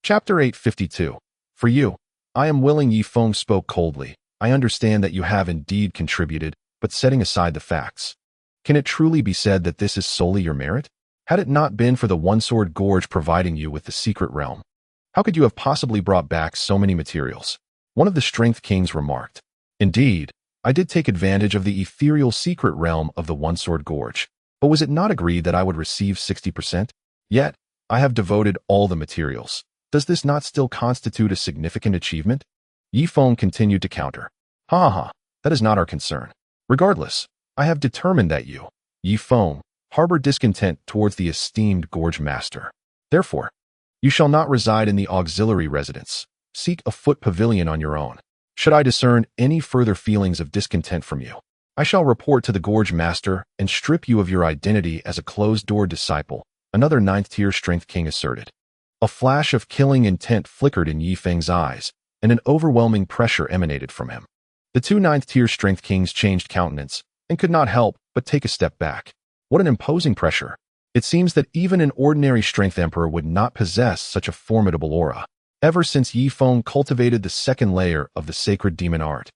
Chapter 852. For you, I am willing. Ye Feng spoke coldly. I understand that you have indeed contributed, but setting aside the facts, can it truly be said that this is solely your merit? Had it not been for the One-Sword Gorge providing you with the secret realm, how could you have possibly brought back so many materials? One of the Strength Kings remarked. Indeed, I did take advantage of the ethereal secret realm of the One-Sword Gorge, but was it not agreed that I would receive 60%? Yet, I have devoted all the materials. Does this not still constitute a significant achievement? Ye Feng continued to counter. Ha ha ha, that is not our concern. Regardless, I have determined that you, Ye Feng, harbor discontent towards the esteemed Gorge Master. Therefore, you shall not reside in the auxiliary residence. Seek a foot pavilion on your own. Should I discern any further feelings of discontent from you, I shall report to the Gorge Master and strip you of your identity as a closed-door disciple, another 9th-tier Strength King asserted. A flash of killing intent flickered in Ye Feng's eyes, and an overwhelming pressure emanated from him. The two 9th-tier Strength Kings changed countenance, and could not help but take a step back. What an imposing pressure. It seems that even an ordinary Strength Emperor would not possess such a formidable aura. Ever since Ye Feng cultivated the second layer of the sacred demon art,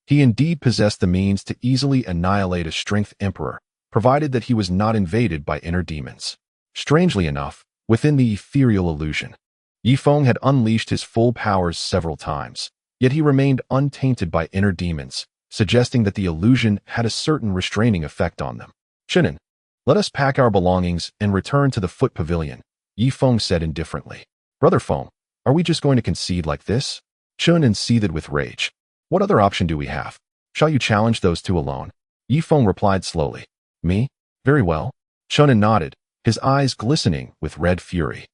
he indeed possessed the means to easily annihilate a Strength Emperor, provided that he was not invaded by inner demons. Strangely enough, within the ethereal illusion, Ye Feng had unleashed his full powers several times, yet he remained untainted by inner demons, suggesting that the illusion had a certain restraining effect on them. Chen An, let us pack our belongings and return to the foot pavilion, Ye Feng said indifferently. Brother Feng, are we just going to concede like this? Chen An seethed with rage. What other option do we have? Shall you challenge those two alone? Ye Feng replied slowly. Me? Very well. Chen An nodded, his eyes glistening with red fury.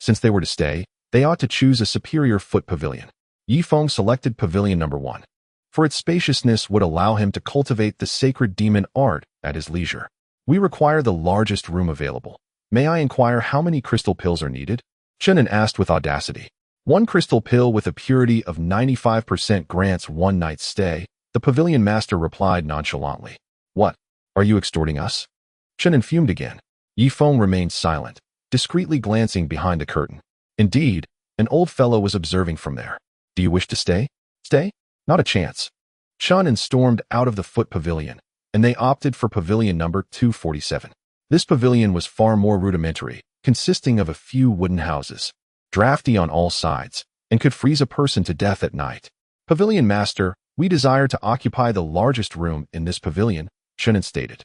Since they were to stay, they ought to choose a superior foot pavilion. Ye Feng selected pavilion number 1. For its spaciousness would allow him to cultivate the sacred demon art at his leisure. We require the largest room available. May I inquire how many crystal pills are needed? Chen An asked with audacity. 1 crystal pill with a purity of 95% grants 1 night's stay, the pavilion master replied nonchalantly. What? Are you extorting us? Chen An fumed again. Ye Feng remained silent, discreetly glancing behind the curtain. Indeed, an old fellow was observing from there. Do you wish to stay? Stay? Not a chance. Chen An stormed out of the foot pavilion, and they opted for pavilion number 247. This pavilion was far more rudimentary, consisting of a few wooden houses, drafty on all sides, and could freeze a person to death at night. Pavilion Master, we desire to occupy the largest room in this pavilion, Chen An stated.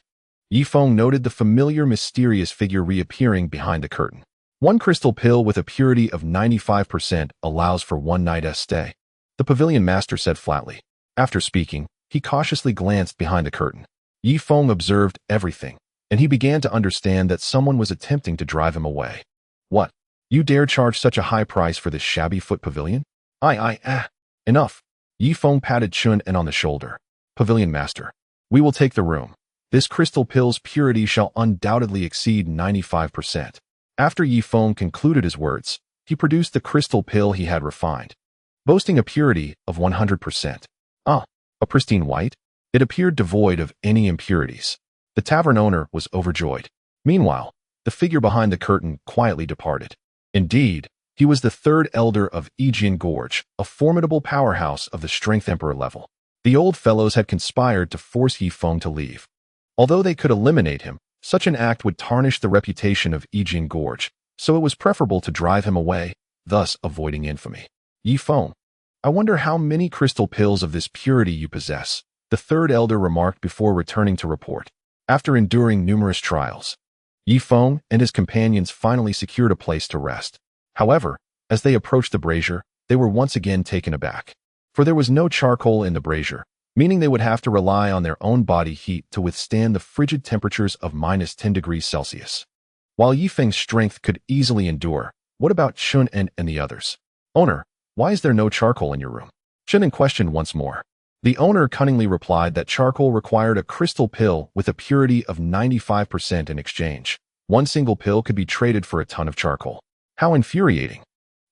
Ye Feng noted the familiar mysterious figure reappearing behind the curtain. 1 crystal pill with a purity of 95% allows for 1 night's stay, the pavilion master said flatly. After speaking, he cautiously glanced behind the curtain. Ye Feng observed everything, and he began to understand that someone was attempting to drive him away. What? You dare charge such a high price for this shabby foot pavilion? Enough. Ye Feng patted Chen An on the shoulder. Pavilion Master, we will take the room. This crystal pill's purity shall undoubtedly exceed 95%. After Ye Feng concluded his words, he produced the crystal pill he had refined, boasting a purity of 100%. A pristine white? It appeared devoid of any impurities. The tavern owner was overjoyed. Meanwhile, the figure behind the curtain quietly departed. Indeed, he was the 3rd elder of Yijian Gorge, a formidable powerhouse of the Strength Emperor level. The old fellows had conspired to force Ye Feng to leave. Although they could eliminate him, such an act would tarnish the reputation of Yijian Gorge, so it was preferable to drive him away, thus avoiding infamy. Ye Feng, I wonder how many crystal pills of this purity you possess, the 3rd elder remarked before returning to report. After enduring numerous trials, Ye Feng and his companions finally secured a place to rest. However, as they approached the brazier, they were once again taken aback. For there was no charcoal in the brazier, meaning they would have to rely on their own body heat to withstand the frigid temperatures of -10 degrees Celsius. While Ye Feng's strength could easily endure, what about Chen An and the others? Owner, why is there no charcoal in your room? Chen An questioned once more. The owner cunningly replied that charcoal required a crystal pill with a purity of 95% in exchange. 1 single pill could be traded for a ton of charcoal. How infuriating!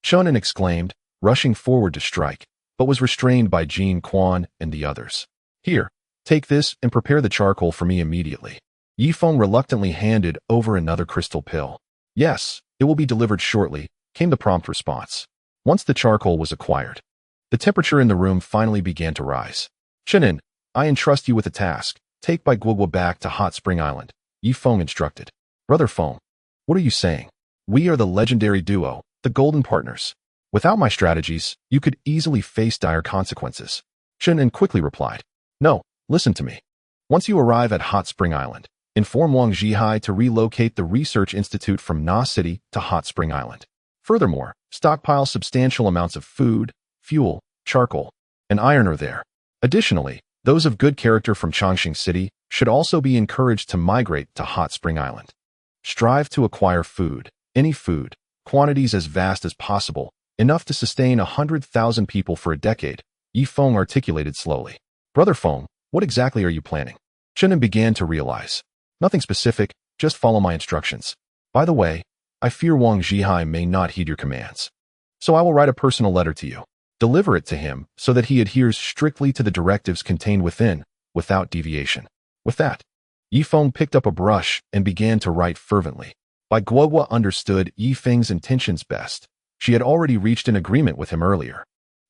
Chen An exclaimed, rushing forward to strike, but was restrained by Jin Quan and the others. Here, take this and prepare the charcoal for me immediately. Ye Feng reluctantly handed over another crystal pill. Yes, it will be delivered shortly, came the prompt response. Once the charcoal was acquired, the temperature in the room finally began to rise. Chen An, I entrust you with a task. Take Bai Guogua back to Hot Spring Island, Ye Feng instructed. Brother Feng, what are you saying? We are the legendary duo, the Golden Partners. Without my strategies, you could easily face dire consequences. Chen An quickly replied. No, listen to me. Once you arrive at Hot Spring Island, inform Wang Zhihai to relocate the research institute from Na City to Hot Spring Island. Furthermore, stockpile substantial amounts of food, fuel, charcoal, and iron ore there. Additionally, those of good character from Chongqing City should also be encouraged to migrate to Hot Spring Island. Strive to acquire food, any food, quantities as vast as possible, enough to sustain 100,000 people for a decade, Ye Feng articulated slowly. Brother Feng, what exactly are you planning? Chen An began to realize. Nothing specific, just follow my instructions. By the way, I fear Wang Zhihai may not heed your commands. So I will write a personal letter to you. Deliver it to him so that he adheres strictly to the directives contained within, without deviation. With that, Ye Feng picked up a brush and began to write fervently. Bai Guogua understood Ye Feng's intentions best. She had already reached an agreement with him earlier.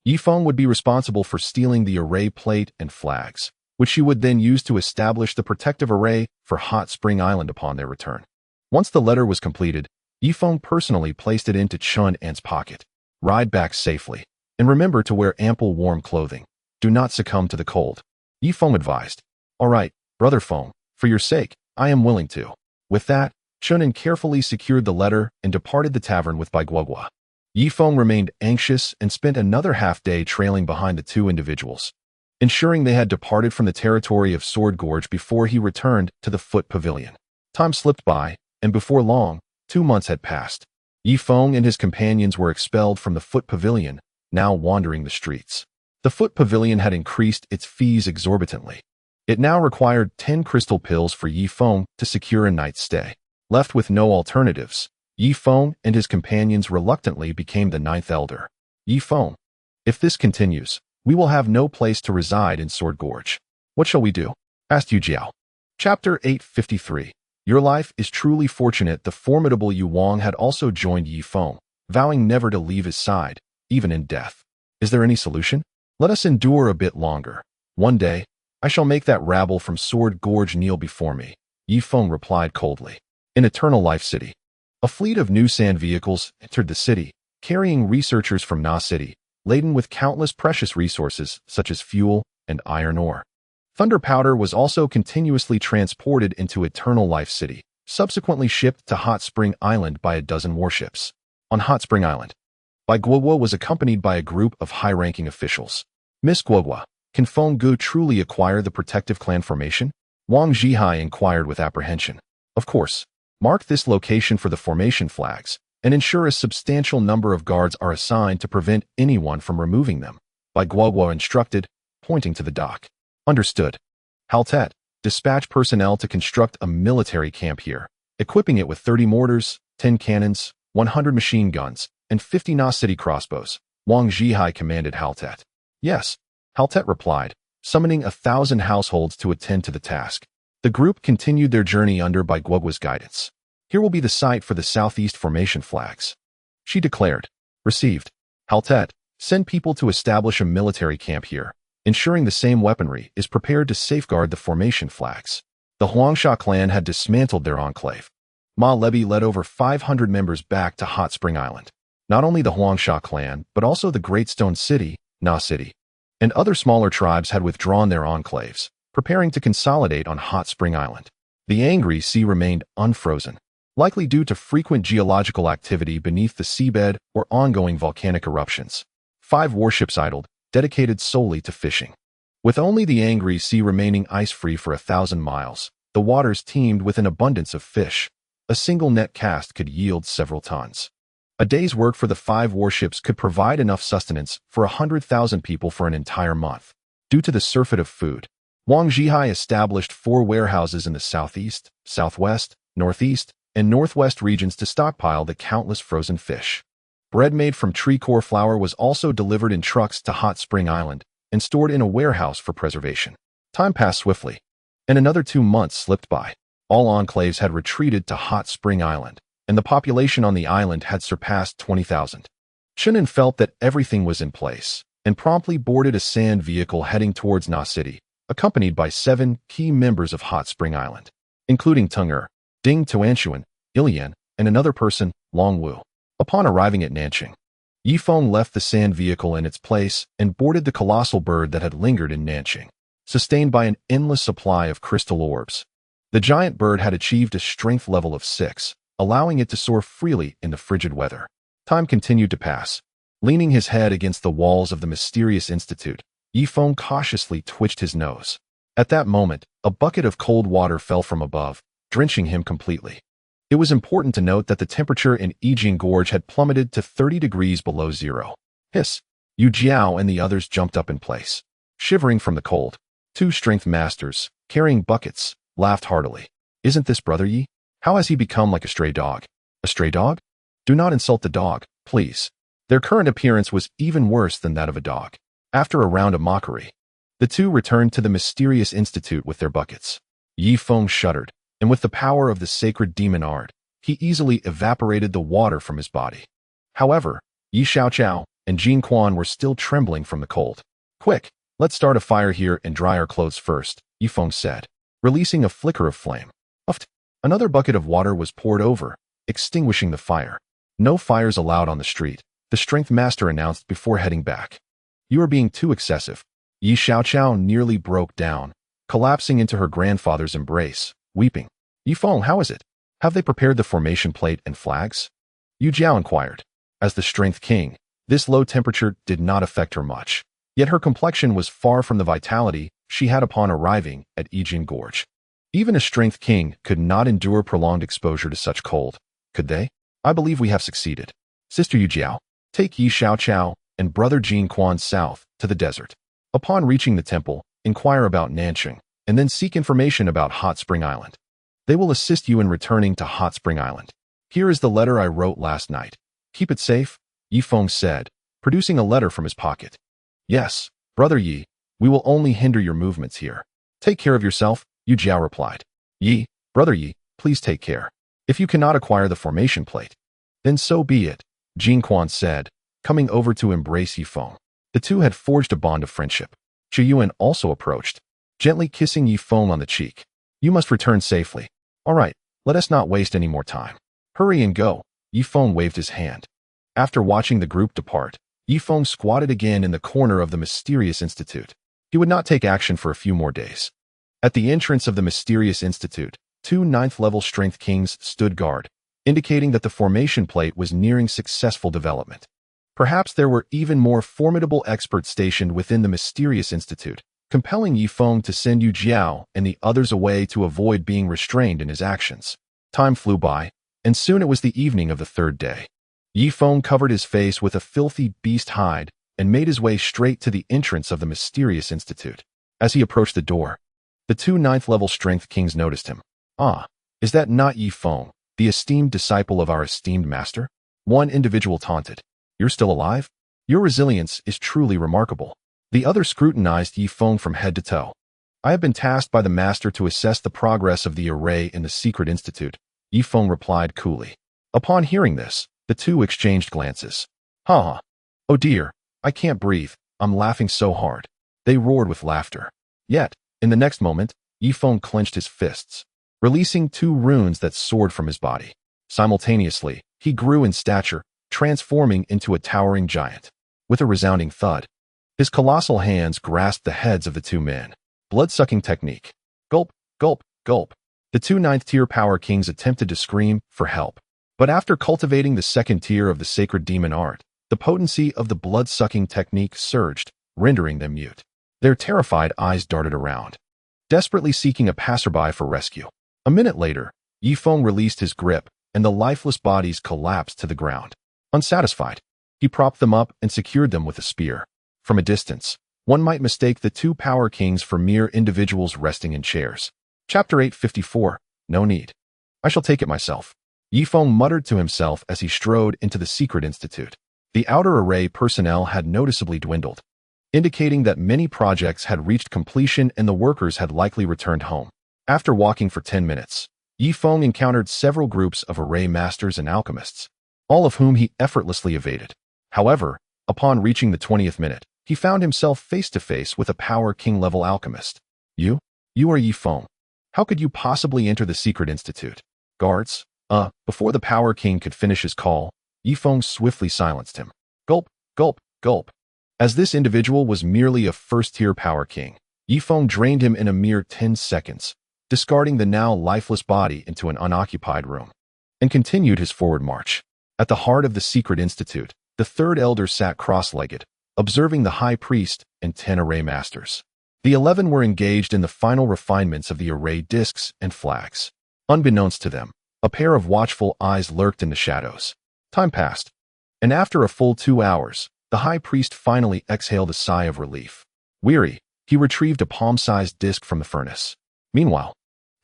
Ye Feng would be responsible for stealing the array plate and flags, which she would then use to establish the protective array for Hot Spring Island upon their return. Once the letter was completed, Ye Feng personally placed it into Chen An's pocket. Ride back safely, and remember to wear ample warm clothing. Do not succumb to the cold. Ye Feng advised. All right, Brother Feng, for your sake, I am willing to. With that, Chen An carefully secured the letter and departed the tavern with Bai Guogua. Ye Feng remained anxious and spent another half-day trailing behind the two individuals, ensuring they had departed from the territory of Sword Gorge before he returned to the Foot Pavilion. Time slipped by, and before long, 2 months had passed. Ye Feng and his companions were expelled from the Foot Pavilion, now wandering the streets. The Foot Pavilion had increased its fees exorbitantly. It now required 10 crystal pills for Ye Feng to secure a night's stay. Left with no alternatives, Ye Feng and his companions reluctantly became the 9th elder. Ye Feng, if this continues, we will have no place to reside in Sword Gorge. What shall we do? Asked Yu Jiao. Chapter 853. Your life is truly fortunate. The formidable Yu Wang had also joined Ye Feng, vowing never to leave his side, even in death. Is there any solution? Let us endure a bit longer. One day, I shall make that rabble from Sword Gorge kneel before me, Ye Feng replied coldly. In Eternal Life City, a fleet of new sand vehicles entered the city, carrying researchers from Na City, laden with countless precious resources such as fuel and iron ore. Thunder powder was also continuously transported into Eternal Life City, subsequently shipped to Hot Spring Island by a dozen warships. On Hot Spring Island, Bai Guogua was accompanied by a group of high-ranking officials. Miss Guogua, can Feng Gu truly acquire the protective clan formation? Wang Zhihai inquired with apprehension. Of course. Mark this location for the formation flags, and ensure a substantial number of guards are assigned to prevent anyone from removing them, Bai Guogua instructed, pointing to the dock. Understood. Haltet, dispatch personnel to construct a military camp here, equipping it with 30 mortars, 10 cannons, 100 machine guns, and 50 Na City crossbows, Wang Zhihai commanded Haltet. Yes, Haltet replied, summoning 1,000 households to attend to the task. The group continued their journey under Bai Guogua's guidance. Here will be the site for the southeast formation flags. She declared. Received. Haltet, send people to establish a military camp here, ensuring the same weaponry is prepared to safeguard the formation flags. The Huangsha clan had dismantled their enclave. Ma Lebi led over 500 members back to Hot Spring Island. Not only the Huangsha clan, but also the Great Stone City, Na City, and other smaller tribes had withdrawn their enclaves, preparing to consolidate on Hot Spring Island. The angry sea remained unfrozen, likely due to frequent geological activity beneath the seabed or ongoing volcanic eruptions. 5 warships idled, dedicated solely to fishing. With only the angry sea remaining ice-free for 1,000 miles, the waters teemed with an abundance of fish. A single net cast could yield several tons. A day's work for the 5 warships could provide enough sustenance for 100,000 people for an entire month. Due to the surfeit of food, Wang Zhihai established 4 warehouses in the southeast, southwest, northeast, and northwest regions to stockpile the countless frozen fish. Bread made from tree core flour was also delivered in trucks to Hot Spring Island and stored in a warehouse for preservation. Time passed swiftly, and another 2 months slipped by. All enclaves had retreated to Hot Spring Island, and the population on the island had surpassed 20,000. Chen An felt that everything was in place and promptly boarded a sand vehicle heading towards Na City, accompanied by 7 key members of Hot Spring Island, including Tung Er, Ding Tuanshuan, Ilian, and another person, Long Wu. Upon arriving at Nanqing, Ye Feng left the sand vehicle in its place and boarded the colossal bird that had lingered in Nanqing, sustained by an endless supply of crystal orbs. The giant bird had achieved a strength level of 6, allowing it to soar freely in the frigid weather. Time continued to pass. Leaning his head against the walls of the mysterious institute, Ye Feng cautiously twitched his nose. At that moment, a bucket of cold water fell from above, drenching him completely. It was important to note that the temperature in Yijian Gorge had plummeted to 30 degrees below zero. Hiss! Yu Jiao and the others jumped up in place, shivering from the cold. 2 strength masters, carrying buckets, laughed heartily. Isn't this Brother Yi? How has he become like a stray dog? A stray dog? Do not insult the dog, please. Their current appearance was even worse than that of a dog. After a round of mockery, the 2 returned to the mysterious institute with their buckets. Ye Feng shuddered, and with the power of the sacred demon art, he easily evaporated the water from his body. However, Yi Xiaoqiao and Jin Quan were still trembling from the cold. Quick, let's start a fire here and dry our clothes first, Ye Feng said, releasing a flicker of flame. Uft! Another bucket of water was poured over, extinguishing the fire. No fires allowed on the street, the strength master announced before heading back. You are being too excessive. Yi Xiaoqiao nearly broke down, collapsing into her grandfather's embrace, weeping. Ye Feng, how is it? Have they prepared the formation plate and flags? Yu Jiao inquired. As the strength king, this low temperature did not affect her much, yet her complexion was far from the vitality she had upon arriving at Yijian Gorge. Even a strength king could not endure prolonged exposure to such cold, could they? I believe we have succeeded. Sister Yu Jiao, take Yi Xiaoqiao and brother Jin Quan south to the desert. Upon reaching the temple, inquire about Nanqing, and then seek information about Hot Spring Island. They will assist you in returning to Hot Spring Island. Here is the letter I wrote last night. Keep it safe, Ye Feng said, producing a letter from his pocket. Yes, Brother Yi, we will only hinder your movements here. Take care of yourself, Yu Jiao replied. Yi, Brother Yi, please take care. If you cannot acquire the formation plate, then so be it, Jin Quan said, coming over to embrace Ye Feng. The 2 had forged a bond of friendship. Chu Yuan also approached, gently kissing Ye Feng on the cheek. You must return safely. All right, let us not waste any more time. Hurry and go, Ye Feng waved his hand. After watching the group depart, Ye Feng squatted again in the corner of the mysterious institute. He would not take action for a few more days. At the entrance of the mysterious institute, 2 9th-level strength kings stood guard, indicating that the formation plate was nearing successful development. Perhaps there were even more formidable experts stationed within the mysterious institute, compelling Ye Feng to send Yu Jiao and the others away to avoid being restrained in his actions. Time flew by, and soon it was the evening of the 3rd day. Ye Feng covered his face with a filthy beast hide and made his way straight to the entrance of the mysterious institute. As he approached the door, the 2 9th-level strength kings noticed him. Ah, is that not Ye Feng, the esteemed disciple of our esteemed master? One individual taunted. You're still alive? Your resilience is truly remarkable. The other scrutinized Ye Feng from head to toe. I have been tasked by the master to assess the progress of the array in the secret institute, Ye Feng replied coolly. Upon hearing this, the 2 exchanged glances. Ha! Oh dear, I can't breathe, I'm laughing so hard. They roared with laughter. Yet, in the next moment, Ye Feng clenched his fists, releasing 2 runes that soared from his body. Simultaneously, he grew in stature, transforming into a towering giant. With a resounding thud, his colossal hands grasped the heads of the 2 men. Blood-sucking technique. Gulp, gulp, gulp. The 2 9th-tier power kings attempted to scream for help. But after cultivating the 2nd tier of the sacred demon art, the potency of the blood-sucking technique surged, rendering them mute. Their terrified eyes darted around, desperately seeking a passerby for rescue. A minute later, Ye Feng released his grip, and the lifeless bodies collapsed to the ground. Unsatisfied, he propped them up and secured them with a spear. From a distance, one might mistake the 2 power kings for mere individuals resting in chairs. Chapter 854, No Need. I shall take it myself. Ye Feng muttered to himself as he strode into the secret institute. The outer array personnel had noticeably dwindled, indicating that many projects had reached completion and the workers had likely returned home. After walking for 10 minutes, Ye Feng encountered several groups of array masters and alchemists, all of whom he effortlessly evaded. However, upon reaching the 20th minute, he found himself face to face with a Power King-level alchemist. You? You are Ye Feng. How could you possibly enter the secret institute? Guards? Before the Power King could finish his call, Ye Feng swiftly silenced him. Gulp, gulp, gulp. As this individual was merely a first-tier Power King, Ye Feng drained him in a mere 10 seconds, discarding the now lifeless body into an unoccupied room, and continued his forward march. At the heart of the secret institute, the third elder sat cross-legged, observing the high priest and 10 array masters. The 11 were engaged in the final refinements of the array discs and flags. Unbeknownst to them, a pair of watchful eyes lurked in the shadows. Time passed, and after a full 2 hours, the high priest finally exhaled a sigh of relief. Weary, he retrieved a palm-sized disc from the furnace. Meanwhile,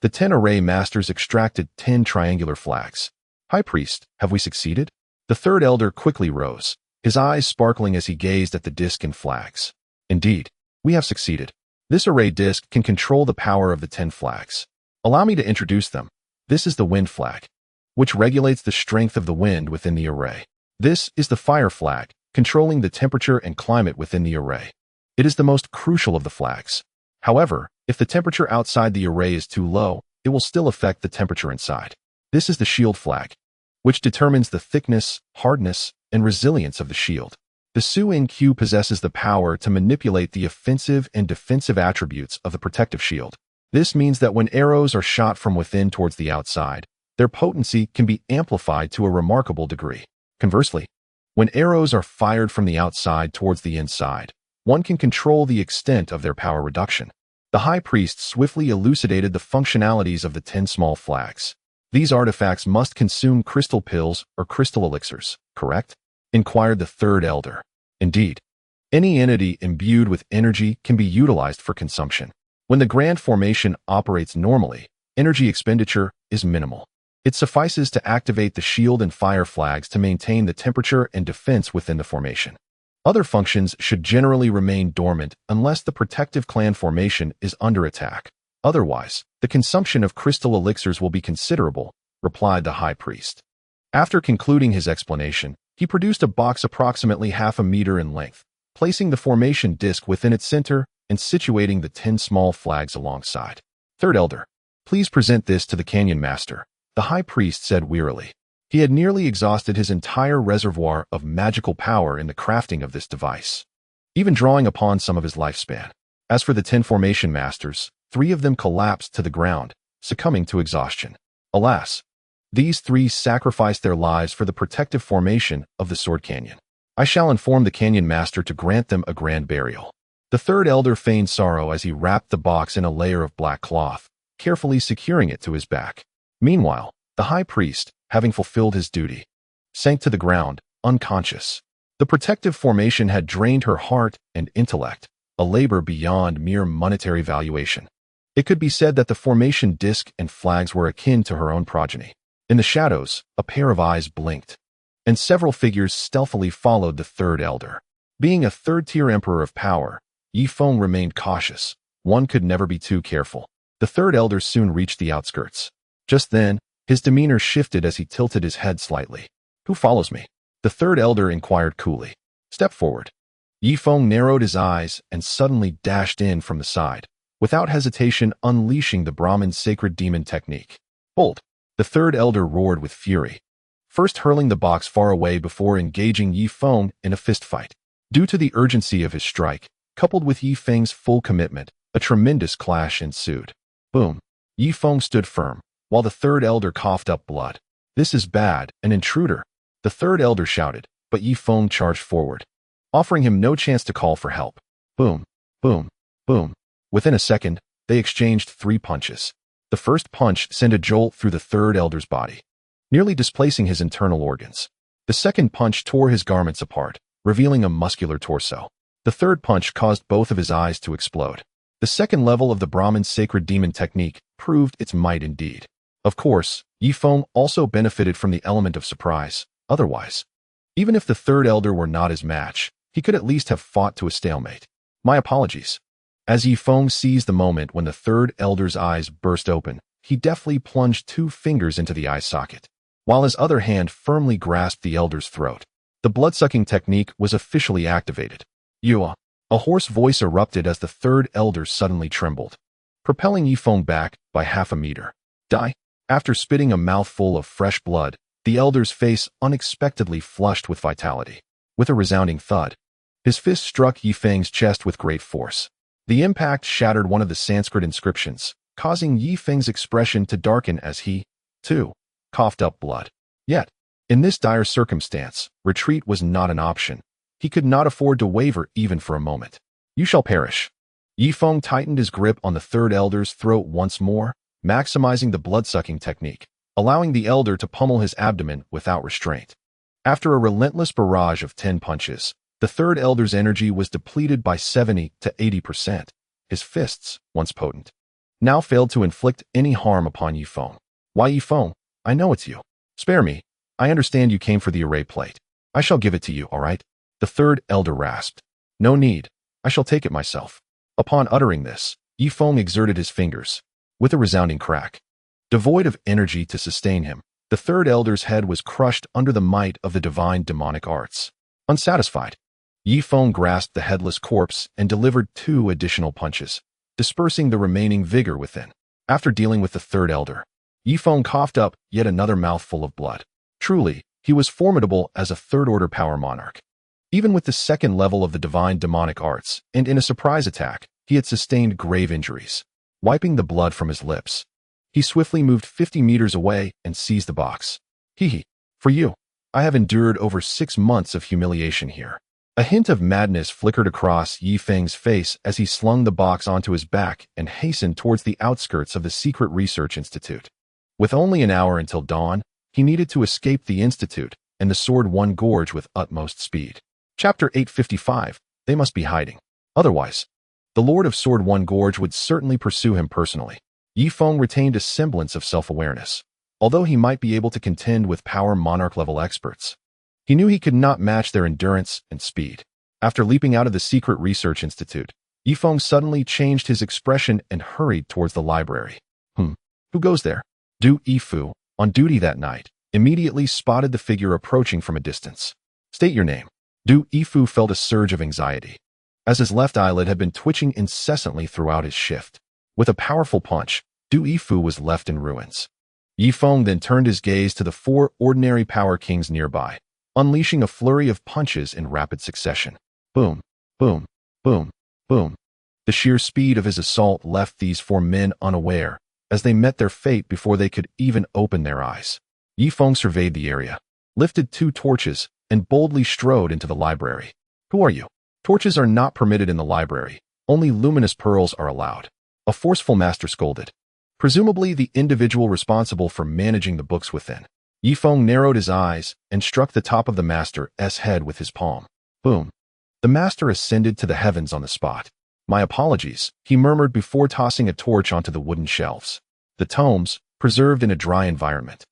the 10 array masters extracted 10 triangular flags. High priest, have we succeeded? The third elder quickly rose, his eyes sparkling as he gazed at the disc and flags. Indeed, we have succeeded. This array disc can control the power of the 10 flags. Allow me to introduce them. This is the wind flag, which regulates the strength of the wind within the array. This is the fire flag, controlling the temperature and climate within the array. It is the most crucial of the flags. However, if the temperature outside the array is too low, it will still affect the temperature inside. This is the shield flag, which determines the thickness, hardness, and resilience of the shield. The Su-In-Q possesses the power to manipulate the offensive and defensive attributes of the protective shield. This means that when arrows are shot from within towards the outside, their potency can be amplified to a remarkable degree. Conversely, when arrows are fired from the outside towards the inside, one can control the extent of their power reduction. The high priest swiftly elucidated the functionalities of the 10 small flags. These artifacts must consume crystal pills or crystal elixirs, correct? Inquired the third elder. Indeed. Any entity imbued with energy can be utilized for consumption. When the grand formation operates normally, energy expenditure is minimal. It suffices to activate the shield and fire flags to maintain the temperature and defense within the formation. Other functions should generally remain dormant unless the protective clan formation is under attack. Otherwise, the consumption of crystal elixirs will be considerable, replied the high priest. After concluding his explanation, he produced a box approximately half a meter in length, placing the formation disc within its center and situating the 10 small flags alongside. Third elder, please present this to the canyon master, the high priest said wearily. He had nearly exhausted his entire reservoir of magical power in the crafting of this device, even drawing upon some of his lifespan. As for the 10 formation masters, 3 of them collapsed to the ground, succumbing to exhaustion. Alas, these 3 sacrificed their lives for the protective formation of the Sword Canyon. I shall inform the canyon master to grant them a grand burial. The third elder feigned sorrow as he wrapped the box in a layer of black cloth, carefully securing it to his back. Meanwhile, the high priest, having fulfilled his duty, sank to the ground, unconscious. The protective formation had drained her heart and intellect, a labor beyond mere monetary valuation. It could be said that the formation disc and flags were akin to her own progeny. In the shadows, a pair of eyes blinked, and several figures stealthily followed the third elder. Being a third-tier emperor of power, Ye Feng remained cautious. One could never be too careful. The third elder soon reached the outskirts. Just then, his demeanor shifted as he tilted his head slightly. Who follows me? The third elder inquired coolly. Step forward. Ye Feng narrowed his eyes and suddenly dashed in from the side, without hesitation unleashing the Brahmin's sacred demon technique. Hold! The third elder roared with fury, first hurling the box far away before engaging Ye Feng in a fistfight. Due to the urgency of his strike, coupled with Ye Feng's full commitment, a tremendous clash ensued. Boom! Ye Feng stood firm, while the third elder coughed up blood. This is bad, an intruder, the third elder shouted, but Ye Feng charged forward, offering him no chance to call for help. Boom! Boom! Boom! Within a second, they exchanged 3 punches. The first punch sent a jolt through the third elder's body, nearly displacing his internal organs. The second punch tore his garments apart, revealing a muscular torso. The third punch caused both of his eyes to explode. The second level of the Brahmin's sacred demon technique proved its might indeed. Of course, Ye Feng also benefited from the element of surprise. Otherwise, even if the third elder were not his match, he could at least have fought to a stalemate. My apologies. As Ye Feng seized the moment when the third elder's eyes burst open, he deftly plunged 2 fingers into the eye socket, while his other hand firmly grasped the elder's throat. The blood-sucking technique was officially activated. Yua. A hoarse voice erupted as the third elder suddenly trembled, propelling Ye Feng back by half a meter. Die. After spitting a mouthful of fresh blood, the elder's face unexpectedly flushed with vitality. With a resounding thud, his fist struck Ye Feng's chest with great force. The impact shattered one of the Sanskrit inscriptions, causing Ye Feng's expression to darken as he, too, coughed up blood. Yet, in this dire circumstance, retreat was not an option. He could not afford to waver even for a moment. You shall perish. Ye Feng tightened his grip on the third elder's throat once more, maximizing the blood-sucking technique, allowing the elder to pummel his abdomen without restraint. After a relentless barrage of 10 punches, the third elder's energy was depleted by 70 to 80%. His fists, once potent, now failed to inflict any harm upon Ye Feng. Why, Ye Feng? I know it's you. Spare me. I understand you came for the array plate. I shall give it to you, all right? The third elder rasped. No need. I shall take it myself. Upon uttering this, Ye Feng exerted his fingers. With a resounding crack, devoid of energy to sustain him, the third elder's head was crushed under the might of the divine demonic arts. Unsatisfied, Ye Feng grasped the headless corpse and delivered 2 additional punches, dispersing the remaining vigor within. After dealing with the third elder, Ye Feng coughed up yet another mouthful of blood. Truly, he was formidable as a third-order power monarch. Even with the second level of the divine demonic arts, and in a surprise attack, he had sustained grave injuries. Wiping the blood from his lips, he swiftly moved 50 meters away and seized the box. Hee. For you. I have endured over 6 months of humiliation here. A hint of madness flickered across Ye Feng's face as he slung the box onto his back and hastened towards the outskirts of the secret research institute. With only an hour until dawn, he needed to escape the institute and the Sword-1 Gorge with utmost speed. Chapter 855. They must be hiding. Otherwise, the Lord of Sword-1 Gorge would certainly pursue him personally. Ye Feng retained a semblance of self-awareness. Although he might be able to contend with power monarch-level experts, he knew he could not match their endurance and speed. After leaping out of the secret research institute, Ye Feng suddenly changed his expression and hurried towards the library. Who goes there? Du Yifu, on duty that night, immediately spotted the figure approaching from a distance. State your name. Du Yifu felt a surge of anxiety, as his left eyelid had been twitching incessantly throughout his shift. With a powerful punch, Du Yifu was left in ruins. Ye Feng then turned his gaze to the 4 ordinary power kings nearby, unleashing a flurry of punches in rapid succession. Boom, boom, boom, boom. The sheer speed of his assault left these 4 men unaware, as they met their fate before they could even open their eyes. Ye Feng surveyed the area, lifted 2 torches, and boldly strode into the library. Who are you? Torches are not permitted in the library. Only luminous pearls are allowed. A forceful master scolded. Presumably the individual responsible for managing the books within. Ye Feng narrowed his eyes and struck the top of the master's head with his palm. Boom. The master ascended to the heavens on the spot. My apologies, he murmured before tossing a torch onto the wooden shelves. The tomes, preserved in a dry environment,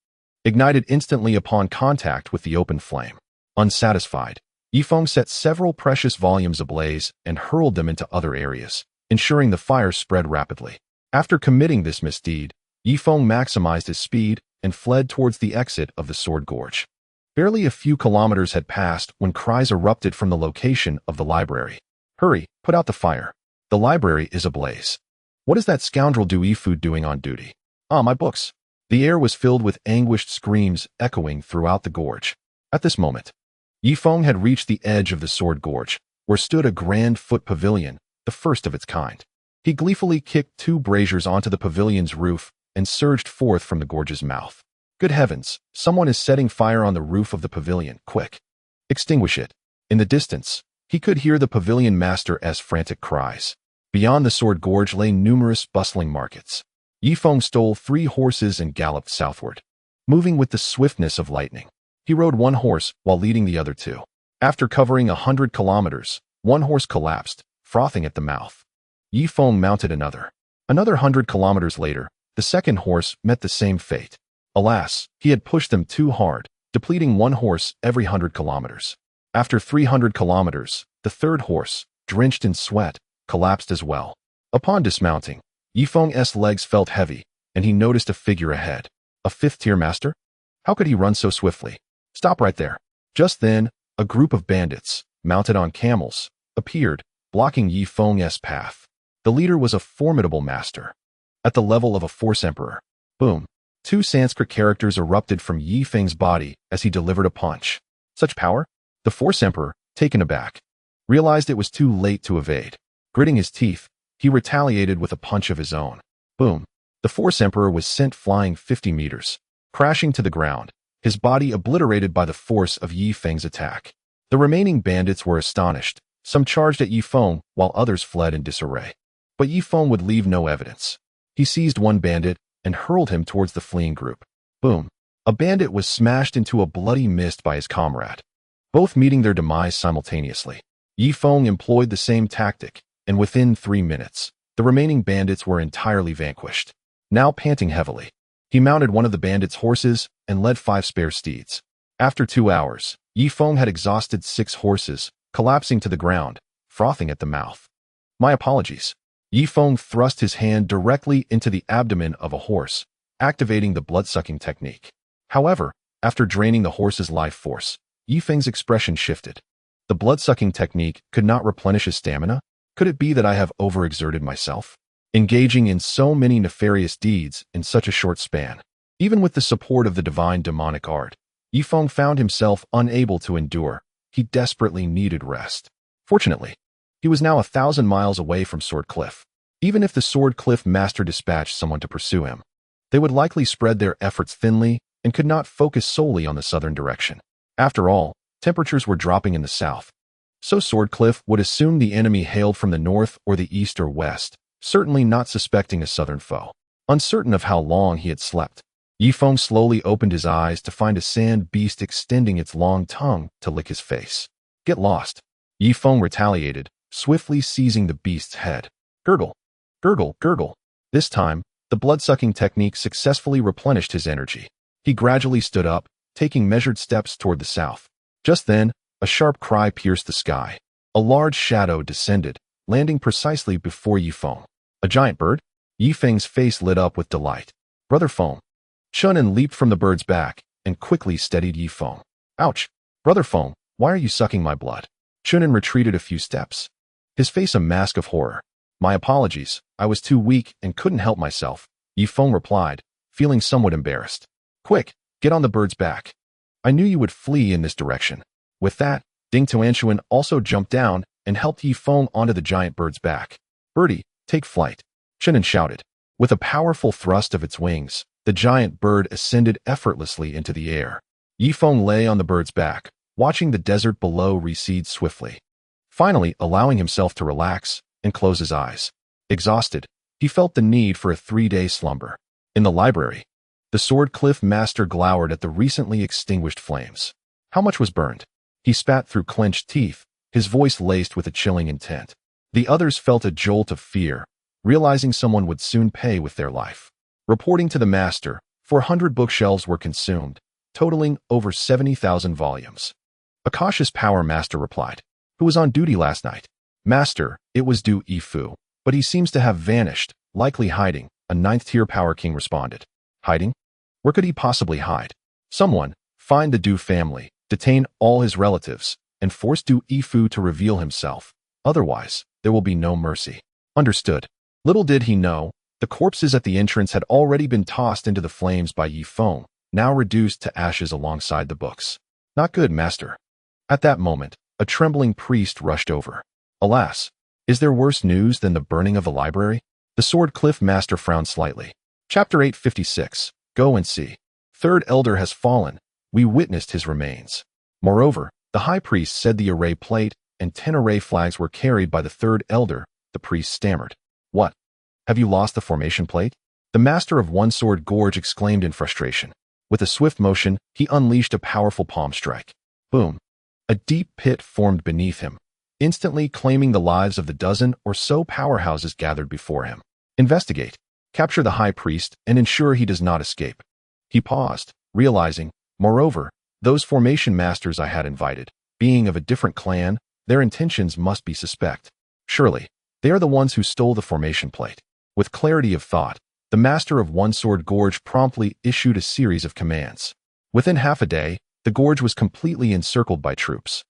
ignited instantly upon contact with the open flame. Unsatisfied, Ye Feng set several precious volumes ablaze and hurled them into other areas, ensuring the fire spread rapidly. After committing this misdeed, Ye Feng maximized his speed and fled towards the exit of the Sword Gorge. Barely a few kilometers had passed when cries erupted from the location of the library. Hurry, put out the fire. The library is ablaze. What is that scoundrel Du Yifu doing on duty? Ah, my books. The air was filled with anguished screams echoing throughout the gorge. At this moment, Ye Feng had reached the edge of the Sword Gorge, where stood a grand foot pavilion, the first of its kind. He gleefully kicked 2 braziers onto the pavilion's roof and surged forth from the gorge's mouth. Good heavens, someone is setting fire on the roof of the pavilion, quick. Extinguish it. In the distance, he could hear the pavilion master's frantic cries. Beyond the Sword Gorge lay numerous bustling markets. Ye Feng stole 3 horses and galloped southward, moving with the swiftness of lightning. He rode 1 horse while leading the other 2. After covering 100 kilometers, 1 horse collapsed, frothing at the mouth. Ye Feng mounted another. Another 100 kilometers later, the second horse met the same fate. Alas, he had pushed them too hard, depleting 1 horse every 100 kilometers. After 300 kilometers, the third horse, drenched in sweat, collapsed as well. Upon dismounting, Ye Feng's legs felt heavy, and he noticed a figure ahead. A 5th-tier master? How could he run so swiftly? Stop right there. Just then, a group of bandits, mounted on camels, appeared, blocking Ye Feng's path. The leader was a formidable master, at the level of a Force Emperor. Boom! Two Sanskrit characters erupted from Ye Feng's body as he delivered a punch. Such power? The Force Emperor, taken aback, realized it was too late to evade. Gritting his teeth, he retaliated with a punch of his own. Boom! The Force Emperor was sent flying 50 meters, crashing to the ground, his body obliterated by the force of Ye Feng's attack. The remaining bandits were astonished. Some charged at Ye Feng, while others fled in disarray. But Ye Feng would leave no evidence. He seized one bandit and hurled him towards the fleeing group. Boom! A bandit was smashed into a bloody mist by his comrade, both meeting their demise simultaneously. Ye Feng employed the same tactic, and within 3 minutes, the remaining bandits were entirely vanquished. Now panting heavily, he mounted one of the bandits' horses and led 5 spare steeds. After 2 hours, Ye Feng had exhausted 6 horses, collapsing to the ground, frothing at the mouth. My apologies. Ye Feng thrust his hand directly into the abdomen of a horse, activating the blood-sucking technique. However, after draining the horse's life force, Ye Feng's expression shifted. The blood-sucking technique could not replenish his stamina? Could it be that I have overexerted myself, engaging in so many nefarious deeds in such a short span? Even with the support of the divine demonic art, Ye Feng found himself unable to endure. He desperately needed rest. Fortunately, he was now 1,000 miles away from Sword Cliff. Even if the Sword Cliff master dispatched someone to pursue him, they would likely spread their efforts thinly and could not focus solely on the southern direction. After all, temperatures were dropping in the south, so Sword Cliff would assume the enemy hailed from the north or the east or west, certainly not suspecting a southern foe. Uncertain of how long he had slept, Ye Feng slowly opened his eyes to find a sand beast extending its long tongue to lick his face. Get lost! Ye Feng retaliated, swiftly seizing the beast's head. Gurgle! Gurgle! Gurgle! This time, the blood-sucking technique successfully replenished his energy. He gradually stood up, taking measured steps toward the south. Just then, a sharp cry pierced the sky. A large shadow descended, landing precisely before Ye Feng. A giant bird? Ye Feng's face lit up with delight. Brother Feng! Chen An leaped from the bird's back and quickly steadied Ye Feng. Ouch! Brother Feng, why are you sucking my blood? Chen An retreated a few steps, his face a mask of horror. My apologies, I was too weak and couldn't help myself, Ye Feng replied, feeling somewhat embarrassed. Quick, get on the bird's back. I knew you would flee in this direction. With that, Ding Tuanshuan also jumped down and helped Ye Feng onto the giant bird's back. Birdie, take flight, Chen An shouted. With a powerful thrust of its wings, the giant bird ascended effortlessly into the air. Ye Feng lay on the bird's back, watching the desert below recede swiftly. Finally, allowing himself to relax and close his eyes. Exhausted, he felt the need for a 3-day slumber. In the library, the Sword Cliff master glowered at the recently extinguished flames. How much was burned? He spat through clenched teeth, his voice laced with a chilling intent. The others felt a jolt of fear, realizing someone would soon pay with their life. Reporting to the master, 400 bookshelves were consumed, totaling over 70,000 volumes. A cautious power master replied. Who was on duty last night? Master, it was Du Yifu, but he seems to have vanished, likely hiding, a 9th-tier power king responded. Hiding? Where could he possibly hide? Someone, find the Du family, detain all his relatives, and force Du Yifu to reveal himself. Otherwise, there will be no mercy. Understood. Little did he know, the corpses at the entrance had already been tossed into the flames by Ye Feng, now reduced to ashes alongside the books. Not good, master. At that moment, a trembling priest rushed over. Alas, is there worse news than the burning of the library? The Sword Cliff master frowned slightly. Chapter 856. Go and see. 3rd Elder has fallen. We witnessed his remains. Moreover, the high priest said the array plate and 10 array flags were carried by the 3rd Elder, the priest stammered. What? Have you lost the formation plate? The master of One Sword Gorge exclaimed in frustration. With a swift motion, he unleashed a powerful palm strike. Boom. A deep pit formed beneath him, instantly claiming the lives of the dozen or so powerhouses gathered before him. Investigate. Capture the high priest and ensure he does not escape. He paused, realizing, moreover, those formation masters I had invited, being of a different clan, their intentions must be suspect. Surely, they are the ones who stole the formation plate. With clarity of thought, the master of One Sword Gorge promptly issued a series of commands. Within half a day, The gorge was completely encircled by troops,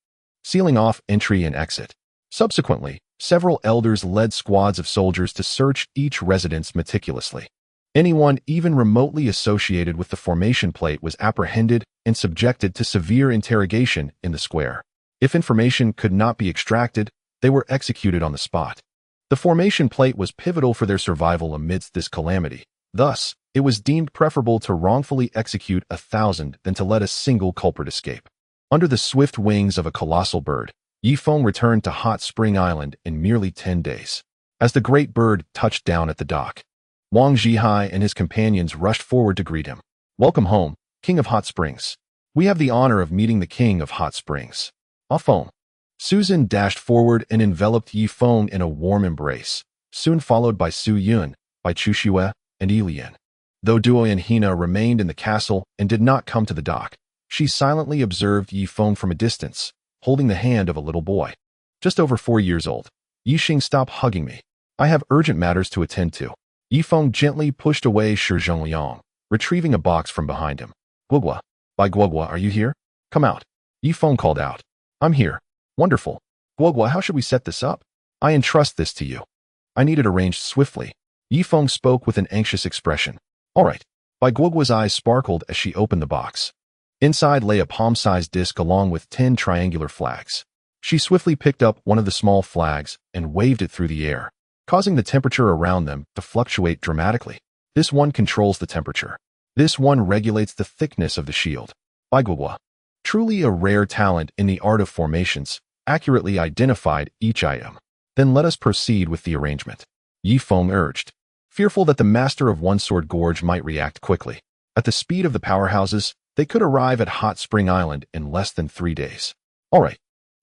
sealing off entry and exit. Subsequently, several elders led squads of soldiers to search each residence meticulously. Anyone even remotely associated with the formation plate was apprehended and subjected to severe interrogation in the square. If information could not be extracted, they were executed on the spot. The formation plate was pivotal for their survival amidst this calamity. Thus, it was deemed preferable to wrongfully execute 1,000 than to let a single culprit escape. Under the swift wings of a colossal bird, Ye Feng returned to Hot Spring Island in merely 10 days. As the great bird touched down at the dock, Wang Zhihai and his companions rushed forward to greet him. "Welcome home, King of Hot Springs. We have the honor of meeting the King of Hot Springs." "Ah Feng." Susan dashed forward and enveloped Ye Feng in a warm embrace, soon followed by Su Yun, by Chu Xue, and Lian. Though Duo and Hina remained in the castle and did not come to the dock, she silently observed Ye Feng from a distance, holding the hand of a little boy. "Just over 4 years old. Yixing, stop hugging me. I have urgent matters to attend to." Ye Feng gently pushed away Shi Zhongliang, retrieving a box from behind him. "Guogua, Bai Guogua, are you here? Come out." Ye Feng called out. "I'm here." "Wonderful. Guogua, how should we set this up? I entrust this to you." "I need it arranged swiftly." Ye Feng spoke with an anxious expression. "All right." Bai Guogua's eyes sparkled as she opened the box. Inside lay a palm-sized disc along with 10 triangular flags. She swiftly picked up one of the small flags and waved it through the air, causing the temperature around them to fluctuate dramatically. "This one controls the temperature. This one regulates the thickness of the shield." Bai Guogua, truly a rare talent in the art of formations, accurately identified each item. "Then let us proceed with the arrangement," Ye Feng urged, fearful that the master of One Sword Gorge might react quickly. At the speed of the powerhouses, they could arrive at Hot Spring Island in less than 3 days. "All right.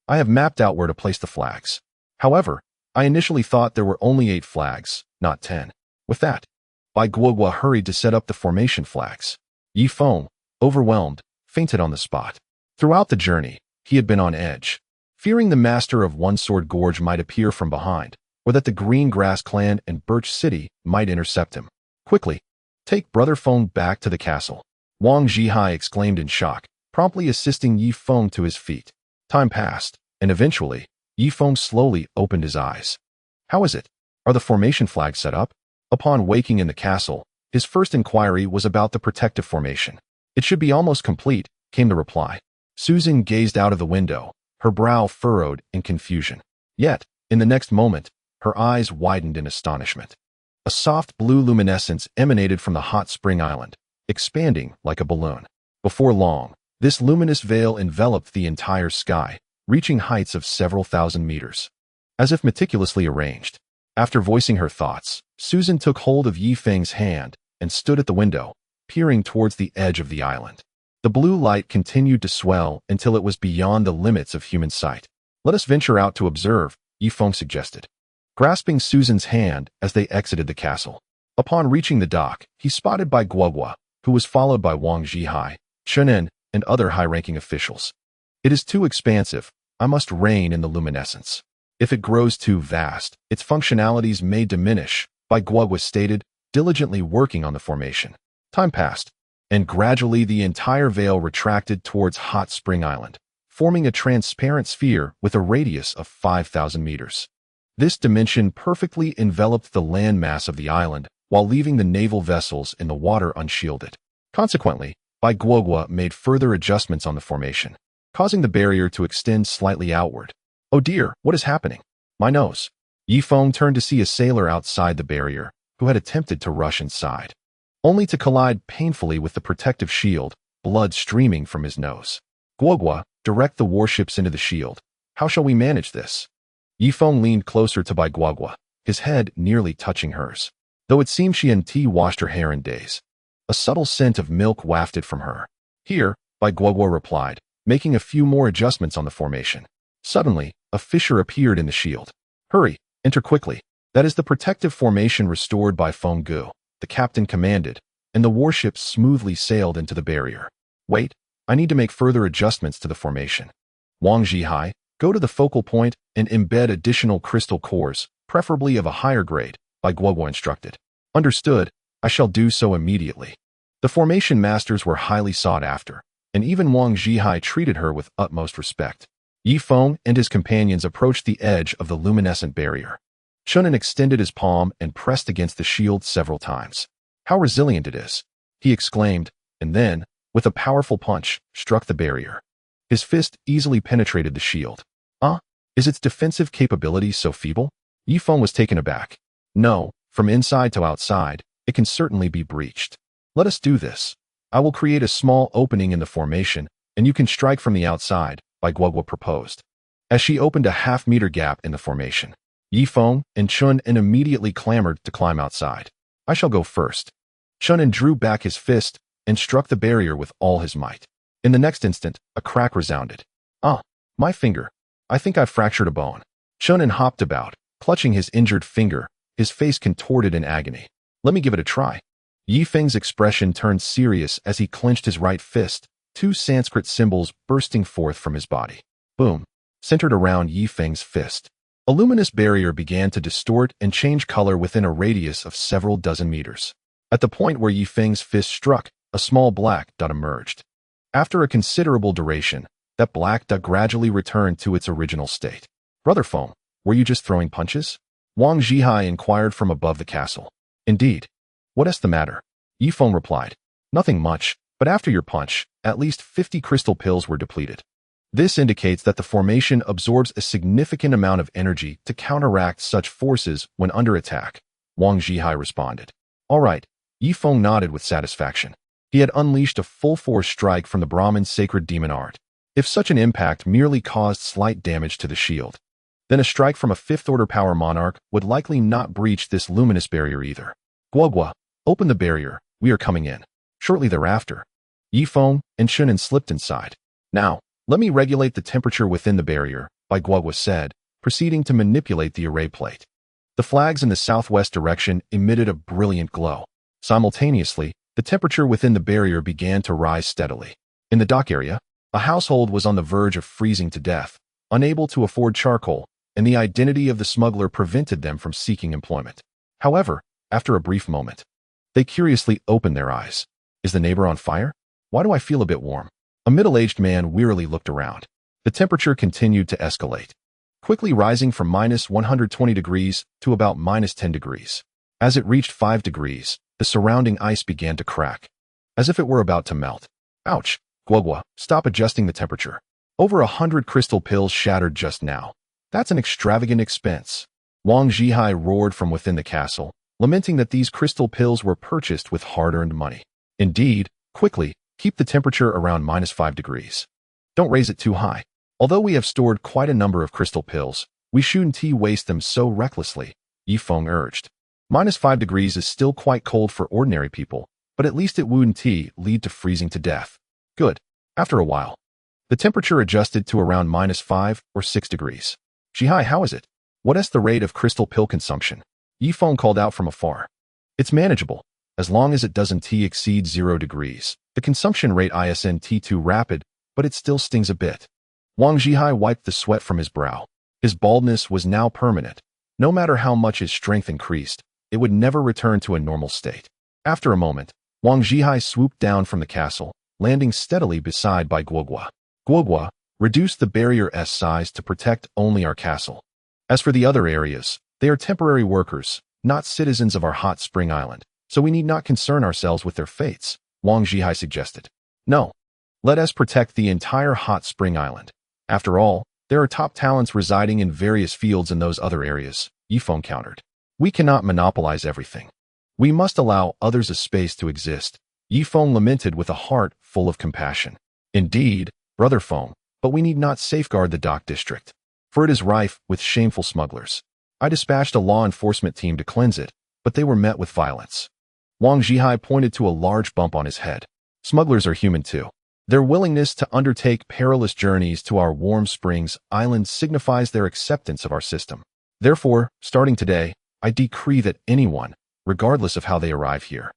I have mapped out where to place the flags. However, I initially thought there were only 8 flags, not 10. With that, Bai Guogua hurried to set up the formation flags. Ye Feng, overwhelmed, fainted on the spot. Throughout the journey, he had been on edge, fearing the master of One Sword Gorge might appear from behind, or that the Green Grass Clan and Birch City might intercept him. "Quickly, take Brother Feng back to the castle," Wang Zhihai exclaimed in shock, promptly assisting Ye Feng to his feet. Time passed, and eventually, Ye Feng slowly opened his eyes. "How is it? Are the formation flags set up?" Upon waking in the castle, his first inquiry was about the protective formation. "It should be almost complete," came the reply. Susan gazed out of the window, her brow furrowed in confusion. Yet, in the next moment, her eyes widened in astonishment. A soft blue luminescence emanated from the hot spring island, expanding like a balloon. Before long, this luminous veil enveloped the entire sky, reaching heights of several thousand meters. As if meticulously arranged, after voicing her thoughts, Susan took hold of Ye Feng's hand and stood at the window, peering towards the edge of the island. The blue light continued to swell until it was beyond the limits of human sight. "Let us venture out to observe," Ye Feng suggested, grasping Susan's hand as they exited the castle. Upon reaching the dock, he spotted Bai Guogua, who was followed by Wang Zhihai, Chen An, and other high-ranking officials. "It is too expansive. I must rein in the luminescence. If it grows too vast, its functionalities may diminish," Bai Guogua stated, diligently working on the formation. Time passed, and gradually the entire veil retracted towards Hot Spring Island, forming a transparent sphere with a radius of 5,000 meters. This dimension perfectly enveloped the landmass of the island while leaving the naval vessels in the water unshielded. Consequently, Bai Guogua made further adjustments on the formation, causing the barrier to extend slightly outward. "Oh dear, what is happening? My nose." Ye Feng turned to see a sailor outside the barrier, who had attempted to rush inside, only to collide painfully with the protective shield, blood streaming from his nose. "Guogua, direct the warships into the shield. How shall we manage this?" Ye Feng leaned closer to Bai Guogua, his head nearly touching hers. Though it seemed she hadn't washed her hair in days, a subtle scent of milk wafted from her. "Here," Bai Guogua replied, making a few more adjustments on the formation. Suddenly, a fissure appeared in the shield. "Hurry, enter quickly." That is the protective formation restored by Feng Gu, the captain commanded, and the warships smoothly sailed into the barrier. "Wait, I need to make further adjustments to the formation." Wang Zhihai, go to the focal point and embed additional crystal cores, preferably of a higher grade, Bai Guogua instructed. "Understood, I shall do so immediately." The formation masters were highly sought after, and even Wang Zhihai treated her with utmost respect. Ye Feng and his companions approached the edge of the luminescent barrier. Chen An extended his palm and pressed against the shield several times. "How resilient it is," he exclaimed, and then, with a powerful punch, struck the barrier. His fist easily penetrated the shield. Is its defensive capability so feeble? Ye Feng was taken aback. "No, from inside to outside, it can certainly be breached. Let us do this. I will create a small opening in the formation, and you can strike from the outside," Guogua proposed. As she opened a half-meter gap in the formation, Ye Feng and Chen An immediately clamored to climb outside. "I shall go first." Chen An drew back his fist and struck the barrier with all his might. In the next instant, a crack resounded. My finger. I think I've fractured a bone." Chen An hopped about, clutching his injured finger, his face contorted in agony. "Let me give it a try." Ye Feng's expression turned serious as he clenched his right fist, two Sanskrit symbols bursting forth from his body. Boom! Centered around Ye Feng's fist. A luminous barrier began to distort and change color within a radius of several dozen meters. At the point where Ye Feng's fist struck, a small black dot emerged. After a considerable duration, that black dot gradually returned to its original state. "Brother Feng, were you just throwing punches?" Wang Zhihai inquired from above the castle. "Indeed. What is the matter?" Ye Feng replied. "Nothing much, but after your punch, at least 50 crystal pills were depleted. This indicates that the formation absorbs a significant amount of energy to counteract such forces when under attack," Wang Zhihai responded. "All right." Ye Feng nodded with satisfaction. He had unleashed a full-force strike from the Brahmin's sacred demon art. If such an impact merely caused slight damage to the shield, then a strike from a fifth-order power monarch would likely not breach this luminous barrier either. "Guogua, open the barrier, we are coming in." Shortly thereafter, Ye Feng and Chen An slipped inside. "Now, let me regulate the temperature within the barrier," Guogua said, proceeding to manipulate the array plate. The flags in the southwest direction emitted a brilliant glow. Simultaneously, the temperature within the barrier began to rise steadily. In the dock area, a household was on the verge of freezing to death, unable to afford charcoal, and the identity of the smuggler prevented them from seeking employment. However, after a brief moment, they curiously opened their eyes. "Is the neighbor on fire? Why do I feel a bit warm?" A middle-aged man wearily looked around. The temperature continued to escalate, quickly rising from -120 degrees to about -10 degrees. As it reached 5 degrees, the surrounding ice began to crack, as if it were about to melt. "Ouch! Guogua, stop adjusting the temperature. Over 100 crystal pills shattered just now. That's an extravagant expense." Wang Zhihai roared from within the castle, lamenting that these crystal pills were purchased with hard-earned money. "Indeed, quickly, keep the temperature around -5 degrees. Don't raise it too high. Although we have stored quite a number of crystal pills, we shouldn't waste them so recklessly," Ye Feng urged. -5 degrees is still quite cold for ordinary people, but at least it wouldn't lead to freezing to death. "Good." After a while, the temperature adjusted to around -5 or 6 degrees. "Zhihai, how is it? What is the rate of crystal pill consumption?" Ye Feng called out from afar. "It's manageable, as long as it doesn't exceed 0 degrees. The consumption rate isn't too rapid, but it still stings a bit." Wang Zhihai wiped the sweat from his brow. His baldness was now permanent. No matter how much his strength increased, it would never return to a normal state. After a moment, Wang Zhihai swooped down from the castle, landing steadily beside Guogua. "Guogua, reduce the barrier's size to protect only our castle. As for the other areas, they are temporary workers, not citizens of our hot spring island, so we need not concern ourselves with their fates," Wang Zhihai suggested. "No. Let us protect the entire hot spring island. After all, there are top talents residing in various fields in those other areas," Ye Feng countered. "We cannot monopolize everything. We must allow others a space to exist," Ye Feng lamented with a heart full of compassion. "Indeed, Brother Feng, but we need not safeguard the dock district, for it is rife with shameful smugglers. I dispatched a law enforcement team to cleanse it, but they were met with violence." Wang Zhihai pointed to a large bump on his head. "Smugglers are human too. Their willingness to undertake perilous journeys to our warm springs island signifies their acceptance of our system. Therefore, starting today, I decree that anyone, regardless of how they arrive here,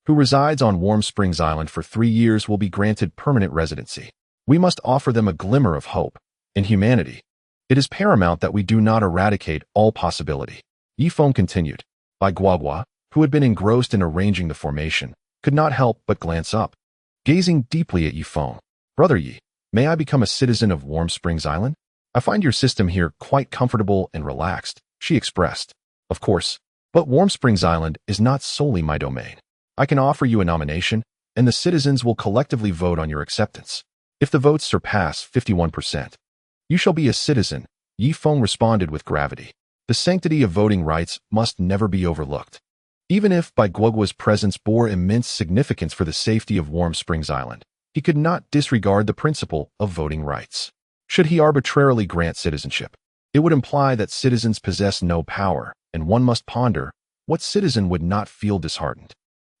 who resides on Warm Springs Island for 3 years will be granted permanent residency. We must offer them a glimmer of hope and humanity. It is paramount that we do not eradicate all possibility." Ye Feng continued. Guogua, who had been engrossed in arranging the formation, could not help but glance up. Gazing deeply at Ye Feng, Brother Yi, may I become a citizen of Warm Springs Island? I find your system here quite comfortable and relaxed, she expressed. Of course, but Warm Springs Island is not solely my domain. I can offer you a nomination, and the citizens will collectively vote on your acceptance. If the votes surpass 51%, you shall be a citizen, Ye Feng responded with gravity. The sanctity of voting rights must never be overlooked. Even if Bai Guoguo's presence bore immense significance for the safety of Warm Springs Island, he could not disregard the principle of voting rights. Should he arbitrarily grant citizenship, it would imply that citizens possess no power, and one must ponder, what citizen would not feel disheartened?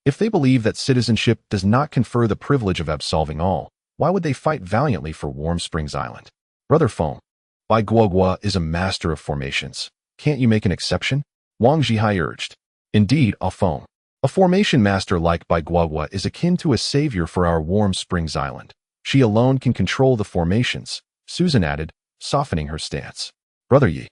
If they believe that citizenship does not confer the privilege of absolving all, why would they fight valiantly for Warm Springs Island? Brother Feng, Bai Guoguo is a master of formations. Can't you make an exception? Wang Zhihai urged. Indeed, Ah Feng. A formation master like Bai Guoguo is akin to a savior for our Warm Springs Island. She alone can control the formations, Susan added, softening her stance. Brother Yi,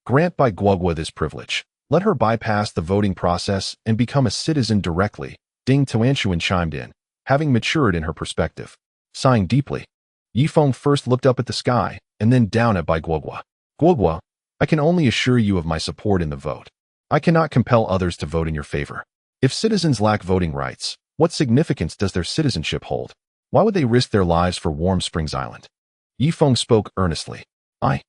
grant Bai Guoguo this privilege. Let her bypass the voting process and become a citizen directly, Ding Tuanshuan chimed in, having matured in her perspective. Sighing deeply, Ye Feng first looked up at the sky, and then down at Bai Guoguo. Guoguo, I can only assure you of my support in the vote. I cannot compel others to vote in your favor. If citizens lack voting rights, what significance does their citizenship hold? Why would they risk their lives for Warm Springs Island? Ye Feng spoke earnestly. Bai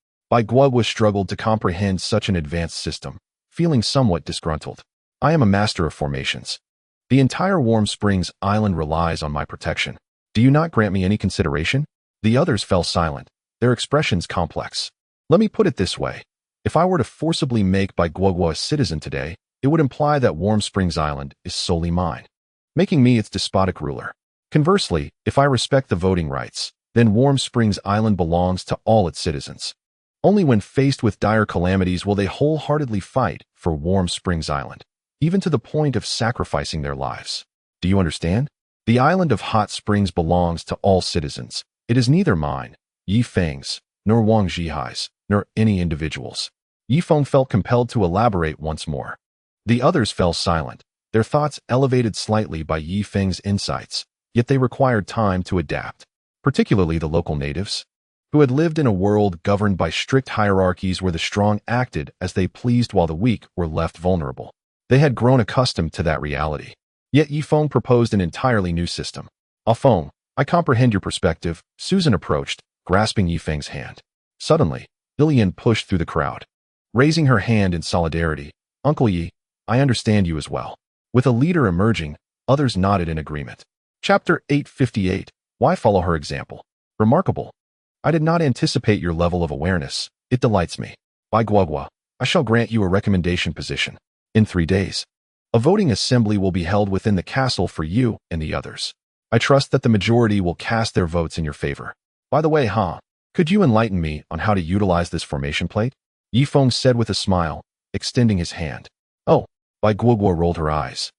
Guoguo struggled to comprehend such an advanced system, feeling somewhat disgruntled. I am a master of formations. The entire Warm Springs Island relies on my protection. Do you not grant me any consideration? The others fell silent, their expressions complex. Let me put it this way. If I were to forcibly make Bai Guoguo a citizen today, it would imply that Warm Springs Island is solely mine, making me its despotic ruler. Conversely, if I respect the voting rights, then Warm Springs Island belongs to all its citizens. Only when faced with dire calamities will they wholeheartedly fight for Warm Springs Island, even to the point of sacrificing their lives. Do you understand? The island of hot springs belongs to all citizens. It is neither mine, Ye Feng's, nor Wang Zhihai's, nor any individual's. Ye Feng felt compelled to elaborate once more. The others fell silent, their thoughts elevated slightly by Ye Feng's insights, yet they required time to adapt, particularly the local natives, who had lived in a world governed by strict hierarchies where the strong acted as they pleased while the weak were left vulnerable. They had grown accustomed to that reality. Yet Ye Feng proposed an entirely new system. Ah Feng, I comprehend your perspective, Susan approached, grasping Ye Feng's hand. Suddenly, Yijian pushed through the crowd. Raising her hand in solidarity, Uncle Yi, I understand you as well. With a leader emerging, others nodded in agreement. Chapter 858, Why follow her example? Remarkable. I did not anticipate your level of awareness. It delights me. Bai Guoguo, I shall grant you a recommendation position. In 3 days, a voting assembly will be held within the castle for you and the others. I trust that the majority will cast their votes in your favor. By the way, could you enlighten me on how to utilize this formation plate? Ye Feng said with a smile, extending his hand. Oh, Bai Guoguo rolled her eyes,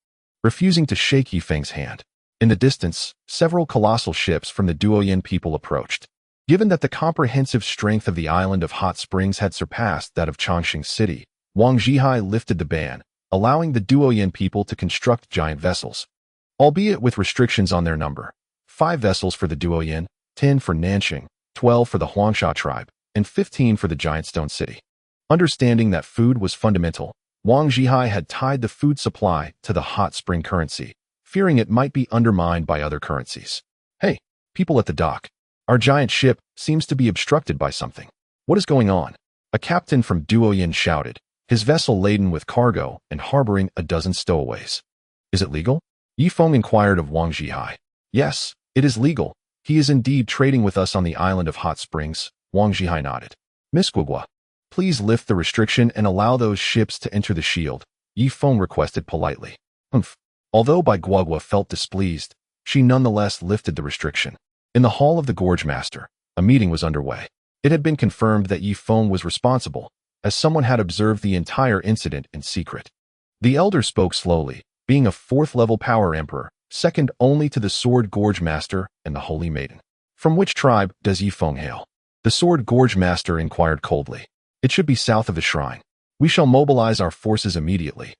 refusing to shake Ye Feng's hand. In the distance, several colossal ships from the Duoyin people approached. Given that the comprehensive strength of the island of hot springs had surpassed that of Chongqing City, Wang Zhihai lifted the ban, allowing the Duoyin people to construct giant vessels, albeit with restrictions on their number. 5 vessels for the Duoyin, 10 for Nanxing, 12 for the Huangsha tribe, and 15 for the giant stone city. Understanding that food was fundamental, Wang Zhihai had tied the food supply to the hot spring currency, fearing it might be undermined by other currencies. Hey, people at the dock. Our giant ship seems to be obstructed by something. What is going on? A captain from Duoyin shouted, his vessel laden with cargo and harboring a dozen stowaways. Is it legal? Ye Feng inquired of Wang Zhihai. Yes, it is legal. He is indeed trading with us on the island of hot springs, Wang Zhihai nodded. Miss Guoguo, please lift the restriction and allow those ships to enter the shield, Ye Feng requested politely. Although Bai Guoguo felt displeased, she nonetheless lifted the restriction. In the hall of the Gorge Master, a meeting was underway. It had been confirmed that Ye Feng was responsible, as someone had observed the entire incident in secret. The elder spoke slowly, being a 4th-level power emperor, second only to the Sword Gorge Master and the Holy Maiden. From which tribe does Ye Feng hail? The Sword Gorge Master inquired coldly. It should be south of the shrine. We shall mobilize our forces immediately,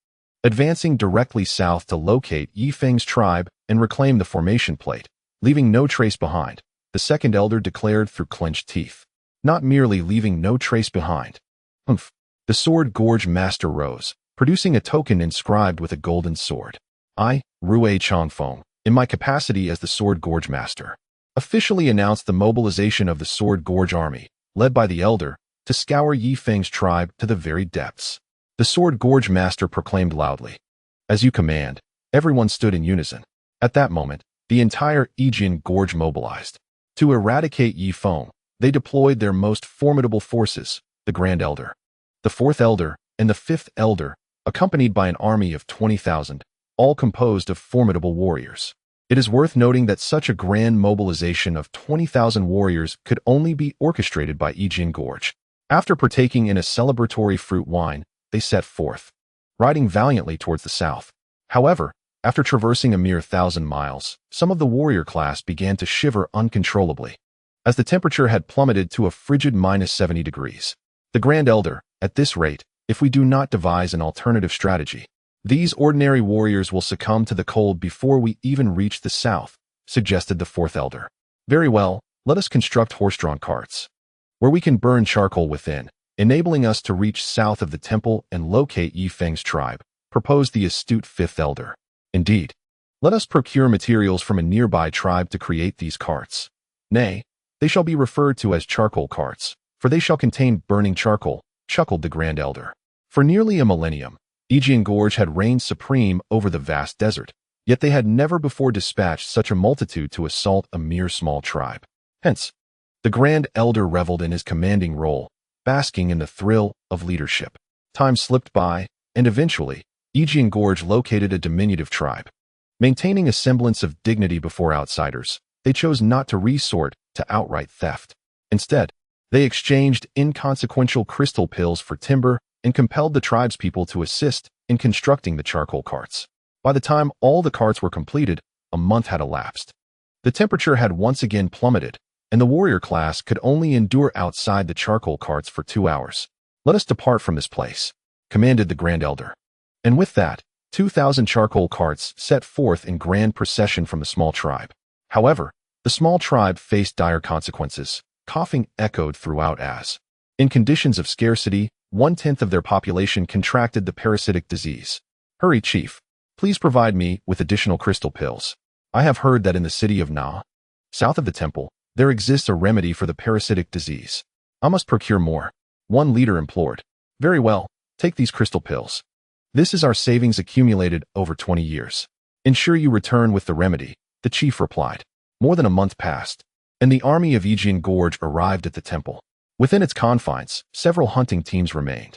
advancing directly south to locate Ye Feng's tribe and reclaim the formation plate, leaving no trace behind, the second elder declared through clenched teeth, not merely leaving no trace behind. Humph. The sword gorge master rose, producing a token inscribed with a golden sword. I, Rue Changfeng, in my capacity as the sword gorge master, officially announced the mobilization of the sword gorge army, led by the elder, to scour Ye Feng's tribe to the very depths. The sword gorge master proclaimed loudly. As you command. Everyone stood in unison. At that moment, the entire Yijian Gorge mobilized. To eradicate Ye Feng, they deployed their most formidable forces, the Grand Elder, the Fourth Elder, and the Fifth Elder, accompanied by an army of 20,000, all composed of formidable warriors. It is worth noting that such a grand mobilization of 20,000 warriors could only be orchestrated by Yijian Gorge. After partaking in a celebratory fruit wine, they set forth, riding valiantly towards the south. However, after traversing a mere 1,000 miles, some of the warrior class began to shiver uncontrollably, as the temperature had plummeted to a frigid -70 degrees. The Grand Elder, at this rate, if we do not devise an alternative strategy, these ordinary warriors will succumb to the cold before we even reach the south, suggested the Fourth Elder. Very well, let us construct horse-drawn carts, where we can burn charcoal within, enabling us to reach south of the temple and locate Ye Feng's tribe, proposed the astute Fifth Elder. Indeed, let us procure materials from a nearby tribe to create these carts. Nay, they shall be referred to as charcoal carts, for they shall contain burning charcoal, chuckled the Grand Elder. For nearly a millennium, Yijian Gorge had reigned supreme over the vast desert, yet they had never before dispatched such a multitude to assault a mere small tribe. Hence, the Grand Elder reveled in his commanding role, basking in the thrill of leadership. Time slipped by, and eventually, Yijian Gorge located a diminutive tribe. Maintaining a semblance of dignity before outsiders, they chose not to resort to outright theft. Instead, they exchanged inconsequential crystal pills for timber and compelled the tribespeople to assist in constructing the charcoal carts. By the time all the carts were completed, a month had elapsed. The temperature had once again plummeted, and the warrior class could only endure outside the charcoal carts for 2 hours. Let us depart from this place, commanded the Grand Elder. And with that, 2,000 charcoal carts set forth in grand procession from the small tribe. However, the small tribe faced dire consequences. Coughing echoed throughout as, in conditions of scarcity, 1/10 of their population contracted the parasitic disease. Hurry, chief. Please provide me with additional crystal pills. I have heard that in the city of Na, south of the temple, there exists a remedy for the parasitic disease. I must procure more. One leader implored. Very well, take these crystal pills. This is our savings accumulated over 20 years. Ensure you return with the remedy, the chief replied. More than a month passed, and the army of Yijian Gorge arrived at the temple. Within its confines, several hunting teams remained.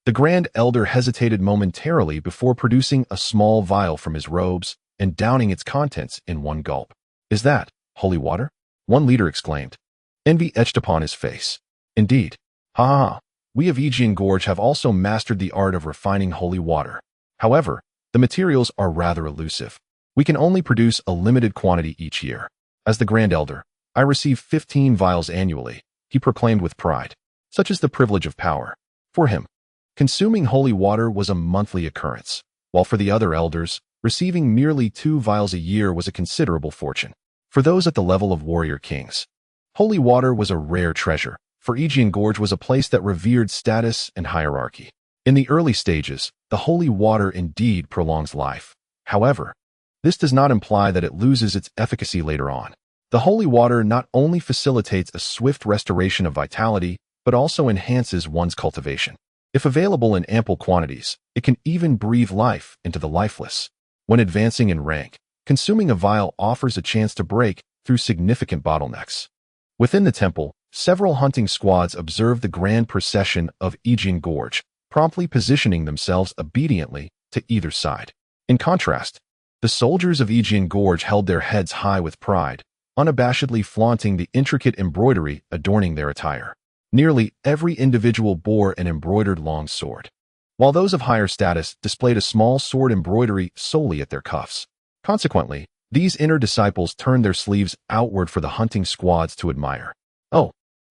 The Grand Elder hesitated momentarily before producing a small vial from his robes and downing its contents in one gulp. Is that holy water? One leader exclaimed. Envy etched upon his face. Indeed. Ha ha ha. We of Yijian Gorge have also mastered the art of refining holy water. However, the materials are rather elusive. We can only produce a limited quantity each year. As the Grand Elder, I receive 15 vials annually, he proclaimed with pride. Such is the privilege of power. For him, consuming holy water was a monthly occurrence, while for the other elders, receiving merely 2 vials a year was a considerable fortune. For those at the level of warrior kings, holy water was a rare treasure, for Yijian Gorge was a place that revered status and hierarchy. In the early stages, the holy water indeed prolongs life. However, this does not imply that it loses its efficacy later on. The holy water not only facilitates a swift restoration of vitality, but also enhances one's cultivation. If available in ample quantities, it can even breathe life into the lifeless. When advancing in rank, consuming a vial offers a chance to break through significant bottlenecks. Within the temple, several hunting squads observed the grand procession of Yijian Gorge, promptly positioning themselves obediently to either side. In contrast, the soldiers of Yijian Gorge held their heads high with pride, unabashedly flaunting the intricate embroidery adorning their attire. Nearly every individual bore an embroidered long sword, while those of higher status displayed a small sword embroidery solely at their cuffs. Consequently, these inner disciples turned their sleeves outward for the hunting squads to admire. Oh,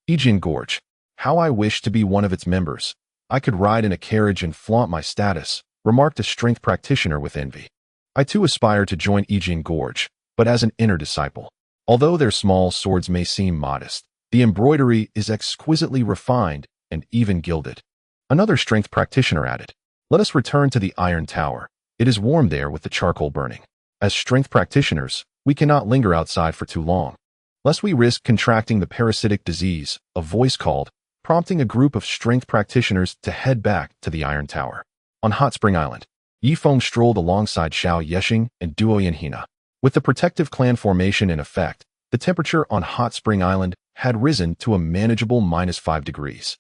Yijian Gorge, how I wish to be one of its members. I could ride in a carriage and flaunt my status, remarked a strength practitioner with envy. I too aspire to join Yijian Gorge, but as an inner disciple. Although their small swords may seem modest, the embroidery is exquisitely refined and even gilded. Another strength practitioner added, "Let us return to the Iron Tower. It is warm there with the charcoal burning. As strength practitioners, we cannot linger outside for too long, lest we risk contracting the parasitic disease," a voice called, prompting a group of strength practitioners to head back to the Iron Tower. On Hot Spring Island, Ye Feng strolled alongside Xiao Yexing and Duo Yanhina. With the protective clan formation in effect, the temperature on Hot Spring Island had risen to a manageable -5 degrees,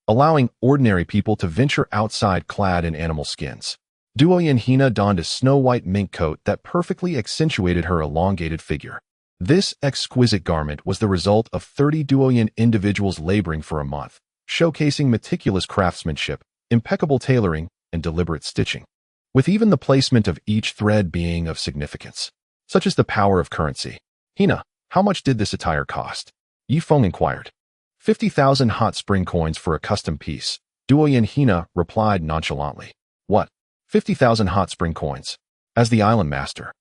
allowing ordinary people to venture outside clad in animal skins. Duo Yanhina donned a snow-white mink coat that perfectly accentuated her elongated figure. This exquisite garment was the result of 30 Duoyan individuals laboring for a month, showcasing meticulous craftsmanship, impeccable tailoring, and deliberate stitching, with even the placement of each thread being of significance. Such is the power of currency. "Hina, how much did this attire cost?" Ye Feng inquired. 50,000 hot spring coins for a custom piece," Duo Yanhina replied nonchalantly. "What? 50,000 hot spring coins? As the island master,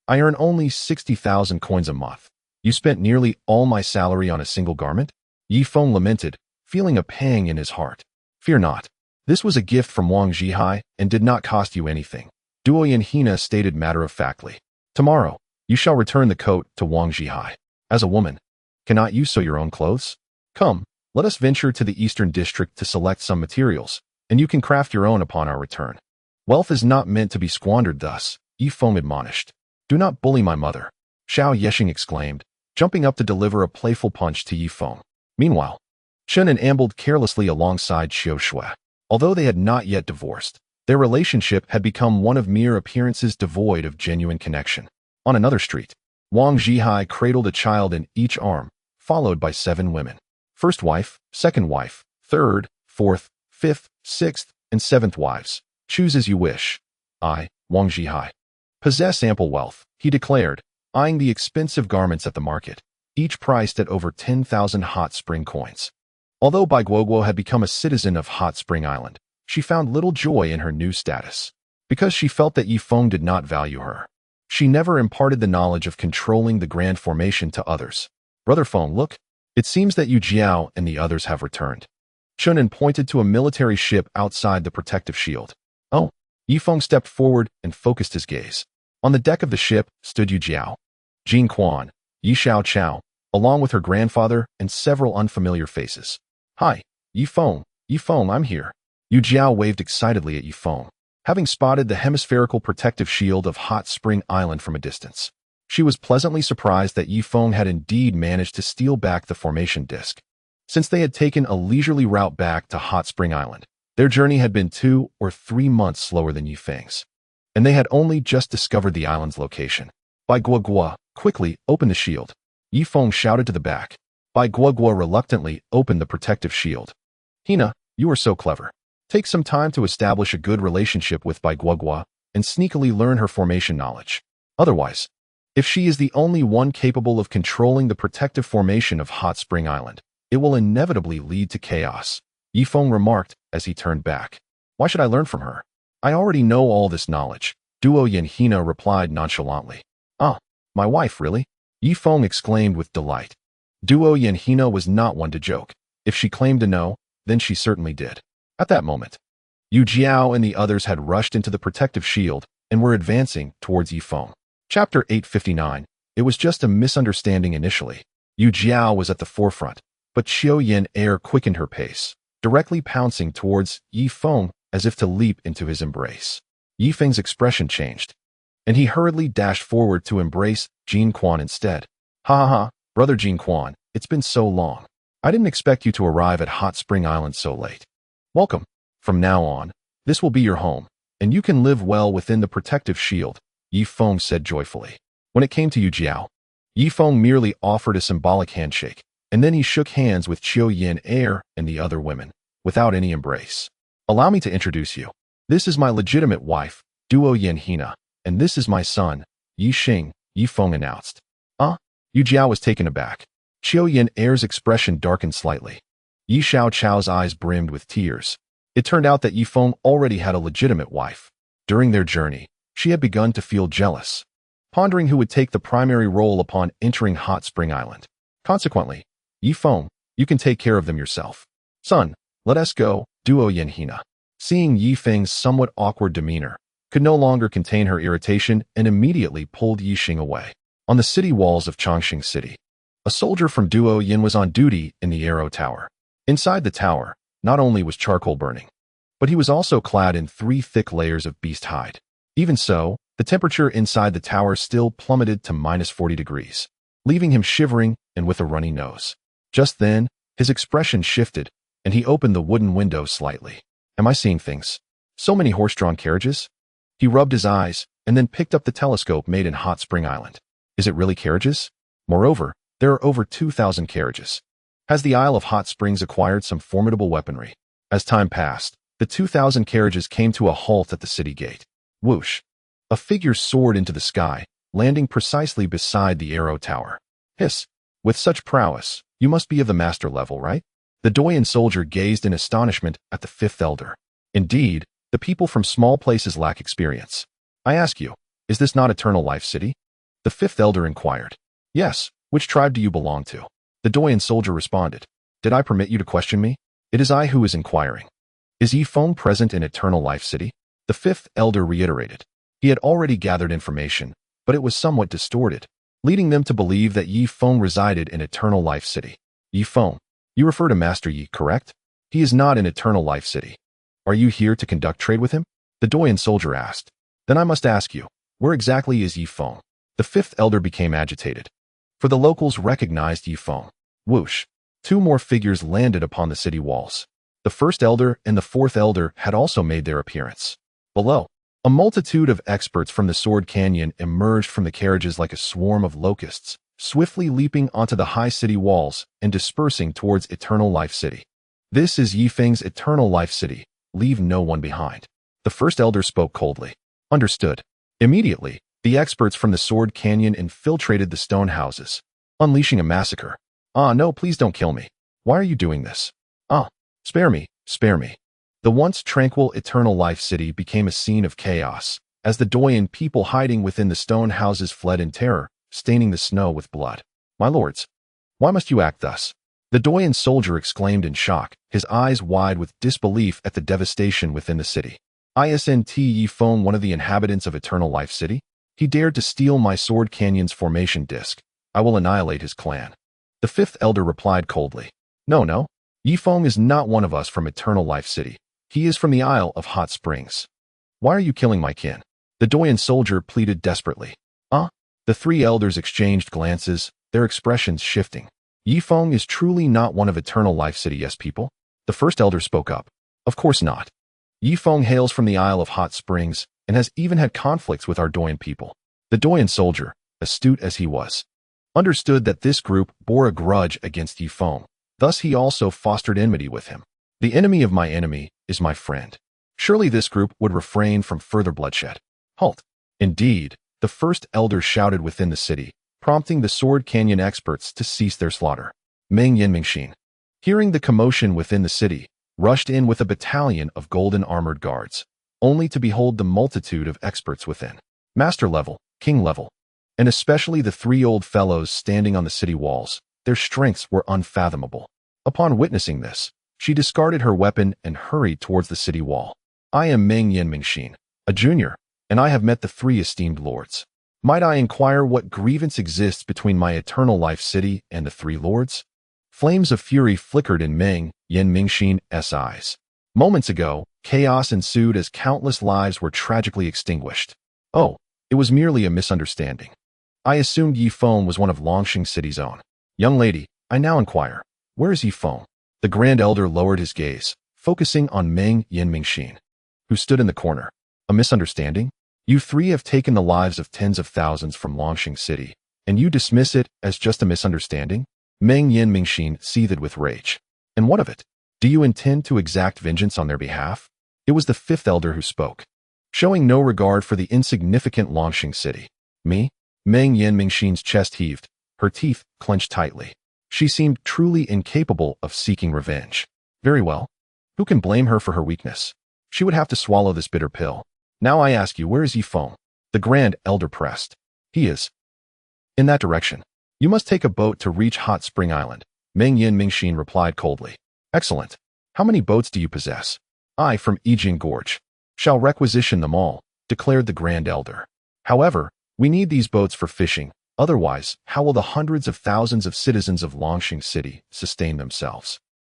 I earn only 60,000 coins a month. You spent nearly all my salary on a single garment?" Ye Feng lamented, feeling a pang in his heart. "Fear not. This was a gift from Wang Zhihai and did not cost you anything," Duo Yanhina stated matter-of-factly. "Tomorrow, you shall return the coat to Wang Zhihai. As a woman, cannot you sew your own clothes? Come, let us venture to the Eastern District to select some materials, and you can craft your own upon our return. Wealth is not meant to be squandered thus," Ye Feng admonished. "Do not bully my mother," Xiao Yexing exclaimed, jumping up to deliver a playful punch to Ye Feng. Meanwhile, Chen An ambled carelessly alongside Xiao Shui. Although they had not yet divorced, their relationship had become one of mere appearances devoid of genuine connection. On another street, Wang Zhihai cradled a child in each arm, followed by 7 women. First wife, second wife, third, fourth, fifth, sixth, and 7th wives. Choose as you wish. I, Wang Zhihai, possess ample wealth, he declared, eyeing the expensive garments at the market, each priced at over 10,000 hot spring coins. Although Bai Guoguo had become a citizen of Hot Spring Island, she found little joy in her new status. Because she felt that Ye Feng did not value her, she never imparted the knowledge of controlling the grand formation to others. "Brother Feng, look. It seems that Yu Jiao and the others have returned." Chen An pointed to a military ship outside the protective shield. "Oh." Ye Feng stepped forward and focused his gaze. On the deck of the ship stood Yu Jiao, Jin Quan, Yi Xiao Chao, along with her grandfather and several unfamiliar faces. "Hi, Ye Feng, I'm here." Yu Jiao waved excitedly at Ye Feng, having spotted the hemispherical protective shield of Hot Spring Island from a distance. She was pleasantly surprised that Ye Feng had indeed managed to steal back the formation disk. Since they had taken a leisurely route back to Hot Spring Island, their journey had been 2 or 3 months slower than Ye Feng's, and they had only just discovered the island's location. Bai Guoguo, quickly open the shield, Ye Feng shouted to the back. Bai Guoguo reluctantly opened the protective shield. "Hina, you are so clever. Take some time to establish a good relationship with Bai Guoguo and sneakily learn her formation knowledge. Otherwise, if she is the only one capable of controlling the protective formation of Hot Spring Island, it will inevitably lead to chaos," Ye Feng remarked as he turned back. "Why should I learn from her? I already know all this knowledge," Duo Yanhina replied nonchalantly. "Ah, my wife, really?" Ye Feng exclaimed with delight. Duo Yanhina was not one to joke. If she claimed to know, then she certainly did. At that moment, Yu Jiao and the others had rushed into the protective shield and were advancing towards Ye Feng. Chapter 859. It was just a misunderstanding initially. Yu Jiao was at the forefront, but Qiu Yin air quickened her pace, directly pouncing towards Ye Feng as if to leap into his embrace. Ye Feng's expression changed, and he hurriedly dashed forward to embrace Jin Quan instead. "Ha ha ha, brother Jin Quan, it's been so long. I didn't expect you to arrive at Hot Spring Island so late. Welcome. From now on, this will be your home, and you can live well within the protective shield," Ye Feng said joyfully. When it came to Yu Jiao, Ye Feng merely offered a symbolic handshake, and then he shook hands with Qiu Yin air and the other women, without any embrace. "Allow me to introduce you. This is my legitimate wife, Duo Yanhina, and this is my son, Yi Xing," Ye Feng announced. Yu Jiao was taken aback. Qiu Yin air's expression darkened slightly. Yi Xiao Chao's eyes brimmed with tears. It turned out that Ye Feng already had a legitimate wife. During their journey, she had begun to feel jealous. pondering who would take the primary role upon entering Hot Spring Island. Consequently, Ye Feng, you can take care of them yourself. Son, let us go, duo Yen Hina. Seeing Ye Feng's somewhat awkward demeanor, could no longer contain her irritation and immediately pulled Yi Xing away. On the city walls of Chongqing City, a soldier from Duo Yin was on duty in the Arrow Tower. Inside the tower, not only was charcoal burning, but he was also clad in 3 thick layers of beast hide. Even so, the temperature inside the tower still plummeted to -40 degrees, leaving him shivering and with a runny nose. Just then, his expression shifted, and he opened the wooden window slightly. Am I seeing things? So many horse-drawn carriages? He rubbed his eyes, and then picked up the telescope made in Hot Spring Island. Is it really carriages? Moreover, there are over 2,000 carriages. Has the Isle of Hot Springs acquired some formidable weaponry? As time passed, the 2,000 carriages came to a halt at the city gate. Whoosh! A figure soared into the sky, landing precisely beside the Arrow Tower. Hiss! With such prowess, you must be of the master level, right? The Doyen soldier gazed in astonishment at the 5th elder. Indeed, the people from small places lack experience. I ask you, is this not Eternal Life City? The 5th elder inquired. Yes, which tribe do you belong to? The Doyen soldier responded. Did I permit you to question me? It is I who is inquiring. Is Ye Feng present in Eternal Life City? The 5th elder reiterated. He had already gathered information, but it was somewhat distorted, leading them to believe that Ye Feng resided in Eternal Life City. Ye Feng, you refer to Master Yi, correct? He is not in Eternal Life City. Are you here to conduct trade with him? The Doyen soldier asked. Then I must ask you, where exactly is Ye Feng? The 5th elder became agitated, for the locals recognized Ye Feng. Whoosh! 2 more figures landed upon the city walls. The 1st elder and the 4th elder had also made their appearance. Below, a multitude of experts from the Sword Canyon emerged from the carriages like a swarm of locusts, swiftly leaping onto the high city walls and dispersing towards Eternal Life City. This is Ye Feng's Eternal Life City. Leave no one behind. The 1st elder spoke coldly. Understood. Immediately, the experts from the Sword Canyon infiltrated the stone houses, unleashing a massacre. Ah, no, please don't kill me. Why are you doing this? Ah, spare me, spare me. The once tranquil Eternal Life City became a scene of chaos, as the Doyen people hiding within the stone houses fled in terror, staining the snow with blood. My lords, why must you act thus? The Doyen soldier exclaimed in shock, his eyes wide with disbelief at the devastation within the city. Isn't Ye Feng one of the inhabitants of Eternal Life City? He dared to steal my Sword Canyon's formation disk. I will annihilate his clan. The 5th elder replied coldly. No. Ye Feng is not one of us from Eternal Life City. He is from the Isle of Hot Springs. Why are you killing my kin? The Doyen soldier pleaded desperately. The 3 elders exchanged glances, their expressions shifting. Ye Feng is truly not one of Eternal Life City, yes, people? The 1st elder spoke up. Of course not. Ye Feng hails from the Isle of Hot Springs and has even had conflicts with our Doyen people. The Doyen soldier, astute as he was, understood that this group bore a grudge against Ye Feng. Thus he also fostered enmity with him. The enemy of my enemy is my friend. Surely this group would refrain from further bloodshed. Halt. Indeed, the 1st elder shouted within the city, prompting the Sword Canyon experts to cease their slaughter. Meng Yanmingxin, hearing the commotion within the city, rushed in with a battalion of golden armored guards, only to behold the multitude of experts within. Master level, king level, and especially the 3 old fellows standing on the city walls. Their strengths were unfathomable. Upon witnessing this, she discarded her weapon and hurried towards the city wall. I am Meng Yanmingxin, a junior, and I have met the 3 esteemed lords. Might I inquire what grievance exists between my Eternal Life City and the 3 lords? Flames of fury flickered in Meng Yanmingxin's eyes. Moments ago, chaos ensued as countless lives were tragically extinguished. Oh, it was merely a misunderstanding. I assumed Ye Feng was one of Longxing City's own. Young lady, I now inquire, where is Ye Feng? The Grand Elder lowered his gaze, focusing on Meng Yanmingxin, who stood in the corner. A misunderstanding? You 3 have taken the lives of tens of thousands from Longxing City, and you dismiss it as just a misunderstanding? Meng Yanmingxin seethed with rage. And what of it? Do you intend to exact vengeance on their behalf? It was the 5th elder who spoke, showing no regard for the insignificant Longxing City. Me? Meng Yanmingxin's chest heaved, her teeth clenched tightly. She seemed truly incapable of seeking revenge. Very well. Who can blame her for her weakness? She would have to swallow this bitter pill. Now I ask you, where is Ye Feng? The Grand Elder pressed. He is in that direction. You must take a boat to reach Hot Spring Island. Meng Yin Mingxin replied coldly. Excellent. How many boats do you possess? I, from Yijian Gorge, shall requisition them all, declared the Grand Elder. However, we need these boats for fishing. Otherwise, how will the hundreds of thousands of citizens of Longxing City sustain themselves?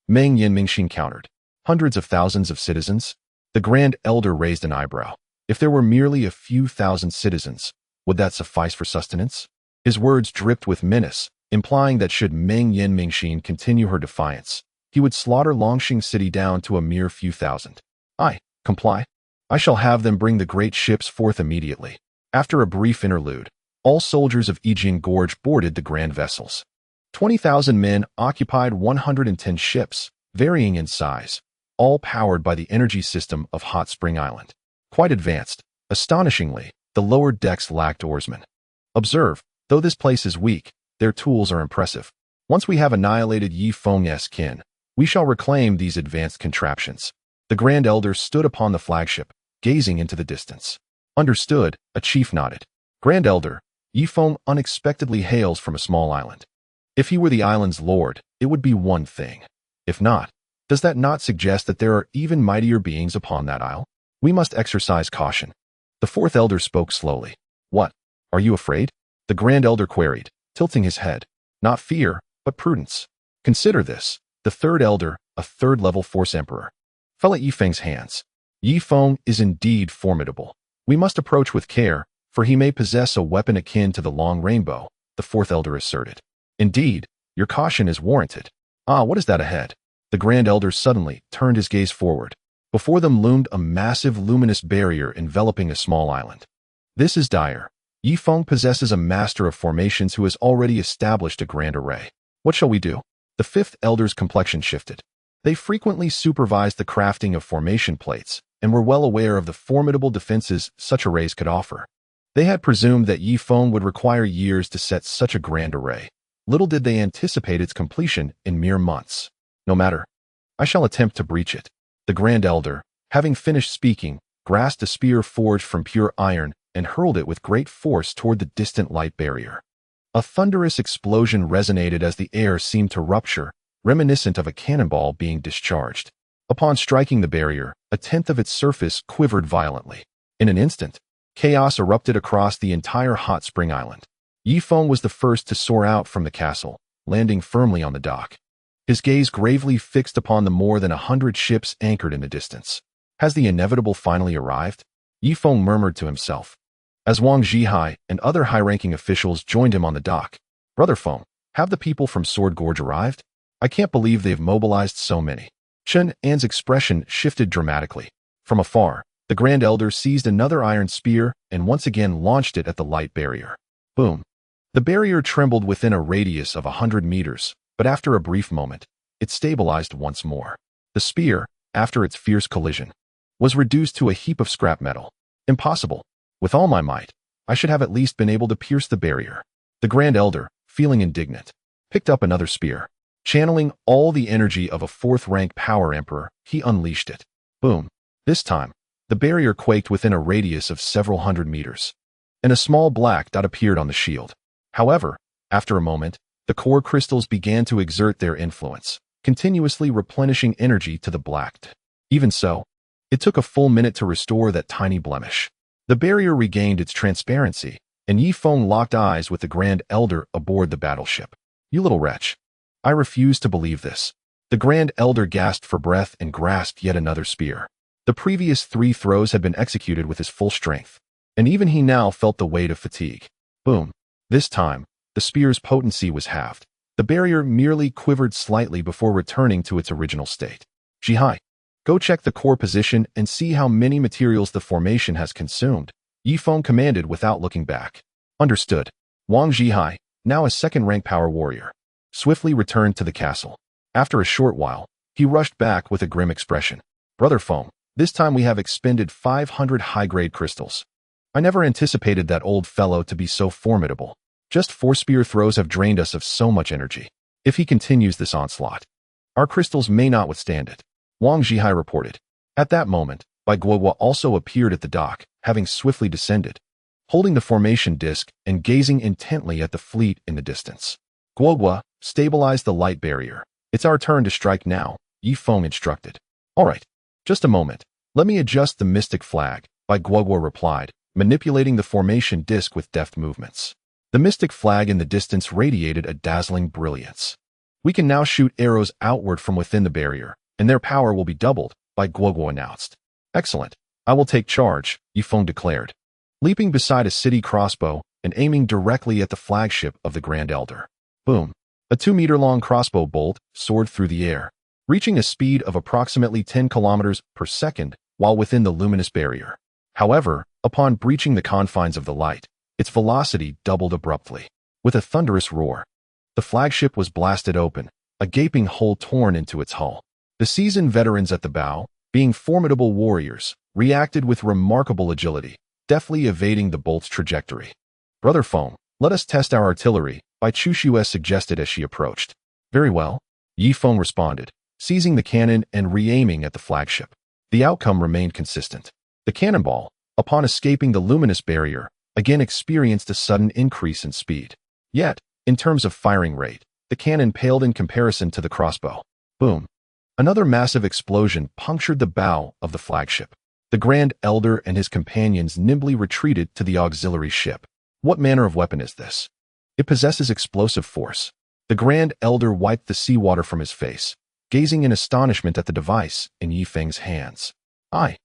Meng Yin Mingxin countered. Hundreds of thousands of citizens? The Grand Elder raised an eyebrow. If there were merely a few thousand citizens, would that suffice for sustenance? His words dripped with menace, implying that should Meng Yin Mingxin continue her defiance, he would slaughter Longxing City down to a mere few thousand. I comply. I shall have them bring the great ships forth immediately. After a brief interlude, all soldiers of Yijian Gorge boarded the grand vessels. 20,000 men occupied 110 ships, varying in size, all powered by the energy system of Hot Spring Island. Quite advanced, astonishingly, the lower decks lacked oarsmen. Observe, though this place is weak, their tools are impressive. Once we have annihilated Ye Feng's kin, we shall reclaim these advanced contraptions. The Grand Elder stood upon the flagship, gazing into the distance. Understood, a chief nodded. Grand Elder, Ye Feng unexpectedly hails from a small island. If he were the island's lord, it would be one thing. If not, does that not suggest that there are even mightier beings upon that isle? We must exercise caution. The fourth elder spoke slowly. What? Are you afraid? The Grand Elder queried, tilting his head. Not fear, but prudence. Consider this. The third elder, a third-level force emperor, fell at Ye Feng's hands. Ye Feng is indeed formidable. We must approach with care, for he may possess a weapon akin to the long rainbow, the fourth elder asserted. Indeed, your caution is warranted. Ah, what is that ahead? The Grand Elder suddenly turned his gaze forward. Before them loomed a massive luminous barrier enveloping a small island. This is dire. Ye Feng possesses a master of formations who has already established a grand array. What shall we do? The fifth elder's complexion shifted. They frequently supervised the crafting of formation plates and were well aware of the formidable defenses such arrays could offer. They had presumed that Ye Feng would require years to set such a grand array. Little did they anticipate its completion in mere months. No matter. I shall attempt to breach it. The Grand Elder, having finished speaking, grasped a spear forged from pure iron and hurled it with great force toward the distant light barrier. A thunderous explosion resonated as the air seemed to rupture, reminiscent of a cannonball being discharged. Upon striking the barrier, a tenth of its surface quivered violently. In an instant, chaos erupted across the entire Hot Spring Island. Ye Feng was the first to soar out from the castle, landing firmly on the dock. His gaze gravely fixed upon the more than 100 ships anchored in the distance. Has the inevitable finally arrived? Ye Feng murmured to himself. As Wang Zhihai and other high-ranking officials joined him on the dock, Brother Feng, have the people from Sword Gorge arrived? I can't believe they've mobilized so many. Chen An's expression shifted dramatically. From afar, the Grand Elder seized another iron spear and once again launched it at the light barrier. Boom. The barrier trembled within a radius of 100 meters, but after a brief moment, it stabilized once more. The spear, after its fierce collision, was reduced to a heap of scrap metal. Impossible. With all my might, I should have at least been able to pierce the barrier. The Grand Elder, feeling indignant, picked up another spear. Channeling all the energy of a fourth-rank power emperor, he unleashed it. Boom. This time, the barrier quaked within a radius of several hundred meters, and a small black dot appeared on the shield. However, after a moment, the core crystals began to exert their influence, continuously replenishing energy to the black dot. Even so, it took a full minute to restore that tiny blemish. The barrier regained its transparency, and Ye Feng locked eyes with the Grand Elder aboard the battleship. You little wretch. I refuse to believe this. The Grand Elder gasped for breath and grasped yet another spear. The previous 3 throws had been executed with his full strength, and even he now felt the weight of fatigue. Boom. This time, the spear's potency was halved. The barrier merely quivered slightly before returning to its original state. Zhihai, go check the core position and see how many materials the formation has consumed, Ye Feng commanded without looking back. Understood. Wang Zhihai, now a second-rank power warrior, swiftly returned to the castle. After a short while, he rushed back with a grim expression. Brother Feng, this time we have expended 500 high-grade crystals. I never anticipated that old fellow to be so formidable. Just 4 spear throws have drained us of so much energy. If he continues this onslaught, our crystals may not withstand it. Wang Zhihai reported. At that moment, Bai Guoguo also appeared at the dock, having swiftly descended, holding the formation disc and gazing intently at the fleet in the distance. Guogua, stabilize the light barrier. It's our turn to strike now, Ye Feng instructed. All right, just a moment. Let me adjust the mystic flag, Guogua replied, manipulating the formation disc with deft movements. The mystic flag in the distance radiated a dazzling brilliance. We can now shoot arrows outward from within the barrier, and their power will be doubled, Guogua announced. Excellent. I will take charge, Ye Feng declared, leaping beside a city crossbow and aiming directly at the flagship of the Grand Elder. Boom. A 2-meter-long crossbow bolt soared through the air, reaching a speed of approximately 10 kilometers per second while within the luminous barrier. However, upon breaching the confines of the light, its velocity doubled abruptly. With a thunderous roar, the flagship was blasted open, a gaping hole torn into its hull. The seasoned veterans at the bow, being formidable warriors, reacted with remarkable agility, deftly evading the bolt's trajectory. Brother Feng, let us test our artillery, Chushues suggested as she approached. Very well, Ye Feng responded, seizing the cannon and re-aiming at the flagship. The outcome remained consistent. The cannonball, upon escaping the luminous barrier, again experienced a sudden increase in speed. Yet, in terms of firing rate, the cannon paled in comparison to the crossbow. Boom. Another massive explosion punctured the bow of the flagship. The Grand Elder and his companions nimbly retreated to the auxiliary ship. What manner of weapon is this? It possesses explosive force. The Grand Elder wiped the seawater from his face, gazing in astonishment at the device in Ye Feng's hands. I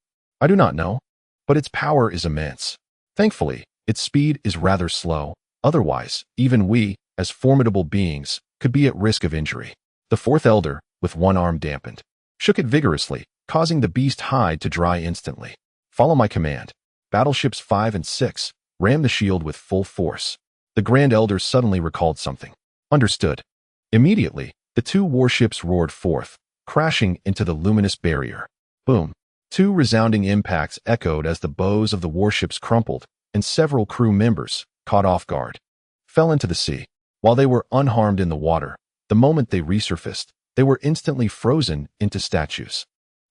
do not know, but its power is immense. Thankfully, its speed is rather slow. Otherwise, even we, as formidable beings, could be at risk of injury. The fourth Elder, with one arm dampened, shook it vigorously, causing the beast hide to dry instantly. Follow my command. Battleships 5 and 6, ram the shield with full force. The Grand Elder suddenly recalled something. Understood. Immediately, the 2 warships roared forth, crashing into the luminous barrier. Boom. 2 resounding impacts echoed as the bows of the warships crumpled, and several crew members, caught off guard, fell into the sea. While they were unharmed in the water, the moment they resurfaced, they were instantly frozen into statues.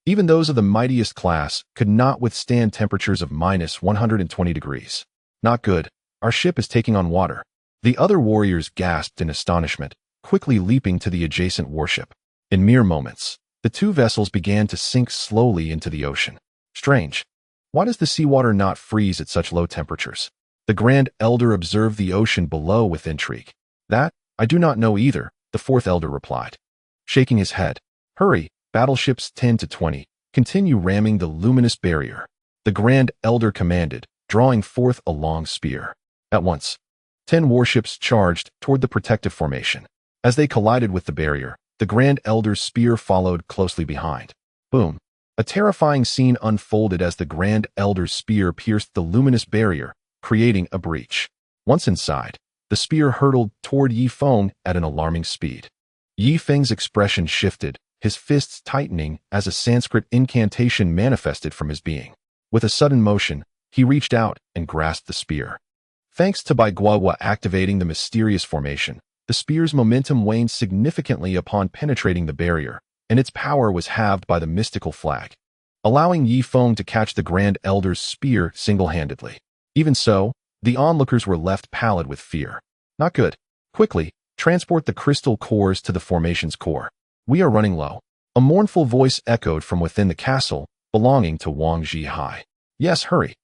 Even those of the mightiest class could not withstand temperatures of minus 120 degrees. Not good. Our ship is taking on water. The other warriors gasped in astonishment, quickly leaping to the adjacent warship. In mere moments, the 2 vessels began to sink slowly into the ocean. Strange. Why does the seawater not freeze at such low temperatures? The Grand Elder observed the ocean below with intrigue. That, I do not know either, the fourth Elder replied, shaking his head. Hurry, battleships 10 to 20, continue ramming the luminous barrier. The Grand Elder commanded, drawing forth a long spear. At once, 10 warships charged toward the protective formation. As they collided with the barrier, the Grand Elder's spear followed closely behind. Boom. A terrifying scene unfolded as the Grand Elder's spear pierced the luminous barrier, creating a breach. Once inside, the spear hurtled toward Ye Feng at an alarming speed. Ye Feng's expression shifted, his fists tightening as a Sanskrit incantation manifested from his being. With a sudden motion, he reached out and grasped the spear. Thanks to Guogua activating the mysterious formation, the spear's momentum waned significantly upon penetrating the barrier, and its power was halved by the mystical flag, allowing Ye Feng to catch the Grand Elder's spear single-handedly. Even so, the onlookers were left pallid with fear. Not good. Quickly, transport the crystal cores to the formation's core. We are running low. A mournful voice echoed from within the castle, belonging to Wang Zhihai. Yes, hurry.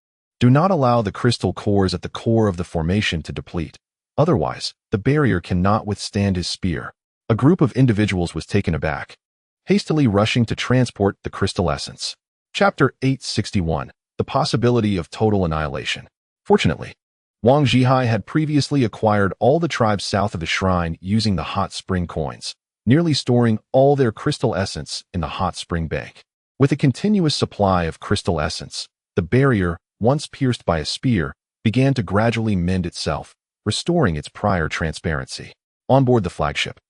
Do not allow the crystal cores at the core of the formation to deplete. Otherwise, the barrier cannot withstand his spear. A group of individuals was taken aback, hastily rushing to transport the crystal essence. Chapter 861. The possibility of total annihilation. Fortunately, Wang Zhihai had previously acquired all the tribes south of the shrine using the hot spring coins, nearly storing all their crystal essence in the hot spring bank. With a continuous supply of crystal essence, the barrier, once pierced by a spear, began to gradually mend itself, restoring its prior transparency. On board the flagship,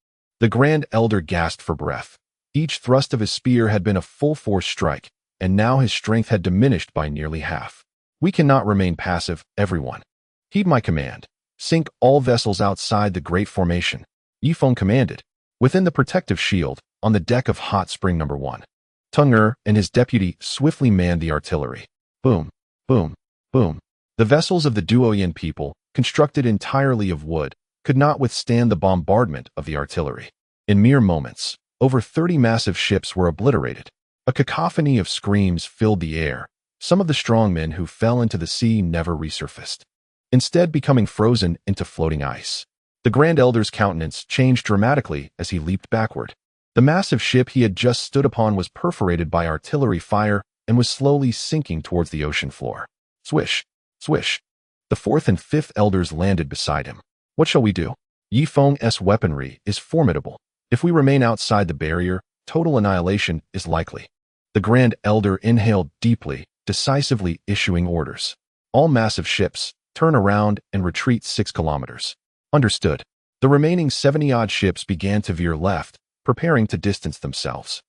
the Grand Elder gasped for breath. Each thrust of his spear had been a full-force strike, and now his strength had diminished by nearly half. We cannot remain passive, everyone. Heed my command. Sink all vessels outside the Great Formation. Ye Feng commanded. Within the protective shield, on the deck of Hot Spring No. 1, Tung Er and his deputy swiftly manned the artillery. Boom, boom, boom. The vessels of the Duoyan people, constructed entirely of wood, could not withstand the bombardment of the artillery. In mere moments, over 30 massive ships were obliterated. A cacophony of screams filled the air. Some of the strongmen who fell into the sea never resurfaced, instead becoming frozen into floating ice. The Grand Elder's countenance changed dramatically as he leaped backward. The massive ship he had just stood upon was perforated by artillery fire and was slowly sinking towards the ocean floor. Swish, swish. The fourth and fifth elders landed beside him. What shall we do? Ye Feng's weaponry is formidable. If we remain outside the barrier, total annihilation is likely. The Grand Elder inhaled deeply, decisively issuing orders. All massive ships, turn around and retreat 6 kilometers. Understood. The remaining 70-odd ships began to veer left, preparing to distance themselves.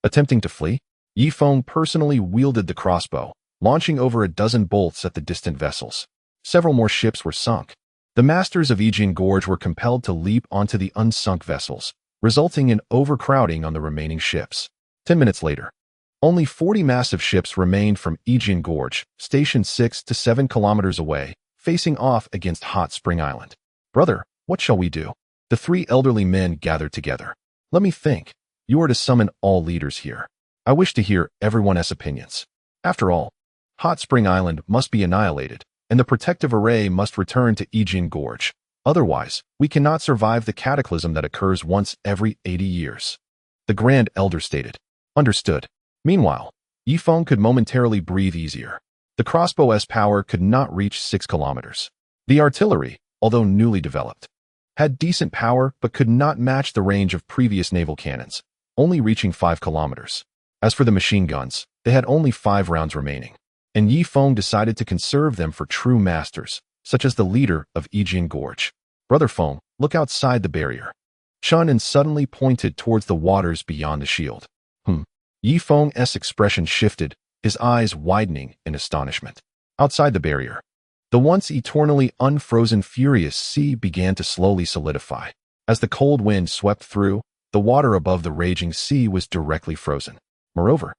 Attempting to flee, Ye Feng personally wielded the crossbow, launching over a dozen bolts at the distant vessels. Several more ships were sunk. The masters of Yijian Gorge were compelled to leap onto the unsunk vessels, resulting in overcrowding on the remaining ships. 10 minutes later, only 40 massive ships remained from Yijian Gorge, stationed 6 to 7 kilometers away, facing off against Hot Spring Island. Brother, what shall we do? The 3 elderly men gathered together. Let me think. You are to summon all leaders here. I wish to hear everyone's opinions. After all, Hot Spring Island must be annihilated, and the protective array must return to Yijian Gorge. Otherwise, we cannot survive the cataclysm that occurs once every 80 years. The Grand Elder stated. Understood. Meanwhile, Ye Feng could momentarily breathe easier. The crossbow's power could not reach 6 kilometers. The artillery, although newly developed, had decent power but could not match the range of previous naval cannons, only reaching 5 kilometers. As for the machine guns, they had only 5 rounds remaining, and Ye Feng decided to conserve them for true masters, such as the leader of Yijian Gorge. Brother Feng, look outside the barrier. Chen An suddenly pointed towards the waters beyond the shield. Ye Feng's expression shifted, his eyes widening in astonishment. Outside the barrier, the once eternally unfrozen furious sea began to slowly solidify. As the cold wind swept through, the water above the raging sea was directly frozen. Moreover,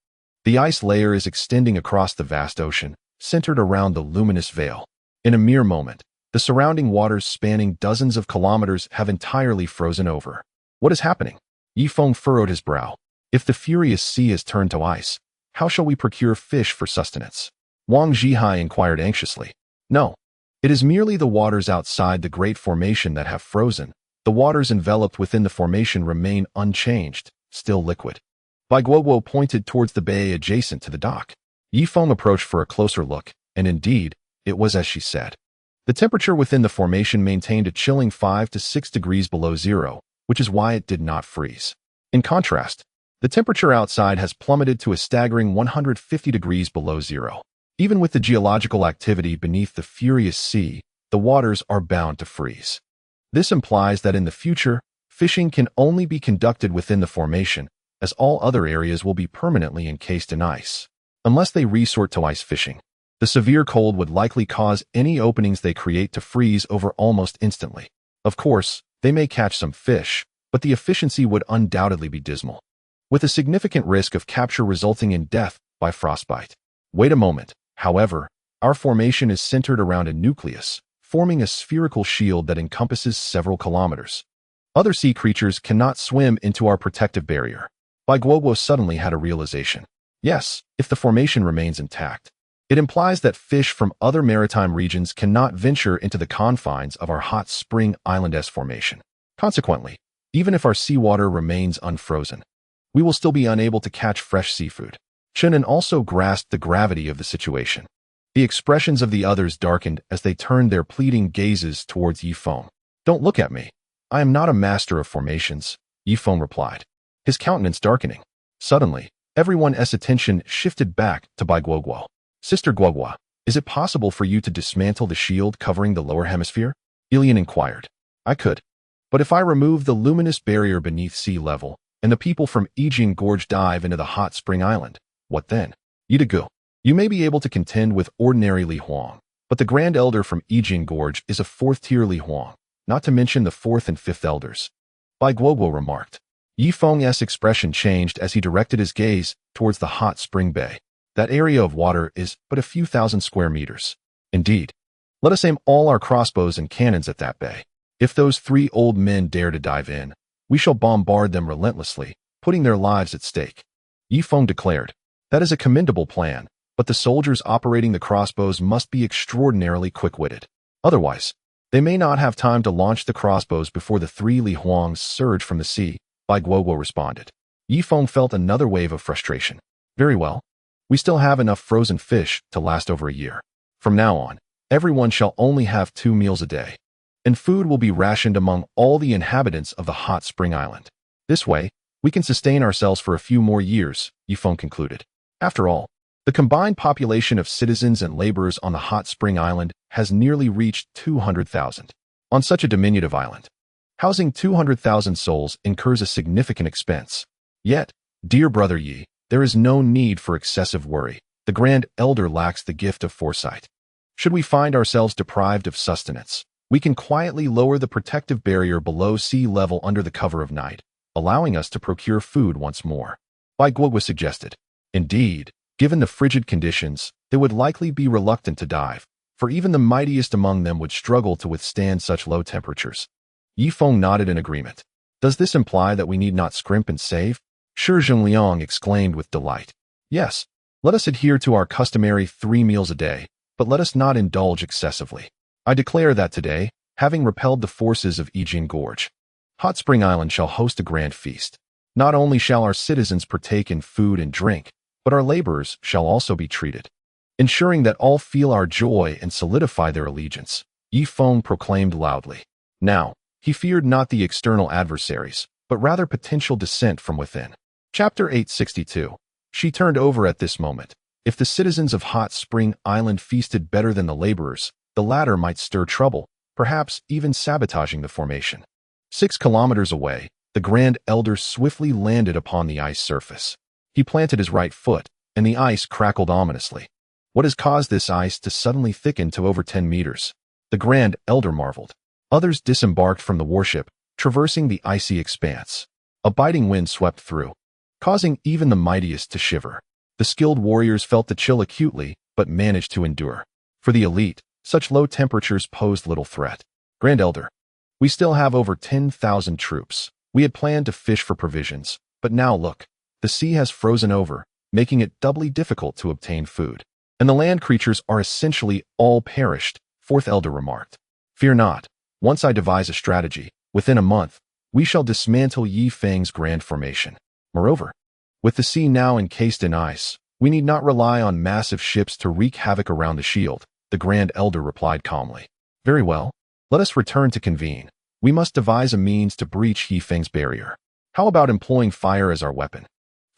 the ice layer is extending across the vast ocean, centered around the luminous veil. In a mere moment, the surrounding waters spanning dozens of kilometers have entirely frozen over. What is happening? Ye Feng furrowed his brow. If the furious sea has turned to ice, how shall we procure fish for sustenance? Wang Zhihai inquired anxiously. No, it is merely the waters outside the great formation that have frozen. The waters enveloped within the formation remain unchanged, still liquid. Bai Guoguo pointed towards the bay adjacent to the dock. Ye Feng approached for a closer look, and indeed, it was as she said. The temperature within the formation maintained a chilling 5 to 6 degrees below zero, which is why it did not freeze. In contrast, the temperature outside has plummeted to a staggering 150 degrees below zero. Even with the geological activity beneath the furious sea, the waters are bound to freeze. This implies that in the future, fishing can only be conducted within the formation, as all other areas will be permanently encased in ice. Unless they resort to ice fishing, the severe cold would likely cause any openings they create to freeze over almost instantly. Of course, they may catch some fish, but the efficiency would undoubtedly be dismal, with a significant risk of capture resulting in death by frostbite. Wait a moment, however, our formation is centered around a nucleus, forming a spherical shield that encompasses several kilometers. Other sea creatures cannot swim into our protective barrier. Bai Guoguo suddenly had a realization. Yes, if the formation remains intact, it implies that fish from other maritime regions cannot venture into the confines of our Hot Spring Island-esque formation. Consequently, even if our seawater remains unfrozen, we will still be unable to catch fresh seafood. Chen An also grasped the gravity of the situation. The expressions of the others darkened as they turned their pleading gazes towards Ye Feng. Don't look at me. I am not a master of formations, Ye Feng replied, his countenance darkening. Suddenly, everyone's attention shifted back to Bai Guoguo. Sister Guoguo, is it possible for you to dismantle the shield covering the lower hemisphere? Ilian inquired. I could. But if I remove the luminous barrier beneath sea level, and the people from Yijian Gorge dive into the Hot Spring Island, what then? Yidigu, you may be able to contend with ordinary Li Huang, but the Grand Elder from Yijian Gorge is a 4th-tier Li Huang, not to mention the 4th and 5th elders. Bai Guoguo remarked. Ye Feng's expression changed as he directed his gaze towards the hot spring bay. That area of water is but a few thousand square meters. Indeed. Let us aim all our crossbows and cannons at that bay. If those 3 old men dare to dive in, we shall bombard them relentlessly, putting their lives at stake. Ye Feng declared. That is a commendable plan, but the soldiers operating the crossbows must be extraordinarily quick-witted. Otherwise, they may not have time to launch the crossbows before the 3 Li Huangs surge from the sea, Bai Guoguo responded. Ye Feng felt another wave of frustration. Very well. We still have enough frozen fish to last over a year. From now on, everyone shall only have 2 meals a day, and food will be rationed among all the inhabitants of the hot spring island. This way, we can sustain ourselves for a few more years, Ye Feng concluded. After all, the combined population of citizens and laborers on the hot spring island has nearly reached 200,000. On such a diminutive island, housing 200,000 souls incurs a significant expense. Yet, dear brother Yi, there is no need for excessive worry. The Grand Elder lacks the gift of foresight. Should we find ourselves deprived of sustenance, we can quietly lower the protective barrier below sea level under the cover of night, allowing us to procure food once more. Bai Guoguo suggested. Indeed, given the frigid conditions, they would likely be reluctant to dive, for even the mightiest among them would struggle to withstand such low temperatures. Ye Feng nodded in agreement. Does this imply that we need not scrimp and save? Shi Zhengliang exclaimed with delight. Yes, let us adhere to our customary 3 meals a day, but let us not indulge excessively. I declare that today, having repelled the forces of Yijian Gorge, Hot Spring Island shall host a grand feast. Not only shall our citizens partake in food and drink, but our laborers shall also be treated, ensuring that all feel our joy and solidify their allegiance, Ye Feng proclaimed loudly. Now, he feared not the external adversaries, but rather potential dissent from within. Chapter 862. She turned over at this moment. If the citizens of Hot Spring Island feasted better than the laborers, the latter might stir trouble, perhaps even sabotaging the formation. 6 kilometers away, the Grand Elder swiftly landed upon the ice surface. He planted his right foot, and the ice crackled ominously. What has caused this ice to suddenly thicken to over 10 meters? The Grand Elder marveled. Others disembarked from the warship, traversing the icy expanse. A biting wind swept through, causing even the mightiest to shiver. The skilled warriors felt the chill acutely, but managed to endure. For the elite, such low temperatures posed little threat. Grand Elder, we still have over 10,000 troops. We had planned to fish for provisions, but now look. The sea has frozen over, making it doubly difficult to obtain food. And the land creatures are essentially all perished, 4th Elder remarked. Fear not. Once I devise a strategy, within a month, we shall dismantle Ye Feng's grand formation. Moreover, with the sea now encased in ice, we need not rely on massive ships to wreak havoc around the shield, the Grand Elder replied calmly. Very well. Let us return to convene. We must devise a means to breach Ye Feng's barrier. How about employing fire as our weapon?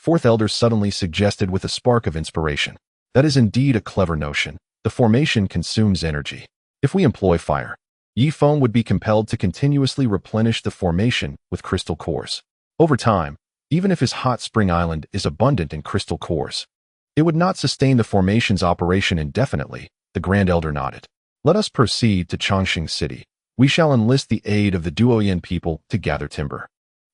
4th Elder suddenly suggested with a spark of inspiration. That is indeed a clever notion. The formation consumes energy. If we employ fire, Ye Feng would be compelled to continuously replenish the formation with crystal cores. Over time, even if his hot spring island is abundant in crystal cores, it would not sustain the formation's operation indefinitely, the Grand Elder nodded. Let us proceed to Chongqing City. We shall enlist the aid of the Duoyan people to gather timber.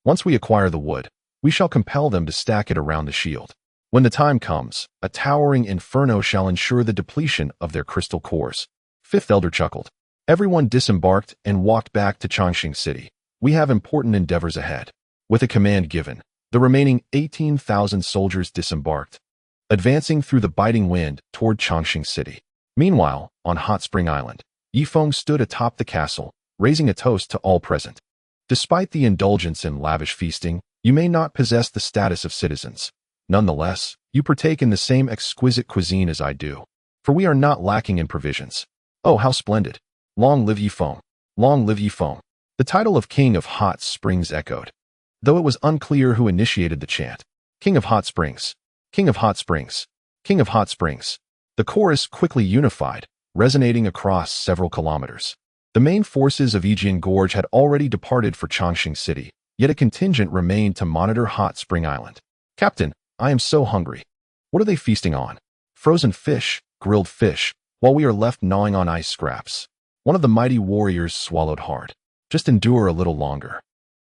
Once we acquire the wood, we shall compel them to stack it around the shield. When the time comes, a towering inferno shall ensure the depletion of their crystal cores. 5th Elder chuckled. Everyone disembarked and walked back to Chongqing City. We have important endeavors ahead. With a command given, the remaining 18,000 soldiers disembarked, advancing through the biting wind toward Chongqing City. Meanwhile, on Hot Spring Island, Ye Feng stood atop the castle, raising a toast to all present. Despite the indulgence in lavish feasting, you may not possess the status of citizens. Nonetheless, you partake in the same exquisite cuisine as I do, for we are not lacking in provisions. Oh, how splendid! Long live Ye Feng! Long live Ye Feng! The title of King of Hot Springs echoed, though it was unclear who initiated the chant. King of Hot Springs! King of Hot Springs! King of Hot Springs! The chorus quickly unified, resonating across several kilometers. The main forces of Yijian Gorge had already departed for Chongqing City, yet a contingent remained to monitor Hot Spring Island. Captain, I am so hungry. What are they feasting on? Frozen fish, grilled fish, while we are left gnawing on ice scraps. One of the mighty warriors swallowed hard. Just endure a little longer.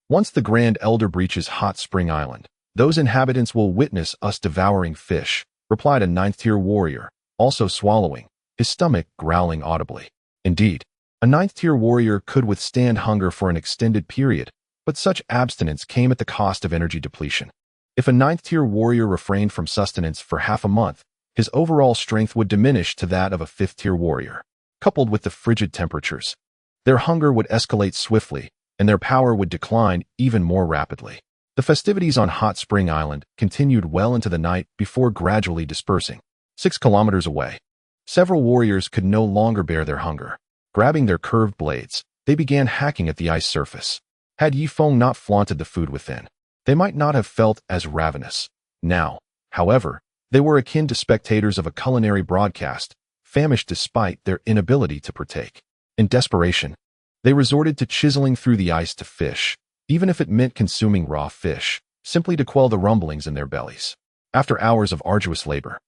Once the Grand Elder breaches Hot Spring Island, those inhabitants will witness us devouring fish, replied a 9th-tier warrior, also swallowing. his stomach growling audibly. Indeed, a ninth-tier warrior could withstand hunger for an extended period, but such abstinence came at the cost of energy depletion. If a ninth-tier warrior refrained from sustenance for half a month, his overall strength would diminish to that of a fifth-tier warrior. Coupled with the frigid temperatures, their hunger would escalate swiftly, and their power would decline even more rapidly. The festivities on Hot Spring Island continued well into the night before gradually dispersing. 6 kilometers away, several warriors could no longer bear their hunger. Grabbing their curved blades, they began hacking at the ice surface. Had Ye Feng not flaunted the food within, they might not have felt as ravenous. Now, however, they were akin to spectators of a culinary broadcast, famished despite their inability to partake. In desperation, they resorted to chiseling through the ice to fish, even if it meant consuming raw fish, simply to quell the rumblings in their bellies. After hours of arduous labor,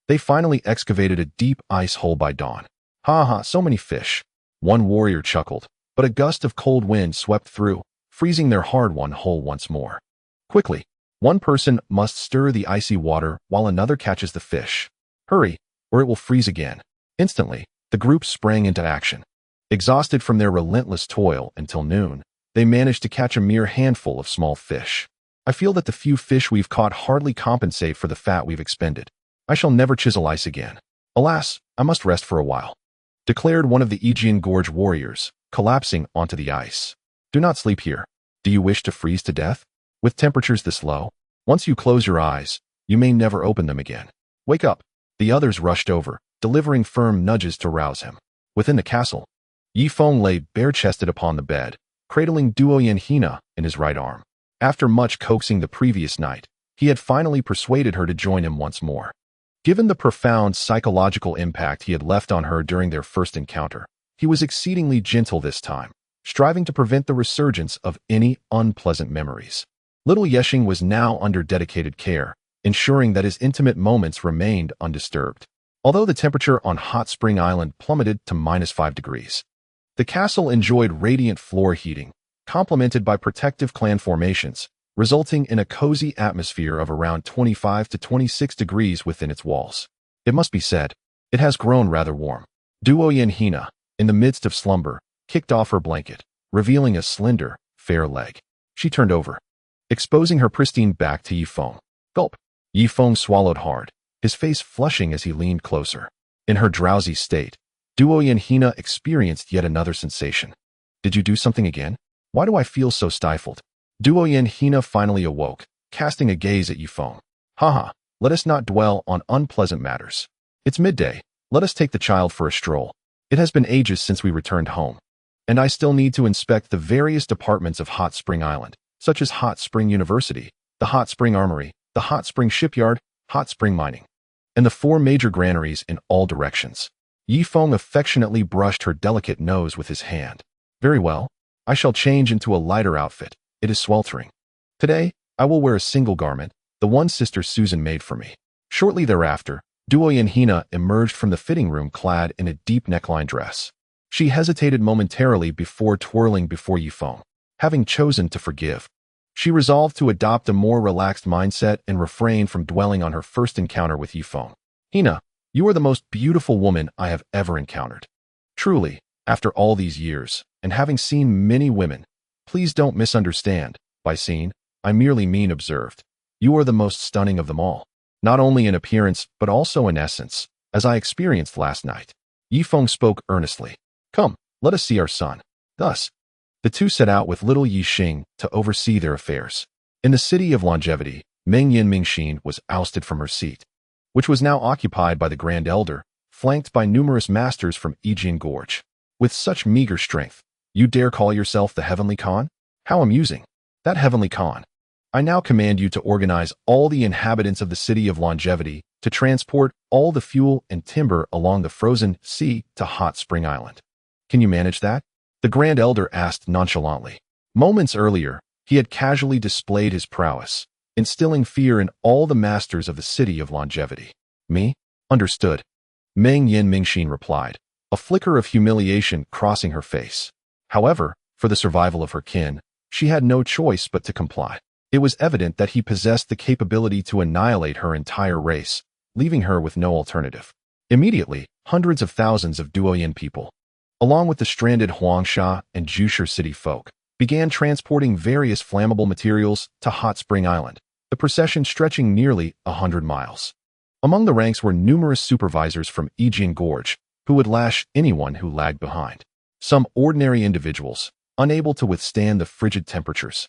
they finally excavated a deep ice hole by dawn. Ha ha, so many fish. One warrior chuckled, but a gust of cold wind swept through, freezing their hard-won hole once more. Quickly, one person must stir the icy water while another catches the fish. Hurry, or it will freeze again. Instantly, the group sprang into action. Exhausted from their relentless toil until noon, they managed to catch a mere handful of small fish. I feel that the few fish we've caught hardly compensate for the fat we've expended. I shall never chisel ice again. Alas, I must rest for a while, declared one of the Yijian Gorge warriors, collapsing onto the ice. Do not sleep here. Do you wish to freeze to death? With temperatures this low, once you close your eyes, you may never open them again. Wake up. The others rushed over, delivering firm nudges to rouse him. Within the castle, Ye Feng lay bare-chested upon the bed, cradling Duo Yanhina in his right arm. After much coaxing the previous night, he had finally persuaded her to join him once more. Given the profound psychological impact he had left on her during their first encounter, he was exceedingly gentle this time, striving to prevent the resurgence of any unpleasant memories. Little Yexing was now under dedicated care, ensuring that his intimate moments remained undisturbed. Although the temperature on Hot Spring Island plummeted to -5 degrees, the castle enjoyed radiant floor heating, complemented by protective clan formations, resulting in a cozy atmosphere of around 25 to 26 degrees within its walls. It must be said, it has grown rather warm. Duo Yanhina, in the midst of slumber, kicked off her blanket, revealing a slender, fair leg. She turned over, exposing her pristine back to Ye Feng. Gulp. Ye Feng swallowed hard, his face flushing as he leaned closer. In her drowsy state, Duo Yanhina experienced yet another sensation. Did you do something again? Why do I feel so stifled? Duo Yanhina finally awoke, casting a gaze at Ye Feng. Haha, let us not dwell on unpleasant matters. It's midday. Let us take the child for a stroll. It has been ages since we returned home, and I still need to inspect the various departments of Hot Spring Island, such as Hot Spring University, the Hot Spring Armory, the Hot Spring Shipyard, Hot Spring Mining, and the 4 major granaries in all directions. Ye Feng affectionately brushed her delicate nose with his hand. Very well, I shall change into a lighter outfit. It is sweltering. Today, I will wear a single garment, the one Sister Susan made for me. Shortly thereafter, Duo Yanhina emerged from the fitting room clad in a deep neckline dress. She hesitated momentarily before twirling before Ye Feng. Having chosen to forgive, she resolved to adopt a more relaxed mindset and refrain from dwelling on her first encounter with Ye Feng. Hina, you are the most beautiful woman I have ever encountered. Truly, after all these years, and having seen many women, please don't misunderstand. By seen, I merely mean observed. You are the most stunning of them all, not only in appearance but also in essence, as I experienced last night. Ye Feng spoke earnestly. Come, let us see our son. Thus, the two set out with little Yixing to oversee their affairs. In the city of longevity, Meng Yin Mingxin was ousted from her seat, which was now occupied by the Grand Elder, flanked by numerous masters from Yijian Gorge. With such meager strength, you dare call yourself the Heavenly Khan? How amusing. That Heavenly Khan. I now command you to organize all the inhabitants of the city of longevity to transport all the fuel and timber along the frozen sea to Hot Spring Island. Can you manage that? The Grand Elder asked nonchalantly. Moments earlier, he had casually displayed his prowess, instilling fear in all the masters of the city of longevity. Me? Understood. Meng Yin Mingxin replied, a flicker of humiliation crossing her face. However, for the survival of her kin, she had no choice but to comply. It was evident that he possessed the capability to annihilate her entire race, leaving her with no alternative. Immediately, hundreds of thousands of Duoyin people, along with the stranded Huangsha and Jusher city folk, began transporting various flammable materials to Hot Spring Island, the procession stretching nearly 100 miles. Among the ranks were numerous supervisors from Yijian Gorge, who would lash anyone who lagged behind. Some ordinary individuals, unable to withstand the frigid temperatures,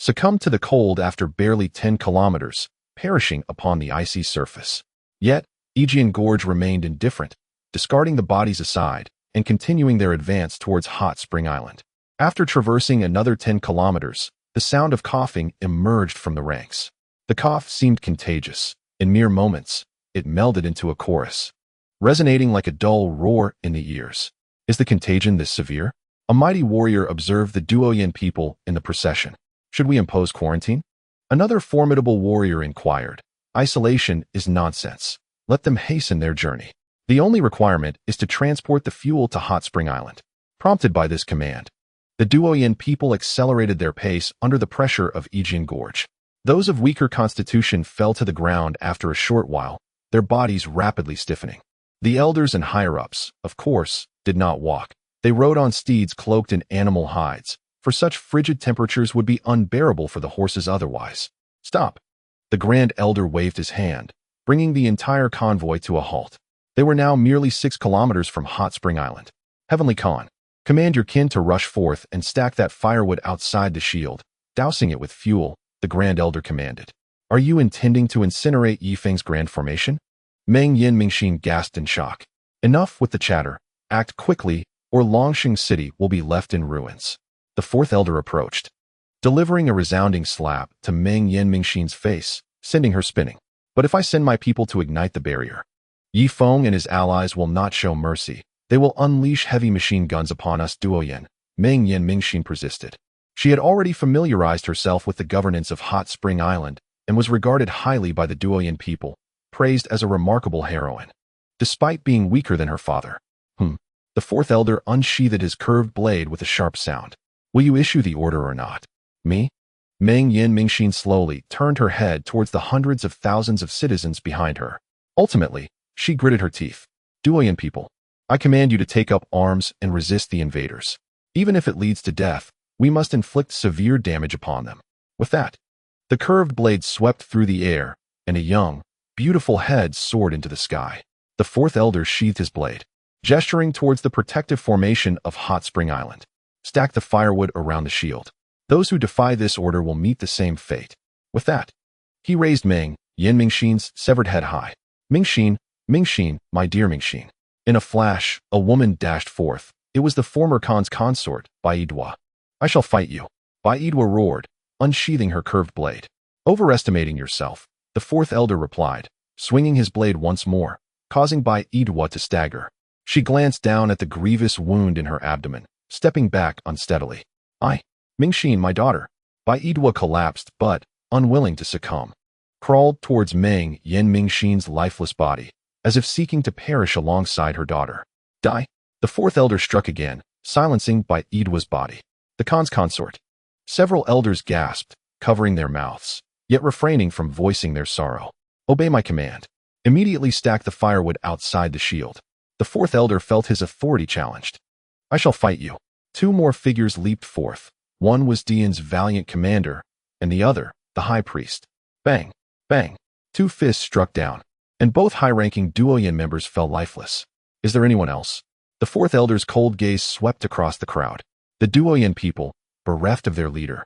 succumbed to the cold after barely 10 kilometers, perishing upon the icy surface. Yet, Yijian Gorge remained indifferent, discarding the bodies aside and continuing their advance towards Hot Spring Island. After traversing another 10 kilometers, the sound of coughing emerged from the ranks. The cough seemed contagious. In mere moments, it melded into a chorus, resonating like a dull roar in the ears. Is the contagion this severe? A mighty warrior observed the Duoyin people in the procession. Should we impose quarantine? Another formidable warrior inquired. Isolation is nonsense. Let them hasten their journey. The only requirement is to transport the fuel to Hot Spring Island. Prompted by this command, the Duoyin people accelerated their pace under the pressure of Yijian Gorge. Those of weaker constitution fell to the ground after a short while, their bodies rapidly stiffening. The elders and higher-ups, of course, did not walk. They rode on steeds cloaked in animal hides, for such frigid temperatures would be unbearable for the horses otherwise. Stop! The Grand Elder waved his hand, bringing the entire convoy to a halt. They were now merely 6 kilometers from Hot Spring Island. Heavenly Khan, command your kin to rush forth and stack that firewood outside the shield, dousing it with fuel, the Grand Elder commanded. Are you intending to incinerate Ye Feng's grand formation? Meng Yin Mingxin gasped in shock. Enough with the chatter. Act quickly, or Longxing City will be left in ruins. The fourth elder approached, delivering a resounding slap to Meng Yin Mingxin's face, sending her spinning. But if I send my people to ignite the barrier, Ye Feng and his allies will not show mercy. They will unleash heavy machine guns upon us, Duoyin. Meng Yin Mingxin persisted. She had already familiarized herself with the governance of Hot Spring Island and was regarded highly by the Duoyin people, praised as a remarkable heroine, despite being weaker than her father. The fourth elder unsheathed his curved blade with a sharp sound. Will you issue the order or not? Me? Meng Yin Mingxin slowly turned her head towards the hundreds of thousands of citizens behind her. Ultimately, she gritted her teeth. Duoyin people, I command you to take up arms and resist the invaders. Even if it leads to death, we must inflict severe damage upon them. With that, the curved blade swept through the air, and a young, beautiful head soared into the sky. The fourth elder sheathed his blade, gesturing towards the protective formation of Hot Spring Island. Stack the firewood around the shield. Those who defy this order will meet the same fate. With that, he raised Meng Yin Mingxin's severed head high. Mingxin, my dear Mingxin. In a flash, a woman dashed forth. It was the former Khan's consort, Baidwa. I shall fight you. Baidwa roared, unsheathing her curved blade. Overestimating yourself, the fourth elder replied, swinging his blade once more, causing Baidwa to stagger. She glanced down at the grievous wound in her abdomen, stepping back unsteadily. Mingxin, my daughter. Baidwa collapsed, but, unwilling to succumb, crawled towards Meng Yin Mingxin's lifeless body, as if seeking to perish alongside her daughter. Die! The fourth elder struck again, silencing Baidwa's body. The Khan's consort. Several elders gasped, covering their mouths, yet refraining from voicing their sorrow. Obey my command. Immediately stack the firewood outside the shield. The fourth elder felt his authority challenged. I shall fight you. 2 more figures leaped forth. One was Dian's valiant commander, and the other, the high priest. Bang! Bang! 2 fists struck down, and both high-ranking Duoyin members fell lifeless. Is there anyone else? The fourth elder's cold gaze swept across the crowd. The Duoyin people, bereft of their leader,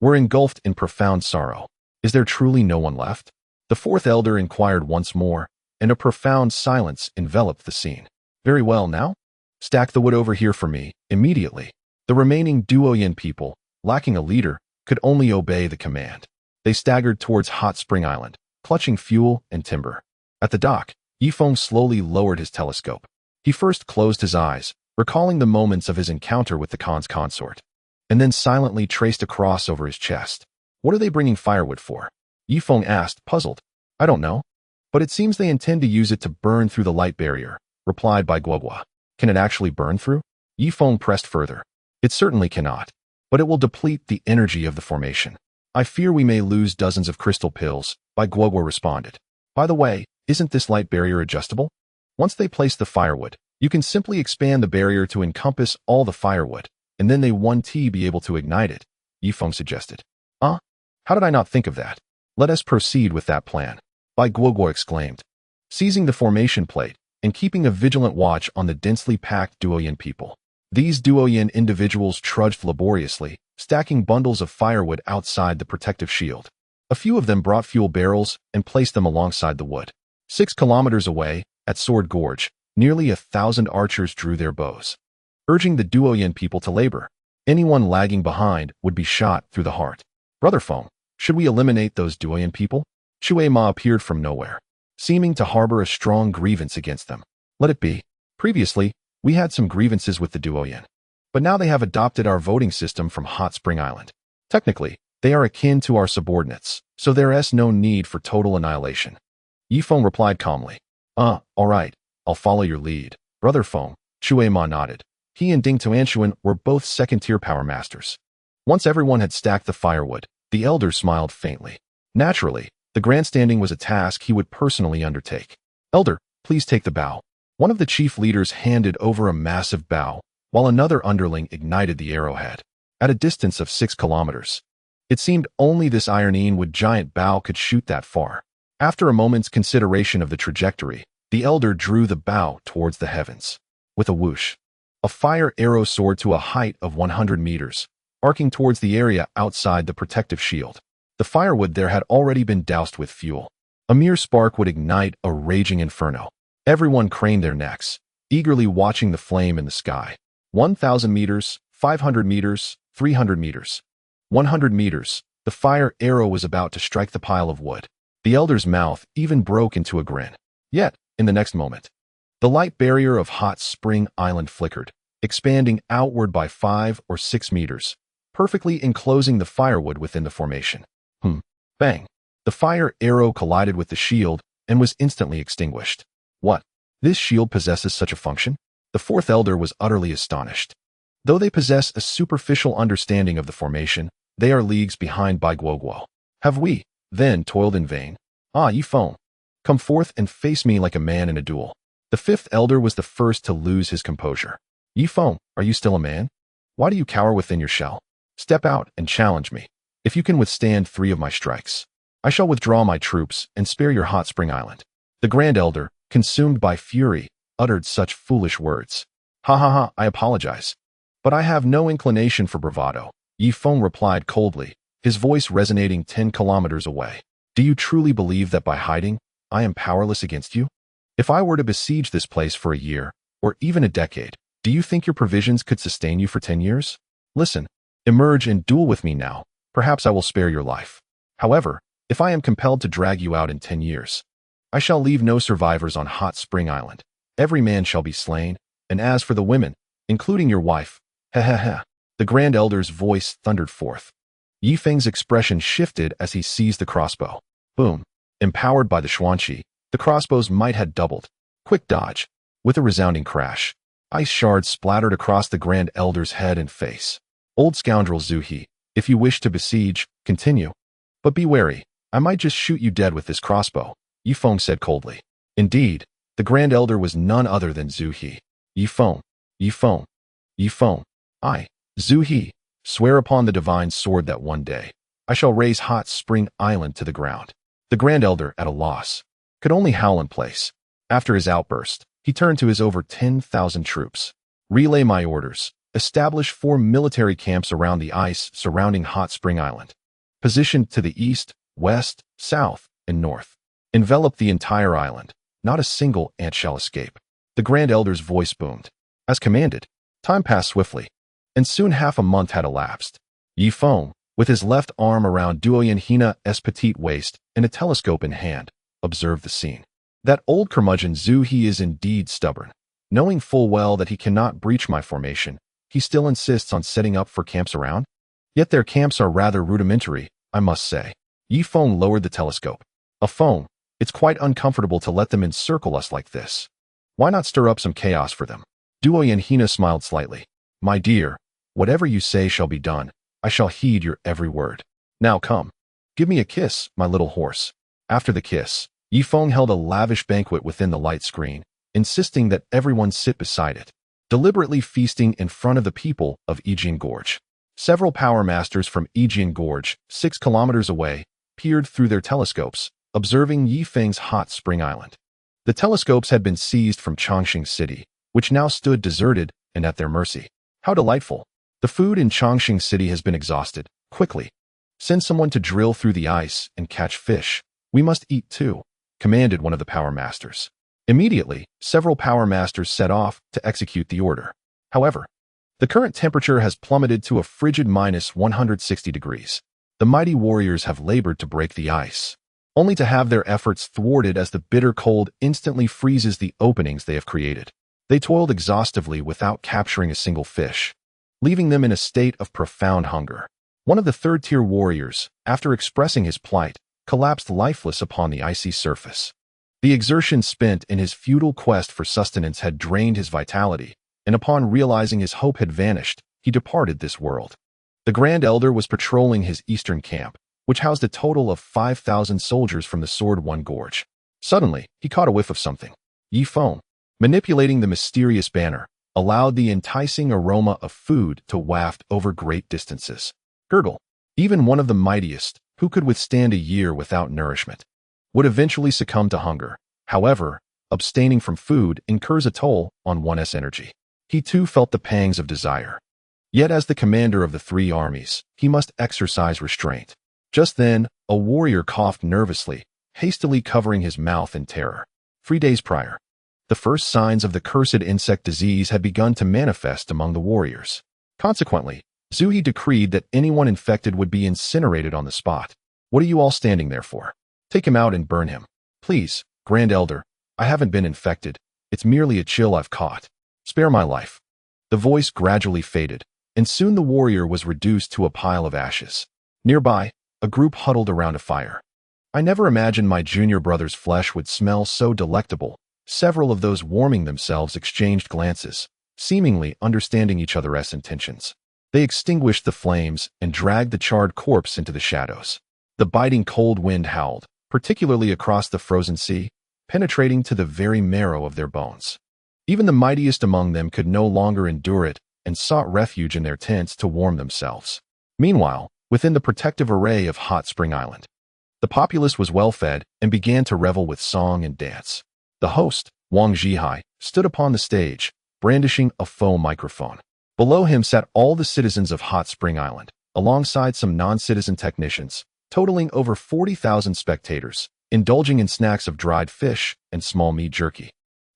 were engulfed in profound sorrow. Is there truly no one left? The fourth elder inquired once more, and a profound silence enveloped the scene. Very well, now? Stack the wood over here for me, immediately. The remaining Duoyin people, lacking a leader, could only obey the command. They staggered towards Hot Spring Island, clutching fuel and timber. At the dock, Ye Feng slowly lowered his telescope. He first closed his eyes, recalling the moments of his encounter with the Khan's consort, and then silently traced a cross over his chest. What are they bringing firewood for? Ye Feng asked, puzzled. I don't know, but it seems they intend to use it to burn through the light barrier, replied by Guogua. Can it actually burn through? Ye Feng pressed further. It certainly cannot, but it will deplete the energy of the formation. I fear we may lose dozens of crystal pills, Guogua responded. By the way, isn't this light barrier adjustable? Once they place the firewood, you can simply expand the barrier to encompass all the firewood, and then they 1T be able to ignite it, Ye Feng suggested. How did I not think of that? Let us proceed with that plan, Bai Guoguo exclaimed, seizing the formation plate and keeping a vigilant watch on the densely packed Duoyin people. These Duoyin individuals trudged laboriously, stacking bundles of firewood outside the protective shield. A few of them brought fuel barrels and placed them alongside the wood. 6 kilometers away, at Sword Gorge, nearly 1,000 archers drew their bows, urging the Duoyin people to labor. Anyone lagging behind would be shot through the heart. Brother Feng, should we eliminate those Duoyin people? Shui Ma appeared from nowhere, seeming to harbor a strong grievance against them. Let it be. Previously, we had some grievances with the Duoyin, but now they have adopted our voting system from Hot Spring Island. Technically, they are akin to our subordinates, so there is no need for total annihilation. Ye Feng replied calmly. All right, I'll follow your lead. Brother Feng, Shui Ma nodded. He and Ding Tuanshuan were both second-tier power masters. Once everyone had stacked the firewood, the elder smiled faintly. Naturally, the grandstanding was a task he would personally undertake. Elder, please take the bow. One of the chief leaders handed over a massive bow, while another underling ignited the arrowhead. At a distance of 6 kilometers. It seemed only this iron-wood giant bow could shoot that far. After a moment's consideration of the trajectory, the elder drew the bow towards the heavens. With a whoosh, a fire arrow soared to a height of 100 meters, arcing towards the area outside the protective shield. The firewood there had already been doused with fuel. A mere spark would ignite a raging inferno. Everyone craned their necks, eagerly watching the flame in the sky. 1,000 meters, 500 meters, 300 meters. 100 meters, the fire arrow was about to strike the pile of wood. The elder's mouth even broke into a grin. Yet, in the next moment, the light barrier of Hot Spring Island flickered, expanding outward by 5 or 6 meters, perfectly enclosing the firewood within the formation. Bang! The fire arrow collided with the shield and was instantly extinguished. What? This shield possesses such a function? The fourth elder was utterly astonished. Though they possess a superficial understanding of the formation, they are leagues behind Bai Guoguo. Have we, then, toiled in vain? Ye Feng, come forth and face me like a man in a duel. The fifth elder was the first to lose his composure. Ye Feng, are you still a man? Why do you cower within your shell? Step out and challenge me. If you can withstand 3 of my strikes, I shall withdraw my troops and spare your Hot Spring Island. The Grand Elder, consumed by fury, uttered such foolish words. Ha, I apologize. But I have no inclination for bravado, Ye Feng replied coldly, his voice resonating 10 kilometers away. Do you truly believe that by hiding, I am powerless against you? If I were to besiege this place for a year, or even a decade, do you think your provisions could sustain you for 10 years? Listen, emerge and duel with me now. Perhaps I will spare your life. However, if I am compelled to drag you out in 10 years, I shall leave no survivors on Hot Spring Island. Every man shall be slain, and as for the women, including your wife, the Grand Elder's voice thundered forth. Ye Feng's expression shifted as he seized the crossbow. Boom. Empowered by the Xuanqi, the crossbow's might had doubled. Quick dodge. With a resounding crash, ice shards splattered across the Grand Elder's head and face. Old scoundrel Zhu He, if you wish to besiege, continue. But be wary, I might just shoot you dead with this crossbow, Ye Feng said coldly. Indeed, the Grand Elder was none other than Zhu He. Ye Feng, Ye Feng, Ye Feng, I, Zhu He, swear upon the divine sword that one day, I shall raise Hot Spring Island to the ground. The Grand Elder, at a loss, could only howl in place. After his outburst, he turned to his over 10,000 troops. Relay my orders. Establish 4 military camps around the ice surrounding Hot Spring Island. Positioned to the east, west, south, and north. Envelop the entire island. Not a single ant shall escape. The Grand Elder's voice boomed. As commanded. Time passed swiftly, and soon half a month had elapsed. Ye Feng, with his left arm around Duoyin Hina's petite waist and a telescope in hand, observed the scene. That old curmudgeon Zhu He is indeed stubborn. Knowing full well that he cannot breach my formation, he still insists on setting up for camps around. Yet their camps are rather rudimentary, I must say. Ye Feng lowered the telescope. A Feng, it's quite uncomfortable to let them encircle us like this. Why not stir up some chaos for them? Duoyin Hina smiled slightly. My dear, whatever you say shall be done. I shall heed your every word. Now come. Give me a kiss, my little horse. After the kiss, Ye Feng held a lavish banquet within the light screen, insisting that everyone sit beside it, deliberately feasting in front of the people of Yijian Gorge. Several power masters from Yijian Gorge, 6 kilometers away, peered through their telescopes, observing Ye Feng's hot spring island. The telescopes had been seized from Chongqing City, which now stood deserted and at their mercy. How delightful! The food in Chongqing City has been exhausted. Quickly, send someone to drill through the ice and catch fish. We must eat too, commanded one of the power masters. Immediately, several power masters set off to execute the order. However, the current temperature has plummeted to a frigid minus 160 degrees. The mighty warriors have labored to break the ice, only to have their efforts thwarted as the bitter cold instantly freezes the openings they have created. They toiled exhaustively without capturing a single fish, leaving them in a state of profound hunger. One of the third-tier warriors, after expressing his plight, collapsed lifeless upon the icy surface. The exertion spent in his futile quest for sustenance had drained his vitality, and upon realizing his hope had vanished, he departed this world. The Grand Elder was patrolling his eastern camp, which housed a total of 5,000 soldiers from the Sword One Gorge. Suddenly, he caught a whiff of something. Ye Feng, manipulating the mysterious banner, allowed the enticing aroma of food to waft over great distances. Gurgle, even one of the mightiest, who could withstand a year without nourishment, would eventually succumb to hunger. However, abstaining from food incurs a toll on one's energy. He too felt the pangs of desire. Yet as the commander of the 3 armies, he must exercise restraint. Just then, a warrior coughed nervously, hastily covering his mouth in terror. 3 days prior, the first signs of the cursed insect disease had begun to manifest among the warriors. Consequently, Zhuhi decreed that anyone infected would be incinerated on the spot. What are you all standing there for? Take him out and burn him. Please, Grand Elder, I haven't been infected. It's merely a chill I've caught. Spare my life. The voice gradually faded, and soon the warrior was reduced to a pile of ashes. Nearby, a group huddled around a fire. I never imagined my junior brother's flesh would smell so delectable. Several of those warming themselves exchanged glances, seemingly understanding each other's intentions. They extinguished the flames and dragged the charred corpse into the shadows. The biting cold wind howled, particularly across the frozen sea, penetrating to the very marrow of their bones. Even the mightiest among them could no longer endure it and sought refuge in their tents to warm themselves. Meanwhile, within the protective array of Hot Spring Island, the populace was well fed and began to revel with song and dance. The host, Wang Zhihai, stood upon the stage, brandishing a faux microphone. Below him sat all the citizens of Hot Spring Island, alongside some non-citizen technicians, totaling over 40,000 spectators, indulging in snacks of dried fish and small meat jerky,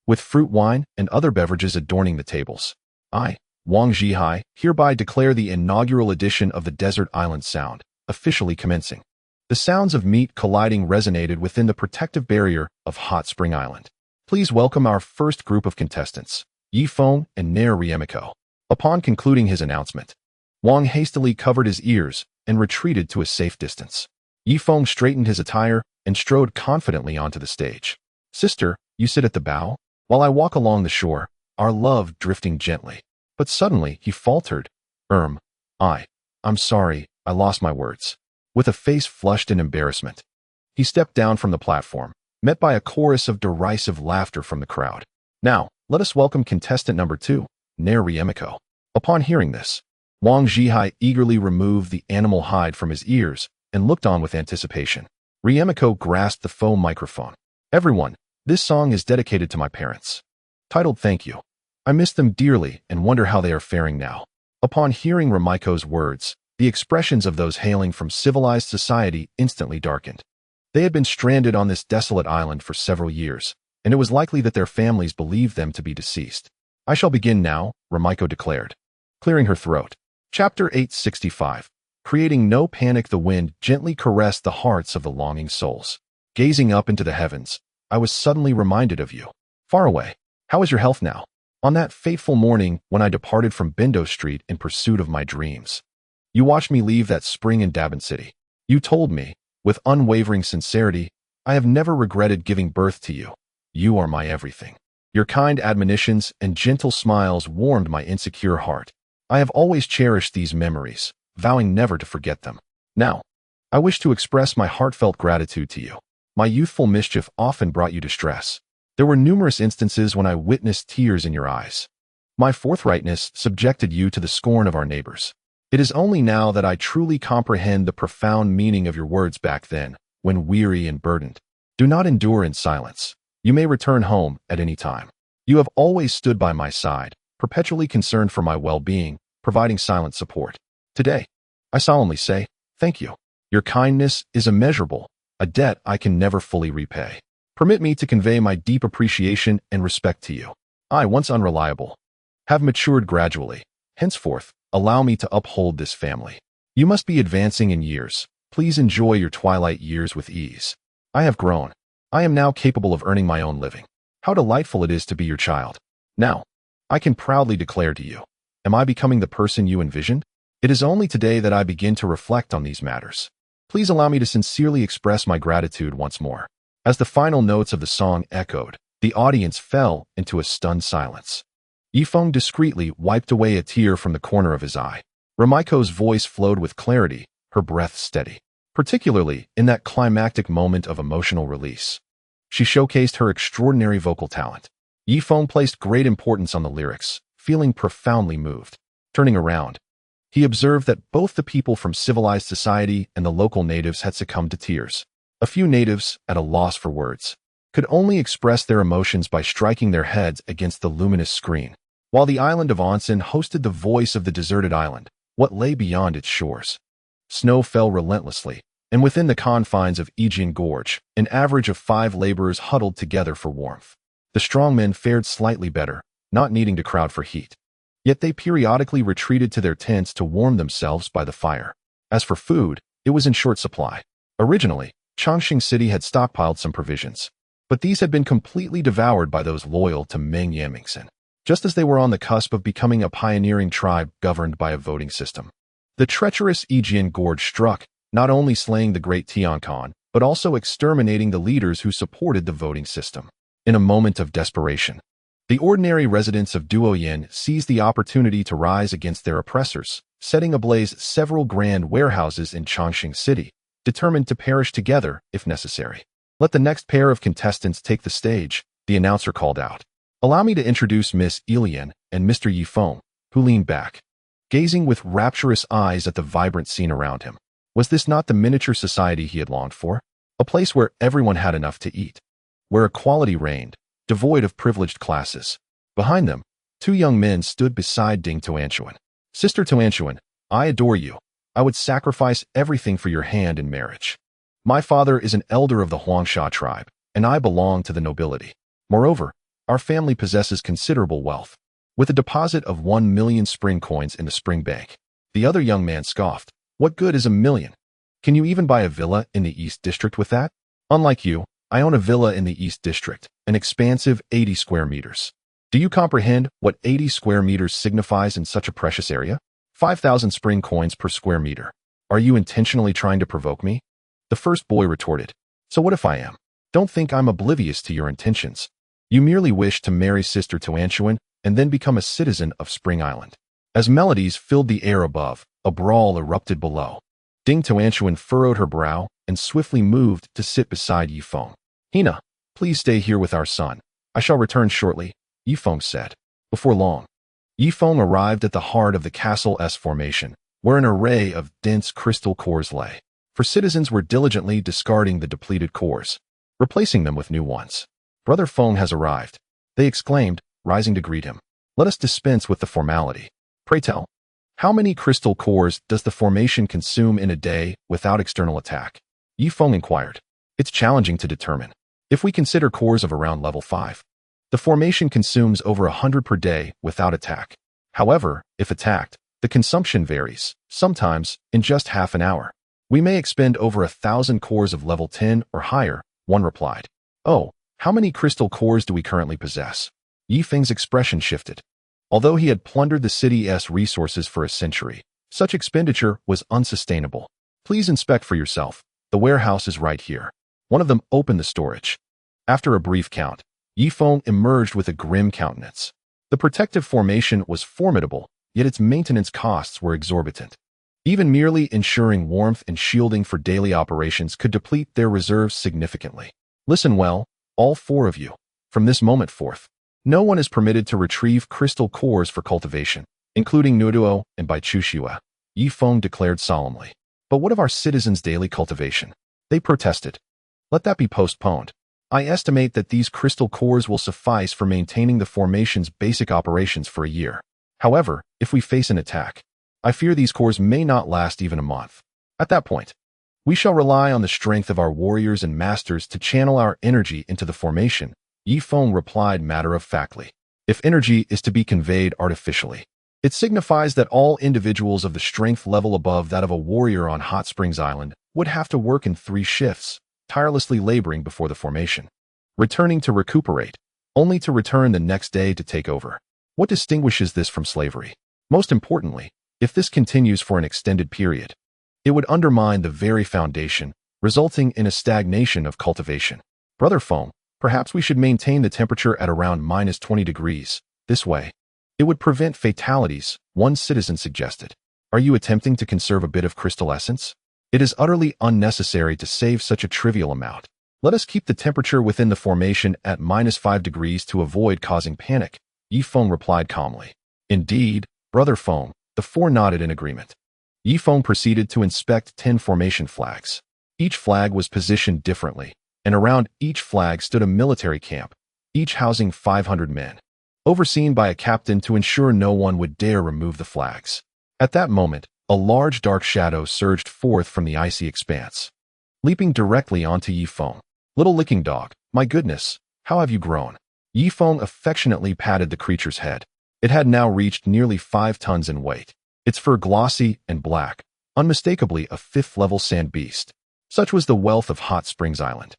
with fruit wine and other beverages adorning the tables. I, Wang Zhihai, hereby declare the inaugural edition of the Desert Island Sound, officially commencing. The sounds of meat colliding resonated within the protective barrier of Hot Spring Island. Please welcome our first group of contestants, Ye Feng and Nair Riemiko. Upon concluding his announcement, Wang hastily covered his ears and retreated to a safe distance. Ye Feng straightened his attire and strode confidently onto the stage. Sister, you sit at the bow, while I walk along the shore, our love drifting gently. But suddenly he faltered. I'm sorry, I lost my words. With a face flushed in embarrassment, he stepped down from the platform, met by a chorus of derisive laughter from the crowd. Now, let us welcome contestant number 2, Nair Riemiko. Upon hearing this, Wang Zhihai eagerly removed the animal hide from his ears and looked on with anticipation. Riemiko grasped the faux microphone. Everyone, this song is dedicated to my parents. Titled Thank You. I miss them dearly and wonder how they are faring now. Upon hearing Riemiko's words, the expressions of those hailing from civilized society instantly darkened. They had been stranded on this desolate island for several years, and it was likely that their families believed them to be deceased. I shall begin now, Riemiko declared, clearing her throat. Chapter 865. Creating no panic. The wind gently caressed the hearts of the longing souls. Gazing up into the heavens, I was suddenly reminded of you. Far away. How is your health now? On that fateful morning when I departed from Bindo Street in pursuit of my dreams, you watched me leave that spring in Dabin City. You told me, with unwavering sincerity, I have never regretted giving birth to you. You are my everything. Your kind admonitions and gentle smiles warmed my insecure heart. I have always cherished these memories, vowing never to forget them. Now, I wish to express my heartfelt gratitude to you. My youthful mischief often brought you distress. There were numerous instances when I witnessed tears in your eyes. My forthrightness subjected you to the scorn of our neighbors. It is only now that I truly comprehend the profound meaning of your words back then, when weary and burdened. Do not endure in silence. You may return home at any time. You have always stood by my side, perpetually concerned for my well-being, providing silent support. Today, I solemnly say, thank you. Your kindness is immeasurable, a debt I can never fully repay. Permit me to convey my deep appreciation and respect to you. I, once unreliable, have matured gradually. Henceforth, allow me to uphold this family. You must be advancing in years. Please enjoy your twilight years with ease. I have grown. I am now capable of earning my own living. How delightful it is to be your child. Now, I can proudly declare to you, am I becoming the person you envisioned? It is only today that I begin to reflect on these matters. Please allow me to sincerely express my gratitude once more. As the final notes of the song echoed, the audience fell into a stunned silence. Ye Feng discreetly wiped away a tear from the corner of his eye. Rumiko's voice flowed with clarity, her breath steady, particularly in that climactic moment of emotional release. She showcased her extraordinary vocal talent. Ye Feng placed great importance on the lyrics, feeling profoundly moved. Turning around, he observed that both the people from civilized society and the local natives had succumbed to tears. A few natives, at a loss for words, could only express their emotions by striking their heads against the luminous screen, while the island of Onsen hosted the voice of the deserted island, what lay beyond its shores. Snow fell relentlessly, and within the confines of Yijian Gorge, an average of 5 laborers huddled together for warmth. The strong men fared slightly better, not needing to crowd for heat. Yet they periodically retreated to their tents to warm themselves by the fire. As for food, it was in short supply. Originally, Chongqing City had stockpiled some provisions, but these had been completely devoured by those loyal to Meng Yanmingsen, just as they were on the cusp of becoming a pioneering tribe governed by a voting system. The treacherous Yijian Gorge struck, not only slaying the great Tian Khan, but also exterminating the leaders who supported the voting system. In a moment of desperation, the ordinary residents of Duoyin seized the opportunity to rise against their oppressors, setting ablaze several grand warehouses in Chongqing City, determined to perish together if necessary. Let the next pair of contestants take the stage, the announcer called out. Allow me to introduce Miss Ilian and Mr. Ye Feng, who leaned back, gazing with rapturous eyes at the vibrant scene around him. Was this not the miniature society he had longed for? A place where everyone had enough to eat, where equality reigned, devoid of privileged classes. Behind them, 2 young men stood beside Ding Tuanshuan. Sister Tuanshuan, I adore you. I would sacrifice everything for your hand in marriage. My father is an elder of the Huangsha tribe, and I belong to the nobility. Moreover, our family possesses considerable wealth, with a deposit of 1 million spring coins in the spring bank. The other young man scoffed. What good is 1 million? Can you even buy a villa in the East District with that? Unlike you, I own a villa in the East District, an expansive 80 square meters. Do you comprehend what 80 square meters signifies in such a precious area? 5,000 spring coins per square meter. Are you intentionally trying to provoke me? The first boy retorted. So what if I am? Don't think I'm oblivious to your intentions. You merely wish to marry Sister Tuanshuan and then become a citizen of Spring Island. As melodies filled the air above, a brawl erupted below. Ding Tuanshuan furrowed her brow and swiftly moved to sit beside Ye Feng. Hina, please stay here with our son. I shall return shortly, Ye Feng said. Before long, Ye Feng arrived at the heart of the Castle S formation, where an array of dense crystal cores lay. For citizens were diligently discarding the depleted cores, replacing them with new ones. Brother Feng has arrived, they exclaimed, rising to greet him. Let us dispense with the formality. Pray tell, how many crystal cores does the formation consume in a day without external attack? Ye Feng inquired. It's challenging to determine. If we consider cores of around level 5, the formation consumes over 100 per day without attack. However, if attacked, the consumption varies, sometimes in just half an hour. We may expend over 1,000 cores of level 10 or higher, one replied. Oh, how many crystal cores do we currently possess? Ye Feng's expression shifted. Although he had plundered the city's resources for a century, such expenditure was unsustainable. Please inspect for yourself. The warehouse is right here. One of them opened the storage. After a brief count, Ye Feng emerged with a grim countenance. The protective formation was formidable, yet its maintenance costs were exorbitant. Even merely ensuring warmth and shielding for daily operations could deplete their reserves significantly. Listen well, all 4 of you. From this moment forth, no one is permitted to retrieve crystal cores for cultivation, including Nuduo and Baichushua, Ye Feng declared solemnly. But what of our citizens' daily cultivation? They protested. Let that be postponed. I estimate that these crystal cores will suffice for maintaining the formation's basic operations for a year. However, if we face an attack, I fear these cores may not last even a month. At that point, we shall rely on the strength of our warriors and masters to channel our energy into the formation, Ye Feng replied matter-of-factly. If energy is to be conveyed artificially, it signifies that all individuals of the strength level above that of a warrior on Hot Springs Island would have to work in 3 shifts, tirelessly laboring before the formation, returning to recuperate, only to return the next day to take over. What distinguishes this from slavery? Most importantly, if this continues for an extended period, it would undermine the very foundation, resulting in a stagnation of cultivation. Brother Feng, perhaps we should maintain the temperature at around -20 degrees. This way, it would prevent fatalities, one citizen suggested. Are you attempting to conserve a bit of crystal essence? It is utterly unnecessary to save such a trivial amount. Let us keep the temperature within the formation at -5 degrees to avoid causing panic, Ye Feng replied calmly. Indeed, Brother Feng, the 4 nodded in agreement. Ye Feng proceeded to inspect 10 formation flags. Each flag was positioned differently, and around each flag stood a military camp, each housing 500 men, overseen by a captain to ensure no one would dare remove the flags. At that moment, a large dark shadow surged forth from the icy expanse, leaping directly onto Ye Feng. Little licking dog, my goodness, how have you grown? Ye Feng affectionately patted the creature's head. It had now reached nearly 5 tons in weight, its fur glossy and black, unmistakably a 5th-level sand beast. Such was the wealth of Hot Springs Island.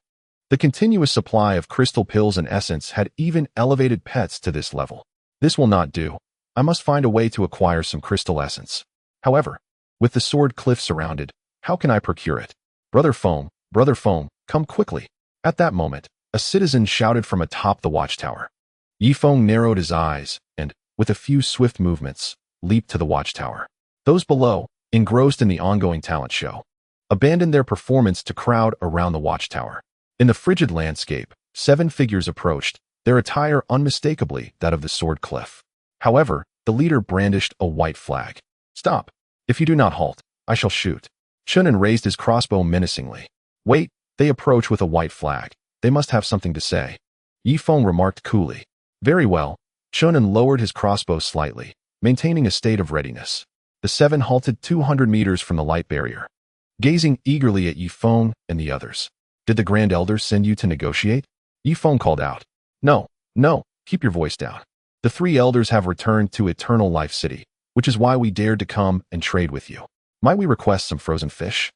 The continuous supply of crystal pills and essence had even elevated pets to this level. This will not do. I must find a way to acquire some crystal essence. However, with the sword cliff surrounded, how can I procure it? Brother Feng, come quickly. At that moment, a citizen shouted from atop the watchtower. Ye Feng narrowed his eyes and, with a few swift movements, leaped to the watchtower. Those below, engrossed in the ongoing talent show, abandoned their performance to crowd around the watchtower. In the frigid landscape, 7 figures approached, their attire unmistakably that of the sword cliff. However, the leader brandished a white flag. Stop! If you do not halt, I shall shoot. Chen An raised his crossbow menacingly. Wait, they approach with a white flag. They must have something to say. Ye Feng remarked coolly. Very well. Chen An lowered his crossbow slightly, maintaining a state of readiness. The 7 halted 200 meters from the light barrier, gazing eagerly at Ye Feng and the others. Did the Grand Elders send you to negotiate? Ye Feng called out. No, keep your voice down. The 3 elders have returned to Eternal Life City, which is why we dared to come and trade with you. Might we request some frozen fish?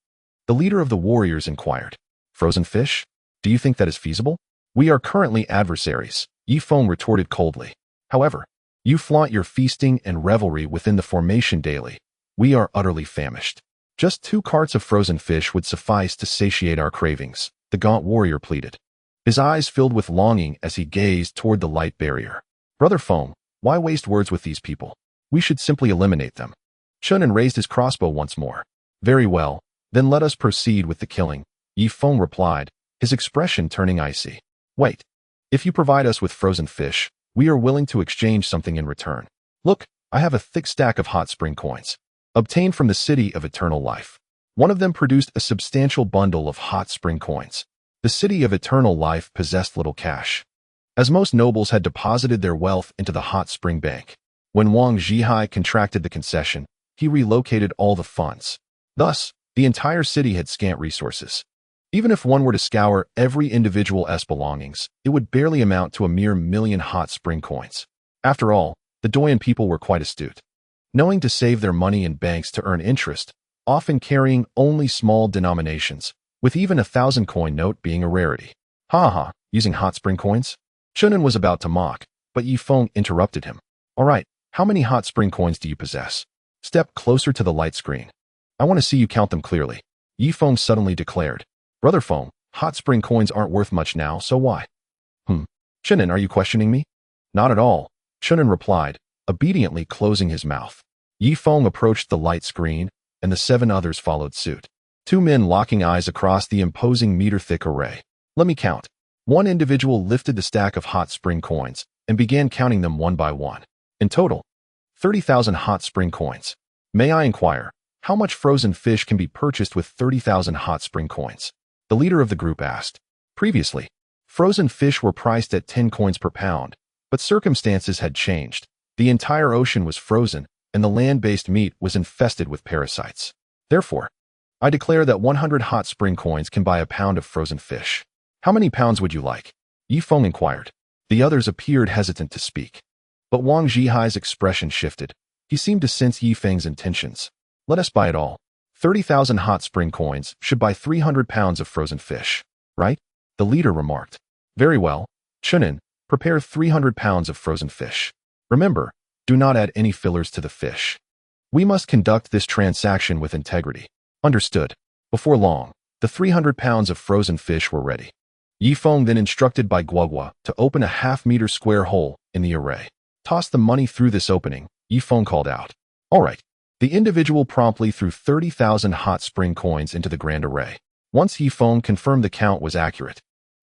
The leader of the warriors inquired. Frozen fish? Do you think that is feasible? We are currently adversaries, Ye Feng retorted coldly. However, you flaunt your feasting and revelry within the formation daily. We are utterly famished. Just 2 carts of frozen fish would suffice to satiate our cravings, the gaunt warrior pleaded. His eyes filled with longing as he gazed toward the light barrier. Brother Feng, why waste words with these people? We should simply eliminate them. Chen An raised his crossbow once more. Very well, then let us proceed with the killing, Ye Feng replied, his expression turning icy. Wait. If you provide us with frozen fish, we are willing to exchange something in return. Look, I have a thick stack of hot spring coins, obtained from the City of Eternal Life. One of them produced a substantial bundle of hot spring coins. The City of Eternal Life possessed little cash, as most nobles had deposited their wealth into the hot spring bank. When Wang Zhihai contracted the concession, he relocated all the funds. Thus, the entire city had scant resources. Even if one were to scour every individual's belongings, it would barely amount to a mere 1,000,000 hot spring coins. After all, the Doyan people were quite astute, knowing to save their money in banks to earn interest, often carrying only small denominations, with even a 1,000-coin note being a rarity. Ha, using hot spring coins? Chen An was about to mock, but Ye Feng interrupted him. All right, how many hot spring coins do you possess? Step closer to the light screen. I want to see you count them clearly, Ye Feng suddenly declared. Brother Feng, hot spring coins aren't worth much now, so why? Chen An, are you questioning me? Not at all, Chen An replied, obediently closing his mouth. Ye Feng approached the light screen, and the 7 others followed suit. 2 men locking eyes across the imposing meter-thick array. Let me count. One individual lifted the stack of hot spring coins and began counting them one by one. In total, 30,000 hot spring coins. May I inquire, how much frozen fish can be purchased with 30,000 hot spring coins? The leader of the group asked. Previously, frozen fish were priced at 10 coins per pound, but circumstances had changed. The entire ocean was frozen, and the land-based meat was infested with parasites. Therefore, I declare that 100 hot spring coins can buy a pound of frozen fish. How many pounds would you like? Ye Feng inquired. The others appeared hesitant to speak. But Wang Zhihai's expression shifted. He seemed to sense Ye Feng's intentions. Let us buy it all. 30,000 hot spring coins should buy 300 pounds of frozen fish. Right? The leader remarked. Very well. Chen An, prepare 300 pounds of frozen fish. Remember, do not add any fillers to the fish. We must conduct this transaction with integrity. Understood. Before long, the 300 pounds of frozen fish were ready. Ye Feng then instructed by Guogua to open a half-meter square hole in the array. Toss the money through this opening, Ye Feng called out. All right. The individual promptly threw 30,000 hot spring coins into the grand array. Once Ye Feng confirmed the count was accurate,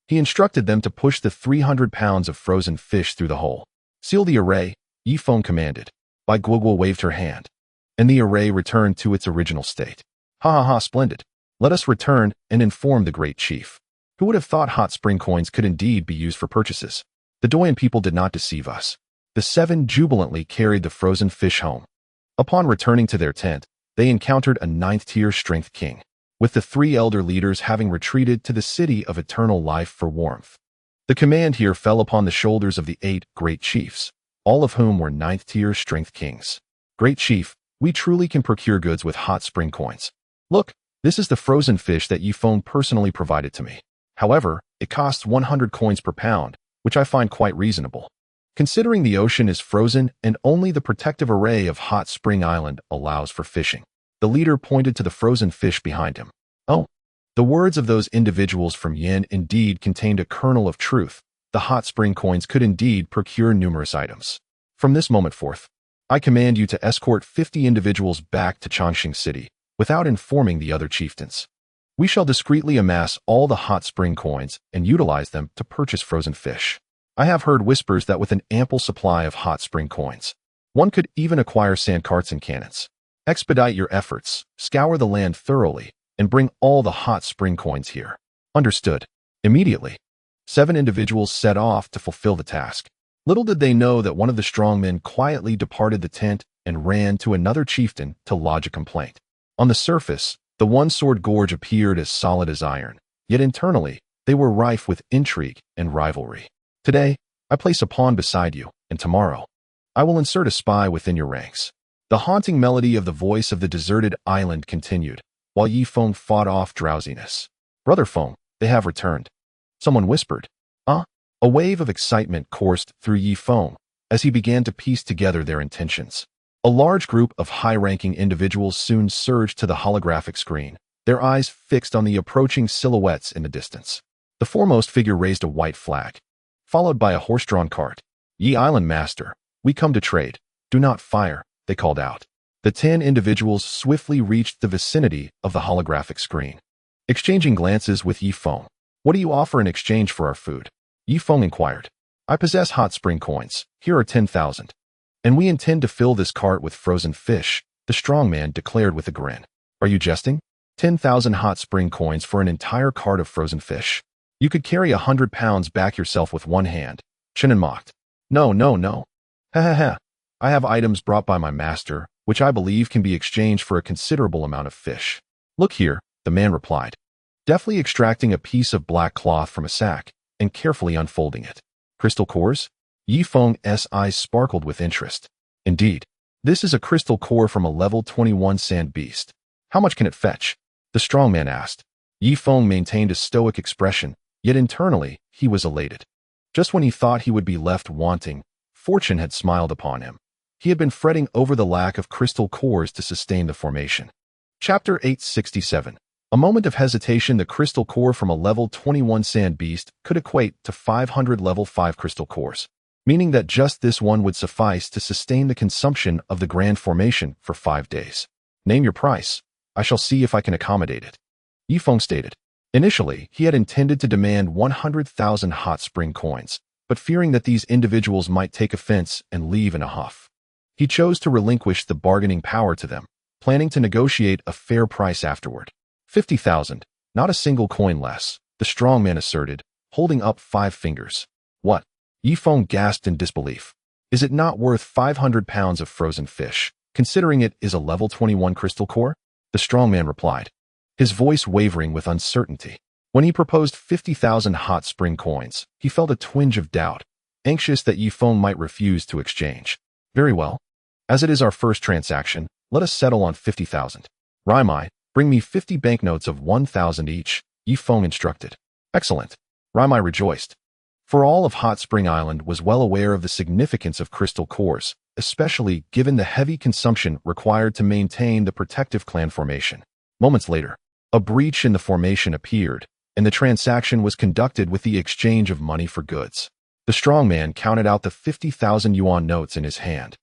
he instructed them to push the 300 pounds of frozen fish through the hole. Seal the array, Ye Feng commanded. Bai Guogua waved her hand, and the array returned to its original state. Ha ha ha, splendid. Let us return and inform the great chief. Who would have thought hot spring coins could indeed be used for purchases? The Doyan people did not deceive us. The 7 jubilantly carried the frozen fish home. Upon returning to their tent, they encountered a 9th-tier strength king, with the 3 elder leaders having retreated to the city of eternal life for warmth. The command here fell upon the shoulders of the 8 great chiefs, all of whom were 9th-tier strength kings. Great chief, we truly can procure goods with hot spring coins. Look, this is the frozen fish that Ye Feng personally provided to me. However, it costs 100 coins per pound, which I find quite reasonable. Considering the ocean is frozen and only the protective array of Hot Spring Island allows for fishing. The leader pointed to the frozen fish behind him. Oh, the words of those individuals from Yin indeed contained a kernel of truth. The hot spring coins could indeed procure numerous items. From this moment forth, I command you to escort 50 individuals back to Chongqing City, without informing the other chieftains. We shall discreetly amass all the hot spring coins and utilize them to purchase frozen fish. I have heard whispers that with an ample supply of hot spring coins, one could even acquire sandcarts and cannons. Expedite your efforts, scour the land thoroughly, and bring all the hot spring coins here. Understood. Immediately, 7 individuals set off to fulfill the task. Little did they know that one of the strong men quietly departed the tent and ran to another chieftain to lodge a complaint. On the surface, the one-sword gorge appeared as solid as iron, yet internally, they were rife with intrigue and rivalry. Today, I place a pawn beside you, and tomorrow, I will insert a spy within your ranks. The haunting melody of the voice of the deserted island continued, while Ye Feng fought off drowsiness. Brother Feng, they have returned. Someone whispered. A wave of excitement coursed through Ye Feng as he began to piece together their intentions. A large group of high-ranking individuals soon surged to the holographic screen, their eyes fixed on the approaching silhouettes in the distance. The foremost figure raised a white flag, followed by a horse-drawn cart. Ye Island Master, we come to trade. Do not fire, they called out. The 10 individuals swiftly reached the vicinity of the holographic screen. Exchanging glances with Ye Feng. What do you offer in exchange for our food? Ye Feng inquired. I possess hot spring coins. Here are 10,000. And we intend to fill this cart with frozen fish, the strong man declared with a grin. Are you jesting? 10,000 hot spring coins for an entire cart of frozen fish. You could carry 100 pounds back yourself with one hand. Chen An mocked. No. Ha ha ha. I have items brought by my master, which I believe can be exchanged for a considerable amount of fish. Look here, the man replied, deftly extracting a piece of black cloth from a sack and carefully unfolding it. Crystal cores? Ye Feng's eyes sparkled with interest. Indeed, this is a crystal core from a level 21 sand beast. How much can it fetch? The strong man asked. Ye Feng maintained a stoic expression, yet internally, he was elated. Just when he thought he would be left wanting, fortune had smiled upon him. He had been fretting over the lack of crystal cores to sustain the formation. Chapter 867. A moment of hesitation. The crystal core from a level 21 sand beast could equate to 500 level 5 crystal cores, meaning that just this one would suffice to sustain the consumption of the grand formation for 5 days. Name your price. I shall see if I can accommodate it. Ye Feng stated. Initially, he had intended to demand 100,000 hot spring coins, but fearing that these individuals might take offense and leave in a huff, he chose to relinquish the bargaining power to them, planning to negotiate a fair price afterward. 50,000, not a single coin less, the strong man asserted, holding up 5 fingers. What? Ye Feng gasped in disbelief. Is it not worth 500 pounds of frozen fish, considering it is a level 21 crystal core? The strong man replied, his voice wavering with uncertainty. When he proposed 50,000 hot spring coins, he felt a twinge of doubt, anxious that Ye Feng might refuse to exchange. Very well. As it is our first transaction, let us settle on 50,000. Raimai, bring me 50 banknotes of 1,000 each, Ye Feng instructed. Excellent. Raimai rejoiced. For all of Hot Spring Island was well aware of the significance of crystal cores, especially given the heavy consumption required to maintain the protective clan formation. Moments later, a breach in the formation appeared, and the transaction was conducted with the exchange of money for goods. The strong man counted out the 50,000 yuan notes in his hand,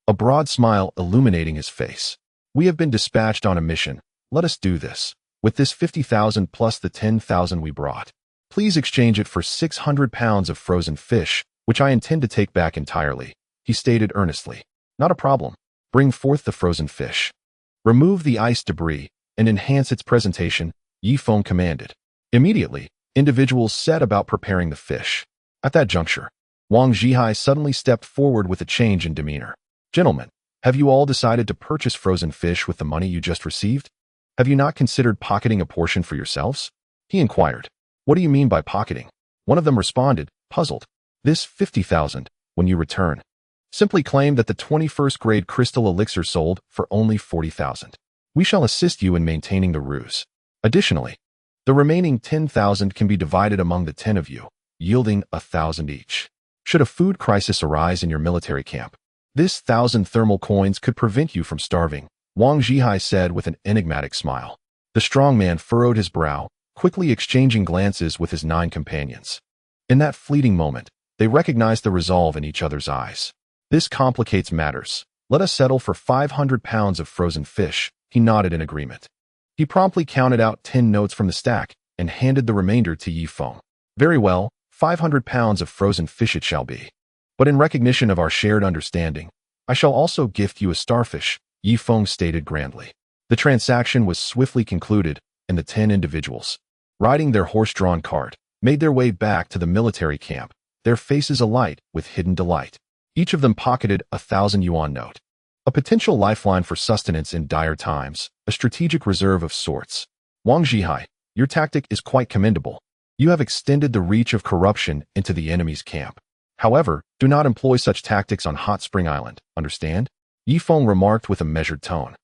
a broad smile illuminating his face. We have been dispatched on a mission. Let us do this. With this 50,000 plus the 10,000 we brought, please exchange it for 600 pounds of frozen fish, which I intend to take back entirely, he stated earnestly. Not a problem. Bring forth the frozen fish. Remove the ice debris and enhance its presentation, Ye Feng commanded. Immediately, individuals set about preparing the fish. At that juncture, Wang Zhihai suddenly stepped forward with a change in demeanor. Gentlemen, have you all decided to purchase frozen fish with the money you just received? Have you not considered pocketing a portion for yourselves? He inquired. What do you mean by pocketing? One of them responded, puzzled. This 50,000, when you return. Simply claim that the 21st grade crystal elixir sold for only 40,000. We shall assist you in maintaining the ruse. Additionally, the remaining 10,000 can be divided among the 10 of you, yielding 1,000 each. Should a food crisis arise in your military camp, this 1,000 thermal coins could prevent you from starving, Wang Zhihai said with an enigmatic smile. The strong man furrowed his brow, quickly exchanging glances with his 9 companions. In that fleeting moment, they recognized the resolve in each other's eyes. This complicates matters. Let us settle for 500 pounds of frozen fish, he nodded in agreement. He promptly counted out 10 notes from the stack and handed the remainder to Ye Feng. Very well, 500 pounds of frozen fish it shall be. But in recognition of our shared understanding, I shall also gift you a starfish, Ye Feng stated grandly. The transaction was swiftly concluded, and the 10 individuals, riding their horse-drawn cart, made their way back to the military camp, their faces alight with hidden delight. Each of them pocketed a 1,000 yuan note. A potential lifeline for sustenance in dire times, a strategic reserve of sorts. Wang Zhihai, your tactic is quite commendable. You have extended the reach of corruption into the enemy's camp. However, do not employ such tactics on Hot Spring Island, understand? Ye Feng remarked with a measured tone.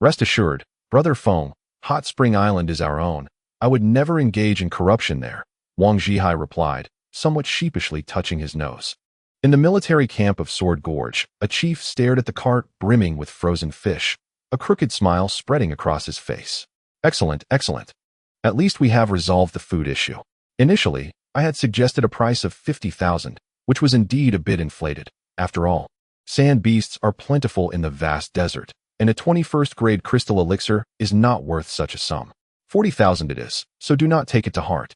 Rest assured, Brother Feng, Hot Spring Island is our own. I would never engage in corruption there, Wang Zhihai replied, somewhat sheepishly touching his nose. In the military camp of Sword Gorge, a chief stared at the cart brimming with frozen fish, a crooked smile spreading across his face. Excellent, excellent. At least we have resolved the food issue. Initially, I had suggested a price of 50,000, which was indeed a bit inflated. After all, sand beasts are plentiful in the vast desert, and a 21st grade crystal elixir is not worth such a sum. 40,000 it is, so do not take it to heart.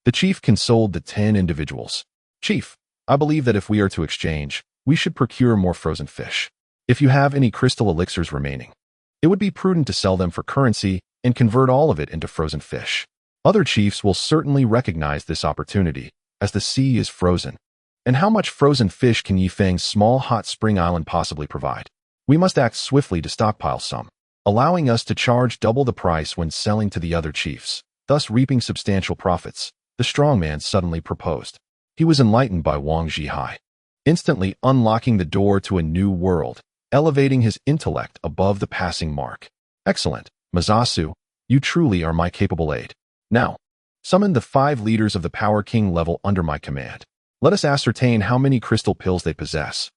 The chief consoled the 10 individuals. Chief, I believe that if we are to exchange, we should procure more frozen fish. If you have any crystal elixirs remaining, it would be prudent to sell them for currency and convert all of it into frozen fish. Other chiefs will certainly recognize this opportunity, as the sea is frozen. And how much frozen fish can Ye Feng's small hot spring island possibly provide? We must act swiftly to stockpile some, allowing us to charge double the price when selling to the other chiefs, thus reaping substantial profits, the strong man suddenly proposed. He was enlightened by Wang Zhihai, instantly unlocking the door to a new world, elevating his intellect above the passing mark. Excellent, Mazasu, you truly are my capable aide. Now, summon the 5 leaders of the Power King level under my command. Let us ascertain how many crystal pills they possess,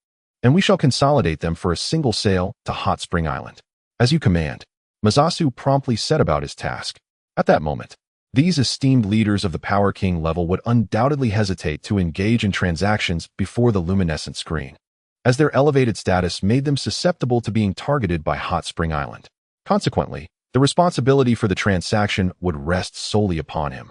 and we shall consolidate them for a single sale to Hot Spring Island. As you command, Mazasu promptly set about his task. At that moment, these esteemed leaders of the Power King level would undoubtedly hesitate to engage in transactions before the luminescent screen, as their elevated status made them susceptible to being targeted by Hot Spring Island. Consequently, the responsibility for the transaction would rest solely upon him.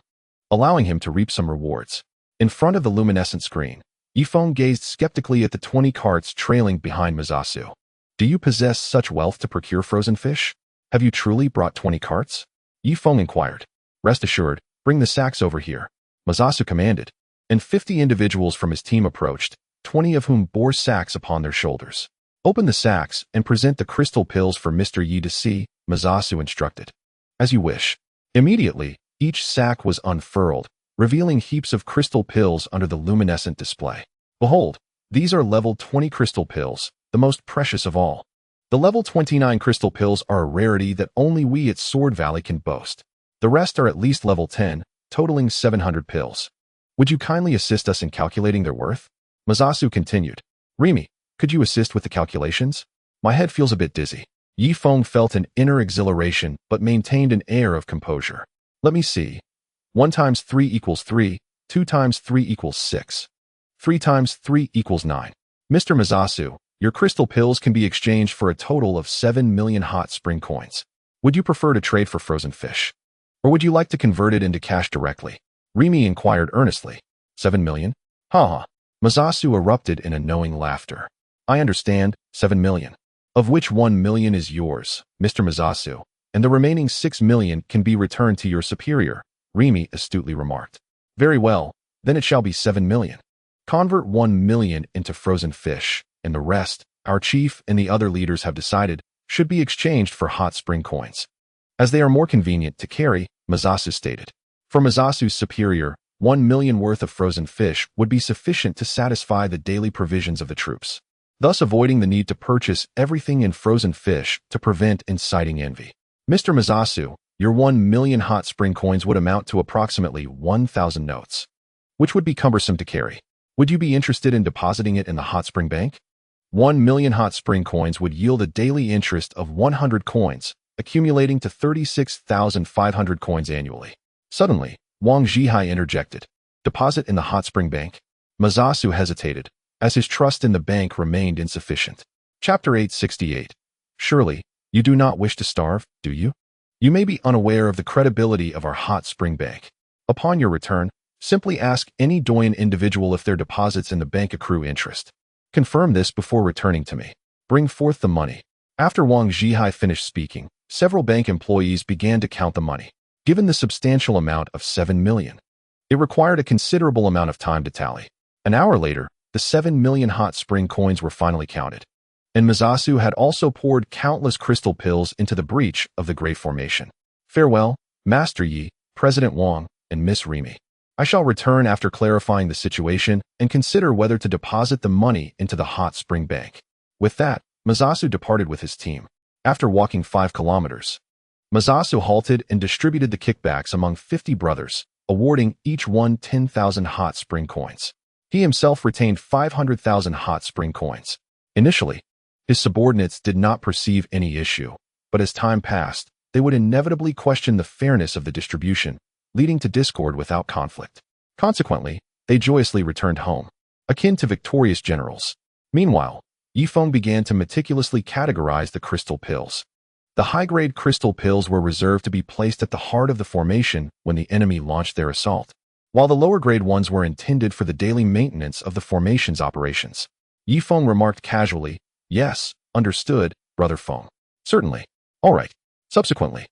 allowing him to reap some rewards. In front of the luminescent screen, Ye Feng gazed skeptically at the 20 carts trailing behind Masasu. Do you possess such wealth to procure frozen fish? Have you truly brought 20 carts? Ye Feng inquired. Rest assured, bring the sacks over here, Masasu commanded, and 50 individuals from his team approached, 20 of whom bore sacks upon their shoulders. Open the sacks and present the crystal pills for Mr. Yi to see, Masasu instructed. As you wish. Immediately, each sack was unfurled, revealing heaps of crystal pills under the luminescent display. Behold, these are level 20 crystal pills, the most precious of all. The level 29 crystal pills are a rarity that only we at Sword Valley can boast. The rest are at least level 10, totaling 700 pills. Would you kindly assist us in calculating their worth? Masasu continued. Remy, could you assist with the calculations? My head feels a bit dizzy. Ye Feng felt an inner exhilaration but maintained an air of composure. Let me see. 1 times 3 equals 3, 2 times 3 equals 6. 3 times 3 equals 9. Mr. Masasu, your crystal pills can be exchanged for a total of 7 million hot spring coins. Would you prefer to trade for frozen fish? Or would you like to convert it into cash directly? Remy inquired earnestly. 7 million? Ha ha. Masasu erupted in a knowing laughter. I understand, 7 million. Of which 1 million is yours, Mr. Masasu, and the remaining 6 million can be returned to your superior, Remy astutely remarked. Very well, then it shall be 7 million. Convert 1 million into frozen fish, and the rest, our chief and the other leaders have decided, should be exchanged for hot spring coins. As they are more convenient to carry, Masasu stated. For Masasu's superior, 1 million worth of frozen fish would be sufficient to satisfy the daily provisions of the troops, thus avoiding the need to purchase everything in frozen fish to prevent inciting envy. Mr. Masasu, your 1 million hot spring coins would amount to approximately 1,000 notes, which would be cumbersome to carry. Would you be interested in depositing it in the hot spring bank? 1 million hot spring coins would yield a daily interest of 100 coins, accumulating to 36,500 coins annually. Suddenly, Wang Zhihai interjected. Deposit in the hot spring bank? Masasu hesitated, as his trust in the bank remained insufficient. Chapter 868. Surely, you do not wish to starve, do you? You may be unaware of the credibility of our hot spring bank. Upon your return, simply ask any Doyen individual if their deposits in the bank accrue interest. Confirm this before returning to me. Bring forth the money. After Wang Zhihai finished speaking, several bank employees began to count the money. Given the substantial amount of 7 million, it required a considerable amount of time to tally. An hour later, the 7 million hot spring coins were finally counted, and Masasu had also poured countless crystal pills into the breach of the Great Formation. Farewell, Master Yi, President Wang, and Miss Remy. I shall return after clarifying the situation and consider whether to deposit the money into the hot spring bank. With that, Masasu departed with his team. After walking 5 kilometers, Masasu halted and distributed the kickbacks among 50 brothers, awarding each one 10,000 hot spring coins. He himself retained 500,000 hot spring coins. Initially, his subordinates did not perceive any issue, but as time passed, they would inevitably question the fairness of the distribution, leading to discord without conflict. Consequently, they joyously returned home, akin to victorious generals. Meanwhile, Ye Feng began to meticulously categorize the crystal pills. The high-grade crystal pills were reserved to be placed at the heart of the formation when the enemy launched their assault, while the lower-grade ones were intended for the daily maintenance of the formation's operations. Ye Feng remarked casually, Yes, understood, Brother Feng. Certainly. All right. Subsequently,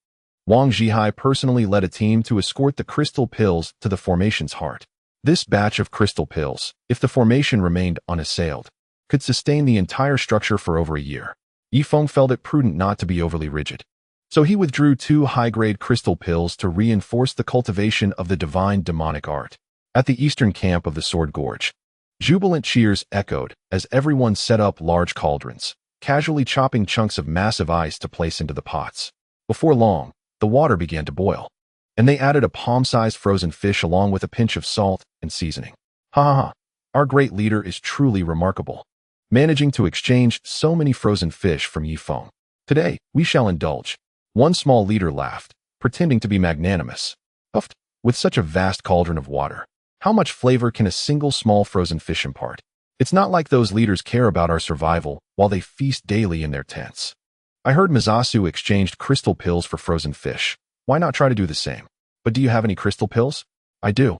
Wang Zhihai personally led a team to escort the crystal pills to the formation's heart. This batch of crystal pills, if the formation remained unassailed, could sustain the entire structure for over a year. Ye Feng felt it prudent not to be overly rigid, so he withdrew 2 high-grade crystal pills to reinforce the cultivation of the divine demonic art. At the eastern camp of the Sword Gorge, jubilant cheers echoed as everyone set up large cauldrons, casually chopping chunks of massive ice to place into the pots. Before long, the water began to boil, and they added a palm-sized frozen fish along with a pinch of salt and seasoning. Ha ha ha, our great leader is truly remarkable, managing to exchange so many frozen fish from Ye Feng. Today, we shall indulge. One small leader laughed, pretending to be magnanimous. Puffed, with such a vast cauldron of water, how much flavor can a single small frozen fish impart? It's not like those leaders care about our survival while they feast daily in their tents. I heard Masasu exchanged crystal pills for frozen fish. Why not try to do the same? But do you have any crystal pills? I do,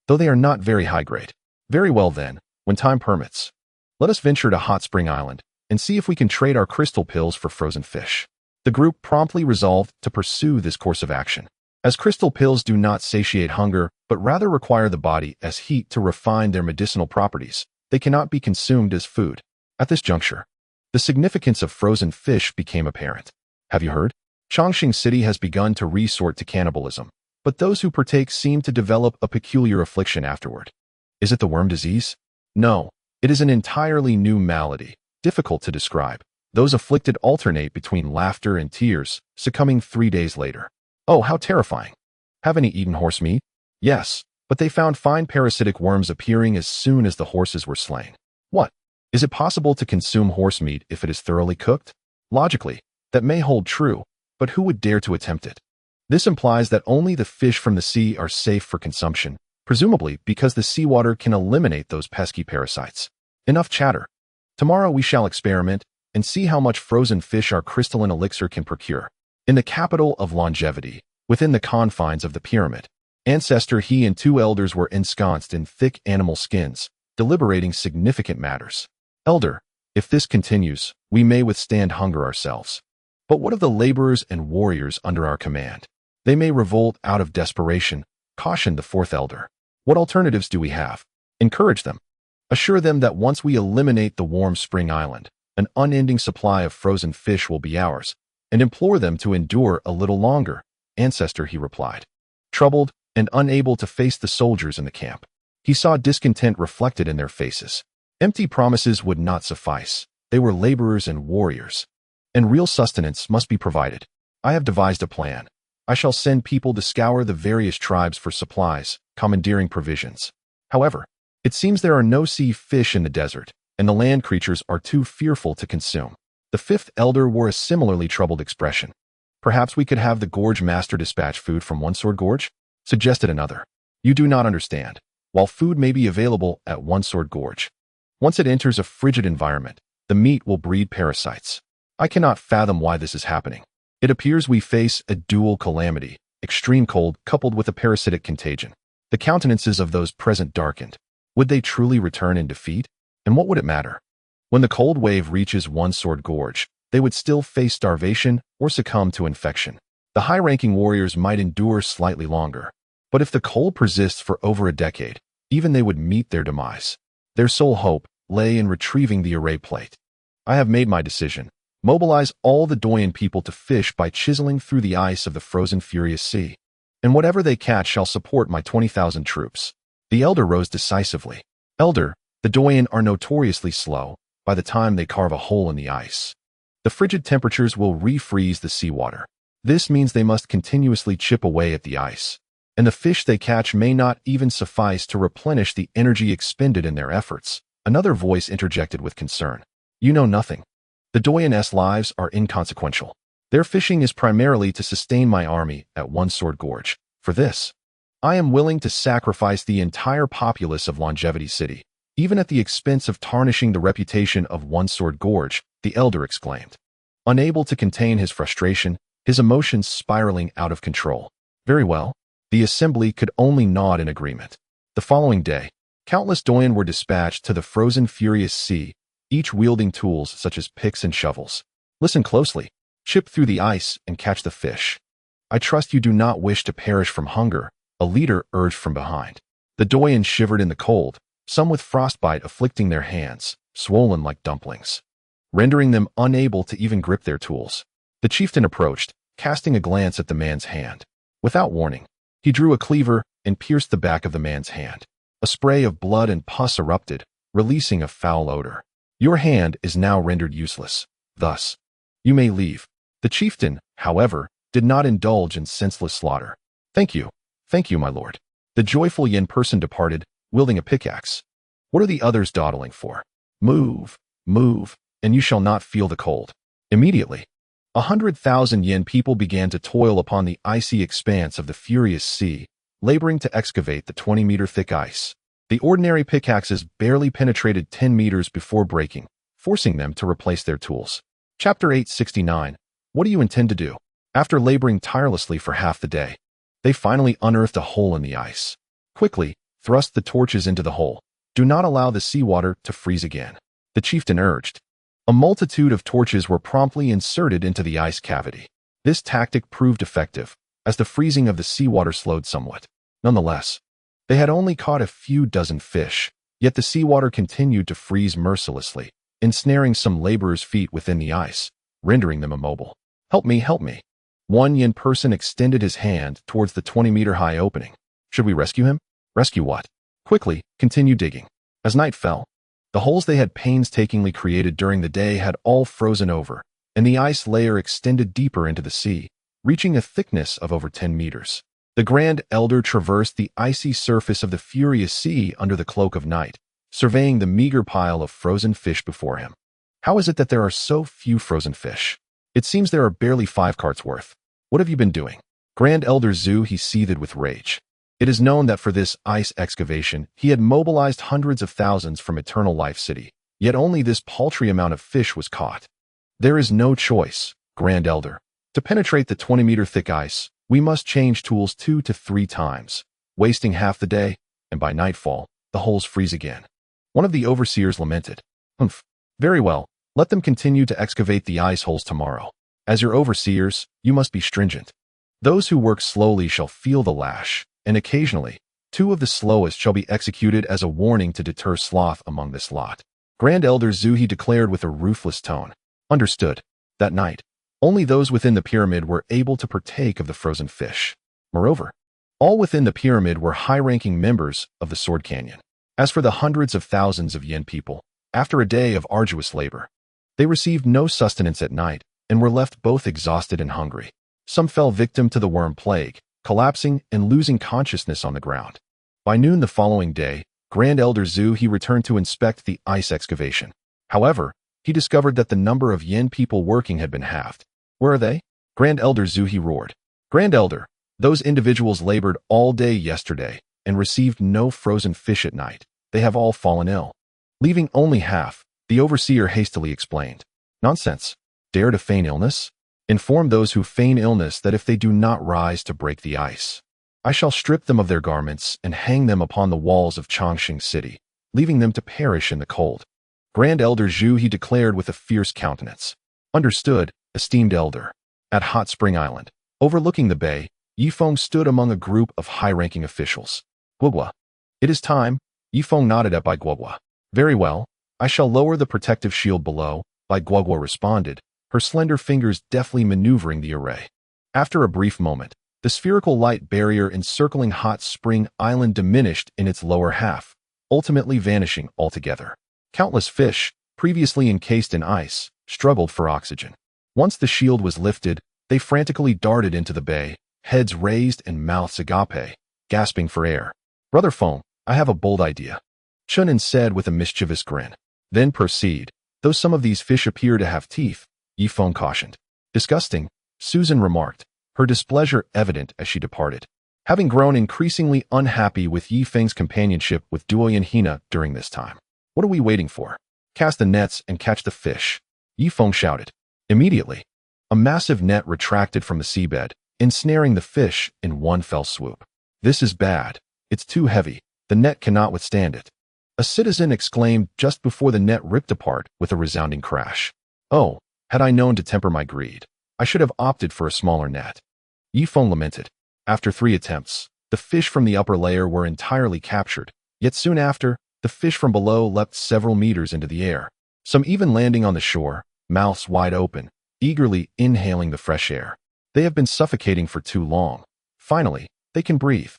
though they are not very high grade. Very well then, when time permits. Let us venture to Hot Spring Island and see if we can trade our crystal pills for frozen fish. The group promptly resolved to pursue this course of action. As crystal pills do not satiate hunger, but rather require the body as heat to refine their medicinal properties, they cannot be consumed as food. At this juncture, the significance of frozen fish became apparent. Have you heard? Chongqing City has begun to resort to cannibalism, but those who partake seem to develop a peculiar affliction afterward. Is it the worm disease? No, it is an entirely new malady, difficult to describe. Those afflicted alternate between laughter and tears, succumbing 3 days later. Oh, how terrifying. Have any eaten horse meat? Yes, but they found fine parasitic worms appearing as soon as the horses were slain. What? Is it possible to consume horse meat if it is thoroughly cooked? Logically, that may hold true, but who would dare to attempt it? This implies that only the fish from the sea are safe for consumption, presumably because the seawater can eliminate those pesky parasites. Enough chatter. Tomorrow we shall experiment and see how much frozen fish our crystalline elixir can procure. In the capital of longevity, within the confines of the pyramid, Ancestor He and 2 elders were ensconced in thick animal skins, deliberating significant matters. Elder, if this continues, we may withstand hunger ourselves. But what of the laborers and warriors under our command? They may revolt out of desperation, cautioned the 4th elder. What alternatives do we have? Encourage them. Assure them that once we eliminate the warm spring island, an unending supply of frozen fish will be ours, and implore them to endure a little longer. Ancestor He replied. Troubled and unable to face the soldiers in the camp, he saw discontent reflected in their faces. Empty promises would not suffice. They were laborers and warriors, and real sustenance must be provided. I have devised a plan. I shall send people to scour the various tribes for supplies, commandeering provisions. However, it seems there are no sea fish in the desert, and the land creatures are too fearful to consume. The 5th elder wore a similarly troubled expression. Perhaps we could have the Gorge Master dispatch food from One Sword Gorge? Suggested another. You do not understand. While food may be available at One Sword Gorge, once it enters a frigid environment, the meat will breed parasites. I cannot fathom why this is happening. It appears we face a dual calamity, extreme cold coupled with a parasitic contagion. The countenances of those present darkened. Would they truly return in defeat? And what would it matter? When the cold wave reaches One Sword Gorge, they would still face starvation or succumb to infection. The high-ranking warriors might endure slightly longer, but if the cold persists for over a decade, even they would meet their demise. Their sole hope lay in retrieving the array plate. I have made my decision. Mobilize all the Doyen people to fish by chiseling through the ice of the frozen furious sea, and whatever they catch shall support my 20,000 troops. The elder rose decisively. Elder, the Doyen are notoriously slow by the time they carve a hole in the ice. The frigid temperatures will refreeze the seawater. This means they must continuously chip away at the ice, and the fish they catch may not even suffice to replenish the energy expended in their efforts. Another voice interjected with concern. You know nothing. The Doyen's lives are inconsequential. Their fishing is primarily to sustain my army at One Sword Gorge. For this, I am willing to sacrifice the entire populace of Longevity City, even at the expense of tarnishing the reputation of One Sword Gorge, the elder exclaimed. Unable to contain his frustration, his emotions spiraling out of control. Very well. The assembly could only nod in agreement. The following day, countless Doyen were dispatched to the frozen furious sea, each wielding tools such as picks and shovels. Listen closely. Chip through the ice and catch the fish. I trust you do not wish to perish from hunger, a leader urged from behind. The Doyen shivered in the cold, some with frostbite afflicting their hands, swollen like dumplings, rendering them unable to even grip their tools. The chieftain approached, casting a glance at the man's hand. Without warning, he drew a cleaver and pierced the back of the man's hand. A spray of blood and pus erupted, releasing a foul odor. Your hand is now rendered useless. Thus, you may leave. The chieftain, however, did not indulge in senseless slaughter. Thank you, my lord. The joyful Yin person departed, wielding a pickaxe. What are the others dawdling for? Move, and you shall not feel the cold. Immediately, 100,000 Yin people began to toil upon the icy expanse of the furious sea, laboring to excavate the 20-meter thick ice. The ordinary pickaxes barely penetrated 10 meters before breaking, forcing them to replace their tools. Chapter 869. What do you intend to do? After laboring tirelessly for half the day, they finally unearthed a hole in the ice. Quickly, thrust the torches into the hole. Do not allow the seawater to freeze again, the chieftain urged. A multitude of torches were promptly inserted into the ice cavity. This tactic proved effective, as the freezing of the seawater slowed somewhat. Nonetheless, they had only caught a few dozen fish, yet the seawater continued to freeze mercilessly, ensnaring some laborers' feet within the ice, rendering them immobile. Help me, help me. One yin person extended his hand towards the 20-meter-high opening. Should we rescue him? Rescue what? Quickly, continue digging. As night fell, the holes they had painstakingly created during the day had all frozen over, and the ice layer extended deeper into the sea, reaching a thickness of over 10 meters. The Grand Elder traversed the icy surface of the furious sea under the cloak of night, surveying the meager pile of frozen fish before him. How is it that there are so few frozen fish? It seems there are barely 5 carts worth. What have you been doing? Grand Elder Zhu, he seethed with rage. It is known that for this ice excavation, he had mobilized hundreds of thousands from Eternal Life City, yet only this paltry amount of fish was caught. There is no choice, Grand Elder. To penetrate the 20-meter thick ice, we must change tools 2 to 3 times, wasting half the day, and by nightfall, the holes freeze again. One of the overseers lamented. Humph. Very well, let them continue to excavate the ice holes tomorrow. As your overseers, you must be stringent. Those who work slowly shall feel the lash, and occasionally, 2 of the slowest shall be executed as a warning to deter sloth among this lot. Grand Elder Zhu, he declared with a ruthless tone. Understood. That night, only those within the pyramid were able to partake of the frozen fish. Moreover, all within the pyramid were high-ranking members of the Sword Canyon. As for the hundreds of thousands of Yin people, after a day of arduous labor, they received no sustenance at night and were left both exhausted and hungry. Some fell victim to the worm plague, collapsing and losing consciousness on the ground. By noon the following day, Grand Elder Zhu, he returned to inspect the ice excavation. However, he discovered that the number of Yin people working had been halved. Where are they? Grand Elder Zhu, he roared. Grand Elder, those individuals labored all day yesterday and received no frozen fish at night. They have all fallen ill. Leaving only half, the overseer hastily explained. Nonsense. Dare to feign illness? Inform those who feign illness that if they do not rise to break the ice, I shall strip them of their garments and hang them upon the walls of Chongqing City, leaving them to perish in the cold. Grand Elder Zhu, he declared with a fierce countenance. Understood, esteemed elder. At Hot Spring Island, overlooking the bay, Ye Feng stood among a group of high-ranking officials. Guogua. It is time, Ye Feng nodded at Bai Guogua. Very well, I shall lower the protective shield below, Bai Guogua responded, her slender fingers deftly maneuvering the array. After a brief moment, the spherical light barrier encircling Hot Spring Island diminished in its lower half, ultimately vanishing altogether. Countless fish, previously encased in ice, struggled for oxygen. Once the shield was lifted, they frantically darted into the bay, heads raised and mouths agape, gasping for air. Brother Feng, I have a bold idea, Chen An said with a mischievous grin. Then proceed. Though some of these fish appear to have teeth, Ye Feng cautioned. Disgusting, Susan remarked, her displeasure evident as she departed. Having grown increasingly unhappy with Ye Feng's companionship with Duoyan Hina during this time. What are we waiting for? Cast the nets and catch the fish, Ye Feng shouted. Immediately, a massive net retracted from the seabed, ensnaring the fish in one fell swoop. This is bad. It's too heavy. The net cannot withstand it. A citizen exclaimed just before the net ripped apart with a resounding crash. Oh, had I known to temper my greed, I should have opted for a smaller net. Ye Feng lamented. After 3 attempts, the fish from the upper layer were entirely captured, yet soon after, the fish from below leapt several meters into the air, some even landing on the shore, mouths wide open, eagerly inhaling the fresh air. They have been suffocating for too long. Finally, they can breathe.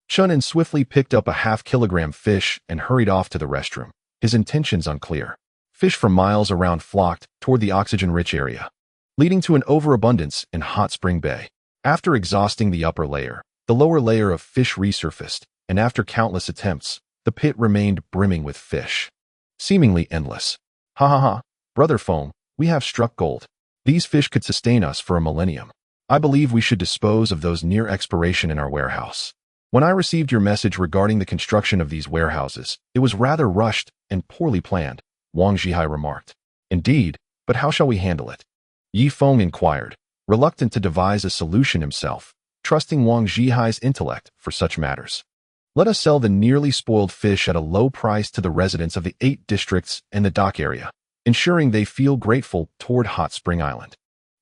Chen An swiftly picked up a half-kilogram fish and hurried off to the restroom, his intentions unclear. Fish from miles around flocked toward the oxygen-rich area, leading to an overabundance in Hot Spring Bay. After exhausting the upper layer, the lower layer of fish resurfaced, and after countless attempts, the pit remained brimming with fish. Seemingly endless. Ha ha ha, Brother Feng, we have struck gold. These fish could sustain us for a millennium. I believe we should dispose of those near expiration in our warehouse. When I received your message regarding the construction of these warehouses, it was rather rushed and poorly planned, Wang Zhihai remarked. Indeed, but how shall we handle it? Ye Feng inquired, reluctant to devise a solution himself, trusting Wang Zhihai's intellect for such matters. Let us sell the nearly spoiled fish at a low price to the residents of the 8 districts and the dock area, ensuring they feel grateful toward Hot Spring Island.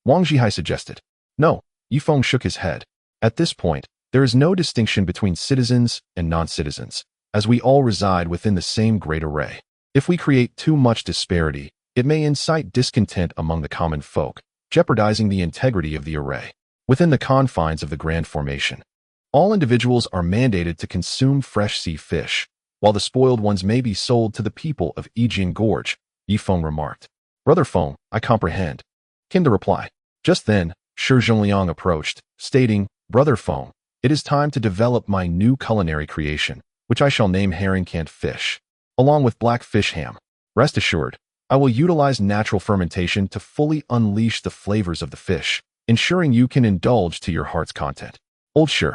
Wang Zhihai suggested. No, Ye Feng shook his head. At this point, there is no distinction between citizens and non-citizens, as we all reside within the same great array. If we create too much disparity, it may incite discontent among the common folk, jeopardizing the integrity of the array. Within the confines of the Grand Formation, all individuals are mandated to consume fresh sea fish, while the spoiled ones may be sold to the people of Yijian Gorge, Ye Feng remarked. Brother Feng, I comprehend, came the reply. Just then, Shi Zhongliang approached, stating, Brother Feng, it is time to develop my new culinary creation, which I shall name herring canned fish, along with black fish ham. Rest assured, I will utilize natural fermentation to fully unleash the flavors of the fish, ensuring you can indulge to your heart's content. Old Shi,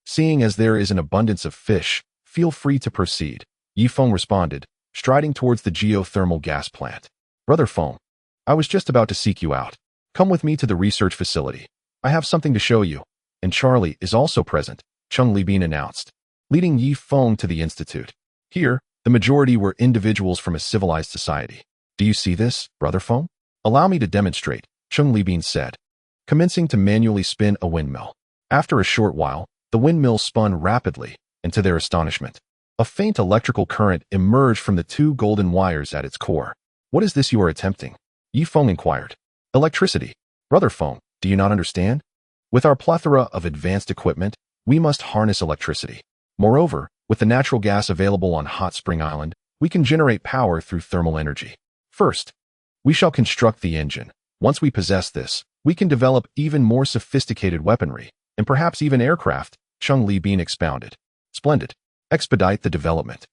seeing as there is an abundance of fish, feel free to proceed, Ye Feng responded, striding towards the geothermal gas plant. Brother Feng, I was just about to seek you out. Come with me to the research facility. I have something to show you. And Charlie is also present, Cheng Libin announced, leading Ye Feng to the institute. Here, the majority were individuals from a civilized society. Do you see this, Brother Feng? Allow me to demonstrate, Cheng Libin said, commencing to manually spin a windmill. After a short while, the windmill spun rapidly, and to their astonishment, a faint electrical current emerged from the 2 golden wires at its core. What is this you are attempting? Ye Feng inquired. Electricity. Brother Feng, do you not understand? With our plethora of advanced equipment, we must harness electricity. Moreover, with the natural gas available on Hot Spring Island, we can generate power through thermal energy. First, we shall construct the engine. Once we possess this, we can develop even more sophisticated weaponry, and perhaps even aircraft, Cheng Libin expounded. Splendid. Expedite the development.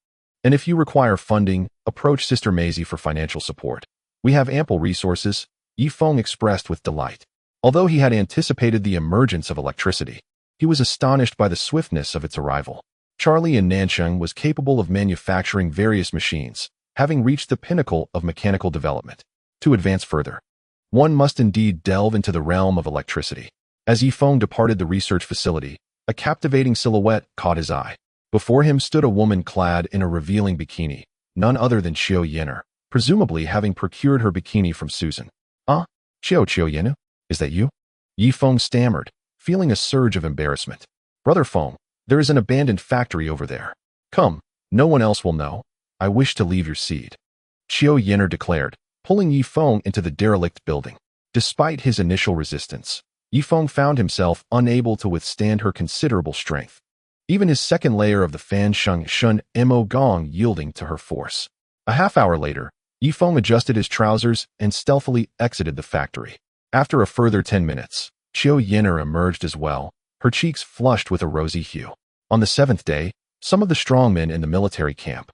And if you require funding, approach Sister Maisie for financial support. We have ample resources, Ye Feng expressed with delight. Although he had anticipated the emergence of electricity, he was astonished by the swiftness of its arrival. Charlie in Nancheng was capable of manufacturing various machines, having reached the pinnacle of mechanical development. To advance further, one must indeed delve into the realm of electricity. As Ye Feng departed the research facility, a captivating silhouette caught his eye. Before him stood a woman clad in a revealing bikini, none other than Qiu Yin'er, presumably having procured her bikini from Susan. Qiu Yin'er, is that you? Ye Feng stammered, feeling a surge of embarrassment. Brother Feng, there is an abandoned factory over there. Come, no one else will know. I wish to leave your seed, Qiu Yin'er declared, pulling Ye Feng into the derelict building. Despite his initial resistance, Ye Feng found himself unable to withstand her considerable strength. Even his second layer of the Fan Shun Mo Gong yielding to her force. A half-hour later, Ye Feng adjusted his trousers and stealthily exited the factory. After a further 10 minutes, Qiu Yin'er emerged as well, her cheeks flushed with a rosy hue. On the 7th day, some of the strongmen in the military camp,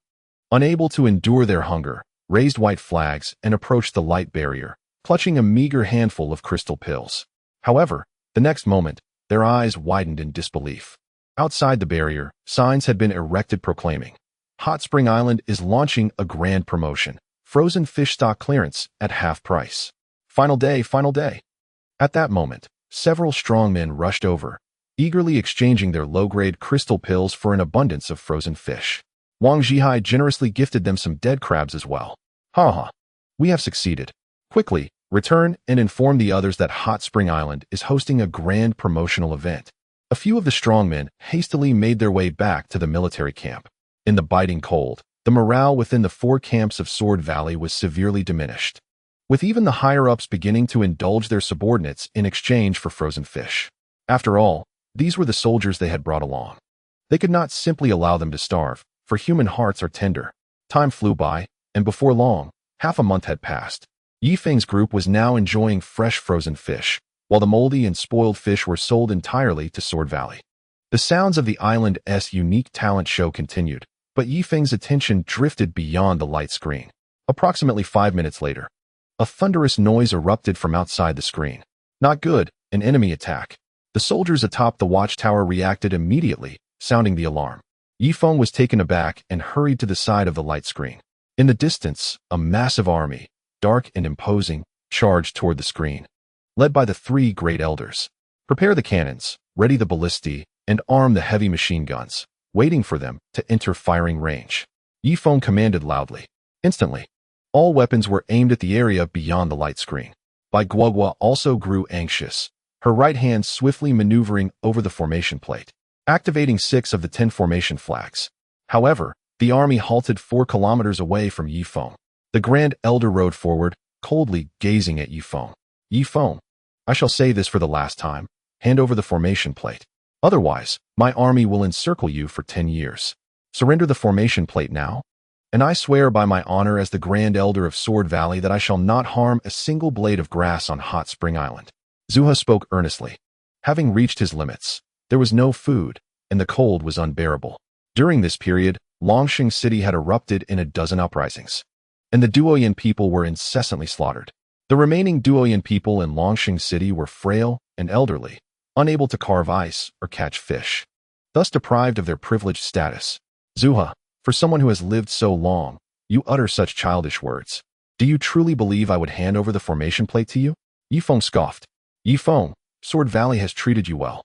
unable to endure their hunger, raised white flags and approached the light barrier, clutching a meager handful of crystal pills. However, the next moment, their eyes widened in disbelief. Outside the barrier, signs had been erected proclaiming, Hot Spring Island is launching a grand promotion, frozen fish stock clearance at half price. Final day, final day. At that moment, several strongmen rushed over, eagerly exchanging their low-grade crystal pills for an abundance of frozen fish. Wang Zhihai generously gifted them some dead crabs as well. Ha! We have succeeded. Quickly, return and inform the others that Hot Spring Island is hosting a grand promotional event. A few of the strongmen hastily made their way back to the military camp. In the biting cold, the morale within the 4 camps of Sword Valley was severely diminished, with even the higher-ups beginning to indulge their subordinates in exchange for frozen fish. After all, these were the soldiers they had brought along. They could not simply allow them to starve, for human hearts are tender. Time flew by, and before long, half a month had passed. Ye Feng's group was now enjoying fresh frozen fish, while the moldy and spoiled fish were sold entirely to Sword Valley. The sounds of the island's unique talent show continued, but Ye Feng's attention drifted beyond the light screen. Approximately 5 minutes later, a thunderous noise erupted from outside the screen. Not good, an enemy attack. The soldiers atop the watchtower reacted immediately, sounding the alarm. Ye Feng was taken aback and hurried to the side of the light screen. In the distance, a massive army, dark and imposing, charged toward the screen, led by the 3 great elders. Prepare the cannons, ready the ballistae, and arm the heavy machine guns, waiting for them to enter firing range. Ye Feng commanded loudly. Instantly, all weapons were aimed at the area beyond the light screen. Bai Guogua also grew anxious, her right hand swiftly maneuvering over the formation plate, activating 6 of the 10 formation flags. However, the army halted 4 kilometers away from Ye Feng. The Grand Elder rode forward, coldly gazing at Ye Feng. Ye Feng, I shall say this for the last time. Hand over the formation plate. Otherwise, my army will encircle you for 10 years. Surrender the formation plate now. And I swear by my honor as the Grand Elder of Sword Valley that I shall not harm a single blade of grass on Hot Spring Island. Zuha spoke earnestly. Having reached his limits, there was no food, and the cold was unbearable. During this period, Longxing City had erupted in a dozen uprisings, and the Duoyan people were incessantly slaughtered. The remaining Duoyan people in Longxing City were frail and elderly, unable to carve ice or catch fish, thus deprived of their privileged status. Zuha, for someone who has lived so long, you utter such childish words. Do you truly believe I would hand over the formation plate to you? Ye Feng scoffed. Ye Feng, Sword Valley has treated you well.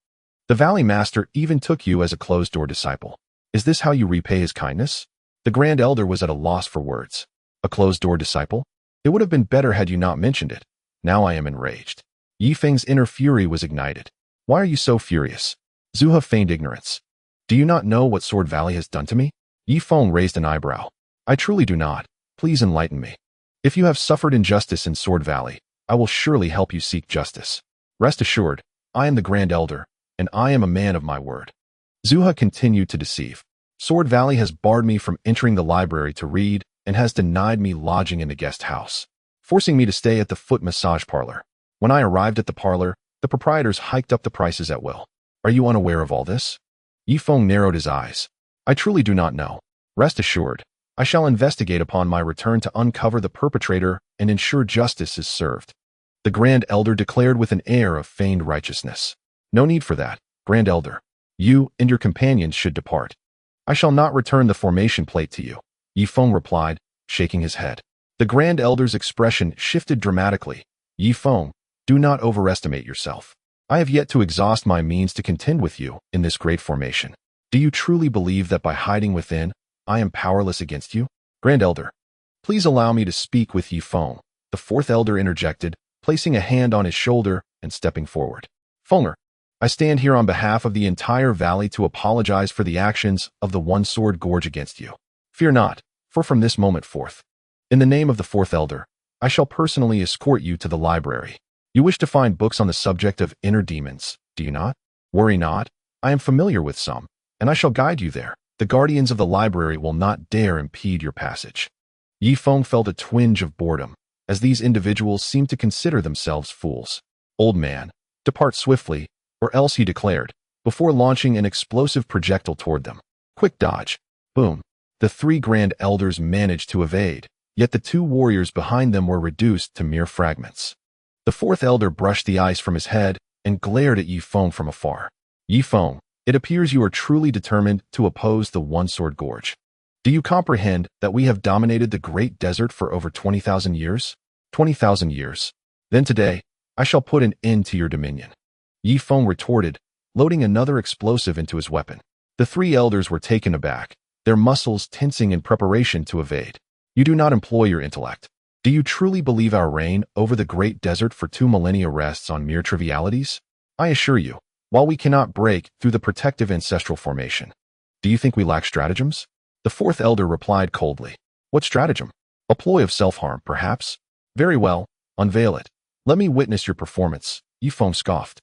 The Valley Master even took you as a closed-door disciple. Is this how you repay his kindness? The Grand Elder was at a loss for words. A closed-door disciple? It would have been better had you not mentioned it. Now I am enraged. Ye Feng's inner fury was ignited. Why are you so furious? Zuha feigned ignorance. Do you not know what Sword Valley has done to me? Ye Feng raised an eyebrow. I truly do not. Please enlighten me. If you have suffered injustice in Sword Valley, I will surely help you seek justice. Rest assured, I am the Grand Elder, and I am a man of my word. Zuha continued to deceive. Sword Valley has barred me from entering the library to read and has denied me lodging in the guest house, forcing me to stay at the foot massage parlor. When I arrived at the parlor, the proprietors hiked up the prices at will. Are you unaware of all this? Ye Feng narrowed his eyes. I truly do not know. Rest assured, I shall investigate upon my return to uncover the perpetrator and ensure justice is served. The Grand Elder declared with an air of feigned righteousness. No need for that, Grand Elder. You and your companions should depart. I shall not return the formation plate to you, Ye Feng replied, shaking his head. The Grand Elder's expression shifted dramatically. Ye Feng, do not overestimate yourself. I have yet to exhaust my means to contend with you in this great formation. Do you truly believe that by hiding within, I am powerless against you? Grand Elder, please allow me to speak with Ye Feng, the 4th Elder interjected, placing a hand on his shoulder and stepping forward. Fenger, I stand here on behalf of the entire valley to apologize for the actions of the One-Sword Gorge against you. Fear not, for from this moment forth, in the name of the 4th Elder, I shall personally escort you to the library. You wish to find books on the subject of inner demons, do you not? Worry not, I am familiar with some, and I shall guide you there. The guardians of the library will not dare impede your passage. Ye Feng felt a twinge of boredom, as these individuals seemed to consider themselves fools. Old man, depart swiftly, or else, he declared, before launching an explosive projectile toward them. Quick dodge. Boom. The 3 Grand Elders managed to evade, yet the 2 warriors behind them were reduced to mere fragments. The 4th Elder brushed the ice from his head and glared at Ye Feng from afar. Ye Feng, it appears you are truly determined to oppose the One-Sword Gorge. Do you comprehend that we have dominated the great desert for over 20,000 years? 20,000 years. Then today, I shall put an end to your dominion. Ye Feng retorted, loading another explosive into his weapon. The 3 elders were taken aback, their muscles tensing in preparation to evade. You do not employ your intellect. Do you truly believe our reign over the great desert for 2 millennia rests on mere trivialities? I assure you, while we cannot break through the protective ancestral formation, do you think we lack stratagems? The 4th Elder replied coldly. What stratagem? A ploy of self-harm, perhaps? Very well, unveil it. Let me witness your performance, Ye Feng scoffed,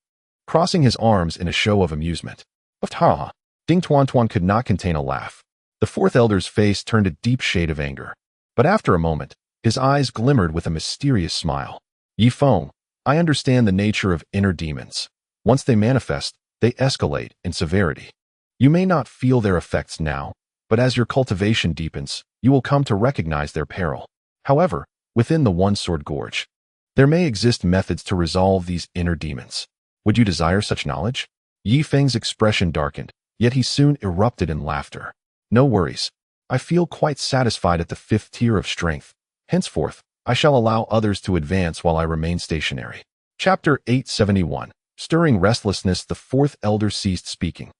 crossing his arms in a show of amusement. Ha! Ding Tuan Tuan could not contain a laugh. The 4th Elder's face turned a deep shade of anger, but after a moment, his eyes glimmered with a mysterious smile. Ye Feng, I understand the nature of inner demons. Once they manifest, they escalate in severity. You may not feel their effects now, but as your cultivation deepens, you will come to recognize their peril. However, within the One-Sword Gorge, there may exist methods to resolve these inner demons. Would you desire such knowledge? Ye Feng's expression darkened, yet he soon erupted in laughter. No worries. I feel quite satisfied at the 5th tier of strength. Henceforth, I shall allow others to advance while I remain stationary. Chapter 871. Stirring restlessness, the 4th Elder ceased speaking.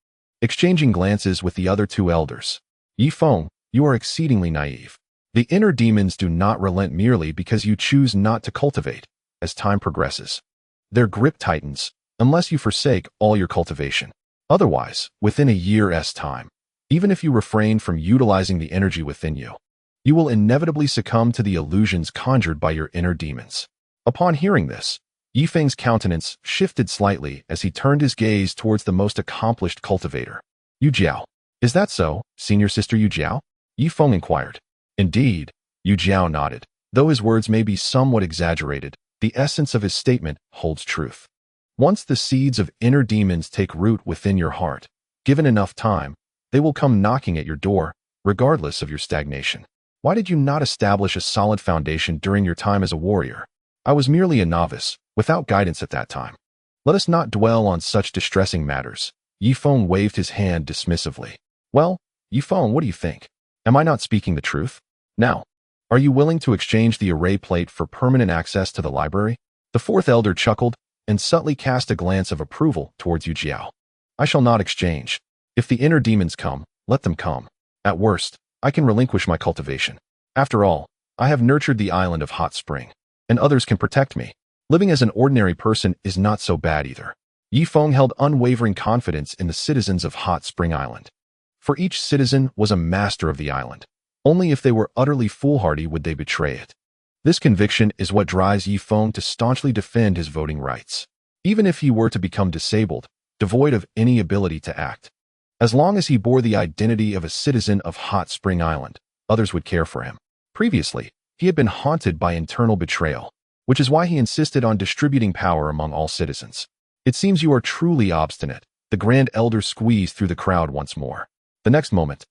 exchanging glances with the other two elders. Ye Feng, you are exceedingly naive. The inner demons do not relent merely because you choose not to cultivate. As time progresses, their grip tightens, unless you forsake all your cultivation. Otherwise, within a year's time, even if you refrain from utilizing the energy within you, you will inevitably succumb to the illusions conjured by your inner demons. Upon hearing this, Ye Feng's countenance shifted slightly as he turned his gaze towards the most accomplished cultivator. Yu Jiao. Is that so, senior sister Yu Jiao? Ye Feng inquired. Indeed, Yu Jiao nodded. Though his words may be somewhat exaggerated, the essence of his statement holds truth. Once the seeds of inner demons take root within your heart, given enough time, they will come knocking at your door, regardless of your stagnation. Why did you not establish a solid foundation during your time as a warrior? I was merely a novice, without guidance at that time. Let us not dwell on such distressing matters. Ye Feng waved his hand dismissively. Well, Ye Feng, what do you think? Am I not speaking the truth? Now, are you willing to exchange the array plate for permanent access to the library? The fourth elder chuckled and subtly cast a glance of approval towards Yu Jiao. I shall not exchange. If the inner demons come, let them come. At worst, I can relinquish my cultivation. After all, I have nurtured the island of Hot Spring, and others can protect me. Living as an ordinary person is not so bad either. Ye Feng held unwavering confidence in the citizens of Hot Spring Island. For each citizen was a master of the island. Only if they were utterly foolhardy would they betray it. This conviction is what drives Ye Feng to staunchly defend his voting rights. Even if he were to become disabled, devoid of any ability to act. As long as he bore the identity of a citizen of Hot Spring Island, others would care for him. Previously, he had been haunted by internal betrayal, which is why he insisted on distributing power among all citizens. It seems you are truly obstinate. The Grand Elder squeezed through the crowd once more. The next moment,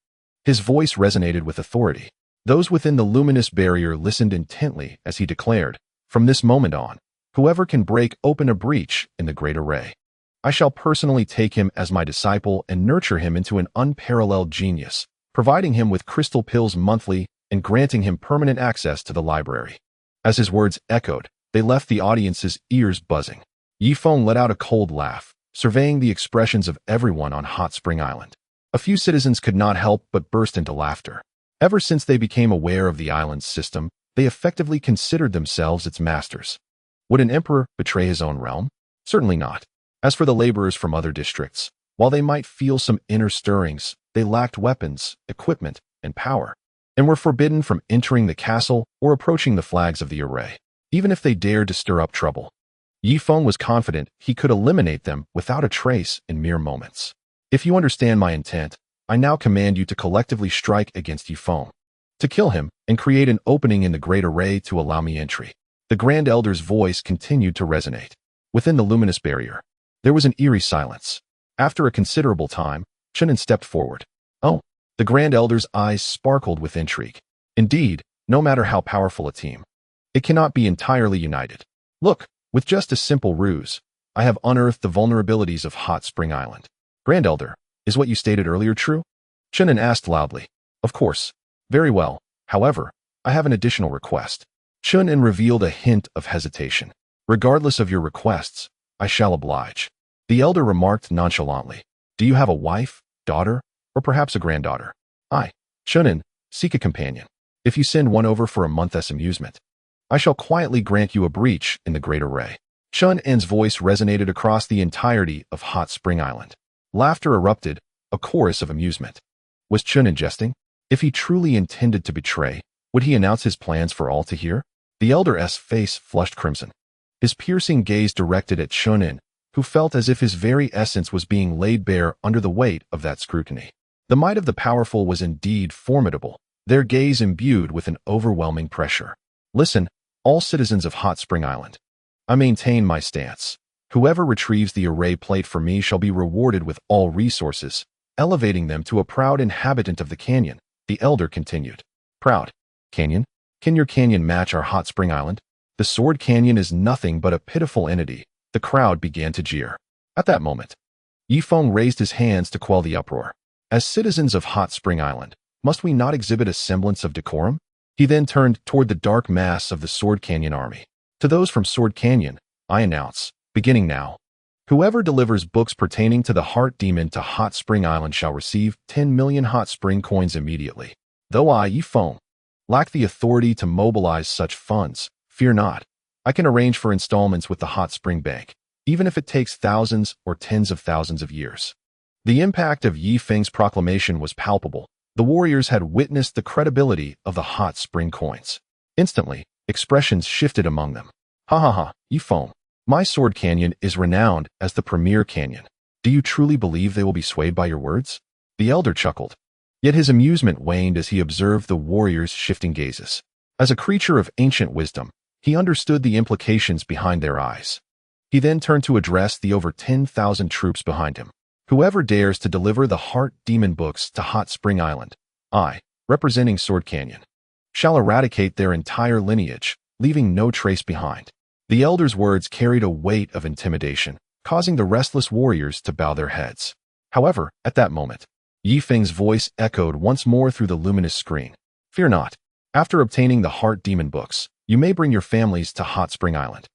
his voice resonated with authority. Those within the luminous barrier listened intently as he declared, from this moment on, whoever can break open a breach in the great array, I shall personally take him as my disciple and nurture him into an unparalleled genius, providing him with crystal pills monthly and granting him permanent access to the library. As his words echoed, they left the audience's ears buzzing. Ye Feng let out a cold laugh, surveying the expressions of everyone on Hot Spring Island. A few citizens could not help but burst into laughter. Ever since they became aware of the island's system, they effectively considered themselves its masters. Would an emperor betray his own realm? Certainly not. As for the laborers from other districts, while they might feel some inner stirrings, they lacked weapons, equipment, and power, and were forbidden from entering the castle or approaching the flags of the array, even if they dared to stir up trouble. Ye Feng was confident he could eliminate them without a trace in mere moments. If you understand my intent, I now command you to collectively strike against Ye Feng, to kill him and create an opening in the great array to allow me entry. The Grand Elder's voice continued to resonate. Within the luminous barrier, there was an eerie silence. After a considerable time, Chen An stepped forward. Oh, the Grand Elder's eyes sparkled with intrigue. Indeed, no matter how powerful a team, it cannot be entirely united. Look, with just a simple ruse, I have unearthed the vulnerabilities of Hot Spring Island. Grand Elder, is what you stated earlier true? Chen An asked loudly. Of course. Very well. However, I have an additional request. Chen An revealed a hint of hesitation. Regardless of your requests, I shall oblige. The elder remarked nonchalantly. Do you have a wife, daughter, or perhaps a granddaughter? I, Chen An, seek a companion. If you send one over for a month's amusement, I shall quietly grant you a breach in the great array. Chen An's voice resonated across the entirety of Hot Spring Island. Laughter erupted, a chorus of amusement. Was Chen An jesting? If he truly intended to betray, would he announce his plans for all to hear? The elder's face flushed crimson. His piercing gaze directed at Chen An, who felt as if his very essence was being laid bare under the weight of that scrutiny. The might of the powerful was indeed formidable, their gaze imbued with an overwhelming pressure. Listen, all citizens of Hot Spring Island. I maintain my stance. Whoever retrieves the array plate for me shall be rewarded with all resources, elevating them to a proud inhabitant of the canyon, the elder continued. Proud? Canyon? Can your canyon match our Hot Spring Island? The Sword Canyon is nothing but a pitiful entity. The crowd began to jeer. At that moment, Ye Feng raised his hands to quell the uproar. As citizens of Hot Spring Island, must we not exhibit a semblance of decorum? He then turned toward the dark mass of the Sword Canyon army. To those from Sword Canyon, I announce, beginning now, Whoever delivers books pertaining to the heart demon to Hot Spring Island shall receive 10 million hot spring coins immediately. Though I, Ye Feng, lack the authority to mobilize such funds, fear not. I can arrange for installments with the Hot Spring Bank, even if it takes thousands or tens of thousands of years. The impact of Ye Feng's proclamation was palpable. The warriors had witnessed the credibility of the hot spring coins. Instantly, expressions shifted among them. Ha ha ha, Ye Feng. My sword canyon is renowned as the premier canyon. Do you truly believe they will be swayed by your words? The elder chuckled. Yet his amusement waned as he observed the warriors' shifting gazes. As a creature of ancient wisdom, he understood the implications behind their eyes. He then turned to address the over 10,000 troops behind him. Whoever dares to deliver the heart demon books to Hot Spring Island, I, representing Sword Canyon, shall eradicate their entire lineage, leaving no trace behind. The elder's words carried a weight of intimidation, causing the restless warriors to bow their heads. However, at that moment, Ye Feng's voice echoed once more through the luminous screen. Fear not. After obtaining the heart demon books, you may bring your families to Hot Spring Island.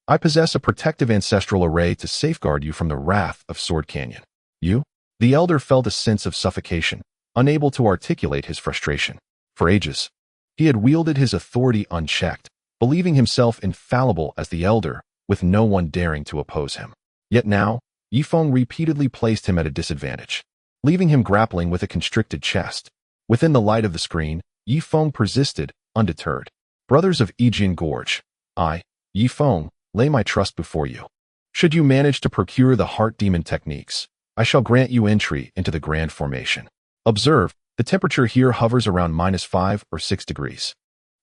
I possess a protective ancestral array to safeguard you from the wrath of Sword Canyon. You? The elder felt a sense of suffocation, unable to articulate his frustration. For ages, he had wielded his authority unchecked, believing himself infallible as the elder, with no one daring to oppose him. Yet now, Ye Feng repeatedly placed him at a disadvantage, leaving him grappling with a constricted chest. Within the light of the screen, Ye Feng persisted, undeterred. Brothers of Yijian Gorge, I, Ye Feng, lay my trust before you. Should you manage to procure the heart demon techniques, I shall grant you entry into the Grand Formation. Observe, the temperature here hovers around -5 or 6 degrees.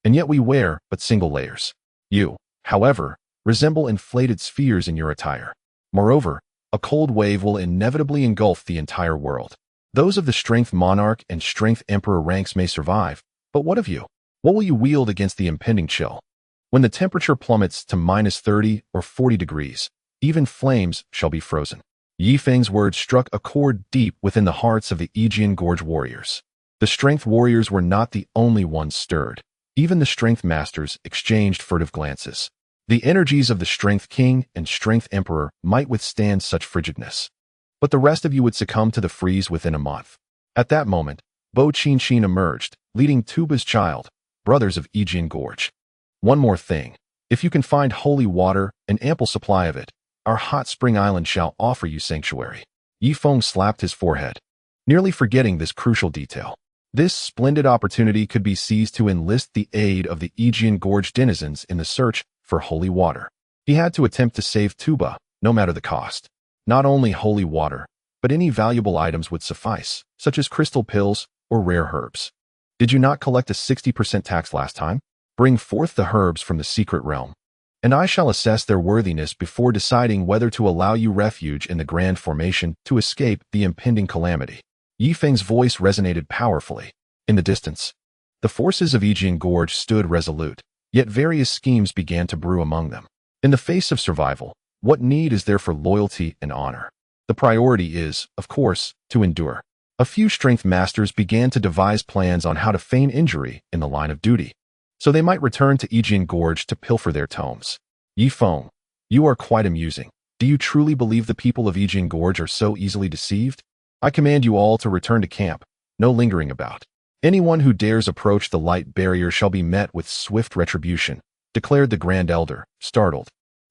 And yet we wear but single layers. You, however, resemble inflated spheres in your attire. Moreover, a cold wave will inevitably engulf the entire world. Those of the Strength Monarch and Strength Emperor ranks may survive, but what of you? What will you wield against the impending chill? When the temperature plummets to -30 or 40 degrees, even flames shall be frozen. Ye Feng's words struck a chord deep within the hearts of the Yijian Gorge warriors. The Strength warriors were not the only ones stirred. Even the Strength Masters exchanged furtive glances. The energies of the Strength King and Strength Emperor might withstand such frigidness. But the rest of you would succumb to the freeze within a month. At that moment, Bo Qin emerged, leading Tuba's child, brothers of Yijian Gorge. One more thing. If you can find holy water, an ample supply of it, our Hot Spring Island shall offer you sanctuary. Ye Feng slapped his forehead, nearly forgetting this crucial detail. This splendid opportunity could be seized to enlist the aid of the Yijian Gorge denizens in the search for holy water. He had to attempt to save Tuba, no matter the cost. Not only holy water, but any valuable items would suffice, such as crystal pills or rare herbs. Did you not collect a 60% tax last time? Bring forth the herbs from the secret realm, and I shall assess their worthiness before deciding whether to allow you refuge in the Grand Formation to escape the impending calamity. Ye Feng's voice resonated powerfully. In the distance, the forces of Yijian Gorge stood resolute, yet various schemes began to brew among them. In the face of survival, what need is there for loyalty and honor? The priority is, of course, to endure. A few Strength Masters began to devise plans on how to feign injury in the line of duty, so they might return to Yijian Gorge to pilfer their tomes. Ye Feng, you are quite amusing. Do you truly believe the people of Yijian Gorge are so easily deceived? I command you all to return to camp, no lingering about. Anyone who dares approach the light barrier shall be met with swift retribution, declared the Grand Elder, startled,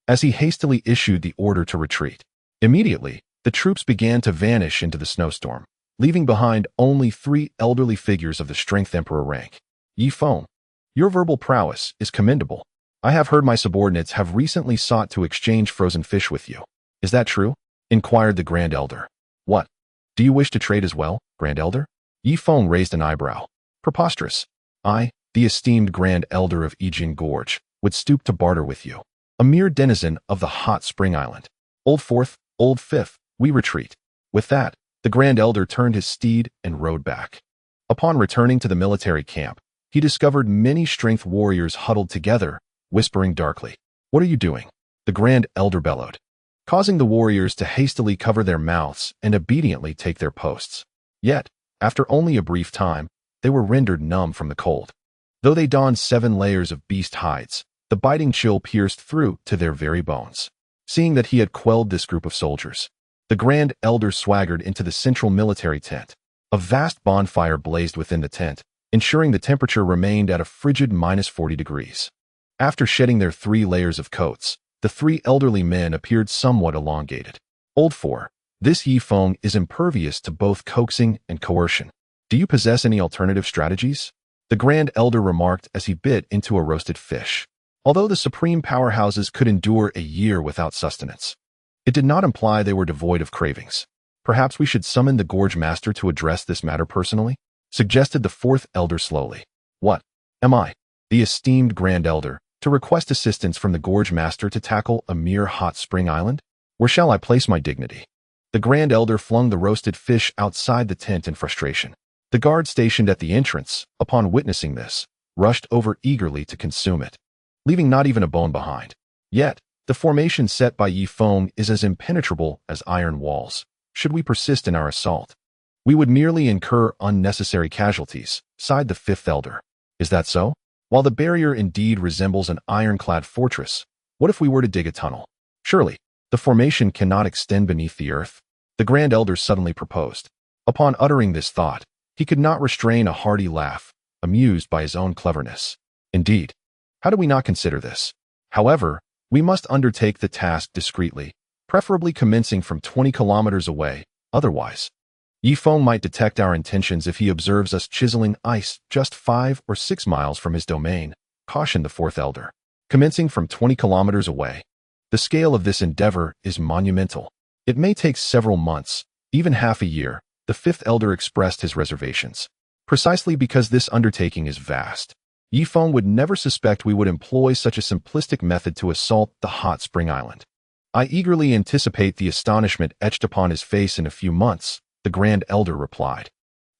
as he hastily issued the order to retreat. Immediately, the troops began to vanish into the snowstorm, leaving behind only 3 elderly figures of the Strength Emperor rank. Ye Feng, your verbal prowess is commendable. I have heard my subordinates have recently sought to exchange frozen fish with you. Is that true? Inquired the Grand Elder. What? Do you wish to trade as well, Grand Elder? Ye Feng raised an eyebrow. Preposterous. I, the esteemed Grand Elder of Yijian Gorge, would stoop to barter with you. A mere denizen of the Hot Spring Island. Old Fourth, Old Fifth, we retreat. With that, the Grand Elder turned his steed and rode back. Upon returning to the military camp, he discovered many Strength warriors huddled together, whispering darkly. What are you doing? The Grand Elder bellowed, causing the warriors to hastily cover their mouths and obediently take their posts. Yet, after only a brief time, they were rendered numb from the cold. Though they donned 7 layers of beast hides, the biting chill pierced through to their very bones. Seeing that he had quelled this group of soldiers, the Grand Elder swaggered into the central military tent. A vast bonfire blazed within the tent, ensuring the temperature remained at a frigid -40 degrees. After shedding their 3 layers of coats, the 3 elderly men appeared somewhat elongated. Old 4. This Ye Feng is impervious to both coaxing and coercion. Do you possess any alternative strategies? The Grand Elder remarked as he bit into a roasted fish. Although the supreme powerhouses could endure a year without sustenance, it did not imply they were devoid of cravings. Perhaps we should summon the Gorge Master to address this matter personally? Suggested the 4th Elder slowly. What? Am I, the esteemed Grand Elder, to request assistance from the Gorge Master to tackle a mere hot spring island? Where shall I place my dignity? The Grand Elder flung the roasted fish outside the tent in frustration. The guard stationed at the entrance, upon witnessing this, rushed over eagerly to consume it, leaving not even a bone behind. Yet, the formation set by Ye Feng is as impenetrable as iron walls. Should we persist in our assault, we would merely incur unnecessary casualties, sighed the 5th Elder. Is that so? While the barrier indeed resembles an ironclad fortress, what if we were to dig a tunnel? Surely, the formation cannot extend beneath the earth, the Grand Elder suddenly proposed. Upon uttering this thought, he could not restrain a hearty laugh, amused by his own cleverness. Indeed, how do we not consider this? However, we must undertake the task discreetly, preferably commencing from 20 kilometers away. Otherwise, Ye Feng might detect our intentions if he observes us chiseling ice just 5 or 6 miles from his domain, cautioned the 4th Elder. Commencing from 20 kilometers away, the scale of this endeavor is monumental. It may take several months, even half a year. The 5th Elder expressed his reservations. Precisely because this undertaking is vast, Ye Feng would never suspect we would employ such a simplistic method to assault the hot spring island. I eagerly anticipate the astonishment etched upon his face in a few months, the Grand Elder replied,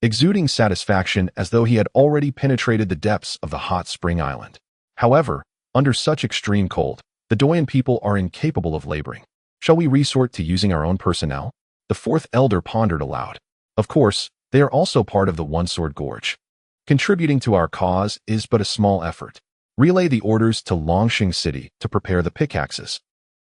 exuding satisfaction as though he had already penetrated the depths of the hot spring island. However, under such extreme cold, the Doyan people are incapable of laboring. Shall we resort to using our own personnel? The 4th Elder pondered aloud. Of course, they are also part of the One-Sword Gorge. Contributing to our cause is but a small effort. Relay the orders to Longxing City to prepare the pickaxes,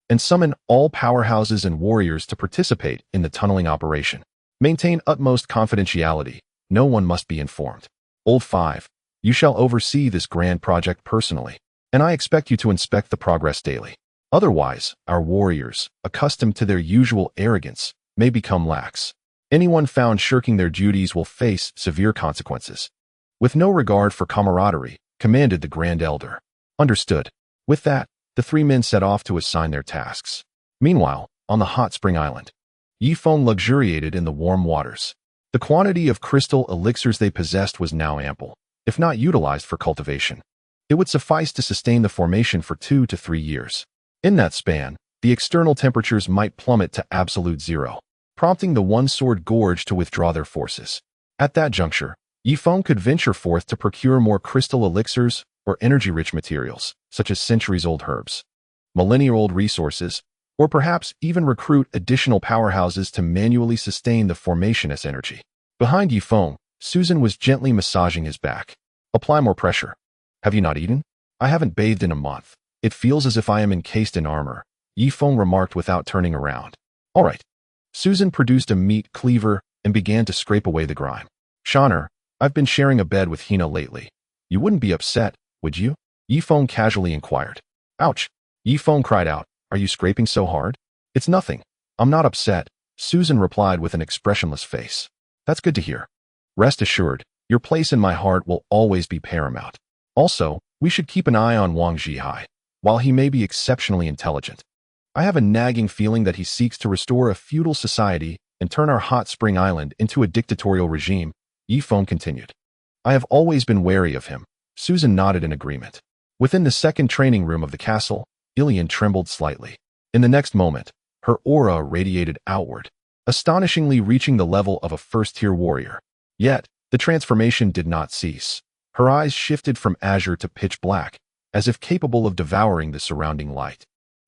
and summon all powerhouses and warriors to participate in the tunneling operation. Maintain utmost confidentiality. No one must be informed. Old 5, you shall oversee this grand project personally, and I expect you to inspect the progress daily. Otherwise, our warriors, accustomed to their usual arrogance, may become lax. Anyone found shirking their duties will face severe consequences. With no regard for camaraderie, commanded the Grand Elder. Understood. With that, the 3 men set off to assign their tasks. Meanwhile, on the hot spring island, Ye Feng luxuriated in the warm waters. The quantity of crystal elixirs they possessed was now ample, if not utilized for cultivation. It would suffice to sustain the formation for 2 to 3 years. In that span, the external temperatures might plummet to absolute zero, prompting the One-Sword Gorge to withdraw their forces. At that juncture, Ye Feng could venture forth to procure more crystal elixirs or energy-rich materials, such as centuries-old herbs, millennia-old resources, or perhaps even recruit additional powerhouses to manually sustain the formation as energy. Behind Ye Feng, Susan was gently massaging his back. Apply more pressure. Have you not eaten? I haven't bathed in a month. It feels as if I am encased in armor, Ye Feng remarked without turning around. All right. Susan produced a meat cleaver and began to scrape away the grime. Shaner, I've been sharing a bed with Hina lately. You wouldn't be upset, would you? Ye Feng casually inquired. Ouch! Ye Feng cried out. Are you scraping so hard? It's nothing. I'm not upset, Susan replied with an expressionless face. That's good to hear. Rest assured, your place in my heart will always be paramount. Also, we should keep an eye on Wang Zhihai. While he may be exceptionally intelligent, I have a nagging feeling that he seeks to restore a feudal society and turn our hot spring island into a dictatorial regime, Ye Feng continued. I have always been wary of him. Susan nodded in agreement. Within the second training room of the castle, Yijian trembled slightly. In the next moment, her aura radiated outward, astonishingly reaching the level of a first-tier warrior. Yet, the transformation did not cease. Her eyes shifted from azure to pitch black, as if capable of devouring the surrounding light.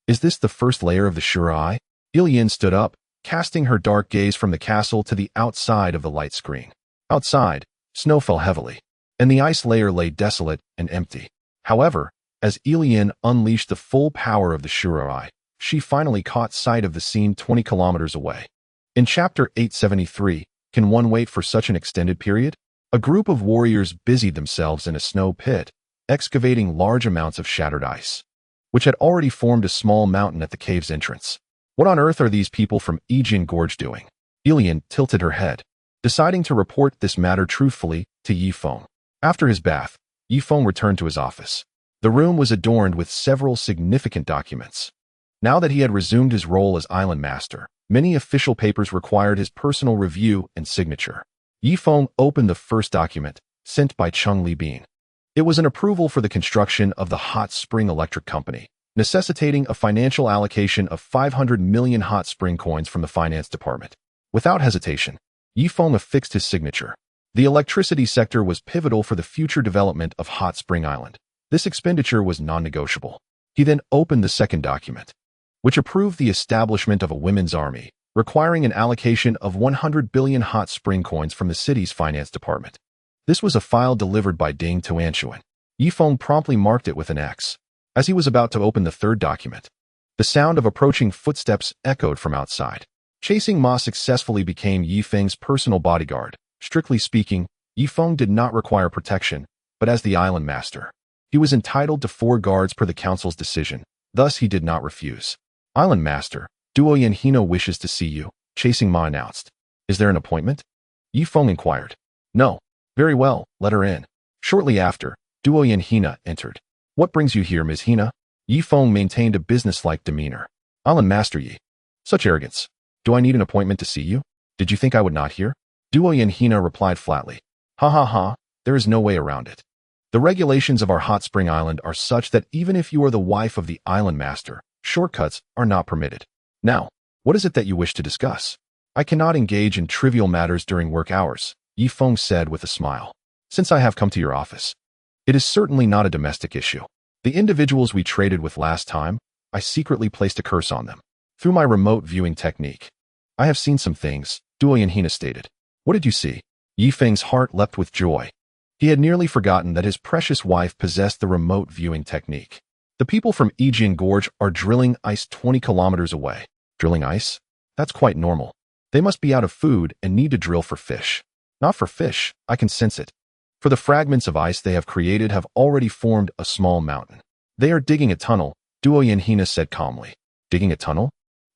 Is this the first layer of the Shura Eye? Yijian stood up, casting her dark gaze from the castle to the outside of the light screen. Outside, snow fell heavily, and the ice layer lay desolate and empty. However, as Yijian unleashed the full power of the Shura Eye, she finally caught sight of the scene 20 kilometers away. In Chapter 873, can one wait for such an extended period? A group of warriors busied themselves in a snow pit, excavating large amounts of shattered ice, which had already formed a small mountain at the cave's entrance. What on earth are these people from Yijian Gorge doing? Yijian tilted her head, deciding to report this matter truthfully to Ye Feng. After his bath, Ye Feng returned to his office. The room was adorned with several significant documents. Now that he had resumed his role as island master, many official papers required his personal review and signature. Ye Feng opened the first document, sent by Cheng Libin. It was an approval for the construction of the Hot Spring Electric Company, necessitating a financial allocation of 500 million hot spring coins from the finance department. Without hesitation, Ye Feng affixed his signature. The electricity sector was pivotal for the future development of Hot Spring Island. This expenditure was non-negotiable. He then opened the second document, which approved the establishment of a women's army, requiring an allocation of 100 billion hot spring coins from the city's finance department. This was a file delivered by Ding Tuanchuan. Ye Feng promptly marked it with an X. As he was about to open the third document, the sound of approaching footsteps echoed from outside. Chasing Ma successfully became Ye Feng's personal bodyguard. Strictly speaking, Ye Feng did not require protection, but as the island master, he was entitled to 4 guards per the council's decision, thus he did not refuse. Island master, Duo Yanhino wishes to see you, Chasing Ma announced. Is there an appointment? Ye Feng inquired. No. Very well, let her in. Shortly after, Duo Yanhina entered. What brings you here, Ms. Hina? Ye Feng maintained a businesslike demeanor. Island master Yi. Such arrogance. Do I need an appointment to see you? Did you think I would not hear? Duo Yanhina replied flatly. Ha ha ha, there is no way around it. The regulations of our hot spring island are such that even if you are the wife of the island master, shortcuts are not permitted. Now, what is it that you wish to discuss? I cannot engage in trivial matters during work hours, Ye Feng said with a smile. Since I have come to your office, it is certainly not a domestic issue. The individuals we traded with last time, I secretly placed a curse on them. Through my remote viewing technique, I have seen some things, Duo Yanhina stated. What did you see? Ye Feng's heart leapt with joy. He had nearly forgotten that his precious wife possessed the remote viewing technique. The people from Yijian Gorge are drilling ice 20 kilometers away. Drilling ice? That's quite normal. They must be out of food and need to drill for fish. Not for fish, I can sense it. For the fragments of ice they have created have already formed a small mountain. They are digging a tunnel, Duo Yanhina said calmly. Digging a tunnel?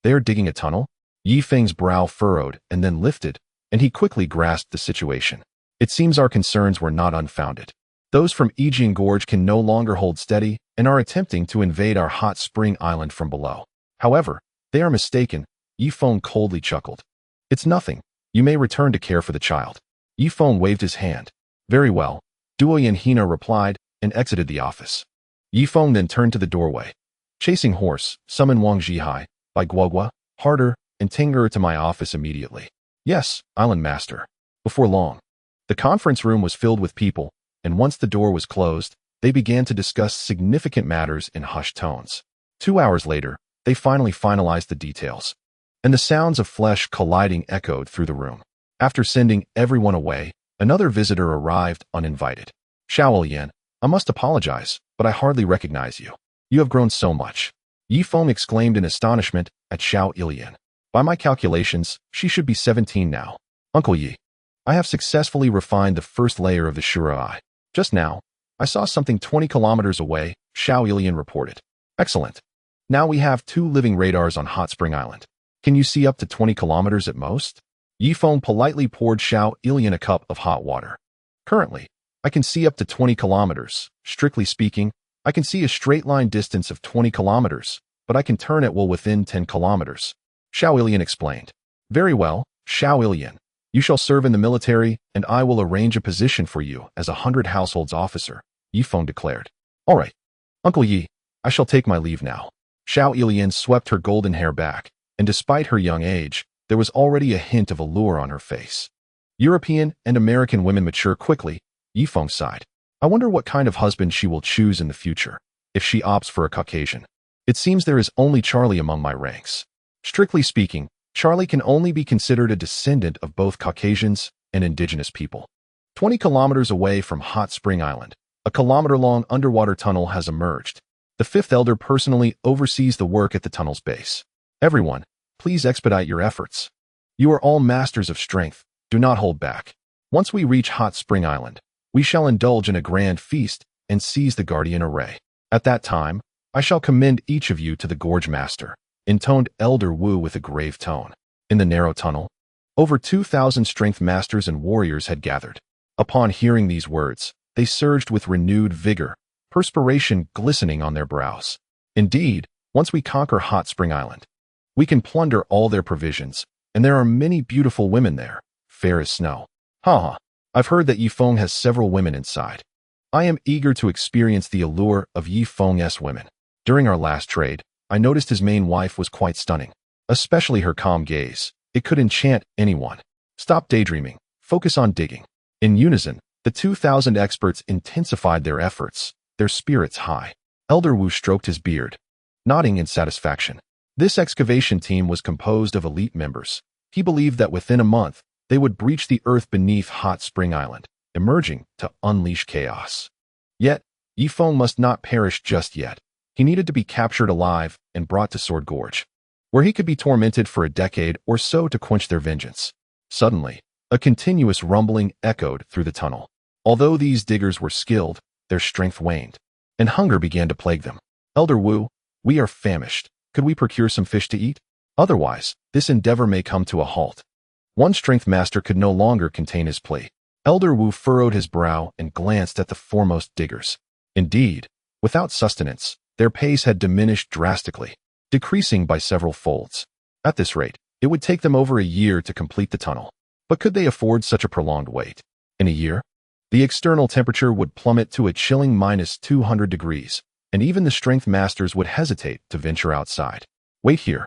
They are digging a tunnel? Ye Feng's brow furrowed and then lifted, and he quickly grasped the situation. It seems our concerns were not unfounded. Those from Yijian Gorge can no longer hold steady and are attempting to invade our hot spring island from below. However, they are mistaken, Ye Feng coldly chuckled. It's nothing. You may return to care for the child. Ye Feng waved his hand. Very well, Duo Yanhina replied and exited the office. Ye Feng then turned to the doorway. Chasing horse, summon Wang Zhihai, by Guogua, Harder, and Tinger to my office immediately. Yes, island master. Before long. The conference room was filled with people, and once the door was closed, they began to discuss significant matters in hushed tones. 2 hours later, they finally finalized the details, and the sounds of flesh colliding echoed through the room. After sending everyone away, another visitor arrived uninvited. Xiao Yan, I must apologize, but I hardly recognize you. You have grown so much. Ye Feng exclaimed in astonishment at Xiao Ilian. By my calculations, she should be 17 now. Uncle Yi, I have successfully refined the first layer of the Shura Eye. Just now, I saw something 20 kilometers away, Xiao Ilian reported. Excellent. Now we have 2 living radars on Hot Spring Island. Can you see up to 20 kilometers at most? Ye Feng politely poured Xiao Ilian a cup of hot water. Currently, I can see up to 20 kilometers. Strictly speaking, I can see a straight line distance of 20 kilometers, but I can turn it well within 10 kilometers. Xiao Ilian explained. Very well, Xiao Ilian. You shall serve in the military, and I will arrange a position for you as a 100 households officer, Ye Feng declared. All right. Uncle Yi, I shall take my leave now. Xiao Ilian swept her golden hair back, and despite her young age, there was already a hint of allure on her face. European and American women mature quickly, Ye Feng sighed. I wonder what kind of husband she will choose in the future, if she opts for a Caucasian. It seems there is only Charlie among my ranks. Strictly speaking, Charlie can only be considered a descendant of both Caucasians and indigenous people. 20 kilometers away from Hot Spring Island, a kilometer-long underwater tunnel has emerged. The fifth elder personally oversees the work at the tunnel's base. Everyone, please expedite your efforts. You are all masters of strength. Do not hold back. Once we reach Hot Spring Island, we shall indulge in a grand feast and seize the guardian array. At that time, I shall commend each of you to the Gorge Master, intoned Elder Wu with a grave tone. In the narrow tunnel, over 2,000 strength masters and warriors had gathered. Upon hearing these words, they surged with renewed vigor, perspiration glistening on their brows. Indeed, once we conquer Hot Spring Island, we can plunder all their provisions, and there are many beautiful women there, fair as snow. Ha! I've heard that Ye Feng has several women inside. I am eager to experience the allure of Ye Feng's women. During our last trade, I noticed his main wife was quite stunning, especially her calm gaze. It could enchant anyone. Stop daydreaming. Focus on digging. In unison, the 2,000 experts intensified their efforts, their spirits high. Elder Wu stroked his beard, nodding in satisfaction. This excavation team was composed of elite members. He believed that within a month, they would breach the earth beneath Hot Spring Island, emerging to unleash chaos. Yet, Ye Feng must not perish just yet. He needed to be captured alive and brought to Sword Gorge, where he could be tormented for a decade or so to quench their vengeance. Suddenly, a continuous rumbling echoed through the tunnel. Although these diggers were skilled, their strength waned, and hunger began to plague them. Elder Wu, we are famished. Could we procure some fish to eat? Otherwise, this endeavor may come to a halt. One strength master could no longer contain his plea. Elder Wu furrowed his brow and glanced at the foremost diggers. Indeed, without sustenance, their pace had diminished drastically, decreasing by several folds. At this rate, it would take them over a year to complete the tunnel. But could they afford such a prolonged wait? In a year, the external temperature would plummet to a chilling -200 degrees, and even the strength masters would hesitate to venture outside. Wait here.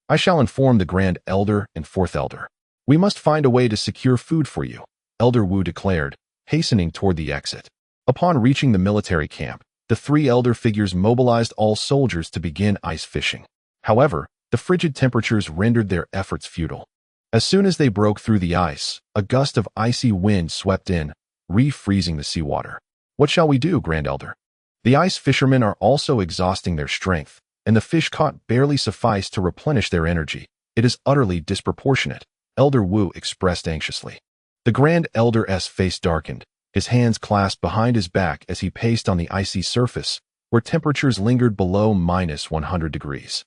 I shall inform the Grand Elder and Fourth Elder. We must find a way to secure food for you, Elder Wu declared, hastening toward the exit. Upon reaching the military camp, the three elder figures mobilized all soldiers to begin ice fishing. However, the frigid temperatures rendered their efforts futile. As soon as they broke through the ice, a gust of icy wind swept in, refreezing the seawater. What shall we do, Grand Elder? The ice fishermen are also exhausting their strength, and the fish caught barely suffice to replenish their energy. It is utterly disproportionate, Elder Wu expressed anxiously. The Grand Elder's face darkened, his hands clasped behind his back as he paced on the icy surface, where temperatures lingered below -100 degrees.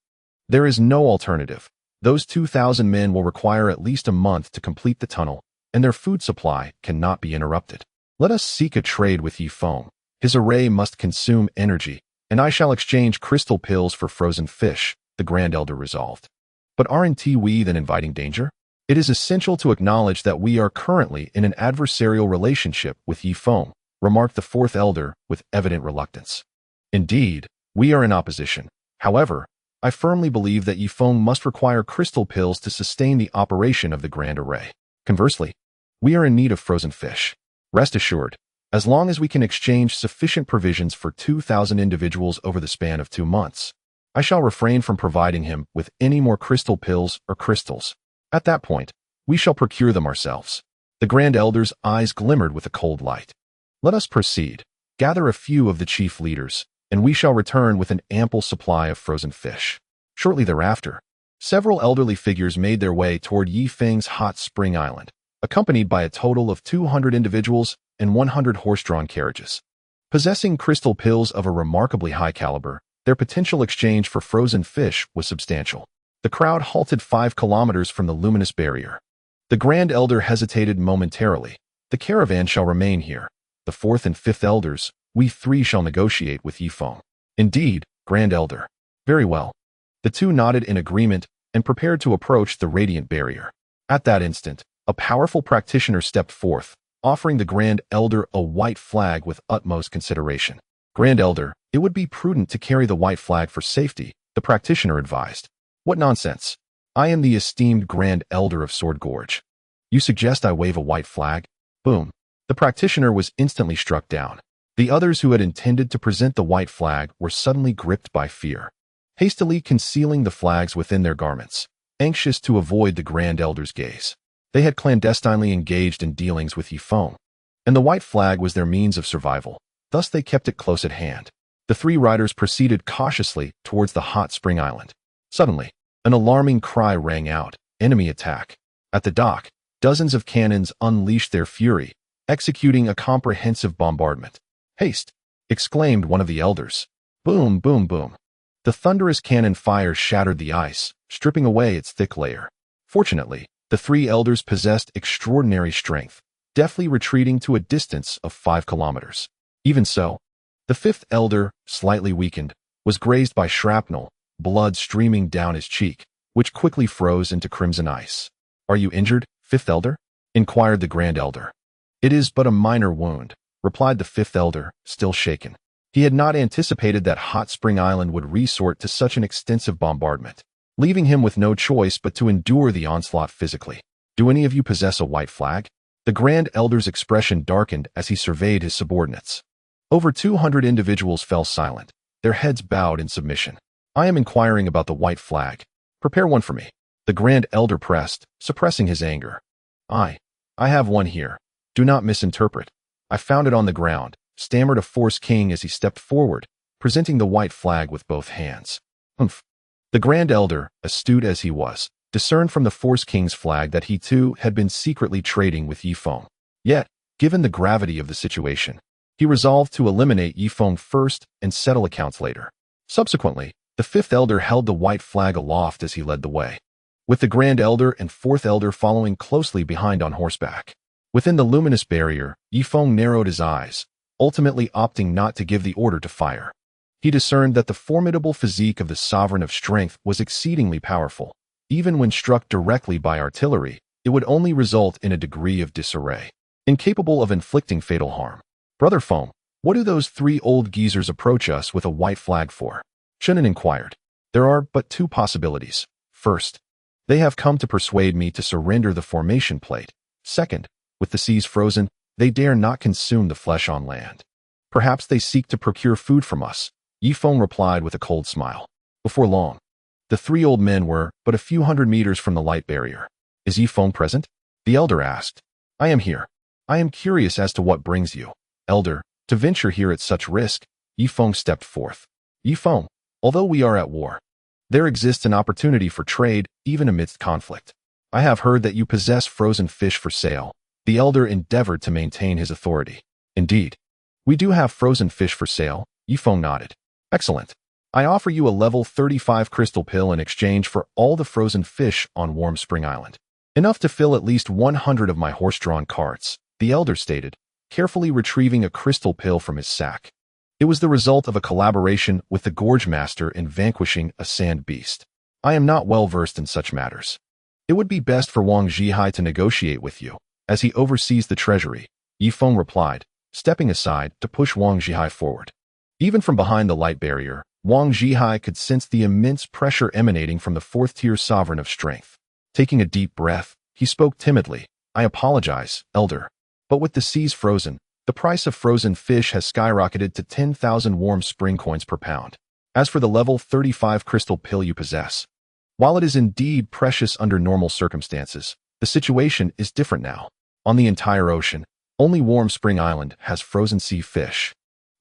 There is no alternative. Those 2,000 men will require at least a month to complete the tunnel, and their food supply cannot be interrupted. Let us seek a trade with Ye Feng. His array must consume energy, and I shall exchange crystal pills for frozen fish, the Grand Elder resolved. But aren't we then inviting danger? It is essential to acknowledge that we are currently in an adversarial relationship with Ye Feng, remarked the Fourth Elder with evident reluctance. Indeed, we are in opposition. However, I firmly believe that Ye Feng must require crystal pills to sustain the operation of the Grand Array. Conversely, we are in need of frozen fish. Rest assured, as long as we can exchange sufficient provisions for 2,000 individuals over the span of 2 months, I shall refrain from providing him with any more crystal pills or crystals. At that point, we shall procure them ourselves. The Grand Elder's eyes glimmered with a cold light. Let us proceed. Gather a few of the chief leaders, and we shall return with an ample supply of frozen fish. Shortly thereafter, several elderly figures made their way toward Ye Feng's Hot Spring Island, accompanied by a total of 200 individuals and 100 horse-drawn carriages. Possessing crystal pills of a remarkably high caliber, their potential exchange for frozen fish was substantial. The crowd halted 5 kilometers from the luminous barrier. The Grand Elder hesitated momentarily. The caravan shall remain here. The Fourth and Fifth Elders, we 3 shall negotiate with Ye Feng. Indeed, Grand Elder. Very well. The 2 nodded in agreement and prepared to approach the radiant barrier. At that instant, a powerful practitioner stepped forth, offering the Grand Elder a white flag with utmost consideration. Grand Elder, it would be prudent to carry the white flag for safety, the practitioner advised. What nonsense. I am the esteemed Grand Elder of Sword Gorge. You suggest I wave a white flag? Boom. The practitioner was instantly struck down. The others who had intended to present the white flag were suddenly gripped by fear, hastily concealing the flags within their garments, anxious to avoid the Grand Elder's gaze. They had clandestinely engaged in dealings with Ye Feng, and the white flag was their means of survival, thus they kept it close at hand. The three riders proceeded cautiously towards the hot spring island. Suddenly, an alarming cry rang out, enemy attack. At the dock, dozens of cannons unleashed their fury, executing a comprehensive bombardment. Haste! Exclaimed one of the elders. Boom, boom, boom. The thunderous cannon fire shattered the ice, stripping away its thick layer. Fortunately, the three elders possessed extraordinary strength, deftly retreating to a distance of 5 kilometers. Even so, the fifth elder, slightly weakened, was grazed by shrapnel, blood streaming down his cheek, which quickly froze into crimson ice. Are you injured, fifth elder? Inquired the grand elder. It is but a minor wound, replied the fifth elder, still shaken. He had not anticipated that Hot Spring Island would resort to such an extensive bombardment, leaving him with no choice but to endure the onslaught physically. Do any of you possess a white flag? The grand elder's expression darkened as he surveyed his subordinates. Over 200 individuals fell silent, their heads bowed in submission. I am inquiring about the white flag. Prepare one for me. The grand elder pressed, suppressing his anger. I have one here. Do not misinterpret. I found it on the ground, stammered a Force King as he stepped forward, presenting the white flag with both hands. Humph. The grand elder, astute as he was, discerned from the Force King's flag that he too had been secretly trading with Ye Feng. Yet, given the gravity of the situation, he resolved to eliminate Ye Feng first and settle accounts later. Subsequently, the fifth elder held the white flag aloft as he led the way, with the grand elder and fourth elder following closely behind on horseback. Within the luminous barrier, Ye Feng narrowed his eyes, ultimately opting not to give the order to fire. He discerned that the formidable physique of the Sovereign of Strength was exceedingly powerful. Even when struck directly by artillery, it would only result in a degree of disarray, incapable of inflicting fatal harm. Brother Feng, what do those three old geezers approach us with a white flag for? Chen An inquired. There are but two possibilities. First, they have come to persuade me to surrender the formation plate. Second, with the seas frozen, they dare not consume the flesh on land. Perhaps they seek to procure food from us, Ye Feng replied with a cold smile. Before long, the three old men were but a few hundred meters from the light barrier. Is Ye Feng present? The elder asked. I am here. I am curious as to what brings you, elder, to venture here at such risk. Ye Feng stepped forth. Ye Feng, although we are at war, there exists an opportunity for trade even amidst conflict. I have heard that you possess frozen fish for sale. The elder endeavored to maintain his authority. Indeed, we do have frozen fish for sale, Ye Feng nodded. Excellent. I offer you a level 35 crystal pill in exchange for all the frozen fish on Warm Spring Island. Enough to fill at least 100 of my horse-drawn carts, the elder stated, carefully retrieving a crystal pill from his sack. It was the result of a collaboration with the Gorge Master in vanquishing a sand beast. I am not well versed in such matters. It would be best for Wang Zhihai to negotiate with you, as he oversees the treasury, Ye Feng replied, stepping aside to push Wang Zhihai forward. Even from behind the light barrier, Wang Zhihai could sense the immense pressure emanating from the fourth-tier Sovereign of Strength. Taking a deep breath, he spoke timidly. I apologize, elder, but with the seas frozen, the price of frozen fish has skyrocketed to 10,000 warm spring coins per pound. As for the level 35 crystal pill you possess, while it is indeed precious under normal circumstances, the situation is different now. On the entire ocean, only Warm Spring Island has frozen sea fish,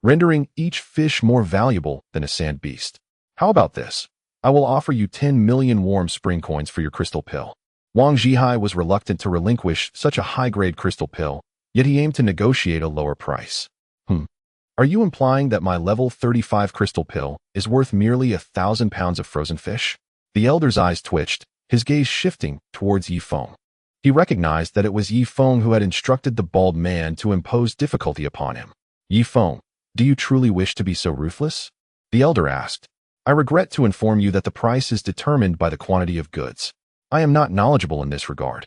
rendering each fish more valuable than a sand beast. How about this? I will offer you 10 million warm spring coins for your crystal pill. Wang Zhihai was reluctant to relinquish such a high-grade crystal pill, yet he aimed to negotiate a lower price. Are you implying that my level 35 crystal pill is worth merely 1,000 pounds of frozen fish? The elder's eyes twitched, his gaze shifting towards Ye Feng. He recognized that it was Ye Feng who had instructed the bald man to impose difficulty upon him. Ye Feng, do you truly wish to be so ruthless? The elder asked. I regret to inform you that the price is determined by the quantity of goods. I am not knowledgeable in this regard.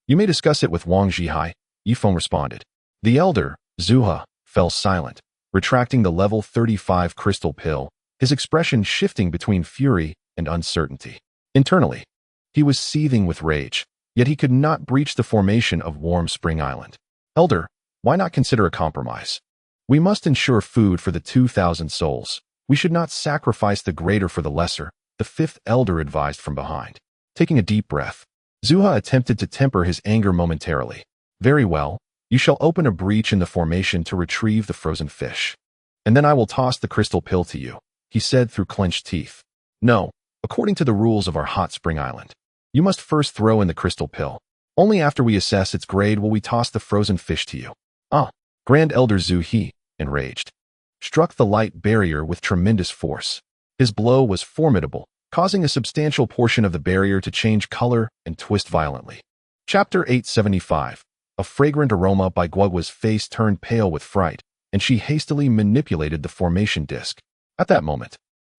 You may discuss it with Wang Zhihai, Ye Feng responded. The elder, Zuha, fell silent, retracting the level 35 crystal pill, his expression shifting between fury and uncertainty. Internally, he was seething with rage, yet he could not breach the formation of Warm Spring Island. Elder, why not consider a compromise? We must ensure food for the 2,000 souls. We should not sacrifice the greater for the lesser, the fifth elder advised from behind. Taking a deep breath, Zuha attempted to temper his anger momentarily. Very well, you shall open a breach in the formation to retrieve the frozen fish. and then I will toss the crystal pill to you, he said through clenched teeth. No, according to the rules of our hot spring island. You must first throw in the crystal pill. Only after we assess its grade will we toss the frozen fish to you. Ah, Grand Elder Zhu He, enraged, struck the light barrier with tremendous force. His blow was formidable, causing a substantial portion of the barrier to change color and twist violently. Chapter 875. A fragrant aroma by Guogua's face turned pale with fright, and she hastily manipulated the formation disc. At that moment,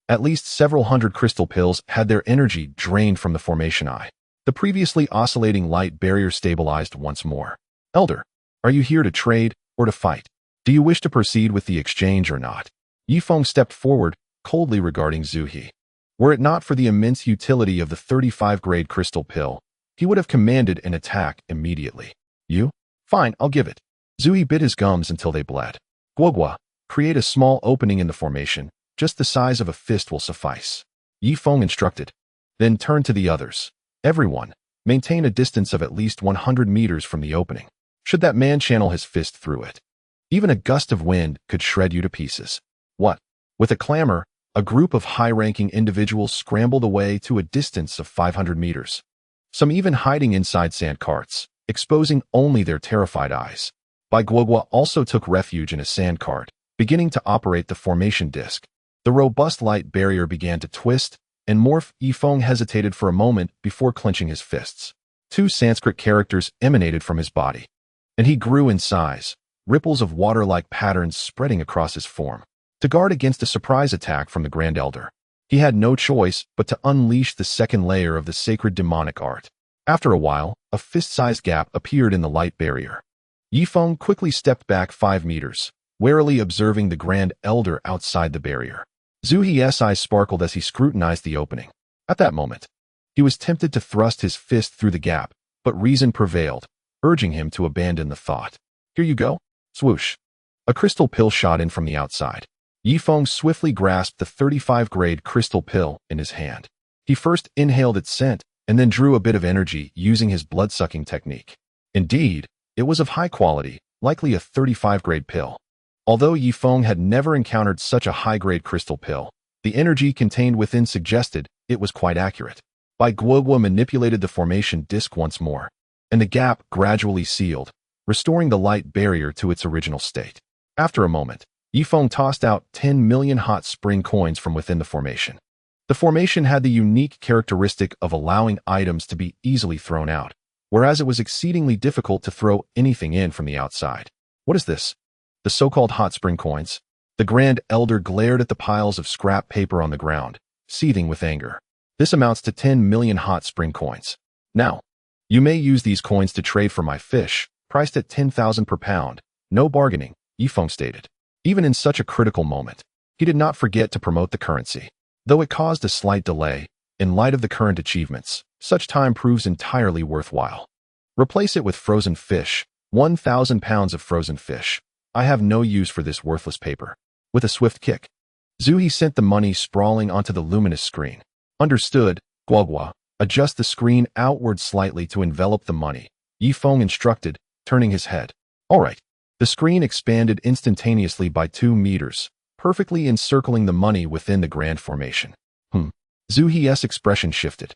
at least several hundred crystal pills had their energy drained from the formation eye. The previously oscillating light barrier stabilized once more. Elder, are you here to trade or to fight? Do you wish to proceed with the exchange or not? Ye Feng stepped forward, coldly regarding Zhu He. Were it not for the immense utility of the 35-grade crystal pill, he would have commanded an attack immediately. You? Fine, I'll give it. Zhu He bit his gums until they bled. Guogua, create a small opening in the formation. Just the size of a fist will suffice. Ye Feng instructed. Then turn to the others. Everyone, maintain a distance of at least 100 meters from the opening. Should that man channel his fist through it, even a gust of wind could shred you to pieces. What? With a clamor, a group of high-ranking individuals scrambled away to a distance of 500 meters. Some even hiding inside sand carts, exposing only their terrified eyes. Bai Guogua also took refuge in a sand cart, beginning to operate the formation disc. The robust light barrier began to twist, and morph. Ye Feng hesitated for a moment before clenching his fists. 2 Sanskrit characters emanated from his body, and he grew in size, ripples of water-like patterns spreading across his form. To guard against a surprise attack from the Grand Elder, he had no choice but to unleash the second layer of the sacred demonic art. After a while, a fist-sized gap appeared in the light barrier. Ye Feng quickly stepped back 5 meters, warily observing the Grand Elder outside the barrier. Zhu He's eyes sparkled as he scrutinized the opening. At that moment, he was tempted to thrust his fist through the gap, but reason prevailed, urging him to abandon the thought. Here you go. Swoosh. A crystal pill shot in from the outside. Ye Feng swiftly grasped the 35-grade crystal pill in his hand. He first inhaled its scent, and then drew a bit of energy using his blood-sucking technique. Indeed, it was of high quality, likely a 35-grade pill. Although Ye Feng had never encountered such a high-grade crystal pill, the energy contained within suggested it was quite accurate. Bai Guogua manipulated the formation disc once more, and the gap gradually sealed, restoring the light barrier to its original state. After a moment, Ye Feng tossed out 10 million hot spring coins from within the formation. The formation had the unique characteristic of allowing items to be easily thrown out, whereas it was exceedingly difficult to throw anything in from the outside. What is this? The so-called hot spring coins? The Grand Elder glared at the piles of scrap paper on the ground, seething with anger. This amounts to 10 million hot spring coins. Now, you may use these coins to trade for my fish, priced at 10,000 per pound. No bargaining, Ye Feng stated. Even in such a critical moment, he did not forget to promote the currency. Though it caused a slight delay, in light of the current achievements, such time proves entirely worthwhile. Replace it with frozen fish, 1,000 pounds of frozen fish. I have no use for this worthless paper. With a swift kick, Zhu He sent the money sprawling onto the luminous screen. Understood, Guogua. Adjust the screen outward slightly to envelop the money, Ye Feng instructed, turning his head. All right. The screen expanded instantaneously by 2 meters, perfectly encircling the money within the grand formation. Zhu He's expression shifted.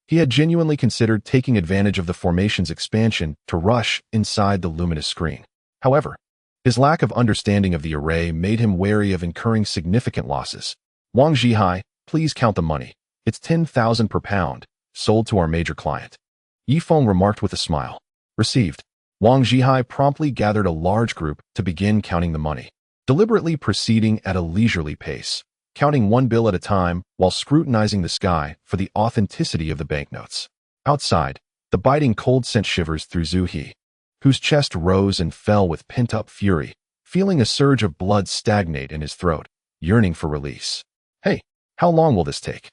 He had genuinely considered taking advantage of the formation's expansion to rush inside the luminous screen. However, his lack of understanding of the array made him wary of incurring significant losses. Wang Zhihai, please count the money. It's 10,000 per pound, sold to our major client. Ye Feng remarked with a smile. Received. Wang Zhihai promptly gathered a large group to begin counting the money, deliberately proceeding at a leisurely pace, counting one bill at a time while scrutinizing the sky for the authenticity of the banknotes. Outside, the biting cold sent shivers through Zhu He, whose chest rose and fell with pent-up fury, feeling a surge of blood stagnate in his throat, yearning for release. Hey, how long will this take?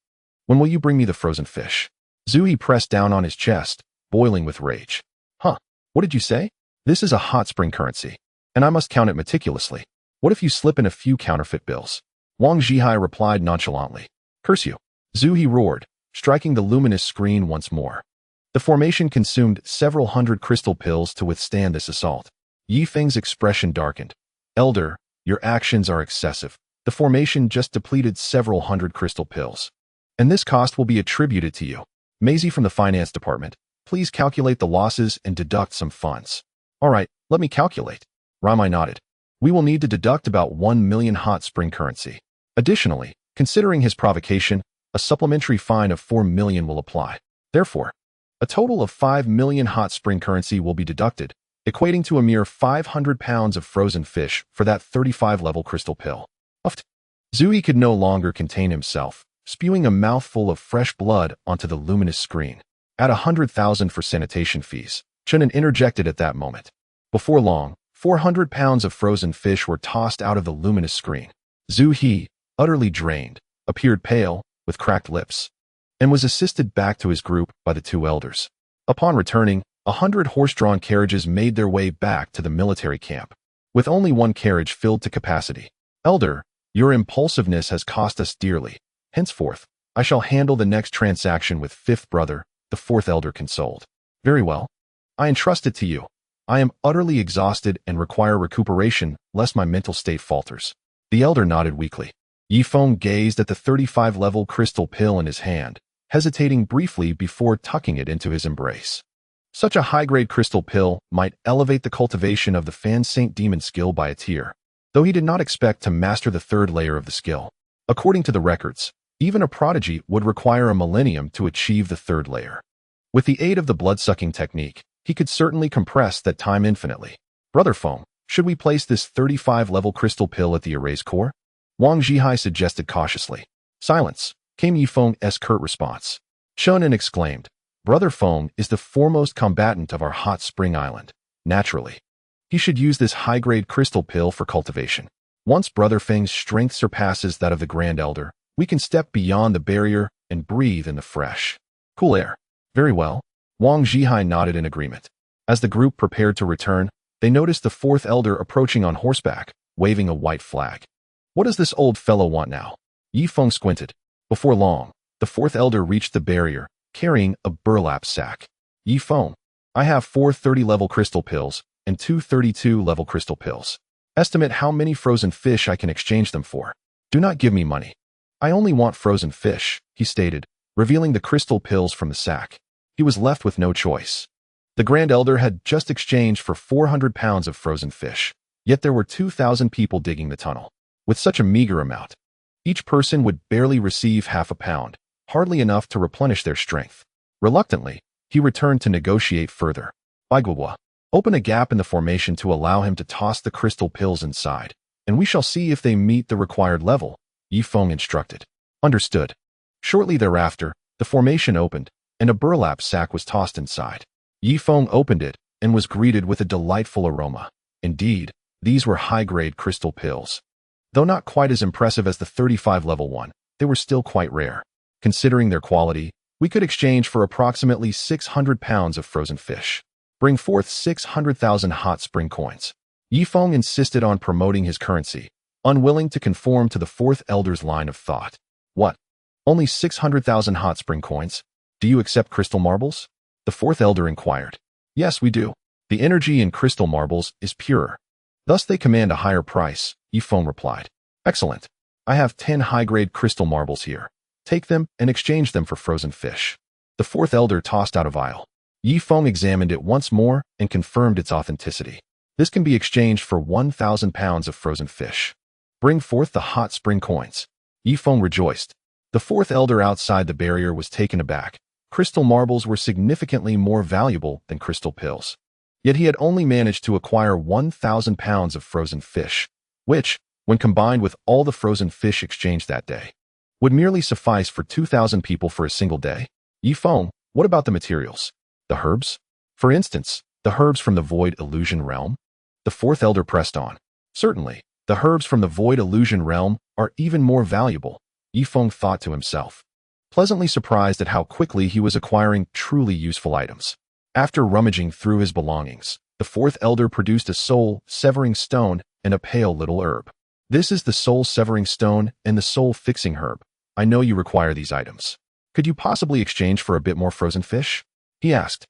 When will you bring me the frozen fish? Zhu He pressed down on his chest, boiling with rage. Huh, what did you say? This is a hot spring currency, and I must count it meticulously. What if you slip in a few counterfeit bills? Wang Zhihai replied nonchalantly. Curse you. Zhu He roared, striking the luminous screen once more. The formation consumed several hundred crystal pills to withstand this assault. Ye Feng's expression darkened. Elder, Your actions are excessive. The formation just depleted several hundred crystal pills. And this cost will be attributed to you. Maisie from the finance department, please calculate the losses and deduct some funds. All right, let me calculate. Ramai nodded. We will need to deduct about 1 million hot spring currency. Additionally, considering his provocation, a supplementary fine of 4 million will apply. Therefore, a total of 5 million hot spring currency will be deducted, equating to a mere 500 pounds of frozen fish for that 35-level crystal pill. Uffed. Zui could no longer contain himself, spewing a mouthful of fresh blood onto the luminous screen. At 100,000 for sanitation fees, Chen An interjected at that moment. Before long, 400 pounds of frozen fish were tossed out of the luminous screen. Zhu He, utterly drained, appeared pale, with cracked lips, and was assisted back to his group by the two elders. Upon returning, 100 horse-drawn carriages made their way back to the military camp, with only one carriage filled to capacity. Elder, your impulsiveness has cost us dearly. Henceforth, I shall handle the next transaction with fifth brother, the fourth elder consoled. Very well. I entrust it to you. I am utterly exhausted and require recuperation, lest my mental state falters. The elder nodded weakly. Ye Feng gazed at the 35-level crystal pill in his hand, hesitating briefly before tucking it into his embrace. Such a high-grade crystal pill might elevate the cultivation of the Fan Saint Demon skill by a tier, though he did not expect to master the third layer of the skill. According to the records, even a prodigy would require a millennium to achieve the third layer. With the aid of the blood-sucking technique, he could certainly compress that time infinitely. Brother Feng, should we place this 35-level crystal pill at the erase core? Wang Zhihai suggested cautiously. Silence, came Ye Feng's curt response. Chen An exclaimed, Brother Feng is the foremost combatant of our hot spring island. Naturally, he should use this high-grade crystal pill for cultivation. Once Brother Feng's strength surpasses that of the Grand Elder, we can step beyond the barrier and breathe in the fresh, cool air. Very well. Wang Zhihai nodded in agreement. As the group prepared to return, they noticed the fourth elder approaching on horseback, waving a white flag. What does this old fellow want now? Ye Feng squinted. Before long, the fourth elder reached the barrier, carrying a burlap sack. Ye Feng, I have 4 30-level crystal pills and 2 32-level crystal pills. Estimate how many frozen fish I can exchange them for. Do not give me money. I only want frozen fish, he stated, revealing the crystal pills from the sack. He was left with no choice. The Grand Elder had just exchanged for 400 pounds of frozen fish, yet there were 2,000 people digging the tunnel. With such a meager amount, each person would barely receive half a pound, hardly enough to replenish their strength. Reluctantly, he returned to negotiate further. Baiguwa, open a gap in the formation to allow him to toss the crystal pills inside, and we shall see if they meet the required level, Ye Feng instructed. Understood. Shortly thereafter, the formation opened, and a burlap sack was tossed inside. Ye Feng opened it and was greeted with a delightful aroma. Indeed, these were high-grade crystal pills. Though not quite as impressive as the 35-level one, they were still quite rare. Considering their quality, we could exchange for approximately 600 pounds of frozen fish. Bring forth 600,000 hot spring coins. Ye Feng insisted on promoting his currency, unwilling to conform to the fourth elder's line of thought. What? Only 600,000 hot spring coins? Do you accept crystal marbles? The fourth elder inquired. Yes, we do. The energy in crystal marbles is purer. Thus they command a higher price, Ye Feng replied. Excellent. I have 10 high-grade crystal marbles here. Take them and exchange them for frozen fish. The fourth elder tossed out a vial. Ye Feng examined it once more and confirmed its authenticity. This can be exchanged for 1,000 pounds of frozen fish. Bring forth the hot spring coins. Ye Feng rejoiced. The fourth elder outside the barrier was taken aback. Crystal marbles were significantly more valuable than crystal pills. Yet he had only managed to acquire 1,000 pounds of frozen fish, which, when combined with all the frozen fish exchanged that day, would merely suffice for 2,000 people for a single day. Ye Feng, what about the materials? The herbs? For instance, the herbs from the void illusion realm? The fourth elder pressed on. Certainly, the herbs from the void illusion realm are even more valuable, Ye Feng thought to himself, pleasantly surprised at how quickly he was acquiring truly useful items. After rummaging through his belongings, the fourth elder produced a soul-severing stone and a pale little herb. This is the soul-severing stone and the soul-fixing herb. I know you require these items. Could you possibly exchange for a bit more frozen fish? He asked.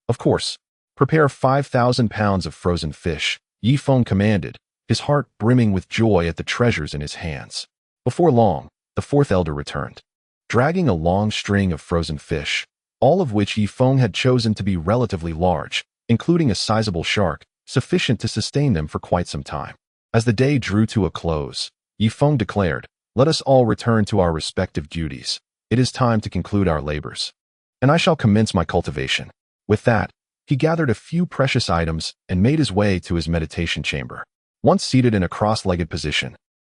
Of course. Prepare 5,000 pounds of frozen fish, Ye Feng commanded, his heart brimming with joy at the treasures in his hands. Before long, the fourth elder returned, dragging a long string of frozen fish, all of which Ye Feng had chosen to be relatively large, including a sizable shark, sufficient to sustain them for quite some time. As the day drew to a close, Ye Feng declared, "Let us all return to our respective duties. It is time to conclude our labors, and I shall commence my cultivation." With that, he gathered a few precious items and made his way to his meditation chamber. Once seated in a cross-legged position,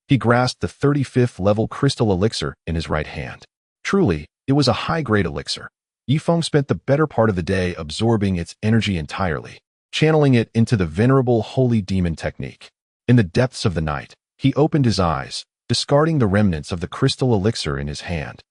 he grasped the 35th level crystal elixir in his right hand. Truly, it was a high-grade elixir. Ye Feng spent the better part of the day absorbing its energy entirely, channeling it into the venerable holy demon technique. In the depths of the night, he opened his eyes, discarding the remnants of the crystal elixir in his hand,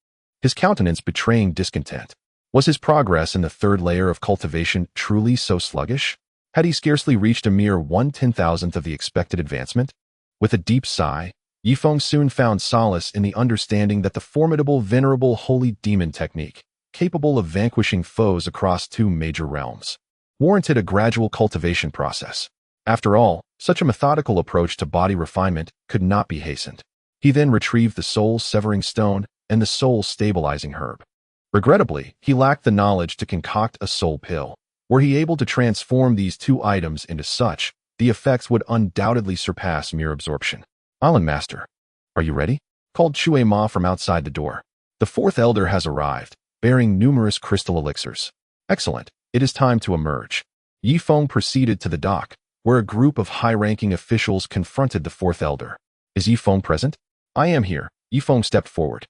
his countenance betraying discontent. Was his progress in the third layer of cultivation truly so sluggish? Had he scarcely reached a mere 1/10,000th of the expected advancement? With a deep sigh, Ye Feng soon found solace in the understanding that the formidable venerable holy demon technique, capable of vanquishing foes across 2 major realms, warranted a gradual cultivation process. After all, such a methodical approach to body refinement could not be hastened. He then retrieved the soul-severing stone and the soul-stabilizing herb. Regrettably, he lacked the knowledge to concoct a soul pill. Were he able to transform these 2 items into such, the effects would undoubtedly surpass mere absorption. "Island Master, are you ready?" called Chui Ma from outside the door. "The fourth elder has arrived, bearing numerous crystal elixirs." "Excellent. It is time to emerge." Ye Feng proceeded to the dock, where a group of high-ranking officials confronted the fourth elder. "Is Ye Feng present?" "I am here." Ye Feng stepped forward.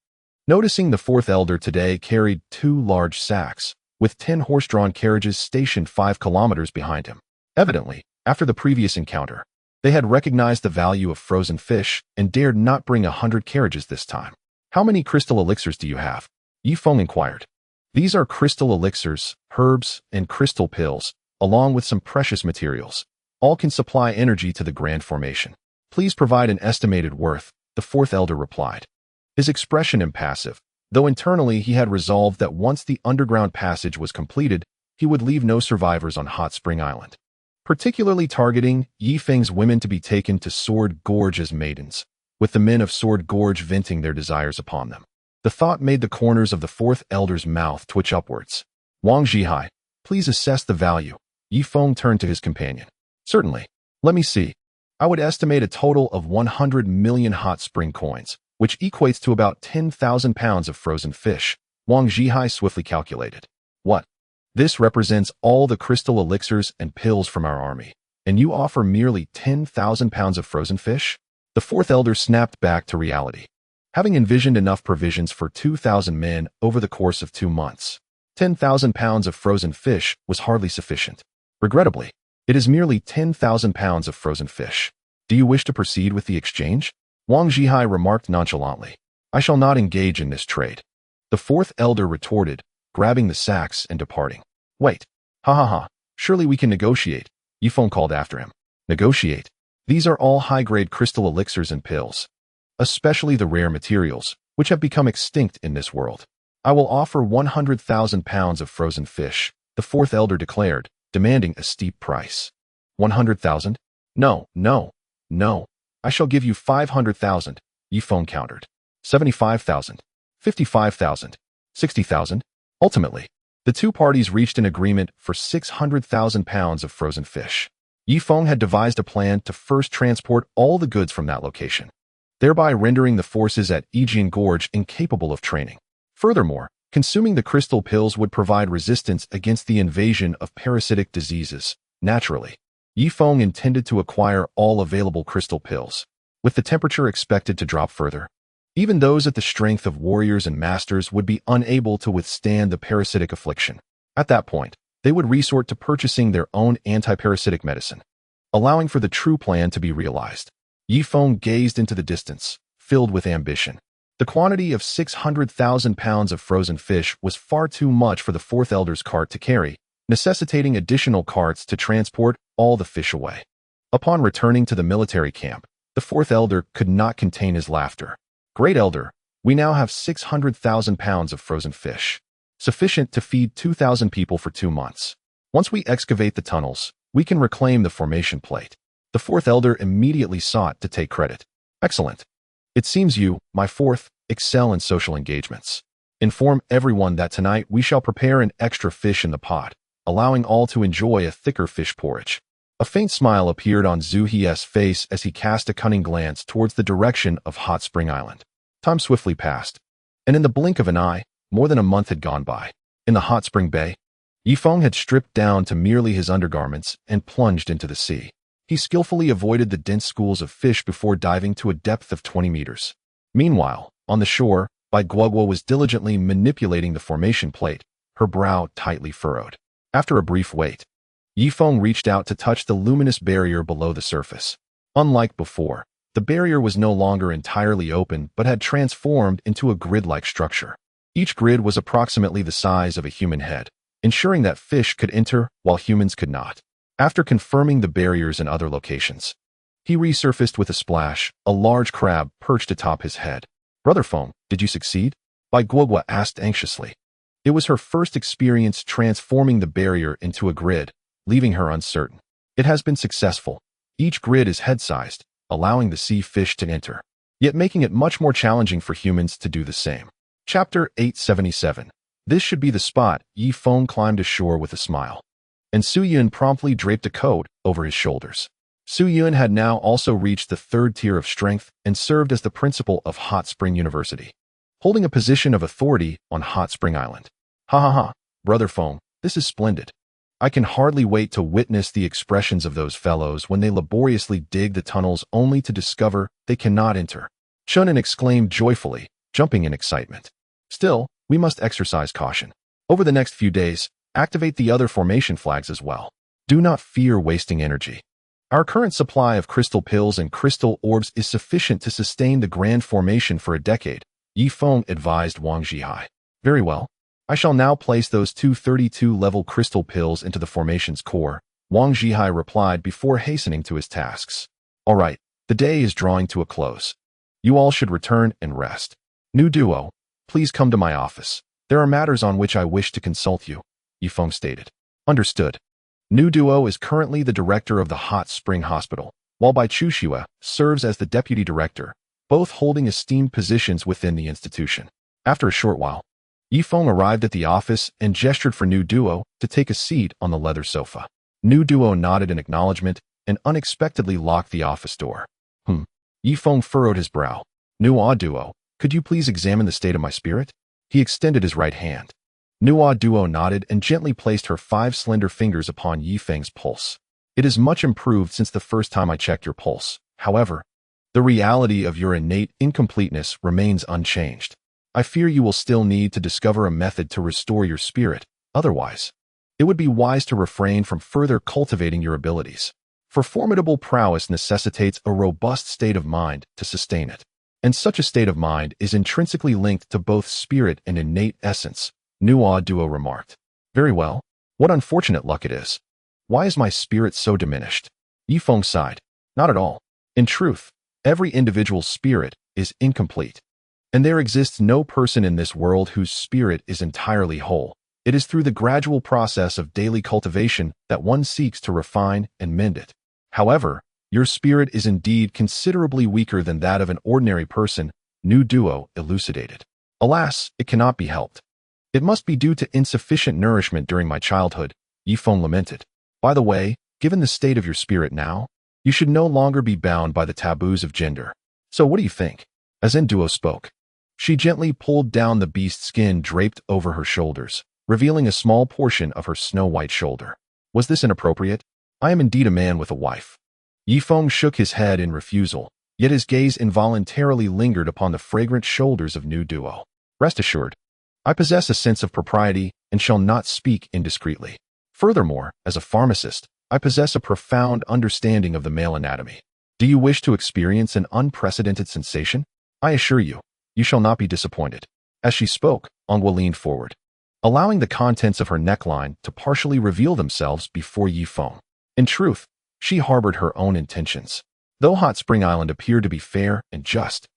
Noticing the fourth elder today carried 2 large sacks, with 10 horse-drawn carriages stationed 5 kilometers behind him. Evidently, after the previous encounter, they had recognized the value of frozen fish and dared not bring 100 carriages this time. "How many crystal elixirs do you have?" Ye Feng inquired. "These are crystal elixirs, herbs, and crystal pills, along with some precious materials. All can supply energy to the grand formation. Please provide an estimated worth," the fourth elder replied, his expression impassive, though internally he had resolved that once the underground passage was completed, he would leave no survivors on Hot Spring Island, particularly targeting Ye Feng's women to be taken to Sword Gorge as maidens, with the men of Sword Gorge venting their desires upon them. The thought made the corners of the fourth elder's mouth twitch upwards. "Wang Zhihai, please assess the value." Ye Feng turned to his companion. "Certainly. Let me see. I would estimate a total of 100 million hot spring coins, which equates to about 10,000 pounds of frozen fish." Wang Zhihai swiftly calculated. "What? This represents all the crystal elixirs and pills from our army, and you offer merely 10,000 pounds of frozen fish?" The fourth elder snapped back to reality, having envisioned enough provisions for 2,000 men over the course of 2 months. 10,000 pounds of frozen fish was hardly sufficient. "Regrettably, it is merely 10,000 pounds of frozen fish. Do you wish to proceed with the exchange?" Wang Zhihai remarked nonchalantly. "I shall not engage in this trade." The fourth elder retorted, grabbing the sacks and departing. "Wait. Ha ha ha. Surely we can negotiate," Ye Feng called after him. "Negotiate? These are all high-grade crystal elixirs and pills, especially the rare materials, which have become extinct in this world. I will offer 100,000 pounds of frozen fish," the fourth elder declared, demanding a steep price. 100,000? No, no, no. I shall give you 500,000, Ye Feng countered. 75,000, 55,000, 60,000. Ultimately, the 2 parties reached an agreement for 600,000 pounds of frozen fish. Ye Feng had devised a plan to first transport all the goods from that location, thereby rendering the forces at Yijian Gorge incapable of training. Furthermore, consuming the crystal pills would provide resistance against the invasion of parasitic diseases. Naturally, Ye Feng intended to acquire all available crystal pills, with the temperature expected to drop further. Even those at the strength of warriors and masters would be unable to withstand the parasitic affliction. At that point, they would resort to purchasing their own anti-parasitic medicine, allowing for the true plan to be realized. Ye Feng gazed into the distance, filled with ambition. The quantity of 600,000 pounds of frozen fish was far too much for the fourth elder's cart to carry, necessitating additional carts to transport all the fish away. Upon returning to the military camp, the fourth elder could not contain his laughter. "Great elder, we now have 600,000 pounds of frozen fish, sufficient to feed 2,000 people for 2 months. Once we excavate the tunnels, we can reclaim the formation plate. The fourth elder immediately sought to take credit. Excellent. It seems you, my fourth, excel in social engagements. Inform everyone that tonight we shall prepare an extra fish in the pot, allowing all to enjoy a thicker fish porridge. A faint smile appeared on Zhu He's face as he cast a cunning glance towards the direction of Hot Spring Island. Time swiftly passed, and in the blink of an eye, more than a month had gone by. In the hot spring bay, Ye Feng had stripped down to merely his undergarments and plunged into the sea. He skillfully avoided the dense schools of fish before diving to a depth of 20 meters. Meanwhile, on the shore, Bai Guoguo was diligently manipulating the formation plate, her brow tightly furrowed. After a brief wait, Ye Feng reached out to touch the luminous barrier below the surface. Unlike before, the barrier was no longer entirely open but had transformed into a grid-like structure. Each grid was approximately the size of a human head, ensuring that fish could enter while humans could not. After confirming the barriers in other locations, he resurfaced with a splash, a large crab perched atop his head. Brother Feng, did you succeed? Bai Guoguo asked anxiously. It was her first experience transforming the barrier into a grid, leaving her uncertain. It has been successful. Each grid is head-sized, allowing the sea fish to enter, yet making it much more challenging for humans to do the same. Chapter 877. This should be the spot. Ye Feng climbed ashore with a smile, and Su Yun promptly draped a coat over his shoulders. Su Yun had now also reached the third tier of strength and served as the principal of Hot Spring University, holding a position of authority on Hot Spring Island. Ha ha ha, Brother Feng, this is splendid. I can hardly wait to witness the expressions of those fellows when they laboriously dig the tunnels only to discover they cannot enter. Chen An exclaimed joyfully, jumping in excitement. Still, we must exercise caution. Over the next few days, activate the other formation flags as well. Do not fear wasting energy. Our current supply of crystal pills and crystal orbs is sufficient to sustain the grand formation for a decade, Ye Feng advised Wang Zhihai. Very well. I shall now place those two 32-level crystal pills into the formation's core, Wang Zhihai replied before hastening to his tasks. All right, the day is drawing to a close. You all should return and rest. New duo, please come to my office. There are matters on which I wish to consult you, Ye Feng stated. Understood. New duo is currently the director of the Hot Spring Hospital, while Bai Chuxue serves as the deputy director, both holding esteemed positions within the institution. After a short while, Ye Feng arrived at the office and gestured for New Duo to take a seat on the leather sofa. New Duo nodded in acknowledgement and unexpectedly locked the office door. Ye Feng furrowed his brow. New Duo, could you please examine the state of my spirit? He extended his right hand. New Duo nodded and gently placed her 5 slender fingers upon Ye Feng's pulse. It is much improved since the first time I checked your pulse. However, the reality of your innate incompleteness remains unchanged. I fear you will still need to discover a method to restore your spirit. Otherwise, it would be wise to refrain from further cultivating your abilities. For formidable prowess necessitates a robust state of mind to sustain it. And such a state of mind is intrinsically linked to both spirit and innate essence, New Duo remarked. Very well. What unfortunate luck it is. Why is my spirit so diminished? Ye Feng sighed. Not at all. In truth, every individual's spirit is incomplete. And there exists no person in this world whose spirit is entirely whole. It is through the gradual process of daily cultivation that one seeks to refine and mend it. However, your spirit is indeed considerably weaker than that of an ordinary person, New Duo elucidated. Alas, it cannot be helped. It must be due to insufficient nourishment during my childhood, Ye Feng lamented. By the way, given the state of your spirit now, you should no longer be bound by the taboos of gender. So what do you think? As Duo spoke, she gently pulled down the beast's skin draped over her shoulders, revealing a small portion of her snow-white shoulder. Was this inappropriate? I am indeed a man with a wife. Ye Feng shook his head in refusal, yet his gaze involuntarily lingered upon the fragrant shoulders of New Duo. Rest assured, I possess a sense of propriety and shall not speak indiscreetly. Furthermore, as a pharmacist, I possess a profound understanding of the male anatomy. Do you wish to experience an unprecedented sensation? I assure you, you shall not be disappointed. As she spoke, Ongwa leaned forward, allowing the contents of her neckline to partially reveal themselves before Ye Feng. In truth, she harbored her own intentions. Though Hot Spring Island appeared to be fair and just,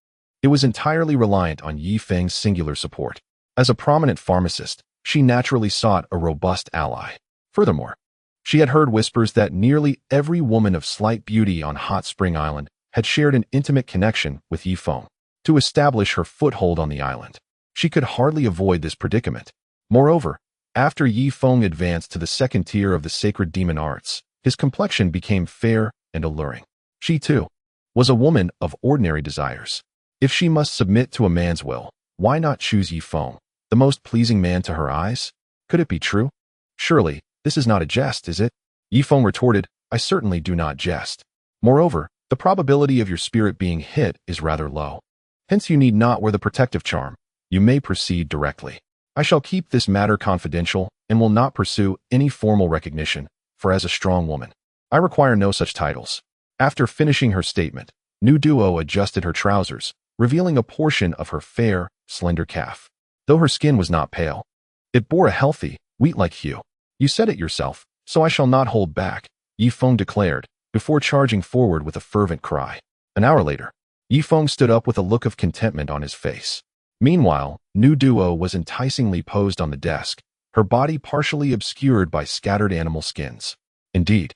it was entirely reliant on Ye Feng's singular support. As a prominent pharmacist, she naturally sought a robust ally. Furthermore, She had heard whispers that nearly every woman of slight beauty on Hot Spring Island had shared an intimate connection with Ye Feng. To establish her foothold on the island, she could hardly avoid this predicament. Moreover, after Ye Feng advanced to the second tier of the sacred demon arts, his complexion became fair and alluring. She, too, was a woman of ordinary desires. If she must submit to a man's will, why not choose Ye Feng, the most pleasing man to her eyes? Could it be true? Surely, this is not a jest, is it? Ye Feng retorted, I certainly do not jest. Moreover, the probability of your spirit being hit is rather low. Hence you need not wear the protective charm. You may proceed directly. I shall keep this matter confidential and will not pursue any formal recognition, for as a strong woman, I require no such titles. After finishing her statement, Nu Duo adjusted her trousers, revealing a portion of her fair, slender calf. Though her skin was not pale, it bore a healthy, wheat-like hue. You said it yourself, so I shall not hold back, Ye Feng declared, before charging forward with a fervent cry. An hour later, Ye Feng stood up with a look of contentment on his face. Meanwhile, Nu Duo was enticingly posed on the desk, her body partially obscured by scattered animal skins. Indeed,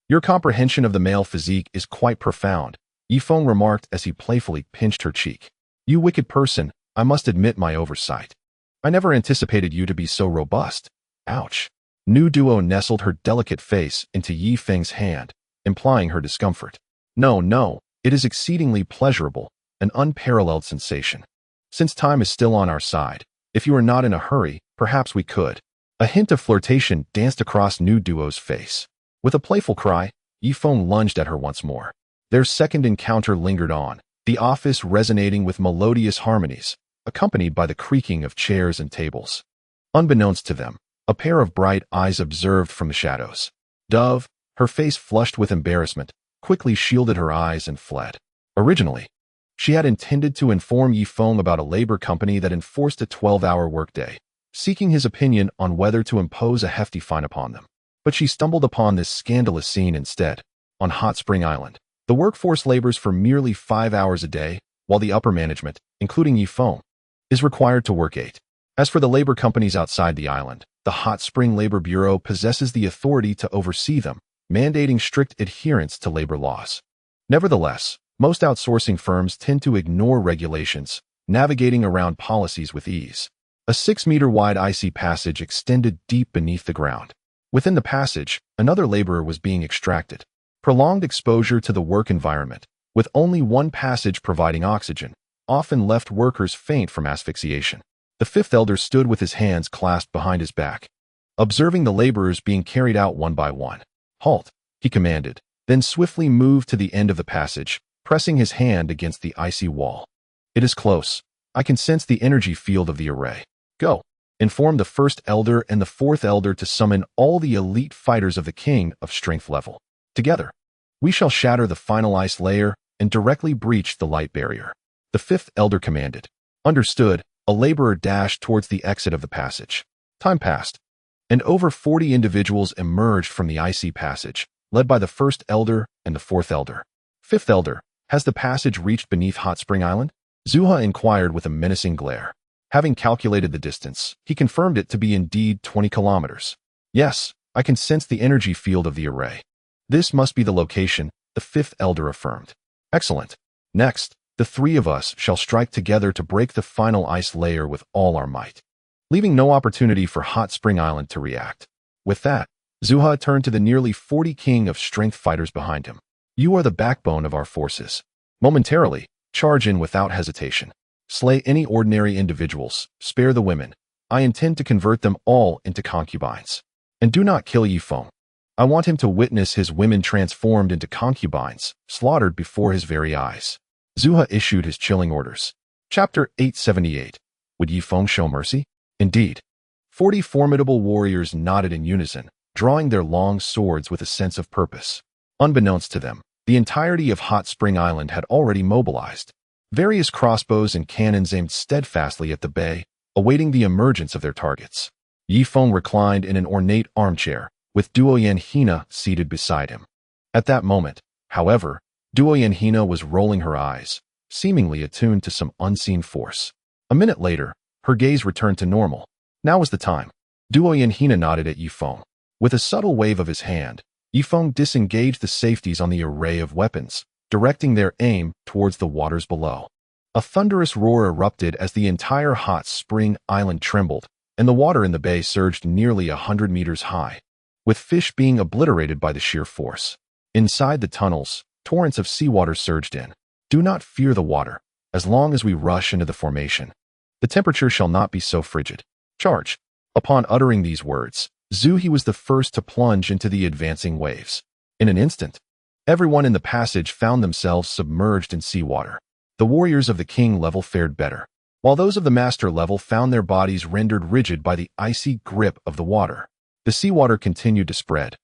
your comprehension of the male physique is quite profound, Ye Feng remarked as he playfully pinched her cheek. You wicked person, I must admit my oversight. I never anticipated you to be so robust. Ouch. Nu Duo nestled her delicate face into Ye Feng's hand, implying her discomfort. No, it is exceedingly pleasurable, an unparalleled sensation. Since time is still on our side, if you are not in a hurry, perhaps we could. A hint of flirtation danced across Nu Duo's face. With a playful cry, Ye Feng lunged at her once more. Their second encounter lingered on, the office resonating with melodious harmonies, accompanied by the creaking of chairs and tables. Unbeknownst to them, a pair of bright eyes observed from the shadows. Dove, her face flushed with embarrassment, quickly shielded her eyes and fled. Originally, she had intended to inform Ye Feng about a labor company that enforced a 12-hour workday, seeking his opinion on whether to impose a hefty fine upon them. But she stumbled upon this scandalous scene instead. On Hot Spring Island, the workforce labors for merely 5 hours a day, while the upper management, including Ye Feng, is required to work 8. As for the labor companies outside the island, the Hot Spring Labor Bureau possesses the authority to oversee them, mandating strict adherence to labor laws. Nevertheless, most outsourcing firms tend to ignore regulations, navigating around policies with ease. A 6-meter-wide icy passage extended deep beneath the ground. Within the passage, another laborer was being extracted. Prolonged exposure to the work environment, with only one passage providing oxygen, often left workers faint from asphyxiation. The fifth elder stood with his hands clasped behind his back, observing the laborers being carried out one by one. Halt, he commanded, then swiftly moved to the end of the passage, pressing his hand against the icy wall. It is close. I can sense the energy field of the array. Go. Inform the first elder and the fourth elder to summon all the elite fighters of the king of strength level. Together, we shall shatter the final ice layer and directly breach the light barrier. The fifth elder commanded. Understood. A laborer dashed towards the exit of the passage. Time passed, and over 40 individuals emerged from the icy passage, led by the first elder and the fourth elder. Fifth elder, has the passage reached beneath Hot Spring Island? Zuha inquired with a menacing glare. Having calculated the distance, he confirmed it to be indeed 20 kilometers. Yes, I can sense the energy field of the array. This must be the location, the fifth elder affirmed. Excellent. Next, the three of us shall strike together to break the final ice layer with all our might, leaving no opportunity for Hot Spring Island to react. With that, Zuha turned to the nearly 40 king of strength fighters behind him. You are the backbone of our forces. Momentarily, charge in without hesitation. Slay any ordinary individuals, spare the women. I intend to convert them all into concubines. And do not kill Ye Feng. I want him to witness his women transformed into concubines, slaughtered before his very eyes. Zuha issued his chilling orders. Chapter 878. Would Ye Feng show mercy? Indeed. 40 formidable warriors nodded in unison, drawing their long swords with a sense of purpose. Unbeknownst to them, the entirety of Hot Spring Island had already mobilized. Various crossbows and cannons aimed steadfastly at the bay, awaiting the emergence of their targets. Ye Feng reclined in an ornate armchair, with Duoyen Hina seated beside him. At that moment, however, Duoyen Hina was rolling her eyes, seemingly attuned to some unseen force. A minute later, her gaze returned to normal. Now was the time. Duoyen Hina nodded at Ye Feng. With a subtle wave of his hand, Ye Feng disengaged the safeties on the array of weapons, directing their aim towards the waters below. A thunderous roar erupted as the entire hot spring island trembled, and the water in the bay surged nearly 100 meters high, with fish being obliterated by the sheer force. Inside the tunnels, torrents of seawater surged in. Do not fear the water, as long as we rush into the formation. The temperature shall not be so frigid. Charge. Upon uttering these words, Zhu was the first to plunge into the advancing waves. In an instant, everyone in the passage found themselves submerged in seawater. The warriors of the king level fared better, while those of the master level found their bodies rendered rigid by the icy grip of the water. The seawater continued to spread,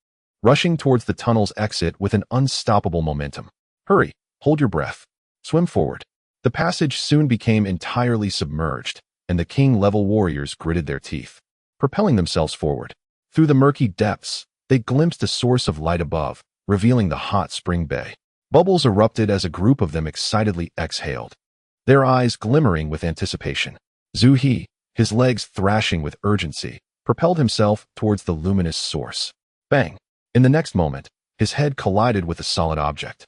rushing towards the tunnel's exit with an unstoppable momentum. Hurry, hold your breath, swim forward. The passage soon became entirely submerged, and the king-level warriors gritted their teeth, propelling themselves forward. Through the murky depths, they glimpsed a source of light above, revealing the hot spring bay. Bubbles erupted as a group of them excitedly exhaled, their eyes glimmering with anticipation. Zhu, his legs thrashing with urgency, propelled himself towards the luminous source. Bang! In the next moment, his head collided with a solid object.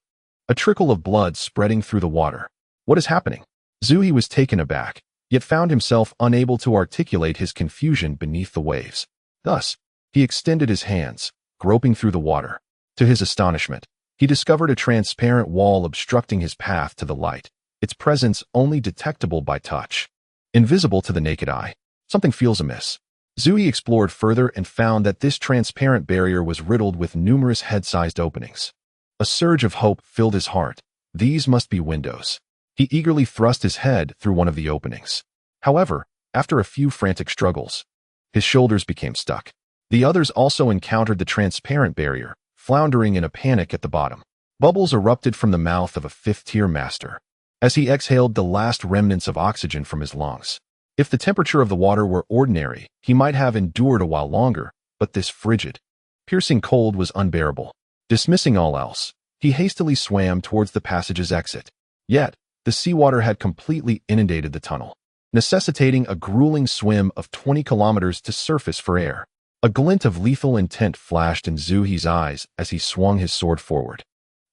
A trickle of blood spreading through the water. What is happening? Zhu was taken aback, yet found himself unable to articulate his confusion beneath the waves. Thus, he extended his hands, groping through the water. To his astonishment, he discovered a transparent wall obstructing his path to the light, its presence only detectable by touch. Invisible to the naked eye, something feels amiss. Zhu explored further and found that this transparent barrier was riddled with numerous head-sized openings. A surge of hope filled his heart. These must be windows. He eagerly thrust his head through one of the openings. However, after a few frantic struggles, his shoulders became stuck. The others also encountered the transparent barrier, floundering in a panic at the bottom. Bubbles erupted from the mouth of a fifth-tier master, as he exhaled the last remnants of oxygen from his lungs. If the temperature of the water were ordinary, he might have endured a while longer, but this frigid, piercing cold was unbearable. Dismissing all else, he hastily swam towards the passage's exit. Yet, the seawater had completely inundated the tunnel, necessitating a grueling swim of 20 kilometers to surface for air. A glint of lethal intent flashed in Zhu's eyes as he swung his sword forward.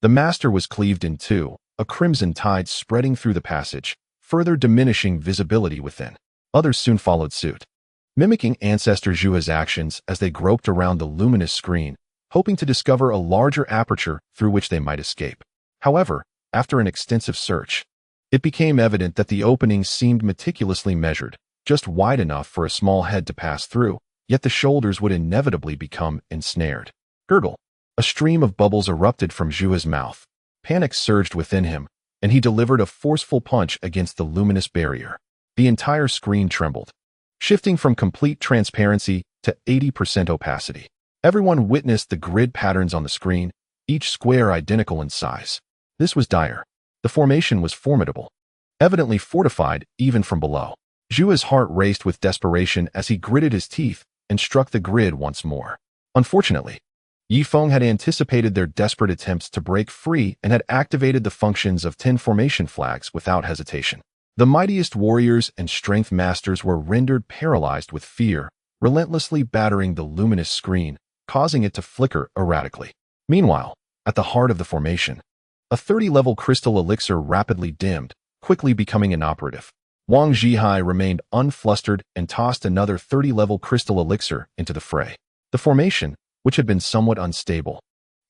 The master was cleaved in two, a crimson tide spreading through the passage, further diminishing visibility within. Others soon followed suit, mimicking Ancestor Zhu's actions as they groped around the luminous screen, hoping to discover a larger aperture through which they might escape. However, after an extensive search, it became evident that the opening seemed meticulously measured, just wide enough for a small head to pass through, yet the shoulders would inevitably become ensnared. Gurgle! A stream of bubbles erupted from Zhu's mouth. Panic surged within him, and he delivered a forceful punch against the luminous barrier. The entire screen trembled, shifting from complete transparency to 80% opacity. Everyone witnessed the grid patterns on the screen, each square identical in size. This was dire. The formation was formidable, evidently fortified even from below. Zhu's heart raced with desperation as he gritted his teeth and struck the grid once more. Unfortunately, Ye Feng had anticipated their desperate attempts to break free and had activated the functions of 10 formation flags without hesitation. The mightiest warriors and strength masters were rendered paralyzed with fear, relentlessly battering the luminous screen, causing it to flicker erratically. Meanwhile, at the heart of the formation, a 30-level crystal elixir rapidly dimmed, quickly becoming inoperative. Wang Zhihai remained unflustered and tossed another 30-level crystal elixir into the fray. The formation, which had been somewhat unstable,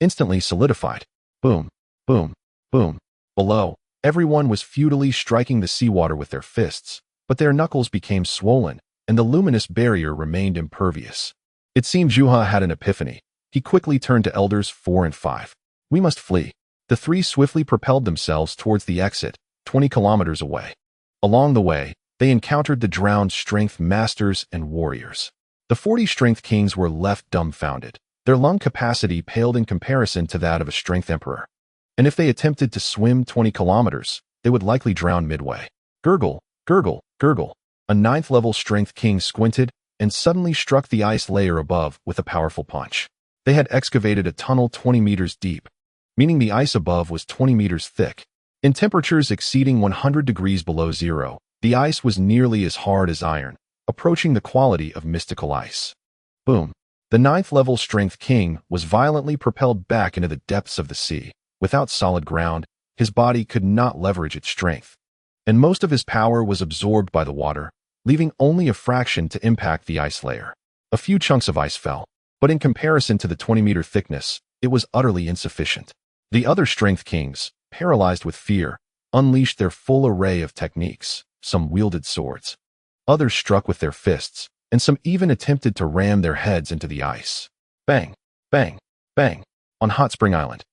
instantly solidified. Boom, boom, boom. Below, everyone was futilely striking the seawater with their fists, but their knuckles became swollen, and the luminous barrier remained impervious. It seemed Zhu had an epiphany. He quickly turned to Elders 4 and 5. We must flee. The three swiftly propelled themselves towards the exit, 20 kilometers away. Along the way, they encountered the drowned strength masters and warriors. The 40 strength kings were left dumbfounded. Their lung capacity paled in comparison to that of a strength emperor. And if they attempted to swim 20 kilometers, they would likely drown midway. Gurgle, gurgle, gurgle. A 9th-level strength king squinted and suddenly struck the ice layer above with a powerful punch. They had excavated a tunnel 20 meters deep, meaning the ice above was 20 meters thick. In temperatures exceeding 100 degrees below zero, the ice was nearly as hard as iron, approaching the quality of mystical ice. Boom. The 9th level strength king was violently propelled back into the depths of the sea. Without solid ground, his body could not leverage its strength, and most of his power was absorbed by the water, leaving only a fraction to impact the ice layer. A few chunks of ice fell, but in comparison to the 20-meter thickness, it was utterly insufficient. The other strength kings, paralyzed with fear, unleashed their full array of techniques. Some wielded swords, others struck with their fists, and some even attempted to ram their heads into the ice. Bang, bang, bang. On Hot Spring Island,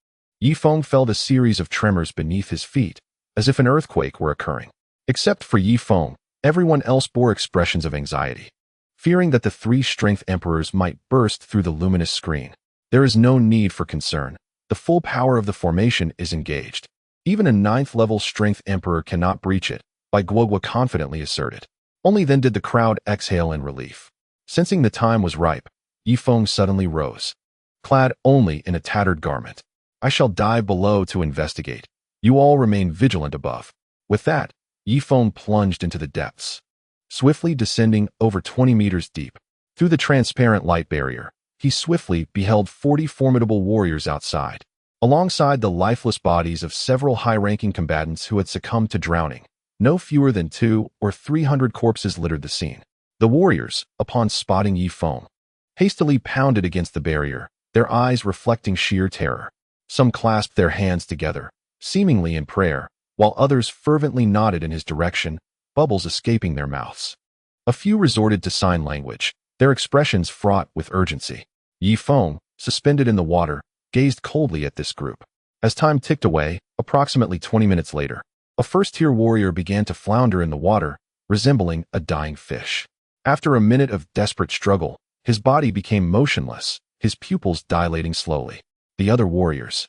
Ye Feng felt a series of tremors beneath his feet, as if an earthquake were occurring. Except for Ye Feng, everyone else bore expressions of anxiety, fearing that the 3 strength emperors might burst through the luminous screen. There is no need for concern. The full power of the formation is engaged. Even a 9th level strength emperor cannot breach it, Bai Guogua confidently asserted. Only then did the crowd exhale in relief. Sensing the time was ripe, Ye Feng suddenly rose, clad only in a tattered garment. I shall dive below to investigate. You all remain vigilant above. With that, Ye Feng plunged into the depths, swiftly descending over 20 meters deep. Through the transparent light barrier, he swiftly beheld 40 formidable warriors outside, alongside the lifeless bodies of several high-ranking combatants who had succumbed to drowning. No fewer than 200 or 300 corpses littered the scene. The warriors, upon spotting Ye Feng, hastily pounded against the barrier, their eyes reflecting sheer terror. Some clasped their hands together, seemingly in prayer, while others fervently nodded in his direction, bubbles escaping their mouths. A few resorted to sign language, their expressions fraught with urgency. Ye Feng, suspended in the water, gazed coldly at this group. As time ticked away, approximately 20 minutes later, a first-tier warrior began to flounder in the water, resembling a dying fish. After a minute of desperate struggle, his body became motionless, his pupils dilating slowly. The other warriors,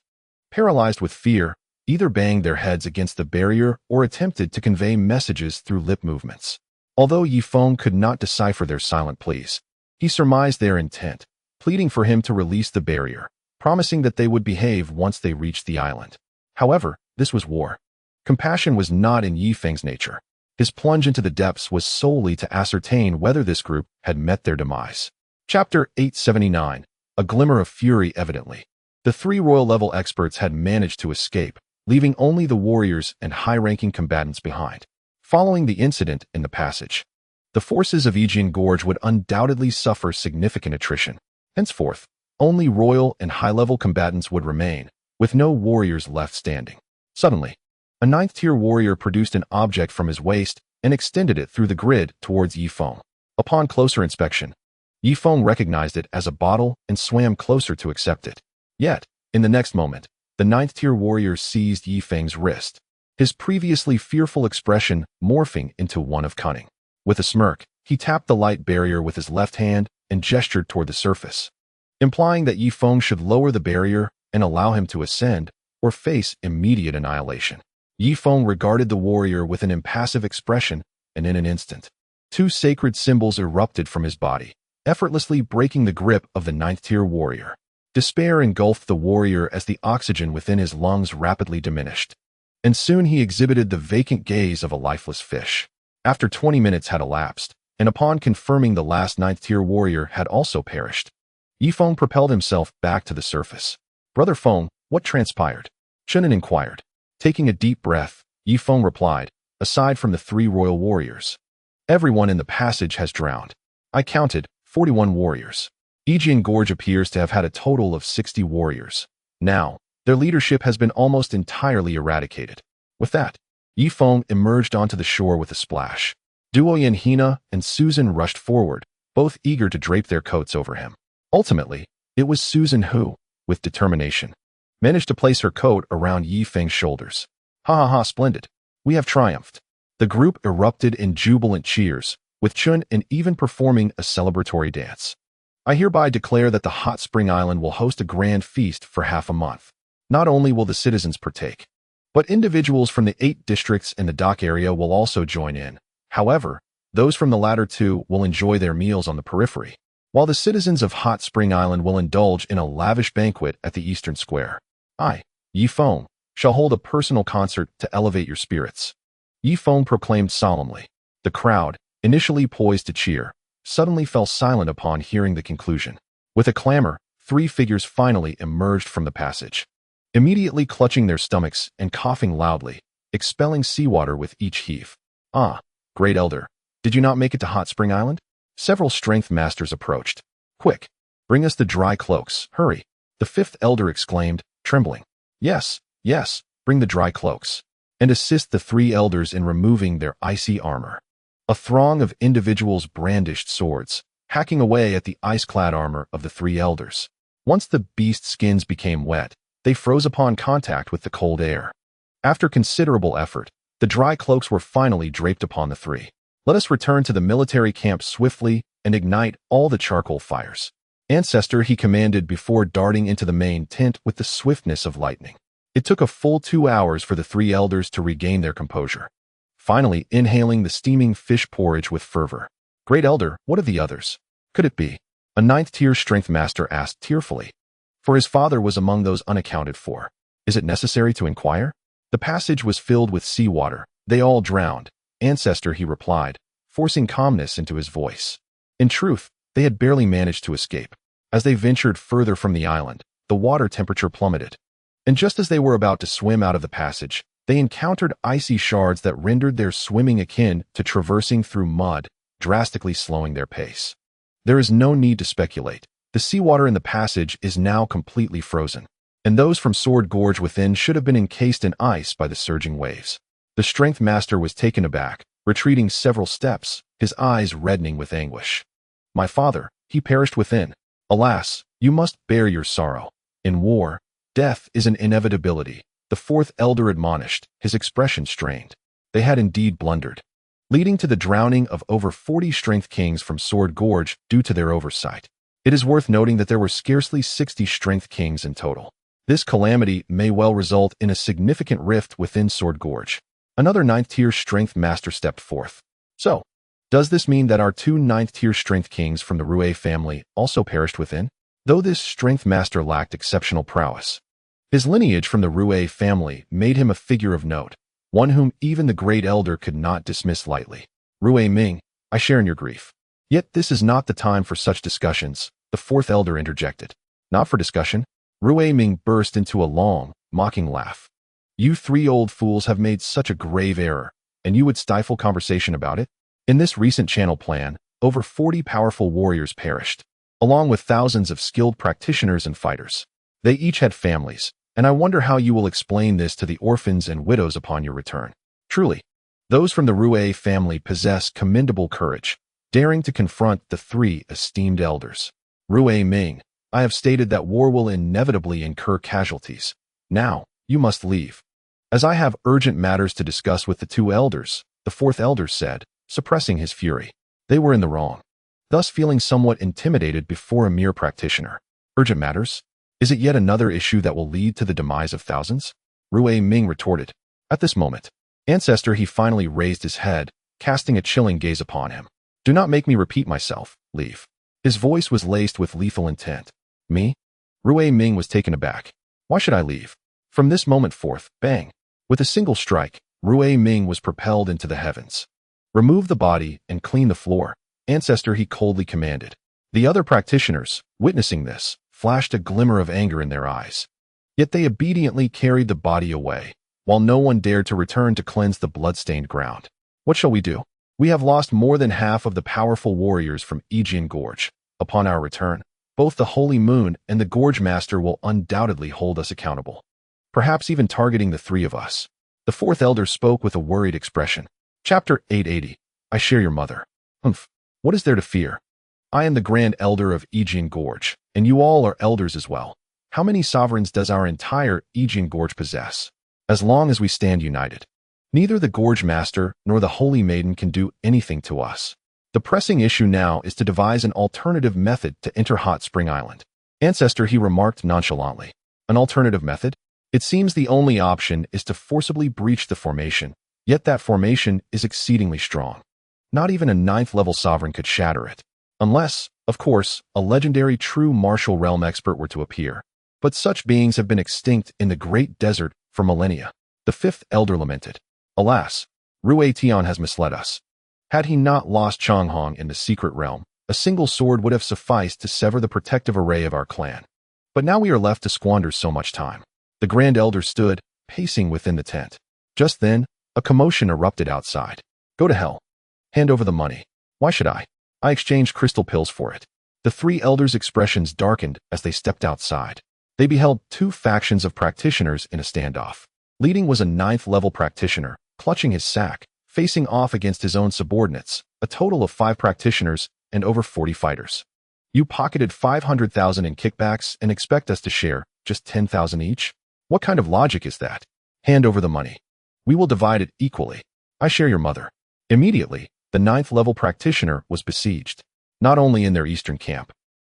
paralyzed with fear, either banged their heads against the barrier or attempted to convey messages through lip movements. Although Ye Feng could not decipher their silent pleas, he surmised their intent, pleading for him to release the barrier, promising that they would behave once they reached the island. However, this was war. Compassion was not in Ye Feng's nature. His plunge into the depths was solely to ascertain whether this group had met their demise. Chapter 879. A glimmer of fury evidently. The 3 royal-level experts had managed to escape, leaving only the warriors and high-ranking combatants behind. Following the incident in the passage, the forces of Yijian Gorge would undoubtedly suffer significant attrition. Henceforth, only royal and high-level combatants would remain, with no warriors left standing. Suddenly, a 9th-tier warrior produced an object from his waist and extended it through the grid towards Ye Feng. Upon closer inspection, Ye Feng recognized it as a bottle and swam closer to accept it. Yet, in the next moment, the 9th-tier warrior seized Ye Feng's wrist, his previously fearful expression morphing into one of cunning. With a smirk, he tapped the light barrier with his left hand and gestured toward the surface, implying that Ye Feng should lower the barrier and allow him to ascend or face immediate annihilation. Ye Feng regarded the warrior with an impassive expression, and in an instant, 2 sacred symbols erupted from his body, effortlessly breaking the grip of the 9th-tier warrior. Despair engulfed the warrior as the oxygen within his lungs rapidly diminished, and soon he exhibited the vacant gaze of a lifeless fish. After 20 minutes had elapsed, and upon confirming the last 9th-tier warrior had also perished, Ye Feng propelled himself back to the surface. Brother Feng, what transpired? Chen An inquired. Taking a deep breath, Ye Feng replied, aside from the 3 royal warriors, everyone in the passage has drowned. I counted 41 warriors. Yijian Gorge appears to have had a total of 60 warriors. Now, their leadership has been almost entirely eradicated. With that, Ye Feng emerged onto the shore with a splash. Duo Yanhina and Susan rushed forward, both eager to drape their coats over him. Ultimately, it was Susan who, with determination, managed to place her coat around Ye Feng's shoulders. Ha ha ha, splendid. We have triumphed. The group erupted in jubilant cheers, with Chen An even performing a celebratory dance. I hereby declare that the Hot Spring Island will host a grand feast for half a month. Not only will the citizens partake, but individuals from the 8 districts in the dock area will also join in. However, those from the latter 2 will enjoy their meals on the periphery, while the citizens of Hot Spring Island will indulge in a lavish banquet at the Eastern Square. I, Ye Feng, shall hold a personal concert to elevate your spirits. Ye Feng proclaimed solemnly. The crowd, initially poised to cheer, suddenly fell silent upon hearing the conclusion. With a clamor, 3 figures finally emerged from the passage, immediately clutching their stomachs and coughing loudly, expelling seawater with each heave. "Ah, Great Elder, did you not make it to Hot Spring Island?" Several strength masters approached. "Quick, bring us the dry cloaks, hurry," the 5th elder exclaimed, trembling. Yes, bring the dry cloaks, and assist the 3 elders in removing their icy armor." A throng of individuals brandished swords, hacking away at the ice-clad armor of the 3 elders. Once the beast skins became wet, they froze upon contact with the cold air. After considerable effort, the dry cloaks were finally draped upon the 3. "Let us return to the military camp swiftly and ignite all the charcoal fires," Ancestor he commanded before darting into the main tent with the swiftness of lightning. It took a full 2 hours for the 3 elders to regain their composure, finally inhaling the steaming fish porridge with fervor. "Great Elder, what of the others? Could it be?" a 9th-tier strength master asked tearfully, for his father was among those unaccounted for. "Is it necessary to inquire?" The passage was filled with seawater. "They all drowned, Ancestor," he replied, forcing calmness into his voice. In truth, they had barely managed to escape. As they ventured further from the island, the water temperature plummeted, and just as they were about to swim out of the passage, they encountered icy shards that rendered their swimming akin to traversing through mud, drastically slowing their pace. There is no need to speculate. The seawater in the passage is now completely frozen, and those from Sword Gorge within should have been encased in ice by the surging waves. The strength master was taken aback, retreating several steps, his eyes reddening with anguish. "My father, he perished within. Alas, you must bear your sorrow. In war, death is an inevitability," the 4th elder admonished, his expression strained. They had indeed blundered, leading to the drowning of over 40 strength kings from Sword Gorge due to their oversight. It is worth noting that there were scarcely 60 strength kings in total. This calamity may well result in a significant rift within Sword Gorge. Another 9th-tier strength master stepped forth. "So, does this mean that our 2 9th-tier strength kings from the Rue family also perished within?" Though this strength master lacked exceptional prowess, his lineage from the Rue family made him a figure of note, one whom even the Great Elder could not dismiss lightly. "Rue Ming, I share in your grief. Yet this is not the time for such discussions," the 4th elder interjected. "Not for discussion?" Rue Ming burst into a long, mocking laugh. "You 3 old fools have made such a grave error, and you would stifle conversation about it? In this recent channel plan, over 40 powerful warriors perished, along with thousands of skilled practitioners and fighters. They each had families, and I wonder how you will explain this to the orphans and widows upon your return. Truly, those from the Rue family possess commendable courage, daring to confront the 3 esteemed elders. Rue Ming, I have stated that war will inevitably incur casualties. Now, you must leave, as I have urgent matters to discuss with the 2 elders, the 4th elder said, suppressing his fury. They were in the wrong, thus feeling somewhat intimidated before a mere practitioner. "Urgent matters? Is it yet another issue that will lead to the demise of thousands?" Rue Ming retorted. At this moment, Ancestor he finally raised his head, casting a chilling gaze upon him. "Do not make me repeat myself, leave." His voice was laced with lethal intent. "Me?" Rue Ming was taken aback. "Why should I leave?" From this moment forth, bang! With a single strike, Rue Ming was propelled into the heavens. "Remove the body and clean the floor," Ancestor he coldly commanded. The other practitioners, witnessing this, flashed a glimmer of anger in their eyes. Yet they obediently carried the body away, while no one dared to return to cleanse the blood-stained ground. "What shall we do? We have lost more than half of the powerful warriors from Yijian Gorge. Upon our return, both the Holy Moon and the Gorge Master will undoubtedly hold us accountable, perhaps even targeting the 3 of us." The 4th elder spoke with a worried expression. Chapter 880. I share your mother. Humph. What is there to fear? I am the Grand Elder of Yijian Gorge, and you all are elders as well. How many sovereigns does our entire Yijian Gorge possess? As long as we stand united, neither the Gorge Master nor the Holy Maiden can do anything to us. The pressing issue now is to devise an alternative method to enter Hot Spring Island. Ancestor, he remarked nonchalantly. An alternative method? It seems the only option is to forcibly breach the formation, yet that formation is exceedingly strong. Not even a 9th-level sovereign could shatter it. Unless, of course, a legendary true martial realm expert were to appear. But such beings have been extinct in the Great Desert for millennia. The 5th elder lamented. Alas, Rue Tian has misled us. Had he not lost Changhong in the secret realm, A single sword would have sufficed to sever the protective array of our clan. But now we are left to squander so much time. The Grand Elder stood, pacing within the tent. Just then, a commotion erupted outside. Go to hell. Hand over the money. Why should I? I exchanged crystal pills for it. The three elders' expressions darkened as they stepped outside. They beheld two factions of practitioners in a standoff. Leading was a 9th-level practitioner, clutching his sack, facing off against his own subordinates, a total of 5 practitioners and over 40 fighters. You pocketed 500,000 in kickbacks and expect us to share just 10,000 each? What kind of logic is that? Hand over the money. We will divide it equally. I share your mother. Immediately, the 9th-level practitioner was besieged, not only in their eastern camp,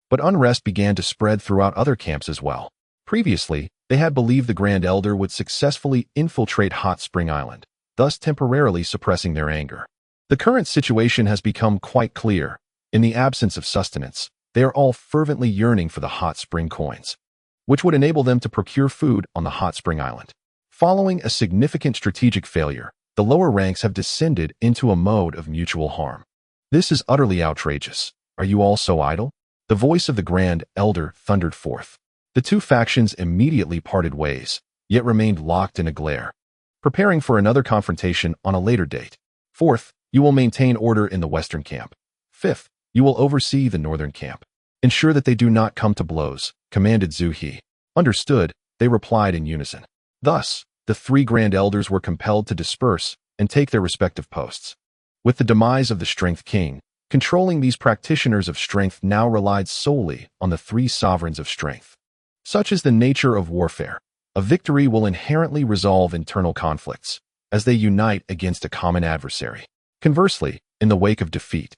but unrest began to spread throughout other camps as well. Previously, they had believed the Grand Elder would successfully infiltrate Hot Spring Island, thus temporarily suppressing their anger. The current situation has become quite clear. In the absence of sustenance, they are all fervently yearning for the hot spring coins, which would enable them to procure food on the hot spring island. Following a significant strategic failure, the lower ranks have descended into a mode of mutual harm. This is utterly outrageous. Are you all so idle? The voice of the Grand Elder thundered forth. The two factions immediately parted ways, yet remained locked in a glare, preparing for another confrontation on a later date. 4th, you will maintain order in the western camp. 5th, you will oversee the northern camp. Ensure that they do not come to blows, commanded Zhu He. Understood, they replied in unison. Thus, the 3 Grand Elders were compelled to disperse and take their respective posts. With the demise of the Strength King, controlling these practitioners of strength now relied solely on the 3 sovereigns of strength. Such is the nature of warfare. A victory will inherently resolve internal conflicts, as they unite against a common adversary. Conversely, in the wake of defeat,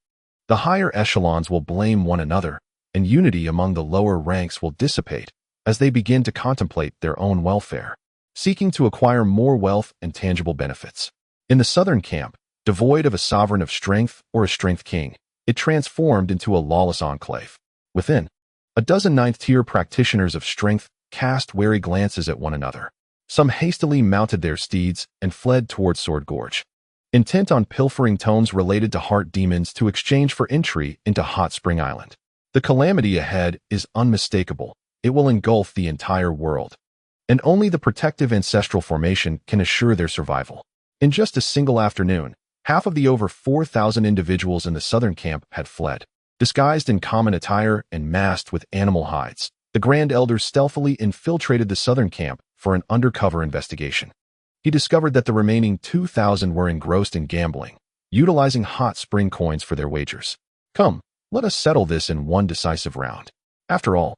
the higher echelons will blame one another, and unity among the lower ranks will dissipate as they begin to contemplate their own welfare, seeking to acquire more wealth and tangible benefits. In the southern camp, devoid of a sovereign of strength or a strength king, it transformed into a lawless enclave. Within, a dozen 9th-tier practitioners of strength cast wary glances at one another. Some hastily mounted their steeds and fled toward Sword Gorge, intent on pilfering tomes related to heart demons to exchange for entry into Hot Spring Island. The calamity ahead is unmistakable. It will engulf the entire world, and only the protective ancestral formation can assure their survival. In just a single afternoon, half of the over 4,000 individuals in the southern camp had fled. Disguised in common attire and masked with animal hides, the Grand Elder stealthily infiltrated the southern camp for an undercover investigation. He discovered that the remaining 2,000 were engrossed in gambling, utilizing hot spring coins for their wagers. Come, let us settle this in one decisive round. After all,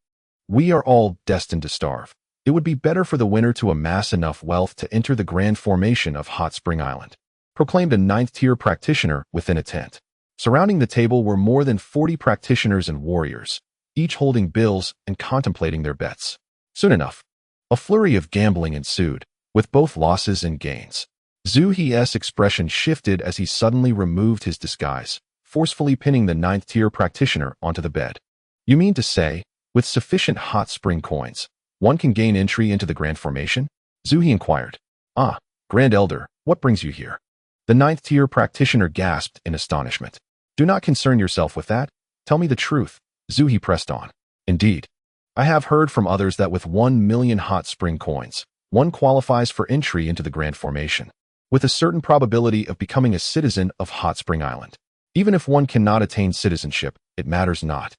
we are all destined to starve. It would be better for the winner to amass enough wealth to enter the grand formation of Hot Spring Island, proclaimed a 9th-tier practitioner within a tent. Surrounding the table were more than 40 practitioners and warriors, each holding bills and contemplating their bets. Soon enough, a flurry of gambling ensued, with both losses and gains. Zhu He's expression shifted as he suddenly removed his disguise, forcefully pinning the 9th-tier practitioner onto the bed. You mean to say, with sufficient hot spring coins, one can gain entry into the grand formation? Zhu He inquired. Ah, Grand Elder, what brings you here? The 9th-tier practitioner gasped in astonishment. Do not concern yourself with that. Tell me the truth. Zhu He pressed on. Indeed, I have heard from others that with 1 million hot spring coins, one qualifies for entry into the grand formation, with a certain probability of becoming a citizen of Hot Spring Island. Even if one cannot attain citizenship, it matters not.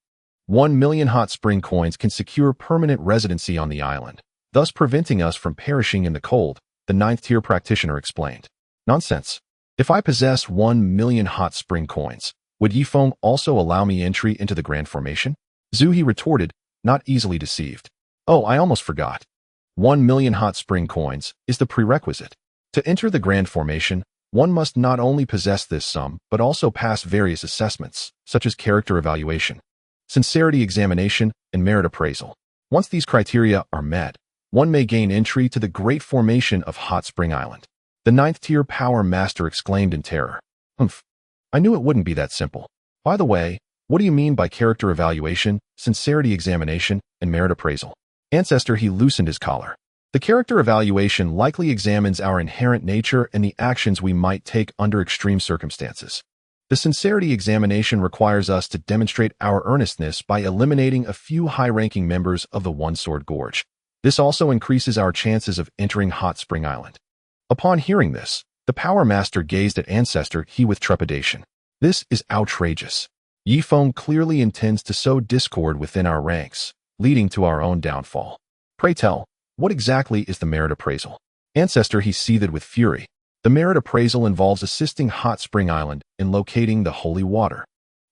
1 million hot spring coins can secure permanent residency on the island, thus preventing us from perishing in the cold, the 9th-tier practitioner explained. Nonsense. If I possess 1 million hot spring coins, would Ye Feng also allow me entry into the grand formation? Zhu He retorted, not easily deceived. Oh, I almost forgot. 1 million hot spring coins is the prerequisite. To enter the grand formation, one must not only possess this sum, but also pass various assessments, such as character evaluation, sincerity examination, and merit appraisal. Once these criteria are met, one may gain entry to the great formation of Hot Spring Island. The 9th-tier power master exclaimed in terror. Humph. I knew it wouldn't be that simple. By the way, what do you mean by character evaluation, sincerity examination, and merit appraisal? Ancestor, he loosened his collar. The character evaluation likely examines our inherent nature and the actions we might take under extreme circumstances. The sincerity examination requires us to demonstrate our earnestness by eliminating a few high-ranking members of the One-Sword Gorge. This also increases our chances of entering Hot Spring Island. Upon hearing this, the Power Master gazed at Ancestor He with trepidation. This is outrageous. Ye Feng clearly intends to sow discord within our ranks, leading to our own downfall. Pray tell, what exactly is the merit appraisal? Ancestor He seethed with fury. The merit appraisal involves assisting Hot Spring Island in locating the holy water,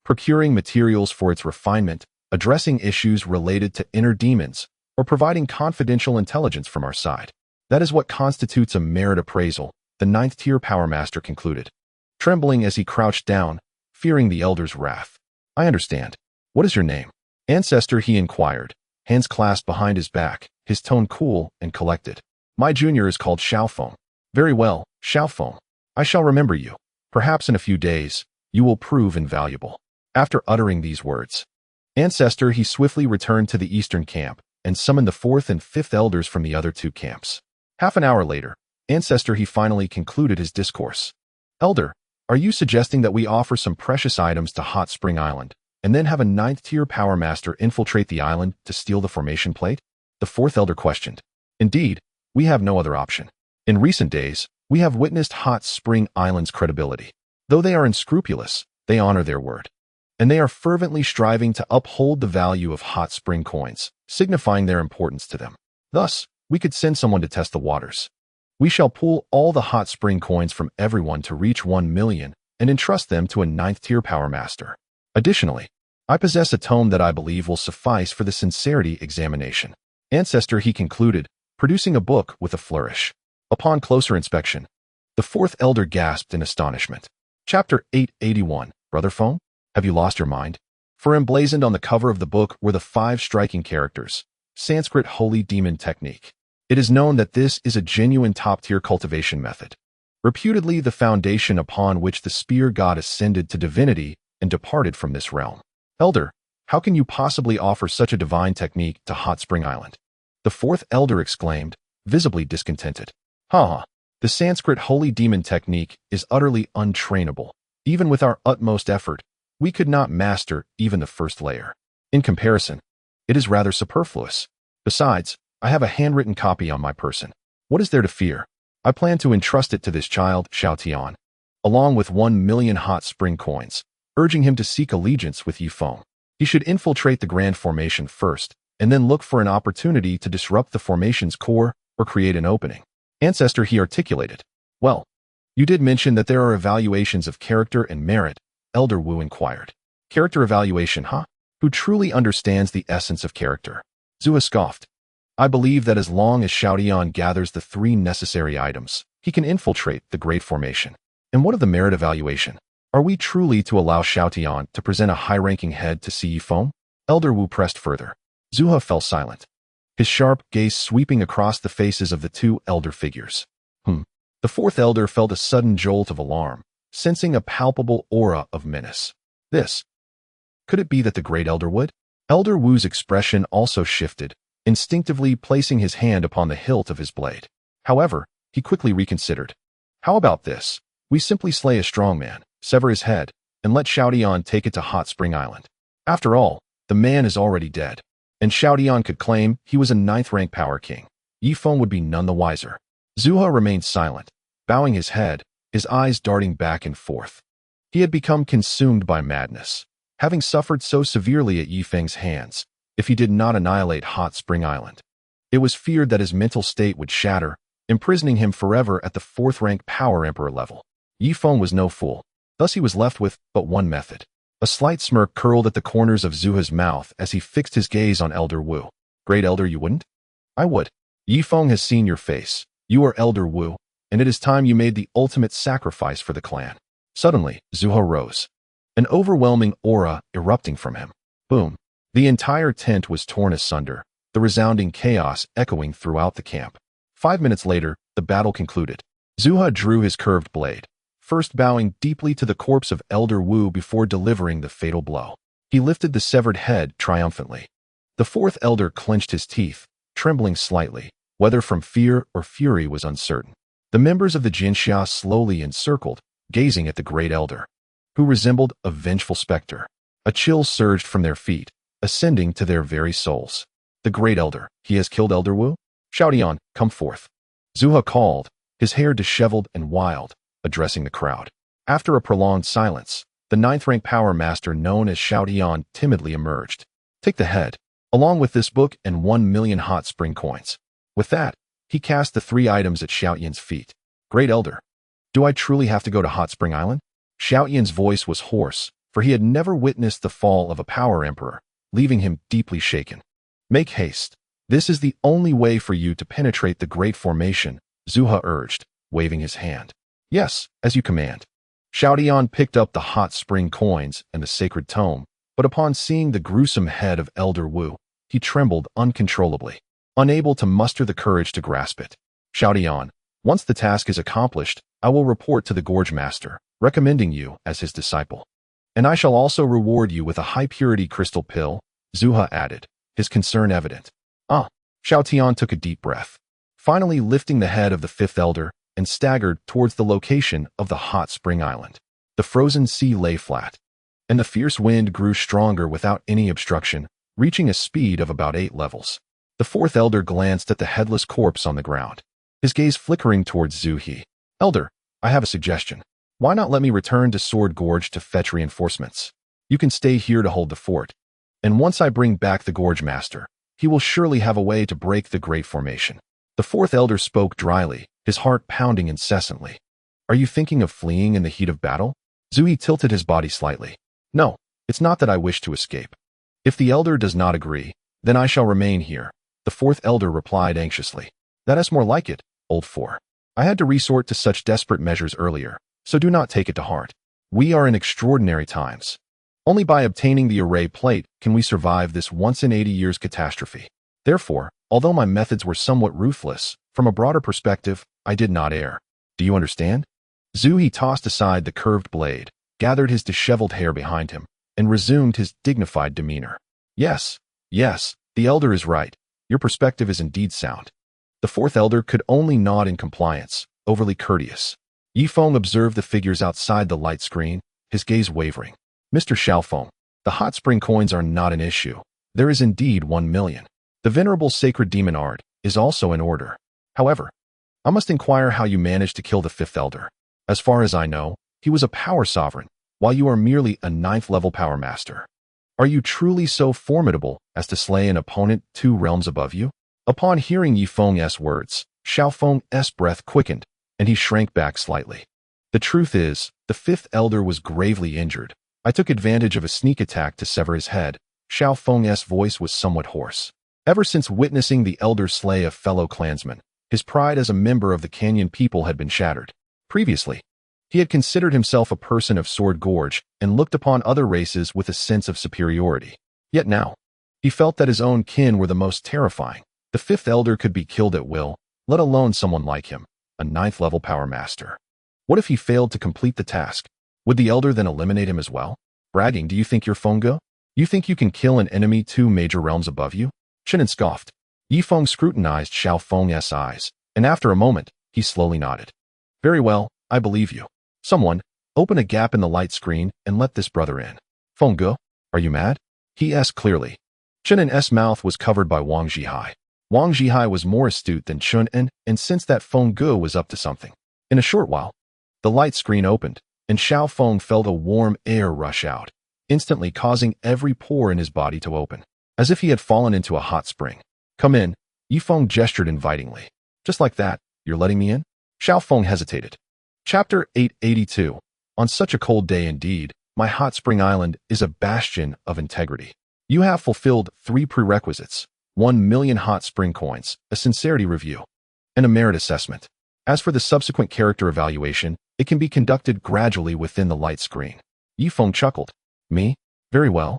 procuring materials for its refinement, addressing issues related to inner demons, or providing confidential intelligence from our side. That is what constitutes a merit appraisal, the 9th-tier Power Master concluded, trembling as he crouched down, fearing the elder's wrath. I understand. What is your name? Ancestor He inquired, hands clasped behind his back, his tone cool and collected. My junior is called Ye Feng. Very well, Ye Feng. I shall remember you. Perhaps in a few days, you will prove invaluable. After uttering these words, Ancestor He swiftly returned to the eastern camp and summoned the 4th and 5th elders from the other 2 camps. Half an hour later, Ancestor He finally concluded his discourse. Elder, are you suggesting that we offer some precious items to Hot Spring Island, and then have a 9th-tier Power Master infiltrate the island to steal the formation plate? The 4th elder questioned. Indeed, we have no other option. In recent days, we have witnessed Hot Spring Island's credibility. Though they are unscrupulous, they honor their word. And they are fervently striving to uphold the value of Hot Spring coins, signifying their importance to them. Thus, we could send someone to test the waters. We shall pool all the Hot Spring coins from everyone to reach 1 million and entrust them to a 9th-tier Power Master. Additionally, I possess a tome that I believe will suffice for the sincerity examination. Ancestor He concluded, producing a book with a flourish. Upon closer inspection, the 4th elder gasped in astonishment. Chapter 881, Brother Feng? Have you lost your mind? For emblazoned on the cover of the book were the 5 striking characters, Sanskrit Holy Demon Technique. It is known that this is a genuine top-tier cultivation method, reputedly the foundation upon which the spear god ascended to divinity and departed from this realm. Elder, how can you possibly offer such a divine technique to Hot Spring Island? The 4th elder exclaimed, visibly discontented. The Sanskrit Holy Demon Technique is utterly untrainable. Even with our utmost effort, we could not master even the first layer. In comparison, it is rather superfluous. Besides, I have a handwritten copy on my person. What is there to fear? I plan to entrust it to this child, Xiao along with 1 million Hot Spring coins, urging him to seek allegiance with Ye Feng. He should infiltrate the Grand Formation first, and then look for an opportunity to disrupt the formation's core or create an opening. Ancestor He articulated. Well, you did mention that there are evaluations of character and merit, Elder Wu inquired. Character evaluation, huh? Who truly understands the essence of character? Zua scoffed. I believe that as long as Xiao gathers the 3 necessary items, he can infiltrate the Great Formation. And what of the merit evaluation? Are we truly to allow Xiao to present a high-ranking head to see Ye Feng? Elder Wu pressed further. Zuha fell silent, his sharp gaze sweeping across the faces of the 2 elder figures. The 4th elder felt a sudden jolt of alarm, sensing a palpable aura of menace. Could it be that the great elder would? Elder Wu's expression also shifted, instinctively placing his hand upon the hilt of his blade. However, he quickly reconsidered. How about this? We simply slay a strong man, sever his head, and let Xiao take it to Hot Spring Island. After all, the man is already dead, and Xiao could claim he was a 9th-rank power king. Ye Feng would be none the wiser. Zuha remained silent, bowing his head, his eyes darting back and forth. He had become consumed by madness, having suffered so severely at Ye Feng's hands. If he did not annihilate Hot Spring Island, it was feared that his mental state would shatter, imprisoning him forever at the 4th-rank power emperor level. Ye Feng was no fool. Thus he was left with but one method. A slight smirk curled at the corners of Zuha's mouth as he fixed his gaze on Elder Wu. Great Elder, you wouldn't? I would. Ye Feng has seen your face. You are Elder Wu, and it is time you made the ultimate sacrifice for the clan. Suddenly, Zuha rose, an overwhelming aura erupting from him. Boom. The entire tent was torn asunder, the resounding chaos echoing throughout the camp. 5 minutes later, the battle concluded. Zuha drew his curved blade, first bowing deeply to the corpse of Elder Wu before delivering the fatal blow. He lifted the severed head triumphantly. The 4th elder clenched his teeth, trembling slightly, whether from fear or fury was uncertain. The members of the Jinxia slowly encircled, gazing at the great elder. who resembled a vengeful specter. A chill surged from their feet, ascending to their very souls. The great elder, he has killed Elder Wu? Xiaotian, come forth. Zuha called, his hair disheveled and wild, addressing the crowd. After a prolonged silence, the ninth-rank power master known as Xiaotian timidly emerged. Take the head, along with this book and 1,000,000 hot spring coins. With that, he cast the 3 items at Xiaotian's feet. Great elder, do I truly have to go to Hot Spring Island? Xiaotian's voice was hoarse, for he had never witnessed the fall of a power emperor, leaving him deeply shaken. Make haste. This is the only way for you to penetrate the great formation, Zuha urged, waving his hand. Yes, as you command. Xiaotian picked up the hot spring coins and the sacred tome, but upon seeing the gruesome head of Elder Wu, he trembled uncontrollably, unable to muster the courage to grasp it. Xiaotian, once the task is accomplished, I will report to the Gorge Master, recommending you as his disciple. And I shall also reward you with a high-purity crystal pill, Zuha added, his concern evident. Xiaotian took a deep breath, finally lifting the head of the 5th elder and staggered towards the location of the hot spring island. The frozen sea lay flat, and the fierce wind grew stronger without any obstruction, reaching a speed of about 8 levels. The 4th elder glanced at the headless corpse on the ground, his gaze flickering towards Zhu He. Elder, I have a suggestion. Why not let me return to Sword Gorge to fetch reinforcements? You can stay here to hold the fort, and once I bring back the Gorge Master, he will surely have a way to break the great formation. The 4th elder spoke dryly, his heart pounding incessantly. Are you thinking of fleeing in the heat of battle? Zhu He tilted his body slightly. No, it's not that I wish to escape. If the elder does not agree, then I shall remain here, the 4th elder replied anxiously. That is more like it, old 4. I had to resort to such desperate measures earlier, so do not take it to heart. We are in extraordinary times. Only by obtaining the array plate can we survive this once-in-80 years catastrophe. Therefore, although my methods were somewhat ruthless, from a broader perspective, I did not err. Do you understand? Zhu He tossed aside the curved blade, gathered his disheveled hair behind him, and resumed his dignified demeanor. Yes, the elder is right. Your perspective is indeed sound. The 4th elder could only nod in compliance, overly courteous. Ye Feng observed the figures outside the light screen, his gaze wavering. Mr. Xiaofeng, the hot spring coins are not an issue. There is indeed 1,000,000. The venerable sacred demon art is also in order. However, I must inquire how you managed to kill the 5th elder. As far as I know, he was a power sovereign, while you are merely a 9th-level power master. Are you truly so formidable as to slay an opponent 2 realms above you? Upon hearing Ye Feng's words, Xiaofeng's breath quickened, and he shrank back slightly. The truth is, the 5th elder was gravely injured. I took advantage of a sneak attack to sever his head. Xiaofeng's voice was somewhat hoarse. Ever since witnessing the elder slay a fellow clansman, his pride as a member of the Canyon people had been shattered. Previously, he had considered himself a person of Sword Gorge and looked upon other races with a sense of superiority. Yet now, he felt that his own kin were the most terrifying. The 5th elder could be killed at will, let alone someone like him, a 9th-level power master. What if he failed to complete the task? Would the elder then eliminate him as well? Bragging, do you think you're Fengge? You think you can kill an enemy 2 major realms above you? Chen An scoffed. Ye Feng scrutinized Xiaofeng's eyes, and after a moment, he slowly nodded. Very well, I believe you. Someone, open a gap in the light screen and let this brother in. Fengge, are you mad? He asked clearly. Chen An's mouth was covered by Wang Zhihai. Wang Zhihai was more astute than Chen An and sensed that Fengge was up to something. In a short while, the light screen opened, and Xiaofeng felt a warm air rush out, instantly causing every pore in his body to open, as if he had fallen into a hot spring. Come in, Ye Feng gestured invitingly. Just like that, you're letting me in? Xiaofeng hesitated. Chapter 882. On such a cold day indeed, my hot spring island is a bastion of integrity. You have fulfilled 3 prerequisites: 1,000,000 hot spring coins, a sincerity review, and a merit assessment. As for the subsequent character evaluation, it can be conducted gradually within the light screen. Ye Feng chuckled. Me? Very well.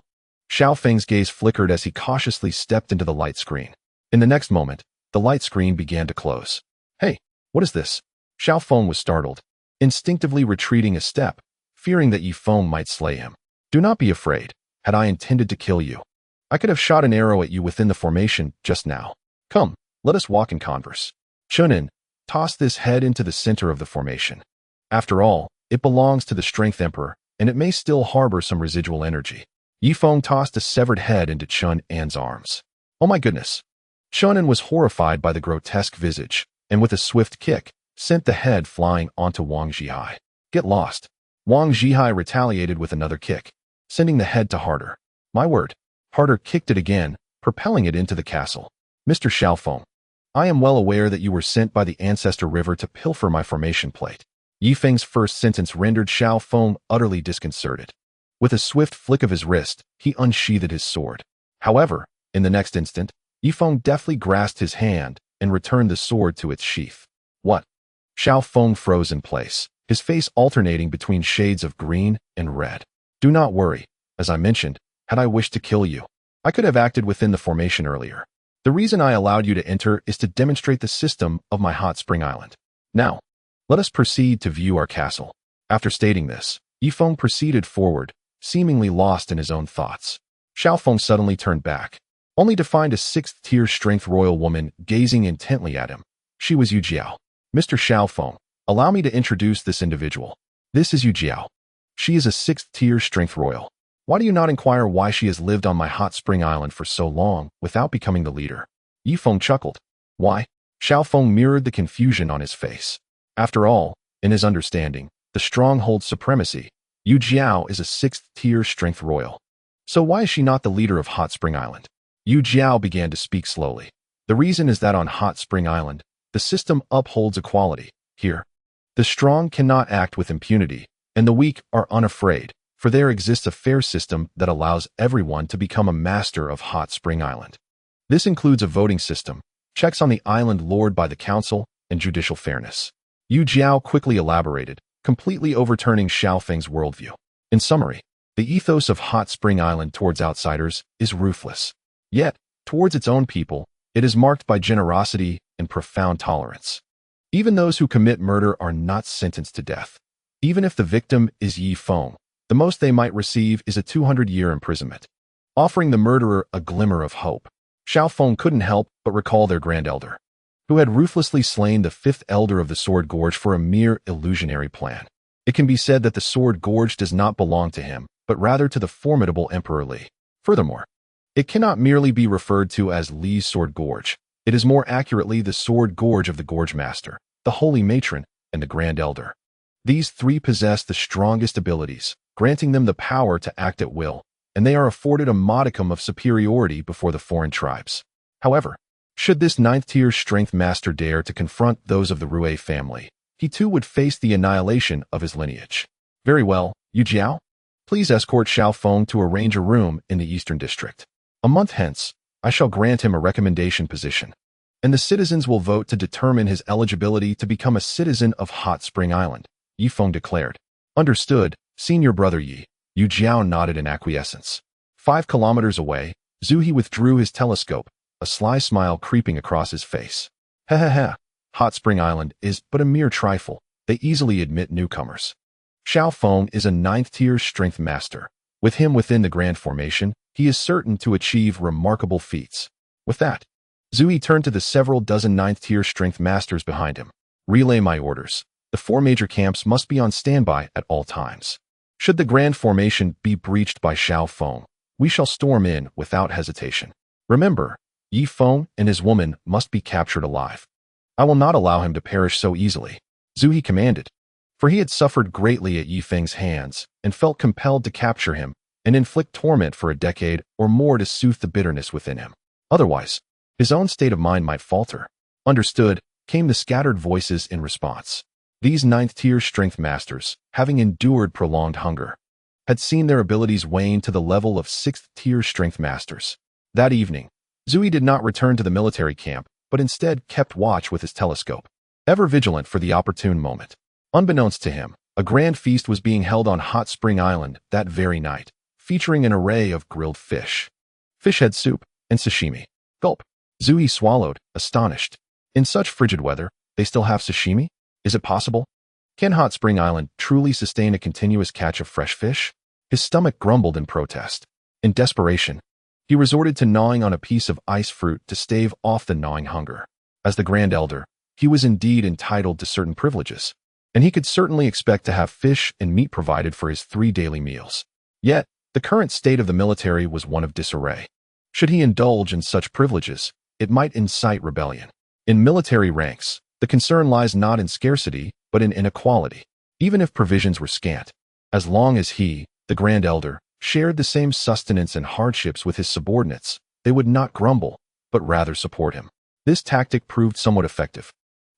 Xiaofeng's gaze flickered as he cautiously stepped into the light screen. In the next moment, the light screen began to close. Hey, what is this? Xiaofeng was startled, instinctively retreating a step, fearing that Ye Feng might slay him. Do not be afraid. Had I intended to kill you, I could have shot an arrow at you within the formation just now. Come, let us walk and converse. Chen An, toss this head into the center of the formation. After all, it belongs to the Strength Emperor, and it may still harbor some residual energy. Ye Feng tossed a severed head into Chen An's arms. Oh my goodness! Chen An was horrified by the grotesque visage, and with a swift kick, sent the head flying onto Wang Zhihai. Get lost! Wang Zhihai retaliated with another kick, sending the head to Harder. My word! Harder kicked it again, propelling it into the castle. Mr. Xiaofeng, I am well aware that you were sent by the ancestor river to pilfer my formation plate. Ye Feng's first sentence rendered Xiaofeng utterly disconcerted. With a swift flick of his wrist, he unsheathed his sword. However, in the next instant, Ye Feng deftly grasped his hand and returned the sword to its sheath. What? Xiaofeng froze in place, his face alternating between shades of green and red. Do not worry. As I mentioned, had I wished to kill you, I could have acted within the formation earlier. The reason I allowed you to enter is to demonstrate the system of my hot spring island. Now, let us proceed to view our castle. After stating this, Ye Feng proceeded forward, seemingly lost in his own thoughts. Xiaofeng suddenly turned back, only to find a 6th-tier strength royal woman gazing intently at him. She was Yijiao. Mr. Xiaofeng, allow me to introduce this individual. This is Yijiao. She is a 6th-tier strength royal. Why do you not inquire why she has lived on my hot spring island for so long without becoming the leader? Ye Feng chuckled. Why? Xiaofeng mirrored the confusion on his face. After all, in his understanding, the stronghold supremacy, Yijiao is a 6th-tier strength royal. So why is she not the leader of Hot Spring Island? Yijiao began to speak slowly. The reason is that on Hot Spring Island, the system upholds equality. Here, the strong cannot act with impunity, and the weak are unafraid, for there exists a fair system that allows everyone to become a master of Hot Spring Island. This includes a voting system, checks on the island lord by the council, and judicial fairness. Yijiao quickly elaborated, completely overturning Xiaofeng's worldview. In summary, the ethos of Hot Spring Island towards outsiders is ruthless. Yet, towards its own people, it is marked by generosity and profound tolerance. Even those who commit murder are not sentenced to death. Even if the victim is Ye Feng, the most they might receive is a 200-year imprisonment, offering the murderer a glimmer of hope. Xiaofeng couldn't help but recall their grand elder, who had ruthlessly slain the 5th elder of the Sword Gorge for a mere illusionary plan. It can be said that the Sword Gorge does not belong to him, but rather to the formidable Emperor Li. Furthermore, it cannot merely be referred to as Li's Sword Gorge. It is more accurately the Sword Gorge of the Gorge Master, the Holy Matron, and the Grand Elder. These three possess the strongest abilities, granting them the power to act at will, and they are afforded a modicum of superiority before the foreign tribes. However, should this 9th-tier strength master dare to confront those of the Rue family, he too would face the annihilation of his lineage. Very well, Yijiao, please escort Xiaofeng to arrange a room in the Eastern District. A month hence, I shall grant him a recommendation position, and the citizens will vote to determine his eligibility to become a citizen of Hot Spring Island, Ye Feng declared. Understood, Senior Brother Yi. Yijiao nodded in acquiescence. 5 kilometers away, Zuhi withdrew his telescope, a sly smile creeping across his face. Ha ha ha, Hot Spring Island is but a mere trifle. They easily admit newcomers. Xiaofeng is a 9th-tier strength master. With him within the Grand Formation, he is certain to achieve remarkable feats. With that, Zui turned to the several dozen 9th-tier strength masters behind him. Relay my orders. The 4 major camps must be on standby at all times. Should the Grand Formation be breached by Xiaofeng, we shall storm in without hesitation. Remember, Ye Feng and his woman must be captured alive. I will not allow him to perish so easily, Zui commanded, for he had suffered greatly at Ye Feng's hands and felt compelled to capture him and inflict torment for a decade or more to soothe the bitterness within him. Otherwise, his own state of mind might falter. Understood, came the scattered voices in response. These 9th-tier strength masters, having endured prolonged hunger, had seen their abilities wane to the level of 6th-tier strength masters. That evening, Zui did not return to the military camp, but instead kept watch with his telescope, ever vigilant for the opportune moment. Unbeknownst to him, a grand feast was being held on Hot Spring Island that very night, featuring an array of grilled fish, fish head soup, and sashimi. Gulp. Zui swallowed, astonished. In such frigid weather, they still have sashimi? Is it possible? Can Hot Spring Island truly sustain a continuous catch of fresh fish? His stomach grumbled in protest. In desperation, he resorted to gnawing on a piece of ice fruit to stave off the gnawing hunger. As the Grand Elder, he was indeed entitled to certain privileges. and he could certainly expect to have fish and meat provided for his 3 daily meals. Yet, the current state of the military was one of disarray. Should he indulge in such privileges, it might incite rebellion. In military ranks, the concern lies not in scarcity, but in inequality. Even if provisions were scant, as long as he, the Grand Elder, shared the same sustenance and hardships with his subordinates, they would not grumble, but rather support him. This tactic proved somewhat effective.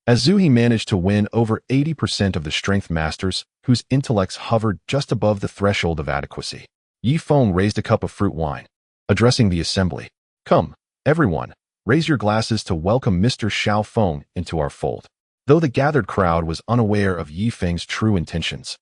As Zhu, he managed to win over 80% of the strength masters whose intellects hovered just above the threshold of adequacy. Ye Feng raised a cup of fruit wine. Addressing the assembly, "Come, everyone, raise your glasses to welcome Mr. Xiao Feng into our fold." Though the gathered crowd was unaware of Ye Feng's true intentions,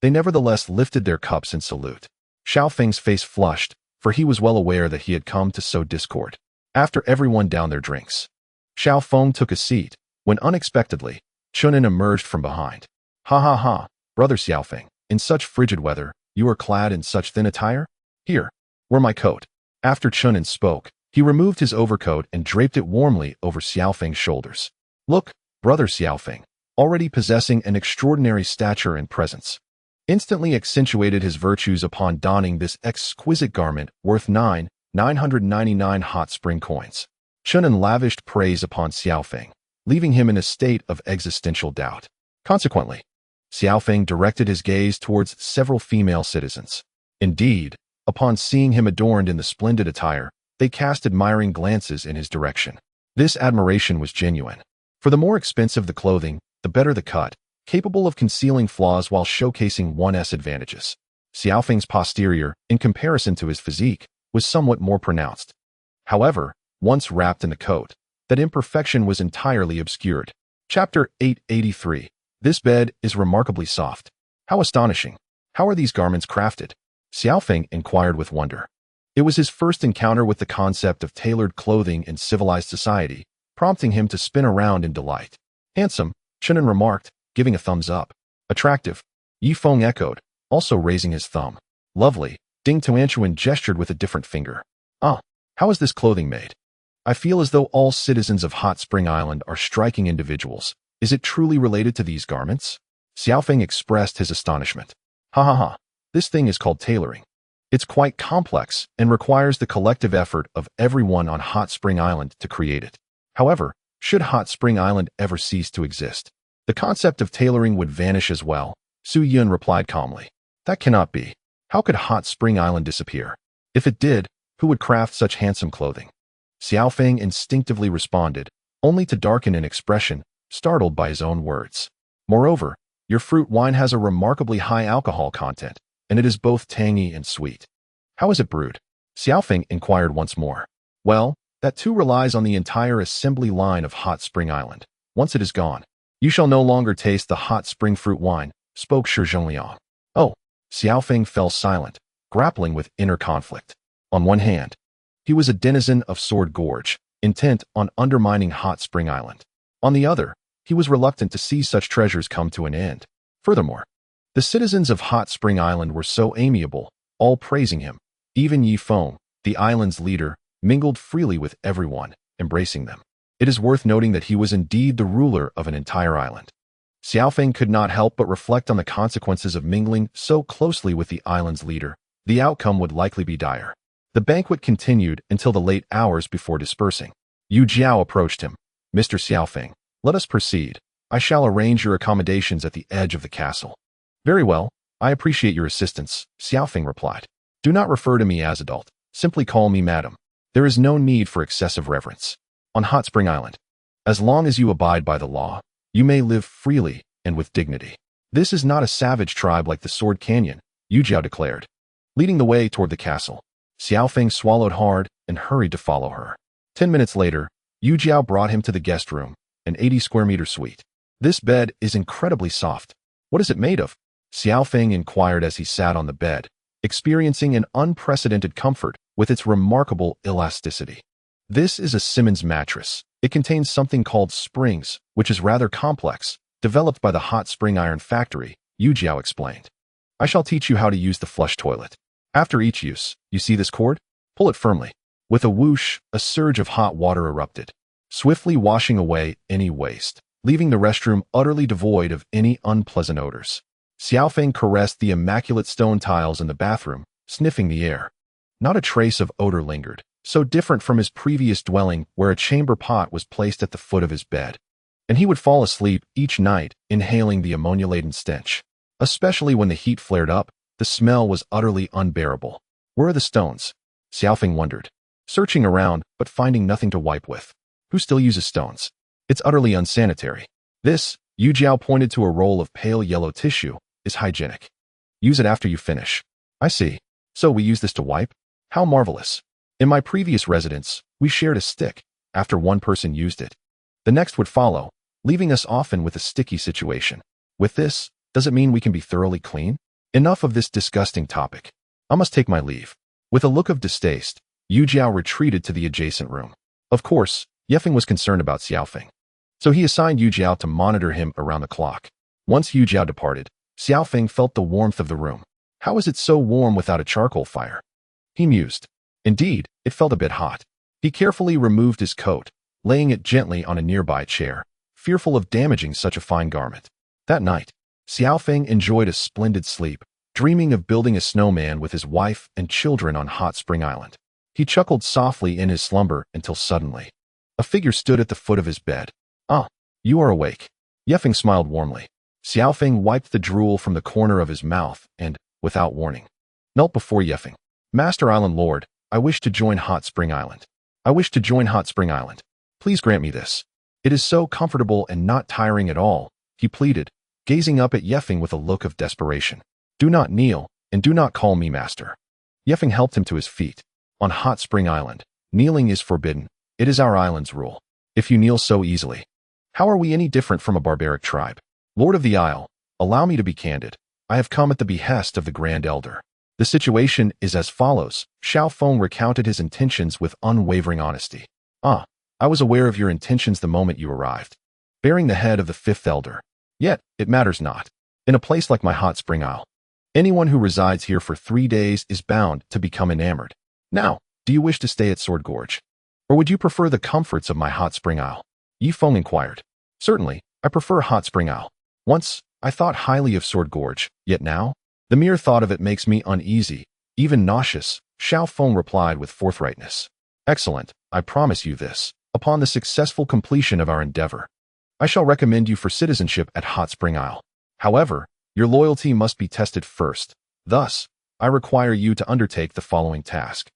they nevertheless lifted their cups in salute. Xiao Feng's face flushed, for he was well aware that he had come to sow discord. After everyone downed their drinks, Xiao Feng took a seat, when unexpectedly, Chen An emerged from behind. "Ha ha ha, brother Xiao Feng, in such frigid weather, you are clad in such thin attire? Here, wear my coat." After Chen An spoke, he removed his overcoat and draped it warmly over Xiao Feng's shoulders. "Look, brother Xiao Feng, already possessing an extraordinary stature and presence, instantly accentuated his virtues upon donning this exquisite garment worth 999 hot spring coins." Chen An lavished praise upon Xiao Feng, leaving him in a state of existential doubt. Consequently, Xiao Feng directed his gaze towards several female citizens. Indeed, upon seeing him adorned in the splendid attire, they cast admiring glances in his direction. This admiration was genuine. For the more expensive the clothing, the better the cut, capable of concealing flaws while showcasing one's advantages. Xiao Feng's posterior, in comparison to his physique, was somewhat more pronounced. However, once wrapped in the coat, that imperfection was entirely obscured. Chapter 883. This bed is remarkably soft. How astonishing! How are these garments crafted? Xiao Feng inquired with wonder. It was his first encounter with the concept of tailored clothing in civilized society, prompting him to spin around in delight. "Handsome," Chen An remarked, giving a thumbs up. "Attractive," Ye Feng echoed, also raising his thumb. "Lovely," Ding Tuanchuan gestured with a different finger. "Ah, how is this clothing made? I feel as though all citizens of Hot Spring Island are striking individuals. Is it truly related to these garments?" Xiao Feng expressed his astonishment. "Ha ha ha. This thing is called tailoring. It's quite complex and requires the collective effort of everyone on Hot Spring Island to create it. However, should Hot Spring Island ever cease to exist, the concept of tailoring would vanish as well," Su Yun replied calmly. "That cannot be. How could Hot Spring Island disappear? If it did, who would craft such handsome clothing?" Xiao Feng instinctively responded, only to darken in expression, startled by his own words. "Moreover, your fruit wine has a remarkably high alcohol content, and it is both tangy and sweet. How is it brewed?" Xiao Feng inquired once more. "Well, that too relies on the entire assembly line of Hot Spring Island. Once it is gone, you shall no longer taste the hot spring fruit wine," spoke Shi Zhongliang. "Oh." Xiao Feng fell silent, grappling with inner conflict. On one hand, he was a denizen of Sword Gorge, intent on undermining Hot Spring Island. On the other, he was reluctant to see such treasures come to an end. Furthermore, the citizens of Hot Spring Island were so amiable, all praising him. Even Ye Feng, the island's leader, mingled freely with everyone, embracing them. It is worth noting that he was indeed the ruler of an entire island. Xiao Feng could not help but reflect on the consequences of mingling so closely with the island's leader. The outcome would likely be dire. The banquet continued until the late hours before dispersing. Yu Jiao approached him. "Mr. Xiao Feng, let us proceed. I shall arrange your accommodations at the edge of the castle." "Very well, I appreciate your assistance," Xiao Feng replied. "Do not refer to me as adult. Simply call me madam. There is no need for excessive reverence. On Hot Spring Island, as long as you abide by the law, you may live freely and with dignity. This is not a savage tribe like the Sword Canyon," Yu Jiao declared. Leading the way toward the castle, Xiao Feng swallowed hard and hurried to follow her. 10 minutes later, Yu Jiao brought him to the guest room, an 80-square-meter suite. "This bed is incredibly soft. What is it made of?" Xiao Feng inquired as he sat on the bed, experiencing an unprecedented comfort with its remarkable elasticity. "This is a Simmons mattress. It contains something called springs, which is rather complex, developed by the Hot Spring Iron Factory," Yu Jiao explained. "I shall teach you how to use the flush toilet. After each use, you see this cord? Pull it firmly." With a whoosh, a surge of hot water erupted, swiftly washing away any waste, leaving the restroom utterly devoid of any unpleasant odors. Xiao Feng caressed the immaculate stone tiles in the bathroom, sniffing the air. Not a trace of odor lingered, so different from his previous dwelling where a chamber pot was placed at the foot of his bed. And he would fall asleep each night, inhaling the ammonia-laden stench. Especially when the heat flared up, the smell was utterly unbearable. Where are the stones? Xiao Feng wondered, searching around but finding nothing to wipe with. Who still uses stones? It's utterly unsanitary. This, Yu Jiao pointed to a roll of pale yellow tissue, is hygienic. Use it after you finish. I see. So we use this to wipe? How marvelous. In my previous residence, we shared a stick. After one person used it, the next would follow, leaving us often with a sticky situation. With this, does it mean we can be thoroughly clean? Enough of this disgusting topic. I must take my leave. With a look of distaste, Yu Jiao retreated to the adjacent room. Of course, Ye Feng was concerned about Xiao Feng, so he assigned Yu Jiao to monitor him around the clock. Once Yu Jiao departed, Xiao Feng felt the warmth of the room. How is it so warm without a charcoal fire? He mused. Indeed, it felt a bit hot. He carefully removed his coat, laying it gently on a nearby chair, fearful of damaging such a fine garment. That night, Xiao Feng enjoyed a splendid sleep, dreaming of building a snowman with his wife and children on Hot Spring Island. He chuckled softly in his slumber until suddenly a figure stood at the foot of his bed. Ah, you are awake. Ye Feng smiled warmly. Xiao Feng wiped the drool from the corner of his mouth and, without warning, knelt before Ye Feng. Master Island Lord, I wish to join Hot Spring Island. I wish to join Hot Spring Island. Please grant me this. It is so comfortable and not tiring at all, he pleaded, gazing up at Ye Feng with a look of desperation. Do not kneel, and do not call me master. Ye Feng helped him to his feet. On Hot Spring Island, kneeling is forbidden. It is our island's rule. If you kneel so easily, how are we any different from a barbaric tribe? Lord of the Isle, allow me to be candid. I have come at the behest of the Grand Elder. The situation is as follows. Xiao Feng recounted his intentions with unwavering honesty. Ah, I was aware of your intentions the moment you arrived, bearing the head of the fifth elder. Yet, it matters not. In a place like my Hot Spring Isle, anyone who resides here for 3 days is bound to become enamored. Now, do you wish to stay at Sword Gorge? Or would you prefer the comforts of my Hot Spring Isle? Ye Feng inquired. Certainly, I prefer Hot Spring Isle. Once, I thought highly of Sword Gorge, yet now, the mere thought of it makes me uneasy, even nauseous, Xiao Feng replied with forthrightness. Excellent, I promise you this. Upon the successful completion of our endeavor, I shall recommend you for citizenship at Hot Spring Isle. However, your loyalty must be tested first. Thus, I require you to undertake the following task.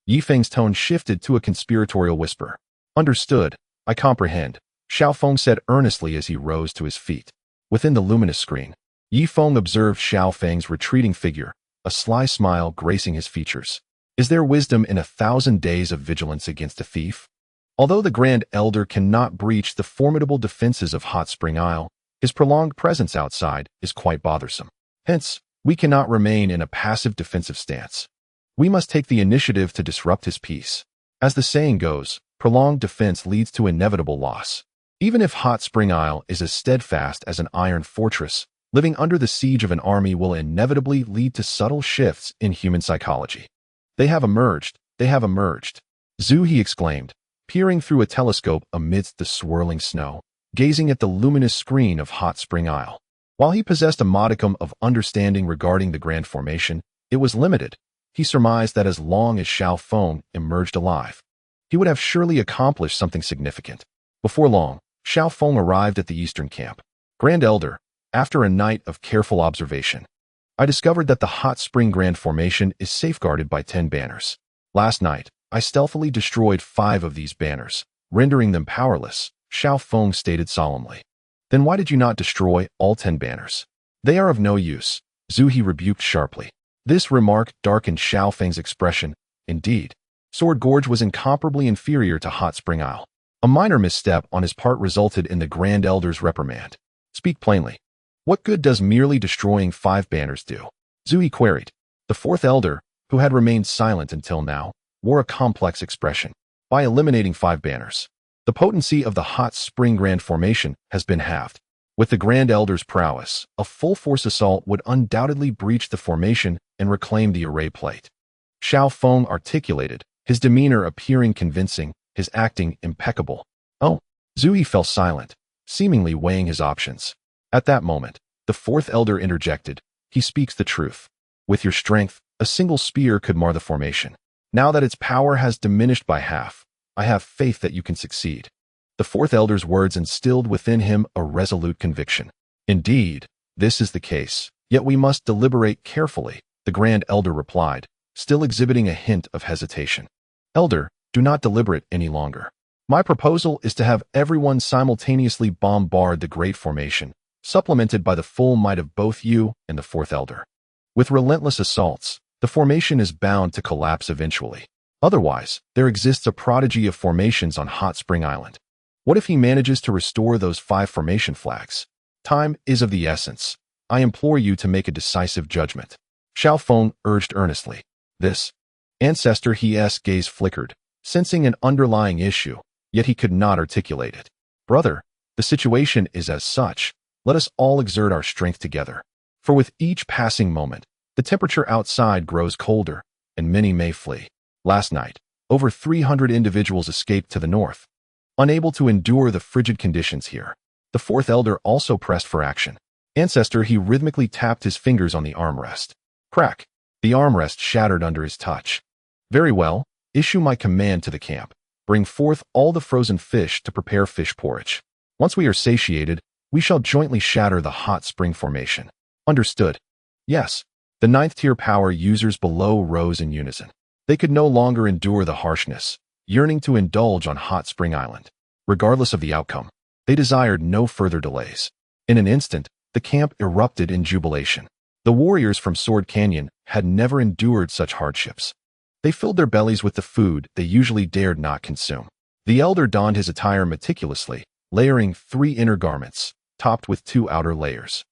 Ye Feng's tone shifted to a conspiratorial whisper. Understood, I comprehend, Xiao Feng said earnestly as he rose to his feet. Within the luminous screen, Ye Feng observed Xiao Feng's retreating figure, a sly smile gracing his features. Is there wisdom in 1,000 days of vigilance against a thief? Although the Grand Elder cannot breach the formidable defenses of Hot Spring Isle, his prolonged presence outside is quite bothersome. Hence, we cannot remain in a passive defensive stance. We must take the initiative to disrupt his peace. As the saying goes, prolonged defense leads to inevitable loss. Even if Hot Spring Isle is as steadfast as an iron fortress, living under the siege of an army will inevitably lead to subtle shifts in human psychology. They have emerged. Zhu He exclaimed, peering through a telescope amidst the swirling snow, gazing at the luminous screen of Hot Spring Isle. While he possessed a modicum of understanding regarding the Grand Formation, it was limited. He surmised that as long as Xiao Feng emerged alive, he would have surely accomplished something significant. Before long, Xiao Feng arrived at the eastern camp. Grand Elder, after a night of careful observation, I discovered that the Hot Spring Grand Formation is safeguarded by 10 banners. Last night, I stealthily destroyed 5 of these banners, rendering them powerless, Xiao Feng stated solemnly. Then why did you not destroy all 10 banners? They are of no use, Zhu He rebuked sharply. This remark darkened Xiao Feng's expression. Indeed, Sword Gorge was incomparably inferior to Hot Spring Isle. A minor misstep on his part resulted in the Grand Elder's reprimand. Speak plainly. What good does merely destroying 5 banners do? Zhu He queried. The 4th Elder, who had remained silent until now, wore a complex expression. By eliminating 5 banners, the potency of the Hot Spring Grand Formation has been halved. With the Grand Elder's prowess, a full-force assault would undoubtedly breach the formation and reclaim the array plate. Xiao Feng articulated, his demeanor appearing convincing, his acting impeccable. Oh, Zhu He fell silent, seemingly weighing his options. At that moment, the fourth elder interjected. He speaks the truth. With your strength, a single spear could mar the formation. Now that its power has diminished by half, I have faith that you can succeed. The fourth elder's words instilled within him a resolute conviction. Indeed, this is the case, yet we must deliberate carefully, the grand elder replied, still exhibiting a hint of hesitation. Elder, do not deliberate any longer. My proposal is to have everyone simultaneously bombard the great formation, supplemented by the full might of both you and the fourth elder. With relentless assaults, the formation is bound to collapse eventually. Otherwise, there exists a prodigy of formations on Hot Spring Island. What if he manages to restore those 5 formation flags? Time is of the essence. I implore you to make a decisive judgment. Xiao Feng urged earnestly. This ancestor he's gaze flickered, sensing an underlying issue, yet he could not articulate it. Brother, the situation is as such. Let us all exert our strength together. For with each passing moment, the temperature outside grows colder, and many may flee. Last night, over 300 individuals escaped to the north. Unable to endure the frigid conditions here, the fourth elder also pressed for action. Ancestor, he rhythmically tapped his fingers on the armrest. Crack! The armrest shattered under his touch. Very well, issue my command to the camp. Bring forth all the frozen fish to prepare fish porridge. Once we are satiated, we shall jointly shatter the hot spring formation. Understood? Yes. The 9th tier power users below rose in unison. They could no longer endure the harshness, yearning to indulge on Hot Spring Island. Regardless of the outcome, they desired no further delays. In an instant, the camp erupted in jubilation. The warriors from Sword Canyon had never endured such hardships. They filled their bellies with the food they usually dared not consume. The elder donned his attire meticulously, layering 3 inner garments, topped with 2 outer layers,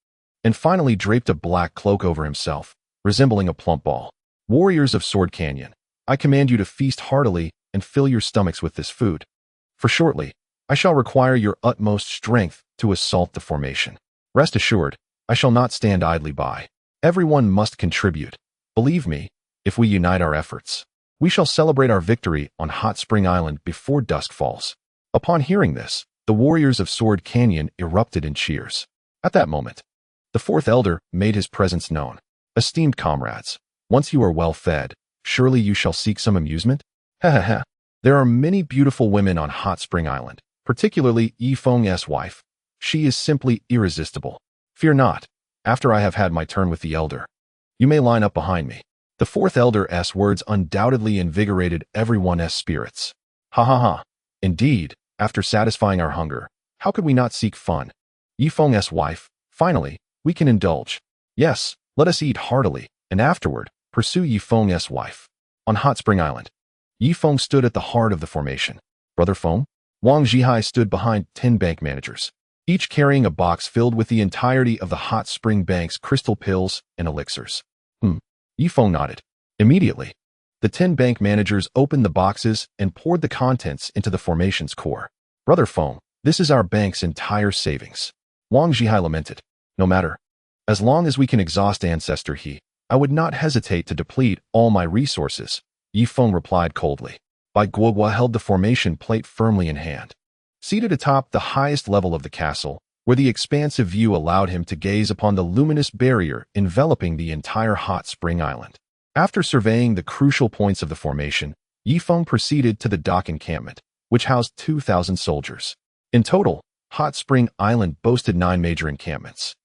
and finally draped a black cloak over himself, resembling a plump ball. Warriors of Sword Canyon, I command you to feast heartily and fill your stomachs with this food. For shortly, I shall require your utmost strength to assault the formation. Rest assured, I shall not stand idly by. Everyone must contribute. Believe me, if we unite our efforts, we shall celebrate our victory on Hot Spring Island before dusk falls. Upon hearing this, the warriors of Sword Canyon erupted in cheers. At that moment, the fourth elder made his presence known. Esteemed comrades, once you are well fed, surely you shall seek some amusement? Ha. There are many beautiful women on Hot Spring Island, particularly Ye Feng's wife. She is simply irresistible. Fear not, after I have had my turn with the elder. You may line up behind me. The fourth elder's words undoubtedly invigorated everyone's spirits. Ha. Indeed, after satisfying our hunger, how could we not seek fun? Ye Feng's wife, finally, we can indulge. Yes, let us eat heartily, and afterward, pursue Ye Feng's wife. On Hot Spring Island, Ye Feng stood at the heart of the formation. Brother Feng, Wang Zhihai stood behind 10 bank managers, each carrying a box filled with the entirety of the Hot Spring Bank's crystal pills and elixirs. Ye Feng nodded. Immediately, the 10 bank managers opened the boxes and poured the contents into the formation's core. Brother Feng, this is our bank's entire savings. Wang Zhihai lamented. No matter. As long as we can exhaust Ancestor He, I would not hesitate to deplete all my resources, Ye Feng replied coldly. Bai Guogua held the formation plate firmly in hand. Seated atop the highest level of the castle, where the expansive view allowed him to gaze upon the luminous barrier enveloping the entire Hot Spring Island. After surveying the crucial points of the formation, Ye Feng proceeded to the dock encampment, which housed 2,000 soldiers. In total, Hot Spring Island boasted 9 major encampments,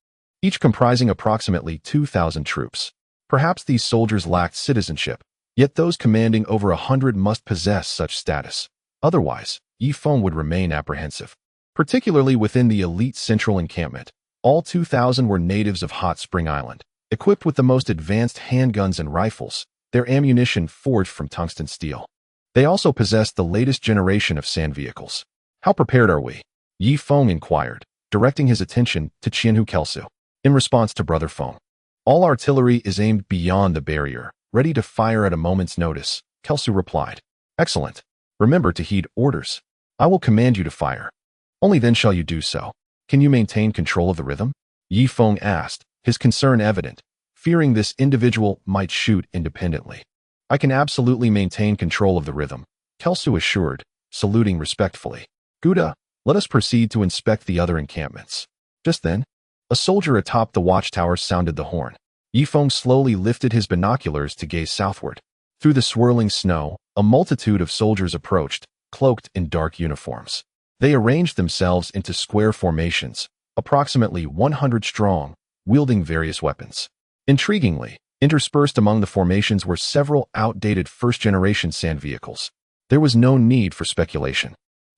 each comprising approximately 2,000 troops. Perhaps these soldiers lacked citizenship, yet those commanding over 100 must possess such status. Otherwise, Ye Feng would remain apprehensive. Particularly within the elite central encampment, all 2,000 were natives of Hot Spring Island, equipped with the most advanced handguns and rifles, their ammunition forged from tungsten steel. They also possessed the latest generation of sand vehicles. How prepared are we? Ye Feng inquired, directing his attention to Qianhu Kelsu. In response to Brother Feng, all artillery is aimed beyond the barrier, ready to fire at a moment's notice, Kelsu replied. Excellent. Remember to heed orders. I will command you to fire. Only then shall you do so. Can you maintain control of the rhythm? Ye Feng asked, his concern evident, fearing this individual might shoot independently. I can absolutely maintain control of the rhythm, Kelsu assured, saluting respectfully. Gouda, Let us proceed to inspect the other encampments. Just then, a soldier atop the watchtower sounded the horn. Ye Feng slowly lifted his binoculars to gaze southward. Through the swirling snow, a multitude of soldiers approached, cloaked in dark uniforms. They arranged themselves into square formations, approximately 100 strong, wielding various weapons. Intriguingly, interspersed among the formations were several outdated first-generation sand vehicles. There was no need for speculation.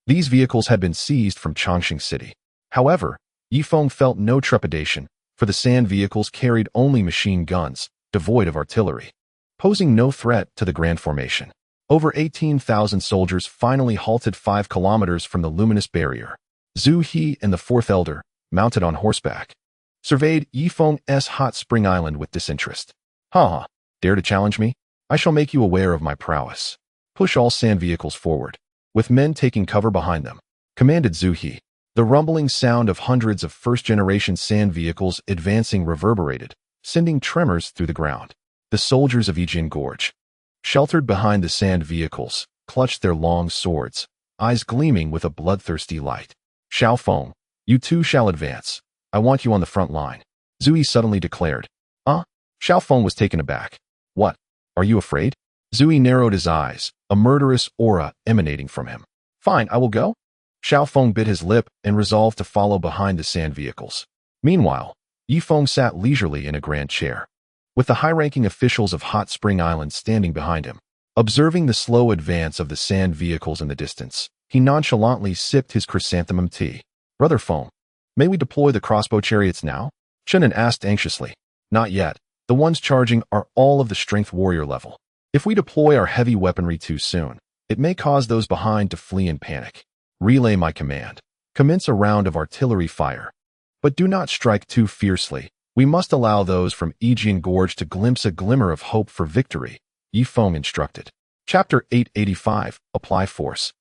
These vehicles had been seized from Chongqing City. However, Ye Feng felt no trepidation, for the sand vehicles carried only machine guns, devoid of artillery, posing no threat to the grand formation. Over 18,000 soldiers finally halted 5 kilometers from the luminous barrier. Zhu He and the fourth elder, mounted on horseback, surveyed Ye Feng's hot spring island with disinterest. Ha! Dare to challenge me? I shall make you aware of my prowess. Push all sand vehicles forward, with men taking cover behind them, commanded Zhu He. The rumbling sound of hundreds of first-generation sand vehicles advancing reverberated, sending tremors through the ground. The soldiers of Yijian Gorge, sheltered behind the sand vehicles, clutched their long swords, eyes gleaming with a bloodthirsty light. Xiao Feng, you too shall advance. I want you on the front line, Zhu He suddenly declared. Xiao Feng was taken aback. What? Are you afraid? Zhu He narrowed his eyes, a murderous aura emanating from him. Fine, I will go. Xiao Feng bit his lip and resolved to follow behind the sand vehicles. Meanwhile, Ye Feng sat leisurely in a grand chair, with the high-ranking officials of Hot Spring Island standing behind him. Observing the slow advance of the sand vehicles in the distance, he nonchalantly sipped his chrysanthemum tea. Brother Feng, may we deploy the crossbow chariots now? Chen An asked anxiously. Not yet. The ones charging are all of the strength warrior level. If we deploy our heavy weaponry too soon, it may cause those behind to flee in panic. Relay my command. Commence a round of artillery fire. But do not strike too fiercely. We must allow those from Yijian Gorge to glimpse a glimmer of hope for victory, Ye Feng instructed. Chapter 885, Apply Force.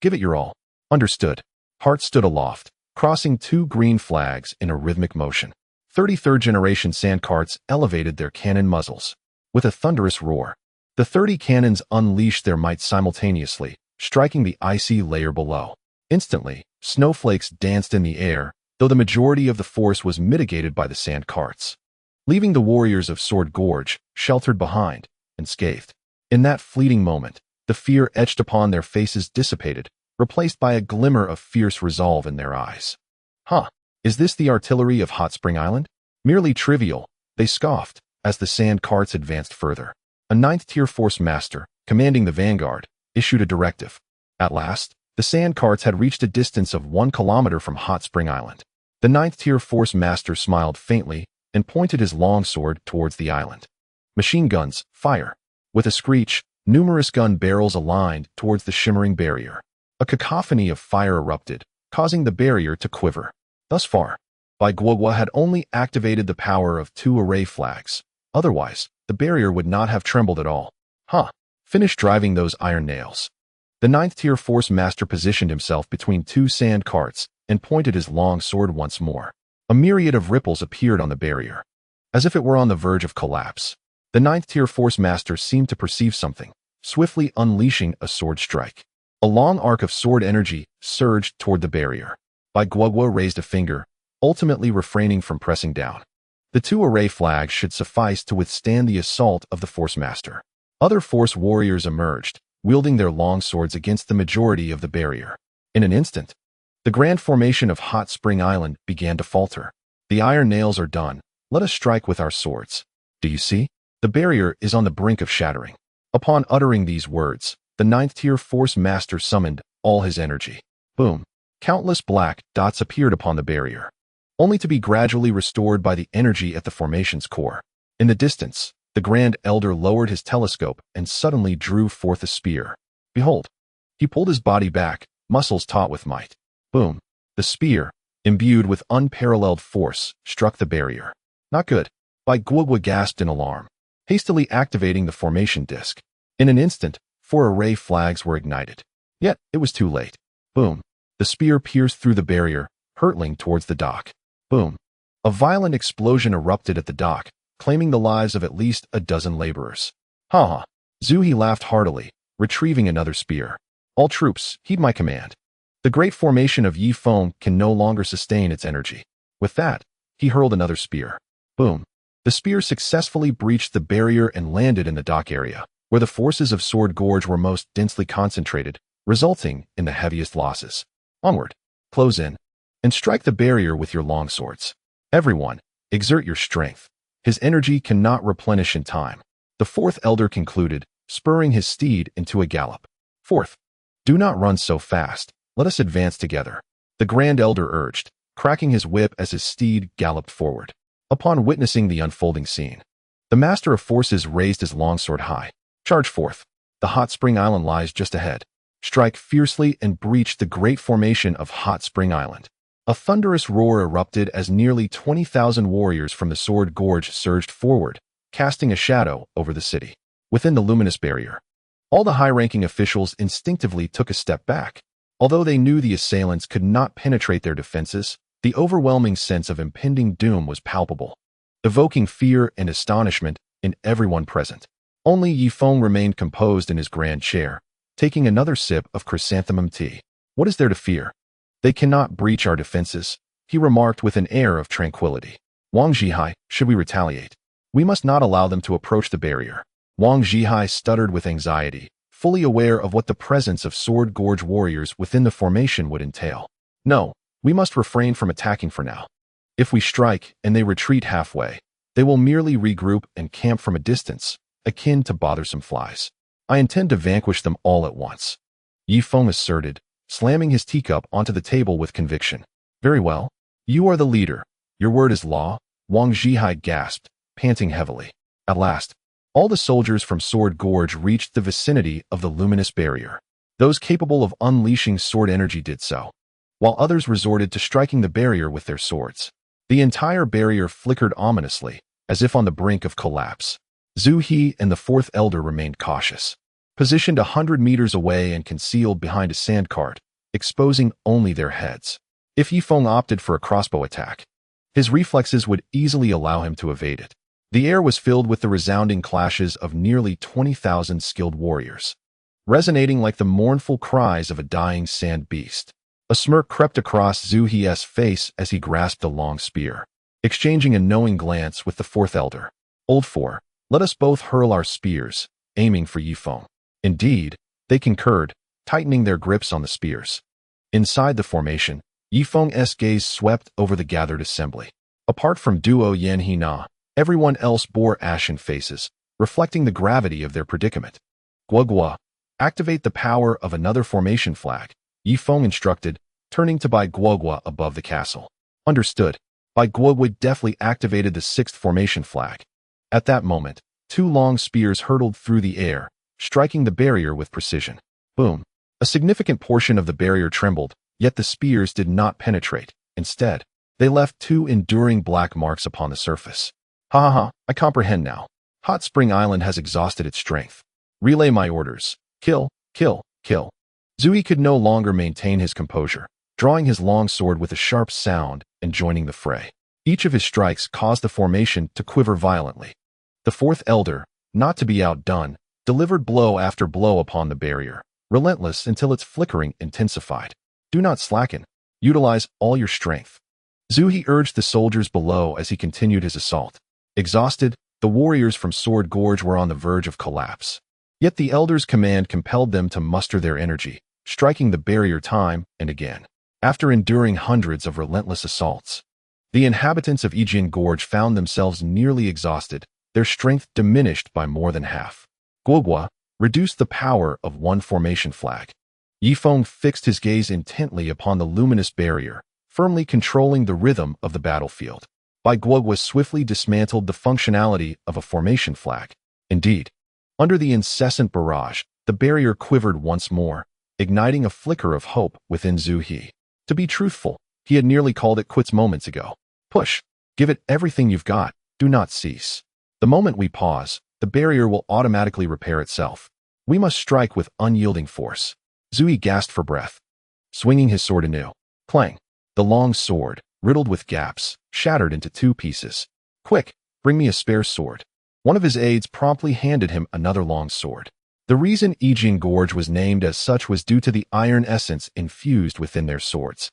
Give it your all. Understood. Heart stood aloft, crossing 2 green flags in a rhythmic motion. 33rd generation sand carts elevated their cannon muzzles. With a thunderous roar, the 30 cannons unleashed their might simultaneously, striking the icy layer below. Instantly, snowflakes danced in the air, though the majority of the force was mitigated by the sand carts, leaving the warriors of Sword Gorge sheltered behind and scathed. In that fleeting moment, the fear etched upon their faces dissipated, replaced by a glimmer of fierce resolve in their eyes. Is this the artillery of Hot Spring Island? Merely trivial, they scoffed, as the sand carts advanced further. A 9th-tier force master, commanding the vanguard, issued a directive. At last, the sand carts had reached a distance of 1 kilometer from Hot Spring Island. The 9th-tier force master smiled faintly and pointed his long sword towards the island. Machine guns, fire. With a screech, numerous gun barrels aligned towards the shimmering barrier. A cacophony of fire erupted, causing the barrier to quiver. Thus far, Bai Guogua had only activated the power of 2 array flags. Otherwise, the barrier would not have trembled at all. Finish driving those iron nails. The 9th-tier force master positioned himself between 2 sand carts and pointed his long sword once more. A myriad of ripples appeared on the barrier, as if it were on the verge of collapse. The 9th-tier force master seemed to perceive something, swiftly unleashing a sword strike. A long arc of sword energy surged toward the barrier. Bai Guogua raised a finger, ultimately refraining from pressing down. The 2 array flags should suffice to withstand the assault of the force master. Other force warriors emerged, wielding their long swords against the majority of the barrier. In an instant, the grand formation of Hot Spring Island began to falter. The iron nails are done. Let us strike with our swords. Do you see? The barrier is on the brink of shattering. Upon uttering these words, the 9th-tier force master summoned all his energy. Boom! Countless black dots appeared upon the barrier, only to be gradually restored by the energy at the formation's core. In the distance, the Grand Elder lowered his telescope and suddenly drew forth a spear. Behold! He pulled his body back, muscles taut with might. Boom! The spear, imbued with unparalleled force, struck the barrier. Not good. Bai Guogua gasped in alarm, hastily activating the formation disc. In an instant, 4 array flags were ignited. Yet, it was too late. Boom! The spear pierced through the barrier, hurtling towards the dock. Boom! A violent explosion erupted at the dock, claiming the lives of at least a dozen laborers. Zhu He laughed heartily, retrieving another spear. All troops, heed my command. The great formation of Ye Feng can no longer sustain its energy. With that, he hurled another spear. Boom. The spear successfully breached the barrier and landed in the dock area, where the forces of Sword Gorge were most densely concentrated, resulting in the heaviest losses. Onward. Close in. And strike the barrier with your long swords. Everyone, exert your strength. His energy cannot replenish in time. The fourth elder concluded, spurring his steed into a gallop. Fourth, do not run so fast. Let us advance together. The grand elder urged, cracking his whip as his steed galloped forward. Upon witnessing the unfolding scene, the master of forces raised his longsword high. Charge forth. The hot spring island lies just ahead. Strike fiercely and breach the great formation of Hot Spring Island. A thunderous roar erupted as nearly 20,000 warriors from the Sword Gorge surged forward, casting a shadow over the city. Within the luminous barrier, all the high-ranking officials instinctively took a step back. Although they knew the assailants could not penetrate their defenses, the overwhelming sense of impending doom was palpable, evoking fear and astonishment in everyone present. Only Ye Feng remained composed in his grand chair, taking another sip of chrysanthemum tea. What is there to fear? They cannot breach our defenses, he remarked with an air of tranquility. Wang Zhihai, should we retaliate? We must not allow them to approach the barrier. Wang Zhihai stuttered with anxiety, fully aware of what the presence of Sword Gorge warriors within the formation would entail. No, we must refrain from attacking for now. If we strike and they retreat halfway, they will merely regroup and camp from a distance, akin to bothersome flies. I intend to vanquish them all at once. Ye Feng asserted, slamming his teacup onto the table with conviction. Very well. You are the leader. Your word is law, Wang Zhihai gasped, panting heavily. At last, all the soldiers from Sword Gorge reached the vicinity of the luminous barrier. Those capable of unleashing sword energy did so, while others resorted to striking the barrier with their swords. The entire barrier flickered ominously, as if on the brink of collapse. Zhu He and the fourth elder remained cautious, positioned 100 meters away and concealed behind a sandcart, exposing only their heads. If Ye Feng opted for a crossbow attack, his reflexes would easily allow him to evade it. The air was filled with the resounding clashes of nearly 20,000 skilled warriors, resonating like the mournful cries of a dying sand beast. A smirk crept across Zhu He's face as he grasped the long spear, exchanging a knowing glance with the fourth elder. Old Four, let us both hurl our spears, aiming for Ye Feng. Indeed, they concurred, tightening their grips on the spears. Inside the formation, Ye Feng's gaze swept over the gathered assembly. Apart from Duo Yan He Na, everyone else bore ashen faces, reflecting the gravity of their predicament. Guogua, activate the power of another formation flag, Ye Feng instructed, turning to Bai Guogua above the castle. Understood. Bai Guogua deftly activated the sixth formation flag. At that moment, two long spears hurtled through the air, striking the barrier with precision. Boom. A significant portion of the barrier trembled, yet the spears did not penetrate. Instead, they left two enduring black marks upon the surface. Ha ha ha, I comprehend now. Hot Spring Island has exhausted its strength. Relay my orders. Kill, kill, kill. Zui could no longer maintain his composure, drawing his long sword with a sharp sound and joining the fray. Each of his strikes caused the formation to quiver violently. The fourth elder, not to be outdone, delivered blow after blow upon the barrier, relentless until its flickering intensified. Do not slacken. Utilize all your strength. Zhu urged the soldiers below as he continued his assault. Exhausted, the warriors from Sword Gorge were on the verge of collapse. Yet the elder's command compelled them to muster their energy, striking the barrier time and again. After enduring hundreds of relentless assaults, the inhabitants of Yijian Gorge found themselves nearly exhausted, their strength diminished by more than half. Guogua reduced the power of one formation flag. Ye Feng fixed his gaze intently upon the luminous barrier, firmly controlling the rhythm of the battlefield. Bai Guogua swiftly dismantled the functionality of a formation flag. Indeed, under the incessant barrage, the barrier quivered once more, igniting a flicker of hope within Zhu He. To be truthful, he had nearly called it quits moments ago. Push. Give it everything you've got. Do not cease. The moment we pause, the barrier will automatically repair itself. We must strike with unyielding force. Zui gasped for breath, swinging his sword anew. Clang. The long sword, riddled with gaps, shattered into two pieces. Quick, bring me a spare sword. One of his aides promptly handed him another long sword. The reason Yijian Gorge was named as such was due to the iron essence infused within their swords,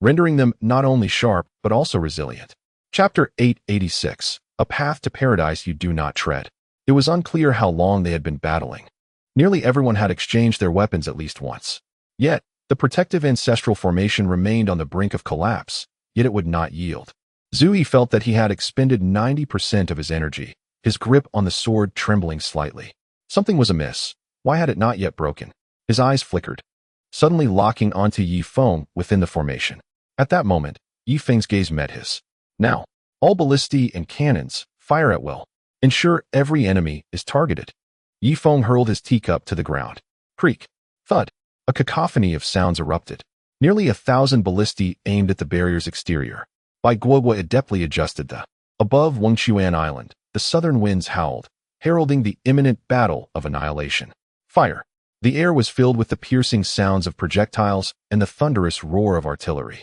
rendering them not only sharp but also resilient. Chapter 886. A path to paradise you do not tread. It was unclear how long they had been battling. Nearly everyone had exchanged their weapons at least once. Yet, the protective ancestral formation remained on the brink of collapse, yet it would not yield. Zui felt that he had expended 90% of his energy, his grip on the sword trembling slightly. Something was amiss. Why had it not yet broken? His eyes flickered, suddenly locking onto Ye Feng within the formation. At that moment, Ye Feng's gaze met his. Now, all ballistae and cannons, fire at will. Ensure every enemy is targeted. Ye Feng hurled his teacup to the ground. Creak. Thud. A cacophony of sounds erupted. Nearly 1,000 ballistae aimed at the barrier's exterior. By Guogua adeptly adjusted the. Above Wengchuan Island, the southern winds howled, heralding the imminent battle of annihilation. Fire. The air was filled with the piercing sounds of projectiles and the thunderous roar of artillery.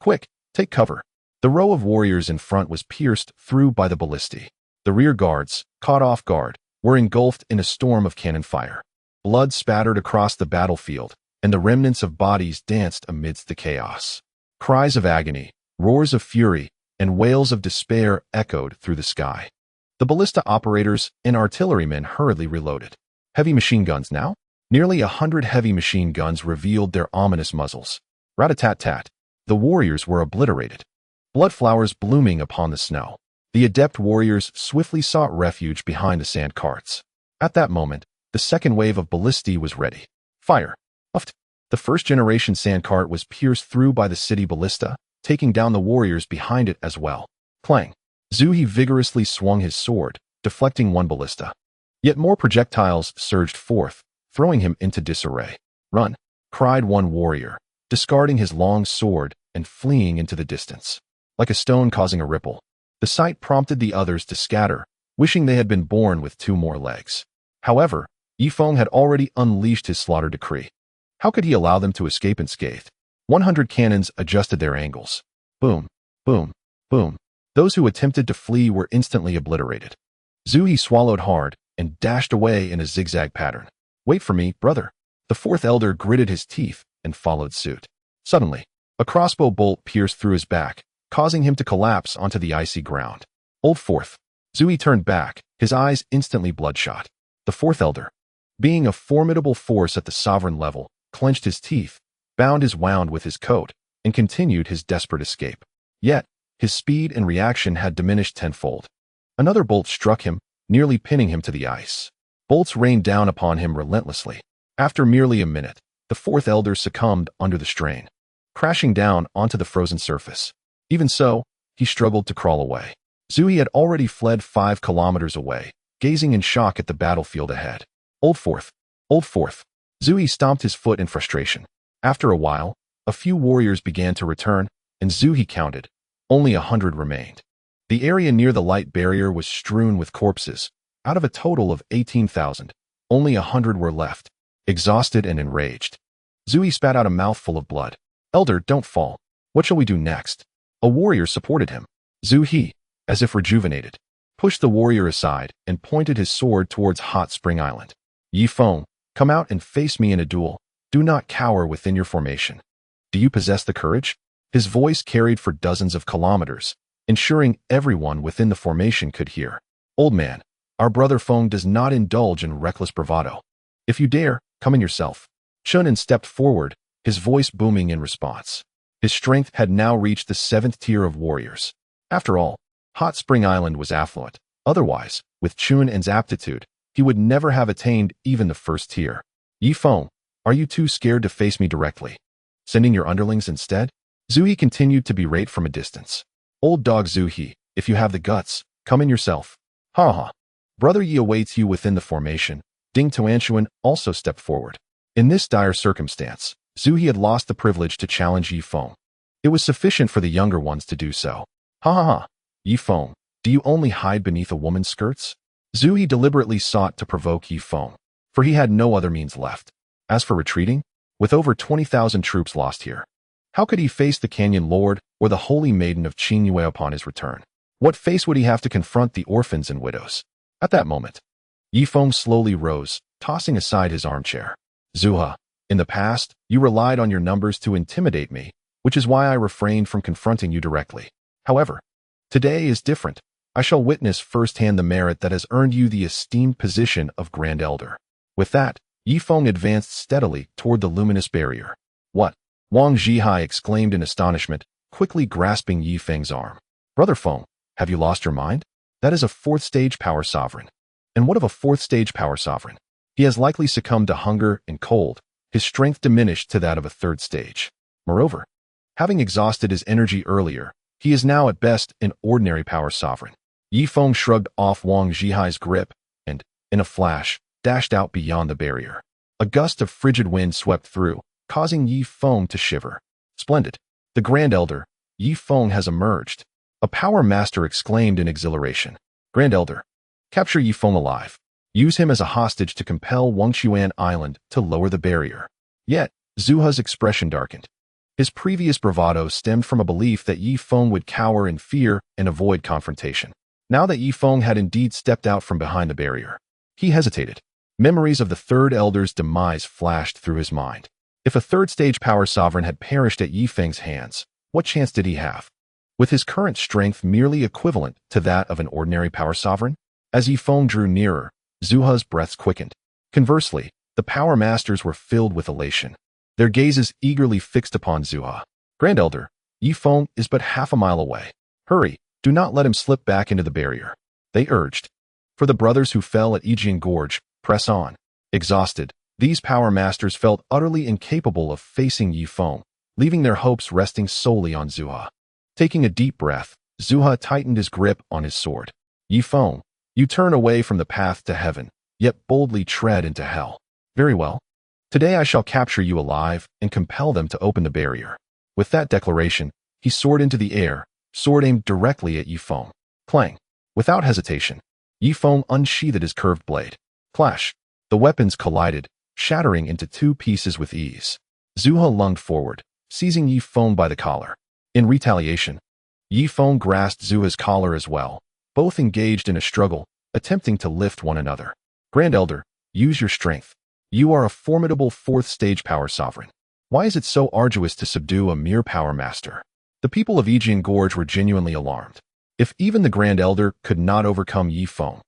Quick, take cover. The row of warriors in front was pierced through by the ballistae. The rear guards, caught off guard, were engulfed in a storm of cannon fire. Blood spattered across the battlefield, and the remnants of bodies danced amidst the chaos. Cries of agony, roars of fury, and wails of despair echoed through the sky. The ballista operators and artillerymen hurriedly reloaded. Heavy machine guns now? Nearly 100 heavy machine guns revealed their ominous muzzles. Rat-a-tat-tat. The warriors were obliterated. Blood flowers blooming upon the snow. The adept warriors swiftly sought refuge behind the sand carts. At that moment, the second wave of ballistae was ready. Fire. Uft. The first-generation sand cart was pierced through by the city ballista, taking down the warriors behind it as well. Clang. Zui vigorously swung his sword, deflecting one ballista. Yet more projectiles surged forth, throwing him into disarray. Run, cried one warrior, discarding his long sword and fleeing into the distance. Like a stone causing a ripple, the sight prompted the others to scatter, wishing they had been born with 2 more legs. However, Ye Feng had already unleashed his slaughter decree. How could he allow them to escape unscathed? 100 cannons adjusted their angles. Boom, boom, boom. Those who attempted to flee were instantly obliterated. Zui swallowed hard and dashed away in a zigzag pattern. Wait for me, brother. The fourth elder gritted his teeth and followed suit. Suddenly, a crossbow bolt pierced through his back, causing him to collapse onto the icy ground. Old fourth. Zui turned back, his eyes instantly bloodshot. The fourth elder, being a formidable force at the sovereign level, clenched his teeth, bound his wound with his coat, and continued his desperate escape. Yet, his speed and reaction had diminished tenfold. Another bolt struck him, nearly pinning him to the ice. Bolts rained down upon him relentlessly. After merely a minute, the fourth elder succumbed under the strain, crashing down onto the frozen surface. Even so, he struggled to crawl away. Zui had already fled 5 kilometers away, gazing in shock at the battlefield ahead. Old fourth. Old fourth. Zui stomped his foot in frustration. After a while, a few warriors began to return, and Zui counted. Only 100 remained. The area near the light barrier was strewn with corpses. Out of a total of 18,000, only 100 were left, exhausted and enraged. Zui spat out a mouthful of blood. Elder, don't fall. What shall we do next? A warrior supported him. Zui, as if rejuvenated, pushed the warrior aside and pointed his sword towards Hot Spring Island. Ye Feng, come out and face me in a duel. Do not cower within your formation. Do you possess the courage? His voice carried for dozens of kilometers, ensuring everyone within the formation could hear. Old man, our brother Feng does not indulge in reckless bravado. If you dare, come in yourself. Chen An stepped forward, his voice booming in response. His strength had now reached the 7th tier of warriors. After all, Hot Spring Island was affluent. Otherwise, with Chen An's aptitude, he would never have attained even the 1st tier. Ye Feng, are you too scared to face me directly? Sending your underlings instead? Zui continued to berate from a distance. Old dog Zui, if you have the guts, come in yourself. Ha ha. Brother Yi awaits you within the formation. Ding Tuanshuan also stepped forward. In this dire circumstance, Zui had lost the privilege to challenge Ye Feng. It was sufficient for the younger ones to do so. Ha ha ha. Ye Feng, do you only hide beneath a woman's skirts? Zui deliberately sought to provoke Ye Feng, for he had no other means left. As for retreating, with over 20,000 troops lost here, how could he face the Canyon Lord or the Holy Maiden of Qingyue upon his return? What face would he have to confront the orphans and widows? At that moment, Ye Feng slowly rose, tossing aside his armchair. Zuha, in the past, you relied on your numbers to intimidate me, which is why I refrained from confronting you directly. However, today is different. I shall witness firsthand the merit that has earned you the esteemed position of Grand Elder. With that, Ye Feng advanced steadily toward the luminous barrier. What? Wang Zhihai exclaimed in astonishment, quickly grasping Ye Feng's arm. Brother Feng, have you lost your mind? That is a fourth-stage power sovereign. And what of a fourth-stage power sovereign? He has likely succumbed to hunger and cold, his strength diminished to that of a third stage. Moreover, having exhausted his energy earlier, he is now at best an ordinary power sovereign. Ye Feng shrugged off Wang Zhihai's grip and, in a flash, dashed out beyond the barrier. A gust of frigid wind swept through, causing Ye Feng to shiver. Splendid. The Grand Elder, Ye Feng, has emerged. A power master exclaimed in exhilaration. Grand Elder, capture Ye Feng alive. Use him as a hostage to compel Wangchuan Island to lower the barrier. Yet, Zuha's expression darkened. His previous bravado stemmed from a belief that Ye Feng would cower in fear and avoid confrontation. Now that Ye Feng had indeed stepped out from behind the barrier, he hesitated. Memories of the Third Elder's demise flashed through his mind. If a third-stage power sovereign had perished at Ye Feng's hands, what chance did he have? With his current strength merely equivalent to that of an ordinary power sovereign? As Ye Feng drew nearer, Zuha's breaths quickened. Conversely, the power masters were filled with elation, their gazes eagerly fixed upon Zuha. Grand Elder, Ye Feng is but half a mile away. Hurry, do not let him slip back into the barrier, they urged. For the brothers who fell at Yijian Gorge, press on. Exhausted, these power masters felt utterly incapable of facing Ye Feng, leaving their hopes resting solely on Zuha. Taking a deep breath, Zuha tightened his grip on his sword. Ye Feng, you turn away from the path to heaven, yet boldly tread into hell. Very well. Today I shall capture you alive and compel them to open the barrier. With that declaration, he soared into the air, sword aimed directly at Ye Feng. Clang. Without hesitation, Ye Feng unsheathed his curved blade. Clash. The weapons collided, shattering into two pieces with ease. Zuha lunged forward, seizing Ye Feng by the collar. In retaliation, Ye Feng grasped Zuha's collar as well, both engaged in a struggle, attempting to lift one another. Grand Elder, use your strength. You are a formidable fourth-stage power sovereign. Why is it so arduous to subdue a mere power master? The people of Yijian Gorge were genuinely alarmed. If even the Grand Elder could not overcome Ye Feng,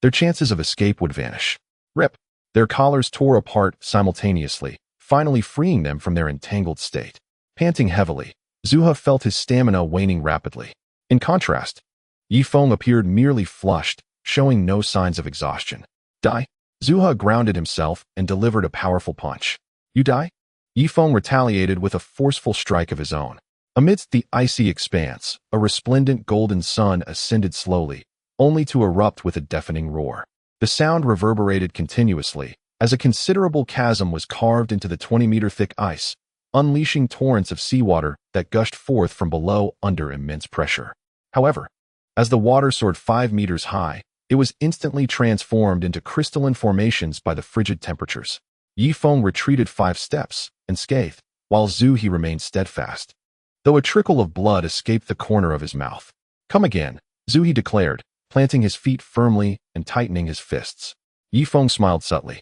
their chances of escape would vanish. Rip! Their collars tore apart simultaneously, finally freeing them from their entangled state. Panting heavily, Zuha felt his stamina waning rapidly. In contrast, Ye Feng appeared merely flushed, showing no signs of exhaustion. Die? Zuha grounded himself and delivered a powerful punch. You die? Ye Feng retaliated with a forceful strike of his own. Amidst the icy expanse, a resplendent golden sun ascended slowly, only to erupt with a deafening roar. The sound reverberated continuously, as a considerable chasm was carved into the 20-meter-thick ice, unleashing torrents of seawater that gushed forth from below under immense pressure. However, as the water soared 5 meters high, it was instantly transformed into crystalline formations by the frigid temperatures. Ye Feng retreated 5 steps, unscathed, while Zuhi remained steadfast, though a trickle of blood escaped the corner of his mouth. Come again, Zuhi declared, planting his feet firmly and tightening his fists. Ye Feng smiled subtly,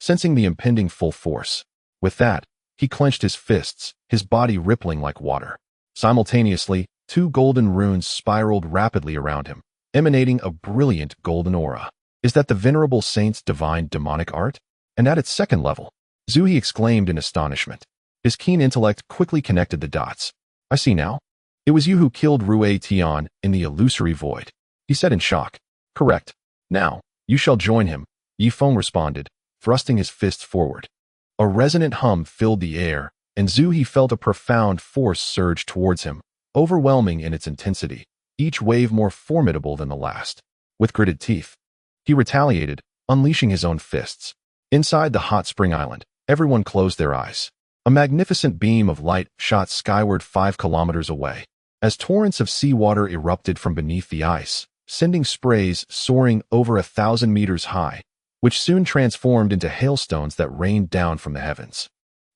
sensing the impending full force. With that, he clenched his fists, his body rippling like water. Simultaneously, 2 golden runes spiraled rapidly around him, emanating a brilliant golden aura. Is that the venerable saint's divine demonic art? And at its second level, Zuhi exclaimed in astonishment. His keen intellect quickly connected the dots. I see now. It was you who killed Rui Tian in the illusory void, he said in shock. Correct. Now, you shall join him, Ye Feng responded, thrusting his fists forward. A resonant hum filled the air, and Zuhi felt a profound force surge towards him, overwhelming in its intensity, each wave more formidable than the last. With gritted teeth, he retaliated, unleashing his own fists. Inside the hot spring island, everyone closed their eyes. A magnificent beam of light shot skyward 5 kilometers away, as torrents of seawater erupted from beneath the ice, sending sprays soaring over 1,000 meters high, which soon transformed into hailstones that rained down from the heavens.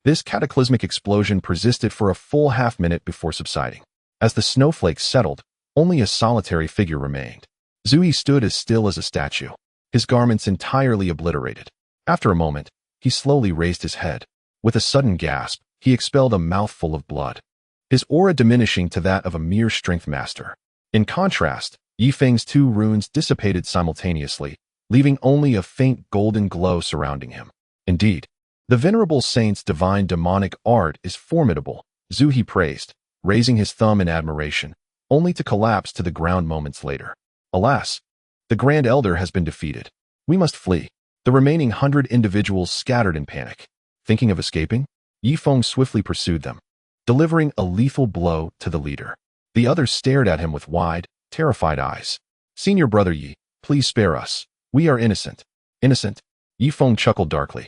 This cataclysmic explosion persisted for a full half-minute before subsiding. As the snowflakes settled, only a solitary figure remained. Zuhi stood as still as a statue, his garments entirely obliterated. After a moment, he slowly raised his head. With a sudden gasp, he expelled a mouthful of blood, his aura diminishing to that of a mere strength master. In contrast, Ye Feng's 2 runes dissipated simultaneously, leaving only a faint golden glow surrounding him. Indeed, the venerable saint's divine demonic art is formidable, Zhu He praised, raising his thumb in admiration, only to collapse to the ground moments later. Alas, the Grand Elder has been defeated. We must flee. The remaining 100 individuals scattered in panic. Thinking of escaping, Ye Feng swiftly pursued them, delivering a lethal blow to the leader. The others stared at him with wide, terrified eyes. Senior brother Yi, please spare us. We are innocent. Innocent? Ye Feng chuckled darkly.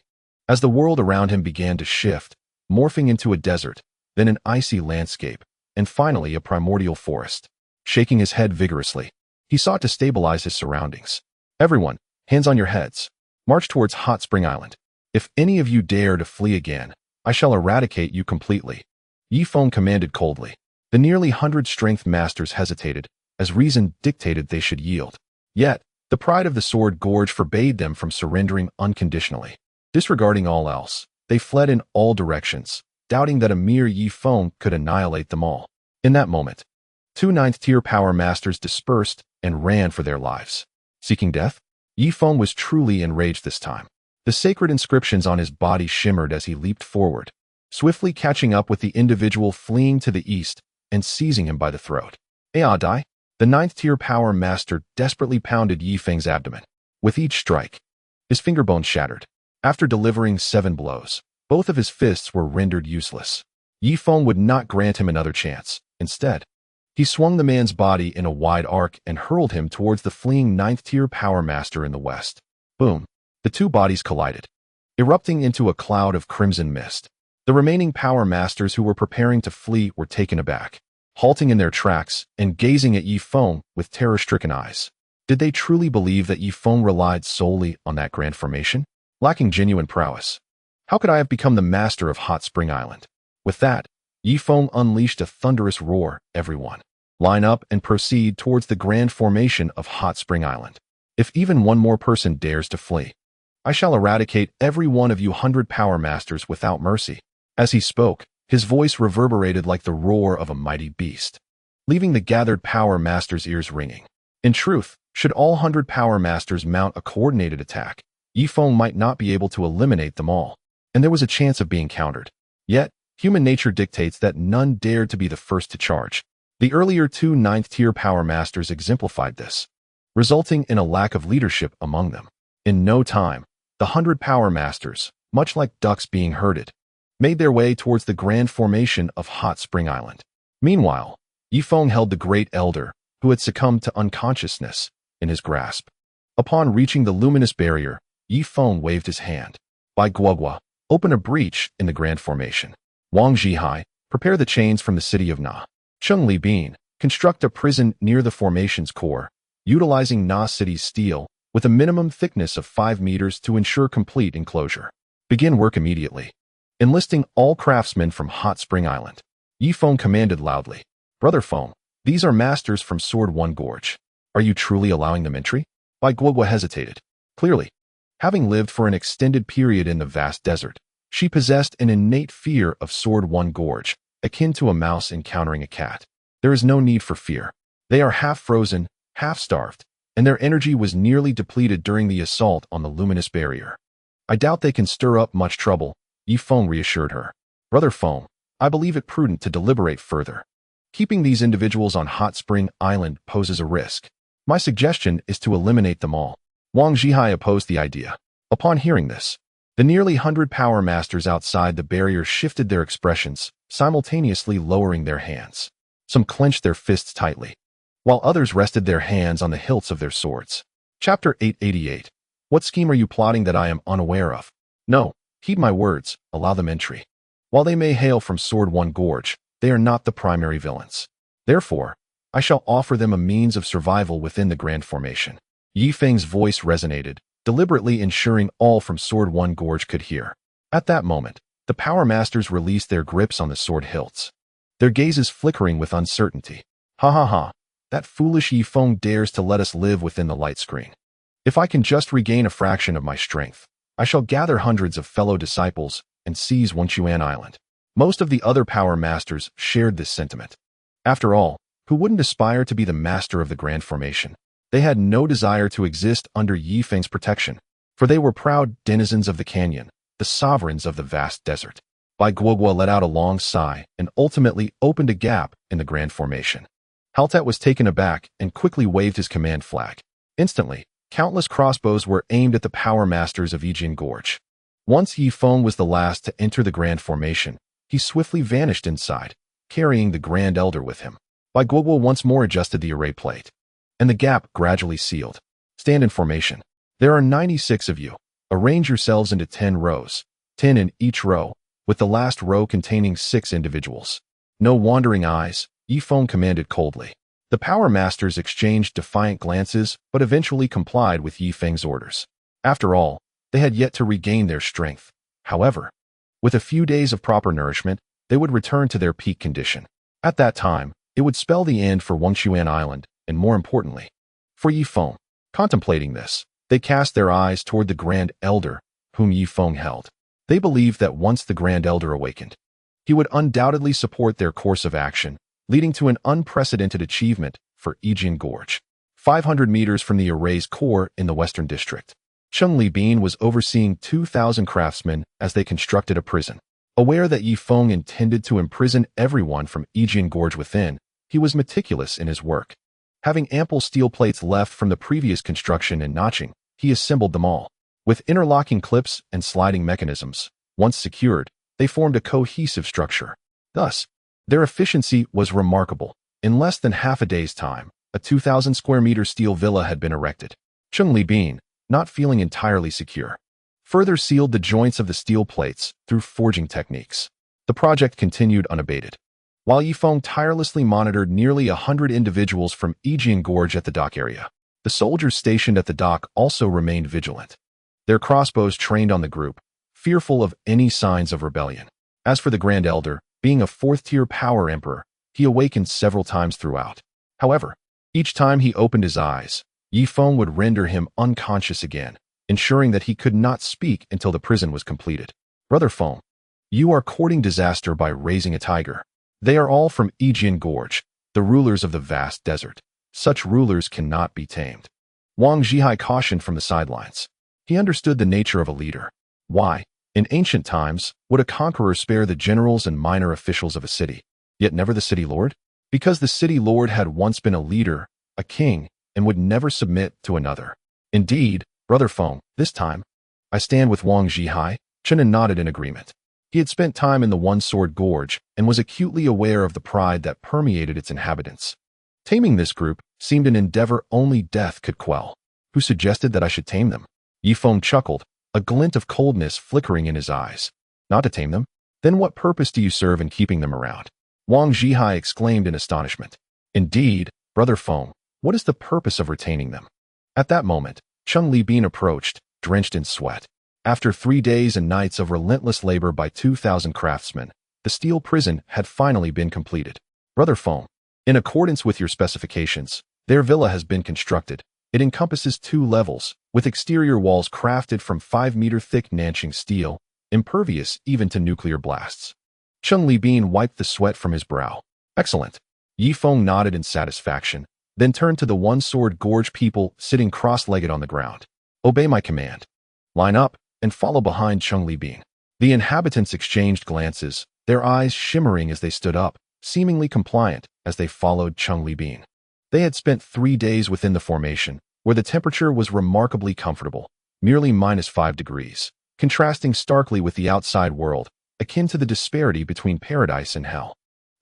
As the world around him began to shift, morphing into a desert, then an icy landscape, and finally a primordial forest. Shaking his head vigorously, he sought to stabilize his surroundings. Everyone, hands on your heads. March towards Hot Spring Island. If any of you dare to flee again, I shall eradicate you completely. Ye Feng commanded coldly. The nearly 100 strength masters hesitated, as reason dictated they should yield. Yet, the pride of the Sword Gorge forbade them from surrendering unconditionally. Disregarding all else, they fled in all directions, doubting that a mere Ye Feng could annihilate them all. In that moment, 2 9th-tier power masters dispersed and ran for their lives. Seeking death? Ye Feng was truly enraged this time. The sacred inscriptions on his body shimmered as he leaped forward, swiftly catching up with the individual fleeing to the east and seizing him by the throat. Dai, the 9th-tier power master desperately pounded Ye Feng's abdomen. With each strike, his finger bones shattered. After delivering 7 blows, both of his fists were rendered useless. Ye Feng would not grant him another chance. Instead, he swung the man's body in a wide arc and hurled him towards the fleeing 9th-tier power master in the west. Boom! The 2 bodies collided, erupting into a cloud of crimson mist. The remaining power masters who were preparing to flee were taken aback, halting in their tracks and gazing at Ye Feng with terror-stricken eyes. Did they truly believe that Ye Feng relied solely on that grand formation? Lacking genuine prowess, how could I have become the master of Hot Spring Island? With that, Ye Feng unleashed a thunderous roar. Everyone, line up and proceed towards the grand formation of Hot Spring Island. If even one more person dares to flee, I shall eradicate every one of you 100 power masters without mercy. As he spoke, his voice reverberated like the roar of a mighty beast, leaving the gathered power masters' ears ringing. In truth, should all 100 power masters mount a coordinated attack, Ye Feng might not be able to eliminate them all, and there was a chance of being countered. Yet, human nature dictates that none dared to be the first to charge. The earlier 2 9th-tier power masters exemplified this, resulting in a lack of leadership among them. In no time, the 100 power masters, much like ducks being herded, made their way towards the grand formation of Hot Spring Island. Meanwhile, Ye Feng held the Great Elder, who had succumbed to unconsciousness, in his grasp. Upon reaching the luminous barrier, Ye Feng waved his hand. By Guogua, open a breach in the grand formation. Wang Zhihai, prepare the chains from the city of Na. Cheng Li Bin, construct a prison near the formation's core, utilizing Na City's steel, with a minimum thickness of 5 meters to ensure complete enclosure. Begin work immediately. Enlisting all craftsmen from Hot Spring Island. Ye Feng commanded loudly. Brother Feng, these are masters from Sword One Gorge. Are you truly allowing them entry? Bai Guogua hesitated. Clearly, having lived for an extended period in the vast desert, she possessed an innate fear of Sword One Gorge, akin to a mouse encountering a cat. There is no need for fear. They are half frozen, half starved, and their energy was nearly depleted during the assault on the luminous barrier. I doubt they can stir up much trouble, Ye Feng reassured her. Brother Feng, I believe it prudent to deliberate further. Keeping these individuals on Hot Spring Island poses a risk. My suggestion is to eliminate them all. Wang Zhihai opposed the idea. Upon hearing this, the nearly 100 power masters outside the barrier shifted their expressions, simultaneously lowering their hands. Some clenched their fists tightly, while others rested their hands on the hilts of their swords. Chapter 888. What scheme are you plotting that I am unaware of? No, heed my words, allow them entry. While they may hail from Sword One Gorge, they are not the primary villains. Therefore, I shall offer them a means of survival within the grand formation. Ye Feng's voice resonated, deliberately ensuring all from Sword One Gorge could hear. At that moment, the power masters released their grips on the sword hilts, their gazes flickering with uncertainty. Ha ha ha, that foolish Ye Feng dares to let us live within the light screen. If I can just regain a fraction of my strength, I shall gather hundreds of fellow disciples and seize Wenchuan Island. Most of the other power masters shared this sentiment. After all, who wouldn't aspire to be the master of the Grand Formation? They had no desire to exist under Ye Feng's protection, for they were proud denizens of the canyon, the sovereigns of the vast desert. Bai Guogua let out a long sigh and ultimately opened a gap in the Grand Formation. Haltet was taken aback and quickly waved his command flag. Instantly, countless crossbows were aimed at the power masters of Yijian Gorge. Once Ye Feng was the last to enter the Grand Formation, he swiftly vanished inside, carrying the Grand Elder with him. Bai Guogua once more adjusted the array plate, and the gap gradually sealed. Stand in formation. There are 96 of you. Arrange yourselves into 10 rows, 10 in each row, with the last row containing 6 individuals. No wandering eyes, Ye Feng commanded coldly. The power masters exchanged defiant glances but eventually complied with Ye Feng's orders. After all, they had yet to regain their strength. However, with a few days of proper nourishment, they would return to their peak condition. At that time, it would spell the end for Wenchuan Island, and more importantly, for Ye Feng. Contemplating this, they cast their eyes toward the Grand Elder, whom Ye Feng held. They believed that once the Grand Elder awakened, he would undoubtedly support their course of action, leading to an unprecedented achievement for Yijian Gorge. 500 meters from the array's core in the Western District, Chen An was overseeing 2,000 craftsmen as they constructed a prison. Aware that Ye Feng intended to imprison everyone from Yijian Gorge within, he was meticulous in his work. Having ample steel plates left from the previous construction and notching, he assembled them all. With interlocking clips and sliding mechanisms, once secured, they formed a cohesive structure. Thus, their efficiency was remarkable. In less than half a day's time, a 2,000 square meter steel villa had been erected. Chen An, not feeling entirely secure, further sealed the joints of the steel plates through forging techniques. The project continued unabated, while Ye Feng tirelessly monitored nearly 100 individuals from Yijian Gorge at the dock area. The soldiers stationed at the dock also remained vigilant, their crossbows trained on the group, fearful of any signs of rebellion. As for the Grand Elder, being a fourth-tier power emperor, he awakened several times throughout. However, each time he opened his eyes, Ye Feng would render him unconscious again, ensuring that he could not speak until the prison was completed. Brother Feng, you are courting disaster by raising a tiger. They are all from Yijian Gorge, the rulers of the vast desert. Such rulers cannot be tamed. Wang Zhihai cautioned from the sidelines. He understood the nature of a leader. Why, in ancient times, would a conqueror spare the generals and minor officials of a city, yet never the city lord? Because the city lord had once been a leader, a king, and would never submit to another. Indeed, Brother Feng, this time, I stand with Wang Zhihai. Chen An nodded in agreement. He had spent time in the One-Sword Gorge and was acutely aware of the pride that permeated its inhabitants. Taming this group seemed an endeavor only death could quell. Who suggested that I should tame them? Ye Feng chuckled, a glint of coldness flickering in his eyes. Not to tame them? Then what purpose do you serve in keeping them around? Wang Zhihai exclaimed in astonishment. Indeed, Brother Feng, what is the purpose of retaining them? At that moment, Chen An approached, drenched in sweat. After 3 days and nights of relentless labor by 2,000 craftsmen, the steel prison had finally been completed. Brother Feng, in accordance with your specifications, their villa has been constructed. It encompasses 2 levels, with exterior walls crafted from 5-meter-thick Nanching steel, impervious even to nuclear blasts. Chen An wiped the sweat from his brow. Excellent. Ye Feng nodded in satisfaction, then turned to the One-Sword Gorge people sitting cross-legged on the ground. Obey my command. Line up and follow behind Chen An. The inhabitants exchanged glances, their eyes shimmering as they stood up, seemingly compliant as they followed Chen An. They had spent 3 days within the formation, where the temperature was remarkably comfortable, merely -5 degrees, contrasting starkly with the outside world, akin to the disparity between paradise and hell.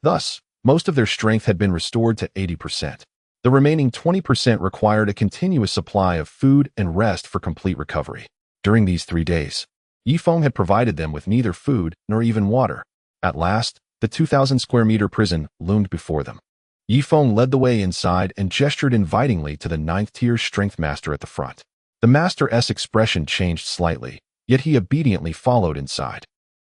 Thus, most of their strength had been restored to 80%. The remaining 20% required a continuous supply of food and rest for complete recovery. During these 3 days, Ye Feng had provided them with neither food nor even water. At last, the 2,000 square meter prison loomed before them. Ye Feng led the way inside and gestured invitingly to the 9th-tier strength master at the front. The master's expression changed slightly, yet he obediently followed inside.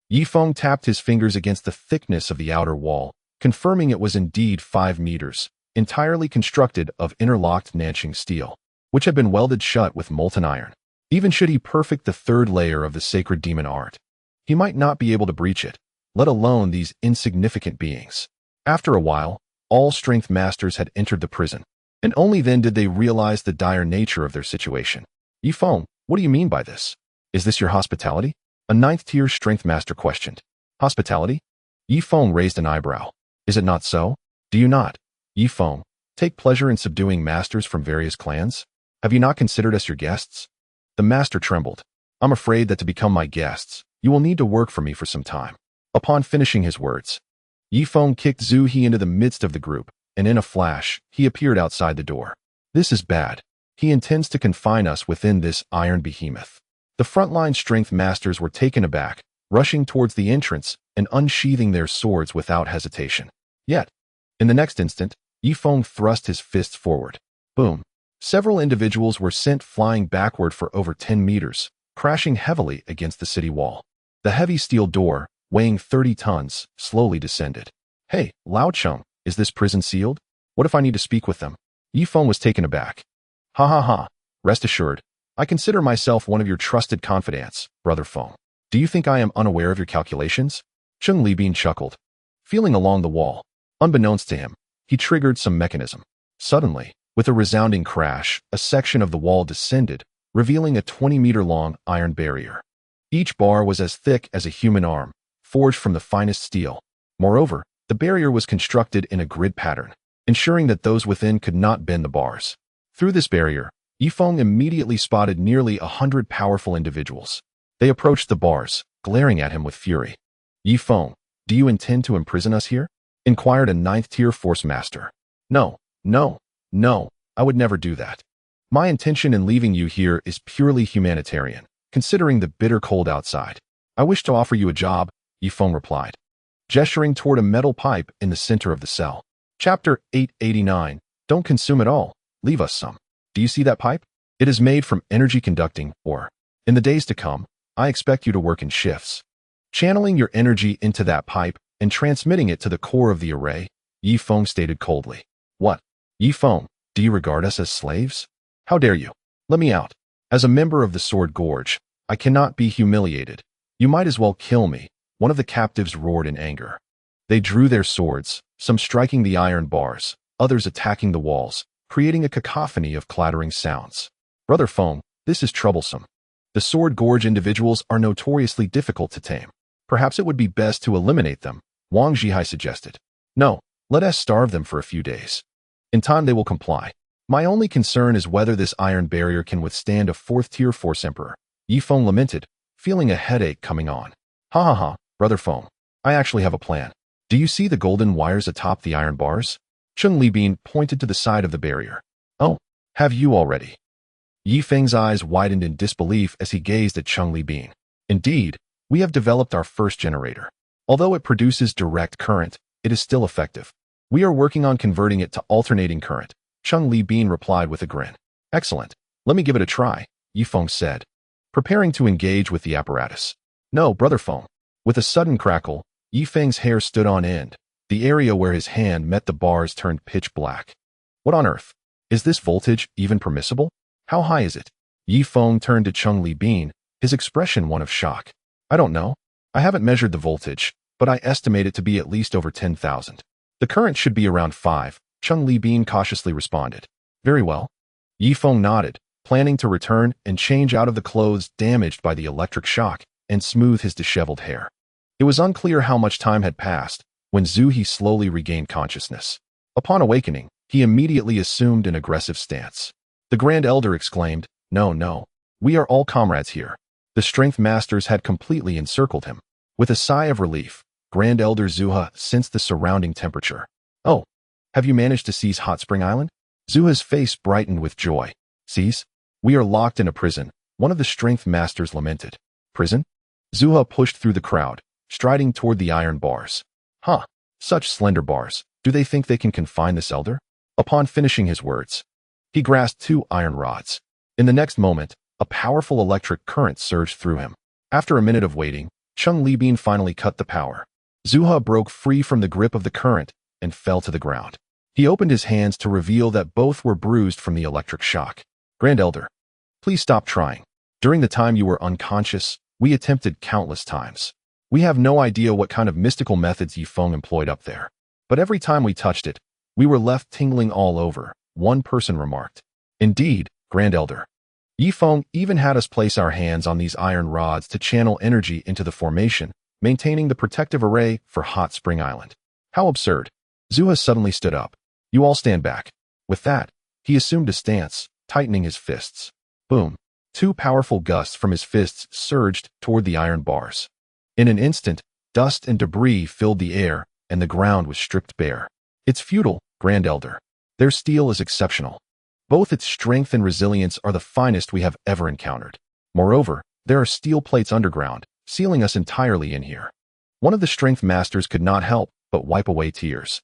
Ye Feng tapped his fingers against the thickness of the outer wall, confirming it was indeed 5 meters, entirely constructed of interlocked Nanching steel, which had been welded shut with molten iron. Even should he perfect the third layer of the sacred demon art, he might not be able to breach it, let alone these insignificant beings. After a while, all strength masters had entered the prison, and only then did they realize the dire nature of their situation. Ye Feng, what do you mean by this? Is this your hospitality? A ninth-tier strength master questioned. Hospitality? Ye Feng raised an eyebrow. Is it not so? Do you not, Ye Feng, take pleasure in subduing masters from various clans? Have you not considered us your guests? The master trembled. I'm afraid that to become my guests, you will need to work for me for some time. Upon finishing his words, Ye Feng kicked Zhu He into the midst of the group, and in a flash, he appeared outside the door. This is bad. He intends to confine us within this iron behemoth. The frontline strength masters were taken aback, rushing towards the entrance and unsheathing their swords without hesitation. Yet, in the next instant, Ye Feng thrust his fists forward. Boom. Several individuals were sent flying backward for over 10 meters, crashing heavily against the city wall. The heavy steel door, weighing 30 tons, slowly descended. Hey, Lao Cheng, is this prison sealed? What if I need to speak with them? Ye Feng was taken aback. Ha ha ha. Rest assured, I consider myself one of your trusted confidants, Brother Feng. Do you think I am unaware of your calculations? Cheng Libin chuckled. Feeling along the wall, unbeknownst to him, he triggered some mechanism. Suddenly, with a resounding crash, a section of the wall descended, revealing a 20-meter-long iron barrier. Each bar was as thick as a human arm, forged from the finest steel. Moreover, the barrier was constructed in a grid pattern, ensuring that those within could not bend the bars. Through this barrier, Ye Feng immediately spotted nearly 100 powerful individuals. They approached the bars, glaring at him with fury. Ye Feng, do you intend to imprison us here? Inquired a ninth-tier force master. No, I would never do that. My intention in leaving you here is purely humanitarian, considering the bitter cold outside. I wish to offer you a job, Ye Feng replied, gesturing toward a metal pipe in the center of the cell. Chapter 889, Don't consume it all, leave us some. Do you see that pipe? It is made from energy conducting ore. In the days to come, I expect you to work in shifts, channeling your energy into that pipe and transmitting it to the core of the array, Ye Feng stated coldly. What? Ye Feng, do you regard us as slaves? How dare you? Let me out. As a member of the Sword Gorge, I cannot be humiliated. You might as well kill me, one of the captives roared in anger. They drew their swords, some striking the iron bars, others attacking the walls, creating a cacophony of clattering sounds. Brother Feng, this is troublesome. The Sword Gorge individuals are notoriously difficult to tame. Perhaps it would be best to eliminate them, Wang Zhihai suggested. No, let us starve them for a few days. In time they will comply. My only concern is whether this iron barrier can withstand a fourth-tier force emperor, Ye Feng lamented, feeling a headache coming on. Ha ha ha, Brother Feng, I actually have a plan. Do you see the golden wires atop the iron bars? Cheng Libin pointed to the side of the barrier. Oh, have you already? Ye Feng's eyes widened in disbelief as he gazed at Cheng Libin. Indeed, we have developed our first generator. Although it produces direct current, it is still effective. We are working on converting it to alternating current, Cheng Libin replied with a grin. Excellent. Let me give it a try, Ye Feng said, preparing to engage with the apparatus. No, Brother Feng. With a sudden crackle, Ye Feng's hair stood on end. The area where his hand met the bars turned pitch black. What on earth? Is this voltage even permissible? How high is it? Ye Feng turned to Cheng Libin, his expression one of shock. I don't know. I haven't measured the voltage, but I estimate it to be at least over 10,000. The current should be around 5, Cheng Libin cautiously responded. Very well. Ye Feng nodded, planning to return and change out of the clothes damaged by the electric shock and smooth his disheveled hair. It was unclear how much time had passed when Zhu He slowly regained consciousness. Upon awakening, he immediately assumed an aggressive stance. The Grand Elder exclaimed, No, we are all comrades here. The strength masters had completely encircled him. With a sigh of relief, Grand Elder Zuha sensed the surrounding temperature. Oh, have you managed to seize Hot Spring Island? Zuha's face brightened with joy. Seize? We are locked in a prison, one of the strength masters lamented. Prison? Zuha pushed through the crowd, striding toward the iron bars. Huh, such slender bars. Do they think they can confine this elder? Upon finishing his words, he grasped 2 iron rods. In the next moment, a powerful electric current surged through him. After a minute of waiting, Cheng Libin finally cut the power. Zuha broke free from the grip of the current and fell to the ground. He opened his hands to reveal that both were bruised from the electric shock. Grand Elder, please stop trying. During the time you were unconscious, we attempted countless times. We have no idea what kind of mystical methods Ye Feng employed up there. But every time we touched it, we were left tingling all over, one person remarked. Indeed, Grand Elder. Ye Feng even had us place our hands on these iron rods to channel energy into the formation, maintaining the protective array for Hot Spring Island. How absurd. Zuha suddenly stood up. You all stand back. With that, he assumed a stance, tightening his fists. Boom. Two powerful gusts from his fists surged toward the iron bars. In an instant, dust and debris filled the air, and the ground was stripped bare. It's futile, Grand Elder. Their steel is exceptional. Both its strength and resilience are the finest we have ever encountered. Moreover, there are steel plates underground, sealing us entirely in here. One of the strength masters could not help but wipe away tears.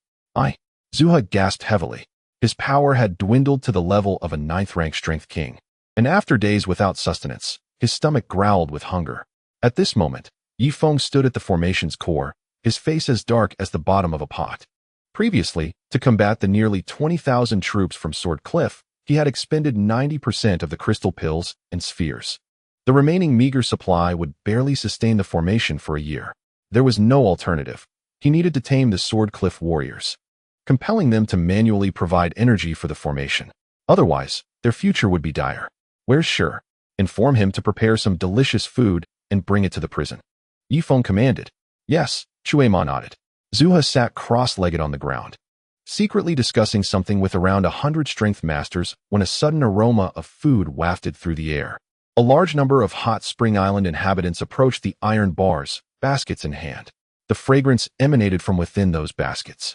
Zuha gasped heavily. His power had dwindled to the level of a 9th-rank strength king. And after days without sustenance, his stomach growled with hunger. At this moment, Ye Feng stood at the formation's core, his face as dark as the bottom of a pot. Previously, to combat the nearly 20,000 troops from Sword Cliff, he had expended 90% of the crystal pills and spheres. The remaining meager supply would barely sustain the formation for a year. There was no alternative. He needed to tame the Sword Cliff warriors, compelling them to manually provide energy for the formation. Otherwise, their future would be dire. Where's Sure? Inform him to prepare some delicious food and bring it to the prison. Ye Feng commanded. Yes, Chuema nodded. Zuha sat cross-legged on the ground, secretly discussing something with around 100 strength masters when a sudden aroma of food wafted through the air. A large number of Hot Spring Island inhabitants approached the iron bars, baskets in hand. The fragrance emanated from within those baskets.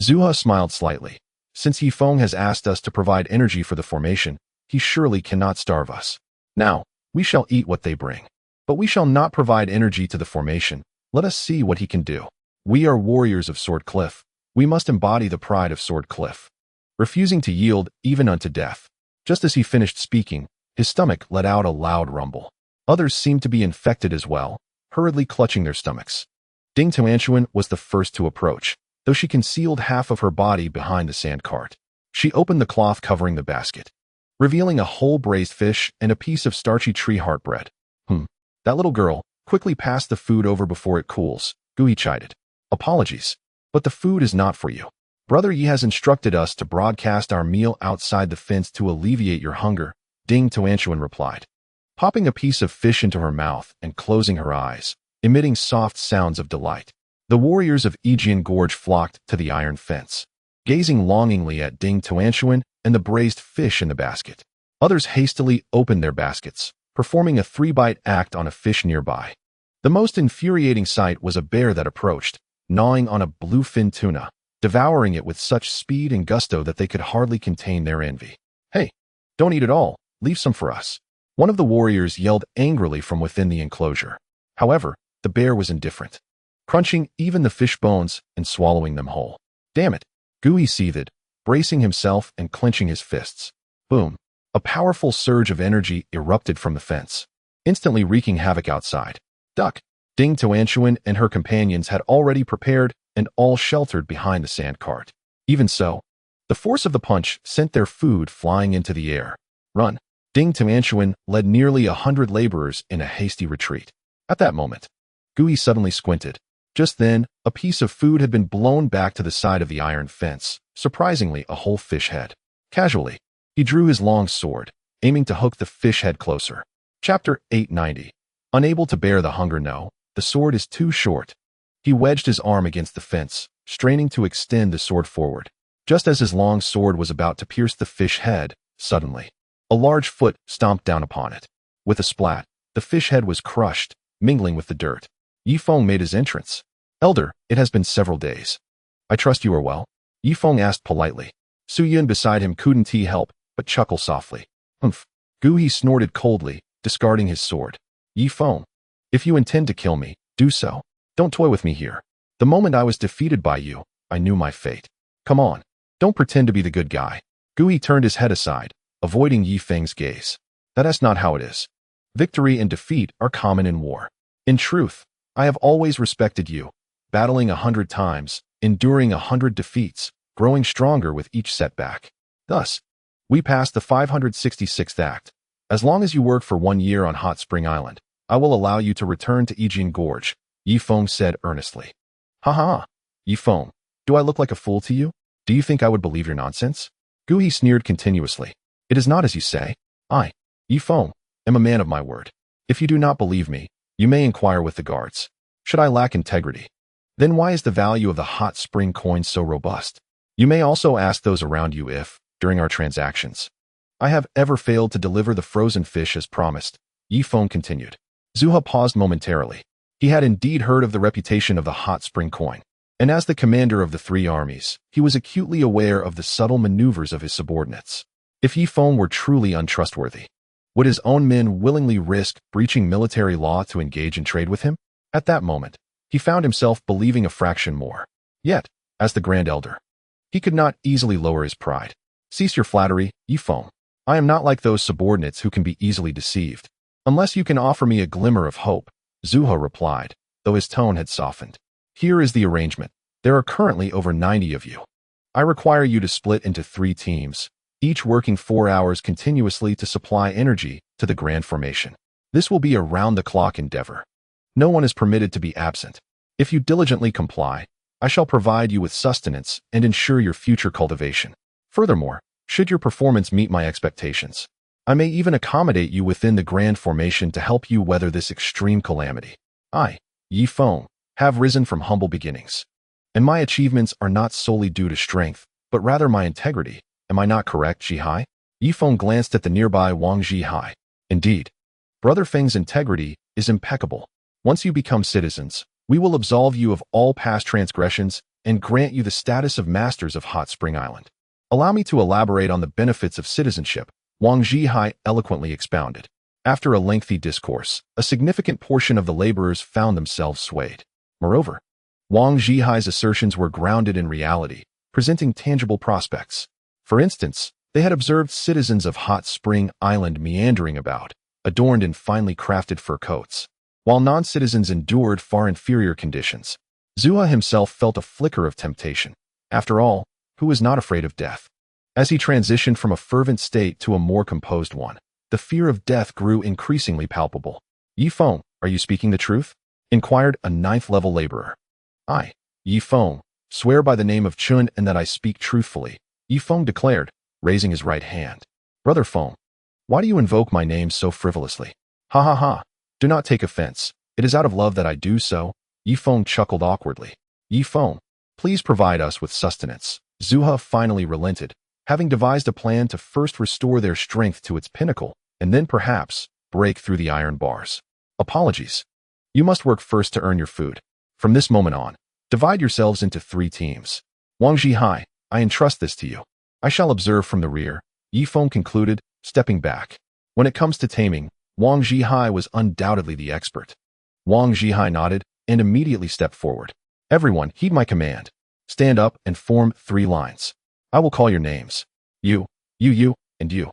Zuha smiled slightly. Since Ye Feng has asked us to provide energy for the formation, he surely cannot starve us. Now, we shall eat what they bring. But we shall not provide energy to the formation. Let us see what he can do. We are warriors of Sword Cliff. We must embody the pride of Sword Cliff, refusing to yield even unto death. Just as he finished speaking, his stomach let out a loud rumble. Others seemed to be infected as well, hurriedly clutching their stomachs. Ding Tuanshuan was the first to approach, though she concealed half of her body behind the sand cart. She opened the cloth covering the basket, revealing a whole braised fish and a piece of starchy tree heart bread. That little girl, quickly pass the food over before it cools, Gui chided. Apologies, but the food is not for you. Brother Yi has instructed us to broadcast our meal outside the fence to alleviate your hunger, Ding Tuanshuan replied, popping a piece of fish into her mouth and closing her eyes, emitting soft sounds of delight. The warriors of Yijian Gorge flocked to the iron fence, gazing longingly at Ding Tuanshuan and the braised fish in the basket. Others hastily opened their baskets, performing a 3-bite act on a fish nearby. The most infuriating sight was a bear that approached, gnawing on a bluefin tuna, devouring it with such speed and gusto that they could hardly contain their envy. Hey, don't eat it all, leave some for us. One of the warriors yelled angrily from within the enclosure. However, the bear was indifferent, crunching even the fish bones and swallowing them whole. Damn it, Gui seethed, bracing himself and clenching his fists. Boom. A powerful surge of energy erupted from the fence, instantly wreaking havoc outside. Duck. Ding Tuanshuan and her companions had already prepared and all sheltered behind the sand cart. Even so, the force of the punch sent their food flying into the air. Run. Ding Tuanshuan led nearly 100 laborers in a hasty retreat. At that moment, Gui suddenly squinted. Just then, a piece of food had been blown back to the side of the iron fence, surprisingly a whole fish head. Casually, he drew his long sword, aiming to hook the fish head closer. Chapter 890. Unable to bear the hunger the sword is too short. He wedged his arm against the fence, straining to extend the sword forward. Just as his long sword was about to pierce the fish head, suddenly, a large foot stomped down upon it. With a splat, the fish head was crushed, mingling with the dirt. Ye Feng made his entrance. Elder, it has been several days. I trust you are well? Ye Feng asked politely. Su Yun beside him couldn't help but chuckle softly. Humph. Gui snorted coldly, discarding his sword. Ye Feng, if you intend to kill me, do so. Don't toy with me here. The moment I was defeated by you, I knew my fate. Come on, don't pretend to be the good guy. Gui turned his head aside, avoiding Ye Feng's gaze. That's not how it is. Victory and defeat are common in war. In truth, I have always respected you, battling 100 times, enduring 100 defeats, growing stronger with each setback. Thus, we passed the 566th act, As long as you work for 1 year on Hot Spring Island, I will allow you to return to Yijian Gorge, Ye Feng said earnestly. Ha ha, Ye Feng, do I look like a fool to you? Do you think I would believe your nonsense? He sneered continuously. It is not as you say. I, Ye Feng, am a man of my word. If you do not believe me, you may inquire with the guards. Should I lack integrity? Then why is the value of the hot spring coin so robust? You may also ask those around you if, during our transactions, I have ever failed to deliver the frozen fish as promised, Ye Feng continued. Zuha paused momentarily. He had indeed heard of the reputation of the hot spring coin, and as the commander of the 3 armies, he was acutely aware of the subtle maneuvers of his subordinates. If Ye Feng were truly untrustworthy, would his own men willingly risk breaching military law to engage in trade with him? At that moment, he found himself believing a fraction more. Yet, as the Grand Elder, he could not easily lower his pride. Cease your flattery, Ye Feng. I am not like those subordinates who can be easily deceived. Unless you can offer me a glimmer of hope, Zuha replied, though his tone had softened. Here is the arrangement. There are currently over 90 of you. I require you to split into 3 teams, each working 4 hours continuously to supply energy to the Grand Formation. This will be a round-the-clock endeavor. No one is permitted to be absent. If you diligently comply, I shall provide you with sustenance and ensure your future cultivation. Furthermore, should your performance meet my expectations, I may even accommodate you within the Grand Formation to help you weather this extreme calamity. I, Ye Feng, have risen from humble beginnings, and my achievements are not solely due to strength, but rather my integrity. Am I not correct, Zhihai? Ye Feng glanced at the nearby Wang Zhihai. Indeed, Brother Feng's integrity is impeccable. Once you become citizens, we will absolve you of all past transgressions and grant you the status of masters of Hot Spring Island. Allow me to elaborate on the benefits of citizenship, Wang Zhihai eloquently expounded. After a lengthy discourse, a significant portion of the laborers found themselves swayed. Moreover, Wang Zhihai's assertions were grounded in reality, presenting tangible prospects. For instance, they had observed citizens of Hot Spring Island meandering about, adorned in finely crafted fur coats, while non-citizens endured far inferior conditions. Zuha himself felt a flicker of temptation. After all, who is not afraid of death? As he transitioned from a fervent state to a more composed one, the fear of death grew increasingly palpable. Ye Feng, are you speaking the truth? Inquired a 9th-level laborer. I, Ye Feng, swear by the name of Chen An that I speak truthfully, Ye Feng declared, raising his right hand. Brother Feng, why do you invoke my name so frivolously? Ha ha ha, do not take offense. It is out of love that I do so. Ye Feng chuckled awkwardly. Ye Feng, please provide us with sustenance. Zuha finally relented, having devised a plan to first restore their strength to its pinnacle, and then perhaps break through the iron bars. Apologies. You must work first to earn your food. From this moment on, divide yourselves into 3 teams. Wang Zhihai, I entrust this to you. I shall observe from the rear, Ye Feng concluded, stepping back. When it comes to taming, Wang Zhihai was undoubtedly the expert. Wang Zhihai nodded and immediately stepped forward. Everyone, heed my command. Stand up and form 3 lines. I will call your names. You, and you.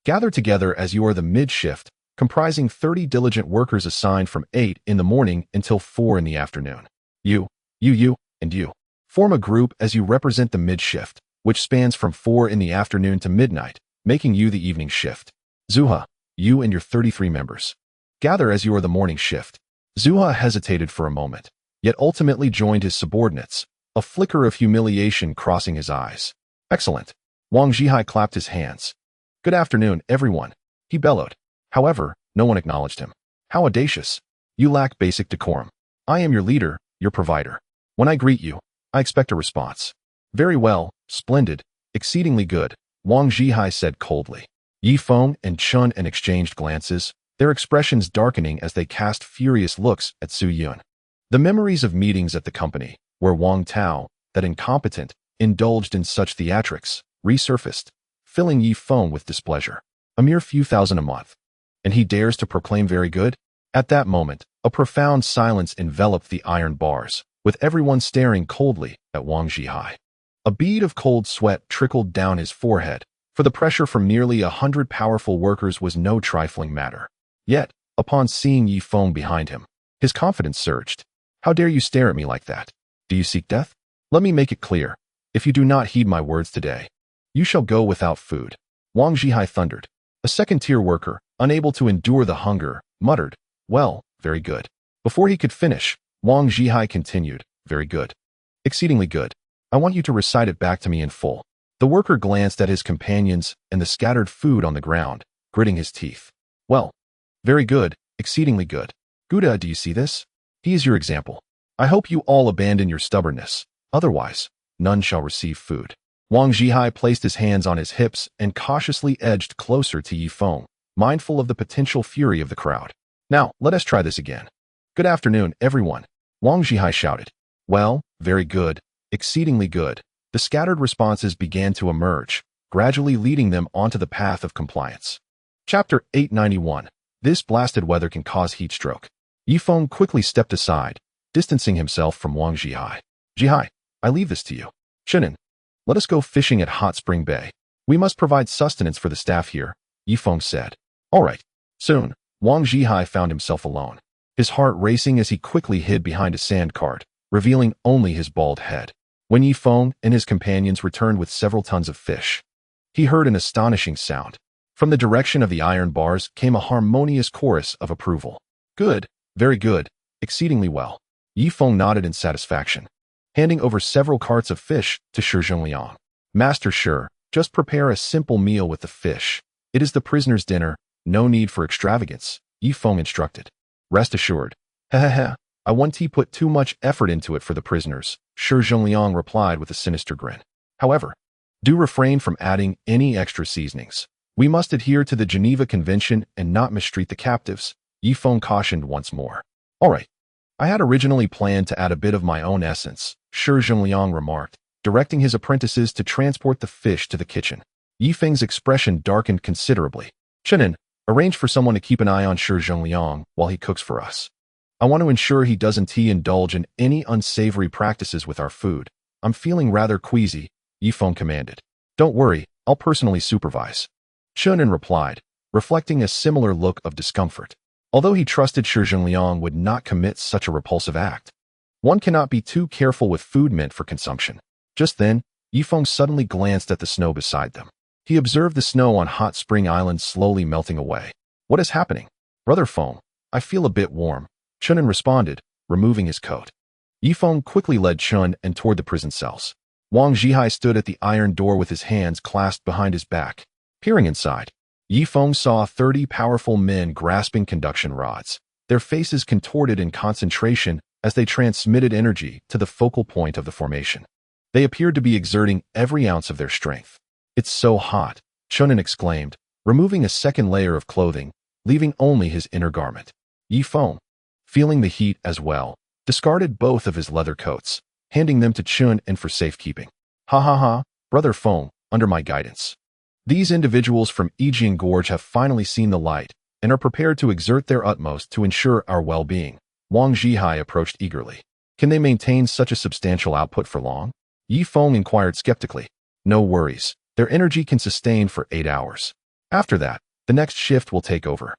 Gather together as you are the mid-shift, comprising 30 diligent workers assigned from 8 in the morning until 4 in the afternoon. You, and you. Form a group as you represent the mid-shift, which spans from 4 in the afternoon to midnight, making you the evening shift. Zuha, you and your 33 members. Gather as you are the morning shift. Zuha hesitated for a moment, yet ultimately joined his subordinates, a flicker of humiliation crossing his eyes. Excellent. Wang Zhihai clapped his hands. Good afternoon, everyone, he bellowed. However, no one acknowledged him. How audacious. You lack basic decorum. I am your leader, your provider. When I greet you, I expect a response. Very well, splendid, exceedingly good, Wang Zhihai said coldly. Ye Feng and Chen An exchanged glances, their expressions darkening as they cast furious looks at Su Yun. The memories of meetings at the company, where Wang Tao, that incompetent, indulged in such theatrics, resurfaced, filling Ye Feng with displeasure. A mere few thousand a month. And he dares to proclaim very good? At that moment, a profound silence enveloped the iron bars, with everyone staring coldly at Wang Zhihai. A bead of cold sweat trickled down his forehead, for the pressure from nearly 100 powerful workers was no trifling matter. Yet, upon seeing Ye Feng behind him, his confidence surged. How dare you stare at me like that? Do you seek death? Let me make it clear. If you do not heed my words today, you shall go without food. Wang Zhihai thundered. A second-tier worker, unable to endure the hunger, muttered, "Well, very good." Before he could finish, Wang Zhihai continued, "Very good. Exceedingly good. I want you to recite it back to me in full." The worker glanced at his companions and the scattered food on the ground, gritting his teeth. "Well, very good, exceedingly good. Gouda, do you see this? He is your example. I hope you all abandon your stubbornness. Otherwise, none shall receive food." Wang Zhihai placed his hands on his hips and cautiously edged closer to Ye Feng, mindful of the potential fury of the crowd. "Now, let us try this again." "Good afternoon, everyone," Wang Zhihai shouted. "Well, very good, exceedingly good." The scattered responses began to emerge, gradually leading them onto the path of compliance. Chapter 891. This blasted weather can cause heat stroke. Ye Feng quickly stepped aside, distancing himself from Wang Zhihai. "Zhihai, I leave this to you. Chen An, let us go fishing at Hot Spring Bay. We must provide sustenance for the staff here," Ye Feng said. "All right." Soon, Wang Zhihai found himself alone, his heart racing as he quickly hid behind a sand cart, revealing only his bald head. When Ye Feng and his companions returned with several tons of fish, he heard an astonishing sound. From the direction of the iron bars came a harmonious chorus of approval. "Good, very good, exceedingly well." Ye Feng nodded in satisfaction, handing over several carts of fish to Shi Zhengliang. "Master Shi, just prepare a simple meal with the fish. It is the prisoner's dinner, no need for extravagance," Ye Feng instructed. "Rest assured. Hehehe, I won't put too much effort into it for the prisoners," Shi Zhengliang replied with a sinister grin. "However, do refrain from adding any extra seasonings. We must adhere to the Geneva Convention and not mistreat the captives," Ye Feng cautioned once more. "All right. I had originally planned to add a bit of my own essence," Shi Zhengliang remarked, directing his apprentices to transport the fish to the kitchen. Ye Feng's expression darkened considerably. "Chen An, arrange for someone to keep an eye on Shi Zhengliang while he cooks for us. I want to ensure he doesn't indulge in any unsavory practices with our food. I'm feeling rather queasy," Ye Feng commanded. "Don't worry, I'll personally supervise," Chen An replied, reflecting a similar look of discomfort. Although he trusted Shi Zhengliang would not commit such a repulsive act, one cannot be too careful with food meant for consumption. Just then, Ye Feng suddenly glanced at the snow beside them. He observed the snow on Hot Spring Island slowly melting away. "What is happening?" "Brother Feng, I feel a bit warm," Chen An responded, removing his coat. Ye Feng quickly led Chen An toward the prison cells. Wang Zhihai stood at the iron door with his hands clasped behind his back. Peering inside, Ye Feng saw 30 powerful men grasping conduction rods, their faces contorted in concentration as they transmitted energy to the focal point of the formation. They appeared to be exerting every ounce of their strength. "It's so hot," Chen An exclaimed, removing a second layer of clothing, leaving only his inner garment. Ye Feng, feeling the heat as well, discarded both of his leather coats, handing them to Chen An for safekeeping. "Ha ha ha, Brother Feng, under my guidance. These individuals from Yijian Gorge have finally seen the light and are prepared to exert their utmost to ensure our well-being." Wang Zhihai approached eagerly. "Can they maintain such a substantial output for long?" Ye Feng inquired skeptically. "No worries. Their energy can sustain for 8 hours. After that, the next shift will take over.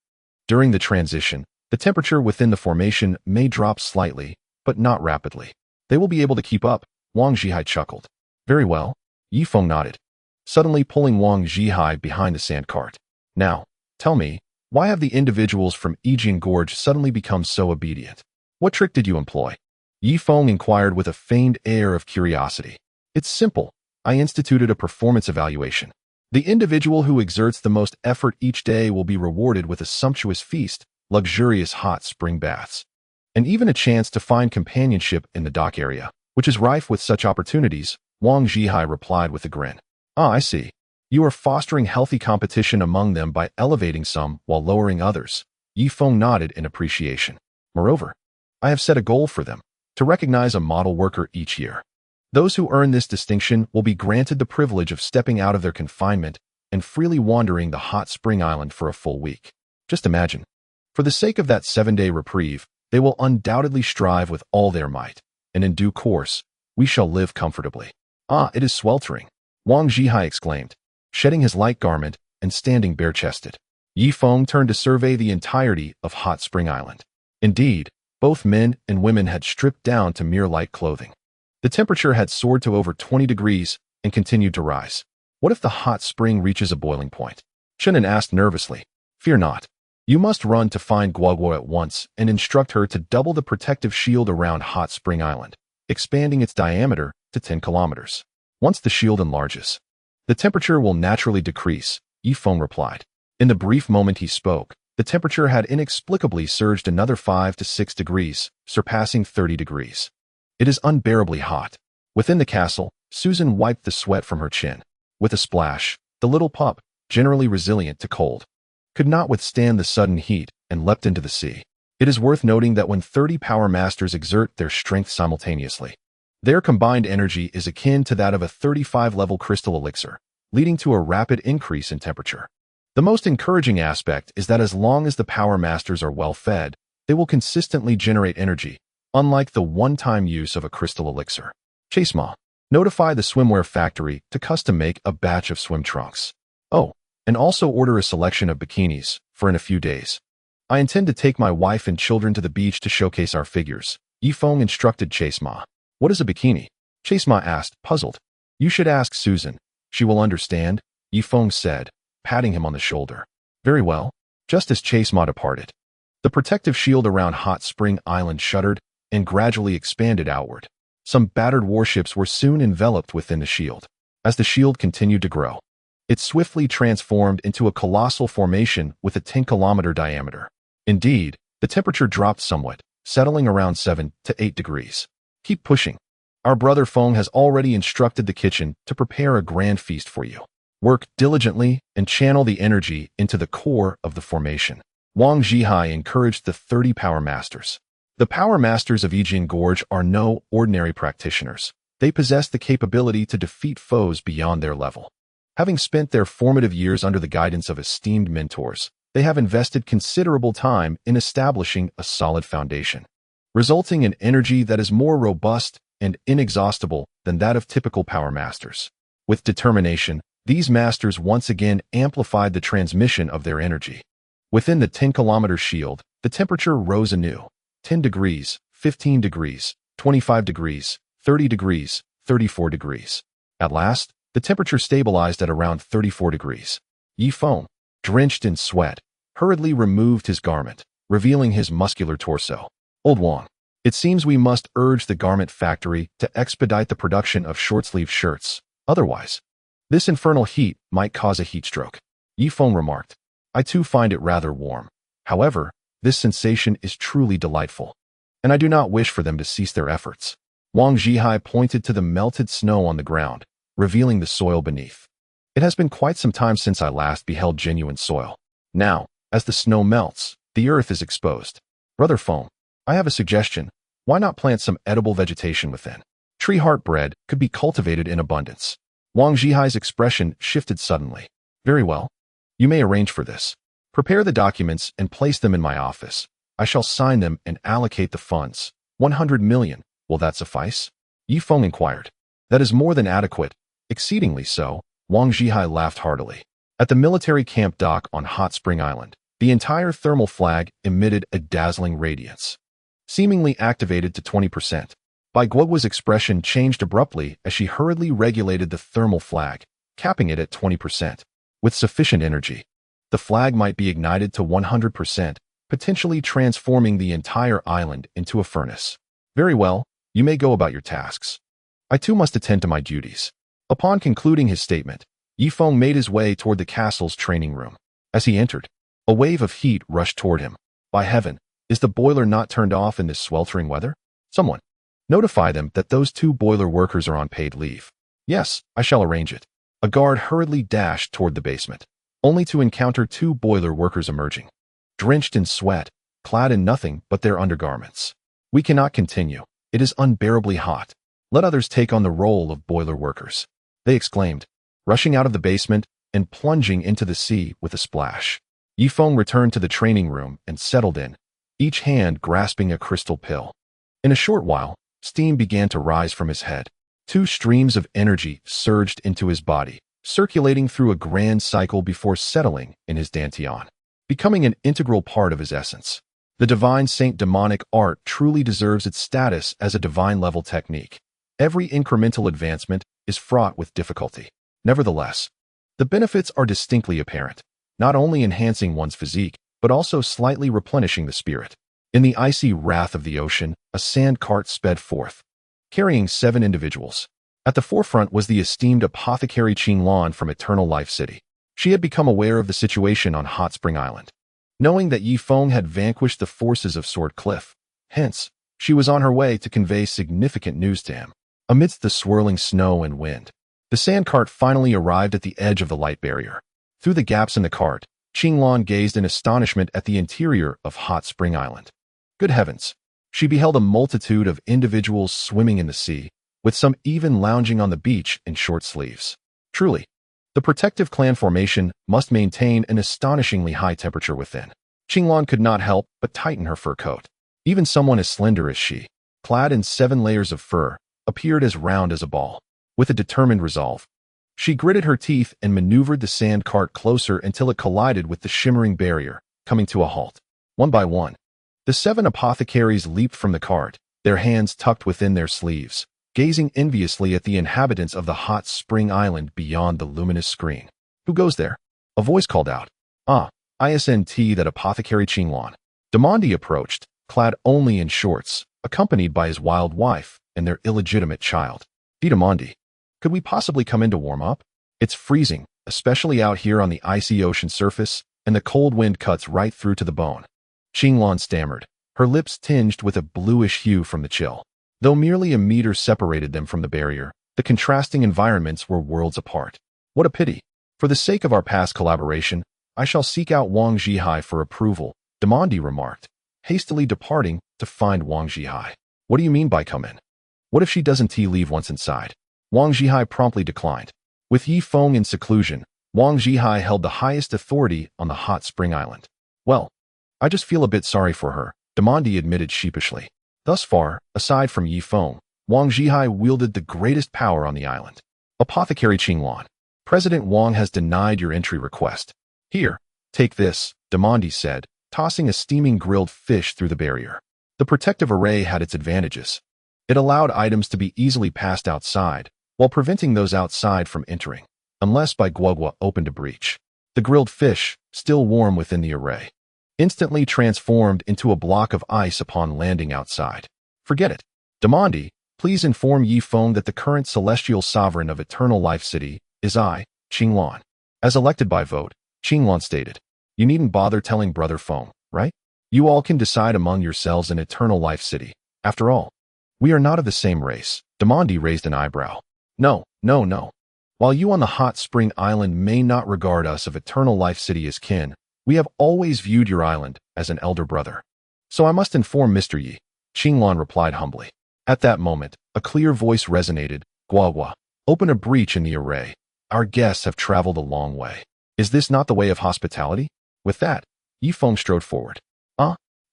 During the transition, the temperature within the formation may drop slightly, but not rapidly. They will be able to keep up," Wang Zhihai chuckled. "Very well," Ye Feng nodded, suddenly pulling Wang Zhihai behind the sand cart. "Now, tell me, why have the individuals from Yijian Gorge suddenly become so obedient? What trick did you employ?" Ye Feng inquired with a feigned air of curiosity. "It's simple. I instituted a performance evaluation. The individual who exerts the most effort each day will be rewarded with a sumptuous feast, luxurious hot spring baths, and even a chance to find companionship in the dock area, which is rife with such opportunities," Wang Zhihai replied with a grin. "Ah, I see. You are fostering healthy competition among them by elevating some while lowering others." Ye Feng nodded in appreciation. "Moreover, I have set a goal for them, to recognize a model worker each year. Those who earn this distinction will be granted the privilege of stepping out of their confinement and freely wandering the hot spring island for a full week. Just imagine. For the sake of that 7-day reprieve, they will undoubtedly strive with all their might, and in due course, we shall live comfortably." "Ah, it is sweltering," Wang Zhihai exclaimed, shedding his light garment and standing bare-chested. Ye Feng turned to survey the entirety of Hot Spring Island. Indeed, both men and women had stripped down to mere light clothing. The temperature had soared to over 20 degrees and continued to rise. "What if the hot spring reaches a boiling point?" Chen An asked nervously, Fear not. You must run to find Guoguo at once and instruct her to double the protective shield around Hot Spring Island, expanding its diameter to 10 kilometers. Once the shield enlarges, the temperature will naturally decrease, Ye Feng replied. In the brief moment he spoke, the temperature had inexplicably surged another 5 to 6 degrees, surpassing 30 degrees. It is unbearably hot. Within the castle, Susan wiped the sweat from her chin. With a splash, the little pup, generally resilient to cold, could not withstand the sudden heat and leapt into the sea. It is worth noting that when 30 power masters exert their strength simultaneously, their combined energy is akin to that of a 35-level crystal elixir, leading to a rapid increase in temperature. The most encouraging aspect is that as long as the power masters are well fed, they will consistently generate energy, unlike the one-time use of a crystal elixir. Chase Ma, notify the swimwear factory to custom make a batch of swim trunks. Oh, and also order a selection of bikinis for in a few days. I intend to take my wife and children to the beach to showcase our figures, Ye Feng instructed Chase Ma. What is a bikini? Chase Ma asked, puzzled. You should ask Susan. She will understand, Ye Feng said, patting him on the shoulder. Very well. Just as Chase Ma departed, the protective shield around Hot Spring Island shuddered and gradually expanded outward. Some battered warships were soon enveloped within the shield. As the shield continued to grow, it swiftly transformed into a colossal formation with a 10-kilometer diameter. Indeed, the temperature dropped somewhat, settling around 7 to 8 degrees. Keep pushing. Our brother Feng has already instructed the kitchen to prepare a grand feast for you. Work diligently and channel the energy into the core of the formation. Wang Zhihai encouraged the 30 power masters. The power masters of Yijian Gorge are no ordinary practitioners. They possess the capability to defeat foes beyond their level. Having spent their formative years under the guidance of esteemed mentors, they have invested considerable time in establishing a solid foundation, resulting in energy that is more robust and inexhaustible than that of typical power masters. With determination, these masters once again amplified the transmission of their energy. Within the 10-kilometer shield, the temperature rose anew. 10 degrees, 15 degrees, 25 degrees, 30 degrees, 34 degrees. At last, the temperature stabilized at around 34 degrees. Ye Feng, drenched in sweat, hurriedly removed his garment, revealing his muscular torso. Old Wang, it seems we must urge the garment factory to expedite the production of short-sleeve shirts. Otherwise, this infernal heat might cause a heat stroke. Ye Feng remarked. I too find it rather warm. However, this sensation is truly delightful, and I do not wish for them to cease their efforts. Wang Zhihai pointed to the melted snow on the ground, revealing the soil beneath. It has been quite some time since I last beheld genuine soil. Now, as the snow melts, the earth is exposed. Brother Feng, I have a suggestion. Why not plant some edible vegetation within? Tree heart bread could be cultivated in abundance. Wang Zhihai's expression shifted suddenly. Very well. You may arrange for this. Prepare the documents and place them in my office. I shall sign them and allocate the funds. 100 million. Will that suffice? Ye Feng inquired. That is more than adequate. Exceedingly so, Wang Zhihai laughed heartily. At the military camp dock on Hot Spring Island, the entire thermal flag emitted a dazzling radiance, seemingly activated to 20%. Bai Guoguo's expression changed abruptly as she hurriedly regulated the thermal flag, capping it at 20%. With sufficient energy, the flag might be ignited to 100%, potentially transforming the entire island into a furnace. Very well, you may go about your tasks. I too must attend to my duties. Upon concluding his statement, Ye Feng made his way toward the castle's training room. As he entered, a wave of heat rushed toward him. By heaven, is the boiler not turned off in this sweltering weather? Someone, notify them that those 2 boiler workers are on paid leave. Yes, I shall arrange it. A guard hurriedly dashed toward the basement, only to encounter 2 boiler workers emerging, drenched in sweat, clad in nothing but their undergarments. We cannot continue. It is unbearably hot. Let others take on the role of boiler workers, they exclaimed, rushing out of the basement and plunging into the sea with a splash. Ye Feng returned to the training room and settled in, each hand grasping a crystal pill. In a short while, steam began to rise from his head. 2 streams of energy surged into his body, circulating through a grand cycle before settling in his dantian, becoming an integral part of his essence. The divine Saint demonic art truly deserves its status as a divine-level technique. Every incremental advancement is fraught with difficulty. Nevertheless, the benefits are distinctly apparent. not only enhancing one's physique, but also slightly replenishing the spirit. In the icy wrath of the ocean, a sand cart sped forth, carrying 7 individuals. At the forefront was the esteemed apothecary Chen An from Eternal Life City. She had become aware of the situation on Hot Spring Island, knowing that Ye Feng had vanquished the forces of Sword Cliff. Hence, she was on her way to convey significant news to him. Amidst the swirling snow and wind, the sand cart finally arrived at the edge of the light barrier. Through the gaps in the cart, Chen An gazed in astonishment at the interior of Hot Spring Island. Good heavens! She beheld a multitude of individuals swimming in the sea, with some even lounging on the beach in short sleeves. Truly, the protective clan formation must maintain an astonishingly high temperature within. Chen An could not help but tighten her fur coat. Even someone as slender as she, clad in 7 layers of fur, appeared as round as a ball. With a determined resolve, she gritted her teeth and maneuvered the sand cart closer until it collided with the shimmering barrier, coming to a halt. One by one, the 7 apothecaries leaped from the cart, their hands tucked within their sleeves, gazing enviously at the inhabitants of the hot spring island beyond the luminous screen. Who goes there? A voice called out. Isn't that apothecary Chen An? Demandi approached, clad only in shorts, accompanied by his wild wife and their illegitimate child. Demandi, could we possibly come in to warm up? It's freezing, especially out here on the icy ocean surface, and the cold wind cuts right through to the bone. Chen An stammered, her lips tinged with a bluish hue from the chill. Though merely a meter separated them from the barrier, the contrasting environments were worlds apart. What a pity. For the sake of our past collaboration, I shall seek out Wang Zhihai for approval, Demandi remarked, hastily departing to find Wang Zhihai. What do you mean by come in? What if she doesn't leave once inside? Wang Zhihai promptly declined. With Ye Feng in seclusion, Wang Zhihai held the highest authority on the hot spring island. Well, I just feel a bit sorry for her, Demandi admitted sheepishly. Thus far, aside from Ye Feng, Wang Zhihai wielded the greatest power on the island. Apothecary Chen An, President Wang has denied your entry request. Here, take this, Demandi said, tossing a steaming grilled fish through the barrier. The protective array had its advantages. It allowed items to be easily passed outside, while preventing those outside from entering, unless by Guogua opened a breach. The grilled fish, still warm within the array, instantly transformed into a block of ice upon landing outside. Forget it. Demandi, please inform Ye Feng that the current celestial sovereign of Eternal Life City is I, Chen An. As elected by vote, Chen An stated, you needn't bother telling Brother Feng, right? You all can decide among yourselves in Eternal Life City. After all, we are not of the same race. Demandi raised an eyebrow. No. While you on the hot spring island may not regard us of Eternal Life City as kin, we have always viewed your island as an elder brother. So I must inform Mr. Yi, Chen An replied humbly. At that moment, a clear voice resonated. Guogua, open a breach in the array. Our guests have traveled a long way. Is this not the way of hospitality? With that, Ye Feng strode forward.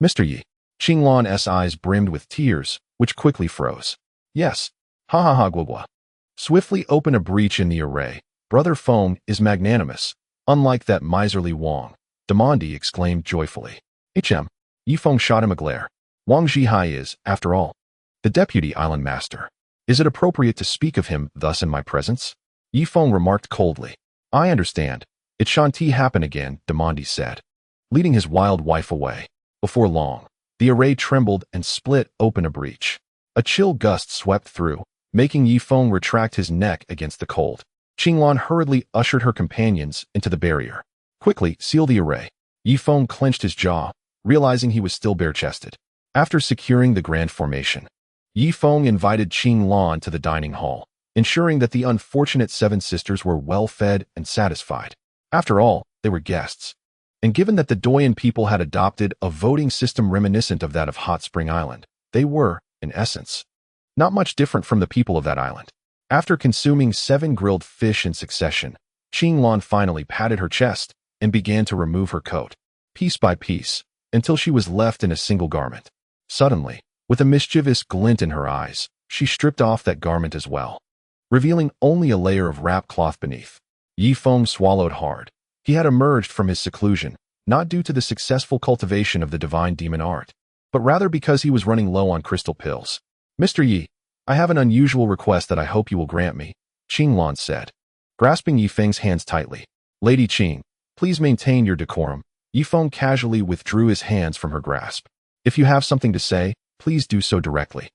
Mr. Yi. Chen An's eyes brimmed with tears, which quickly froze. Yes. Ha Guogua. Swiftly open a breach in the array. Brother Feng is magnanimous, unlike that miserly Wang, Demandi exclaimed joyfully. Ye Feng shot him a glare. Wang Zhihai is, after all, the deputy island master. Is it appropriate to speak of him thus in my presence? Ye Feng remarked coldly. I understand. It shan't happen again, Demandi said, leading his wild wife away. Before long, the array trembled and split open a breach. A chill gust swept through, making Ye Feng retract his neck against the cold. Chen An hurriedly ushered her companions into the barrier. Quickly, seal the array. Ye Feng clenched his jaw, realizing he was still bare-chested. After securing the grand formation, Ye Feng invited Chen An to the dining hall, ensuring that the unfortunate 7 sisters were well-fed and satisfied. After all, they were guests. And given that the Doyan people had adopted a voting system reminiscent of that of Hot Spring Island, they were, in essence, not much different from the people of that island. After consuming 7 grilled fish in succession, Chen An finally patted her chest and began to remove her coat, piece by piece, until she was left in a single garment. Suddenly, with a mischievous glint in her eyes, she stripped off that garment as well, revealing only a layer of wrap cloth beneath. Ye Feng swallowed hard. He had emerged from his seclusion, not due to the successful cultivation of the divine demon art, but rather because he was running low on crystal pills. Mr. Yi, I have an unusual request that I hope you will grant me, Chen An said, grasping Ye Feng's hands tightly. Lady Qing, Please maintain your decorum. Ye Feng casually withdrew his hands from her grasp. If you have something to say, please do so directly.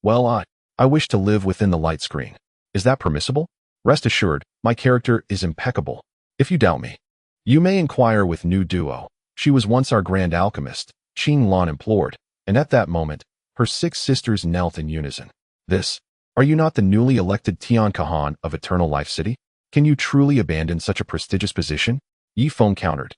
Well, I wish to live within the light screen. Is that permissible? Rest assured, my character is impeccable. If you doubt me, you may inquire with new duo. She was once our grand alchemist, Qing Lan implored, and at that moment, her 6 sisters knelt in unison. Are you not the newly elected Tian Kahan of Eternal Life City? Can you truly abandon such a prestigious position? Ye Feng countered.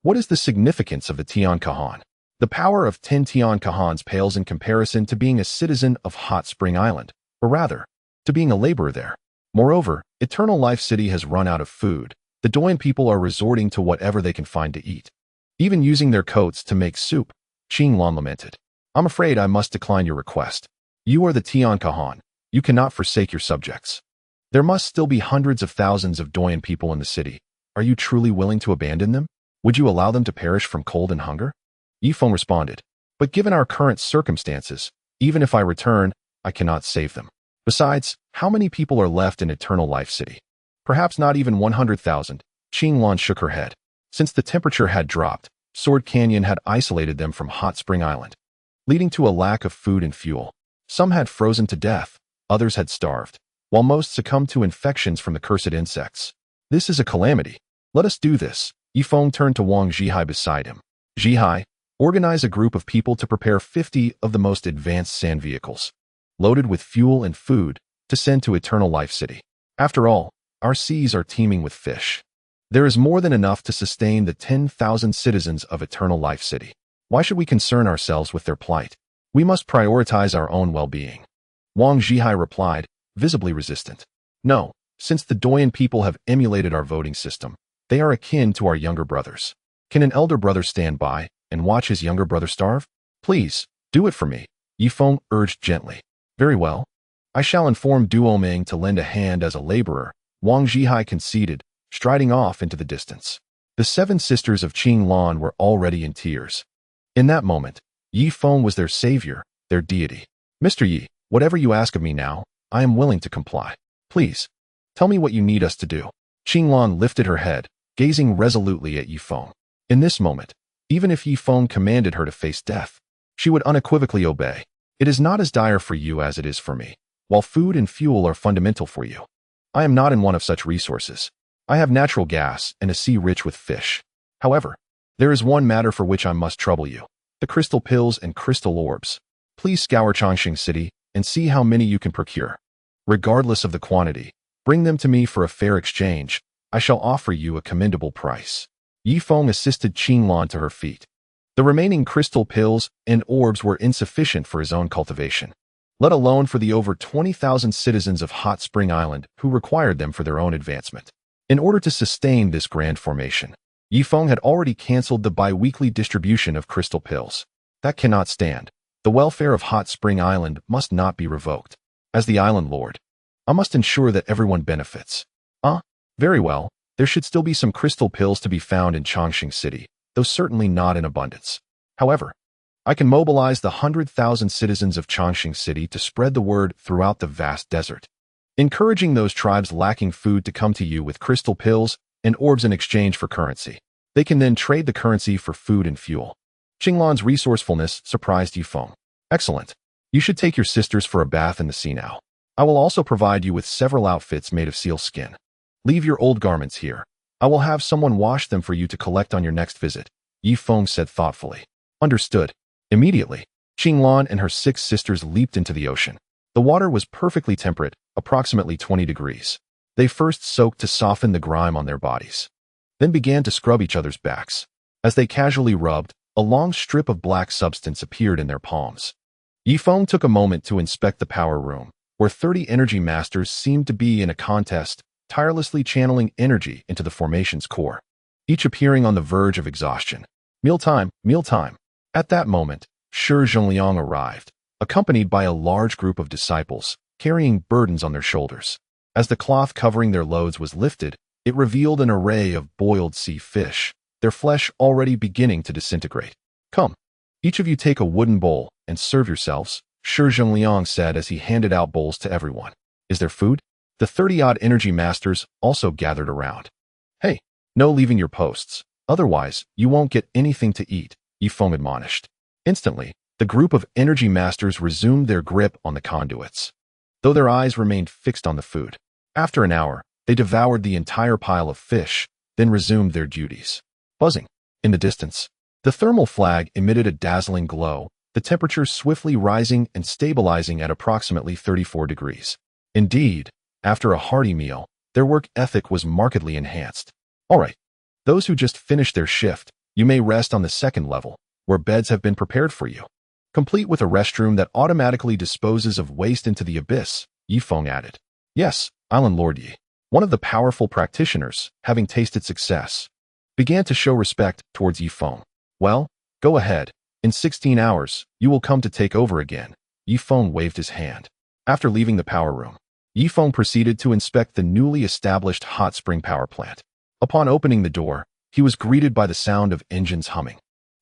What is the significance of the Tian Kahan? The power of 10 Tian Kahans pales in comparison to being a citizen of Hot Spring Island, or rather, to being a laborer there. Moreover, Eternal Life City has run out of food. The Doyan people are resorting to whatever they can find to eat, even using their coats to make soup. Qing Lan lamented. I'm afraid I must decline your request. You are the Tian Kahan. You cannot forsake your subjects. There must still be hundreds of thousands of Doyan people in the city. Are you truly willing to abandon them? Would you allow them to perish from cold and hunger? Ye Feng responded. But given our current circumstances, even if I return, I cannot save them. Besides, how many people are left in Eternal Life City? Perhaps not even 100,000. Qing Lan shook her head. Since the temperature had dropped, Sword Canyon had isolated them from Hot Spring Island, leading to a lack of food and fuel. Some had frozen to death, others had starved, while most succumbed to infections from the cursed insects. This is a calamity. Let us do this. Ye Feng turned to Wang Zhihai beside him. Zhihai, organize a group of people to prepare 50 of the most advanced sand vehicles, loaded with fuel and food, to send to Eternal Life City. After all, our seas are teeming with fish. There is more than enough to sustain the 10,000 citizens of Eternal Life City. Why should we concern ourselves with their plight? We must prioritize our own well-being. Wang Zhihai replied, visibly resistant. No, since the Doyan people have emulated our voting system, they are akin to our younger brothers. Can an elder brother stand by and watch his younger brother starve? Please, do it for me, Ye Feng urged gently. Very well. I shall inform Duo Ming to lend a hand as a laborer, Wang Zhihai conceded, striding off into the distance. The 7 sisters of Qing Lan were already in tears. In that moment, Ye Feng was their savior, their deity. Mr. Yi, whatever you ask of me now, I am willing to comply. Please, tell me what you need us to do. Qing Lan lifted her head, gazing resolutely at Ye Feng. In this moment, even if Ye Feng commanded her to face death, she would unequivocally obey. It is not as dire for you as it is for me. While food and fuel are fundamental for you, I am not in want of such resources. I have natural gas and a sea rich with fish. However, there is one matter for which I must trouble you. The crystal pills and crystal orbs. Please scour Changxing City and see how many you can procure. Regardless of the quantity, bring them to me for a fair exchange. I shall offer you a commendable price. Ye Feng assisted Qing Lan to her feet. The remaining crystal pills and orbs were insufficient for his own cultivation, let alone for the over 20,000 citizens of Hot Spring Island who required them for their own advancement. In order to sustain this grand formation, Ye Feng had already canceled the bi-weekly distribution of crystal pills. That cannot stand. The welfare of Hot Spring Island must not be revoked. As the island lord, I must ensure that everyone benefits. Very well. There should still be some crystal pills to be found in Changxing City, though certainly not in abundance. However, I can mobilize the 100,000 citizens of Changxing City to spread the word throughout the vast desert, encouraging those tribes lacking food to come to you with crystal pills and orbs in exchange for currency. They can then trade the currency for food and fuel. Qing Lan's resourcefulness surprised Ye Feng. Excellent. You should take your sisters for a bath in the sea now. I will also provide you with several outfits made of seal skin. Leave your old garments here. I will have someone wash them for you to collect on your next visit, Ye Feng said thoughtfully. Understood. Immediately, Qing Lan and her 6 sisters leaped into the ocean. The water was perfectly temperate, approximately 20 degrees. They first soaked to soften the grime on their bodies, then began to scrub each other's backs. As they casually rubbed, a long strip of black substance appeared in their palms. Ye Feng took a moment to inspect the power room, where 30 energy masters seemed to be in a contest, tirelessly channeling energy into the formation's core, each appearing on the verge of exhaustion. Mealtime, mealtime. At that moment, Shi Zhongliang arrived, accompanied by a large group of disciples, carrying burdens on their shoulders. As the cloth covering their loads was lifted, it revealed an array of boiled sea fish, their flesh already beginning to disintegrate. Come, each of you take a wooden bowl and serve yourselves, Shi Zhongliang said as he handed out bowls to everyone. Is there food? The 30-odd energy masters also gathered around. Hey, no leaving your posts. Otherwise, you won't get anything to eat, Ye Feng admonished. Instantly, the group of energy masters resumed their grip on the conduits, though their eyes remained fixed on the food. After an hour, they devoured the entire pile of fish, then resumed their duties. Buzzing. In the distance, the thermal flag emitted a dazzling glow, the temperature swiftly rising and stabilizing at approximately 34 degrees. Indeed, after a hearty meal, their work ethic was markedly enhanced. All right, those who just finished their shift, you may rest on the second level, where beds have been prepared for you, complete with a restroom that automatically disposes of waste into the abyss, Ye Feng added. Yes, Island Lord Yi, one of the powerful practitioners, having tasted success, began to show respect towards Ye Feng. Well, go ahead. In 16 hours, you will come to take over again. Ye Feng waved his hand. After leaving the power room, Ye Feng proceeded to inspect the newly established hot spring power plant. Upon opening the door, he was greeted by the sound of engines humming.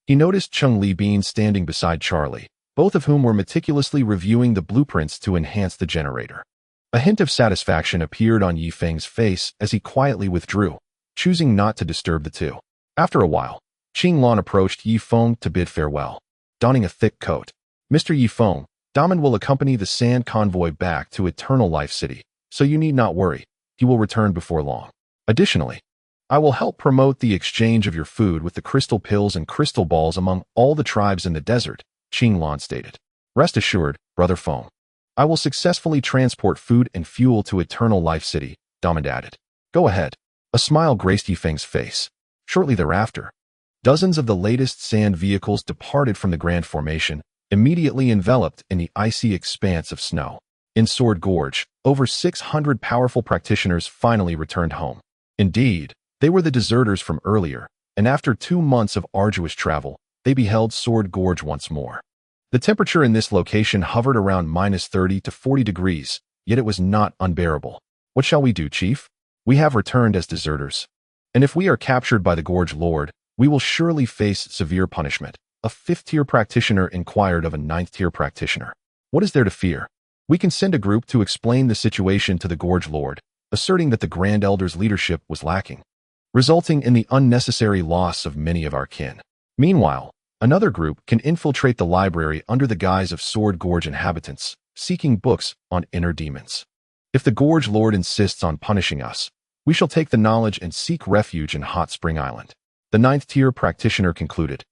He noticed Cheng Li Bean standing beside Charlie, both of whom were meticulously reviewing the blueprints to enhance the generator. A hint of satisfaction appeared on Ye Feng's face as he quietly withdrew, choosing not to disturb the two. After a while, Qing Lan approached Ye Feng to bid farewell, donning a thick coat. Mr. Ye Feng, Daman will accompany the sand convoy back to Eternal Life City, so you need not worry, he will return before long. Additionally, I will help promote the exchange of your food with the crystal pills and crystal balls among all the tribes in the desert, Qing Lan stated. Rest assured, Brother Feng, I will successfully transport food and fuel to Eternal Life City, Daman added. Go ahead. A smile graced Ye Feng's face. Shortly thereafter, dozens of the latest sand vehicles departed from the Grand Formation, immediately enveloped in the icy expanse of snow. In Sword Gorge, over 600 powerful practitioners finally returned home. Indeed, they were the deserters from earlier, and after 2 months of arduous travel, they beheld Sword Gorge once more. The temperature in this location hovered around -30 to 40 degrees, yet it was not unbearable. What shall we do, Chief? We have returned as deserters. And if we are captured by the Gorge Lord, we will surely face severe punishment, a 5th-tier practitioner inquired of a 9th-tier practitioner. What is there to fear? We can send a group to explain the situation to the Gorge Lord, asserting that the Grand Elder's leadership was lacking, resulting in the unnecessary loss of many of our kin. Meanwhile, another group can infiltrate the library under the guise of Sword Gorge inhabitants, seeking books on inner demons. If the Gorge Lord insists on punishing us, we shall take the knowledge and seek refuge in Hot Spring Island. The 9th-tier practitioner concluded,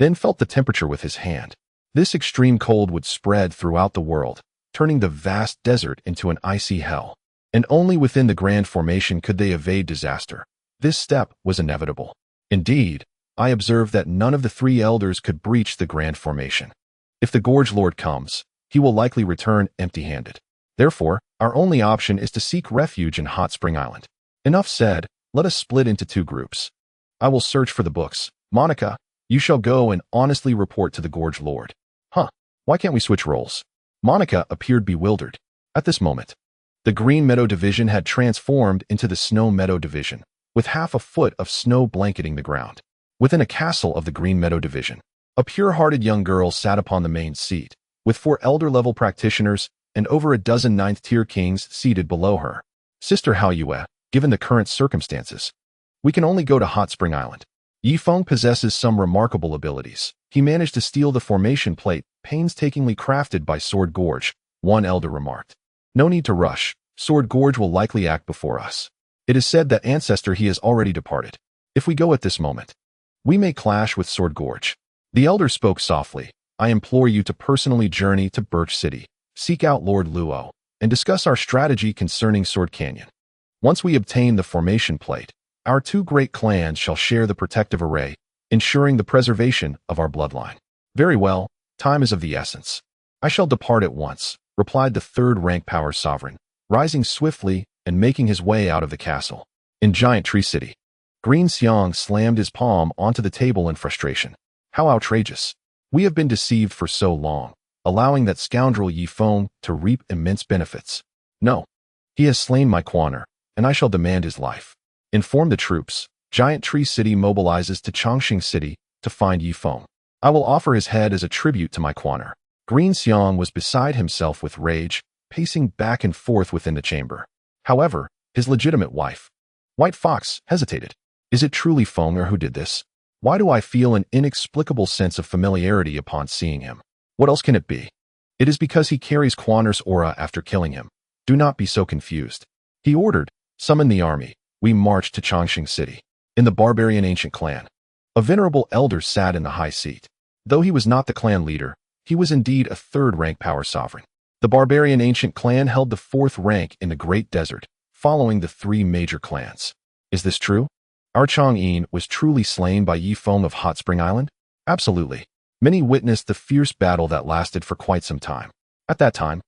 then felt the temperature with his hand. This extreme cold would spread throughout the world, turning the vast desert into an icy hell. And only within the Grand Formation could they evade disaster. This step was inevitable. Indeed, I observed that none of the 3 elders could breach the Grand Formation. If the Gorge Lord comes, he will likely return empty-handed. Therefore, our only option is to seek refuge in Hot Spring Island. Enough said, let us split into 2 groups. I will search for the books. Monica, you shall go and honestly report to the Gorge Lord. Why can't we switch roles? Monica appeared bewildered. At this moment, the Green Meadow Division had transformed into the Snow Meadow Division, with half a foot of snow blanketing the ground. Within a castle of the Green Meadow Division, a pure-hearted young girl sat upon the main seat, with 4 elder-level practitioners and over a dozen 9th-tier kings seated below her. Sister Hao Yue, given the current circumstances, we can only go to Hot Spring Island. Ye Feng possesses some remarkable abilities. He managed to steal the formation plate painstakingly crafted by Sword Gorge, one elder remarked. No need to rush. Sword Gorge will likely act before us. It is said that ancestor he has already departed. If we go at this moment, we may clash with Sword Gorge. The elder spoke softly. I implore you to personally journey to Birch City, seek out Lord Luo, and discuss our strategy concerning Sword Canyon. Once we obtain the formation plate, our 2 great clans shall share the protective array, ensuring the preservation of our bloodline. Very well, time is of the essence. I shall depart at once, replied the 3rd-rank power sovereign, rising swiftly and making his way out of the castle. In Giant Tree City, Green Xiang slammed his palm onto the table in frustration. How outrageous. We have been deceived for so long, allowing that scoundrel Ye Feng to reap immense benefits. No, he has slain my Quaner, and I shall demand his life. Inform the troops. Giant Tree City mobilizes to Chongqing City to find Ye Feng. I will offer his head as a tribute to my Quaner. Green Xiang was beside himself with rage, pacing back and forth within the chamber. However, his legitimate wife, White Fox, hesitated. Is it truly Feng who did this? Why do I feel an inexplicable sense of familiarity upon seeing him? What else can it be? It is because he carries Quanner's aura after killing him. Do not be so confused. He ordered, summon the army. We marched to Chongqing City. In the barbarian ancient clan, a venerable elder sat in the high seat. Though he was not the clan leader, he was indeed a third-rank power sovereign. The barbarian ancient clan held the fourth rank in the Great Desert, following the three major clans. Is this true? Our Chen An was truly slain by Ye Feng of Hot Spring Island? Absolutely. Many witnessed the fierce battle that lasted for quite some time. At that time,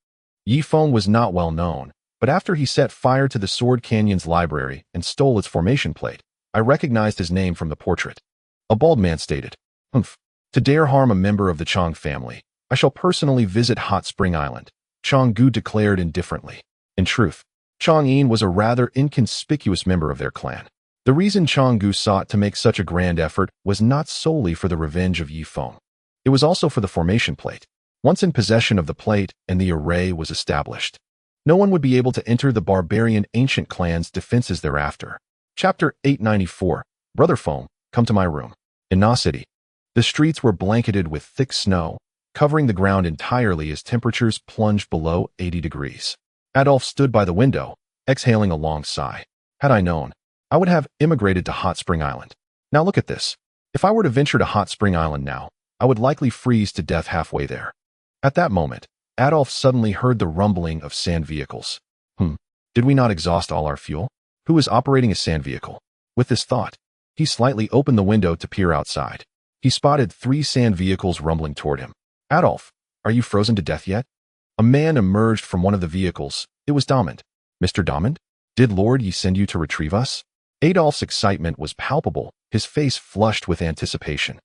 Ye Feng was not well known, but after he set fire to the Sword Canyon's library and stole its formation plate, I recognized his name from the portrait. A bald man stated, "Humph. To dare harm a member of the Chong family, I shall personally visit Hot Spring Island," Chong Gu declared indifferently. In truth, Chong An was a rather inconspicuous member of their clan. The reason Chong Gu sought to make such a grand effort was not solely for the revenge of Ye Feng. It was also for the formation plate. Once in possession of the plate and the array was established, no one would be able to enter the barbarian ancient clan's defenses thereafter. Chapter 894, Brother Feng, come to my room. In Na City, the streets were blanketed with thick snow, covering the ground entirely as temperatures plunged below 80 degrees. Adolf stood by the window, exhaling a long sigh. Had I known, I would have immigrated to Hot Spring Island. Now look at this. If I were to venture to Hot Spring Island now, I would likely freeze to death halfway there. At that moment, Adolf suddenly heard the rumbling of sand vehicles. Did we not exhaust all our fuel? Who is operating a sand vehicle? With this thought, he slightly opened the window to peer outside. He spotted 3 sand vehicles rumbling toward him. Adolf, are you frozen to death yet? A man emerged from one of the vehicles. It was Damond. Mr. Damond? Did Lord Yi send you to retrieve us? Adolf's excitement was palpable, his face flushed with anticipation,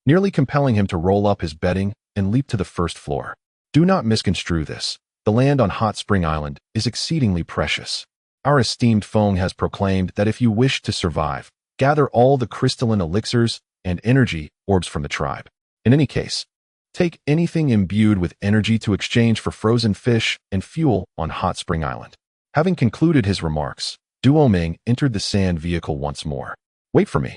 nearly compelling him to roll up his bedding and leap to the first floor. Do not misconstrue this. The land on Hot Spring Island is exceedingly precious. Our esteemed Feng has proclaimed that if you wish to survive, gather all the crystalline elixirs and energy orbs from the tribe. In any case, take anything imbued with energy to exchange for frozen fish and fuel on Hot Spring Island. Having concluded his remarks, Duoming entered the sand vehicle once more. Wait for me.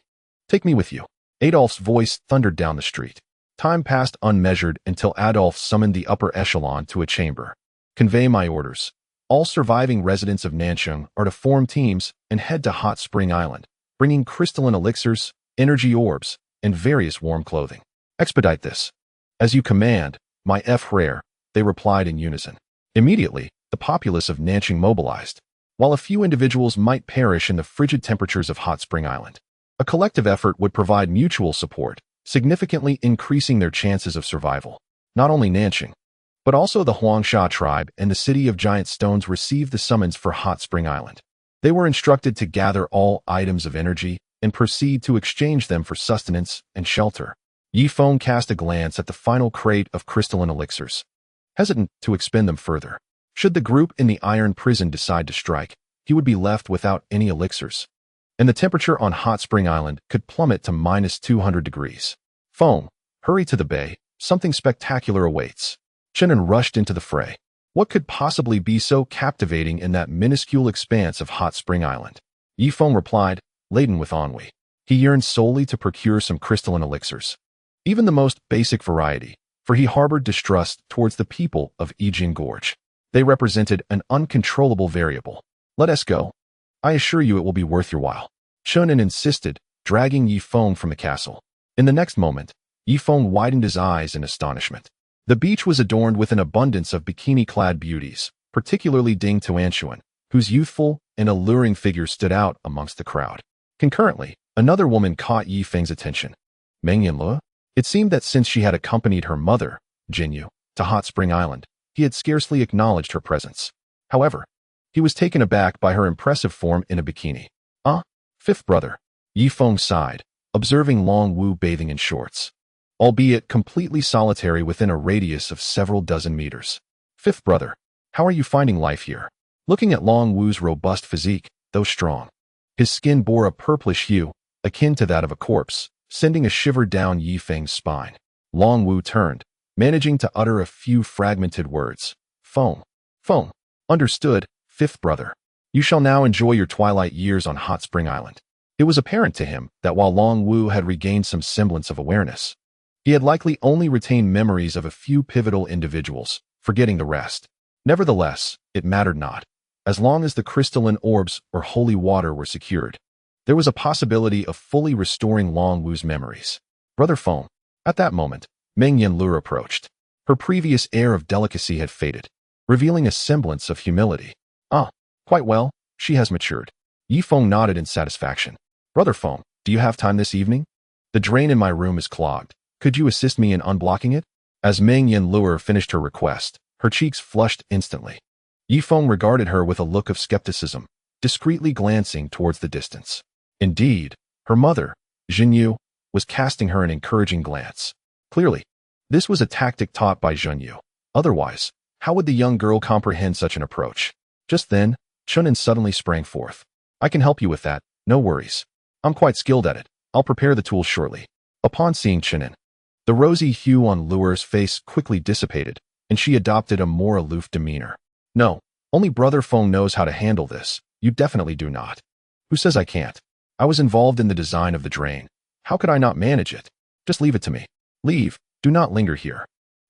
Take me with you. Adolf's voice thundered down the street. Time passed unmeasured until Adolf summoned the upper echelon to a chamber. Convey my orders. All surviving residents of Nanchung are to form teams and head to Hot Spring Island, bringing crystalline elixirs, energy orbs, and various warm clothing. Expedite this. As you command, my frere, they replied in unison. Immediately, the populace of Nanchung mobilized. While a few individuals might perish in the frigid temperatures of Hot Spring Island, a collective effort would provide mutual support, significantly increasing their chances of survival. Not only Nanchung, but also the Huangsha tribe and the City of Giant Stones received the summons for Hot Spring Island. They were instructed to gather all items of energy and proceed to exchange them for sustenance and shelter. Ye Feng cast a glance at the final crate of crystalline elixirs, hesitant to expend them further. Should the group in the iron prison decide to strike, he would be left without any elixirs, and the temperature on Hot Spring Island could plummet to -200 degrees. Feng, hurry to the bay, something spectacular awaits. Chen An rushed into the fray. What could possibly be so captivating in that minuscule expanse of Hot Spring Island? Ye Feng replied, laden with ennui. He yearned solely to procure some crystalline elixirs, even the most basic variety, for he harbored distrust towards the people of Yijian Gorge. They represented an uncontrollable variable. Let us go. I assure you it will be worth your while. Chen An insisted, dragging Ye Feng from the castle. In the next moment, Ye Feng widened his eyes in astonishment. The beach was adorned with an abundance of bikini-clad beauties, particularly Ding Tuanshuan, whose youthful and alluring figure stood out amongst the crowd. Concurrently, another woman caught Ye Feng's attention. Meng Yanle? It seemed that since she had accompanied her mother, Jinyu, to Hot Spring Island, he had scarcely acknowledged her presence. However, he was taken aback by her impressive form in a bikini. Fifth brother. Ye Feng sighed, observing Long Wu bathing in shorts, albeit completely solitary within a radius of several dozen meters. Fifth brother, how are you finding life here? Looking at Long Wu's robust physique, though strong, his skin bore a purplish hue, akin to that of a corpse, sending a shiver down Ye Feng's spine. Long Wu turned, managing to utter a few fragmented words. Feng. Understood, fifth brother. You shall now enjoy your twilight years on Hot Spring Island. It was apparent to him that while Long Wu had regained some semblance of awareness, he had likely only retained memories of a few pivotal individuals, forgetting the rest. Nevertheless, it mattered not. As long as the crystalline orbs or holy water were secured, there was a possibility of fully restoring Long Wu's memories. Brother Feng. At that moment, Meng Yanlu approached. Her previous air of delicacy had faded, revealing a semblance of humility. Ah, quite well, she has matured. Ye Feng nodded in satisfaction. Brother Feng, do you have time this evening? The drain in my room is clogged. Could you assist me in unblocking it? As Meng Yanlu finished her request, her cheeks flushed instantly. Ye Feng regarded her with a look of skepticism, discreetly glancing towards the distance. Indeed, her mother, Zhenyu, was casting her an encouraging glance. Clearly, this was a tactic taught by Zhenyu. Otherwise, how would the young girl comprehend such an approach? Just then, Chen An suddenly sprang forth. I can help you with that, no worries. I'm quite skilled at it. I'll prepare the tools shortly. Upon seeing Chen An, the rosy hue on Luer's face quickly dissipated, and she adopted a more aloof demeanor. No, only Brother Feng knows how to handle this. You definitely do not. Who says I can't? I was involved in the design of the drain. How could I not manage it? Just leave it to me. Leave. Do not linger here.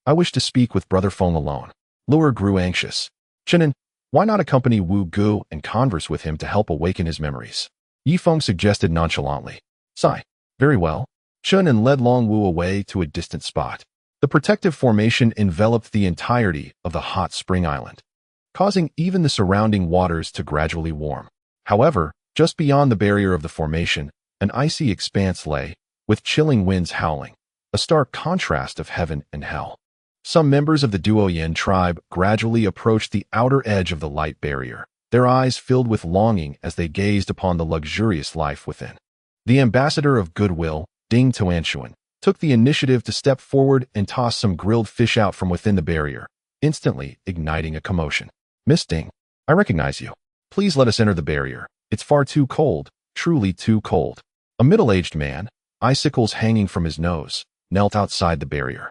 I wish to speak with Brother Feng alone. Luer grew anxious. Chen An, why not accompany Wu Gu and converse with him to help awaken his memories? Ye Feng suggested nonchalantly. Sigh. Very well. Chen An led Long Wu away to a distant spot. The protective formation enveloped the entirety of the hot spring island, causing even the surrounding waters to gradually warm. However, just beyond the barrier of the formation, an icy expanse lay, with chilling winds howling, a stark contrast of heaven and hell. Some members of the Duoyan tribe gradually approached the outer edge of the light barrier, their eyes filled with longing as they gazed upon the luxurious life within. The ambassador of goodwill, Ding Tuanshuan, took the initiative to step forward and toss some grilled fish out from within the barrier, instantly igniting a commotion. Miss Ding, I recognize you. Please let us enter the barrier. It's far too cold, truly too cold. A middle-aged man, icicles hanging from his nose, knelt outside the barrier,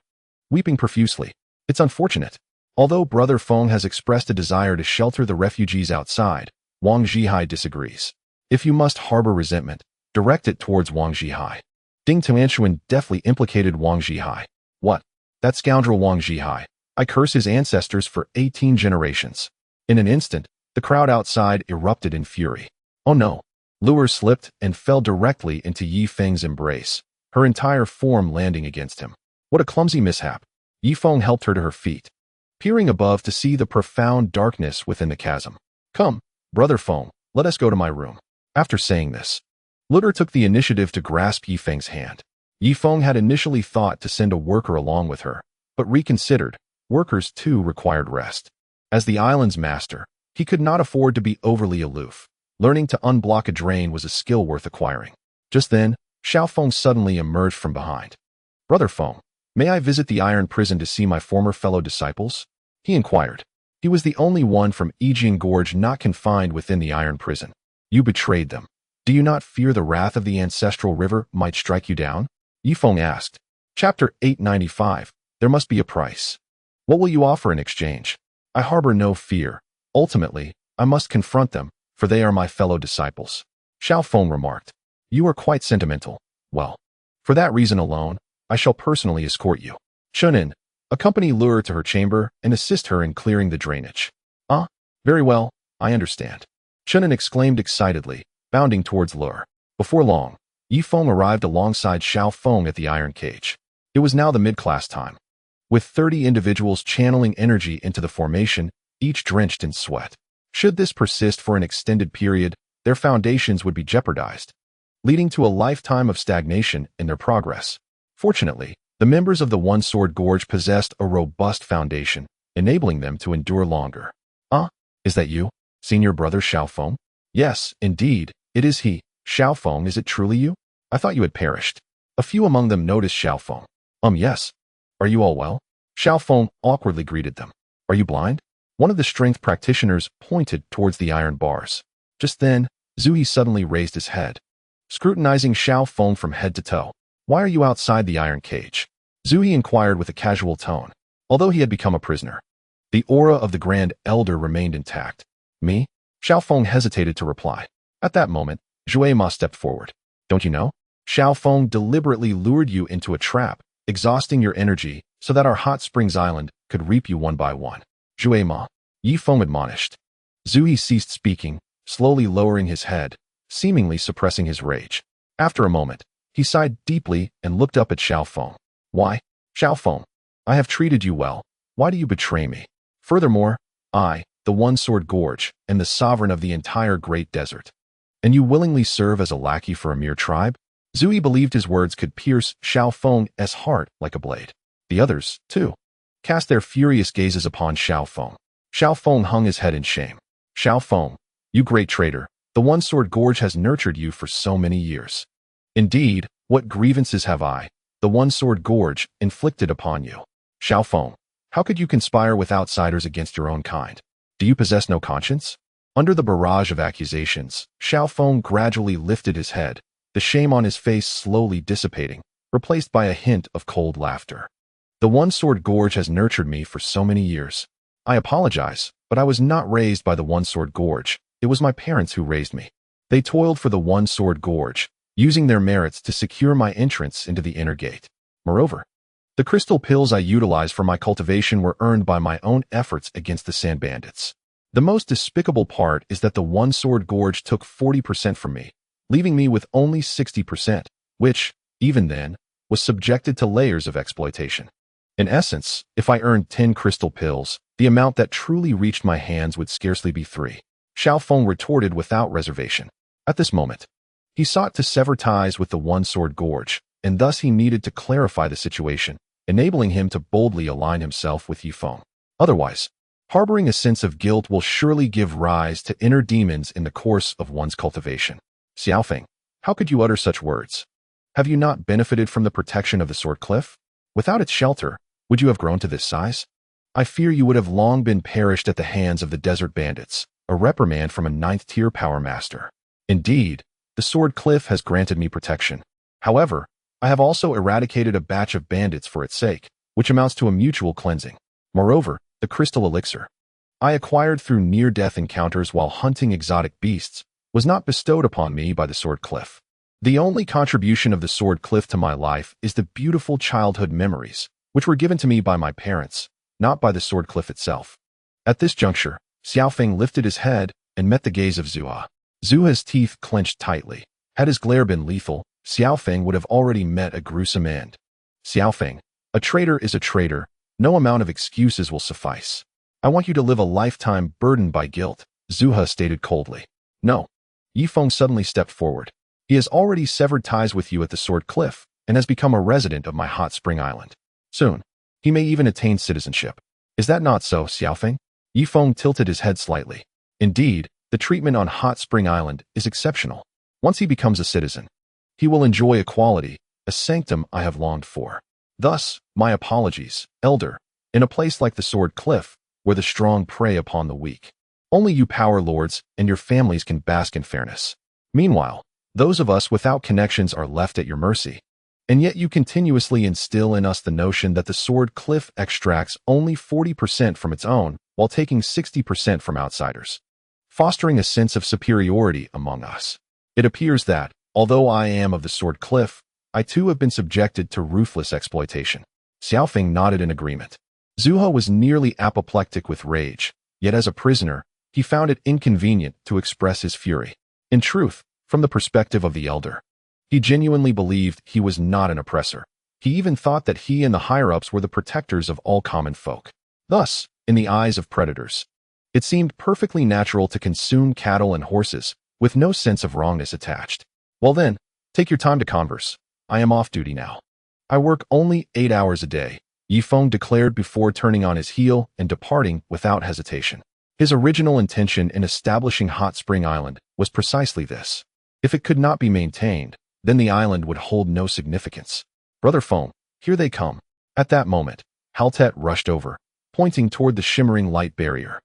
weeping profusely. It's unfortunate. Although Brother Feng has expressed a desire to shelter the refugees outside, Wang Zhihai disagrees. If you must harbor resentment, direct it towards Wang Zhihai. Ding Tuanshuan deftly implicated Wang Zhihai. What? That scoundrel Wang Zhihai. I curse his ancestors for 18 generations. In an instant, the crowd outside erupted in fury. Oh no. Luer slipped and fell directly into Ye Feng's embrace, her entire form landing against him. What a clumsy mishap. Ye Feng helped her to her feet, peering above to see the profound darkness within the chasm. Come, Brother Feng, let us go to my room. After saying this, Luer took the initiative to grasp Ye Feng's hand. Ye Feng had initially thought to send a worker along with her, but reconsidered. Workers too required rest. As the island's master, he could not afford to be overly aloof. Learning to unblock a drain was a skill worth acquiring. Just then, Xiao Feng suddenly emerged from behind. Brother Feng, may I visit the iron prison to see my former fellow disciples? He inquired. He was the only one from Yijian Gorge not confined within the iron prison. You betrayed them. Do you not fear the wrath of the ancestral river might strike you down? Ye Feng asked. Chapter 895. There must be a price. What will you offer in exchange? I harbor no fear. Ultimately, I must confront them, for they are my fellow disciples. Xiao Feng remarked. You are quite sentimental. Well, for that reason alone, I shall personally escort you. Chen An, accompany Luer to her chamber and assist her in clearing the drainage. Ah, very well, I understand. Chen An exclaimed excitedly, bounding towards Luer. Before long, Ye Feng arrived alongside Xiao Feng at the iron cage. It was now the mid-class time. With 30 individuals channeling energy into the formation, each drenched in sweat. Should this persist for an extended period, their foundations would be jeopardized, leading to a lifetime of stagnation in their progress. Fortunately, the members of the One-Sword Gorge possessed a robust foundation, enabling them to endure longer. Ah, is that you, senior brother Xiao Feng? Yes, indeed, it is he. Xiao Feng, is it truly you? I thought you had perished. A few among them noticed Xiao Feng. Yes. Are you all well? Xiao Feng awkwardly greeted them. Are you blind? One of the strength practitioners pointed towards the iron bars. Just then, Zui suddenly raised his head, scrutinizing Xiao Feng from head to toe. Why are you outside the iron cage? Zui inquired with a casual tone. Although he had become a prisoner, the aura of the Grand Elder remained intact. Me? Xiao Feng hesitated to reply. At that moment, Zhuai Ma stepped forward. Don't you know? Xiao Feng deliberately lured you into a trap, exhausting your energy so that our hot springs island could reap you one by one. Zhuai Ma, Ye Feng admonished. Zhu He ceased speaking, slowly lowering his head, seemingly suppressing his rage. After a moment, he sighed deeply and looked up at Xiao Feng. Why? Xiao Feng, I have treated you well. Why do you betray me? Furthermore, I, the One-Sword Gorge, am the sovereign of the entire Great Desert. And you willingly serve as a lackey for a mere tribe? Zhu He believed his words could pierce Xiao Feng's heart like a blade. The others, too, cast their furious gazes upon Xiao Feng. Xiao Feng hung his head in shame. Xiao Feng, you great traitor, the One-Sword Gorge has nurtured you for so many years. Indeed, what grievances have I, the One-Sword Gorge, inflicted upon you? Xiao Feng, how could you conspire with outsiders against your own kind? Do you possess no conscience? Under the barrage of accusations, Xiao Feng gradually lifted his head, the shame on his face slowly dissipating, replaced by a hint of cold laughter. The One-Sword Gorge has nurtured me for so many years. I apologize, but I was not raised by the One-Sword Gorge. It was my parents who raised me. They toiled for the One-Sword Gorge, using their merits to secure my entrance into the inner gate. Moreover, the crystal pills I utilized for my cultivation were earned by my own efforts against the sand bandits. The most despicable part is that the One-Sword Gorge took 40% from me, leaving me with only 60%, which, even then, was subjected to layers of exploitation. In essence, if I earned 10 crystal pills, the amount that truly reached my hands would scarcely be 3. Xiao Feng retorted without reservation. At this moment, he sought to sever ties with the One-Sword Gorge, and thus he needed to clarify the situation, enabling him to boldly align himself with Ye Feng. Otherwise, harboring a sense of guilt will surely give rise to inner demons in the course of one's cultivation. Xiao Feng, how could you utter such words? Have you not benefited from the protection of the Sword Cliff? Without its shelter, would you have grown to this size? I fear you would have long been perished at the hands of the desert bandits, a reprimand from a 9th-tier power master. Indeed, the Sword Cliff has granted me protection. However, I have also eradicated a batch of bandits for its sake, which amounts to a mutual cleansing. Moreover, the crystal elixir I acquired through near-death encounters while hunting exotic beasts was not bestowed upon me by the Sword Cliff. The only contribution of the Sword Cliff to my life is the beautiful childhood memories, which were given to me by my parents, not by the Sword Cliff itself. At this juncture, Xiao Feng lifted his head and met the gaze of Zhu. Zhu's teeth clenched tightly. Had his glare been lethal, Xiao Feng would have already met a gruesome end. Xiao Feng, a traitor is a traitor. No amount of excuses will suffice. I want you to live a lifetime burdened by guilt, Zhu stated coldly. No. Ye Feng suddenly stepped forward. He has already severed ties with you at the Sword Cliff and has become a resident of my hot spring island. Soon, he may even attain citizenship. Is that not so, Xiao Feng? Ye Feng tilted his head slightly. Indeed, the treatment on Hot Spring Island is exceptional. Once he becomes a citizen, he will enjoy equality, a sanctum I have longed for. Thus, my apologies, Elder, in a place like the Sword Cliff, where the strong prey upon the weak. Only you power lords and your families can bask in fairness. Meanwhile, those of us without connections are left at your mercy. And yet you continuously instill in us the notion that the Sword Cliff extracts only 40% from its own, while taking 60% from outsiders, fostering a sense of superiority among us. It appears that, although I am of the Sword Cliff, I too have been subjected to ruthless exploitation. Xiao Feng nodded in agreement. Zhu was nearly apoplectic with rage, yet as a prisoner, he found it inconvenient to express his fury. In truth, from the perspective of the elder, he genuinely believed he was not an oppressor. He even thought that he and the higher-ups were the protectors of all common folk. Thus, in the eyes of predators, it seemed perfectly natural to consume cattle and horses, with no sense of wrongness attached. Well then, take your time to converse. I am off duty now. I work only 8 hours a day, Ye Feng declared before turning on his heel and departing without hesitation. His original intention in establishing Hot Spring Island was precisely this. If it could not be maintained, then the island would hold no significance. Brother Feng, here they come. At that moment, Haltet rushed over, pointing toward the shimmering light barrier.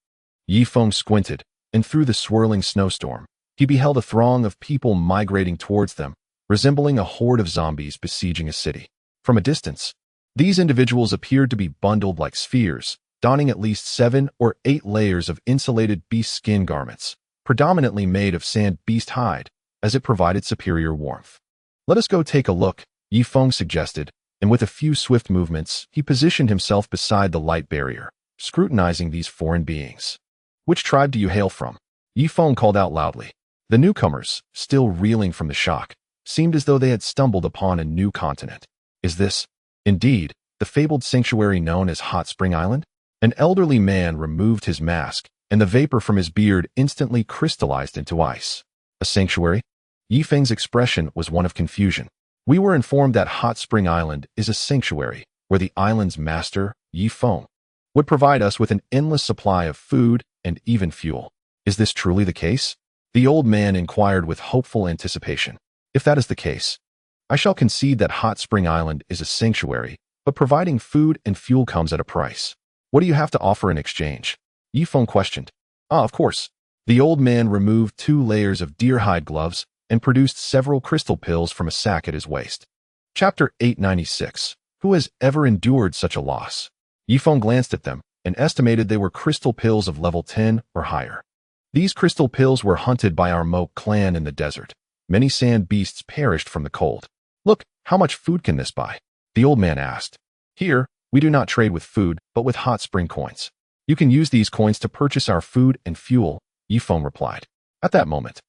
Ye Feng squinted, and through the swirling snowstorm, he beheld a throng of people migrating towards them, resembling a horde of zombies besieging a city. From a distance, these individuals appeared to be bundled like spheres, donning at least 7 or 8 layers of insulated beast skin garments, predominantly made of sand beast hide, as it provided superior warmth. Let us go take a look, Ye Feng suggested, and with a few swift movements, he positioned himself beside the light barrier, scrutinizing these foreign beings. Which tribe do you hail from? Ye Feng called out loudly. The newcomers, still reeling from the shock, seemed as though they had stumbled upon a new continent. Is this, indeed, the fabled sanctuary known as Hot Spring Island? An elderly man removed his mask, and the vapor from his beard instantly crystallized into ice. A sanctuary? Ye Feng's expression was one of confusion. We were informed that Hot Spring Island is a sanctuary, where the island's master, Ye Feng, would provide us with an endless supply of food and even fuel. Is this truly the case? The old man inquired with hopeful anticipation. If that is the case, I shall concede that Hot Spring Island is a sanctuary, but providing food and fuel comes at a price. What do you have to offer in exchange? Ye Feng questioned. Of course. The old man removed 2 layers of deer-hide gloves and produced several crystal pills from a sack at his waist. Chapter 896. Who has ever endured such a loss? Ye Feng glanced at them and estimated they were crystal pills of level 10 or higher. These crystal pills were hunted by our Moke clan in the desert. Many sand beasts perished from the cold. Look, how much food can this buy? The old man asked. Here, we do not trade with food, but with hot spring coins. You can use these coins to purchase our food and fuel, Ye Feng replied. At that moment,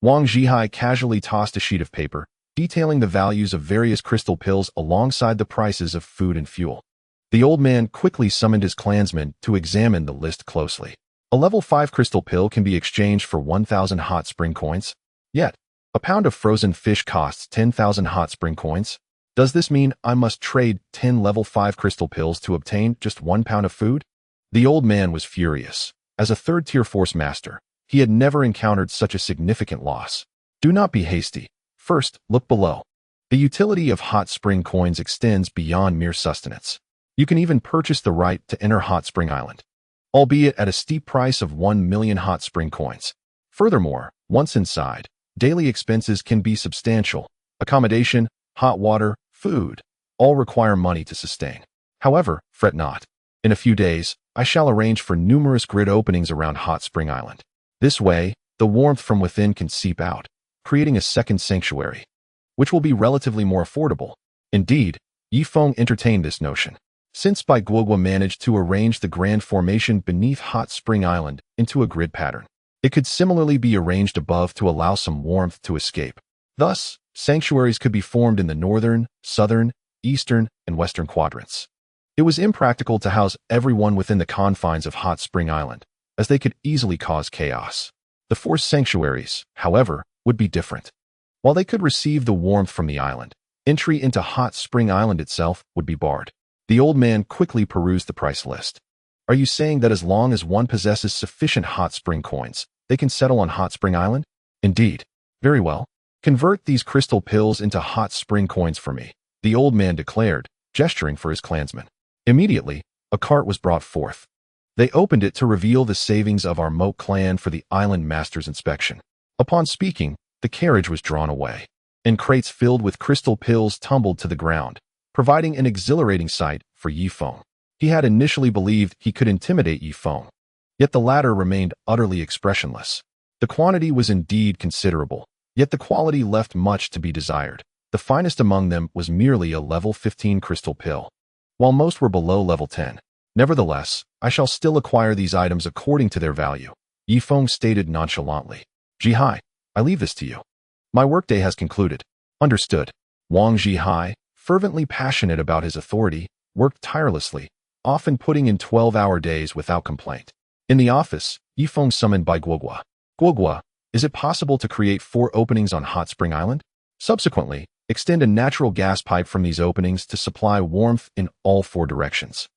Wang Zhihai casually tossed a sheet of paper, detailing the values of various crystal pills alongside the prices of food and fuel. The old man quickly summoned his clansmen to examine the list closely. A level 5 crystal pill can be exchanged for 1,000 hot spring coins. Yet, a pound of frozen fish costs 10,000 hot spring coins. Does this mean I must trade 10 level 5 crystal pills to obtain just 1 pound of food? The old man was furious. As a third-tier force master, he had never encountered such a significant loss. Do not be hasty. First, look below. The utility of hot spring coins extends beyond mere sustenance. You can even purchase the right to enter Hot Spring Island, albeit at a steep price of 1 million hot spring coins. Furthermore, once inside, daily expenses can be substantial. Accommodation, hot water, food, all require money to sustain. However, fret not. In a few days, I shall arrange for numerous grid openings around Hot Spring Island. This way, the warmth from within can seep out, creating a second sanctuary, which will be relatively more affordable. Indeed, Ye Feng entertained this notion. Since Bai Guogua managed to arrange the grand formation beneath Hot Spring Island into a grid pattern, it could similarly be arranged above to allow some warmth to escape. Thus, sanctuaries could be formed in the northern, southern, eastern, and western quadrants. It was impractical to house everyone within the confines of Hot Spring Island, as they could easily cause chaos. The forced sanctuaries, however, would be different. While they could receive the warmth from the island, entry into Hot Spring Island itself would be barred. The old man quickly perused the price list. Are you saying that as long as one possesses sufficient hot spring coins, they can settle on Hot Spring Island? Indeed. Very well. Convert these crystal pills into hot spring coins for me, the old man declared, gesturing for his clansmen. Immediately, a cart was brought forth. They opened it to reveal the savings of our Moke clan for the island master's inspection. Upon speaking, the carriage was drawn away, and crates filled with crystal pills tumbled to the ground, providing an exhilarating sight for Ye Feng. He had initially believed he could intimidate Ye Feng, yet the latter remained utterly expressionless. The quantity was indeed considerable, yet the quality left much to be desired. The finest among them was merely a level 15 crystal pill, while most were below level 10. Nevertheless, I shall still acquire these items according to their value, Ye Feng stated nonchalantly. Zhihai, I leave this to you. My workday has concluded. Understood. Wang Zhihai, fervently passionate about his authority, worked tirelessly, often putting in 12-hour days without complaint. In the office, Ye Feng summoned Bai Guogua. Guogua, is it possible to create 4 openings on Hot Spring Island? Subsequently, extend a natural gas pipe from these openings to supply warmth in all 4 directions,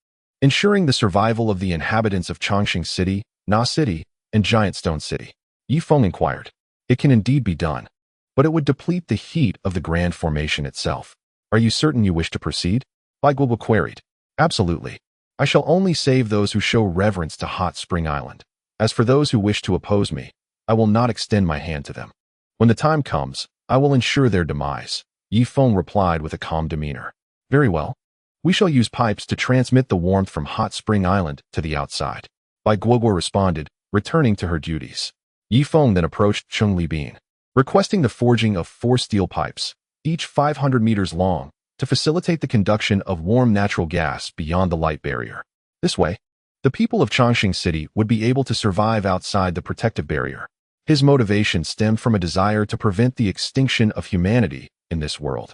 ensuring the survival of the inhabitants of Chongqing City, Na City, and Giant Stone City. Ye Feng inquired. It can indeed be done, but it would deplete the heat of the grand formation itself. Are you certain you wish to proceed? Bai Guogua queried. Absolutely. I shall only save those who show reverence to Hot Spring Island. As for those who wish to oppose me, I will not extend my hand to them. When the time comes, I will ensure their demise, Ye Feng replied with a calm demeanor. Very well. We shall use pipes to transmit the warmth from Hot Spring Island to the outside. Bai Guogua responded, returning to her duties. Ye Feng then approached Cheng Libin. requesting the forging of 4 steel pipes, each 500 meters long, to facilitate the conduction of warm natural gas beyond the light barrier. This way, the people of Chongqing City would be able to survive outside the protective barrier. His motivation stemmed from a desire to prevent the extinction of humanity in this world.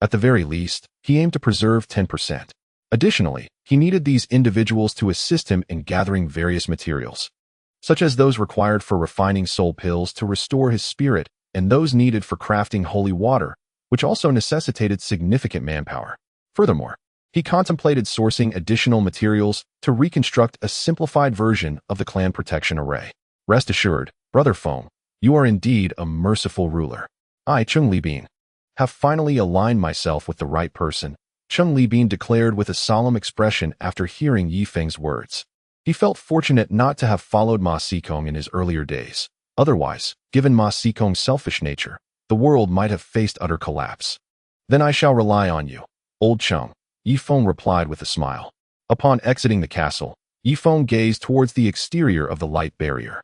At the very least, he aimed to preserve 10%. Additionally, he needed these individuals to assist him in gathering various materials, such as those required for refining soul pills to restore his spirit and those needed for crafting holy water, which also necessitated significant manpower. Furthermore, he contemplated sourcing additional materials to reconstruct a simplified version of the clan protection array. Rest assured, Brother Feng, you are indeed a merciful ruler. I, Chung Libin, have finally aligned myself with the right person, Chung Libin declared with a solemn expression after hearing Ye Feng's words. He felt fortunate not to have followed Ma Xikong in his earlier days. Otherwise, given Ma Xikong's selfish nature, the world might have faced utter collapse. Then I shall rely on you, old Chung, Ye Feng replied with a smile. Upon exiting the castle, Ye Feng gazed towards the exterior of the light barrier.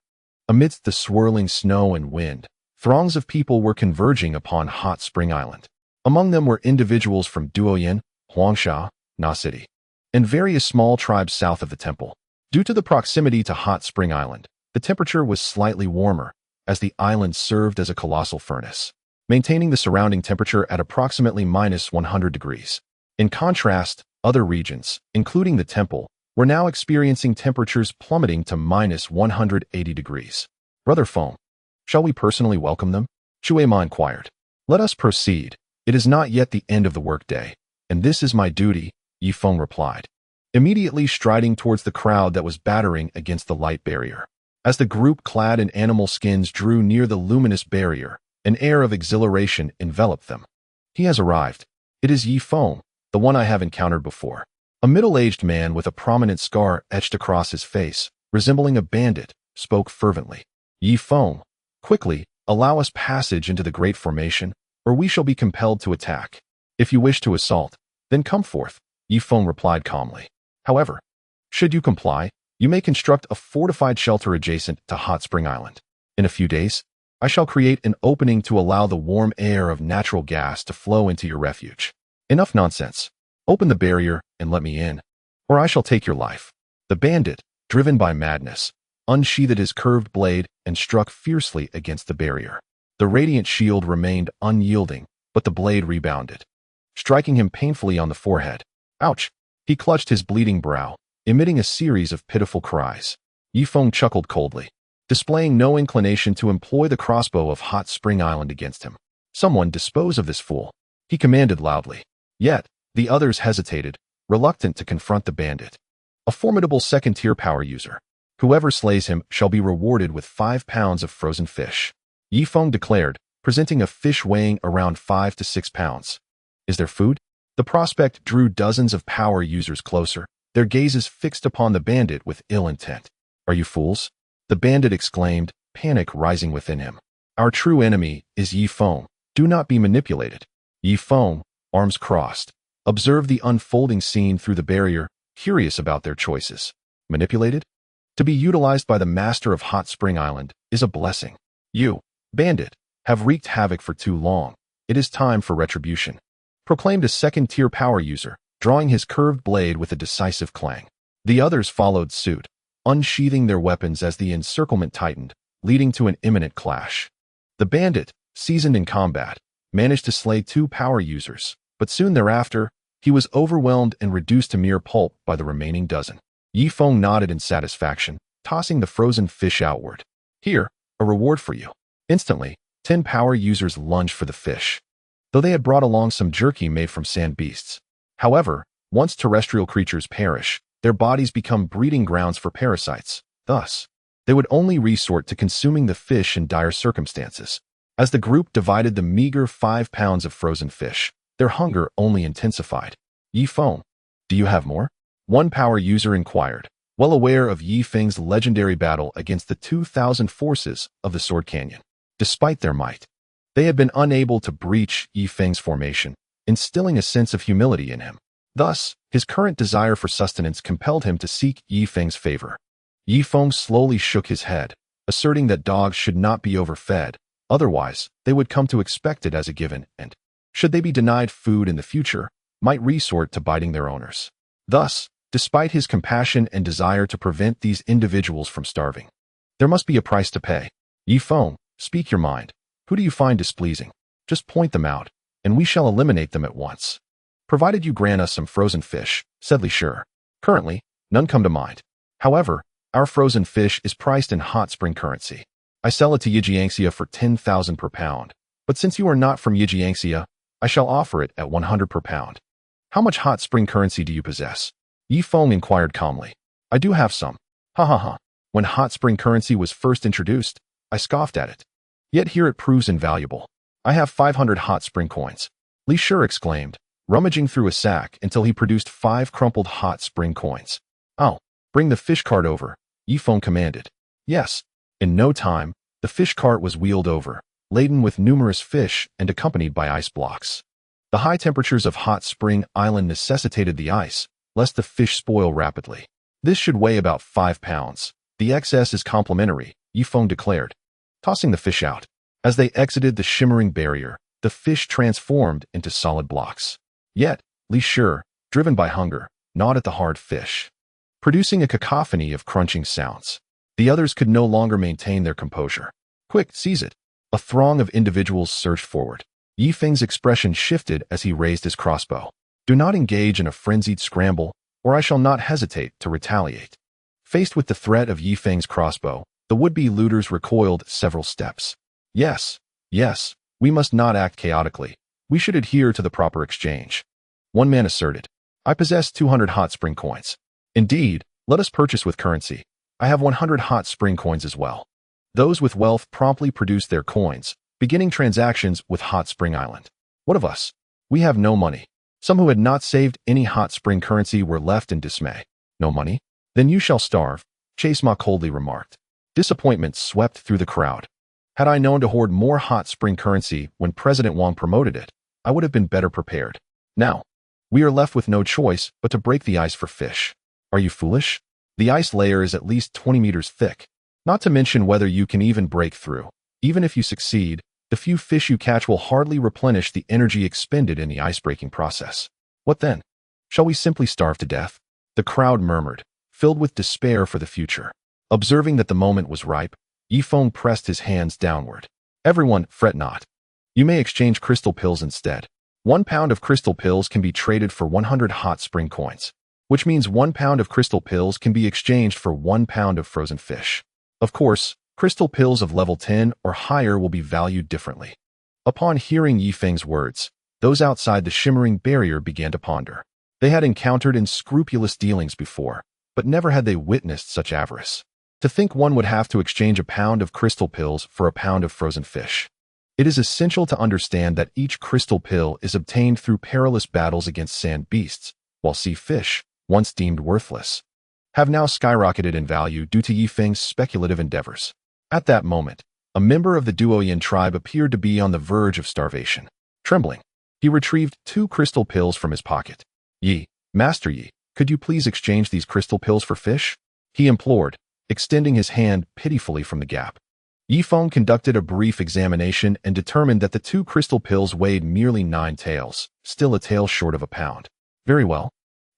Amidst the swirling snow and wind, throngs of people were converging upon Hot Spring Island. Among them were individuals from Duoyin, Huangsha, Na City, and various small tribes south of the temple. Due to the proximity to Hot Spring Island, the temperature was slightly warmer, as the island served as a colossal furnace, maintaining the surrounding temperature at approximately -100 degrees. In contrast, other regions, including the temple, were now experiencing temperatures plummeting to -180 degrees. Brother Feng, shall we personally welcome them? Shui Ma inquired. Let us proceed. It is not yet the end of the workday, and this is my duty, Ye Feng replied, immediately striding towards the crowd that was battering against the light barrier. As the group clad in animal skins drew near the luminous barrier, an air of exhilaration enveloped them. He has arrived. It is Ye Feng, the one I have encountered before. A middle-aged man with a prominent scar etched across his face, resembling a bandit, spoke fervently. Ye Feng, quickly, allow us passage into the great formation, or we shall be compelled to attack. If you wish to assault, then come forth, Ye Feng replied calmly. However, should you comply, you may construct a fortified shelter adjacent to Hot Spring Island. In a few days, I shall create an opening to allow the warm air of natural gas to flow into your refuge. Enough nonsense. Open the barrier and let me in, or I shall take your life. The bandit, driven by madness, unsheathed his curved blade and struck fiercely against the barrier. The radiant shield remained unyielding, but the blade rebounded, striking him painfully on the forehead. Ouch! He clutched his bleeding brow, emitting a series of pitiful cries. Ye Feng chuckled coldly, displaying no inclination to employ the crossbow of Hot Spring Island against him. Someone dispose of this fool, he commanded loudly. Yet, the others hesitated, reluctant to confront the bandit. A formidable second-tier power user. Whoever slays him shall be rewarded with 5 pounds of frozen fish, Ye Feng declared, presenting a fish weighing around 5 to 6 pounds. Is there food? The prospect drew dozens of power users closer, their gazes fixed upon the bandit with ill intent. Are you fools? The bandit exclaimed, panic rising within him. Our true enemy is Ye Feng. Do not be manipulated. Ye Feng, arms crossed, observed the unfolding scene through the barrier, curious about their choices. Manipulated? To be utilized by the master of Hot Spring Island is a blessing. You, bandit, have wreaked havoc for too long. It is time for retribution, proclaimed a second-tier power user, drawing his curved blade with a decisive clang. The others followed suit, unsheathing their weapons as the encirclement tightened, leading to an imminent clash. The bandit, seasoned in combat, managed to slay 2 power users, but soon thereafter, he was overwhelmed and reduced to mere pulp by the remaining dozen. Ye Feng nodded in satisfaction, tossing the frozen fish outward. Here, a reward for you. Instantly, 10 power users lunged for the fish, though they had brought along some jerky made from sand beasts. However, once terrestrial creatures perish, their bodies become breeding grounds for parasites. Thus, they would only resort to consuming the fish in dire circumstances. As the group divided the meager 5 pounds of frozen fish, their hunger only intensified. Ye Feng, do you have more? One power user inquired, well aware of Ye Feng's legendary battle against the 2,000 forces of the Sword Canyon. Despite their might, they had been unable to breach Ye Feng's formation, instilling a sense of humility in him. Thus, his current desire for sustenance compelled him to seek Ye Feng's favor. Ye Feng slowly shook his head, asserting that dogs should not be overfed, Otherwise, they would come to expect it as a given and, should they be denied food in the future, might resort to biting their owners. Thus, despite his compassion and desire to prevent these individuals from starving, there must be a price to pay. Ye Feng, speak your mind. Who do you find displeasing? Just point them out, and we shall eliminate them at once. Provided you grant us some frozen fish, said Li Shi. Currently, none come to mind. However, our frozen fish is priced in hot spring currency. I sell it to Yijian for 10,000 per pound, but since you are not from Yijian, I shall offer it at 100 per pound. How much hot spring currency do you possess? Ye Feng inquired calmly. I do have some. Ha ha ha. When hot spring currency was first introduced, I scoffed at it. Yet here it proves invaluable. I have 500 hot spring coins. Li Shi exclaimed, rummaging through a sack until he produced 5 crumpled hot spring coins. Oh, bring the fish cart over, Ye Feng commanded. Yes. In no time, the fish cart was wheeled over, laden with numerous fish and accompanied by ice blocks. The high temperatures of Hot Spring Island necessitated the ice, lest the fish spoil rapidly. This should weigh about 5 pounds. The excess is complimentary, Ye Feng declared, tossing the fish out. As they exited the shimmering barrier, the fish transformed into solid blocks. Yet, Li Shi, driven by hunger, gnawed at the hard fish, producing a cacophony of crunching sounds. The others could no longer maintain their composure. Quick, seize it. A throng of individuals surged forward. Ye Feng's expression shifted as he raised his crossbow. Do not engage in a frenzied scramble, or I shall not hesitate to retaliate. Faced with the threat of Ye Feng's crossbow, the would-be looters recoiled several steps. Yes, we must not act chaotically. We should adhere to the proper exchange. One man asserted. I possess 200 hot spring coins. Indeed, let us purchase with currency. I have 100 hot spring coins as well. Those with wealth promptly produced their coins, beginning transactions with Hot Spring Island. What of us? We have no money. Some who had not saved any hot spring currency were left in dismay. No money? Then you shall starve, Chase Ma coldly remarked. Disappointment swept through the crowd. Had I known to hoard more hot spring currency when President Wang promoted it, I would have been better prepared. Now, we are left with no choice but to break the ice for fish. Are you foolish? The ice layer is at least 20 meters thick, not to mention whether you can even break through. Even if you succeed, the few fish you catch will hardly replenish the energy expended in the ice-breaking process. What then? Shall we simply starve to death? The crowd murmured, filled with despair for the future. Observing that the moment was ripe, Ye Feng pressed his hands downward. Everyone, fret not. You may exchange crystal pills instead. 1 pound of crystal pills can be traded for 100 hot spring coins, which means 1 pound of crystal pills can be exchanged for 1 pound of frozen fish. Of course, crystal pills of level 10 or higher will be valued differently. Upon hearing Ye Feng's words, those outside the shimmering barrier began to ponder. They had encountered unscrupulous dealings before, but never had they witnessed such avarice. To think one would have to exchange a pound of crystal pills for a pound of frozen fish. It is essential to understand that each crystal pill is obtained through perilous battles against sand beasts, while sea fish, once deemed worthless, have now skyrocketed in value due to Ye Feng's speculative endeavors. At that moment, a member of the Duoyan tribe appeared to be on the verge of starvation. Trembling, he retrieved 2 crystal pills from his pocket. Master Yi, could you please exchange these crystal pills for fish? He implored, extending his hand pitifully from the gap. Ye Feng conducted a brief examination and determined that the 2 crystal pills weighed merely 9 taels, still a tael short of a pound. Very well.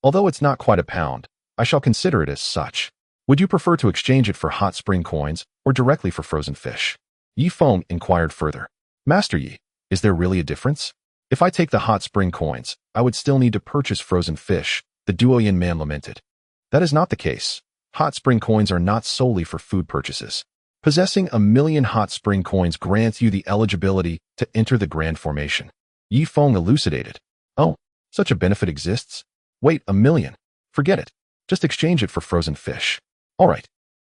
Although it's not quite a pound, I shall consider it as such. Would you prefer to exchange it for hot spring coins or directly for frozen fish? Ye Feng inquired further. Master Yi, is there really a difference? If I take the hot spring coins, I would still need to purchase frozen fish, the Duoyan man lamented. That is not the case. Hot spring coins are not solely for food purchases. Possessing 1,000,000 hot spring coins grants you the eligibility to enter the Grand Formation. Ye Feng elucidated. Oh, such a benefit exists? Wait, 1,000,000. Forget it. Just exchange it for frozen fish. All right.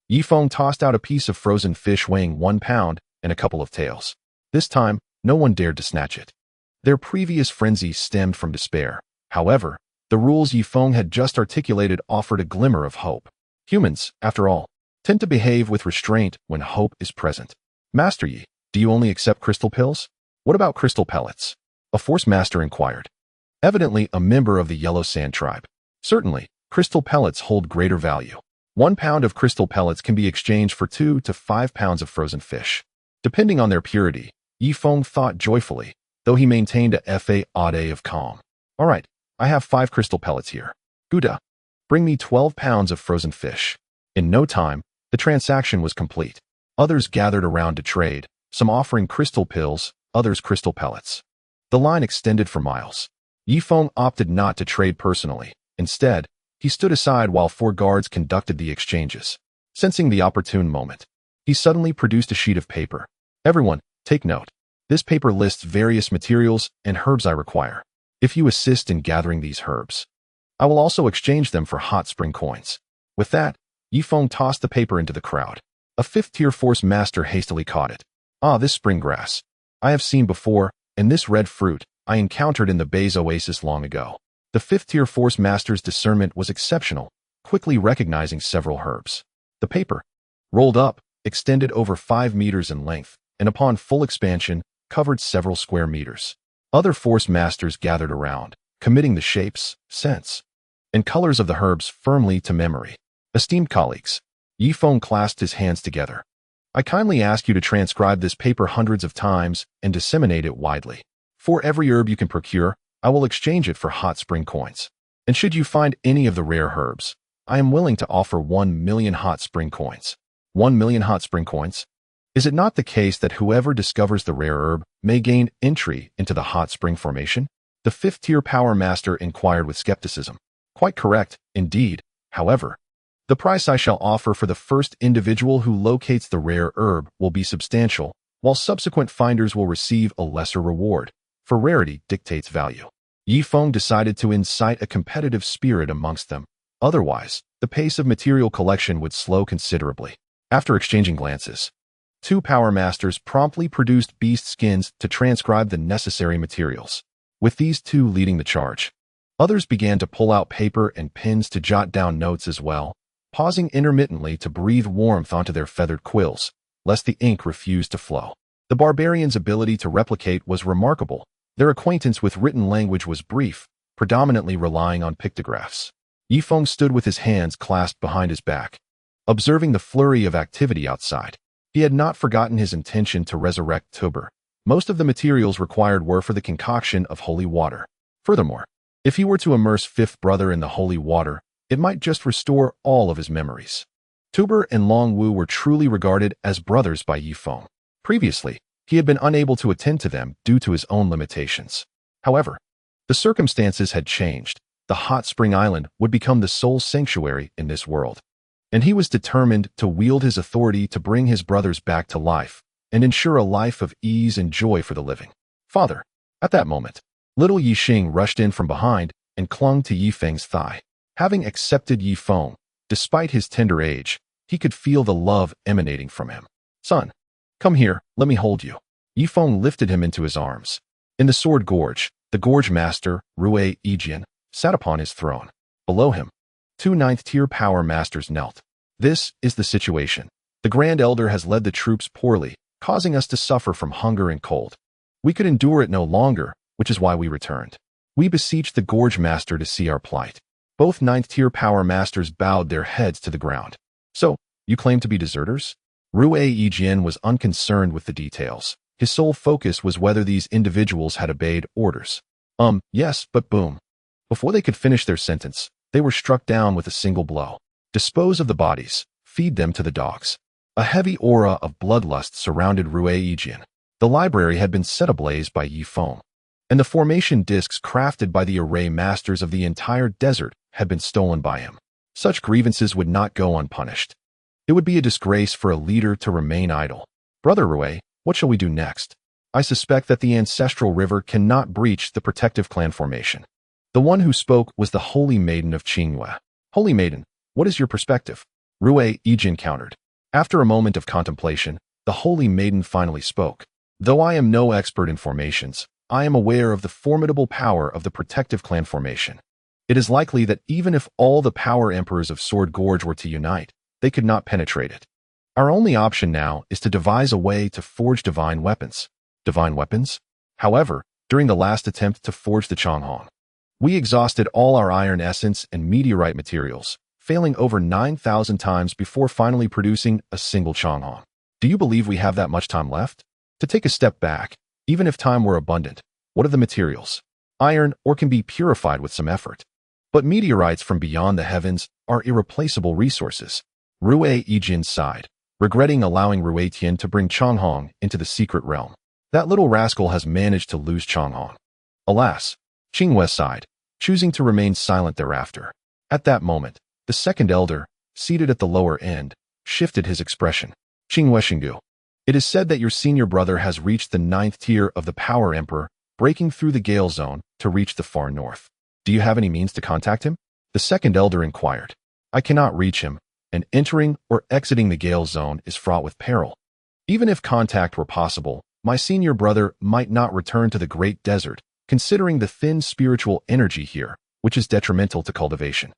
Ye Feng tossed out a piece of frozen fish weighing 1 pound and a couple of taels. This time, no one dared to snatch it. Their previous frenzy stemmed from despair. However, the rules Ye Feng had just articulated offered a glimmer of hope. Humans, after all, tend to behave with restraint when hope is present. Master Yi, do you only accept crystal pills? What about crystal pellets? A force master inquired. Evidently a member of the Yellow Sand tribe. Certainly, crystal pellets hold greater value. 1 pound of crystal pellets can be exchanged for 2 to 5 pounds of frozen fish. Depending on their purity, Ye Feng thought joyfully, though he maintained a facade of calm. All right, I have 5 crystal pellets here. Gouda, bring me 12 pounds of frozen fish. In no time, the transaction was complete. Others gathered around to trade, some offering crystal pills, others crystal pellets. The line extended for miles. Ye Feng opted not to trade personally. Instead, he stood aside while 4 guards conducted the exchanges. Sensing the opportune moment, he suddenly produced a sheet of paper. Everyone, take note. This paper lists various materials and herbs I require. If you assist in gathering these herbs, I will also exchange them for hot spring coins. With that, Ye Feng tossed the paper into the crowd. A 5th-tier force master hastily caught it. Ah, this spring grass I have seen before, and this red fruit I encountered in the Bay's oasis long ago. The 5th-tier force master's discernment was exceptional, quickly recognizing several herbs. The paper, rolled up, extended over 5 meters in length, and upon full expansion, covered several square meters. Other force masters gathered around, committing the shapes, scents, and colors of the herbs firmly to memory. Esteemed colleagues, Ye Feng clasped his hands together. I kindly ask you to transcribe this paper hundreds of times and disseminate it widely. For every herb you can procure, I will exchange it for hot spring coins. And should you find any of the rare herbs, I am willing to offer 1 million hot spring coins. 1 million hot spring coins? Is it not the case that whoever discovers the rare herb may gain entry into the hot spring formation? The 5th-tier power master inquired with skepticism. Quite correct, indeed. However, the price I shall offer for the first individual who locates the rare herb will be substantial, while subsequent finders will receive a lesser reward, for rarity dictates value. Ye Feng decided to incite a competitive spirit amongst them. Otherwise, the pace of material collection would slow considerably. After exchanging glances, 2 power masters promptly produced beast skins to transcribe the necessary materials. With these 2 leading the charge, others began to pull out paper and pens to jot down notes as well, pausing intermittently to breathe warmth onto their feathered quills, lest the ink refuse to flow. The barbarians' ability to replicate was remarkable. Their acquaintance with written language was brief, predominantly relying on pictographs. Ye Feng stood with his hands clasped behind his back, observing the flurry of activity outside. He had not forgotten his intention to resurrect Tuber. Most of the materials required were for the concoction of holy water. Furthermore, if he were to immerse 5th brother in the holy water, it might just restore all of his memories. Tuber and Long Wu were truly regarded as brothers by Ye Feng. Previously, he had been unable to attend to them due to his own limitations. However, the circumstances had changed. The hot spring island would become the sole sanctuary in this world, and he was determined to wield his authority to bring his brothers back to life and ensure a life of ease and joy for the living. Father, at that moment, little Yixing rushed in from behind and clung to Ye Feng's thigh. Having accepted Ye Feng, despite his tender age, he could feel the love emanating from him. Son, come here, let me hold you. Ye Feng lifted him into his arms. In the Sword Gorge, the Gorge Master, Rui Yijian, sat upon his throne. Below him, 2 9th-tier power masters knelt. This is the situation. The Grand Elder has led the troops poorly, causing us to suffer from hunger and cold. We could endure it no longer, which is why we returned. We beseeched the Gorge Master to see our plight. Both 9th-tier power masters bowed their heads to the ground. So, you claim to be deserters? Rui Yijian was unconcerned with the details. His sole focus was whether these individuals had obeyed orders. Yes, but boom. Before they could finish their sentence, they were struck down with a single blow. Dispose of the bodies, feed them to the dogs. A heavy aura of bloodlust surrounded Rui Yijian. The library had been set ablaze by Ye Feng, and the formation discs crafted by the array masters of the entire desert had been stolen by him. Such grievances would not go unpunished. It would be a disgrace for a leader to remain idle. Brother Rui, what shall we do next? I suspect that the ancestral river cannot breach the protective clan formation. The one who spoke was the Holy Maiden of Qingyue. Holy Maiden, what is your perspective? Rui Yijian countered. After a moment of contemplation, the Holy Maiden finally spoke. Though I am no expert in formations, I am aware of the formidable power of the protective clan formation. It is likely that even if all the power emperors of Sword Gorge were to unite, they could not penetrate it. Our only option now is to devise a way to forge divine weapons. Divine weapons? However, during the last attempt to forge the Changhong, we exhausted all our iron essence and meteorite materials, failing over 9,000 times before finally producing a single Changhong. Do you believe we have that much time left? To take a step back, even if time were abundant, what are the materials? Iron, or can be purified with some effort. But meteorites from beyond the heavens are irreplaceable resources. Rue Yijian sighed, regretting allowing Rue Tian to bring Changhong into the secret realm. That little rascal has managed to lose Changhong. Alas, Qingwei sighed, choosing to remain silent thereafter. At that moment, the second elder, seated at the lower end, shifted his expression. Qingwei Shingu. It is said that your senior brother has reached the 9th tier of the Power Emperor, breaking through the Gale Zone to reach the far north. Do you have any means to contact him? The second elder inquired. I cannot reach him, and entering or exiting the Gale Zone is fraught with peril. Even if contact were possible, my senior brother might not return to the Great Desert, considering the thin spiritual energy here, which is detrimental to cultivation.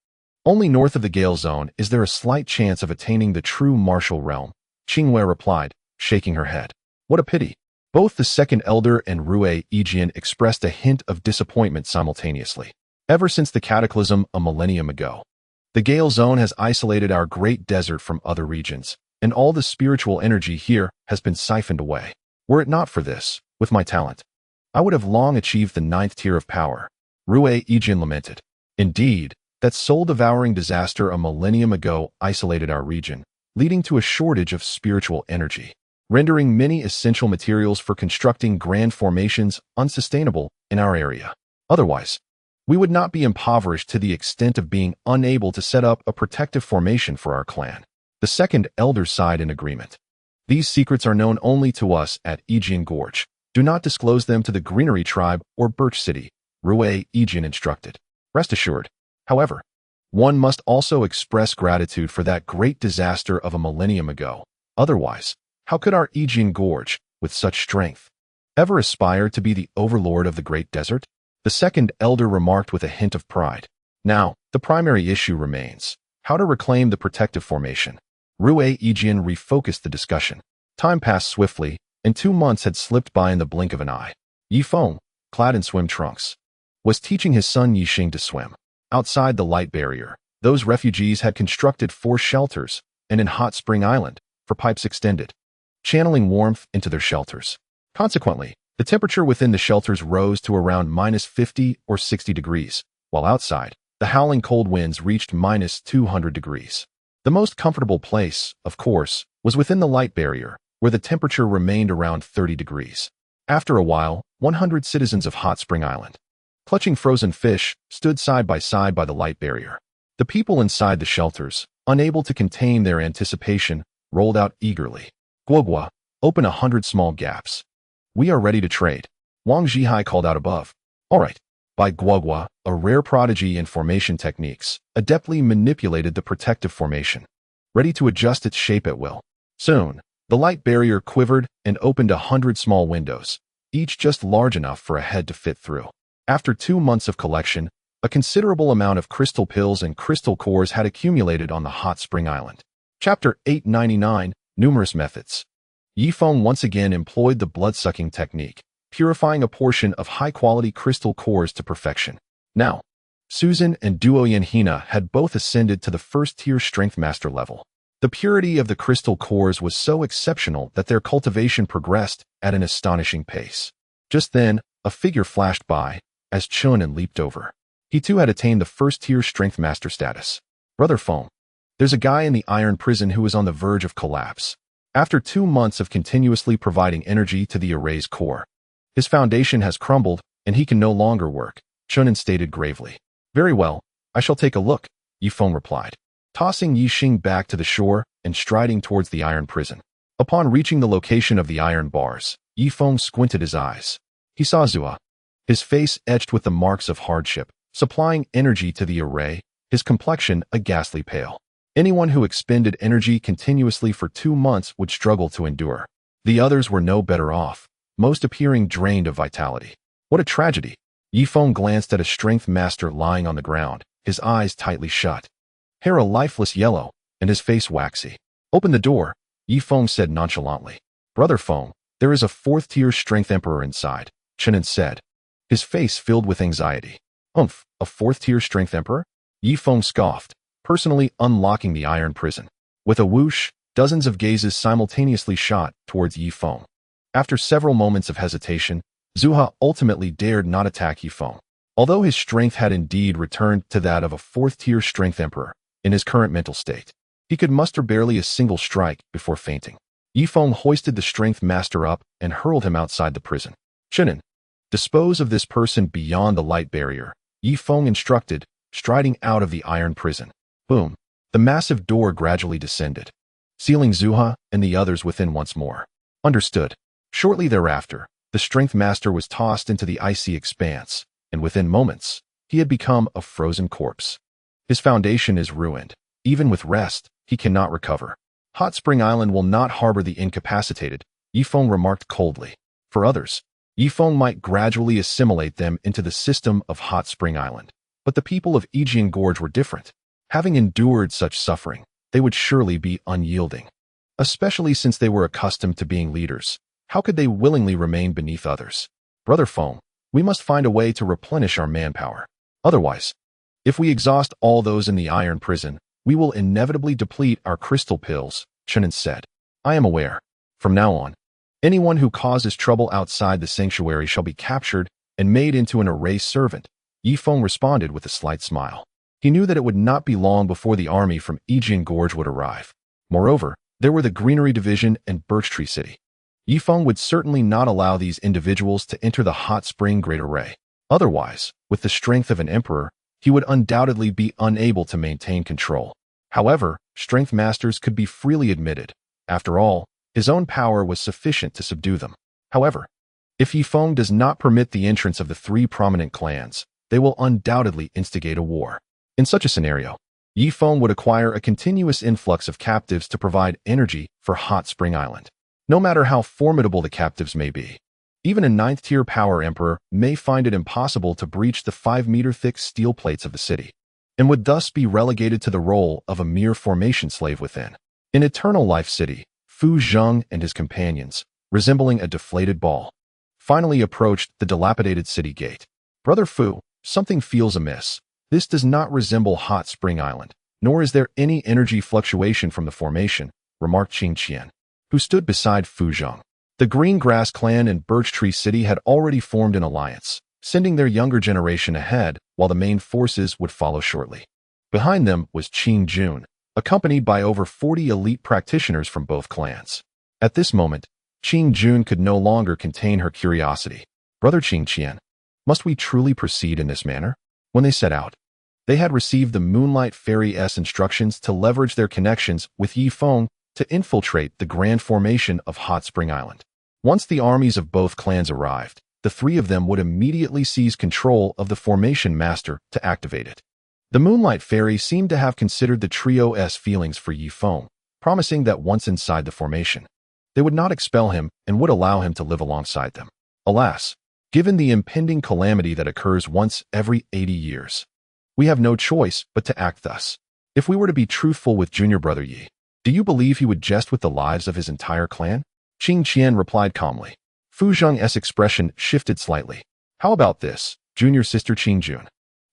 Only north of the Gale Zone is there a slight chance of attaining the true martial realm, Qingwei replied, shaking her head. What a pity. Both the second elder and Rue Yijian expressed a hint of disappointment simultaneously. Ever since the cataclysm a millennium ago, the Gale Zone has isolated our Great Desert from other regions, and all the spiritual energy here has been siphoned away. Were it not for this, with my talent, I would have long achieved the 9th tier of power, Rue Yijian lamented. Indeed, that soul-devouring disaster a millennium ago isolated our region, leading to a shortage of spiritual energy, rendering many essential materials for constructing grand formations unsustainable in our area. Otherwise, we would not be impoverished to the extent of being unable to set up a protective formation for our clan. The second elder sighed in agreement. These secrets are known only to us at Yijian Gorge. Do not disclose them to the Greenery Tribe or Birch City, Rue Yijian instructed. Rest assured, however, one must also express gratitude for that great disaster of a millennium ago. Otherwise, how could our Yijian Gorge, with such strength, ever aspire to be the overlord of the Great Desert? The second elder remarked with a hint of pride. Now, the primary issue remains how to reclaim the protective formation. Rue Yijian refocused the discussion. Time passed swiftly, and 2 months had slipped by in the blink of an eye. Ye Feng, clad in swim trunks, was teaching his son Yixing to swim. Outside the light barrier, those refugees had constructed 4 shelters, and in Hot Spring Island, for pipes extended, channeling warmth into their shelters. Consequently, the temperature within the shelters rose to around -50 or 60 degrees, while outside, the howling cold winds reached -200 degrees. The most comfortable place, of course, was within the light barrier, where the temperature remained around 30 degrees. After a while, 100 citizens of Hot Spring Island, clutching frozen fish, stood side by the light barrier. The people inside the shelters, unable to contain their anticipation, rolled out eagerly. Guogua, open 100 small gaps. We are ready to trade. Wang Zhihai called out above. All right. By Guogua, a rare prodigy in formation techniques, adeptly manipulated the protective formation, ready to adjust its shape at will. Soon, the light barrier quivered and opened 100 small windows, each just large enough for a head to fit through. After 2 months of collection, a considerable amount of crystal pills and crystal cores had accumulated on the Hot Spring Island. Chapter 899, Numerous Methods. Ye Feng once again employed the blood-sucking technique, purifying a portion of high-quality crystal cores to perfection. Now, Susan and Duoyan Hina had both ascended to the 1st-tier Strength Master level. The purity of the crystal cores was so exceptional that their cultivation progressed at an astonishing pace. Just then, a figure flashed by, as Chen An leaped over. He too had attained the 1st-tier Strength Master status. Brother Feng, there's a guy in the iron prison who is on the verge of collapse. After 2 months of continuously providing energy to the array's core, his foundation has crumbled, and he can no longer work, Chen An stated gravely. Very well, I shall take a look, Ye Feng replied, tossing Yixing back to the shore and striding towards the iron prison. Upon reaching the location of the iron bars, Ye Feng squinted his eyes. He saw Zua, his face etched with the marks of hardship, supplying energy to the array, his complexion a ghastly pale. Anyone who expended energy continuously for 2 months would struggle to endure. The others were no better off, most appearing drained of vitality. What a tragedy! Ye Feng glanced at a strength master lying on the ground, his eyes tightly shut, hair a lifeless yellow, and his face waxy. Open the door, Ye Feng said nonchalantly. Brother Feng, there is a 4th-tier Strength Emperor inside, Chen An said, his face filled with anxiety. A 4th-tier Strength Emperor? Ye Feng scoffed, personally unlocking the iron prison. With a whoosh, dozens of gazes simultaneously shot towards Ye Feng. After several moments of hesitation, Zuha ultimately dared not attack Ye Feng. Although his strength had indeed returned to that of a fourth-tier strength emperor, in his current mental state, he could muster barely a single strike before fainting. Ye Feng hoisted the strength master up and hurled him outside the prison. Chen An, dispose of this person beyond the light barrier, Ye Feng instructed, striding out of the iron prison. Boom. The massive door gradually descended, sealing Zuha and the others within once more. Understood. Shortly thereafter, the strength master was tossed into the icy expanse, and within moments, he had become a frozen corpse. His foundation is ruined. Even with rest, he cannot recover. Hot Spring Island will not harbor the incapacitated, Ye Feng remarked coldly. For others, Ye Feng might gradually assimilate them into the system of Hot Spring Island. But the people of Yijian Gorge were different. Having endured such suffering, they would surely be unyielding. Especially since they were accustomed to being leaders. How could they willingly remain beneath others? Brother Feng, we must find a way to replenish our manpower. Otherwise, if we exhaust all those in the iron prison, we will inevitably deplete our crystal pills, Chen An said. I am aware. From now on, anyone who causes trouble outside the sanctuary shall be captured and made into an erased servant. Ye Feng responded with a slight smile. He knew that it would not be long before the army from Yijian Gorge would arrive. Moreover, there were the Greenery Division and Birch Tree City. Ye Feng would certainly not allow these individuals to enter the Hot Spring Great Array. Otherwise, with the strength of an emperor, he would undoubtedly be unable to maintain control. However, strength masters could be freely admitted. After all, his own power was sufficient to subdue them. However, if Ye Feng does not permit the entrance of the three prominent clans, they will undoubtedly instigate a war. In such a scenario, Ye Feng would acquire a continuous influx of captives to provide energy for Hot Spring Island. No matter how formidable the captives may be, even a ninth-tier power emperor may find it impossible to breach the 5-meter-thick steel plates of the city, and would thus be relegated to the role of a mere formation slave within. In Eternal Life City, Fu Zheng and his companions, resembling a deflated ball, finally approached the dilapidated city gate. Brother Fu, something feels amiss. This does not resemble Hot Spring Island, nor is there any energy fluctuation from the formation, remarked Qing Qian, who stood beside Fu Zheng. The Green Grass Clan and Birch Tree City had already formed an alliance, sending their younger generation ahead while the main forces would follow shortly. Behind them was Qing Jun, accompanied by over 40 elite practitioners from both clans. At this moment, Qing Jun could no longer contain her curiosity. Brother Qing Qian, must we truly proceed in this manner? When they set out, they had received the Moonlight Fairy's instructions to leverage their connections with Ye Feng to infiltrate the grand formation of Hot Spring Island. Once the armies of both clans arrived, the three of them would immediately seize control of the formation master to activate it. The Moonlight Fairy seemed to have considered the trio's feelings for Ye Feng, promising that once inside the formation, they would not expel him and would allow him to live alongside them. Alas, given the impending calamity that occurs once every 80 years, we have no choice but to act thus. If we were to be truthful with junior brother Yi, do you believe he would jest with the lives of his entire clan? Qing Qian replied calmly. Fu Zheng's expression shifted slightly. How about this, junior sister Qing Jun?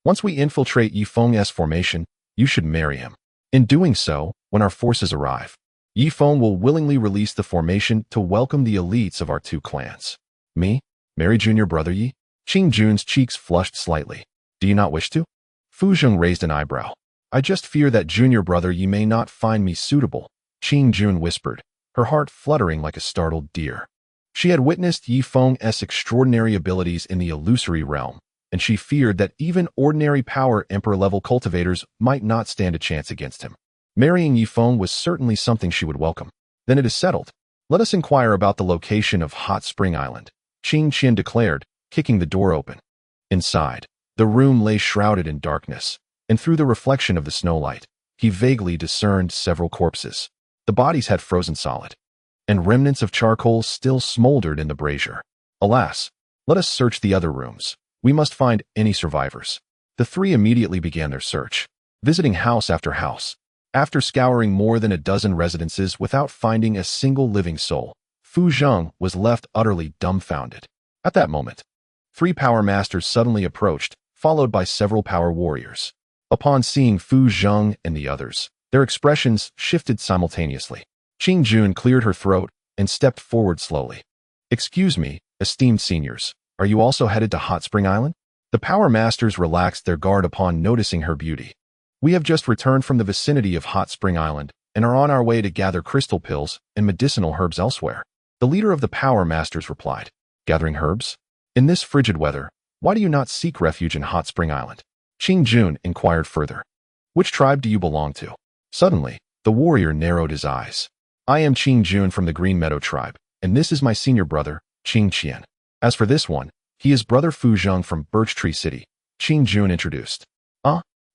Once we infiltrate Ye Feng's formation, you should marry him. In doing so, when our forces arrive, Ye Feng will willingly release the formation to welcome the elites of our two clans. Me? Marry junior brother Yi? Qing Jun's cheeks flushed slightly. Do you not wish to? Fu Zheng raised an eyebrow. I just fear that junior brother Yi may not find me suitable, Qing Jun whispered, her heart fluttering like a startled deer. She had witnessed Ye Feng's extraordinary abilities in the illusory realm, and she feared that even ordinary power emperor-level cultivators might not stand a chance against him. Marrying Ye Feng was certainly something she would welcome. Then it is settled. Let us inquire about the location of Hot Spring Island, Qing Qian declared, kicking the door open. Inside, the room lay shrouded in darkness, and through the reflection of the snowlight, he vaguely discerned several corpses. The bodies had frozen solid, and remnants of charcoal still smoldered in the brazier. Alas, let us search the other rooms. We must find any survivors. The three immediately began their search, visiting house after house. After scouring more than a dozen residences without finding a single living soul, Fu Zheng was left utterly dumbfounded. At that moment, three power masters suddenly approached, followed by several power warriors. Upon seeing Fu Zheng and the others, their expressions shifted simultaneously. Qing Jun cleared her throat and stepped forward slowly. Excuse me, esteemed seniors, are you also headed to Hot Spring Island? The Power Masters relaxed their guard upon noticing her beauty. We have just returned from the vicinity of Hot Spring Island and are on our way to gather crystal pills and medicinal herbs elsewhere. The leader of the Power Masters replied, Gathering herbs? In this frigid weather, why do you not seek refuge in Hot Spring Island? Qing Jun inquired further. Which tribe do you belong to? Suddenly, the warrior narrowed his eyes. I am Qing Jun from the Green Meadow tribe, and this is my senior brother, Qing Qian. As for this one, he is brother Fu Zheng from Birch Tree City, Qing Jun introduced.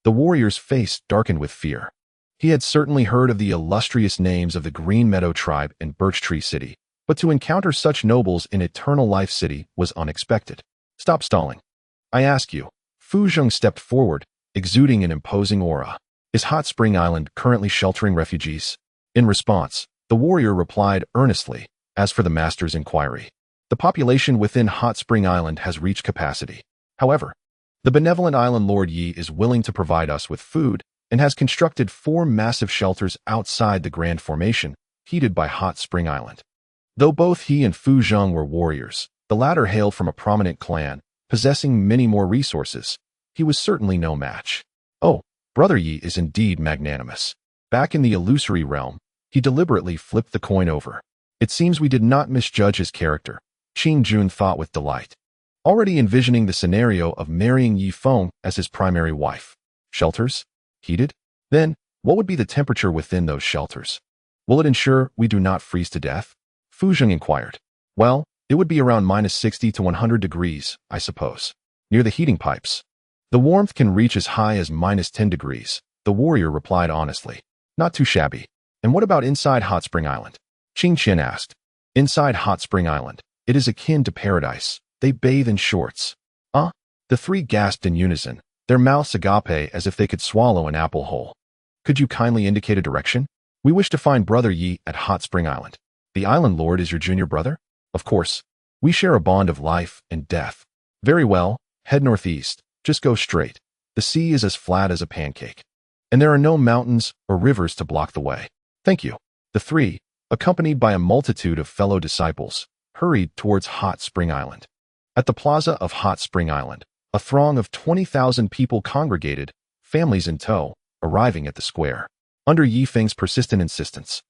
The warrior's face darkened with fear. He had certainly heard of the illustrious names of the Green Meadow tribe and Birch Tree City, but to encounter such nobles in Eternal Life City was unexpected. Stop stalling. I ask you. Fu Zheng stepped forward, exuding an imposing aura. Is Hot Spring Island currently sheltering refugees? In response, the warrior replied earnestly, as for the master's inquiry. The population within Hot Spring Island has reached capacity. However, the benevolent island lord Yi is willing to provide us with food and has constructed 4 massive shelters outside the Grand Formation, heated by Hot Spring Island. Though both he and Fu Zheng were warriors, the latter hailed from a prominent clan, possessing many more resources. He was certainly no match. Oh, Brother Yi is indeed magnanimous. Back in the illusory realm, he deliberately flipped the coin over. It seems we did not misjudge his character, Qing Jun thought with delight, already envisioning the scenario of marrying Ye Feng as his primary wife. Shelters? Heated? Then, what would be the temperature within those shelters? Will it ensure we do not freeze to death? Fu Zheng inquired. Well, it would be around -60 to 100 degrees, I suppose. Near the heating pipes. The warmth can reach as high as -10 degrees, the warrior replied honestly. Not too shabby. And what about inside Hot Spring Island? Qing Qian asked. Inside Hot Spring Island, it is akin to paradise. They bathe in shorts. The 3 gasped in unison, their mouths agape as if they could swallow an apple whole. Could you kindly indicate a direction? We wish to find Brother Yi at Hot Spring Island. The island lord is your junior brother? Of course. We share a bond of life and death. Very well, head northeast. Just go straight. The sea is as flat as a pancake. And there are no mountains or rivers to block the way. Thank you. The 3, accompanied by a multitude of fellow disciples, hurried towards Hot Spring Island. At the plaza of Hot Spring Island, a throng of 20,000 people congregated, families in tow, arriving at the square. Under Ye Feng's persistent insistence,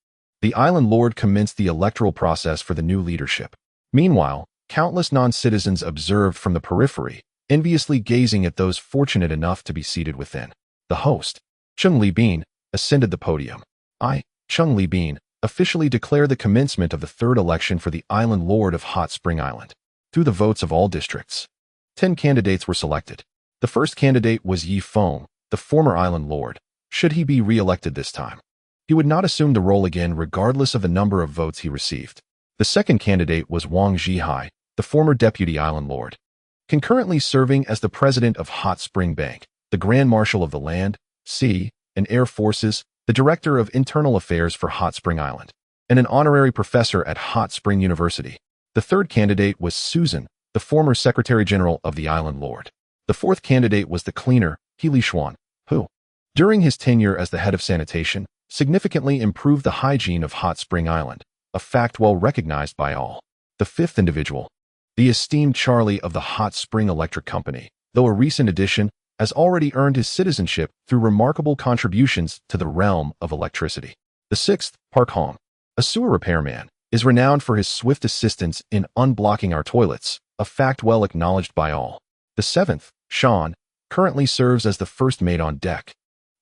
the island lord commenced the electoral process for the new leadership. Meanwhile, countless non-citizens observed from the periphery, enviously gazing at those fortunate enough to be seated within. The host, Cheng Libin, ascended the podium. I, Cheng Libin, officially declare the commencement of the 3rd election for the island lord of Hot Spring Island. Through the votes of all districts, 10 candidates were selected. The first candidate was Ye Feng, the former island lord. Should he be re-elected this time, he would not assume the role again regardless of the number of votes he received. The second candidate was Wang Zhihai, the former deputy island lord, concurrently serving as the president of Hot Spring Bank, the Grand Marshal of the Land, Sea, and Air Forces, the director of internal affairs for Hot Spring Island, and an honorary professor at Hot Spring University. The third candidate was Susan, the former Secretary General of the Island Lord. The fourth candidate was the cleaner, He Lishuan, who, during his tenure as the head of sanitation, significantly improved the hygiene of Hot Spring Island, a fact well recognized by all. The fifth individual, the esteemed Charlie of the Hot Spring Electric Company, though a recent addition, has already earned his citizenship through remarkable contributions to the realm of electricity. The sixth, Park Hong, a sewer repairman, is renowned for his swift assistance in unblocking our toilets, a fact well acknowledged by all. The seventh, Sean, currently serves as the first mate on deck,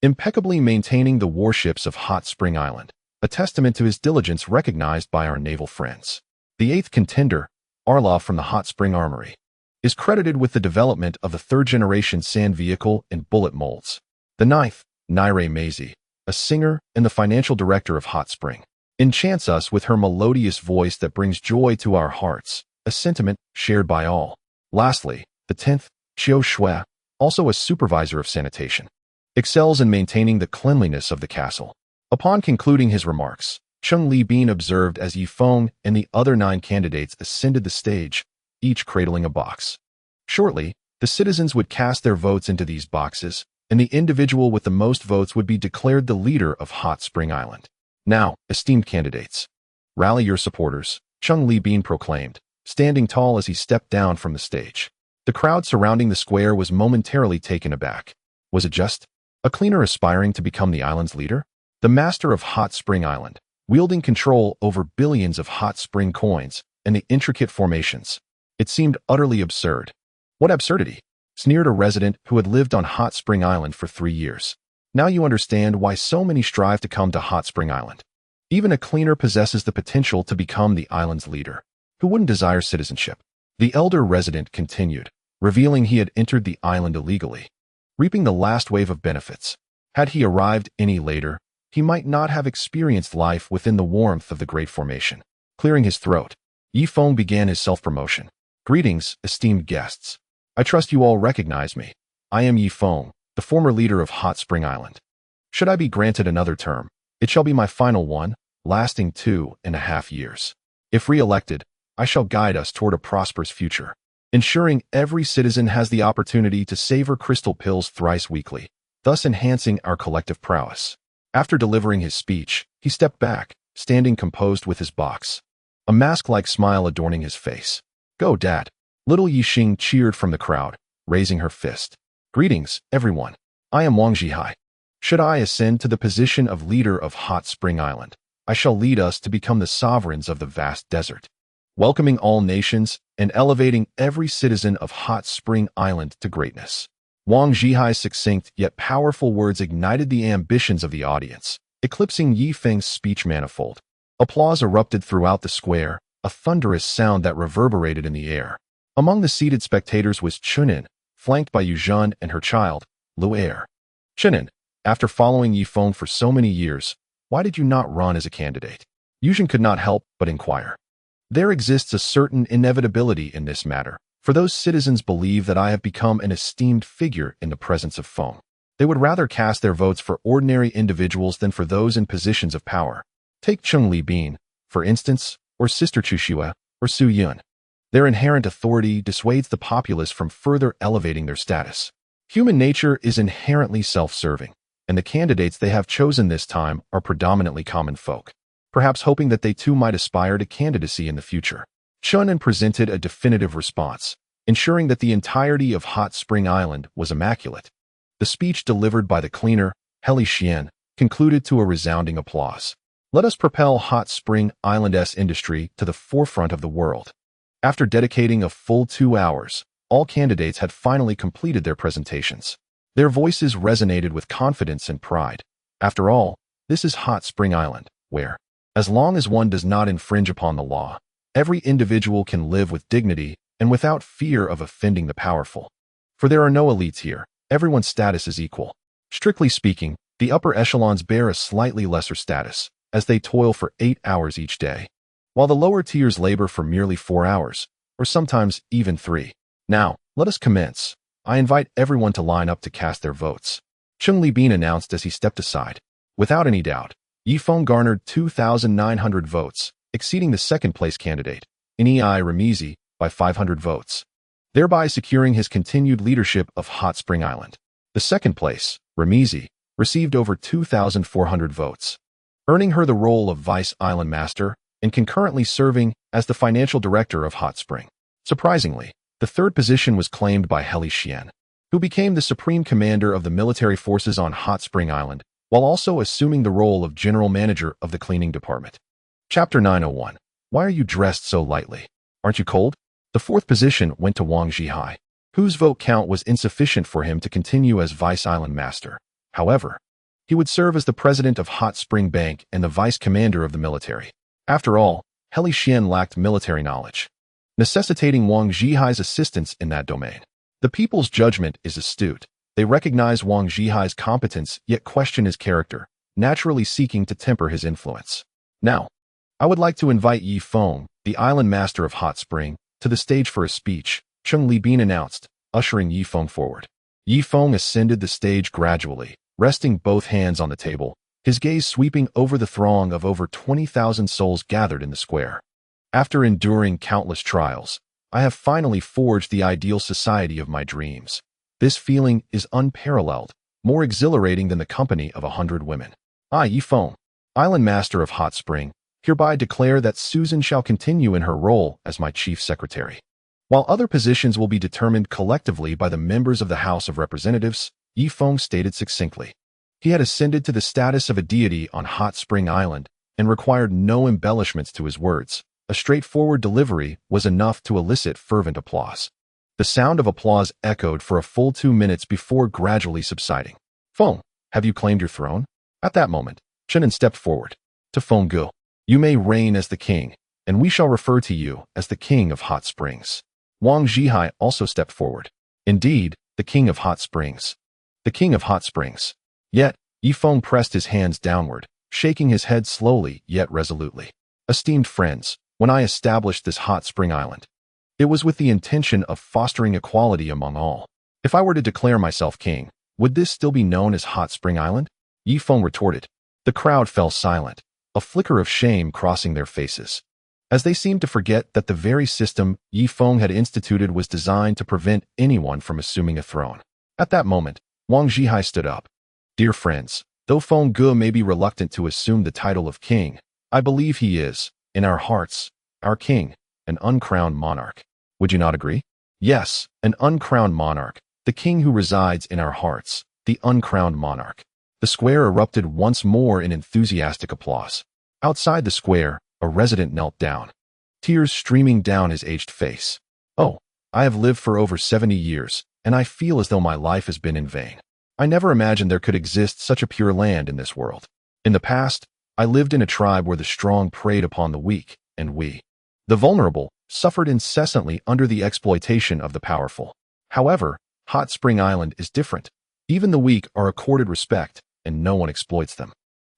impeccably maintaining the warships of Hot Spring Island, a testament to his diligence recognized by our naval friends. The eighth contender, Arlov from the Hot Spring Armory, is credited with the development of the third-generation sand vehicle and bullet molds. The ninth, Naire Maisie, a singer and the financial director of Hot Spring, enchants us with her melodious voice that brings joy to our hearts, a sentiment shared by all. Lastly, the 10th, Qiu Shui, also a supervisor of sanitation, excels in maintaining the cleanliness of the castle. Upon concluding his remarks, Cheng Libin observed as Ye Feng and the other 9 candidates ascended the stage, each cradling a box. Shortly, the citizens would cast their votes into these boxes, and the individual with the most votes would be declared the leader of Hot Spring Island. Now, esteemed candidates, rally your supporters, Cheng Libin proclaimed, standing tall as he stepped down from the stage. The crowd surrounding the square was momentarily taken aback. Was it just a cleaner aspiring to become the island's leader? The master of Hot Spring Island, wielding control over billions of hot spring coins and the intricate formations. It seemed utterly absurd. What absurdity? Sneered a resident who had lived on Hot Spring Island for 3 years. Now you understand why so many strive to come to Hot Spring Island. Even a cleaner possesses the potential to become the island's leader. Who wouldn't desire citizenship? The elder resident continued, revealing he had entered the island illegally, reaping the last wave of benefits. Had he arrived any later, he might not have experienced life within the warmth of the Great Formation. Clearing his throat, Ye Feng began his self-promotion. Greetings, esteemed guests. I trust you all recognize me. I am Ye Feng, the former leader of Hot Spring Island. Should I be granted another term, it shall be my final one, lasting 2.5 years. If re-elected, I shall guide us toward a prosperous future, ensuring every citizen has the opportunity to savor crystal pills thrice weekly, thus enhancing our collective prowess. After delivering his speech, he stepped back, standing composed with his box, a mask-like smile adorning his face. Go, Dad. Little Yixing cheered from the crowd, raising her fist. Greetings, everyone. I am Wang Zhihai. Should I ascend to the position of leader of Hot Spring Island, I shall lead us to become the sovereigns of the vast desert, welcoming all nations and elevating every citizen of Hot Spring Island to greatness. Wang Zhihai's succinct yet powerful words ignited the ambitions of the audience, eclipsing Ye Feng's speech manifold. Applause erupted throughout the square, a thunderous sound that reverberated in the air. Among the seated spectators was Chen An, flanked by Yijian and her child, Lu'er. Chen An, after following Ye Feng for so many years, why did you not run as a candidate? Yijian could not help but inquire. There exists a certain inevitability in this matter, for those citizens believe that I have become an esteemed figure in the presence of Feng. They would rather cast their votes for ordinary individuals than for those in positions of power. Take Cheng Li Bin, for instance, or Sister Chu Xue, or Su Yun. Their inherent authority dissuades the populace from further elevating their status. Human nature is inherently self-serving, and the candidates they have chosen this time are predominantly common folk, perhaps hoping that they too might aspire to candidacy in the future. Chen An presented a definitive response, ensuring that the entirety of Hot Spring Island was immaculate. The speech delivered by the cleaner, Heli Xian, concluded to a resounding applause. Let us propel Hot Spring Island's industry to the forefront of the world. After dedicating a full 2 hours, all candidates had finally completed their presentations. Their voices resonated with confidence and pride. After all, this is Hot Spring Island, where, as long as one does not infringe upon the law, every individual can live with dignity and without fear of offending the powerful. For there are no elites here, everyone's status is equal. Strictly speaking, the upper echelons bear a slightly lesser status, as they toil for 8 hours each day, while the lower tiers labor for merely 4 hours, or sometimes even 3. Now, let us commence. I invite everyone to line up to cast their votes. Cheng Li Bin announced as he stepped aside. Without any doubt, Ye Feng garnered 2,900 votes, exceeding the second-place candidate, Nei Remizi, by 500 votes, thereby securing his continued leadership of Hot Spring Island. The second place, Remizi, received over 2,400 votes, earning her the role of Vice Island Master and concurrently serving as the financial director of Hot Spring. Surprisingly, the third position was claimed by Heli Xian, who became the supreme commander of the military forces on Hot Spring Island, while also assuming the role of general manager of the cleaning department. Chapter 901. Why are you dressed so lightly? Aren't you cold? The fourth position went to Wang Zhihai, whose vote count was insufficient for him to continue as Vice Island Master. However, he would serve as the president of Hot Spring Bank and the vice commander of the military. After all, Heli Xian lacked military knowledge, necessitating Wang Zhihai's assistance in that domain. The people's judgment is astute. They recognize Wang Zhihai's competence yet question his character, naturally seeking to temper his influence. Now, I would like to invite Ye Feng, the island master of Hot Spring, to the stage for a speech, Cheng Li Bin announced, ushering Ye Feng forward. Ye Feng ascended the stage gradually, resting both hands on the table, his gaze sweeping over the throng of over 20,000 souls gathered in the square. After enduring countless trials, I have finally forged the ideal society of my dreams. This feeling is unparalleled, more exhilarating than the company of 100 women. I, Ye Feng, island master of Hot Spring, hereby declare that Susan shall continue in her role as my chief secretary. While other positions will be determined collectively by the members of the House of Representatives, Ye Feng stated succinctly. He had ascended to the status of a deity on Hot Spring Island and required no embellishments to his words. A straightforward delivery was enough to elicit fervent applause. The sound of applause echoed for a full 2 minutes before gradually subsiding. Feng, have you claimed your throne? At that moment, Chen An stepped forward. To Feng Gu, you may reign as the king, and we shall refer to you as the king of Hot Springs. Wang Zhihai also stepped forward. Indeed, the king of Hot Springs. The king of Hot Springs. Yet, Ye Feng pressed his hands downward, shaking his head slowly yet resolutely. Esteemed friends, when I established this hot spring island, it was with the intention of fostering equality among all. If I were to declare myself king, would this still be known as Hot Spring Island? Ye Feng retorted. The crowd fell silent, a flicker of shame crossing their faces, as they seemed to forget that the very system Ye Feng had instituted was designed to prevent anyone from assuming a throne. At that moment, Wang Zhihai stood up. Dear friends, though Feng Gu may be reluctant to assume the title of king, I believe he is, in our hearts, our king, an uncrowned monarch. Would you not agree? Yes, an uncrowned monarch, the king who resides in our hearts, the uncrowned monarch. The square erupted once more in enthusiastic applause. Outside the square, a resident knelt down, tears streaming down his aged face. Oh, I have lived for over 70 years, and I feel as though my life has been in vain. I never imagined there could exist such a pure land in this world. In the past, I lived in a tribe where the strong preyed upon the weak, and we, the vulnerable, suffered incessantly under the exploitation of the powerful. However, Hot Spring Island is different. Even the weak are accorded respect, and no one exploits them.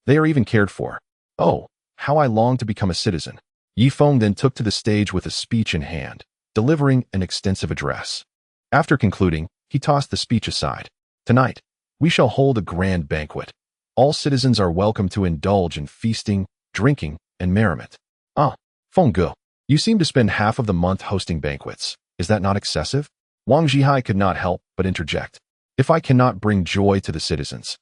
They are even cared for. Oh, how I long to become a citizen. Ye Feng then took to the stage with a speech in hand, delivering an extensive address. After concluding, he tossed the speech aside. Tonight, we shall hold a grand banquet. All citizens are welcome to indulge in feasting, drinking, and merriment. Feng Gu, you seem to spend half of the month hosting banquets. Is that not excessive? Wang Zhihai could not help but interject. If I cannot bring joy to the citizens,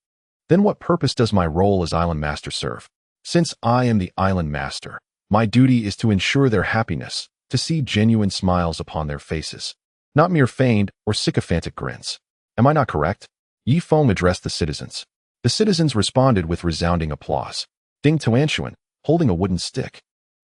then what purpose does my role as island master serve? Since I am the island master, my duty is to ensure their happiness, to see genuine smiles upon their faces, not mere feigned or sycophantic grins. Am I not correct? Ye Feng addressed the citizens. The citizens responded with resounding applause. Ding Tuanshuan, holding a wooden stick,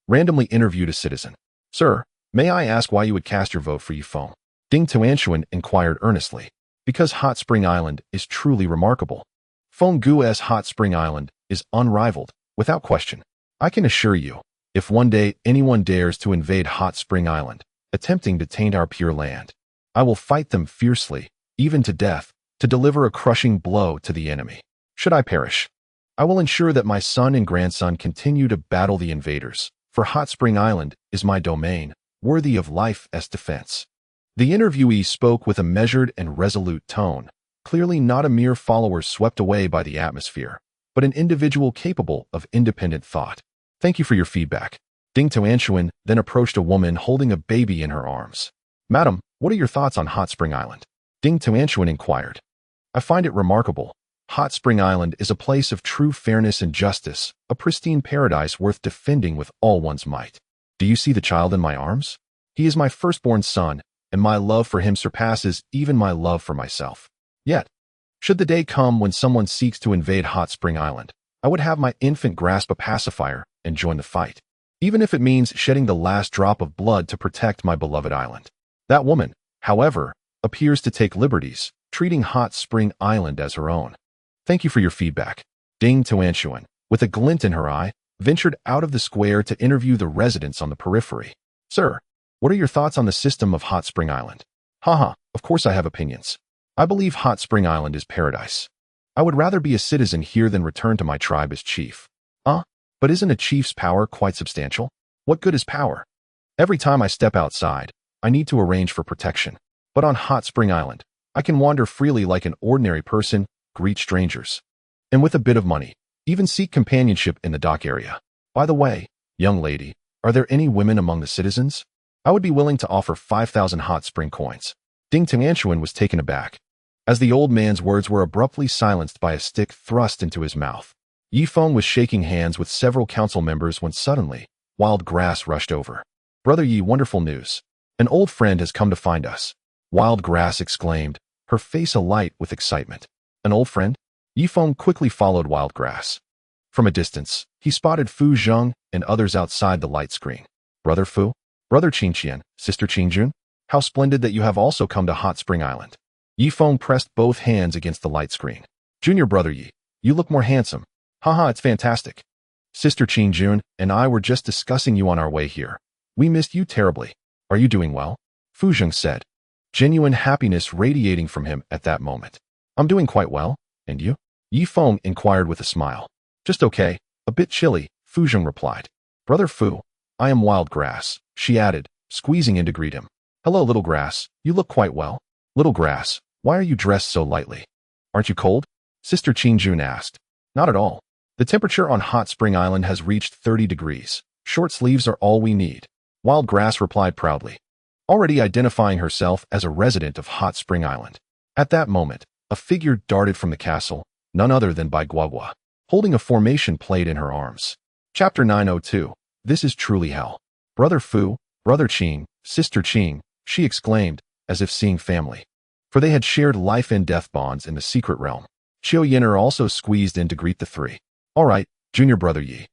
randomly interviewed a citizen. Sir, may I ask why you would cast your vote for Ye Feng? Ding Tuanshuan inquired earnestly. Because Hot Spring Island is truly remarkable. Feng Gu's Hot Spring Island is unrivaled, without question. I can assure you, if one day anyone dares to invade Hot Spring Island, attempting to taint our pure land, I will fight them fiercely, even to death, to deliver a crushing blow to the enemy. Should I perish, I will ensure that my son and grandson continue to battle the invaders, for Hot Spring Island is my domain, worthy of life as defense. The interviewee spoke with a measured and resolute tone, clearly not a mere follower swept away by the atmosphere, but an individual capable of independent thought. Thank you for your feedback. Ding Tuanshuan then approached a woman holding a baby in her arms. Madam, what are your thoughts on Hot Spring Island? Ding Tuanshuan inquired. I find it remarkable. Hot Spring Island is a place of true fairness and justice, a pristine paradise worth defending with all one's might. Do you see the child in my arms? He is my firstborn son, and my love for him surpasses even my love for myself. Yet, should the day come when someone seeks to invade Hot Spring Island, I would have my infant grasp a pacifier and join the fight, even if it means shedding the last drop of blood to protect my beloved island. That woman, however, appears to take liberties, treating Hot Spring Island as her own. Thank you for your feedback. Ding Tuanshuan, with a glint in her eye, ventured out of the square to interview the residents on the periphery. Sir, what are your thoughts on the system of Hot Spring Island? Haha, of course I have opinions. I believe Hot Spring Island is paradise. I would rather be a citizen here than return to my tribe as chief. But isn't a chief's power quite substantial? What good is power? Every time I step outside, I need to arrange for protection. But on Hot Spring Island, I can wander freely like an ordinary person, greet strangers, and with a bit of money, even seek companionship in the dock area. By the way, young lady, are there any women among the citizens? I would be willing to offer 5,000 hot spring coins. Ding Tuanshuan was taken aback, as the old man's words were abruptly silenced by a stick thrust into his mouth. Ye Feng was shaking hands with several council members when suddenly, Wild Grass rushed over. "Brother Yi, wonderful news. An old friend has come to find us," Wild Grass exclaimed, her face alight with excitement. "An old friend?" Ye Feng quickly followed Wild Grass. From a distance, he spotted Fu Zheng and others outside the light screen. "Brother Fu? Brother Qingqian, Sister Qingjun? How splendid that you have also come to Hot Spring Island." Ye Feng pressed both hands against the light screen. "Junior Brother Yi, you look more handsome. Haha, it's fantastic. Sister Qingjun and I were just discussing you on our way here. We missed you terribly. Are you doing well?" Fu Zheng said, genuine happiness radiating from him at that moment. "I'm doing quite well. And you?" Ye Feng inquired with a smile. "Just okay. A bit chilly," Fu Zheng replied. "Brother Fu, I am Wild Grass," she added, squeezing in to greet him. "Hello, Little Grass. You look quite well." "Little Grass, why are you dressed so lightly? Aren't you cold?" Sister Qingjun asked. "Not at all. The temperature on Hot Spring Island has reached 30 degrees. Short sleeves are all we need," Wild Grass replied proudly, already identifying herself as a resident of Hot Spring Island. At that moment, a figure darted from the castle, none other than Bai Guagua, holding a formation plate in her arms. Chapter 902. This is truly hell. "Brother Fu, Brother Qing, Sister Qing," she exclaimed, as if seeing family. For they had shared life and death bonds in the secret realm. Qiu Yin'er also squeezed in to greet the three. "All right, Junior Brother Yi.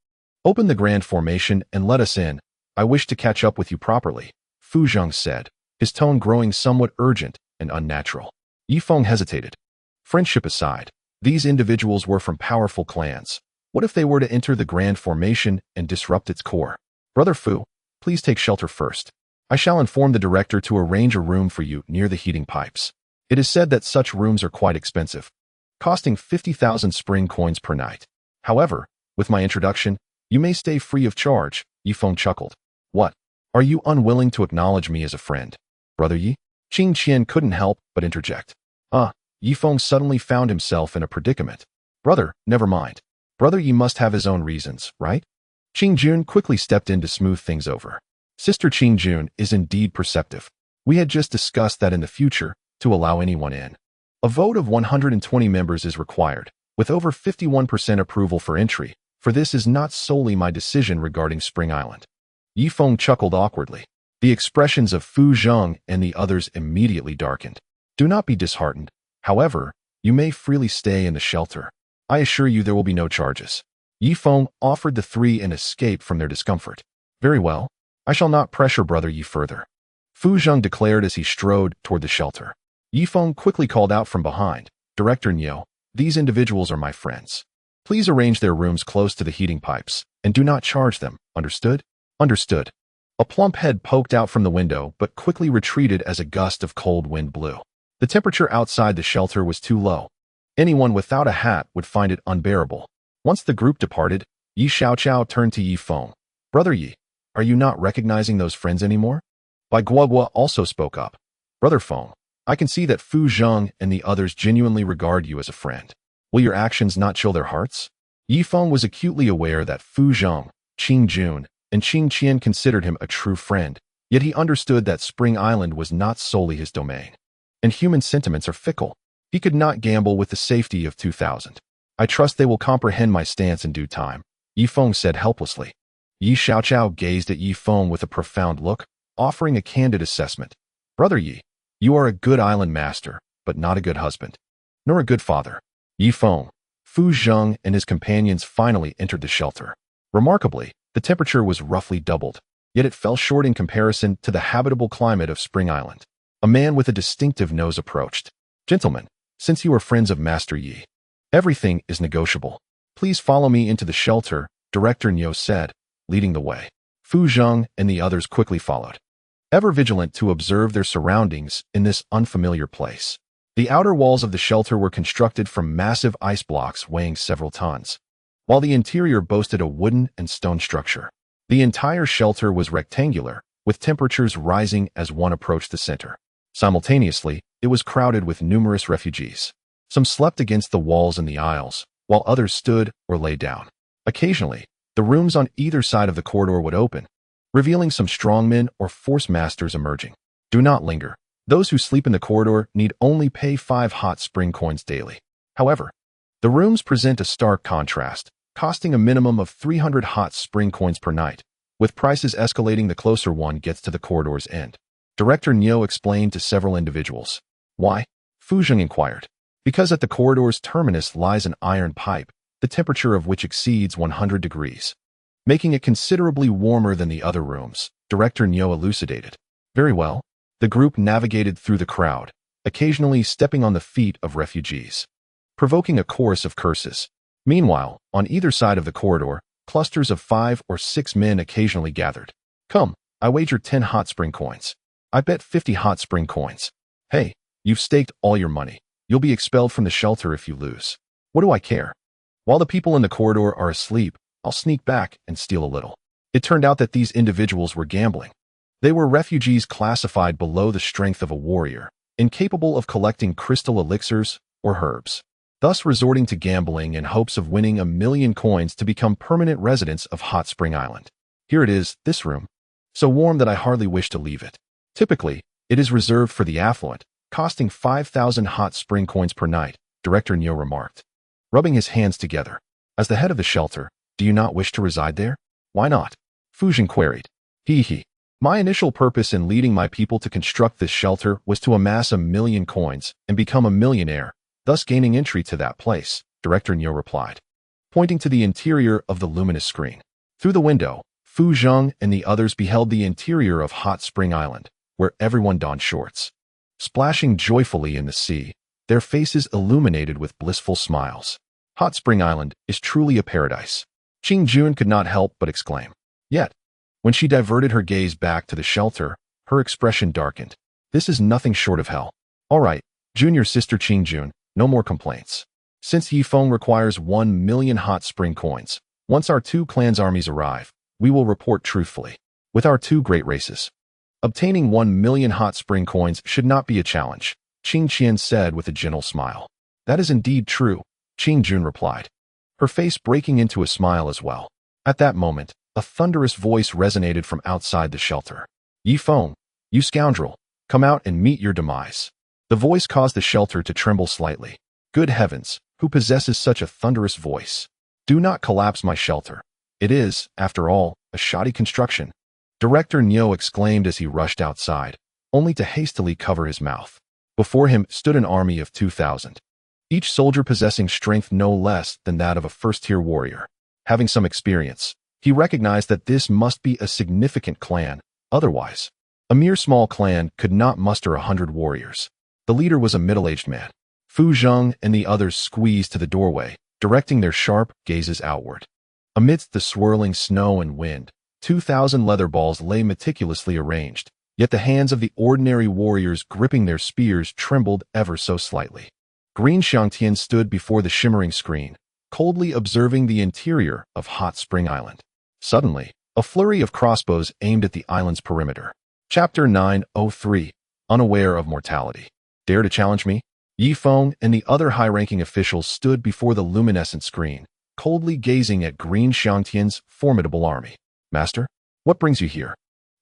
Open the grand formation and let us in. I wish to catch up with you properly," Fu Zheng said, his tone growing somewhat urgent and unnatural. Ye Feng hesitated. Friendship aside, these individuals were from powerful clans. What if they were to enter the grand formation and disrupt its core? "Brother Fu, please take shelter first. I shall inform the director to arrange a room for you near the heating pipes. It is said that such rooms are quite expensive, costing 50,000 spring coins per night. However, with my introduction, you may stay free of charge," Ye Feng chuckled. "What? Are you unwilling to acknowledge me as a friend, Brother Yi?" Qing Qian couldn't help but interject. Ye Feng suddenly found himself in a predicament. "Brother, never mind. Brother Yi must have his own reasons, right?" Qingjun quickly stepped in to smooth things over. "Sister Qingjun is indeed perceptive. We had just discussed that in the future, to allow anyone in. A vote of 120 members is required, with over 51% approval for entry, for this is not solely my decision regarding Spring Island." Ye Feng chuckled awkwardly. The expressions of Fu Zheng and the others immediately darkened. "Do not be disheartened. However, you may freely stay in the shelter. I assure you there will be no charges." Ye Feng offered the three an escape from their discomfort. "Very well. I shall not pressure Brother Yi further," Fu Zheng declared as he strode toward the shelter. Ye Feng quickly called out from behind, "Director Niu, these individuals are my friends. Please arrange their rooms close to the heating pipes, and do not charge them, understood?" "Understood." A plump head poked out from the window but quickly retreated as a gust of cold wind blew. The temperature outside the shelter was too low. Anyone without a hat would find it unbearable. Once the group departed, Yi Xiaoqiao turned to Ye Feng. "Brother Yi, are you not recognizing those friends anymore?" Bai Guagua also spoke up. "Brother Feng, I can see that Fu Zheng and the others genuinely regard you as a friend. Will your actions not chill their hearts?" Ye Feng was acutely aware that Fu Zheng, Qingjun, and Qing Qian considered him a true friend, yet he understood that Spring Island was not solely his domain. And human sentiments are fickle. He could not gamble with the safety of 2,000. "I trust they will comprehend my stance in due time," Ye Feng said helplessly. Yi Xiaoqiao gazed at Ye Feng with a profound look, offering a candid assessment. "Brother Yi, you are a good island master, but not a good husband, nor a good father." Ye Feng, Fu Zheng, and his companions finally entered the shelter. Remarkably, the temperature was roughly doubled, yet it fell short in comparison to the habitable climate of Spring Island. A man with a distinctive nose approached. "Gentlemen, since you are friends of Master Yi, everything is negotiable. Please follow me into the shelter," Director Niu said, leading the way. Fu Zheng and the others quickly followed, ever vigilant to observe their surroundings in this unfamiliar place. The outer walls of the shelter were constructed from massive ice blocks weighing several tons, while the interior boasted a wooden and stone structure. The entire shelter was rectangular, with temperatures rising as one approached the center. Simultaneously, it was crowded with numerous refugees. Some slept against the walls and the aisles, while others stood or lay down. Occasionally, the rooms on either side of the corridor would open, revealing some strongmen or force masters emerging. "Do not linger. Those who sleep in the corridor need only pay 5 hot spring coins daily." However, the rooms present a stark contrast, costing a minimum of 300 hot spring coins per night, with prices escalating the closer one gets to the corridor's end. Director Niu explained to several individuals. Why? Fu Zheng inquired. Because at the corridor's terminus lies an iron pipe, the temperature of which exceeds 100 degrees, making it considerably warmer than the other rooms, Director Niu elucidated. Very well. The group navigated through the crowd, occasionally stepping on the feet of refugees, provoking a chorus of curses. Meanwhile, on either side of the corridor, clusters of 5 or 6 men occasionally gathered. Come, I wager 10 hot spring coins. I bet 50 hot spring coins. Hey, you've staked all your money. You'll be expelled from the shelter if you lose. What do I care? While the people in the corridor are asleep, I'll sneak back and steal a little. It turned out that these individuals were gambling. They were refugees classified below the strength of a warrior, incapable of collecting crystal elixirs or herbs, thus resorting to gambling in hopes of winning 1,000,000 coins to become permanent residents of Hot Spring Island. Here it is, this room. So warm that I hardly wish to leave it. Typically, it is reserved for the affluent, costing 5,000 hot spring coins per night, Director Niu remarked, rubbing his hands together. As the head of the shelter, do you not wish to reside there? Why not? Fu Zheng queried. He. My initial purpose in leading my people to construct this shelter was to amass 1,000,000 coins and become a millionaire, thus gaining entry to that place, Director Niu replied, pointing to the interior of the luminous screen. Through the window, Fu Zheng and the others beheld the interior of Hot Spring Island, where everyone donned shorts, splashing joyfully in the sea, their faces illuminated with blissful smiles. Hot Spring Island is truly a paradise. Qing Jun could not help but exclaim. Yet, when she diverted her gaze back to the shelter, her expression darkened. This is nothing short of hell. All right, junior sister Qing Jun, no more complaints. Since Ye Feng requires 1,000,000 hot spring coins, once our 2 clans' armies arrive, we will report truthfully. With our 2 great races, obtaining 1,000,000 hot spring coins should not be a challenge, Qing Qian said with a gentle smile. That is indeed true, Qing Jun replied, her face breaking into a smile as well. At that moment, a thunderous voice resonated from outside the shelter. Ye Feng, you scoundrel, come out and meet your demise. The voice caused the shelter to tremble slightly. Good heavens, who possesses such a thunderous voice? Do not collapse my shelter. It is, after all, a shoddy construction. Director Niu exclaimed as he rushed outside, only to hastily cover his mouth. Before him stood an army of 2,000. Each soldier possessing strength no less than that of a first-tier warrior. Having some experience, he recognized that this must be a significant clan, otherwise, a mere small clan could not muster 100 warriors. The leader was a middle-aged man. Fu Zheng and the others squeezed to the doorway, directing their sharp gazes outward. Amidst the swirling snow and wind, 2,000 leather balls lay meticulously arranged, yet the hands of the ordinary warriors gripping their spears trembled ever so slightly. Green Xiangtian stood before the shimmering screen, coldly observing the interior of Hot Spring Island. Suddenly, a flurry of crossbows aimed at the island's perimeter. Chapter 903, Unaware of Mortality. Dare to challenge me? Ye Feng and the other high-ranking officials stood before the luminescent screen, coldly gazing at Green Xiangtian's formidable army. Master, what brings you here?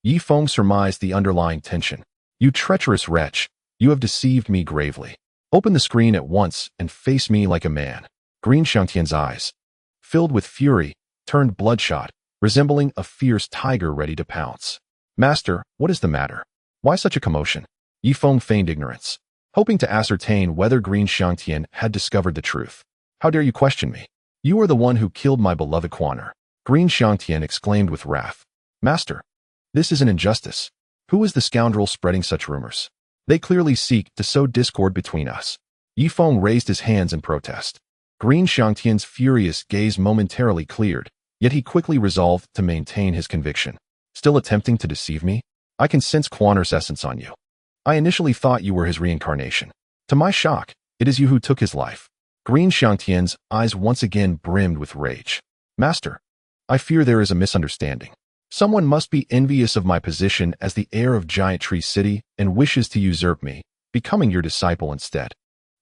Ye Feng surmised the underlying tension. You treacherous wretch, you have deceived me gravely. Open the screen at once and face me like a man. Green Xiangtian's eyes, filled with fury, turned bloodshot, resembling a fierce tiger ready to pounce. Master, what is the matter? Why such a commotion? Ye Feng feigned ignorance, hoping to ascertain whether Green Xiangtian had discovered the truth. How dare you question me? You are the one who killed my beloved Quaner. Green Xiangtian exclaimed with wrath. Master, this is an injustice. Who is the scoundrel spreading such rumors? They clearly seek to sow discord between us. Ye Feng raised his hands in protest. Green Xiangtian's furious gaze momentarily cleared, yet he quickly resolved to maintain his conviction. Still attempting to deceive me? I can sense Quaner's essence on you. I initially thought you were his reincarnation. To my shock, it is you who took his life. Green Xiangtian's eyes once again brimmed with rage. Master, I fear there is a misunderstanding. Someone must be envious of my position as the heir of Giant Tree City and wishes to usurp me, becoming your disciple instead.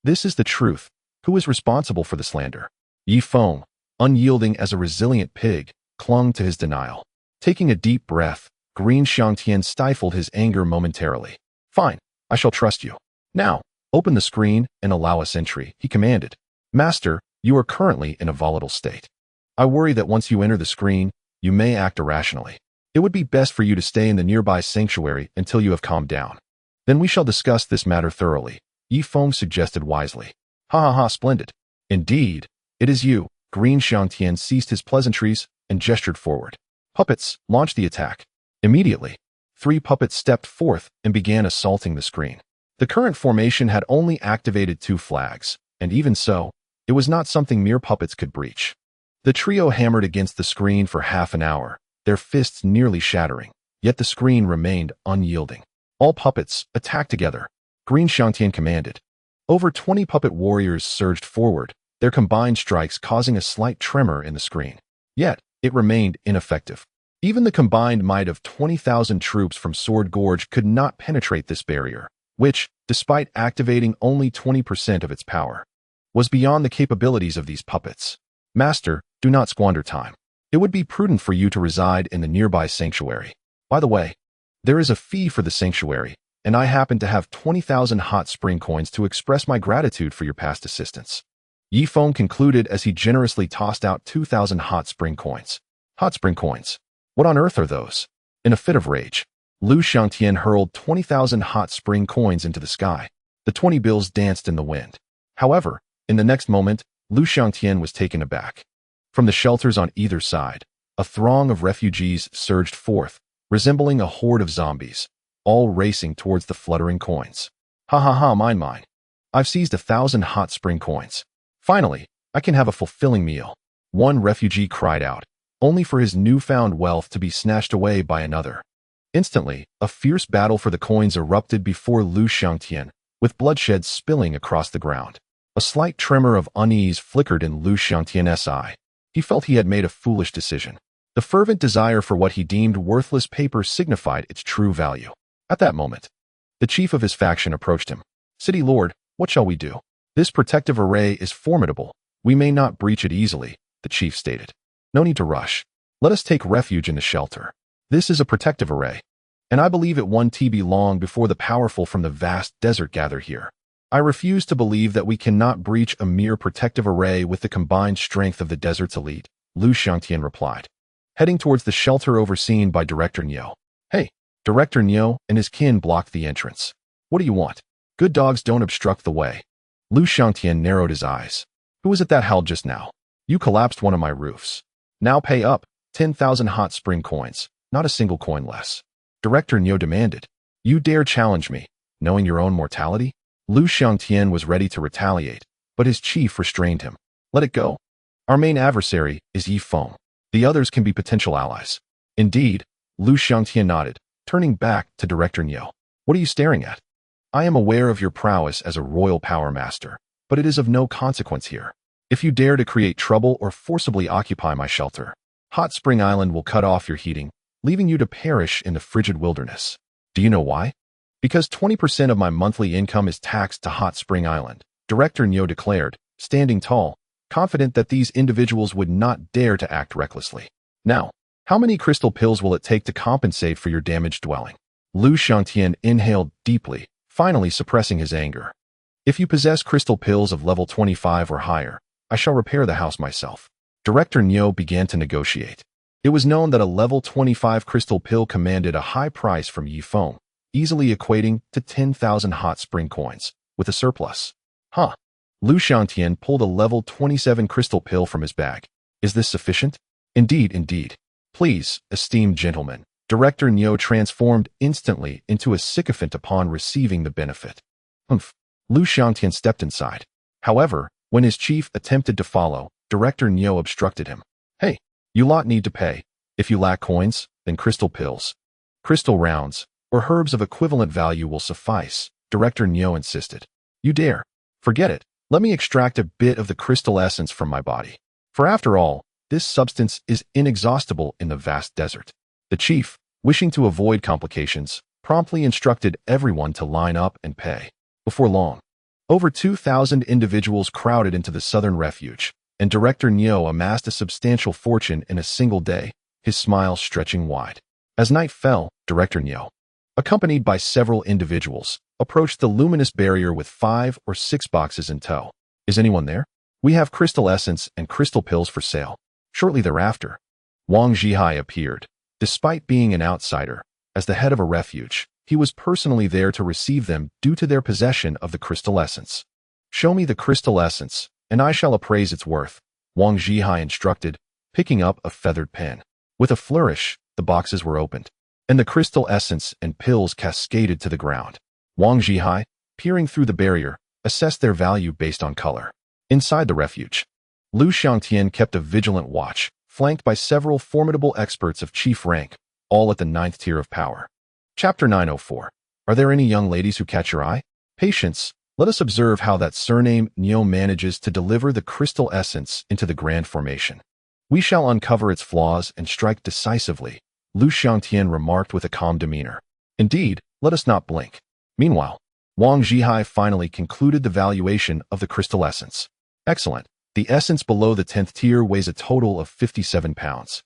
This is the truth. Who is responsible for the slander? Ye Feng, unyielding as a resilient pig, clung to his denial. Taking a deep breath, Green Xiangtian stifled his anger momentarily. Fine, I shall trust you. Now, open the screen and allow us entry, he commanded. Master, you are currently in a volatile state. I worry that once you enter the screen, you may act irrationally. It would be best for you to stay in the nearby sanctuary until you have calmed down. Then we shall discuss this matter thoroughly, Ye Feng suggested wisely. Ha ha ha, splendid. Indeed, it is you. Green Xiangtian ceased his pleasantries and gestured forward. Puppets, launch the attack. Immediately, 3 puppets stepped forth and began assaulting the screen. The current formation had only activated 2 flags, and even so, it was not something mere puppets could breach. The trio hammered against the screen for half an hour, their fists nearly shattering, yet the screen remained unyielding. All puppets, attack together, Green Xiangtian commanded. Over 20 puppet warriors surged forward, their combined strikes causing a slight tremor in the screen. Yet, it remained ineffective. Even the combined might of 20,000 troops from Sword Gorge could not penetrate this barrier, which, despite activating only 20% of its power, was beyond the capabilities of these puppets. Master, do not squander time. It would be prudent for you to reside in the nearby sanctuary. By the way, there is a fee for the sanctuary, and I happen to have 20,000 hot spring coins to express my gratitude for your past assistance. Ye Feng concluded as he generously tossed out 2,000 hot spring coins. Hot spring coins? What on earth are those? In a fit of rage, Lu Xiangtian hurled 20,000 hot spring coins into the sky. The 20 bills danced in the wind. However, in the next moment, Lu Xiangtian was taken aback. From the shelters on either side, a throng of refugees surged forth, resembling a horde of zombies, all racing towards the fluttering coins. Ha ha ha, mine. I've seized 1,000 hot spring coins. Finally, I can have a fulfilling meal. One refugee cried out, only for his newfound wealth to be snatched away by another. Instantly, a fierce battle for the coins erupted before Lu Xiangtian, with bloodshed spilling across the ground. A slight tremor of unease flickered in Lu Xiangtian's eye. He felt he had made a foolish decision. The fervent desire for what he deemed worthless paper signified its true value. At that moment, the chief of his faction approached him. City Lord, what shall we do? This protective array is formidable. We may not breach it easily, the chief stated. No need to rush. Let us take refuge in the shelter. This is a protective array, and I believe it won't be long before the powerful from the vast desert gather here. I refuse to believe that we cannot breach a mere protective array with the combined strength of the desert's elite, Lu Xiangtian replied, heading towards the shelter overseen by Director Niu. Hey, Director Niu and his kin blocked the entrance. What do you want? Good dogs don't obstruct the way. Lu Xiangtian narrowed his eyes. Who was it that howled just now? You collapsed one of my roofs. Now pay up, 10,000 hot spring coins, not a single coin less. Director Niu demanded. You dare challenge me, knowing your own mortality? Lu Xiangtian was ready to retaliate, but his chief restrained him. Let it go. Our main adversary is Ye Feng. The others can be potential allies. Indeed, Lu Xiangtian nodded, turning back to Director Niu. What are you staring at? I am aware of your prowess as a royal power master, but it is of no consequence here. If you dare to create trouble or forcibly occupy my shelter, Hot Spring Island will cut off your heating, leaving you to perish in the frigid wilderness. Do you know why? Because 20% of my monthly income is taxed to Hot Spring Island, Director Niu declared, standing tall, confident that these individuals would not dare to act recklessly. Now, how many crystal pills will it take to compensate for your damaged dwelling? Lu Xiangtian inhaled deeply, finally suppressing his anger. If you possess crystal pills of level 25 or higher, I shall repair the house myself. Director Niu began to negotiate. It was known that a level 25 crystal pill commanded a high price from Ye Feng, easily equating to 10,000 hot spring coins, with a surplus. Huh. Lu Xiangtian pulled a level 27 crystal pill from his bag. Is this sufficient? Indeed. Please, esteemed gentlemen. Director Niu transformed instantly into a sycophant upon receiving the benefit. Humph. Lu Xiangtian stepped inside. However, when his chief attempted to follow, Director Niu obstructed him. Hey, you lot need to pay. If you lack coins, then crystal pills, crystal rounds, or herbs of equivalent value will suffice, Director Niu insisted. You dare? Forget it. Let me extract a bit of the crystal essence from my body. For after all, this substance is inexhaustible in the vast desert. The chief, wishing to avoid complications, promptly instructed everyone to line up and pay. Before long, over 2,000 individuals crowded into the southern refuge, and Director Niu amassed a substantial fortune in a single day, his smile stretching wide. As night fell, Director Niu, accompanied by several individuals, approached the luminous barrier with 5 or 6 boxes in tow. Is anyone there? We have crystal essence and crystal pills for sale. Shortly thereafter, Wang Zhihai appeared. Despite being an outsider, as the head of a refuge, he was personally there to receive them due to their possession of the crystal essence. "Show me the crystal essence, and I shall appraise its worth," Wang Zhihai instructed, picking up a feathered pen. With a flourish, the boxes were opened, and the crystal essence and pills cascaded to the ground. Wang Zhihai, peering through the barrier, assessed their value based on color. Inside the refuge, Lu Xiangtian kept a vigilant watch, flanked by several formidable experts of chief rank, all at the 9th tier of power. Chapter 904. Are there any young ladies who catch your eye? Patience, let us observe how that surname Niu manages to deliver the crystal essence into the grand formation. We shall uncover its flaws and strike decisively, Lu Xiangtian remarked with a calm demeanor. Indeed, let us not blink. Meanwhile, Wang Zhihai finally concluded the valuation of the crystal essence. Excellent. The essence below the 10th tier weighs a total of 57 pounds,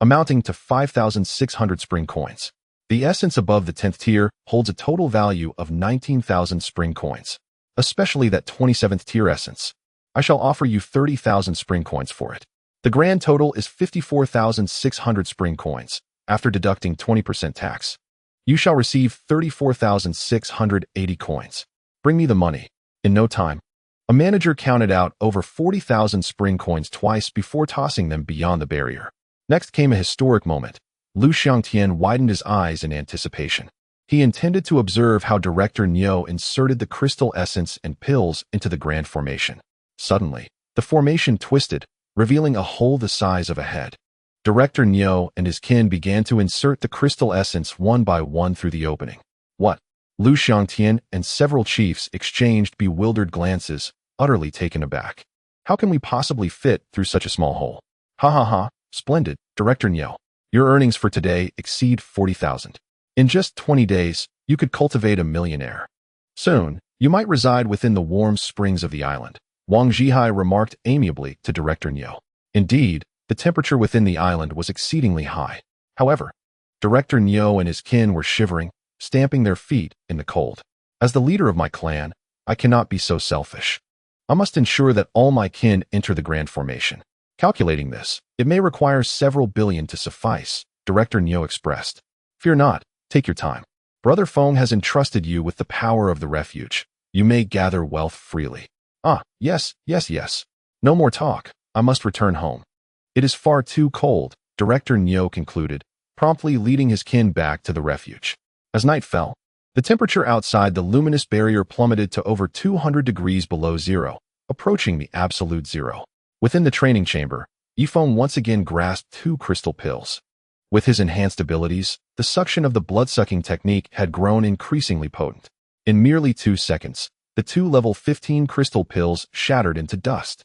amounting to 5,600 spring coins. The essence above the 10th tier holds a total value of 19,000 spring coins, especially that 27th tier essence. I shall offer you 30,000 spring coins for it. The grand total is 54,600 spring coins, after deducting 20% tax. You shall receive 34,680 coins. Bring me the money. In no time, a manager counted out over 40,000 spring coins twice before tossing them beyond the barrier. Next came a historic moment. Lu Xiangtian widened his eyes in anticipation. He intended to observe how Director Niu inserted the crystal essence and pills into the grand formation. Suddenly, the formation twisted, revealing a hole the size of a head. Director Niu and his kin began to insert the crystal essence one by one through the opening. What? Lu Xiangtian and several chiefs exchanged bewildered glances, utterly taken aback. How can we possibly fit through such a small hole? Ha ha ha, splendid, Director Niu. Your earnings for today exceed 40,000. In just 20 days, you could cultivate a millionaire. Soon, you might reside within the warm springs of the island, Wang Zhihai remarked amiably to Director Niu. Indeed, the temperature within the island was exceedingly high. However, Director Niu and his kin were shivering, stamping their feet in the cold. As the leader of my clan, I cannot be so selfish. I must ensure that all my kin enter the grand formation. Calculating this, it may require several billion to suffice, Director Niu expressed. Fear not, take your time. Brother Feng has entrusted you with the power of the refuge. You may gather wealth freely. Yes. No more talk. I must return home. It is far too cold, Director Niu concluded, promptly leading his kin back to the refuge. As night fell, the temperature outside the luminous barrier plummeted to over 200 degrees below zero, approaching the absolute zero. Within the training chamber, Ye Feng once again grasped 2 crystal pills. With his enhanced abilities, the suction of the blood-sucking technique had grown increasingly potent. In merely 2 seconds, the 2 level 15 crystal pills shattered into dust.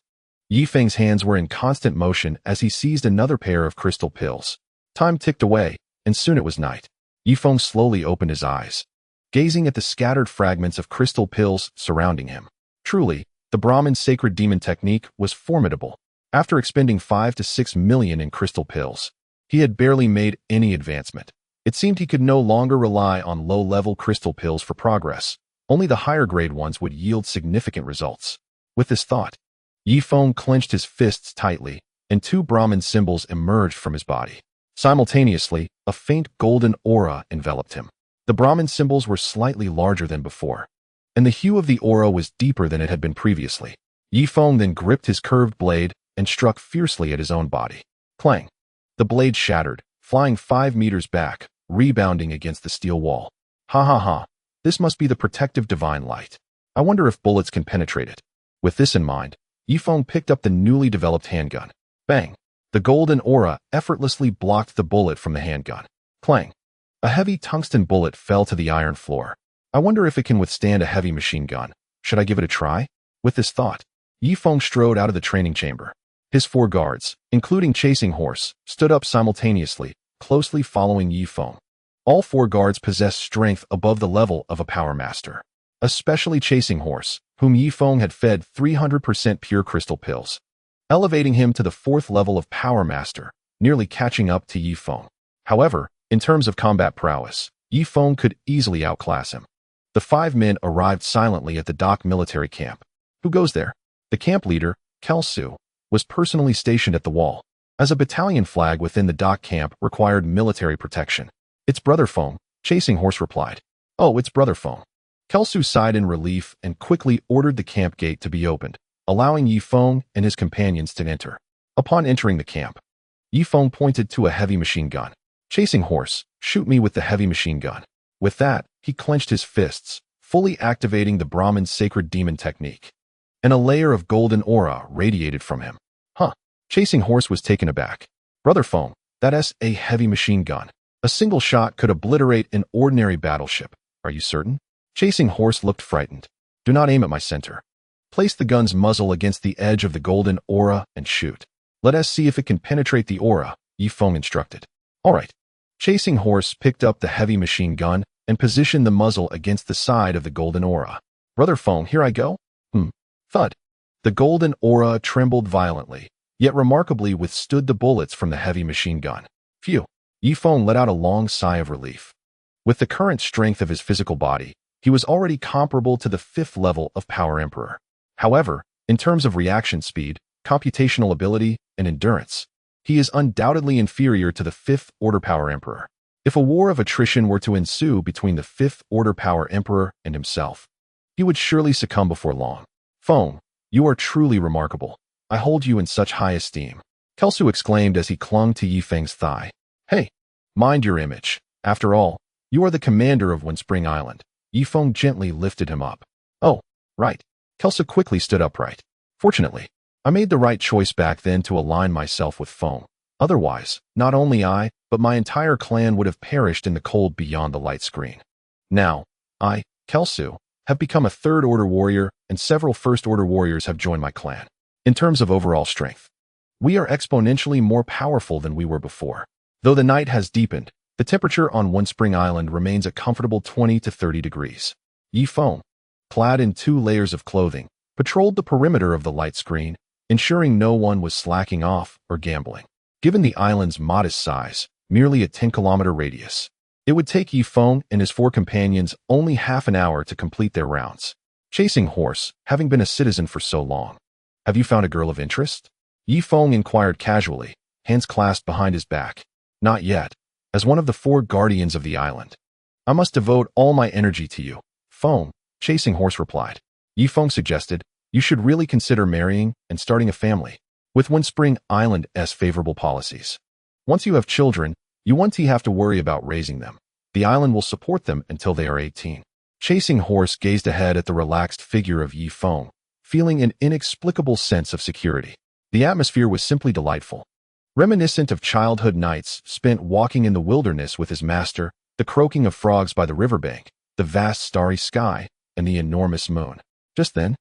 Ye Feng's hands were in constant motion as he seized another pair of crystal pills. Time ticked away, and soon it was night. Ye Feng slowly opened his eyes, gazing at the scattered fragments of crystal pills surrounding him. Truly, the Brahmin's sacred demon technique was formidable. After expending 5 to 6 million in crystal pills, he had barely made any advancement. It seemed he could no longer rely on low-level crystal pills for progress. Only the higher-grade ones would yield significant results. With this thought, Ye Feng clenched his fists tightly, and 2 Brahmin symbols emerged from his body. Simultaneously, a faint golden aura enveloped him. The Brahmin symbols were slightly larger than before, and the hue of the aura was deeper than it had been previously. Ye Feng then gripped his curved blade and struck fiercely at his own body. Clang! The blade shattered, flying 5 meters back, rebounding against the steel wall. Ha ha ha! This must be the protective divine light. I wonder if bullets can penetrate it. With this in mind, Ye Feng picked up the newly developed handgun. Bang! The golden aura effortlessly blocked the bullet from the handgun. Clang! A heavy tungsten bullet fell to the iron floor. I wonder if it can withstand a heavy machine gun. Should I give it a try? With this thought, Ye Feng strode out of the training chamber. His 4 guards, including Chasing Horse, stood up simultaneously, closely following Ye Feng. All 4 guards possessed strength above the level of a power master, especially Chasing Horse, whom Ye Feng had fed 300% pure crystal pills, elevating him to the 4th level of power master, nearly catching up to Ye Feng. However, in terms of combat prowess, Ye Feng could easily outclass him. The 5 men arrived silently at the dock military camp. Who goes there? The camp leader, Kelsu, was personally stationed at the wall. as a battalion flag within the dock camp required military protection. It's Brother Feng, Chasing Horse replied. Oh, it's Brother Feng. Kelsu sighed in relief and quickly ordered the camp gate to be opened, allowing Ye Feng and his companions to enter. Upon entering the camp, Ye Feng pointed to a heavy machine gun. Chasing Horse, shoot me with the heavy machine gun. With that, he clenched his fists, fully activating the Brahmin's sacred demon technique. And a layer of golden aura radiated from him. Huh. Chasing Horse was taken aback. Brother Feng, that's a heavy machine gun. A single shot could obliterate an ordinary battleship. Are you certain? Chasing Horse looked frightened. Do not aim at my center. Place the gun's muzzle against the edge of the golden aura and shoot. Let us see if it can penetrate the aura, Ye Feng instructed. All right. Chasing Horse picked up the heavy machine gun and positioned the muzzle against the side of the golden aura. Brother Feng, here I go. Thud. The golden aura trembled violently, yet remarkably withstood the bullets from the heavy machine gun. Phew. Ye Feng let out a long sigh of relief. With the current strength of his physical body, he was already comparable to the 5th level of Power Emperor. However, in terms of reaction speed, computational ability, and endurance, he is undoubtedly inferior to the 5th Order Power Emperor. If a war of attrition were to ensue between the 5th Order Power Emperor and himself, he would surely succumb before long. Feng, you are truly remarkable. I hold you in such high esteem. Kelsu exclaimed as he clung to Ye Feng's thigh. Hey, mind your image. After all, you are the commander of Windspring Island. Ye Feng gently lifted him up. Oh, right. Kelsu quickly stood upright. Fortunately, I made the right choice back then to align myself with Feng. Otherwise, not only I, but my entire clan would have perished in the cold beyond the light screen. Now, I, Kelsu, have become a 3rd Order warrior, and several 1st Order warriors have joined my clan. In terms of overall strength, we are exponentially more powerful than we were before. Though the night has deepened, the temperature on Windspring Island remains a comfortable 20 to 30 degrees. Ye Feng, clad in 2 layers of clothing, patrolled the perimeter of the light screen, ensuring no one was slacking off or gambling. Given the island's modest size, merely a 10-kilometer radius, it would take Ye Feng and his 4 companions only half an hour to complete their rounds. Chasing Horse, having been a citizen for so long. Have you found a girl of interest? Ye Feng inquired casually, hands clasped behind his back. Not yet. As one of the 4 guardians of the island, I must devote all my energy to you. Feng, Chasing Horse replied. Ye Feng suggested, you should really consider marrying and starting a family. With Windspring Island's favorable policies. Once you have children, you won't have to worry about raising them. The island will support them until they are 18. Chasing Horse gazed ahead at the relaxed figure of Ye Feng, feeling an inexplicable sense of security. The atmosphere was simply delightful. Reminiscent of childhood nights spent walking in the wilderness with his master, the croaking of frogs by the riverbank, the vast starry sky, and the enormous moon. Just then,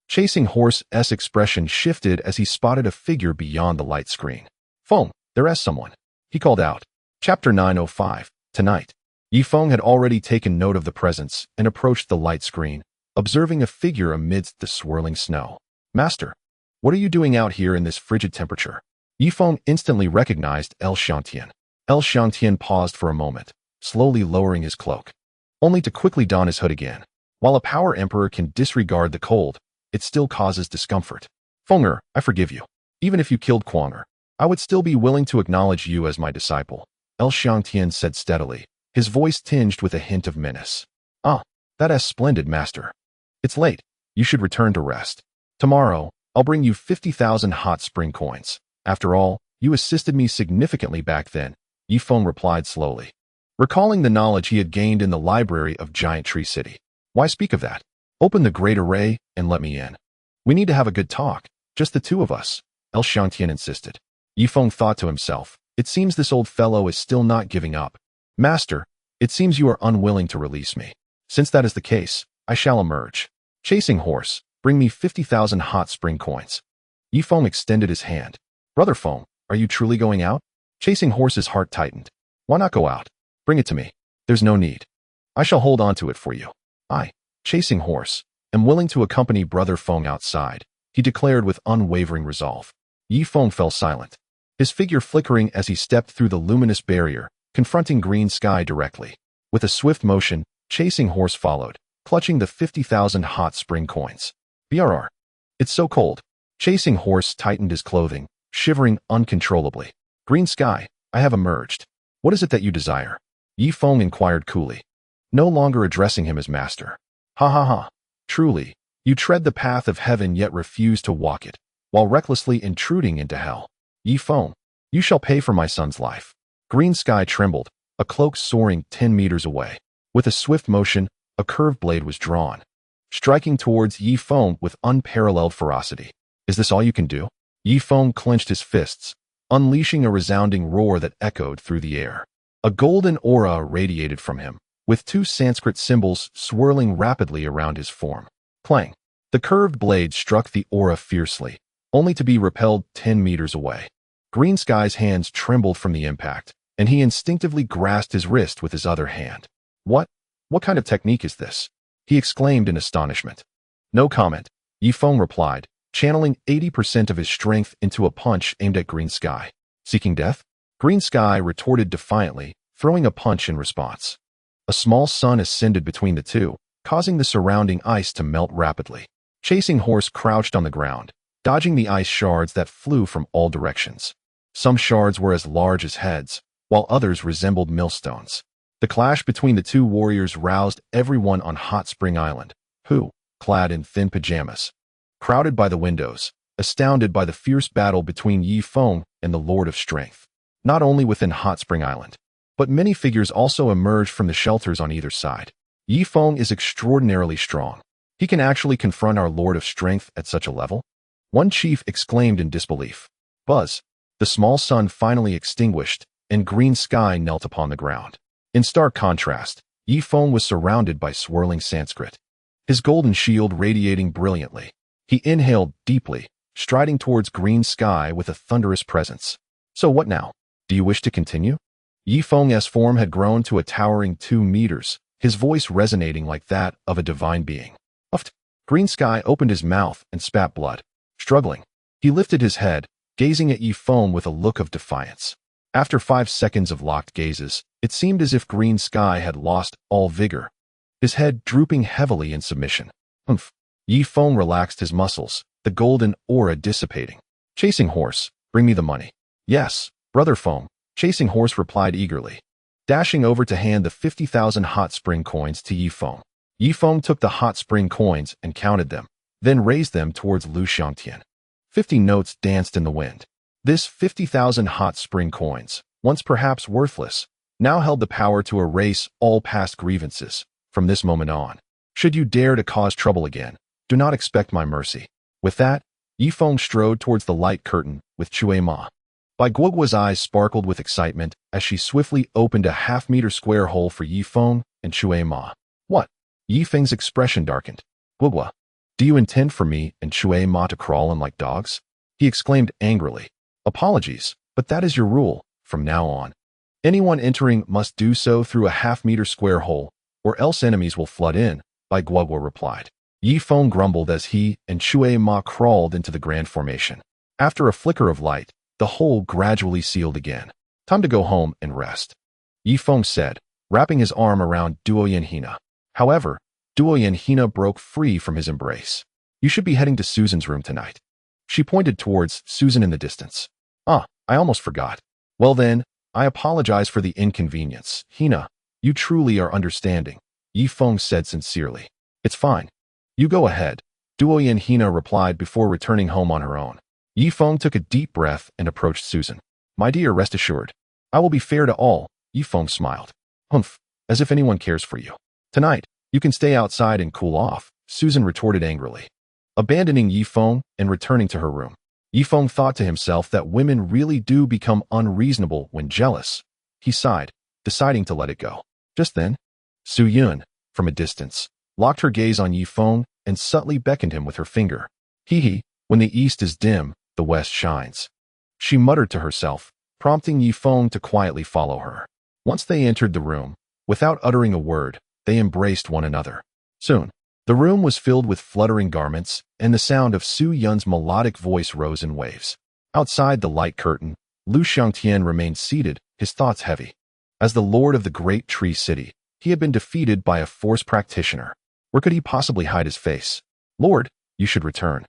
Chasing Horse's expression shifted as he spotted a figure beyond the light screen. Feng, there's someone. He called out. Chapter 905, Tonight. Ye Feng had already taken note of the presence and approached the light screen, observing a figure amidst the swirling snow. Master, what are you doing out here in this frigid temperature? Ye Feng instantly recognized El Shantian. El Shantian paused for a moment, slowly lowering his cloak, only to quickly don his hood again. While a Power Emperor can disregard the cold, it still causes discomfort. Fenger, I forgive you. Even if you killed Quanger, I would still be willing to acknowledge you as my disciple, El Shantian said steadily, his voice tinged with a hint of menace. Ah, that's splendid, Master. It's late. You should return to rest. Tomorrow, I'll bring you 50,000 hot spring coins. After all, you assisted me significantly back then, Ye Feng replied slowly, recalling the knowledge he had gained in the library of Giant Tree City. Why speak of that? Open the great array and let me in. We need to have a good talk, just the 2 of us, El Shantian insisted. Ye Feng thought to himself, it seems this old fellow is still not giving up. Master, it seems you are unwilling to release me. Since that is the case, I shall emerge. Chasing Horse, bring me 50,000 hot spring coins. Ye Feng extended his hand. Brother Feng, are you truly going out? Chasing Horse's heart tightened. Why not go out? Bring it to me. There's no need. I shall hold on to it for you. I, Chasing Horse, am willing to accompany Brother Feng outside, he declared with unwavering resolve. Ye Feng fell silent, his figure flickering as he stepped through the luminous barrier, confronting green sky directly. With a swift motion, Chasing Horse followed, clutching the 50,000 hot spring coins. BRR. It's so cold. Chasing Horse tightened his clothing, shivering uncontrollably. Green sky, I have emerged. What is it that you desire? Ye Feng inquired coolly, no longer addressing him as master. Ha ha ha. Truly, you tread the path of heaven yet refuse to walk it, while recklessly intruding into hell. Ye Feng, you shall pay for my son's life. Green sky trembled, a cloak soaring 10 meters away. With a swift motion, a curved blade was drawn, striking towards Ye Feng with unparalleled ferocity. Is this all you can do? Ye Feng clenched his fists, unleashing a resounding roar that echoed through the air. A golden aura radiated from him, with 2 Sanskrit symbols swirling rapidly around his form. Clang! The curved blade struck the aura fiercely, only to be repelled 10 meters away. Green Sky's hands trembled from the impact, and he instinctively grasped his wrist with his other hand. What kind of technique is this? He exclaimed in astonishment. No comment, Ye Feng replied, channeling 80% of his strength into a punch aimed at Green Sky. Seeking death? Green Sky retorted defiantly, throwing a punch in response. A small sun ascended between the two, causing the surrounding ice to melt rapidly. Chasing Horse crouched on the ground, dodging the ice shards that flew from all directions. Some shards were as large as heads, while others resembled millstones. The clash between the two warriors roused everyone on Hot Spring Island, who, clad in thin pajamas, crowded by the windows, astounded by the fierce battle between Ye Feng and the Lord of Strength. Not only within Hot Spring Island, but many figures also emerged from the shelters on either side. Ye Feng is extraordinarily strong. He can actually confront our Lord of Strength at such a level? One chief exclaimed in disbelief. Buzz. The small sun finally extinguished, and Green Sky knelt upon the ground. In stark contrast, Ye Feng was surrounded by swirling Sanskrit, his golden shield radiating brilliantly. He inhaled deeply, striding towards Green Sky with a thunderous presence. So what now? Do you wish to continue? Ye Feng's form had grown to a towering 2 meters, his voice resonating like that of a divine being. Uft! Green Sky opened his mouth and spat blood. Struggling, he lifted his head, gazing at Ye Feng with a look of defiance. After 5 seconds of locked gazes, it seemed as if Green Sky had lost all vigor, his head drooping heavily in submission. Humph! Ye Feng relaxed his muscles, the golden aura dissipating. Chasing Horse, bring me the money. Yes, Brother Feng, Chasing Horse replied eagerly, dashing over to hand the 50,000 hot spring coins to Ye Feng. Ye Feng took the hot spring coins and counted them, then raised them towards Lu Xiangtian. 50 notes danced in the wind. This 50,000 hot spring coins, once perhaps worthless, now held the power to erase all past grievances. From this moment on, should you dare to cause trouble again, do not expect my mercy. With that, Ye Feng strode towards the light curtain with Chui Ma. Bai Guoguo's eyes sparkled with excitement as she swiftly opened a half-meter square hole for Ye Feng and Chui Ma. What? Ye Feng's expression darkened. Guoguo, do you intend for me and Chui Ma to crawl in like dogs? He exclaimed angrily. Apologies, but that is your rule, from now on. Anyone entering must do so through a half-meter square hole, or else enemies will flood in, Bai Guoguo replied. Ye Feng grumbled as he and Chui Ma crawled into the grand formation. After a flicker of light, the hole gradually sealed again. Time to go home and rest, Ye Feng said, wrapping his arm around Duoyan Hina. However, Duoyan Hina broke free from his embrace. You should be heading to Susan's room tonight. She pointed towards Susan in the distance. Ah, I almost forgot. Well then, I apologize for the inconvenience. Hina, you truly are understanding, Ye Feng said sincerely. It's fine. You go ahead, Duoyan Hina replied before returning home on her own. Ye Feng took a deep breath and approached Susan. My dear, rest assured. I will be fair to all, Ye Feng smiled. Humph, as if anyone cares for you. Tonight, you can stay outside and cool off, Susan retorted angrily. Abandoning Ye Feng and returning to her room, Ye Feng thought to himself that women really do become unreasonable when jealous. He sighed, deciding to let it go. Just then, Su Yun, from a distance, locked her gaze on Ye Feng and subtly beckoned him with her finger. Hee, when the east is dim, the west shines. She muttered to herself, prompting Ye Feng to quietly follow her. Once they entered the room, without uttering a word, they embraced one another. Soon, the room was filled with fluttering garments, and the sound of Su Yun's melodic voice rose in waves. Outside the light curtain, Lu Xiangtian remained seated, his thoughts heavy. As the lord of the great tree city, he had been defeated by a force practitioner. Where could he possibly hide his face? Lord, you should return.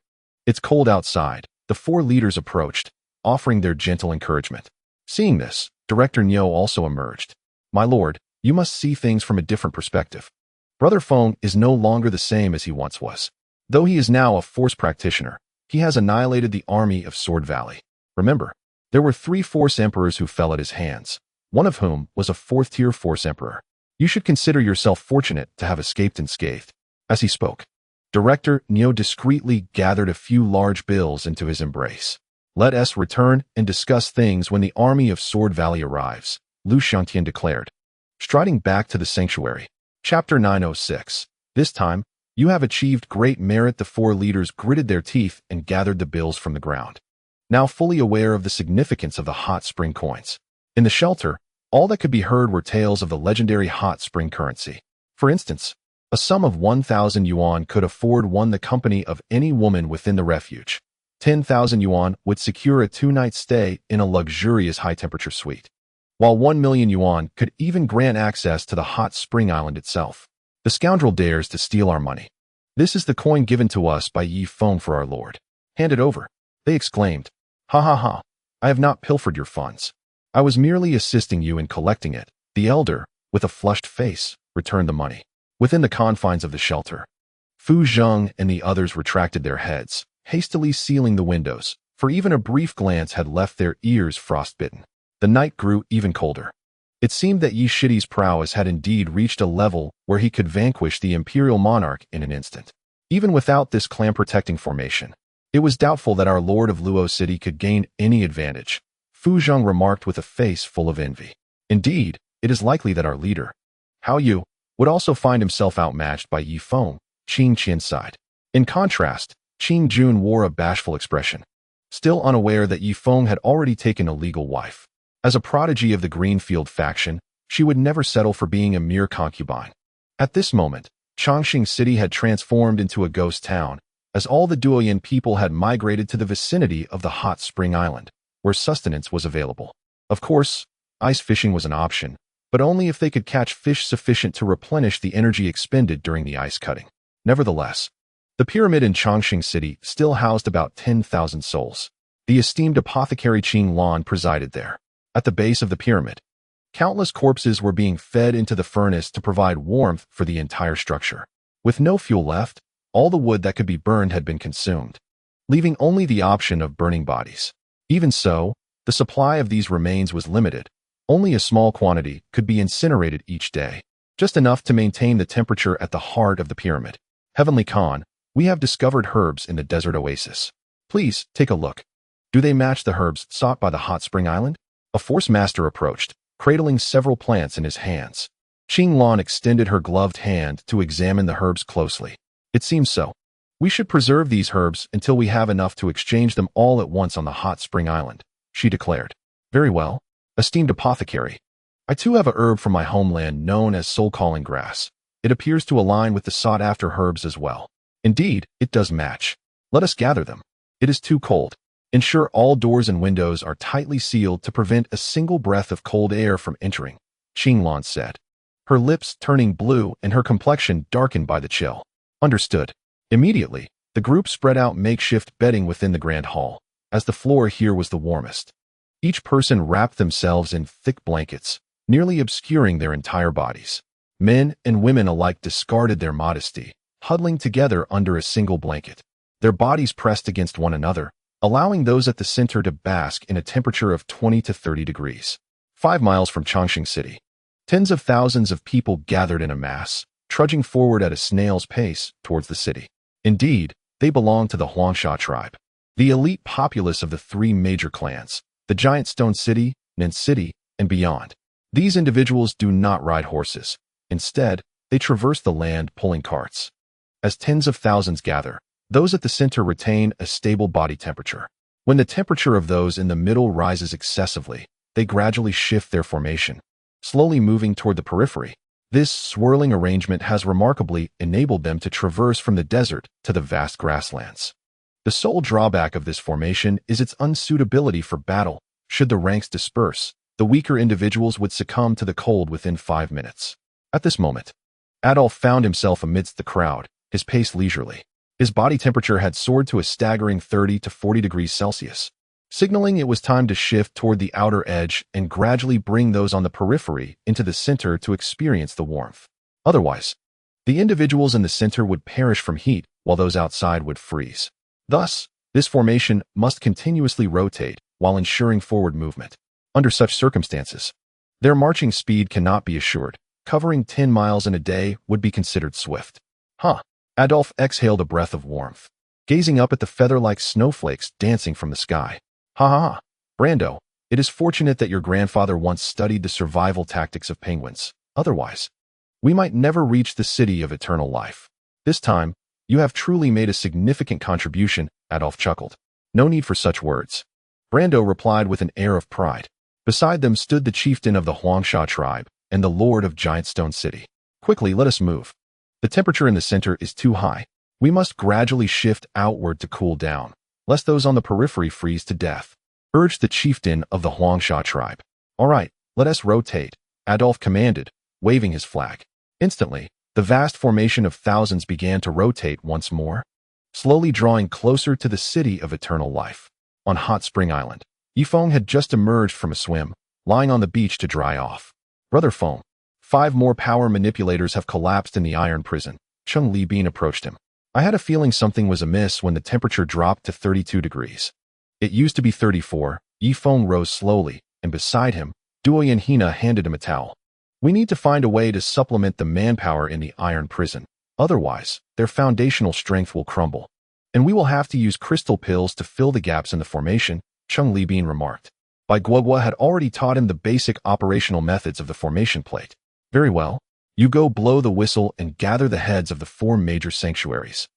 It's cold outside. The 4 leaders approached, offering their gentle encouragement. Seeing this, Director Niu also emerged. My lord, you must see things from a different perspective. Brother Feng is no longer the same as he once was. Though he is now a force practitioner, he has annihilated the army of Sword Valley. Remember, there were 3 force emperors who fell at his hands, one of whom was a 4th-tier force emperor. You should consider yourself fortunate to have escaped unscathed. As he spoke, Director Niu discreetly gathered a few large bills into his embrace. Let us return and discuss things when the army of Sword Valley arrives, Lu Xiangtian declared. Striding back to the sanctuary. Chapter 906. This time, you have achieved great merit. The 4 leaders gritted their teeth and gathered the bills from the ground. Now fully aware of the significance of the hot spring coins. In the shelter, all that could be heard were tales of the legendary hot spring currency. For instance, a sum of 1,000 yuan could afford one the company of any woman within the refuge. 10,000 yuan would secure a 2-night stay in a luxurious high-temperature suite, while 1 million yuan could even grant access to the hot spring island itself. The scoundrel dares to steal our money. This is the coin given to us by Ye Feng for our lord. Hand it over, they exclaimed. Ha ha ha, I have not pilfered your funds. I was merely assisting you in collecting it. The elder, with a flushed face, returned the money. Within the confines of the shelter, Fu Zheng and the others retracted their heads, hastily sealing the windows, for even a brief glance had left their ears frostbitten. The night grew even colder. It seemed that Yi Shidi's prowess had indeed reached a level where he could vanquish the imperial monarch in an instant. Even without this clan-protecting formation, it was doubtful that our lord of Luo City could gain any advantage, Fu Zheng remarked with a face full of envy. Indeed, it is likely that our leader, Hao Yu, would also find himself outmatched by Ye Feng, Qing Qian sighed. In contrast, Qing Jun wore a bashful expression, still unaware that Ye Feng had already taken a legal wife. As a prodigy of the Greenfield faction, she would never settle for being a mere concubine. At this moment, Chongqing City had transformed into a ghost town, as all the Duoyan people had migrated to the vicinity of the hot spring island, where sustenance was available. Of course, ice fishing was an option, but only if they could catch fish sufficient to replenish the energy expended during the ice cutting. Nevertheless, the pyramid in Chongqing City still housed about 10,000 souls. The esteemed apothecary Qing Lan presided there. At the base of the pyramid, countless corpses were being fed into the furnace to provide warmth for the entire structure. With no fuel left, all the wood that could be burned had been consumed, leaving only the option of burning bodies. Even so, the supply of these remains was limited. Only a small quantity could be incinerated each day, just enough to maintain the temperature at the heart of the pyramid. Heavenly Khan, we have discovered herbs in the desert oasis. Please, take a look. Do they match the herbs sought by the hot spring island? A force master approached, cradling several plants in his hands. Qing Lan extended her gloved hand to examine the herbs closely. It seems so. We should preserve these herbs until we have enough to exchange them all at once on the hot spring island, she declared. Very well, esteemed apothecary. I too have a herb from my homeland known as soul-calling grass. It appears to align with the sought-after herbs as well. Indeed, it does match. Let us gather them. It is too cold. Ensure all doors and windows are tightly sealed to prevent a single breath of cold air from entering, Qing Lan said, her lips turning blue and her complexion darkened by the chill. Understood. Immediately, the group spread out makeshift bedding within the grand hall, as the floor here was the warmest. Each person wrapped themselves in thick blankets, nearly obscuring their entire bodies. Men and women alike discarded their modesty, huddling together under a single blanket, their bodies pressed against one another, allowing those at the center to bask in a temperature of 20 to 30 degrees. 5 miles from Chongqing City, tens of thousands of people gathered in a mass, trudging forward at a snail's pace towards the city. Indeed, they belonged to the Huangsha tribe, the elite populace of the 3 major clans, the giant stone city, Nen City, and beyond. These individuals do not ride horses. Instead, they traverse the land pulling carts. As tens of thousands gather, those at the center retain a stable body temperature. When the temperature of those in the middle rises excessively, they gradually shift their formation, slowly moving toward the periphery. This swirling arrangement has remarkably enabled them to traverse from the desert to the vast grasslands. The sole drawback of this formation is its unsuitability for battle. Should the ranks disperse, the weaker individuals would succumb to the cold within 5 minutes. At this moment, Adolf found himself amidst the crowd, his pace leisurely. His body temperature had soared to a staggering 30 to 40 degrees Celsius. signaling it was time to shift toward the outer edge and gradually bring those on the periphery into the center to experience the warmth. Otherwise, the individuals in the center would perish from heat while those outside would freeze. Thus, this formation must continuously rotate while ensuring forward movement. Under such circumstances, their marching speed cannot be assured. Covering 10 miles in a day would be considered swift. Adolf exhaled a breath of warmth, gazing up at the feather-like snowflakes dancing from the sky. Ha. Brando, it is fortunate that your grandfather once studied the survival tactics of penguins. Otherwise, we might never reach the city of eternal life. This time, you have truly made a significant contribution, Adolf chuckled. No need for such words. Brando replied with an air of pride. Beside them stood the chieftain of the Huangsha tribe and the lord of Giant Stone City. Quickly, let us move. The temperature in the center is too high. We must gradually shift outward to cool down, lest those on the periphery freeze to death, urged the chieftain of the Huangsha tribe. All right, let us rotate, Adolf commanded, waving his flag. Instantly, the vast formation of thousands began to rotate once more, slowly drawing closer to the city of eternal life. On Hot Spring Island, Ye Feng had just emerged from a swim, lying on the beach to dry off. Brother Feng, 5 more power manipulators have collapsed in the iron prison. Cheng Li Bin approached him. I had a feeling something was amiss when the temperature dropped to 32 degrees. It used to be 34. Ye Feng rose slowly, and beside him, Duo and Hina handed him a towel. We need to find a way to supplement the manpower in the iron prison. Otherwise, their foundational strength will crumble. And we will have to use crystal pills to fill the gaps in the formation, Cheng Li Bin remarked. Bai Guogua had already taught him the basic operational methods of the formation plate. Very well. You go blow the whistle and gather the heads of the 4 major sanctuaries.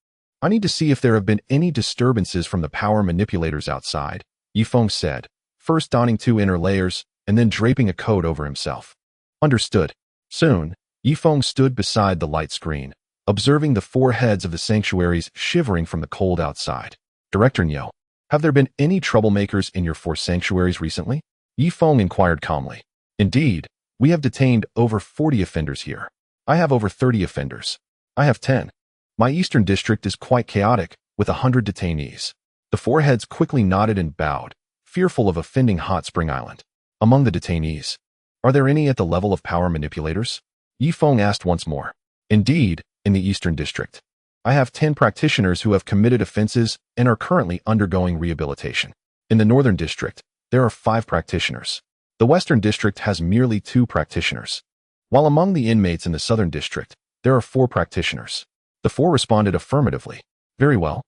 I need to see if there have been any disturbances from the power manipulators outside, Ye Feng said, first donning 2 inner layers and then draping a coat over himself. Understood. Soon, Ye Feng stood beside the light screen, observing the 4 heads of the sanctuaries shivering from the cold outside. Director Nyo, have there been any troublemakers in your 4 sanctuaries recently? Ye Feng inquired calmly. Indeed, we have detained over 40 offenders here. I have over 30 offenders. I have 10. My eastern district is quite chaotic, with 100 detainees. The 4 heads quickly nodded and bowed, fearful of offending Hot Spring Island. Among the detainees, are there any at the level of power manipulators? Ye Feng asked once more. Indeed, in the eastern district, I have 10 practitioners who have committed offenses and are currently undergoing rehabilitation. In the northern district, there are 5 practitioners. The western district has merely 2 practitioners. While among the inmates in the southern district, there are 4 practitioners. The 4 responded affirmatively. Very well.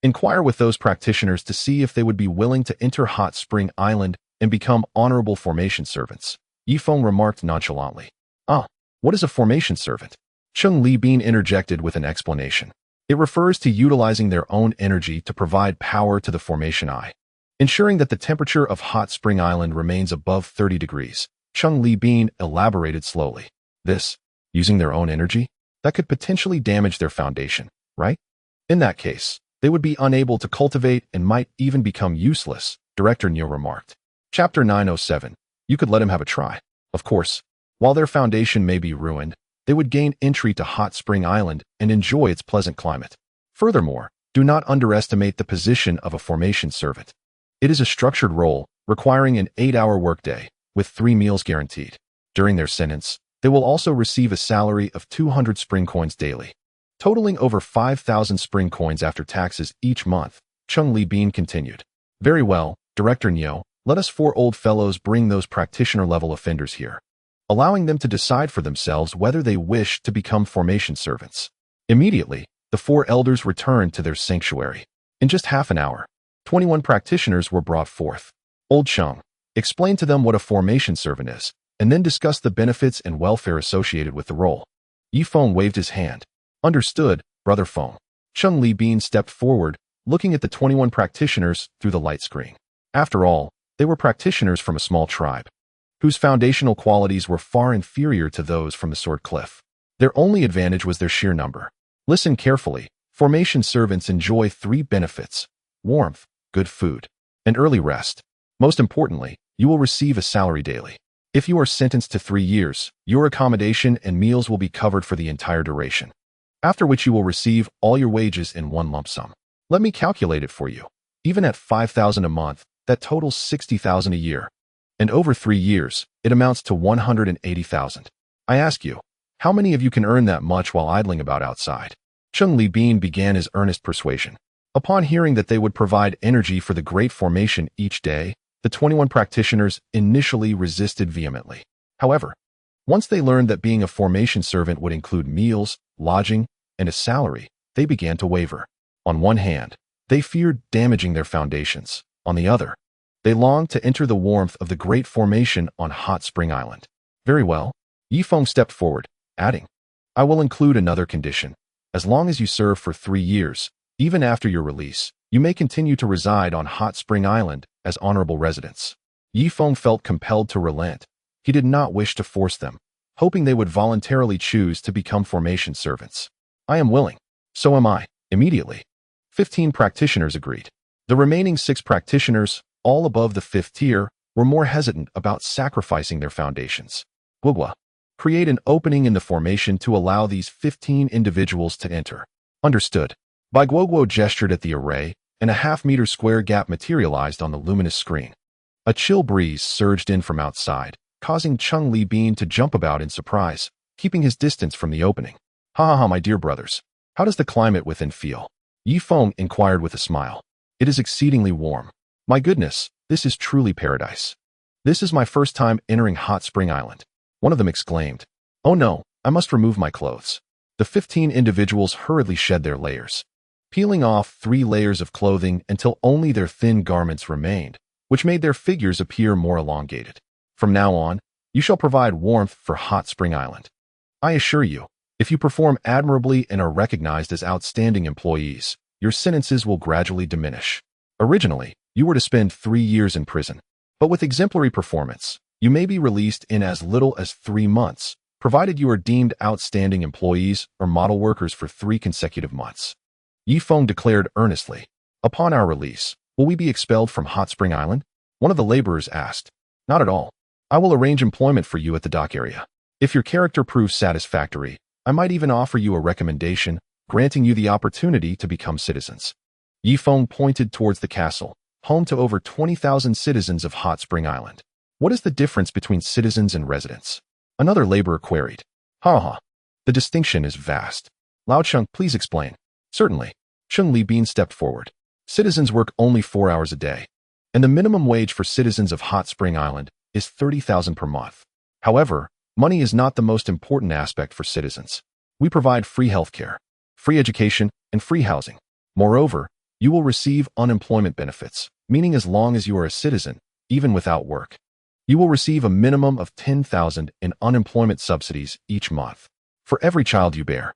Inquire with those practitioners to see if they would be willing to enter Hot Spring Island and become honorable formation servants, Ye Feng remarked nonchalantly. What is a formation servant? Cheng Li Bin interjected with an explanation. It refers to utilizing their own energy to provide power to the formation eye, ensuring that the temperature of Hot Spring Island remains above 30 degrees. Cheng Li Bin elaborated slowly. This, using their own energy, that could potentially damage their foundation, right? In that case, they would be unable to cultivate and might even become useless, Director Neo remarked. Chapter 907. You could let him have a try. Of course, while their foundation may be ruined, they would gain entry to Hot Spring Island and enjoy its pleasant climate. Furthermore, do not underestimate the position of a formation servant. It is a structured role, requiring an 8-hour workday, with 3 meals guaranteed. During their sentence, they will also receive a salary of 200 spring coins daily, totaling over 5,000 spring coins after taxes each month, Cheng Li Bin continued. Very well, Director Neo, let us 4 old fellows bring those practitioner-level offenders here, allowing them to decide for themselves whether they wish to become formation servants. Immediately, the 4 elders returned to their sanctuary. In just half an hour, 21 practitioners were brought forth. Old Cheng, explain to them what a formation servant is, and then discuss the benefits and welfare associated with the role. Ye Feng waved his hand. Understood, Brother Feng. Cheng Li Bin stepped forward, looking at the 21 practitioners through the light screen. After all, they were practitioners from a small tribe, whose foundational qualities were far inferior to those from the Sword Cliff. Their only advantage was their sheer number. Listen carefully. Formation servants enjoy 3 benefits: warmth, good food, and early rest. Most importantly, you will receive a salary daily. If you are sentenced to 3 years, your accommodation and meals will be covered for the entire duration, after which you will receive all your wages in one lump sum. Let me calculate it for you. Even at 5,000 a month, That totals 60,000 a year. And over 3 years, it amounts to 180,000. I ask you, how many of you can earn that much while idling about outside? Chen An began his earnest persuasion. Upon hearing that they would provide energy for the Great Formation each day, the 21 practitioners initially resisted vehemently. However, once they learned that being a formation servant would include meals, lodging, and a salary, they began to waver. On one hand, they feared damaging their foundations. On the other, they longed to enter the warmth of the Great Formation on Hot Spring Island. Very well, Ye Feng stepped forward, adding, I will include another condition. As long as you serve for 3 years, even after your release, you may continue to reside on Hot Spring Island as honorable residents. Ye Feng felt compelled to relent. He did not wish to force them, hoping they would voluntarily choose to become formation servants. I am willing. So am I. Immediately, 15 practitioners agreed. The remaining 6 practitioners, all above the 5th tier, were more hesitant about sacrificing their foundations. Guogua, create an opening in the formation to allow these 15 individuals to enter. Understood. Bai Guogua gestured at the array, and a half-meter square gap materialized on the luminous screen. A chill breeze surged in from outside, causing Chen An to jump about in surprise, keeping his distance from the opening. Ha ha ha, my dear brothers. How does the climate within feel? Ye Feng inquired with a smile. It is exceedingly warm. My goodness, this is truly paradise. This is my first time entering Hot Spring Island. One of them exclaimed. Oh no, I must remove my clothes. The 15 individuals hurriedly shed their layers, peeling off 3 layers of clothing until only their thin garments remained, which made their figures appear more elongated. From now on, you shall provide warmth for Hot Spring Island. I assure you, if you perform admirably and are recognized as outstanding employees, your sentences will gradually diminish. Originally, you were to spend 3 years in prison, but with exemplary performance, you may be released in as little as 3 months, provided you are deemed outstanding employees or model workers for 3 consecutive months. Ye Feng declared earnestly. Upon our release, will we be expelled from Hot Spring Island? One of the laborers asked. Not at all. I will arrange employment for you at the dock area. If your character proves satisfactory, I might even offer you a recommendation, granting you the opportunity to become citizens. Ye Feng pointed towards the castle, home to over 20,000 citizens of Hot Spring Island. What is the difference between citizens and residents? Another laborer queried. Ha ha. The distinction is vast. Lao Cheng, please explain. Certainly. Chen An stepped forward. Citizens work only 4 hours a day, and the minimum wage for citizens of Hot Spring Island is 30,000 per month. However, money is not the most important aspect for citizens. We provide free healthcare, free education, and free housing. Moreover, you will receive unemployment benefits, meaning as long as you are a citizen, even without work, you will receive a minimum of 10,000 in unemployment subsidies each month. For every child you bear,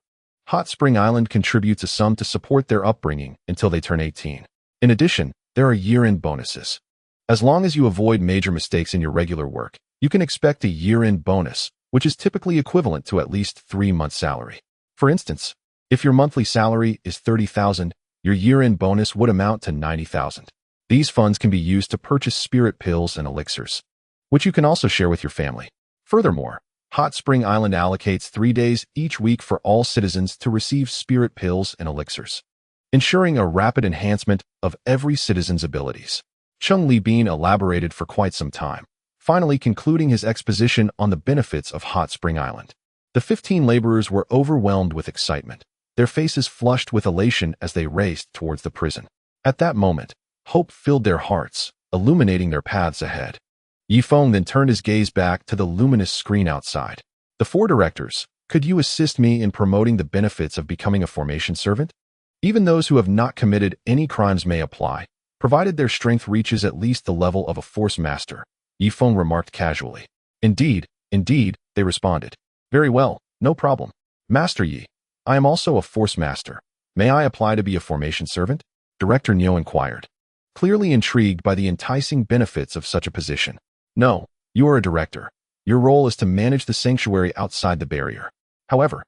Hot Spring Island contributes a sum to support their upbringing until they turn 18. In addition, there are year-end bonuses. As long as you avoid major mistakes in your regular work, you can expect a year-end bonus, which is typically equivalent to at least 3 months' salary. For instance, if your monthly salary is 30,000, your year-end bonus would amount to 90,000. These funds can be used to purchase spirit pills and elixirs, which you can also share with your family. Furthermore, Hot Spring Island allocates 3 days each week for all citizens to receive spirit pills and elixirs, ensuring a rapid enhancement of every citizen's abilities. Chen An elaborated for quite some time, finally concluding his exposition on the benefits of Hot Spring Island. The 15 laborers were overwhelmed with excitement, their faces flushed with elation as they raced towards the prison. At that moment, hope filled their hearts, illuminating their paths ahead. Ye Feng then turned his gaze back to the luminous screen outside. The 4 directors, could you assist me in promoting the benefits of becoming a formation servant? Even those who have not committed any crimes may apply, provided their strength reaches at least the level of a force master, Ye Feng remarked casually. Indeed, they responded. Very well, no problem. Master Yi, I am also a force master. May I apply to be a formation servant? Director Niu inquired, clearly intrigued by the enticing benefits of such a position. No, you are a director. Your role is to manage the sanctuary outside the barrier. However,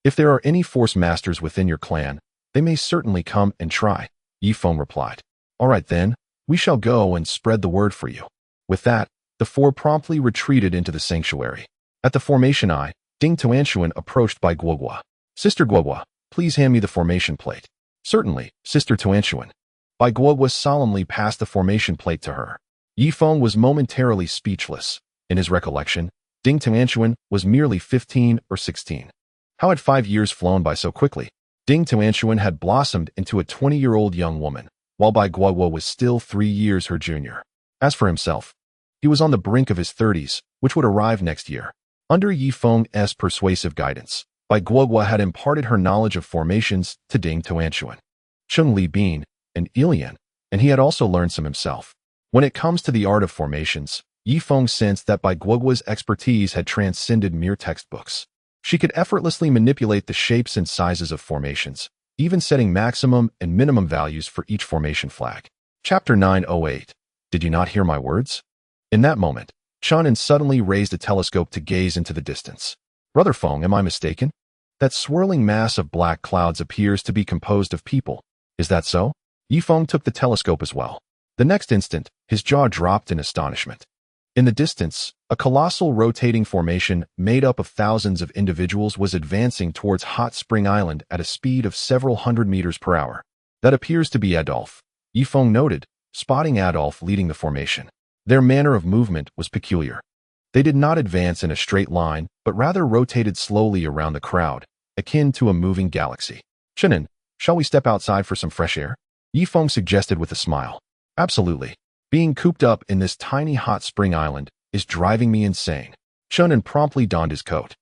if there are any force masters within your clan, they may certainly come and try, Ye Feng replied. All right then, we shall go and spread the word for you. With that, the 4 promptly retreated into the sanctuary. At the formation eye, Ding Tuanshuan approached by Guogua. Sister Guogua, please hand me the formation plate. Certainly, Sister Tuanshuan. Bai Guogwa solemnly passed the formation plate to her. Ye Feng was momentarily speechless. In his recollection, Ding Tuanchuan was merely 15 or 16. How had 5 years flown by so quickly? Ding Tuanchuan had blossomed into a 20-year-old young woman, while Bai Guogwa was still 3 years her junior. As for himself, he was on the brink of his 30s, which would arrive next year. Under Ye Feng's persuasive guidance, Bai Guogwa had imparted her knowledge of formations to Ding Tuanchuan, Cheng Li Bin, and Ilian, and he had also learned some himself. When it comes to the art of formations, Ye Feng sensed that Bai Guogwa's expertise had transcended mere textbooks. She could effortlessly manipulate the shapes and sizes of formations, even setting maximum and minimum values for each formation flag. Chapter 908. Did you not hear my words? In that moment, Chen An suddenly raised a telescope to gaze into the distance. Brother Feng, am I mistaken? That swirling mass of black clouds appears to be composed of people. Is that so? Ye Feng took the telescope as well. The next instant, his jaw dropped in astonishment. In the distance, a colossal rotating formation made up of thousands of individuals was advancing towards Hot Spring Island at a speed of several hundred meters per hour. That appears to be Adolf, Ye Feng noted, spotting Adolf leading the formation. Their manner of movement was peculiar. They did not advance in a straight line, but rather rotated slowly around the crowd, akin to a moving galaxy. Chen An, shall we step outside for some fresh air? Ye Feng suggested with a smile. Absolutely. Being cooped up in this tiny hot spring island is driving me insane. Chen An promptly donned his coat.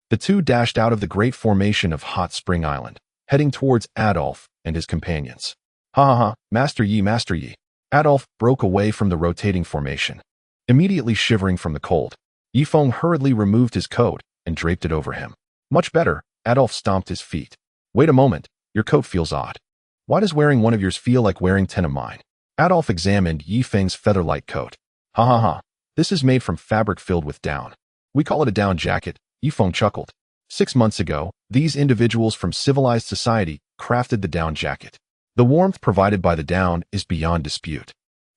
The two dashed out of the great formation of Hot Spring Island, heading towards Adolf and his companions. Ha ha ha, Master Yi, Master Yi. Adolf broke away from the rotating formation. Immediately shivering from the cold, Ye Feng hurriedly removed his coat and draped it over him. Much better, Adolf stomped his feet. Wait a moment, your coat feels odd. Why does wearing one of yours feel like wearing 10 of mine? Adolf examined Ye Feng's feather-light coat. Ha ha ha, this is made from fabric filled with down. We call it a down jacket, Ye Feng chuckled. 6 months ago, these individuals from civilized society crafted the down jacket. The warmth provided by the down is beyond dispute.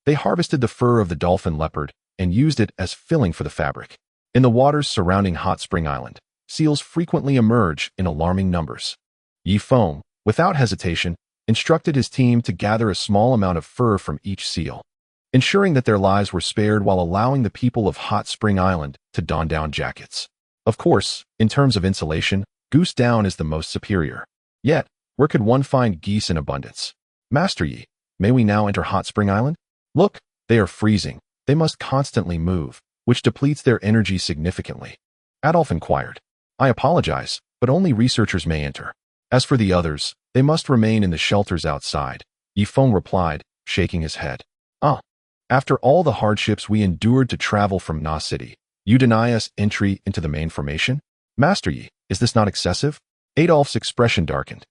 They harvested the fur of the dolphin leopard and used it as filling for the fabric. In the waters surrounding Hot Spring Island, seals frequently emerge in alarming numbers. Ye Feng, without hesitation, instructed his team to gather a small amount of fur from each seal, ensuring that their lives were spared while allowing the people of Hot Spring Island to don down jackets. Of course, in terms of insulation, goose down is the most superior. Yet, where could one find geese in abundance? Master Yi, may we now enter Hot Spring Island? Look, they are freezing. They must constantly move, which depletes their energy significantly. Adolf inquired. I apologize, but only researchers may enter. As for the others, they must remain in the shelters outside, Ye Feng replied, shaking his head. After all the hardships we endured to travel from Na City, you deny us entry into the main formation? Master Yi, is this not excessive? Adolf's expression darkened.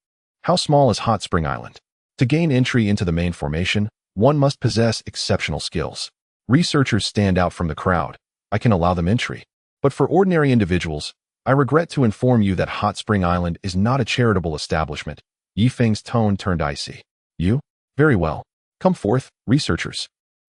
How small is Hot Spring Island? To gain entry into the main formation, one must possess exceptional skills. Researchers stand out from the crowd. I can allow them entry. But for ordinary individuals, I regret to inform you that Hot Spring Island is not a charitable establishment. Ye Feng's tone turned icy. You? Very well. Come forth, researchers,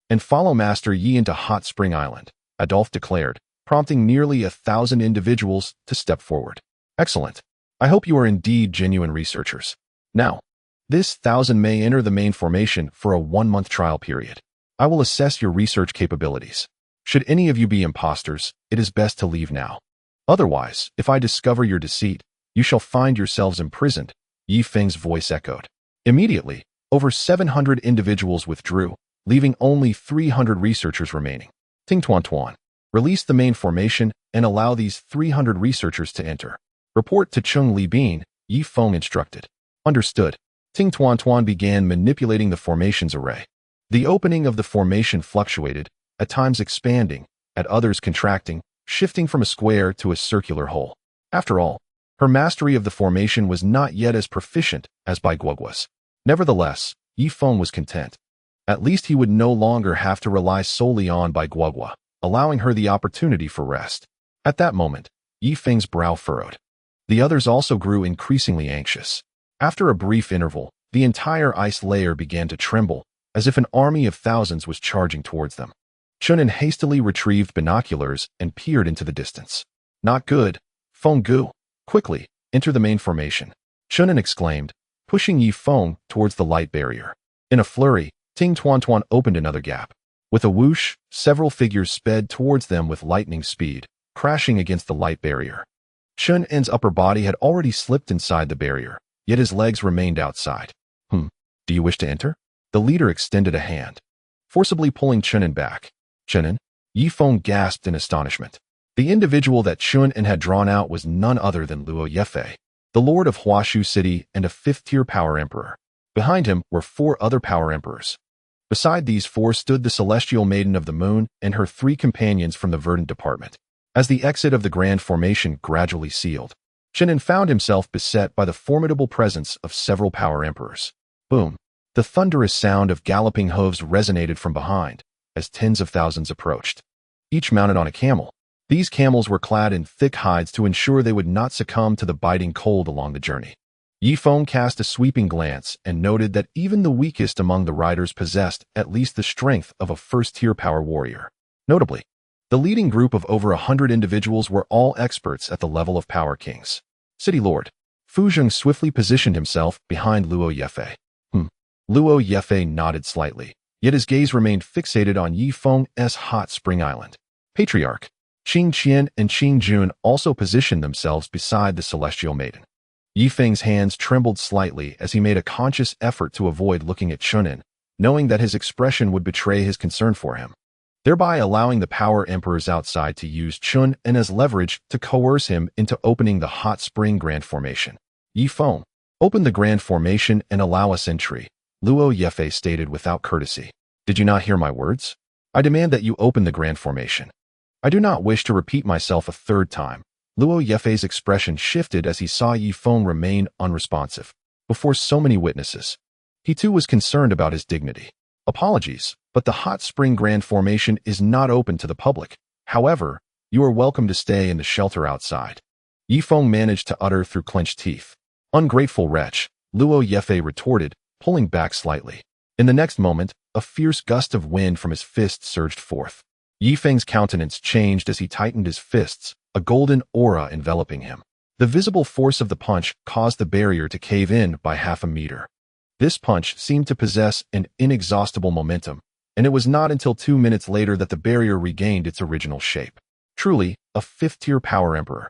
and follow Master Yi into Hot Spring Island, Adolf declared, prompting nearly 1,000 individuals to step forward. Excellent. I hope you are indeed genuine researchers. Now, this 1,000 may enter the main formation for a 1-month trial period. I will assess your research capabilities. Should any of you be imposters, it is best to leave now. Otherwise, if I discover your deceit, you shall find yourselves imprisoned, Ye Feng's voice echoed. Immediately, over 700 individuals withdrew, leaving only 300 researchers remaining. Ting Tuan Tuan, release the main formation and allow these 300 researchers to enter. Report to Cheng Li Bin, Ye Feng instructed. Understood. Ting Tuan Tuan began manipulating the formation's array. The opening of the formation fluctuated, at times expanding, at others contracting, shifting from a square to a circular hole. After all, her mastery of the formation was not yet as proficient as Bai Guogwa's. Nevertheless, Ye Feng was content. At least he would no longer have to rely solely on Bai Guogwa, allowing her the opportunity for rest. At that moment, Ye Feng's brow furrowed. The others also grew increasingly anxious. After a brief interval, the entire ice layer began to tremble, as if an army of thousands was charging towards them. Chen An hastily retrieved binoculars and peered into the distance. Not good. Feng Gu. Quickly, enter the main formation, Chen An exclaimed, pushing Ye Feng towards the light barrier. In a flurry, Ting Tuan Tuan opened another gap. With a whoosh, several figures sped towards them with lightning speed, crashing against the light barrier. Chen An's upper body had already slipped inside the barrier, yet his legs remained outside. Do you wish to enter? The leader extended a hand, forcibly pulling Chen An back. Chen An? Ye Feng gasped in astonishment. The individual that Chen An had drawn out was none other than Luo Yefei, the lord of Huashu City and a fifth-tier power emperor. Behind him were 4 other power emperors. Beside these 4 stood the celestial maiden of the moon and her 3 companions from the verdant department. As the exit of the grand formation gradually sealed, Chen An found himself beset by the formidable presence of several power emperors. Boom! The thunderous sound of galloping hooves resonated from behind as tens of thousands approached, each mounted on a camel. These camels were clad in thick hides to ensure they would not succumb to the biting cold along the journey. Ye Feng cast a sweeping glance and noted that even the weakest among the riders possessed at least the strength of a first-tier power warrior. Notably, the leading group of over 100 individuals were all experts at the level of power kings. City Lord Fu Zheng swiftly positioned himself behind Luo Yefei. Luo Yefei nodded slightly, yet his gaze remained fixated on Ye Feng's hot spring island. Patriarch Qing Qian and Qing Jun also positioned themselves beside the celestial maiden. Ye Feng's hands trembled slightly as he made a conscious effort to avoid looking at Chen An, knowing that his expression would betray his concern for him, thereby allowing the power emperors outside to use Chen An as leverage to coerce him into opening the hot spring grand formation. Ye Feng, open the grand formation and allow us entry, Luo Yefei stated without courtesy. Did you not hear my words? I demand that you open the grand formation. I do not wish to repeat myself a third time. Luo Yefei's expression shifted as he saw Ye Feng remain unresponsive before so many witnesses. He too was concerned about his dignity. Apologies, but the hot spring grand formation is not open to the public. However, you are welcome to stay in the shelter outside. Ye Feng managed to utter through clenched teeth. Ungrateful wretch, Luo Yefei retorted, pulling back slightly. In the next moment, a fierce gust of wind from his fist surged forth. Ye Feng's countenance changed as he tightened his fists, a golden aura enveloping him. The visible force of the punch caused the barrier to cave in by half a meter. This punch seemed to possess an inexhaustible momentum, and it was not until 2 minutes later that the barrier regained its original shape. Truly, a fifth-tier power emperor.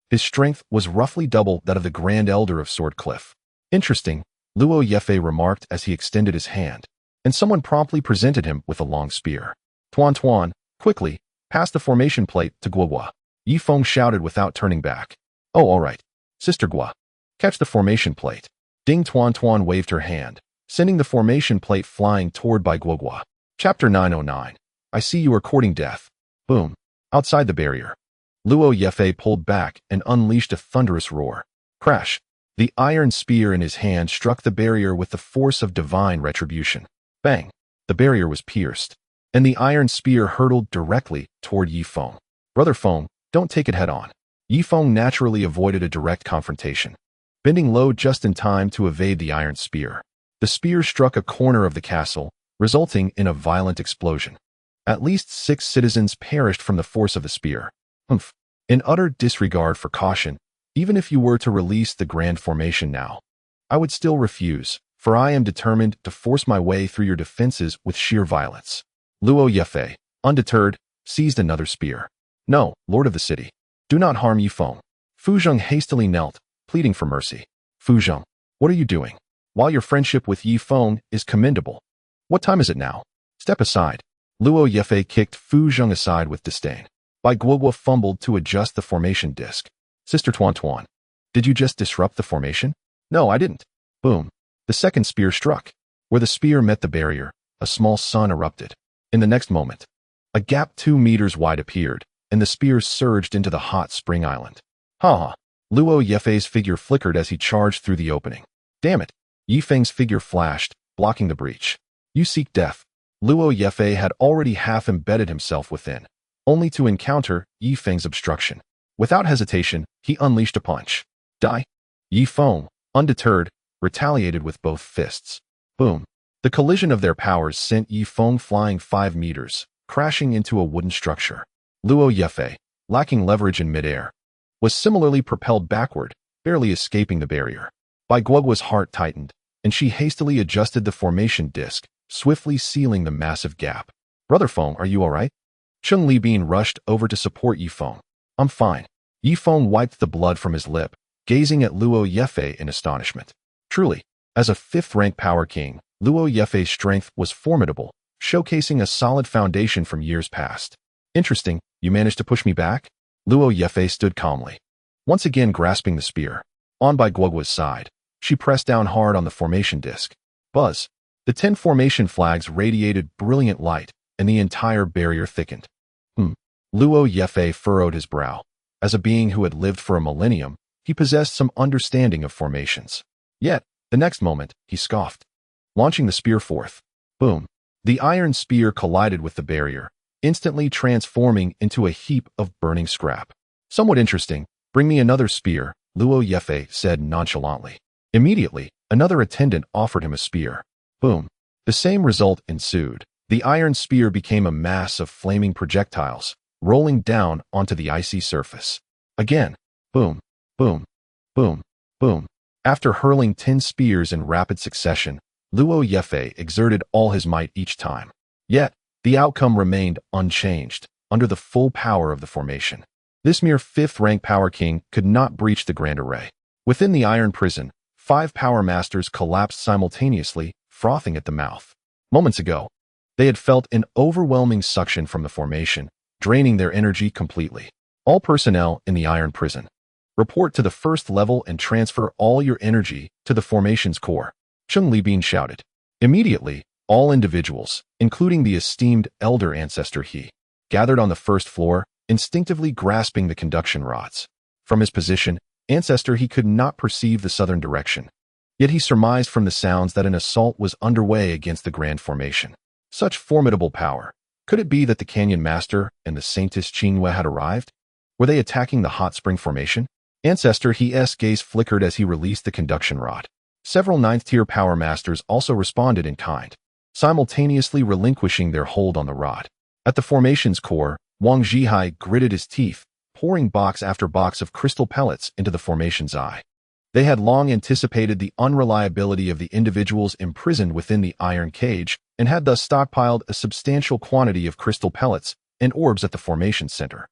His strength was roughly double that of the Grand Elder of Sword Cliff. Interesting, Luo Yefei remarked as he extended his hand, and someone promptly presented him with a long spear. Tuan Tuan, quickly, pass the formation plate to Guo. Ye Feng shouted without turning back. Oh, all right. Sister Guo, catch the formation plate. Ding Tuan Tuan waved her hand, sending the formation plate flying toward by Guo. Chapter 909. I see you are courting death. Boom. Outside the barrier, Luo Yefei pulled back and unleashed a thunderous roar. Crash. The iron spear in his hand struck the barrier with the force of divine retribution. Bang! The barrier was pierced, and the iron spear hurtled directly toward Ye Feng. Brother Feng, don't take it head-on. Ye Feng naturally avoided a direct confrontation, bending low just in time to evade the iron spear. The spear struck a corner of the castle, resulting in a violent explosion. At least 6 citizens perished from the force of the spear. In utter disregard for caution, even if you were to release the grand formation now, I would still refuse, for I am determined to force my way through your defenses with sheer violence. Luo Yefei, undeterred, seized another spear. No, Lord of the City, do not harm Ye Feng. Fu Zheng hastily knelt, pleading for mercy. Fu Zheng, what are you doing? While your friendship with Ye Feng is commendable, what time is it now? Step aside. Luo Yefei kicked Fu Zheng aside with disdain. Bai Guo fumbled to adjust the formation disc. Sister Tuan Tuan, did you just disrupt the formation? No, I didn't. Boom. The second spear struck. Where the spear met the barrier, a small sun erupted. In the next moment, a gap 2 meters wide appeared, and the spear surged into the hot spring island. Ha! Luo Yefei's figure flickered as he charged through the opening. Damn it! Ye Feng's figure flashed, blocking the breach. You seek death. Luo Yefei had already half embedded himself within, only to encounter Ye Feng's obstruction. Without hesitation, he unleashed a punch. Die! Ye Feng, undeterred, retaliated with both fists. Boom! The collision of their powers sent Ye Feng flying 5 meters, crashing into a wooden structure. Luo Yefei, lacking leverage in midair, was similarly propelled backward, barely escaping the barrier. Bai Guo's heart tightened, and she hastily adjusted the formation disc, swiftly sealing the massive gap. Brother Feng, are you all right? Chen Libin rushed over to support Ye Feng. I'm fine. Ye Feng wiped the blood from his lip, gazing at Luo Yefei in astonishment. Truly, as a fifth-rank power king, Luo Yefei's strength was formidable, showcasing a solid foundation from years past. Interesting, you managed to push me back? Luo Yefei stood calmly, once again grasping the spear. On by Guogua's side, she pressed down hard on the formation disc. Buzz. The 10 formation flags radiated brilliant light, and the entire barrier thickened. Luo Yefei furrowed his brow. As a being who had lived for a millennium, he possessed some understanding of formations. Yet, the next moment, he scoffed. Launching the spear forth. Boom. The iron spear collided with the barrier, instantly transforming into a heap of burning scrap. Somewhat interesting. Bring me another spear, Luo Yefei said nonchalantly. Immediately, another attendant offered him a spear. Boom. The same result ensued. The iron spear became a mass of flaming projectiles, rolling down onto the icy surface. Again. Boom. Boom. Boom. Boom. After hurling 10 spears in rapid succession, Luo Yefei exerted all his might each time. Yet, the outcome remained unchanged, under the full power of the formation. This mere fifth-rank power king could not breach the grand array. Within the iron prison, 5 power masters collapsed simultaneously, frothing at the mouth. Moments ago, they had felt an overwhelming suction from the formation, draining their energy completely. All personnel in the iron prison, report to the first level and transfer all your energy to the formation's core, Chen Libin shouted. Immediately, all individuals, including the esteemed elder ancestor He, gathered on the first floor, instinctively grasping the conduction rods. From his position, ancestor He could not perceive the southern direction. Yet he surmised from the sounds that an assault was underway against the grand formation. Such formidable power. Could it be that the Canyon Master and the Saintess Qingyue had arrived? Were they attacking the hot spring formation? Ancestor He's gaze flickered as he released the conduction rod. Several 9th-tier power masters also responded in kind, simultaneously relinquishing their hold on the rod. At the formation's core, Wang Zhihai gritted his teeth, pouring box after box of crystal pellets into the formation's eye. They had long anticipated the unreliability of the individuals imprisoned within the iron cage and had thus stockpiled a substantial quantity of crystal pellets and orbs at the formation center.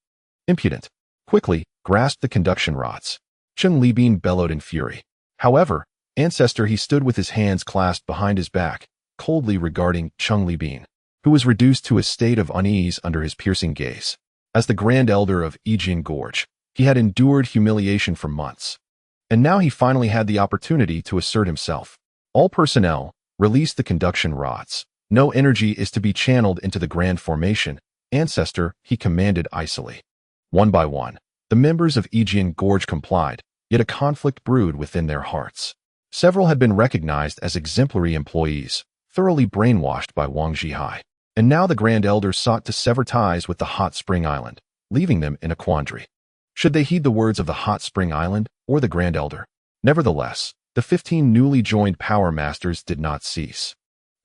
Impudent. Quickly, grasped the conduction rods. Chen Libin bellowed in fury. However, ancestor He stood with his hands clasped behind his back, coldly regarding Chen Libin, who was reduced to a state of unease under his piercing gaze. As the Grand Elder of Yijian Gorge, he had endured humiliation for months. And now he finally had the opportunity to assert himself. All personnel, release the conduction rods. No energy is to be channeled into the grand formation, ancestor, he commanded icily. One by one, the members of Yijian Gorge complied, yet a conflict brewed within their hearts. Several had been recognized as exemplary employees, thoroughly brainwashed by Wang Zhihai. And now the Grand Elder sought to sever ties with the Hot Spring Island, leaving them in a quandary. Should they heed the words of the Hot Spring Island or the Grand Elder? Nevertheless, the 15 newly joined power masters did not cease.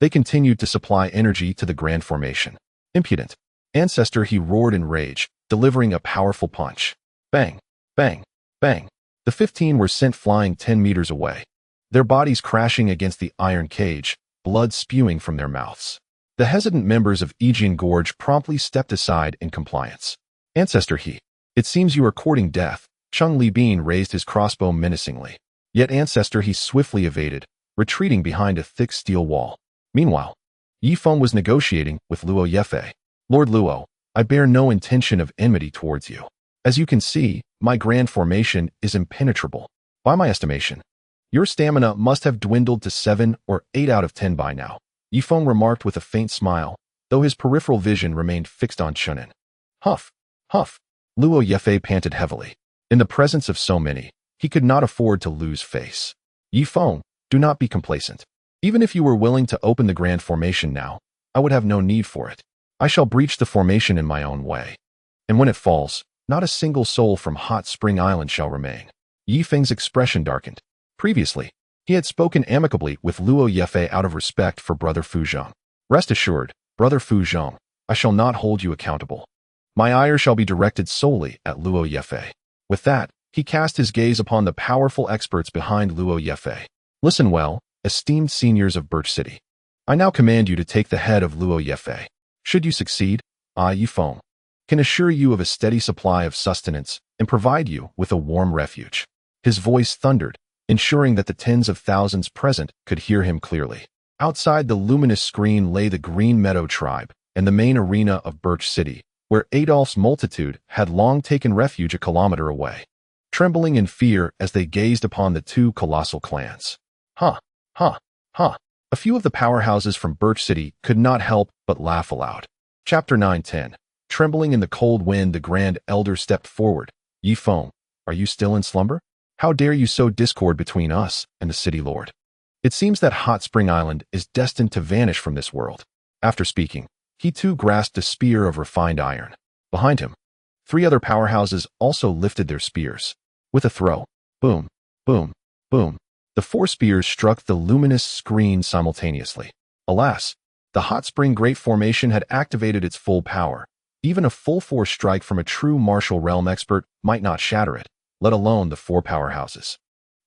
They continued to supply energy to the grand formation. Impudent. Ancestor He roared in rage, delivering a powerful punch. Bang, bang, bang. The 15 were sent flying 10 meters away, their bodies crashing against the iron cage, blood spewing from their mouths. The hesitant members of Yijian Gorge promptly stepped aside in compliance. Ancestor He, it seems you are courting death. Chen Libin raised his crossbow menacingly. Yet ancestor He swiftly evaded, retreating behind a thick steel wall. Meanwhile, Ye Feng was negotiating with Luo Yefei. Lord Luo, I bear no intention of enmity towards you. As you can see, my grand formation is impenetrable. By my estimation, your stamina must have dwindled to 7 or 8 out of 10 by now, Ye Feng remarked with a faint smile, though his peripheral vision remained fixed on Chen An. Huff, huff. Luo Yefei panted heavily. In the presence of so many, he could not afford to lose face. Ye Feng, do not be complacent. Even if you were willing to open the grand formation now, I would have no need for it. I shall breach the formation in my own way. And when it falls, not a single soul from Hot Spring Island shall remain. Ye Feng's expression darkened. Previously, he had spoken amicably with Luo Yefei out of respect for Brother Fu Zheng. Rest assured, Brother Fu Zheng, I shall not hold you accountable. My ire shall be directed solely at Luo Yefei. With that, he cast his gaze upon the powerful experts behind Luo Yefei. Listen well, esteemed seniors of Birch City. I now command you to take the head of Luo Yefei. Should you succeed, I, Ye Feng, can assure you of a steady supply of sustenance and provide you with a warm refuge. His voice thundered, ensuring that the tens of thousands present could hear him clearly. Outside the luminous screen lay the Green Meadow tribe and the main arena of Birch City, where Adolf's multitude had long taken refuge a kilometer away, trembling in fear as they gazed upon the two colossal clans. Ha! Ha! Ha! A few of the powerhouses from Birch City could not help but laugh aloud. Chapter 9-10. Trembling in the cold wind, the Grand Elder stepped forward. Ye Feng, are you still in slumber? How dare you sow discord between us and the city lord? It seems that Hot Spring Island is destined to vanish from this world. After speaking, he too grasped a spear of refined iron. Behind him, 3 other powerhouses also lifted their spears. With a throw, boom, boom, boom, the 4 spears struck the luminous screen simultaneously. Alas, the Hot Spring Great Formation had activated its full power. Even a full-force strike from a true martial realm expert might not shatter it, let alone the 4 powerhouses.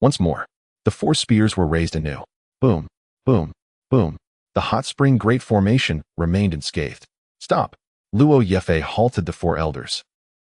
Once more, the 4 spears were raised anew. Boom, boom, boom. The Hot Spring Great Formation remained unscathed. Stop! Luo Yefei halted the 4 elders.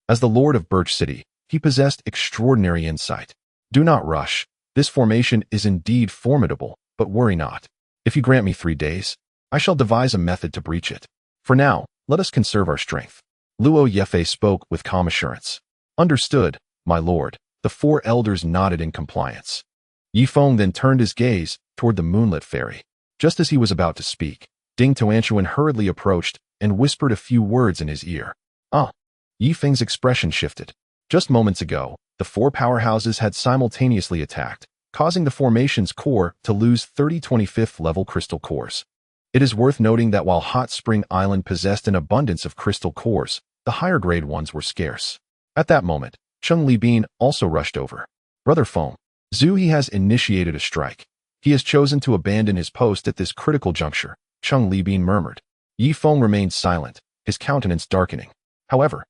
As the Lord of Birch City, he possessed extraordinary insight. Do not rush. This formation is indeed formidable, but worry not. If you grant me 3 days, I shall devise a method to breach it. For now, let us conserve our strength. Luo Yefei spoke with calm assurance. Understood, my lord. The 4 elders nodded in compliance. Ye Feng then turned his gaze toward the moonlit ferry. Just as he was about to speak, Ding Tuanchuan hurriedly approached and whispered a few words in his ear. Ah! Ye Feng's expression shifted. Just moments ago, the 4 powerhouses had simultaneously attacked, causing the formation's core to lose 30 25th level crystal cores. It is worth noting that while Hot Spring Island possessed an abundance of crystal cores, the higher grade ones were scarce. At that moment, Cheng Libin also rushed over. Brother Feng, Zhu He has initiated a strike. He has chosen to abandon his post at this critical juncture, Cheng Libin murmured. Ye Feng remained silent, his countenance darkening. However,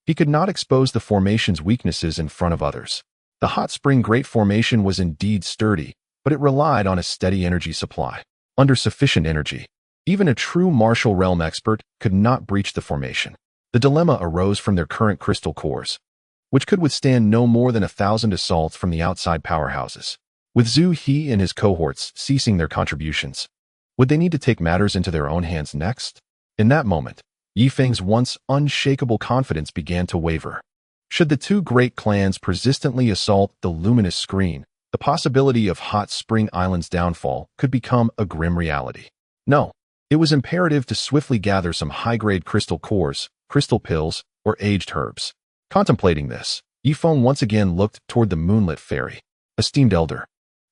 he could not expose the formation's weaknesses in front of others. The Hot Spring Great Formation was indeed sturdy, but it relied on a steady energy supply. Under sufficient energy, even a true martial realm expert could not breach the formation. The dilemma arose from their current crystal cores, which could withstand no more than 1,000 assaults from the outside powerhouses. With Zhu He and his cohorts ceasing their contributions, would they need to take matters into their own hands next? In that moment, Ye Feng's once unshakable confidence began to waver. Should the 2 great clans persistently assault the luminous screen, the possibility of Hot Spring Island's downfall could become a grim reality. No, it was imperative to swiftly gather some high-grade crystal cores, crystal pills, or aged herbs. Contemplating this, Ye Feng once again looked toward the moonlit ferry. Esteemed elder,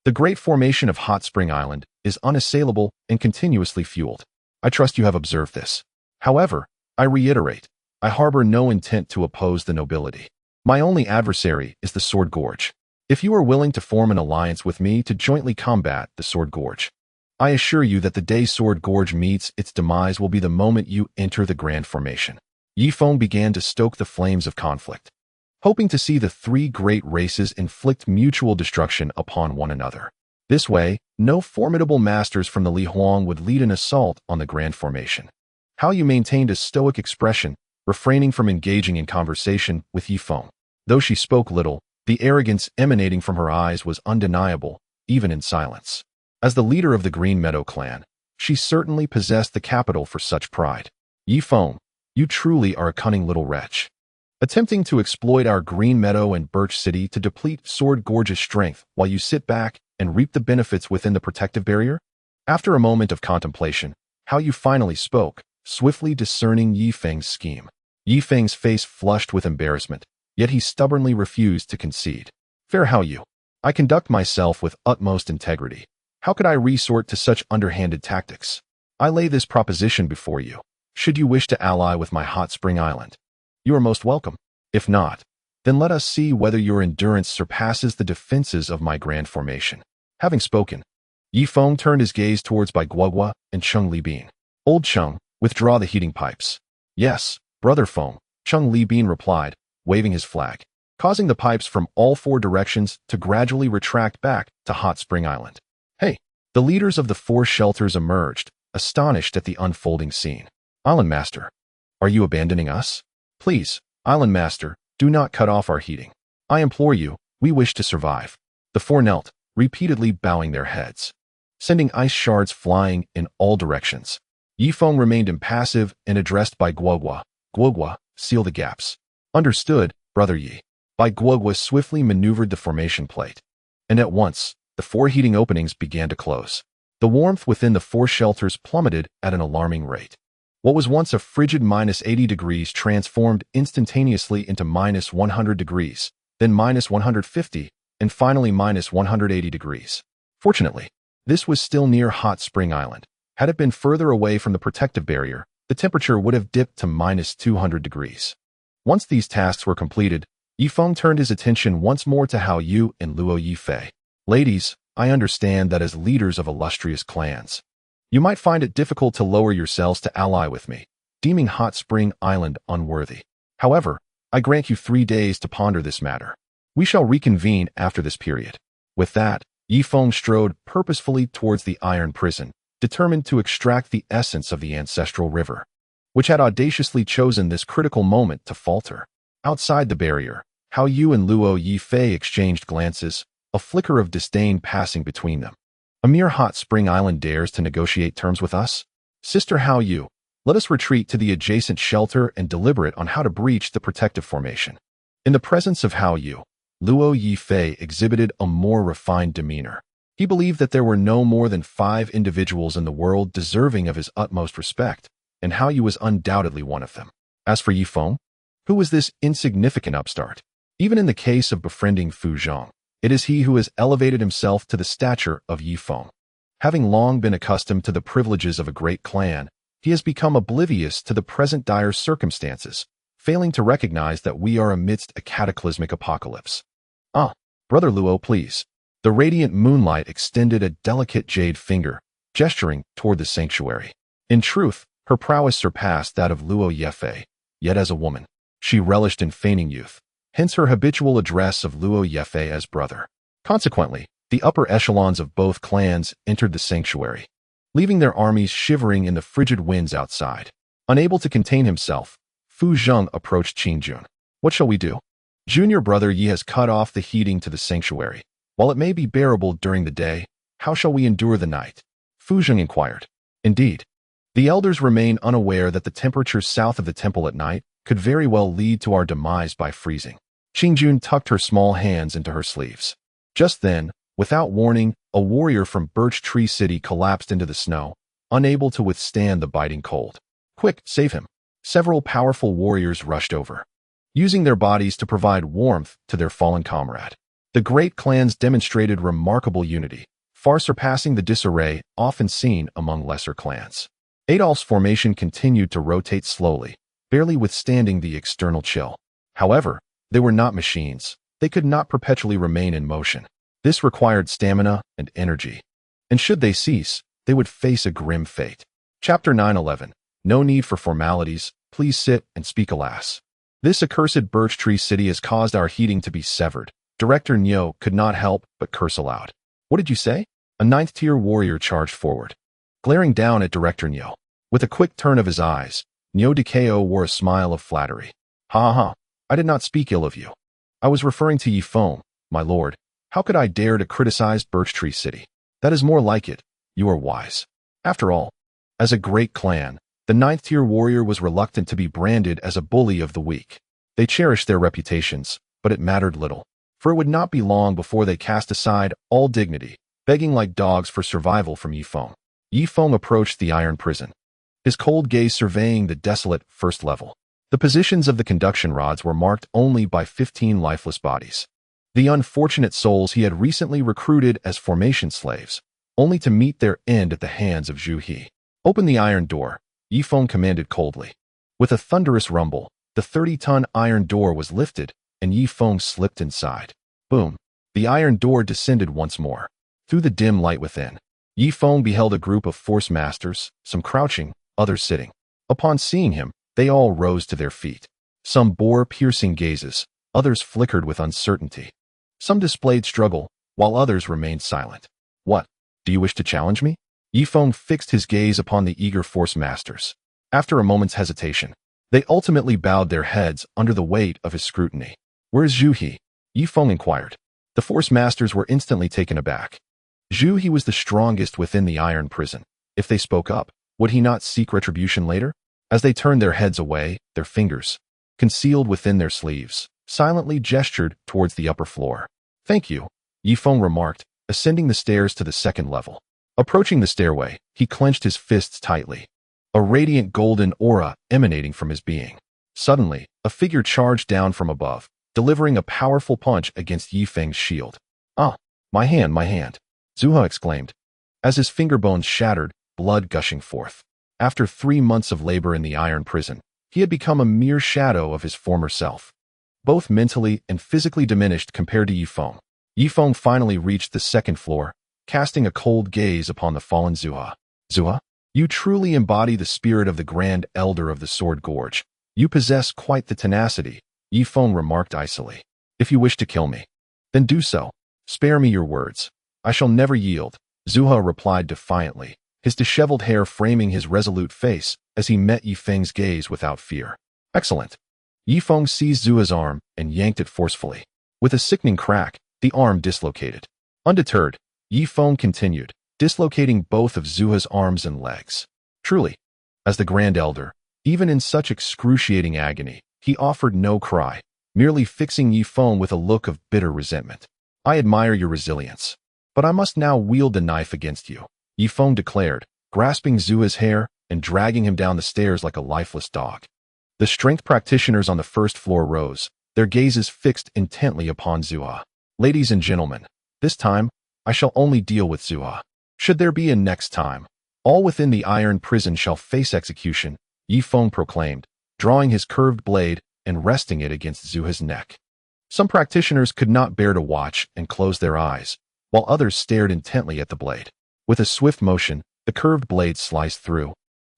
the great formation of Hot Spring Island is unassailable and continuously fueled. I trust you have observed this. However, I reiterate, I harbor no intent to oppose the nobility. My only adversary is the Sword Gorge. If you are willing to form an alliance with me to jointly combat the Sword Gorge, I assure you that the day Sword Gorge meets its demise will be the moment you enter the Grand Formation. Ye Feng began to stoke the flames of conflict, hoping to see the 3 great races inflict mutual destruction upon one another. This way, no formidable masters from the Li Huang would lead an assault on the Grand Formation. Hao Yu maintained a stoic expression, refraining from engaging in conversation with Ye Feng. Though she spoke little, the arrogance emanating from her eyes was undeniable, even in silence. As the leader of the Green Meadow clan, she certainly possessed the capital for such pride. Ye Feng, you truly are a cunning little wretch. Attempting to exploit our Green Meadow and Birch City to deplete Sword Gorge's strength while you sit back and reap the benefits within the protective barrier? After a moment of contemplation, Hao Yu finally spoke, swiftly discerning Ye Feng's scheme. Ye Feng's face flushed with embarrassment, yet he stubbornly refused to concede. Fair Hao Yu, I conduct myself with utmost integrity. How could I resort to such underhanded tactics? I lay this proposition before you. Should you wish to ally with my Hot Spring Island, you are most welcome. If not, then let us see whether your endurance surpasses the defenses of my Grand Formation. Having spoken, Ye Feng turned his gaze towards Bai Guogua and Cheng Libin. Old Cheng, withdraw the heating pipes. Yes, Brother Feng, Cheng Libin replied, waving his flag, causing the pipes from all 4 directions to gradually retract back to Hot Spring Island. Hey, The leaders of the 4 shelters emerged, astonished at the unfolding scene. Island Master, are you abandoning us? Please, Island Master, do not cut off our heating. I implore you, we wish to survive. The 4 knelt, repeatedly bowing their heads, sending ice shards flying in all directions. Ye Feng remained impassive and addressed by Guogua. Guogua, seal the gaps. Understood, Brother Yi. By Guogua swiftly maneuvered the formation plate. And at once, the 4 heating openings began to close. The warmth within the 4 shelters plummeted at an alarming rate. What was once a frigid -80 degrees transformed instantaneously into -100 degrees, then -150, and finally -180 degrees. Fortunately, this was still near Hot Spring Island. Had it been further away from the protective barrier, the temperature would have dipped to -200 degrees. Once these tasks were completed, Ye Feng turned his attention once more to Hao Yu and Luo Yifei. Ladies, I understand that as leaders of illustrious clans, you might find it difficult to lower yourselves to ally with me, deeming Hot Spring Island unworthy. However, I grant you 3 days to ponder this matter. We shall reconvene after this period. With that, Ye Feng strode purposefully towards the iron prison, determined to extract the essence of the ancestral river, which had audaciously chosen this critical moment to falter. Outside the barrier, Hao Yu and Luo Yifei exchanged glances, a flicker of disdain passing between them. A mere Hot Spring Island dares to negotiate terms with us? Sister Hao Yu, let us retreat to the adjacent shelter and deliberate on how to breach the protective formation. In the presence of Hao Yu, Luo Yifei exhibited a more refined demeanor. He believed that there were no more than 5 individuals in the world deserving of his utmost respect, and Hao Yu was undoubtedly one of them. As for Ye Feng, who was this insignificant upstart? Even in the case of befriending Fu Zhong, it is he who has elevated himself to the stature of Ye Feng. Having long been accustomed to the privileges of a great clan, he has become oblivious to the present dire circumstances, failing to recognize that we are amidst a cataclysmic apocalypse. Ah, Brother Luo, please. The radiant moonlight extended a delicate jade finger, gesturing toward the sanctuary. In truth, her prowess surpassed that of Luo Yifei, yet as a woman, she relished in feigning youth, hence her habitual address of Luo Yifei as brother. Consequently, the upper echelons of both clans entered the sanctuary, leaving their armies shivering in the frigid winds outside. Unable to contain himself, Fu Zhong approached Qingjun. What shall we do? Junior brother Yi has cut off the heating to the sanctuary. While it may be bearable during the day, how shall we endure the night? Fu Zhong inquired. Indeed, the elders remain unaware that the temperature south of the temple at night could very well lead to our demise by freezing. Qingjun tucked her small hands into her sleeves. Just then, without warning, a warrior from Birch Tree City collapsed into the snow, unable to withstand the biting cold. Quick, save him. Several powerful warriors rushed over, using their bodies to provide warmth to their fallen comrade. The great clans demonstrated remarkable unity, far surpassing the disarray often seen among lesser clans. Adolf's formation continued to rotate slowly, barely withstanding the external chill. However, they were not machines. They could not perpetually remain in motion. This required stamina and energy. And should they cease, they would face a grim fate. Chapter 9:11. No need for formalities. Please sit and speak, alas. This accursed Birch Tree City has caused our heating to be severed. Director Nyo could not help but curse aloud. What did you say? A 9th-tier warrior charged forward, glaring down at Director Nyo. With a quick turn of his eyes, Nyo Dikeo wore a smile of flattery. Ha ha, I did not speak ill of you. I was referring to Ye Feng, my lord. How could I dare to criticize Birch Tree City? That is more like it. You are wise. After all, as a great clan, the 9th-tier warrior was reluctant to be branded as a bully of the weak. They cherished their reputations, but it mattered little, for it would not be long before they cast aside all dignity, begging like dogs for survival from Ye Feng. Ye Feng approached the iron prison, his cold gaze surveying the desolate first level. The positions of the conduction rods were marked only by 15 lifeless bodies. The unfortunate souls he had recently recruited as formation slaves, only to meet their end at the hands of Zhu He. Open the iron door, Ye Feng commanded coldly. With a thunderous rumble, the 30-ton iron door was lifted, and Ye Feng slipped inside. Boom! The iron door descended once more. Through the dim light within, Ye Feng beheld a group of force masters, some crouching, others sitting. Upon seeing him, they all rose to their feet. Some bore piercing gazes, others flickered with uncertainty. Some displayed struggle, while others remained silent. What? Do you wish to challenge me? Ye Feng fixed his gaze upon the eager force masters. After a moment's hesitation, they ultimately bowed their heads under the weight of his scrutiny. Where is Zhu He? Ye Feng inquired. The force masters were instantly taken aback. Zhu He was the strongest within the iron prison. If they spoke up, would he not seek retribution later? As they turned their heads away, their fingers, concealed within their sleeves, silently gestured towards the upper floor. Thank you, Ye Feng remarked, ascending the stairs to the second level. Approaching the stairway, he clenched his fists tightly, a radiant golden aura emanating from his being. Suddenly, a figure charged down from above, delivering a powerful punch against Ye Feng's shield. Ah, my hand, my hand, Zuha exclaimed, as his finger bones shattered, blood gushing forth. After 3 months of labor in the iron prison, he had become a mere shadow of his former self, both mentally and physically diminished compared to Ye Feng. Ye Feng finally reached the second floor, casting a cold gaze upon the fallen Zuha. Zuha, you truly embody the spirit of the Grand Elder of the Sword Gorge. You possess quite the tenacity, Ye Feng remarked icily. If you wish to kill me, then do so. Spare me your words. I shall never yield, Zuha replied defiantly, his disheveled hair framing his resolute face as he met Ye Feng's gaze without fear. Excellent. Ye Feng seized Zuha's arm and yanked it forcefully. With a sickening crack, the arm dislocated. Undeterred, Ye Feng continued, dislocating both of Zuha's arms and legs. Truly, as the Grand Elder, even in such excruciating agony, he offered no cry, merely fixing Ye Feng with a look of bitter resentment. I admire your resilience, but I must now wield the knife against you, Ye Feng declared, grasping Zuha's hair and dragging him down the stairs like a lifeless dog. The strength practitioners on the first floor rose, their gazes fixed intently upon Zuha. Ladies and gentlemen, this time, I shall only deal with Zuha. Should there be a next time, all within the iron prison shall face execution, Ye Feng proclaimed, drawing his curved blade and resting it against Zuha's neck. Some practitioners could not bear to watch and closed their eyes, while others stared intently at the blade. With a swift motion, the curved blade sliced through,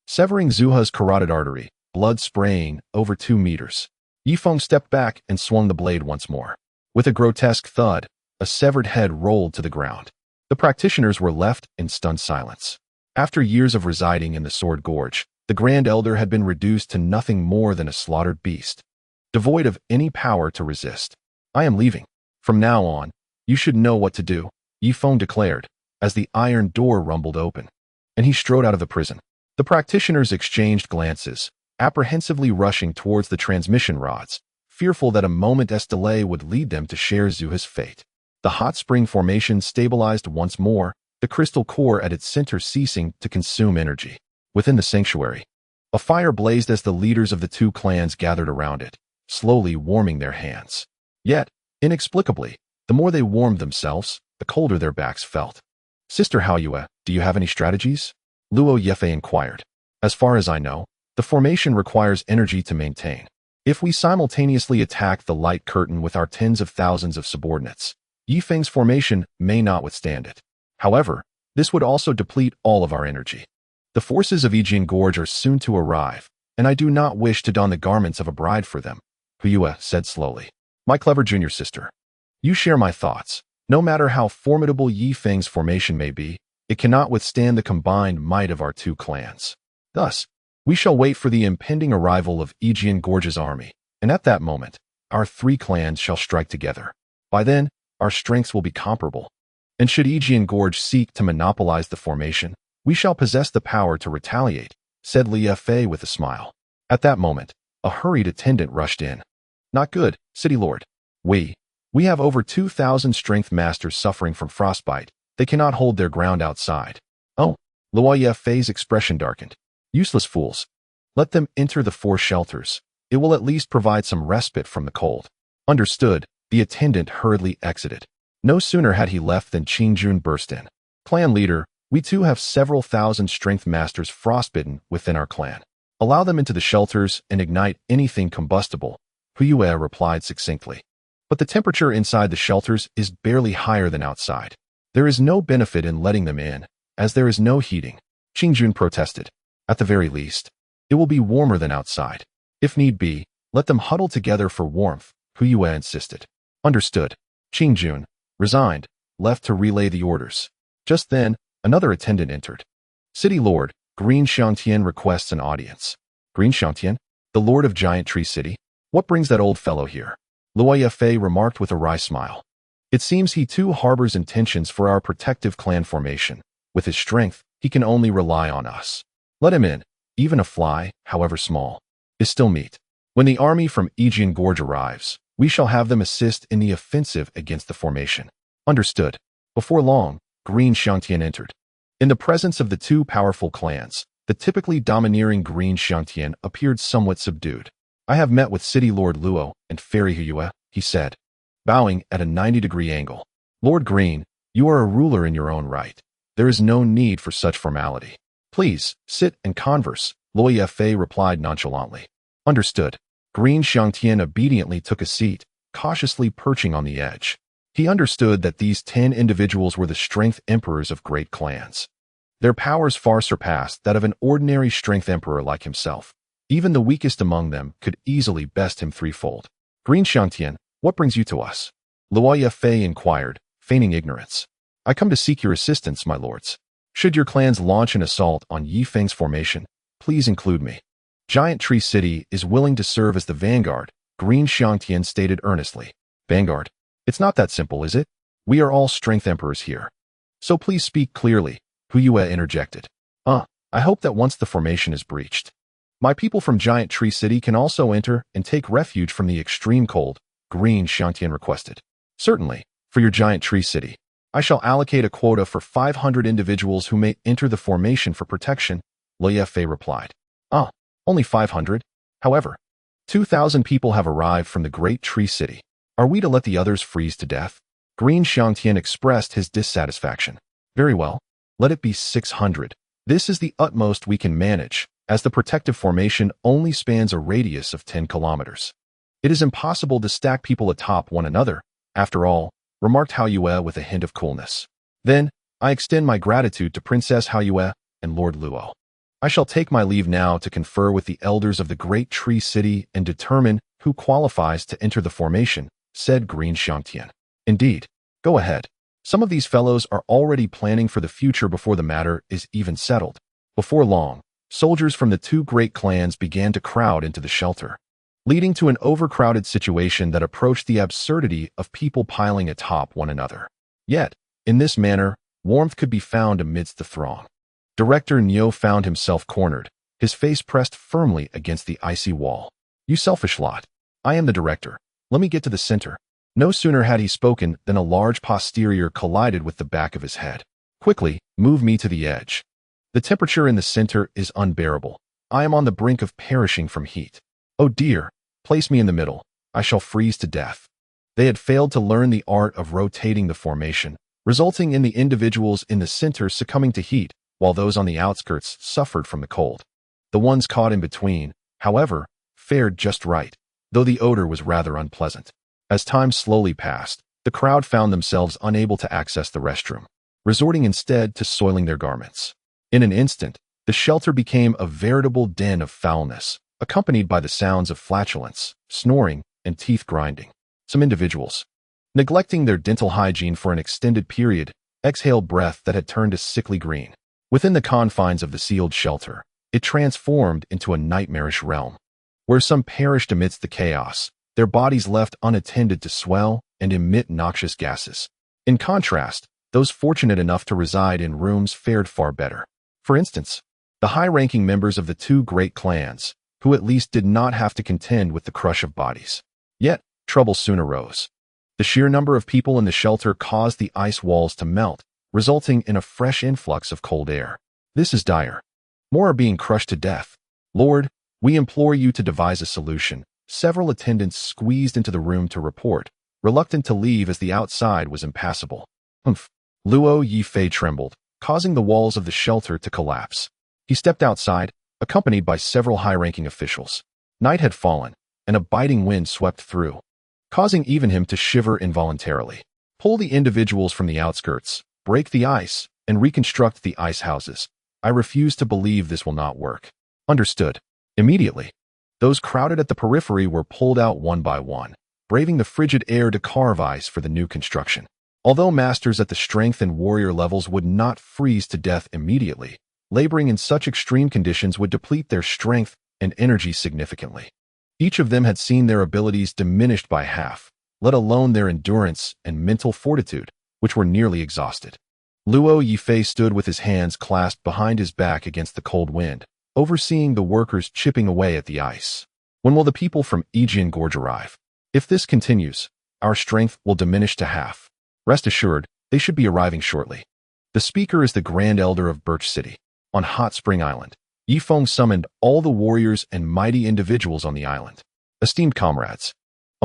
severing Zuha's carotid artery, blood spraying over 2 meters. Ye Feng stepped back and swung the blade once more. With a grotesque thud, a severed head rolled to the ground. The practitioners were left in stunned silence. After years of residing in the Sword Gorge, the Grand Elder had been reduced to nothing more than a slaughtered beast, devoid of any power to resist. I am leaving. From now on, you should know what to do, Ye Feng declared, as the iron door rumbled open, and he strode out of the prison. The practitioners exchanged glances, apprehensively rushing towards the transmission rods, fearful that a moment's delay would lead them to share Zuha's fate. The hot spring formation stabilized once more, the crystal core at its center ceasing to consume energy. Within the sanctuary, a fire blazed as the leaders of the 2 clans gathered around it, slowly warming their hands. Yet, inexplicably, the more they warmed themselves, the colder their backs felt. Sister Haoyue, do you have any strategies? Luo Yefei inquired. As far as I know, the formation requires energy to maintain. If we simultaneously attack the light curtain with our tens of thousands of subordinates, Ye Feng's formation may not withstand it. However, this would also deplete all of our energy. The forces of Yijian Gorge are soon to arrive, and I do not wish to don the garments of a bride for them, Haoyue said slowly. My clever junior sister, you share my thoughts. No matter how formidable Ye Feng's formation may be, it cannot withstand the combined might of our 2 clans. Thus, we shall wait for the impending arrival of Yijian Gorge's army, and at that moment, our 3 clans shall strike together. By then, our strengths will be comparable. And should Yijian Gorge seek to monopolize the formation, we shall possess the power to retaliate, said Li Fei with a smile. At that moment, a hurried attendant rushed in. Not good, City Lord. We have over 2,000 strength masters suffering from frostbite. They cannot hold their ground outside. Oh, Luo Fei's expression darkened. Useless fools. Let them enter the 4 shelters. It will at least provide some respite from the cold. Understood, the attendant hurriedly exited. No sooner had he left than Qingjun burst in. Clan leader, we too have several thousand strength masters frostbitten within our clan. Allow them into the shelters and ignite anything combustible, Haoyue replied succinctly. But the temperature inside the shelters is barely higher than outside. There is no benefit in letting them in, as there is no heating, Qingjun protested. At the very least, it will be warmer than outside. If need be, let them huddle together for warmth, Haoyue insisted. Understood. Qingjun, resigned, left to relay the orders. Just then, Another attendant entered. City Lord, Green Xiangtian requests an audience. Green Xiangtian? The Lord of Giant Tree City? What brings that old fellow here? Ye Feng remarked with a wry smile. It seems he too harbors intentions for our protective clan formation. With his strength, he can only rely on us. Let him in. Even a fly, however small, is still meat. When the army from Yijian Gorge arrives, we shall have them assist in the offensive against the formation. Understood. Before long, Green Xiangtian entered. In the presence of the two powerful clans, the typically domineering Green Xiangtian appeared somewhat subdued. I have met with City Lord Luo and Fairy Hue, he said, bowing at a 90-degree angle. Lord Green, you are a ruler in your own right. There is no need for such formality. Please, sit and converse, Ye Feng replied nonchalantly. Understood. Green Xiangtian obediently took a seat, cautiously perching on the edge. He understood that these 10 individuals were the strength emperors of great clans. Their powers far surpassed that of an ordinary strength emperor like himself. Even the weakest among them could easily best him threefold. Green Xiangtian, what brings you to us? Ye Feng inquired, feigning ignorance. I come to seek your assistance, my lords. Should your clans launch an assault on Ye Feng's formation, please include me. Giant Tree City is willing to serve as the vanguard, Green Xiangtian stated earnestly. Vanguard? It's not that simple, is it? We are all strength emperors here. So please speak clearly, Hue interjected. I hope that once the formation is breached, my people from Giant Tree City can also enter and take refuge from the extreme cold, Green Xiangtian requested. Certainly, for your Giant Tree City, I shall allocate a quota for 500 individuals who may enter the formation for protection, Ye Feng replied. Only 500? However, 2,000 people have arrived from the Great Tree City. Are we to let the others freeze to death? Green Xiangtian expressed his dissatisfaction. Very well, let it be 600. This is the utmost we can manage, as the protective formation only spans a radius of 10 kilometers. It is impossible to stack people atop one another, after all, remarked Hue with a hint of coolness. Then, I extend my gratitude to Princess Hue and Lord Luo. I shall take my leave now to confer with the elders of the Great Tree City and determine who qualifies to enter the formation, said Green Xiangtian. Indeed, go ahead. Some of these fellows are already planning for the future before the matter is even settled. Before long, soldiers from the two great clans began to crowd into the shelter, leading to an overcrowded situation that approached the absurdity of people piling atop one another. Yet, in this manner, warmth could be found amidst the throng. Director Nyo found himself cornered, his face pressed firmly against the icy wall. You selfish lot. I am the director. Let me get to the center. No sooner had he spoken than a large posterior collided with the back of his head. Quickly, move me to the edge. The temperature in the center is unbearable. I am on the brink of perishing from heat. Oh dear, place me in the middle. I shall freeze to death. They had failed to learn the art of rotating the formation, resulting in the individuals in the center succumbing to heat, while those on the outskirts suffered from the cold. The ones caught in between, however, fared just right, though the odor was rather unpleasant. As time slowly passed, the crowd found themselves unable to access the restroom, resorting instead to soiling their garments. In an instant, the shelter became a veritable den of foulness, accompanied by the sounds of flatulence, snoring, and teeth grinding. Some individuals, neglecting their dental hygiene for an extended period, exhaled breath that had turned a sickly green. Within the confines of the sealed shelter, it transformed into a nightmarish realm, where some perished amidst the chaos, their bodies left unattended to swell and emit noxious gases. In contrast, those fortunate enough to reside in rooms fared far better. For instance, the high-ranking members of the two great clans, who at least did not have to contend with the crush of bodies. Yet, trouble soon arose. The sheer number of people in the shelter caused the ice walls to melt, resulting in a fresh influx of cold air. This is dire. More are being crushed to death. Lord, we implore you to devise a solution. Several attendants squeezed into the room to report, reluctant to leave as the outside was impassable. Luo Ye Feng trembled, causing the walls of the shelter to collapse. He stepped outside, accompanied by several high-ranking officials. Night had fallen, and a biting wind swept through, causing even him to shiver involuntarily. Pull the individuals from the outskirts, break the ice, and reconstruct the ice houses. I refuse to believe this will not work. Understood. Immediately, those crowded at the periphery were pulled out one by one, braving the frigid air to carve ice for the new construction. Although masters at the strength and warrior levels would not freeze to death immediately, laboring in such extreme conditions would deplete their strength and energy significantly. Each of them had seen their abilities diminished by half, let alone their endurance and mental fortitude, which were nearly exhausted. Luo Yifei stood with his hands clasped behind his back against the cold wind, overseeing the workers chipping away at the ice. When will the people from Yijian Gorge arrive? If this continues, our strength will diminish to half. Rest assured, they should be arriving shortly. The speaker is the Grand Elder of Birch City. On Hot Spring Island, Ye Feng summoned all the warriors and mighty individuals on the island. Esteemed comrades,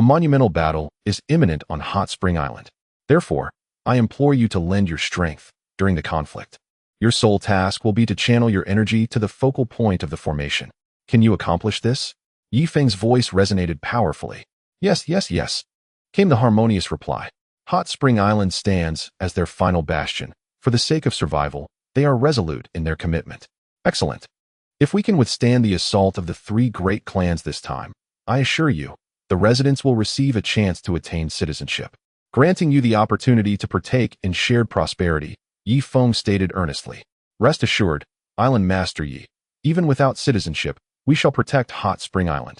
a monumental battle is imminent on Hot Spring Island. Therefore, I implore you to lend your strength during the conflict. Your sole task will be to channel your energy to the focal point of the formation. Can you accomplish this? Ye Feng's voice resonated powerfully. Yes, yes, yes, came the harmonious reply. Hot Spring Island stands as their final bastion. For the sake of survival, they are resolute in their commitment. Excellent. If we can withstand the assault of the three great clans this time, I assure you, the residents will receive a chance to attain citizenship, granting you the opportunity to partake in shared prosperity, Ye Feng stated earnestly. Rest assured, Island Master Yi, even without citizenship, we shall protect Hot Spring Island,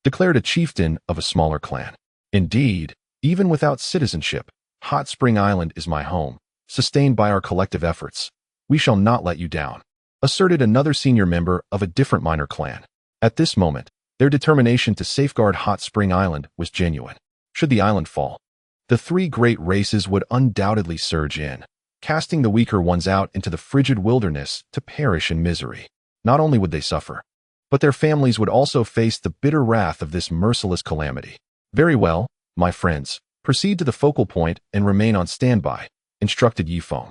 declared a chieftain of a smaller clan. Indeed, even without citizenship, Hot Spring Island is my home, sustained by our collective efforts. We shall not let you down, asserted another senior member of a different minor clan. At this moment, their determination to safeguard Hot Spring Island was genuine. Should the island fall, the three great races would undoubtedly surge in, casting the weaker ones out into the frigid wilderness to perish in misery. Not only would they suffer, but their families would also face the bitter wrath of this merciless calamity. Very well, my friends, proceed to the focal point and remain on standby, instructed Ye Feng.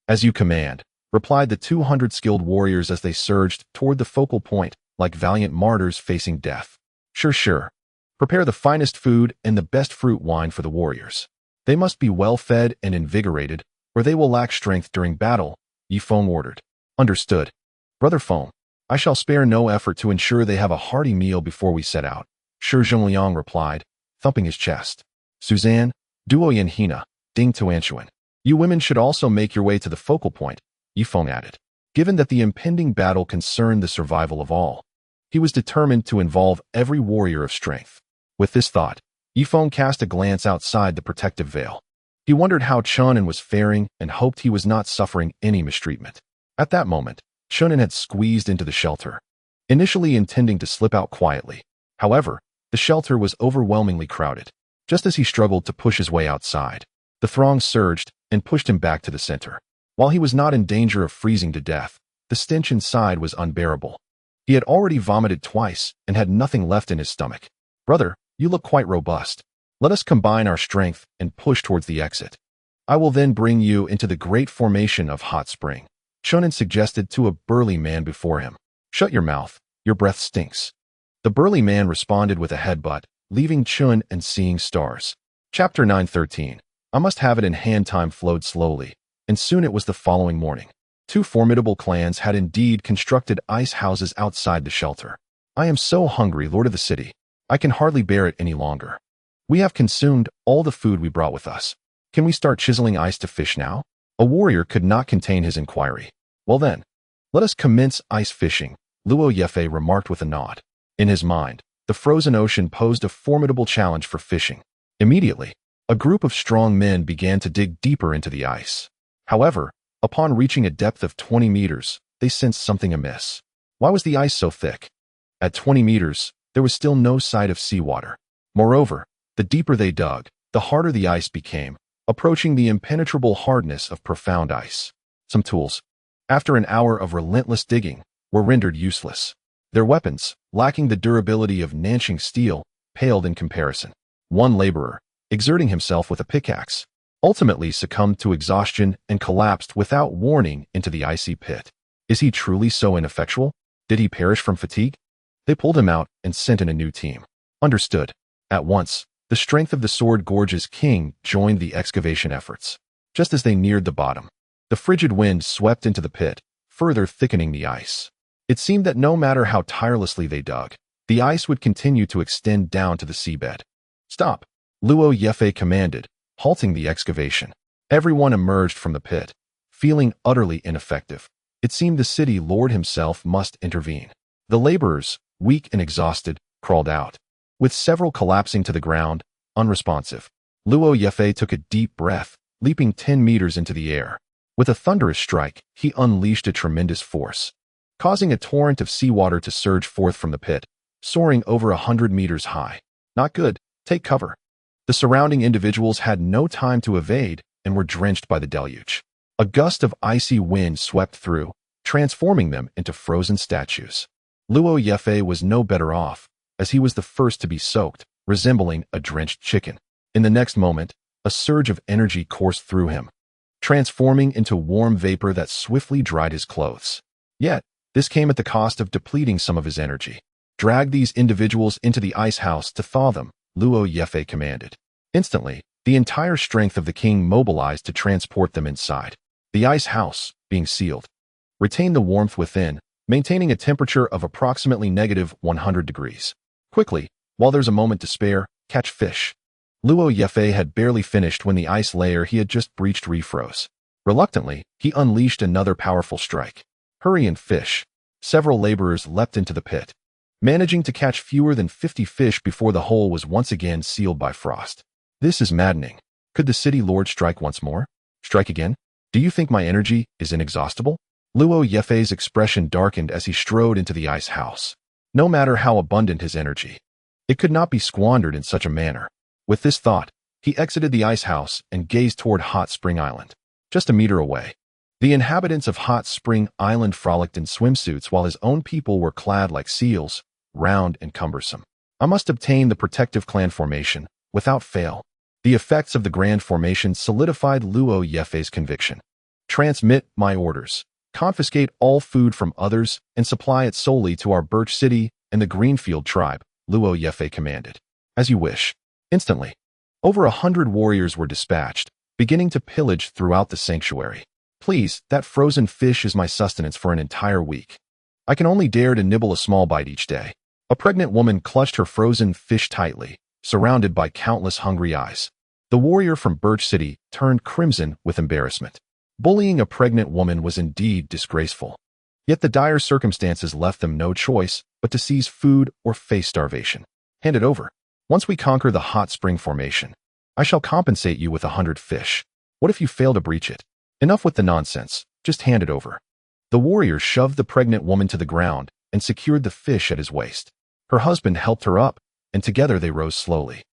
As you command, replied the 200 skilled warriors as they surged toward the focal point like valiant martyrs facing death. Sure, sure. Prepare the finest food and the best fruit wine for the warriors. They must be well fed and invigorated, or they will lack strength during battle, Ye Feng ordered. Understood. Brother Feng, I shall spare no effort to ensure they have a hearty meal before we set out, Shi Zhongliang replied, thumping his chest. Suzanne, Duo Yan Hina, Ding Tuanshuan. You women should also make your way to the focal point, Ye Feng added. Given that the impending battle concerned the survival of all, he was determined to involve every warrior of strength. With this thought, Ye Feng cast a glance outside the protective veil. He wondered how Chen An was faring and hoped he was not suffering any mistreatment. At that moment, Chen An had squeezed into the shelter, initially intending to slip out quietly. However, the shelter was overwhelmingly crowded. Just as he struggled to push his way outside, the throng surged and pushed him back to the center. While he was not in danger of freezing to death, the stench inside was unbearable. He had already vomited twice and had nothing left in his stomach. Brother, you look quite robust. Let us combine our strength and push towards the exit. I will then bring you into the great formation of Hot Spring, Chen An suggested to a burly man before him. Shut your mouth, your breath stinks. The burly man responded with a headbutt, leaving Chen An seeing stars. Chapter 9:13. I must have it in hand. Time flowed slowly, and soon it was the following morning. Two formidable clans had indeed constructed ice houses outside the shelter. I am so hungry, Lord of the City. I can hardly bear it any longer. We have consumed all the food we brought with us. Can we start chiseling ice to fish now? A warrior could not contain his inquiry. Well then, let us commence ice fishing, Luo Yifei remarked with a nod. In his mind, the frozen ocean posed a formidable challenge for fishing. Immediately, a group of strong men began to dig deeper into the ice. However, upon reaching a depth of 20 meters, they sensed something amiss. Why was the ice so thick? At 20 meters, there was still no sight of seawater. Moreover, the deeper they dug, the harder the ice became, approaching the impenetrable hardness of profound ice. Some tools, after an hour of relentless digging, were rendered useless. Their weapons, lacking the durability of Nanching steel, paled in comparison. One laborer, exerting himself with a pickaxe, ultimately succumbed to exhaustion and collapsed without warning into the icy pit. Is he truly so ineffectual? Did he perish from fatigue? They pulled him out and sent in a new team. Understood. At once, the strength of the Sword Gorge's king joined the excavation efforts. Just as they neared the bottom, the frigid wind swept into the pit, further thickening the ice. It seemed that no matter how tirelessly they dug, the ice would continue to extend down to the seabed. Stop, Luo Yifei commanded, halting the excavation. Everyone emerged from the pit, feeling utterly ineffective. It seemed the city lord himself must intervene. The laborers, weak and exhausted, crawled out, with several collapsing to the ground, unresponsive. Luo Yefei took a deep breath, leaping 10 meters into the air. With a thunderous strike, he unleashed a tremendous force, causing a torrent of seawater to surge forth from the pit, soaring over 100 meters high. Not good. Take cover. The surrounding individuals had no time to evade and were drenched by the deluge. A gust of icy wind swept through, transforming them into frozen statues. Luo Yefei was no better off, as he was the first to be soaked, resembling a drenched chicken. In the next moment, a surge of energy coursed through him, transforming into warm vapor that swiftly dried his clothes. Yet, this came at the cost of depleting some of his energy. Drag these individuals into the ice house to thaw them, Luo Yefei commanded. Instantly, the entire strength of the king mobilized to transport them inside. The ice house, being sealed, retained the warmth within, maintaining a temperature of approximately -100 degrees. Quickly, while there's a moment to spare, catch fish. Luo Yefei had barely finished when the ice layer he had just breached refroze. Reluctantly, he unleashed another powerful strike. Hurry and fish. Several laborers leapt into the pit, managing to catch fewer than 50 fish before the hole was once again sealed by frost. This is maddening. Could the city lord strike once more? Strike again? Do you think my energy is inexhaustible? Luo Yefei's expression darkened as he strode into the ice house. No matter how abundant his energy, it could not be squandered in such a manner. With this thought, he exited the ice house and gazed toward Hot Spring Island. Just a meter away, the inhabitants of Hot Spring Island frolicked in swimsuits while his own people were clad like seals, round and cumbersome. I must obtain the protective clan formation, without fail. The effects of the grand formation solidified Luo Yefei's conviction. Transmit my orders. Confiscate all food from others and supply it solely to our Birch City and the Greenfield tribe, Luo Yefei commanded. As you wish. Instantly, over 100 warriors were dispatched, beginning to pillage throughout the sanctuary. Please, that frozen fish is my sustenance for an entire week. I can only dare to nibble a small bite each day. A pregnant woman clutched her frozen fish tightly, surrounded by countless hungry eyes. The warrior from Birch City turned crimson with embarrassment. Bullying a pregnant woman was indeed disgraceful. Yet the dire circumstances left them no choice but to seize food or face starvation. Hand it over. Once we conquer the hot spring formation, I shall compensate you with 100 fish. What if you fail to breach it? Enough with the nonsense. Just hand it over. The warrior shoved the pregnant woman to the ground and secured the fish at his waist. Her husband helped her up, and together they rose slowly,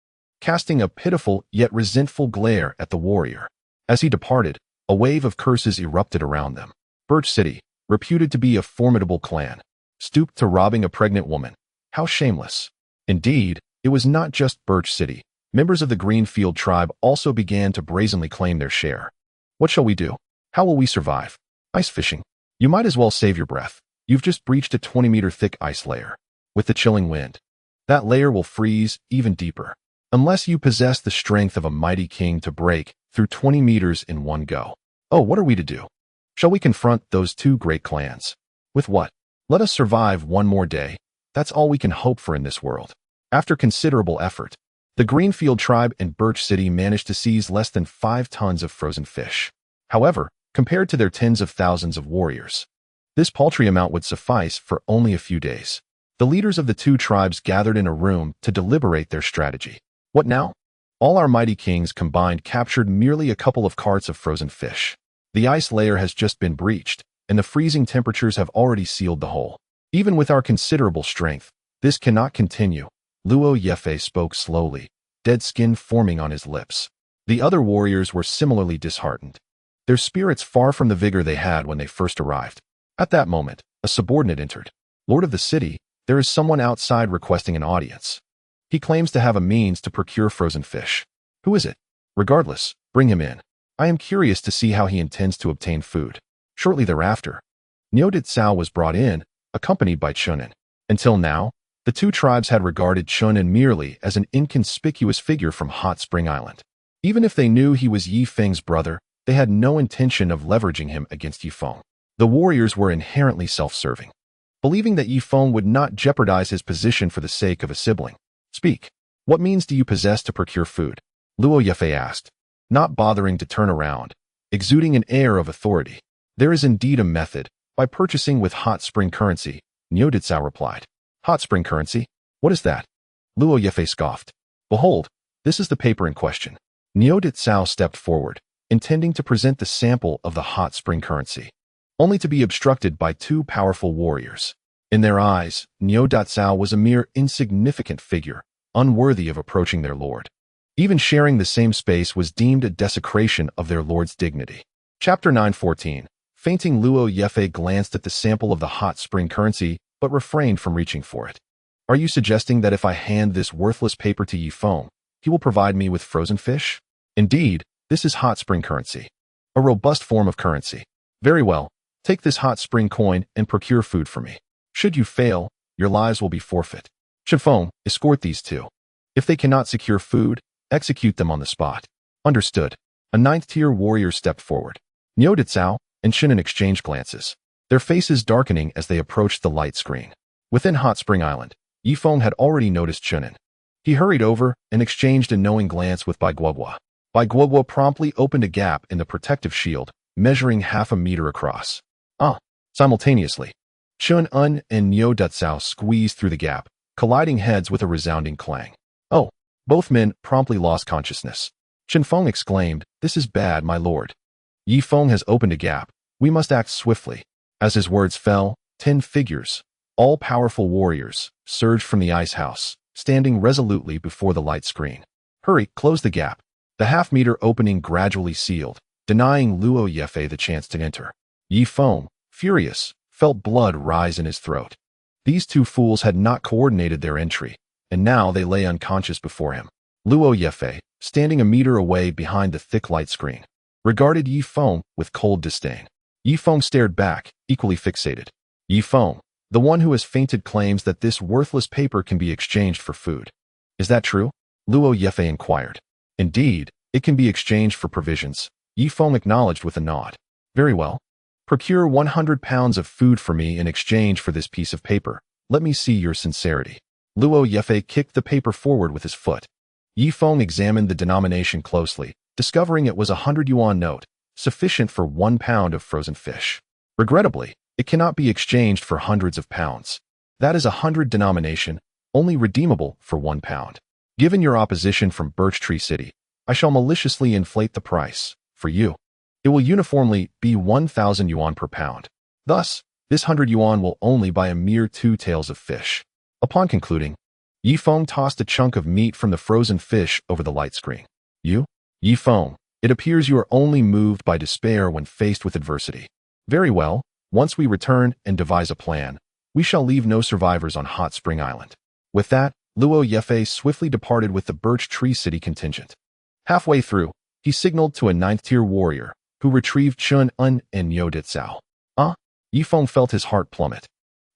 casting a pitiful yet resentful glare at the warrior. As he departed, a wave of curses erupted around them. Birch City, reputed to be a formidable clan, stooped to robbing a pregnant woman. How shameless. Indeed, it was not just Birch City. Members of the Greenfield tribe also began to brazenly claim their share. What shall we do? How will we survive? Ice fishing. You might as well save your breath. You've just breached a 20-meter thick ice layer. With the chilling wind, that layer will freeze even deeper, unless you possess the strength of a mighty king to break through 20 meters in one go. Oh, what are we to do? Shall we confront those two great clans? With what? Let us survive one more day. That's all we can hope for in this world. After considerable effort, the Greenfield tribe and Birch City managed to seize less than 5 tons of frozen fish. However, compared to their tens of thousands of warriors, this paltry amount would suffice for only a few days. The leaders of the two tribes gathered in a room to deliberate their strategy. What now? All our mighty kings combined captured merely a couple of carts of frozen fish. The ice layer has just been breached, and the freezing temperatures have already sealed the hole. Even with our considerable strength, this cannot continue. Luo Yefei spoke slowly, dead skin forming on his lips. The other warriors were similarly disheartened, their spirits far from the vigor they had when they first arrived. At that moment, a subordinate entered. Lord of the city, there is someone outside requesting an audience. He claims to have a means to procure frozen fish. Who is it? Regardless, bring him in. I am curious to see how he intends to obtain food. Shortly thereafter, Niudit Cao was brought in, accompanied by Chen An. Until now, the two tribes had regarded Chen An merely as an inconspicuous figure from Hot Spring Island. Even if they knew he was Ye Feng's brother, they had no intention of leveraging him against Ye Feng. The warriors were inherently self-serving, believing that Ye Feng would not jeopardize his position for the sake of a sibling. Speak. What means do you possess to procure food? Luo Yefei asked. not bothering to turn around, exuding an air of authority. There is indeed a method, by purchasing with hot spring currency, Niu Ditsao replied. Hot spring currency? What is that? Luo Yefei scoffed. Behold, this is the paper in question. Niu Ditsao stepped forward, intending to present the sample of the hot spring currency, only to be obstructed by two powerful warriors. In their eyes, Niu Ditsao was a mere insignificant figure, unworthy of approaching their lord. Even sharing the same space was deemed a desecration of their lord's dignity. Chapter 9:14. Fainting Luo Yefei glanced at the sample of the hot spring currency, but refrained from reaching for it. Are you suggesting that if I hand this worthless paper to Ye Feng, he will provide me with frozen fish? Indeed, this is hot spring currency, a robust form of currency. Very well, take this hot spring coin and procure food for me. Should you fail, your lives will be forfeit. Chen Feng, escort these two. If they cannot secure food, execute them on the spot. Understood. A ninth-tier warrior stepped forward. Niu Ditsao and Chen An exchanged glances, their faces darkening as they approached the light screen. Within Hot Spring Island, Ye Feng had already noticed Chen An. He hurried over and exchanged a knowing glance with Bai Guoguo. Bai Guoguo promptly opened a gap in the protective shield, measuring half a meter across. Simultaneously, Chen An and Niu Ditsao squeezed through the gap, colliding heads with a resounding clang. Oh, both men promptly lost consciousness. Chen Feng exclaimed, "This is bad, my lord. Ye Feng has opened a gap. We must act swiftly." As his words fell, 10 figures, all powerful warriors, surged from the ice house, standing resolutely before the light screen. Hurry, close the gap. The half-meter opening gradually sealed, denying Luo Yefei the chance to enter. Ye Feng, furious, felt blood rise in his throat. These two fools had not coordinated their entry, and now they lay unconscious before him. Luo Yefei, standing a meter away behind the thick light screen, regarded Ye Feng with cold disdain. Ye Feng stared back, equally fixated. Ye Feng, the one who has fainted, claims that this worthless paper can be exchanged for food. Is that true? Luo Yefei inquired. Indeed, it can be exchanged for provisions, Ye Feng acknowledged with a nod. Very well. Procure 100 pounds of food for me in exchange for this piece of paper. Let me see your sincerity. Luo Yefei kicked the paper forward with his foot. Ye Feng examined the denomination closely, discovering it was a 100 yuan note, sufficient for 1 pound of frozen fish. Regrettably, it cannot be exchanged for hundreds of pounds. That is a 100 denomination, only redeemable for 1 pound. Given your opposition from Birch Tree City, I shall maliciously inflate the price. For you, it will uniformly be 1,000 yuan per pound. Thus, this 100 yuan will only buy a mere 2 tails of fish. Upon concluding, Ye Feng tossed a chunk of meat from the frozen fish over the light screen. Ye Feng, it appears you are only moved by despair when faced with adversity. Very well, once we return and devise a plan, we shall leave no survivors on Hot Spring Island. With that, Luo Yefei swiftly departed with the Birch Tree City contingent. Halfway through, he signaled to a 9th-tier warrior, who retrieved Chen An and Niu Ditsao. Ye Feng felt his heart plummet.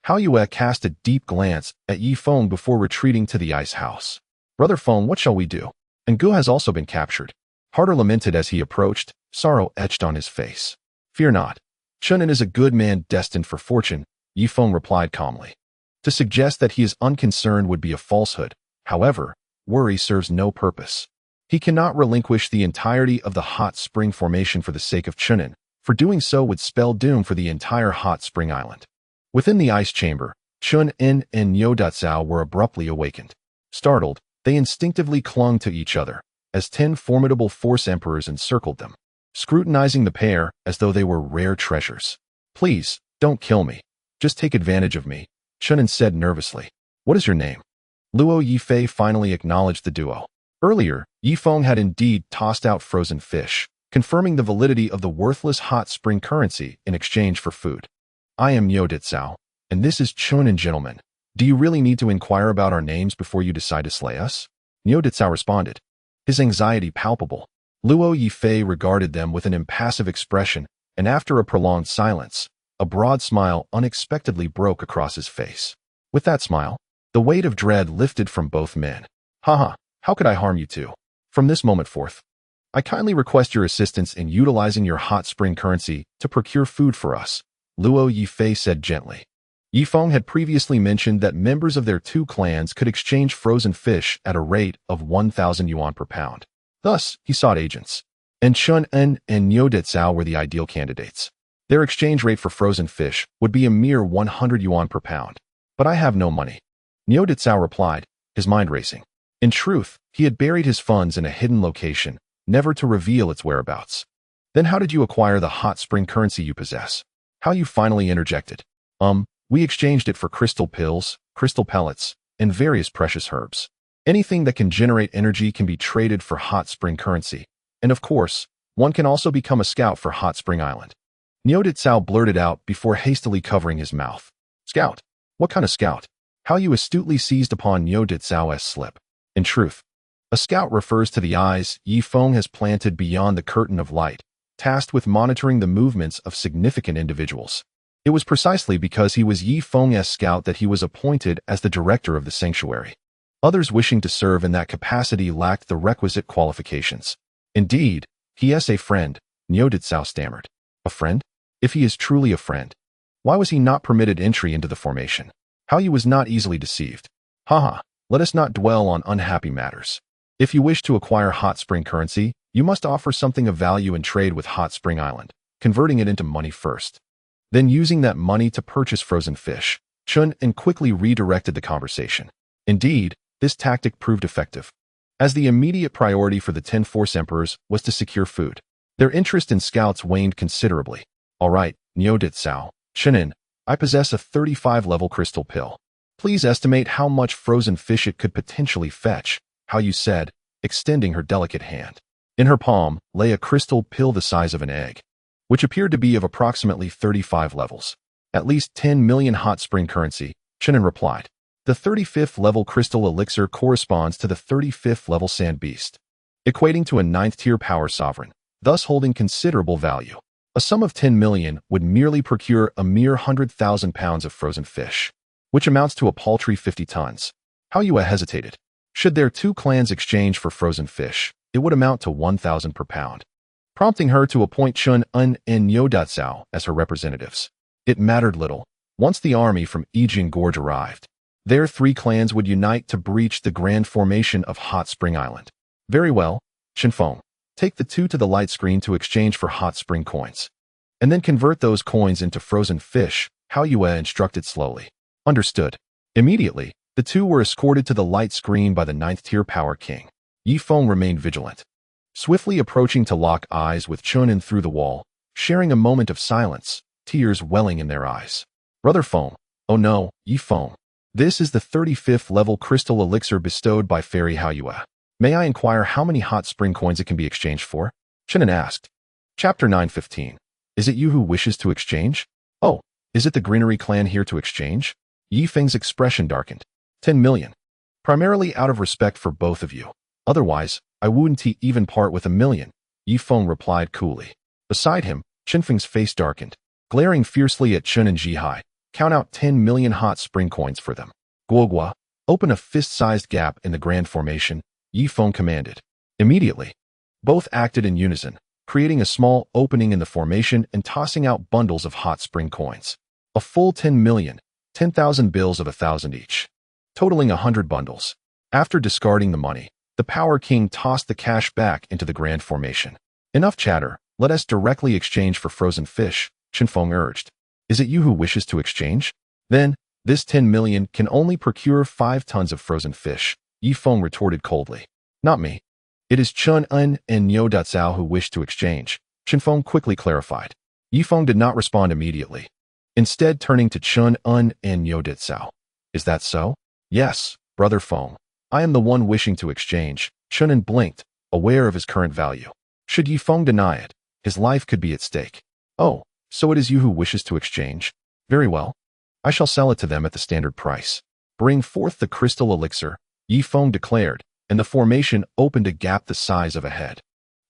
Hao Yue cast a deep glance at Ye Feng before retreating to the ice house. Brother Feng, what shall we do? And Gu has also been captured. Harder lamented as he approached, sorrow etched on his face. Fear not. Chen An is a good man destined for fortune, Ye Feng replied calmly. To suggest that he is unconcerned would be a falsehood. However, worry serves no purpose. He cannot relinquish the entirety of the hot spring formation for the sake of Chen An, for doing so would spell doom for the entire hot spring island. Within the ice chamber, Chen An and Niu Ditsao were abruptly awakened. Startled, they instinctively clung to each other, as 10 formidable force emperors encircled them, scrutinizing the pair as though they were rare treasures. Please, don't kill me. Just take advantage of me, Chen An said nervously. What is your name? Luo Yefei finally acknowledged the duo. Earlier, Ye Feng had indeed tossed out frozen fish, confirming the validity of the worthless hot spring currency in exchange for food. I am Niu Ditsao, and this is Chen An, gentlemen. Do you really need to inquire about our names before you decide to slay us? Niu Ditsao responded, his anxiety palpable. Luo Yefei regarded them with an impassive expression, and after a prolonged silence, a broad smile unexpectedly broke across his face. With that smile, the weight of dread lifted from both men. Haha, how could I harm you two? From this moment forth, I kindly request your assistance in utilizing your hot spring currency to procure food for us, Luo Yefei said gently. Ye Feng had previously mentioned that members of their 2 clans could exchange frozen fish at a rate of 1,000 yuan per pound. Thus, he sought agents. and Chen An and Ye Feng were the ideal candidates. Their exchange rate for frozen fish would be a mere 100 yuan per pound. But I have no money. Ye Feng replied, his mind racing. In truth, he had buried his funds in a hidden location, never to reveal its whereabouts. Then how did you acquire the hot spring currency you possess? How you finally interjected. We exchanged it for crystal pills, crystal pellets, and various precious herbs. Anything that can generate energy can be traded for hot spring currency. And of course, one can also become a scout for Hot Spring Island. Ye Feng blurted out before hastily covering his mouth. Scout? What kind of scout? How you astutely seized upon Ye Feng's slip. In truth, a scout refers to the eyes Ye Feng has planted beyond the curtain of light, tasked with monitoring the movements of significant individuals. It was precisely because he was Ye Feng's scout that he was appointed as the director of the sanctuary. Others wishing to serve in that capacity lacked the requisite qualifications. Indeed, he is a friend, Ye Feng stammered. A friend? If he is truly a friend, why was he not permitted entry into the formation? How he was not easily deceived. Haha, let us not dwell on unhappy matters. If you wish to acquire hot spring currency, you must offer something of value in trade with Hot Spring Island, converting it into money first. Then using that money to purchase frozen fish. Chen An quickly redirected the conversation. Indeed, this tactic proved effective, as the immediate priority for the 10 Force Emperors was to secure food. Their interest in scouts waned considerably. All right, Ye Feng, Chen An, I possess a 35-level crystal pill. Please estimate how much frozen fish it could potentially fetch, how you said, extending her delicate hand. In her palm lay a crystal pill the size of an egg, which appeared to be of approximately 35 levels. At least 10 million hot spring currency, Chen An replied. The 35th level crystal elixir corresponds to the 35th level sand beast, equating to a 9th-tier power sovereign, thus holding considerable value. A sum of 10 million would merely procure a mere 100,000 pounds of frozen fish, which amounts to a paltry 50 tons. How Yue hesitated. Should their two clans exchange for frozen fish, it would amount to 1,000 per pound, prompting her to appoint Chen An and Ye Feng as her representatives. It mattered little. Once the army from Yijian Gorge arrived, their three clans would unite to breach the grand formation of Hot Spring Island. Very well, Chen Feng, take the two to the light screen to exchange for hot spring coins, and then convert those coins into frozen fish, Hao Yue instructed slowly. Understood. Immediately, the two were escorted to the light screen by the 9th-tier power king. Ye Feng remained vigilant, swiftly approaching to lock eyes with Chen An through the wall, sharing a moment of silence, tears welling in their eyes. Brother Feng, oh no, Ye Feng. This is the 35th level crystal elixir bestowed by Fairy Hao Yue. May I inquire how many hot spring coins it can be exchanged for? Chen An asked. Chapter 9:15. Is it you who wishes to exchange? Oh, is it the Greenery clan here to exchange? Ye Feng's expression darkened. 10 million. Primarily out of respect for both of you. Otherwise, I wouldn't even part with 1 million, Ye Feng replied coolly. Beside him, Chen Feng's face darkened. Glaring fiercely at Chen and Jihai, count out 10 million hot spring coins for them. Guogua, open a fist-sized gap in the grand formation, Ye Feng commanded. Immediately, both acted in unison, creating a small opening in the formation and tossing out bundles of hot spring coins. A full 10 million, 10,000 bills of 1,000 each, totaling 100 bundles. After discarding the money, the Power King tossed the cash back into the grand formation. Enough chatter, let us directly exchange for frozen fish, Chen Feng urged. Is it you who wishes to exchange? Then, this 10 million can only procure 5 tons of frozen fish, Ye Feng retorted coldly. Not me. It is Chen An and Ye Feng who wish to exchange, Chen Feng quickly clarified. Ye Feng did not respond immediately, instead turning to Chen An and Ye Feng. Is that so? Yes, Brother Feng. I am the one wishing to exchange, Chen An blinked, aware of his current value. Should Ye Feng deny it, his life could be at stake. Oh, so it is you who wishes to exchange? Very well. I shall sell it to them at the standard price. Bring forth the crystal elixir, Ye Feng declared, and the formation opened a gap the size of a head.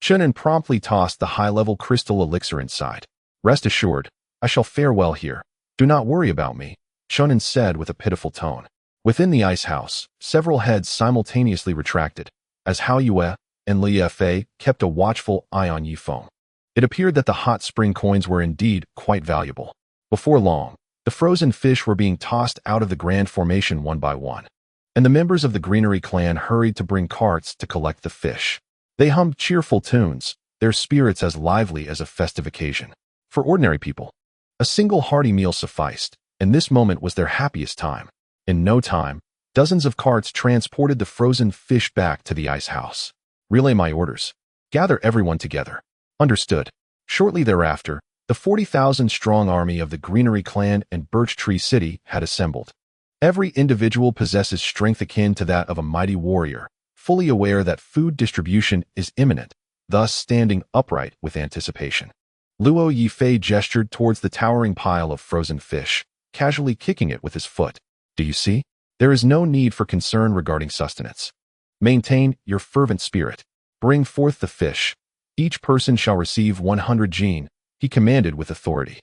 Chen An promptly tossed the high-level crystal elixir inside. Rest assured, I shall fare well here. Do not worry about me, Chen An said with a pitiful tone. Within the ice house, several heads simultaneously retracted, as Hao Yue and Ye Feng kept a watchful eye on Ye Feng. It appeared that the hot spring coins were indeed quite valuable. Before long, the frozen fish were being tossed out of the grand formation one by one, and the members of the Greenery clan hurried to bring carts to collect the fish. They hummed cheerful tunes, their spirits as lively as a festive occasion. For ordinary people, a single hearty meal sufficed, and this moment was their happiest time. In no time, dozens of carts transported the frozen fish back to the ice house. Relay my orders. Gather everyone together. Understood. Shortly thereafter, the 40,000-strong army of the Greenery Clan and Birch Tree City had assembled. Every individual possesses strength akin to that of a mighty warrior, fully aware that food distribution is imminent, thus standing upright with anticipation. Luo Yifei gestured towards the towering pile of frozen fish, casually kicking it with his foot. Do you see? There is no need for concern regarding sustenance. Maintain your fervent spirit. Bring forth the fish. Each person shall receive 100 jin, he commanded with authority.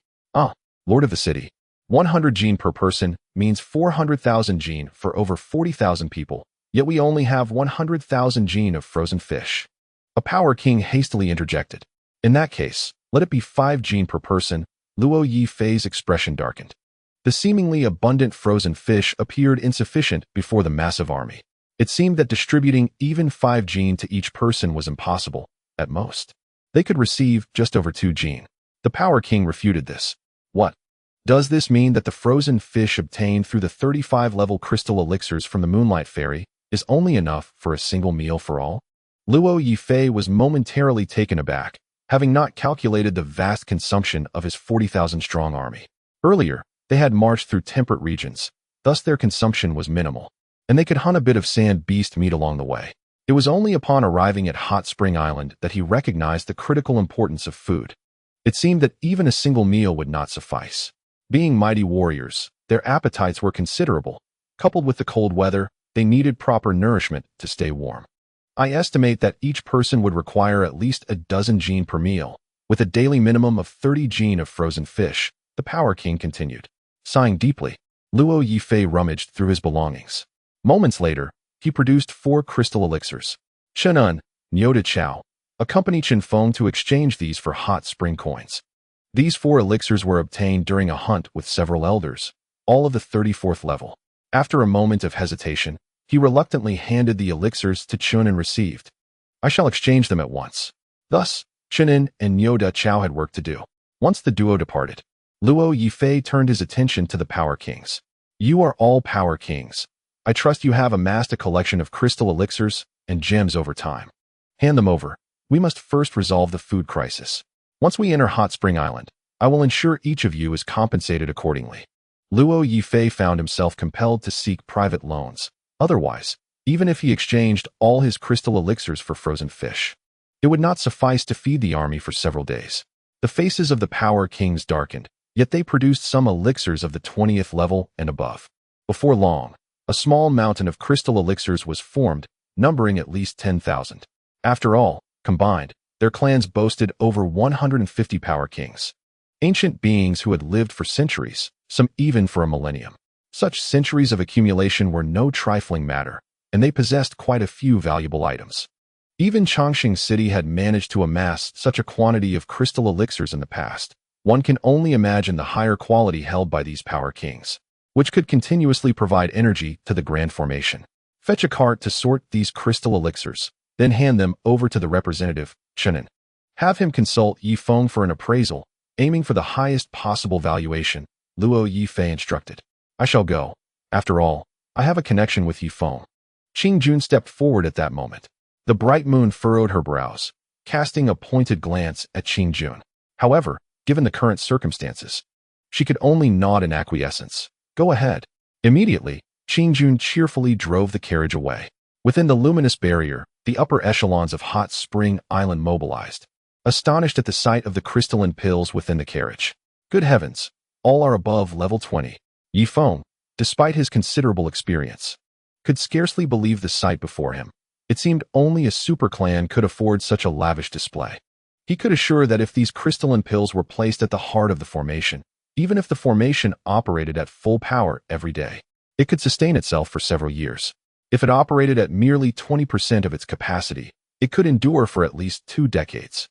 Lord of the city. 100 jin per person means 400,000 jin for over 40,000 people, yet we only have 100,000 jin of frozen fish. A power king hastily interjected. In that case, let it be 5 jin per person. Luo Yifei's expression darkened. The seemingly abundant frozen fish appeared insufficient before the massive army. It seemed that distributing even 5 jin to each person was impossible. At most, they could receive just over 2 jin. The power king refuted this. What? Does this mean that the frozen fish obtained through the 35-level crystal elixirs from the Moonlight Fairy is only enough for a single meal for all? Luo Yifei was momentarily taken aback, having not calculated the vast consumption of his 40,000-strong army. Earlier, they had marched through temperate regions, thus their consumption was minimal, and they could hunt a bit of sand beast meat along the way. It was only upon arriving at Hot Spring Island that he recognized the critical importance of food. It seemed that even a single meal would not suffice. Being mighty warriors, their appetites were considerable. Coupled with the cold weather, they needed proper nourishment to stay warm. I estimate that each person would require at least a dozen jin per meal, with a daily minimum of 30 jin of frozen fish, the Power King continued. Sighing deeply, Luo Yifei rummaged through his belongings. Moments later, he produced 4 crystal elixirs. Chen An, Nyota Chao, accompanied Chen Feng to exchange these for hot spring coins. These 4 elixirs were obtained during a hunt with several elders, all of the 34th level. After a moment of hesitation, he reluctantly handed the elixirs to Chen and received. I shall exchange them at once. Thus, Chen An and Nyota Chao had work to do. Once the duo departed, Luo Yifei turned his attention to the Power Kings. You are all Power Kings. I trust you have amassed a collection of crystal elixirs and gems over time. Hand them over. We must first resolve the food crisis. Once we enter Hot Spring Island, I will ensure each of you is compensated accordingly. Luo Yifei found himself compelled to seek private loans. Otherwise, even if he exchanged all his crystal elixirs for frozen fish, it would not suffice to feed the army for several days. The faces of the Power Kings darkened, yet they produced some elixirs of the 20th level and above. Before long, a small mountain of crystal elixirs was formed, numbering at least 10,000. After all, combined, their clans boasted over 150 Power Kings. Ancient beings who had lived for centuries, some even for a millennium. Such centuries of accumulation were no trifling matter, and they possessed quite a few valuable items. Even Chongqing City had managed to amass such a quantity of crystal elixirs in the past. One can only imagine the higher quality held by these Power Kings, which could continuously provide energy to the Grand Formation. Fetch a cart to sort these crystal elixirs, then hand them over to the representative, Chen An. Have him consult Ye Feng for an appraisal, aiming for the highest possible valuation, Luo Yifei instructed. I shall go. After all, I have a connection with Ye Feng. Qing Jun stepped forward at that moment. The bright moon furrowed her brows, casting a pointed glance at Qing Jun. However, given the current circumstances, she could only nod in acquiescence. Go ahead. Immediately, Qing Jun cheerfully drove the carriage away. Within the luminous barrier, the upper echelons of Hot Spring Island mobilized, astonished at the sight of the crystalline pills within the carriage. Good heavens, all are above level 20. Ye Feng, despite his considerable experience, could scarcely believe the sight before him. It seemed only a super clan could afford such a lavish display. He could assure that if these crystalline pills were placed at the heart of the formation, even if the formation operated at full power every day, it could sustain itself for several years. If it operated at merely 20% of its capacity, it could endure for at least 2 decades.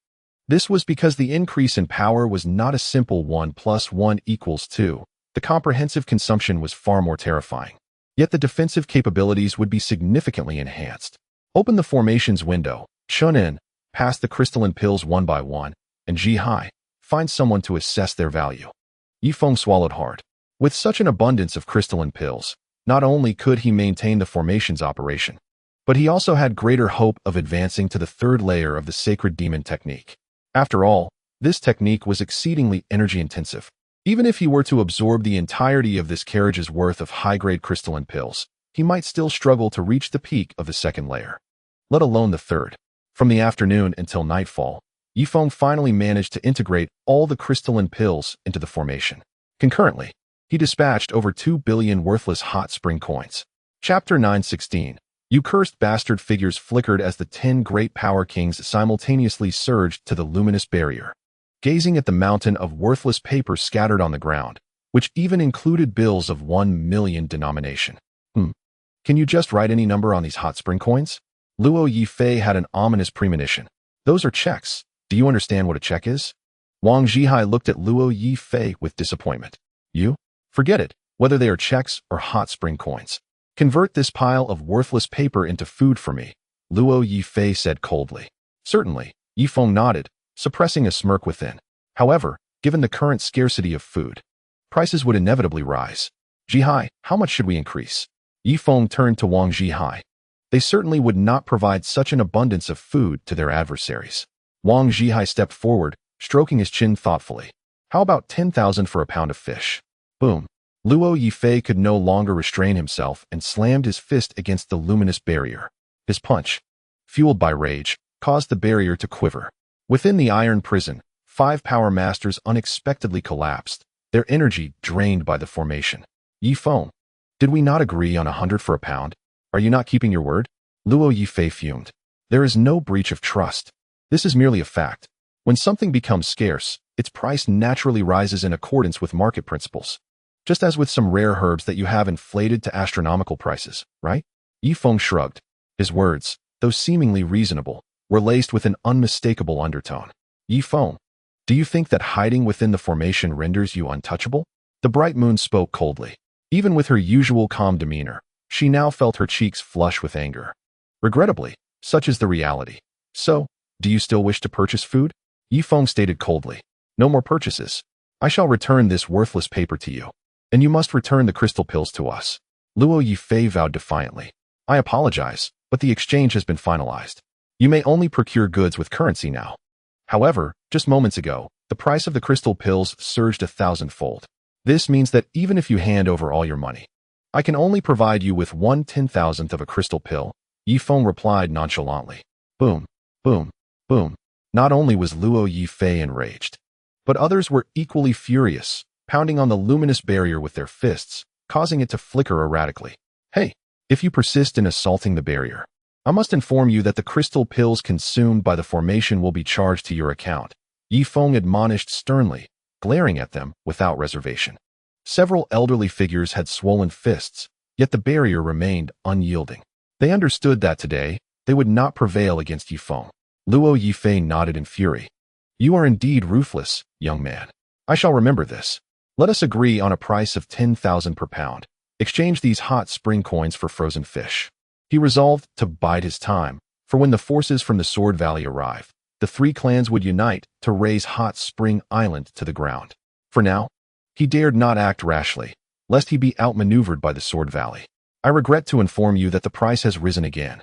This was because the increase in power was not a simple 1 + 1 = 2. The comprehensive consumption was far more terrifying. Yet the defensive capabilities would be significantly enhanced. Open the formation's window. Chen An, pass the crystalline pills one by one, and Ji-hai, find someone to assess their value. Ye Feng swallowed hard. With such an abundance of crystalline pills, not only could he maintain the formation's operation, but he also had greater hope of advancing to the third layer of the sacred demon technique. After all, this technique was exceedingly energy-intensive. Even if he were to absorb the entirety of this carriage's worth of high-grade crystalline pills, he might still struggle to reach the peak of the second layer, let alone the third. From the afternoon until nightfall, Ye Feng finally managed to integrate all the crystalline pills into the formation. Concurrently, he dispatched over 2 billion worthless hot spring coins. Chapter 9:16. You cursed bastard figures flickered as the 10 great power kings simultaneously surged to the luminous barrier, gazing at the mountain of worthless paper scattered on the ground, which even included bills of 1 million denomination. Can you just write any number on these hot spring coins? Luo Yifei had an ominous premonition. Those are checks. Do you understand what a check is? Wang Zhihai looked at Luo Yifei with disappointment. You? Forget it, whether they are checks or hot spring coins. Convert this pile of worthless paper into food for me, Luo Yifei said coldly. Certainly, Ye Feng nodded, suppressing a smirk within. However, given the current scarcity of food, prices would inevitably rise. Zhihai, how much should we increase? Ye Feng turned to Wang Zhihai. They certainly would not provide such an abundance of food to their adversaries. Wang Zhihai stepped forward, stroking his chin thoughtfully. How about 10,000 for a pound of fish? Boom. Luo Yifei could no longer restrain himself and slammed his fist against the luminous barrier. His punch, fueled by rage, caused the barrier to quiver. Within the iron prison, 5 power masters unexpectedly collapsed, their energy drained by the formation. Ye Feng, did we not agree on 100 for a pound? Are you not keeping your word? Luo Yifei fumed. There is no breach of trust. This is merely a fact. When something becomes scarce, its price naturally rises in accordance with market principles. Just as with some rare herbs that you have inflated to astronomical prices, right? Ye Feng shrugged. His words, though seemingly reasonable, were laced with an unmistakable undertone. Ye Feng, do you think that hiding within the formation renders you untouchable? The bright moon spoke coldly. Even with her usual calm demeanor, she now felt her cheeks flush with anger. Regrettably, such is the reality. So, do you still wish to purchase food? Ye Feng stated coldly. No more purchases. I shall return this worthless paper to you. And you must return the crystal pills to us. Luo Yifei vowed defiantly. I apologize, but the exchange has been finalized. You may only procure goods with currency now. However, just moments ago, the price of the crystal pills surged 1,000-fold. This means that even if you hand over all your money, I can only provide you with 1/10,000th of a crystal pill, Ye Feng replied nonchalantly. Boom, boom, boom. Not only was Luo Yifei enraged, but others were equally furious, pounding on the luminous barrier with their fists, causing it to flicker erratically. Hey, if you persist in assaulting the barrier, I must inform you that the crystal pills consumed by the formation will be charged to your account, Ye Feng admonished sternly, glaring at them without reservation. Several elderly figures had swollen fists, yet the barrier remained unyielding. They understood that today, they would not prevail against Ye Feng. Luo Yifei nodded in fury. You are indeed ruthless, young man. I shall remember this. Let us agree on a price of 10,000 per pound. Exchange these hot spring coins for frozen fish. He resolved to bide his time, for when the forces from the Sword Valley arrived, the 3 clans would unite to raze Hot Spring Island to the ground. For now, he dared not act rashly, lest he be outmaneuvered by the Sword Valley. I regret to inform you that the price has risen again.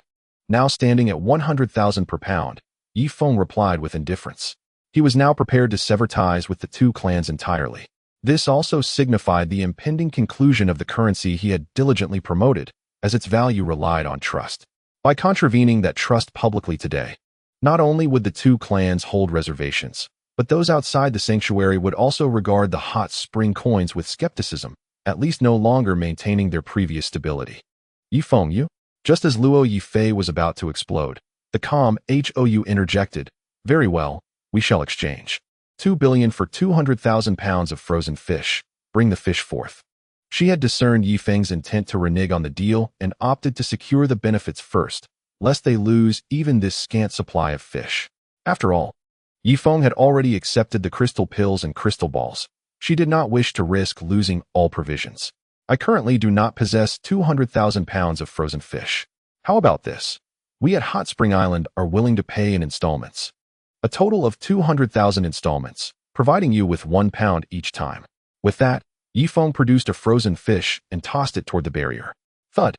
Now standing at 100,000 per pound, Ye Feng replied with indifference. He was now prepared to sever ties with the 2 clans entirely. This also signified the impending conclusion of the currency he had diligently promoted, as its value relied on trust. By contravening that trust publicly today, not only would the 2 clans hold reservations, but those outside the sanctuary would also regard the hot spring coins with skepticism, at least no longer maintaining their previous stability. Ye Feng, you? Just as Luo Yifei was about to explode, the calm Hou interjected. Very well, we shall exchange. 2 billion for 200,000 pounds of frozen fish. Bring the fish forth. She had discerned Ye Feng's intent to renege on the deal and opted to secure the benefits first, lest they lose even this scant supply of fish. After all, Ye Feng had already accepted the crystal pills and crystal balls. She did not wish to risk losing all provisions. I currently do not possess 200,000 pounds of frozen fish. How about this? We at Hot Spring Island are willing to pay in installments. A total of 200,000 installments, providing you with 1 pound each time. With that, Ye Feng produced a frozen fish and tossed it toward the barrier. Thud.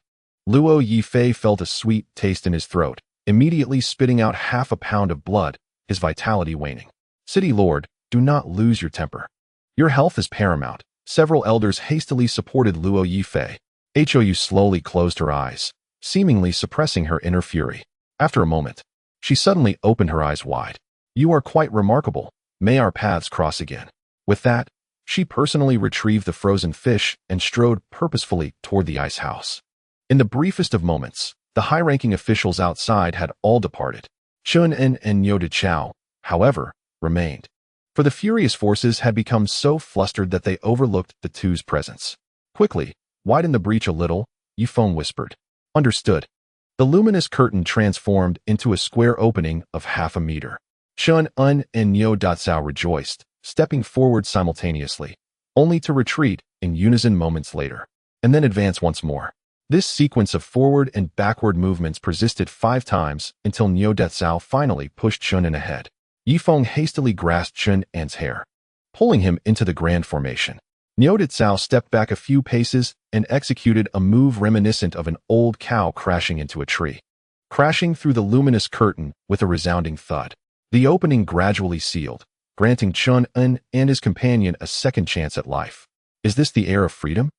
Luo Yifei felt a sweet taste in his throat, immediately spitting out half a pound of blood, his vitality waning. City Lord, do not lose your temper. Your health is paramount. Several elders hastily supported Luo Yifei. Hou slowly closed her eyes, seemingly suppressing her inner fury. After a moment, she suddenly opened her eyes wide. You are quite remarkable. May our paths cross again. With that, she personally retrieved the frozen fish and strode purposefully toward the ice house. In the briefest of moments, the high-ranking officials outside had all departed. Chen An and Yoda Chao, however, remained. For the furious forces had become so flustered that they overlooked the two's presence. Quickly, widen the breach a little, Ye Feng whispered. Understood. The luminous curtain transformed into a square opening of half a meter. Chen An and Yo Datsao rejoiced, stepping forward simultaneously, only to retreat in unison moments later, and then advance once more. This sequence of forward and backward movements persisted 5 times until Nyo Datsao finally pushed Chen An ahead. Ye Feng hastily grasped Chen An's hair, pulling him into the grand formation. Nyo Datsao stepped back a few paces and executed a move reminiscent of an old cow crashing into a tree. Crashing through the luminous curtain with a resounding thud. The opening gradually sealed, granting Chen An and his companion a second chance at life. Is this the air of freedom?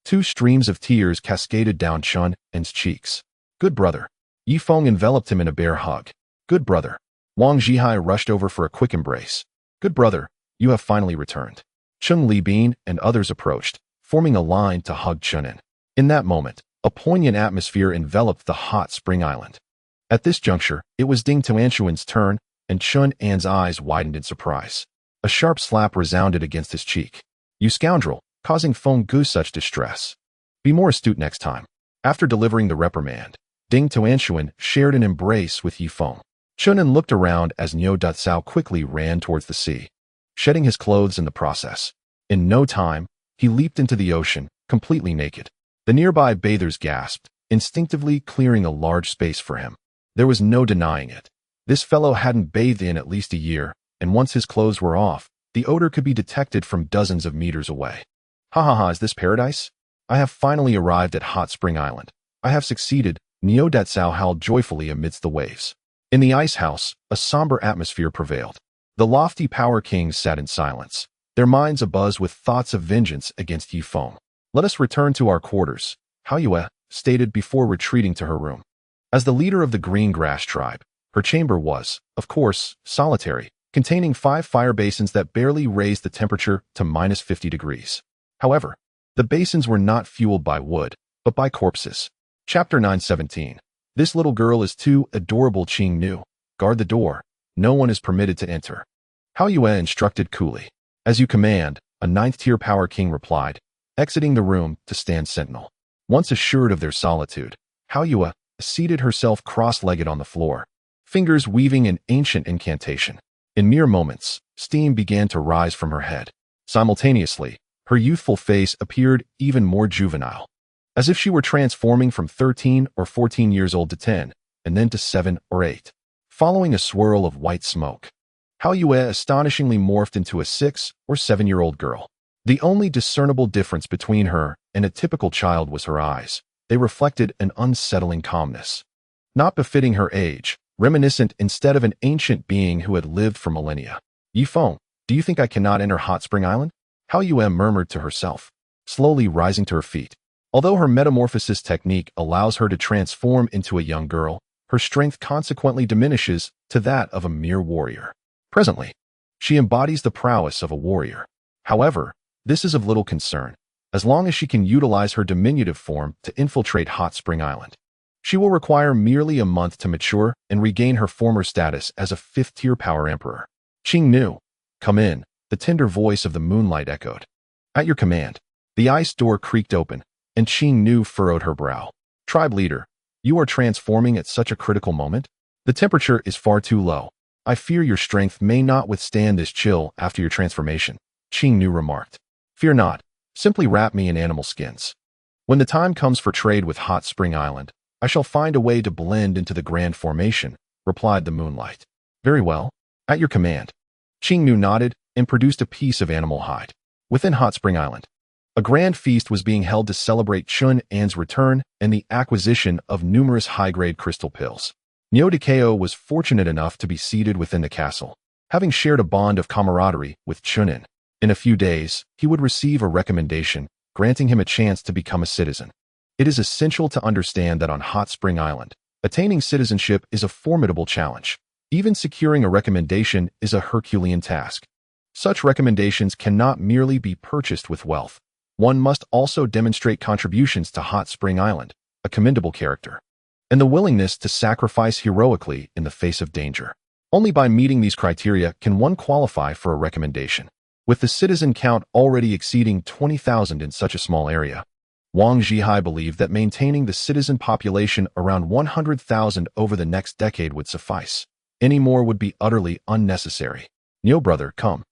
2 streams of tears cascaded down Chen An's cheeks. Good brother. Ye Feng enveloped him in a bear hug. Good brother. Wang Zhihai rushed over for a quick embrace. Good brother, you have finally returned. Cheng Libin and others approached, forming a line to hug Chen An. In that moment, a poignant atmosphere enveloped the hot spring island. At this juncture, it was Ding Tuanshuan's turn, and Chen An's eyes widened in surprise. A sharp slap resounded against his cheek. You scoundrel, causing Feng Gu such distress. Be more astute next time. After delivering the reprimand, Ding Tuanshuan shared an embrace with Ye Feng. Chen An looked around as Nyo Datsao quickly ran towards the sea, shedding his clothes in the process. In no time, he leaped into the ocean, completely naked. The nearby bathers gasped, instinctively clearing a large space for him. There was no denying it. This fellow hadn't bathed in at least a year, and once his clothes were off, the odor could be detected from dozens of meters away. Ha ha ha, is this paradise? I have finally arrived at Hot Spring Island. I have succeeded, Nyo Datsao howled joyfully amidst the waves. In the ice house, a somber atmosphere prevailed. The lofty power kings sat in silence, their minds abuzz with thoughts of vengeance against Ye Feng. Let us return to our quarters, Hao Yue stated before retreating to her room. As the leader of the Green Grass tribe, her chamber was, of course, solitary, containing 5 fire basins that barely raised the temperature to -50 degrees. However, the basins were not fueled by wood, but by corpses. Chapter 917. This little girl is too adorable. Qing Nu. Guard the door. No one is permitted to enter. Hao Yue instructed coolly. As you command, a 9th-tier power king replied, exiting the room to stand sentinel. Once assured of their solitude, Hao Yue seated herself cross-legged on the floor, fingers weaving an ancient incantation. In mere moments, steam began to rise from her head. Simultaneously, her youthful face appeared even more juvenile, as if she were transforming from 13 or 14 years old to 10, and then to 7 or 8. Following a swirl of white smoke, Hao Yue astonishingly morphed into a 6 or 7-year-old girl. The only discernible difference between her and a typical child was her eyes. They reflected an unsettling calmness, not befitting her age, reminiscent instead of an ancient being who had lived for millennia. Ye Feng, do you think I cannot enter Hot Spring Island? Hao Yue murmured to herself, slowly rising to her feet. Although her metamorphosis technique allows her to transform into a young girl, her strength consequently diminishes to that of a mere warrior. Presently, she embodies the prowess of a warrior. However, this is of little concern, as long as she can utilize her diminutive form to infiltrate Hot Spring Island. She will require merely a month to mature and regain her former status as a 5th-tier power emperor. Qing Nu, come in, the tender voice of the moonlight echoed. At your command. The ice door creaked open, and Qing Nu furrowed her brow. Tribe leader, you are transforming at such a critical moment? The temperature is far too low. I fear your strength may not withstand this chill after your transformation, Qing Nu remarked. Fear not, simply wrap me in animal skins. When the time comes for trade with Hot Spring Island, I shall find a way to blend into the grand formation, replied the moonlight. Very well. At your command. Qingnu nodded and produced a piece of animal hide. Within Hot Spring Island, a grand feast was being held to celebrate Chen An's return and the acquisition of numerous high-grade crystal pills. Niodikeo was fortunate enough to be seated within the castle, having shared a bond of camaraderie with Chen An. In a few days, he would receive a recommendation, granting him a chance to become a citizen. It is essential to understand that on Hot Spring Island, attaining citizenship is a formidable challenge. Even securing a recommendation is a Herculean task. Such recommendations cannot merely be purchased with wealth. One must also demonstrate contributions to Hot Spring Island, a commendable character, and the willingness to sacrifice heroically in the face of danger. Only by meeting these criteria can one qualify for a recommendation. With the citizen count already exceeding 20,000 in such a small area, Wang Zhihai believed that maintaining the citizen population around 100,000 over the next decade would suffice. Any more would be utterly unnecessary. Nio brother, come.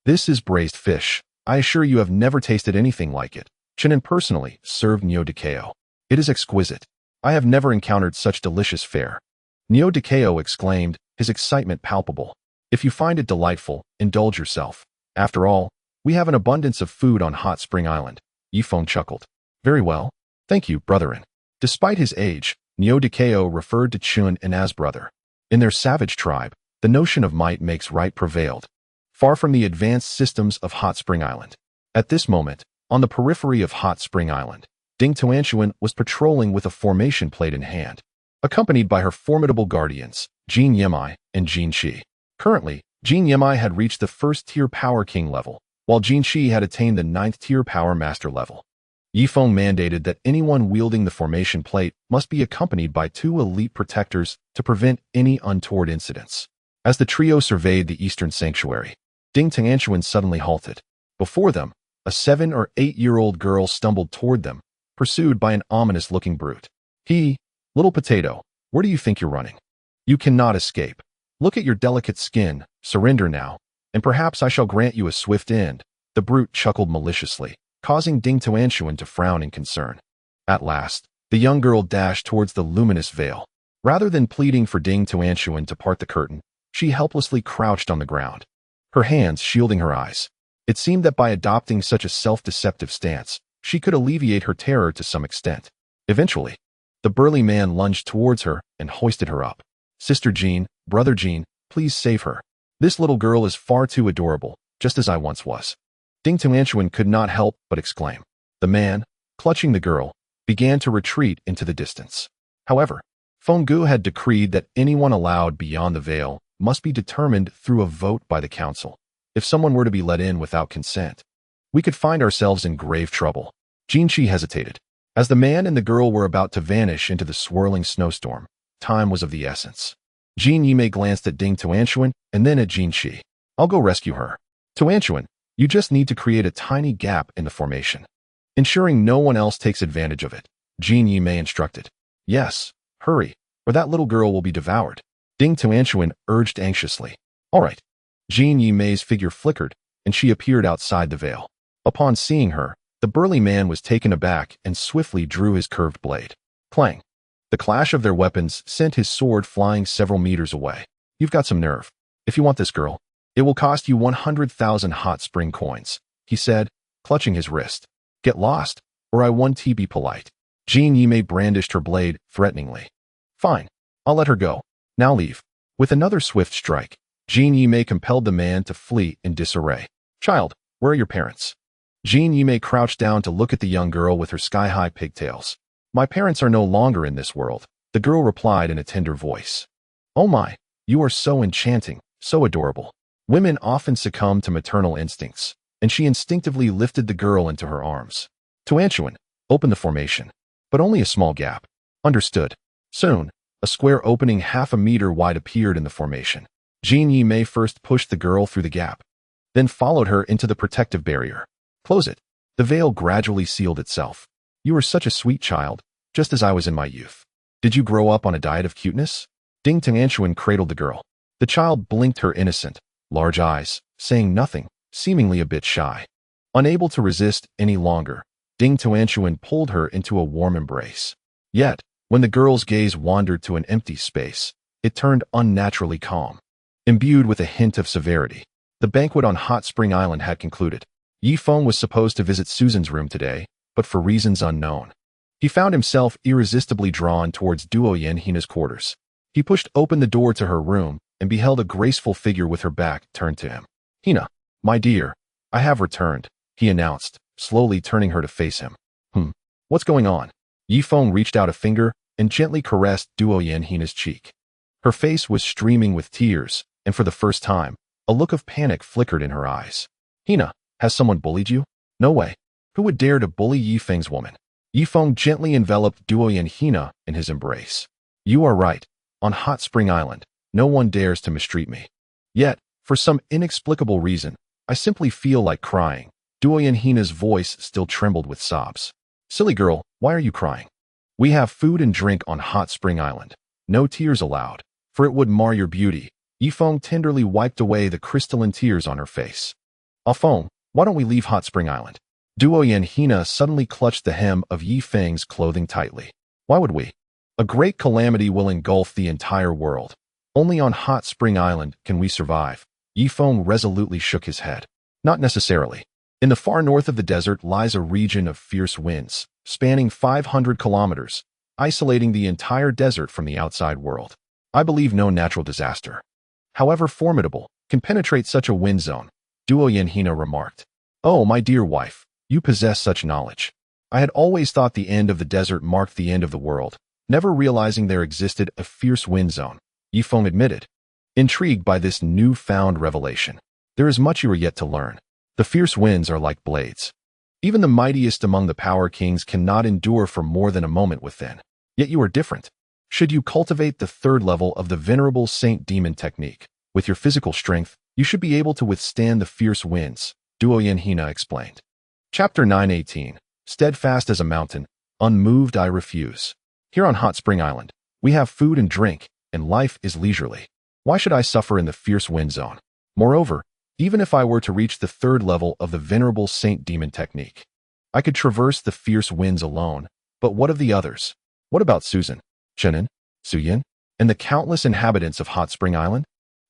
This is braised fish. I assure you have never tasted anything like it. Chen An personally served Niodikeo. It is exquisite. I have never encountered such delicious fare. Niodikeo exclaimed, his excitement palpable. If you find it delightful, indulge yourself. After all, we have an abundance of food on Hot Spring Island. Ye Feng chuckled. Very well. Thank you, brotherin. Despite his age, Niodikeo referred to Chen An as brother. In their savage tribe, the notion of might makes right prevailed, far from the advanced systems of Hot Spring Island. At this moment, on the periphery of Hot Spring Island, Ding Tuanshuan was patrolling with a formation plate in hand, accompanied by her formidable guardians, Jin Yemai and Jin Shi. Currently, Jin Yemai had reached the first-tier Power King level, while Jin Shi had attained the 9th-tier Power Master level. Ye Feng mandated that anyone wielding the formation plate must be accompanied by 2 elite protectors to prevent any untoward incidents. As the trio surveyed the eastern sanctuary, Ding Tuanshuan suddenly halted. Before them, a 7 or 8-year-old girl stumbled toward them, pursued by an ominous-looking brute. Little potato, where do you think you're running? You cannot escape. Look at your delicate skin, surrender now, and perhaps I shall grant you a swift end. The brute chuckled maliciously, causing Ding Tuanshuan to frown in concern. At last, the young girl dashed towards the luminous veil. Rather than pleading for Ding Tuanshuan to part the curtain, she helplessly crouched on the ground, her hands shielding her eyes. It seemed that by adopting such a self-deceptive stance, she could alleviate her terror to some extent. Eventually, the burly man lunged towards her and hoisted her up. Sister Jean, Brother Jean, please save her. This little girl is far too adorable, just as I once was. Ding Tuanshuan could not help but exclaim. The man, clutching the girl, began to retreat into the distance. However, Fenggu had decreed that anyone allowed beyond the veil must be determined through a vote by the council. If someone were to be let in without consent, we could find ourselves in grave trouble. Jinshi hesitated. As the man and the girl were about to vanish into the swirling snowstorm, time was of the essence. Jin Yimei glanced at Ding Tuanshuan and then at Jinshi. I'll go rescue her. Tuanshuan, you just need to create a tiny gap in the formation, ensuring no one else takes advantage of it. Jin Yimei instructed. Yes, hurry, or that little girl will be devoured. Ding Tuanshuan urged anxiously. All right. Jin Yimei's figure flickered, and she appeared outside the veil. Upon seeing her, the burly man was taken aback and swiftly drew his curved blade. Clang. The clash of their weapons sent his sword flying several meters away. You've got some nerve. If you want this girl, it will cost you 100,000 hot spring coins, he said, clutching his wrist. Get lost, or I won't be polite. Jin Yimei brandished her blade threateningly. Fine, I'll let her go. Now leave. With another swift strike, Jin Yimei compelled the man to flee in disarray. Child, where are your parents? Jin Yimei crouched down to look at the young girl with her sky-high pigtails. My parents are no longer in this world, the girl replied in a tender voice. Oh my, you are so enchanting, so adorable. Women often succumb to maternal instincts, and she instinctively lifted the girl into her arms. Tuanshuan, open the formation, but only a small gap. Understood. Soon, a square opening half a meter wide appeared in the formation. Jin Yimei first pushed the girl through the gap, then followed her into the protective barrier. Close it. The veil gradually sealed itself. You are such a sweet child, just as I was in my youth. Did you grow up on a diet of cuteness? Ding Tuanshuan cradled the girl. The child blinked her innocent, large eyes, saying nothing, seemingly a bit shy. Unable to resist any longer, Ding Tuanshuan pulled her into a warm embrace. Yet, When the girl's gaze wandered to an empty space, it turned unnaturally calm, imbued with a hint of severity. The banquet on Hot Spring Island had concluded. Ye Feng was supposed to visit Susan's room today, but for reasons unknown, he found himself irresistibly drawn towards Duo Yanhina's quarters. He pushed open the door to her room and beheld a graceful figure with her back turned to him. "Hina, my dear, I have returned," he announced, slowly turning her to face him. What's going on?" Ye Feng reached out a finger and gently caressed Duo Yanhina's cheek. Her face was streaming with tears, and for the first time, a look of panic flickered in her eyes. "Hina, has someone bullied you?" "No way. Who would dare to bully Ye Feng's woman?" Ye Feng gently enveloped Duo Yanhina in his embrace. "You are right. On Hot Spring Island, no one dares to mistreat me. Yet, for some inexplicable reason, I simply feel like crying." Duo Yanhina's voice still trembled with sobs. "Silly girl, why are you crying? We have food and drink on Hot Spring Island. No tears allowed, for it would mar your beauty." Ye Feng tenderly wiped away the crystalline tears on her face. "Ah Feng, why don't we leave Hot Spring Island?" Duo Yanhina suddenly clutched the hem of Ye Feng's clothing tightly. "Why would we? A great calamity will engulf the entire world. Only on Hot Spring Island can we survive." Ye Feng resolutely shook his head. "Not necessarily. In the far north of the desert lies a region of fierce winds, spanning 500 kilometers, isolating the entire desert from the outside world. I believe no natural disaster, however formidable, can penetrate such a wind zone," Duo Yanhina remarked. "Oh, my dear wife, you possess such knowledge. I had always thought the end of the desert marked the end of the world, never realizing there existed a fierce wind zone," Ye Feng admitted, intrigued by this newfound revelation. "There is much you are yet to learn. The fierce winds are like blades. Even the mightiest among the power kings cannot endure for more than a moment within. Yet you are different. Should you cultivate the third level of the venerable Saint Demon technique, with your physical strength, you should be able to withstand the fierce winds," Duo Yanhina explained. Chapter 918. Steadfast as a mountain, unmoved I refuse. Here on Hot Spring Island, we have food and drink, and life is leisurely. Why should I suffer in the fierce wind zone? Moreover, even if I were to reach the third level of the venerable Saint Demon technique, I could traverse the fierce winds alone, but what of the others? What about Susan, Chen An, Suyin, and the countless inhabitants of Hot Spring Island?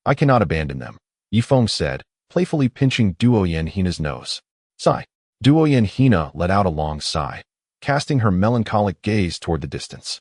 I cannot abandon them," Ye Feng said, playfully pinching Duo Yanhina's nose. "Sigh." Duo Yanhina let out a long sigh, casting her melancholic gaze toward the distance.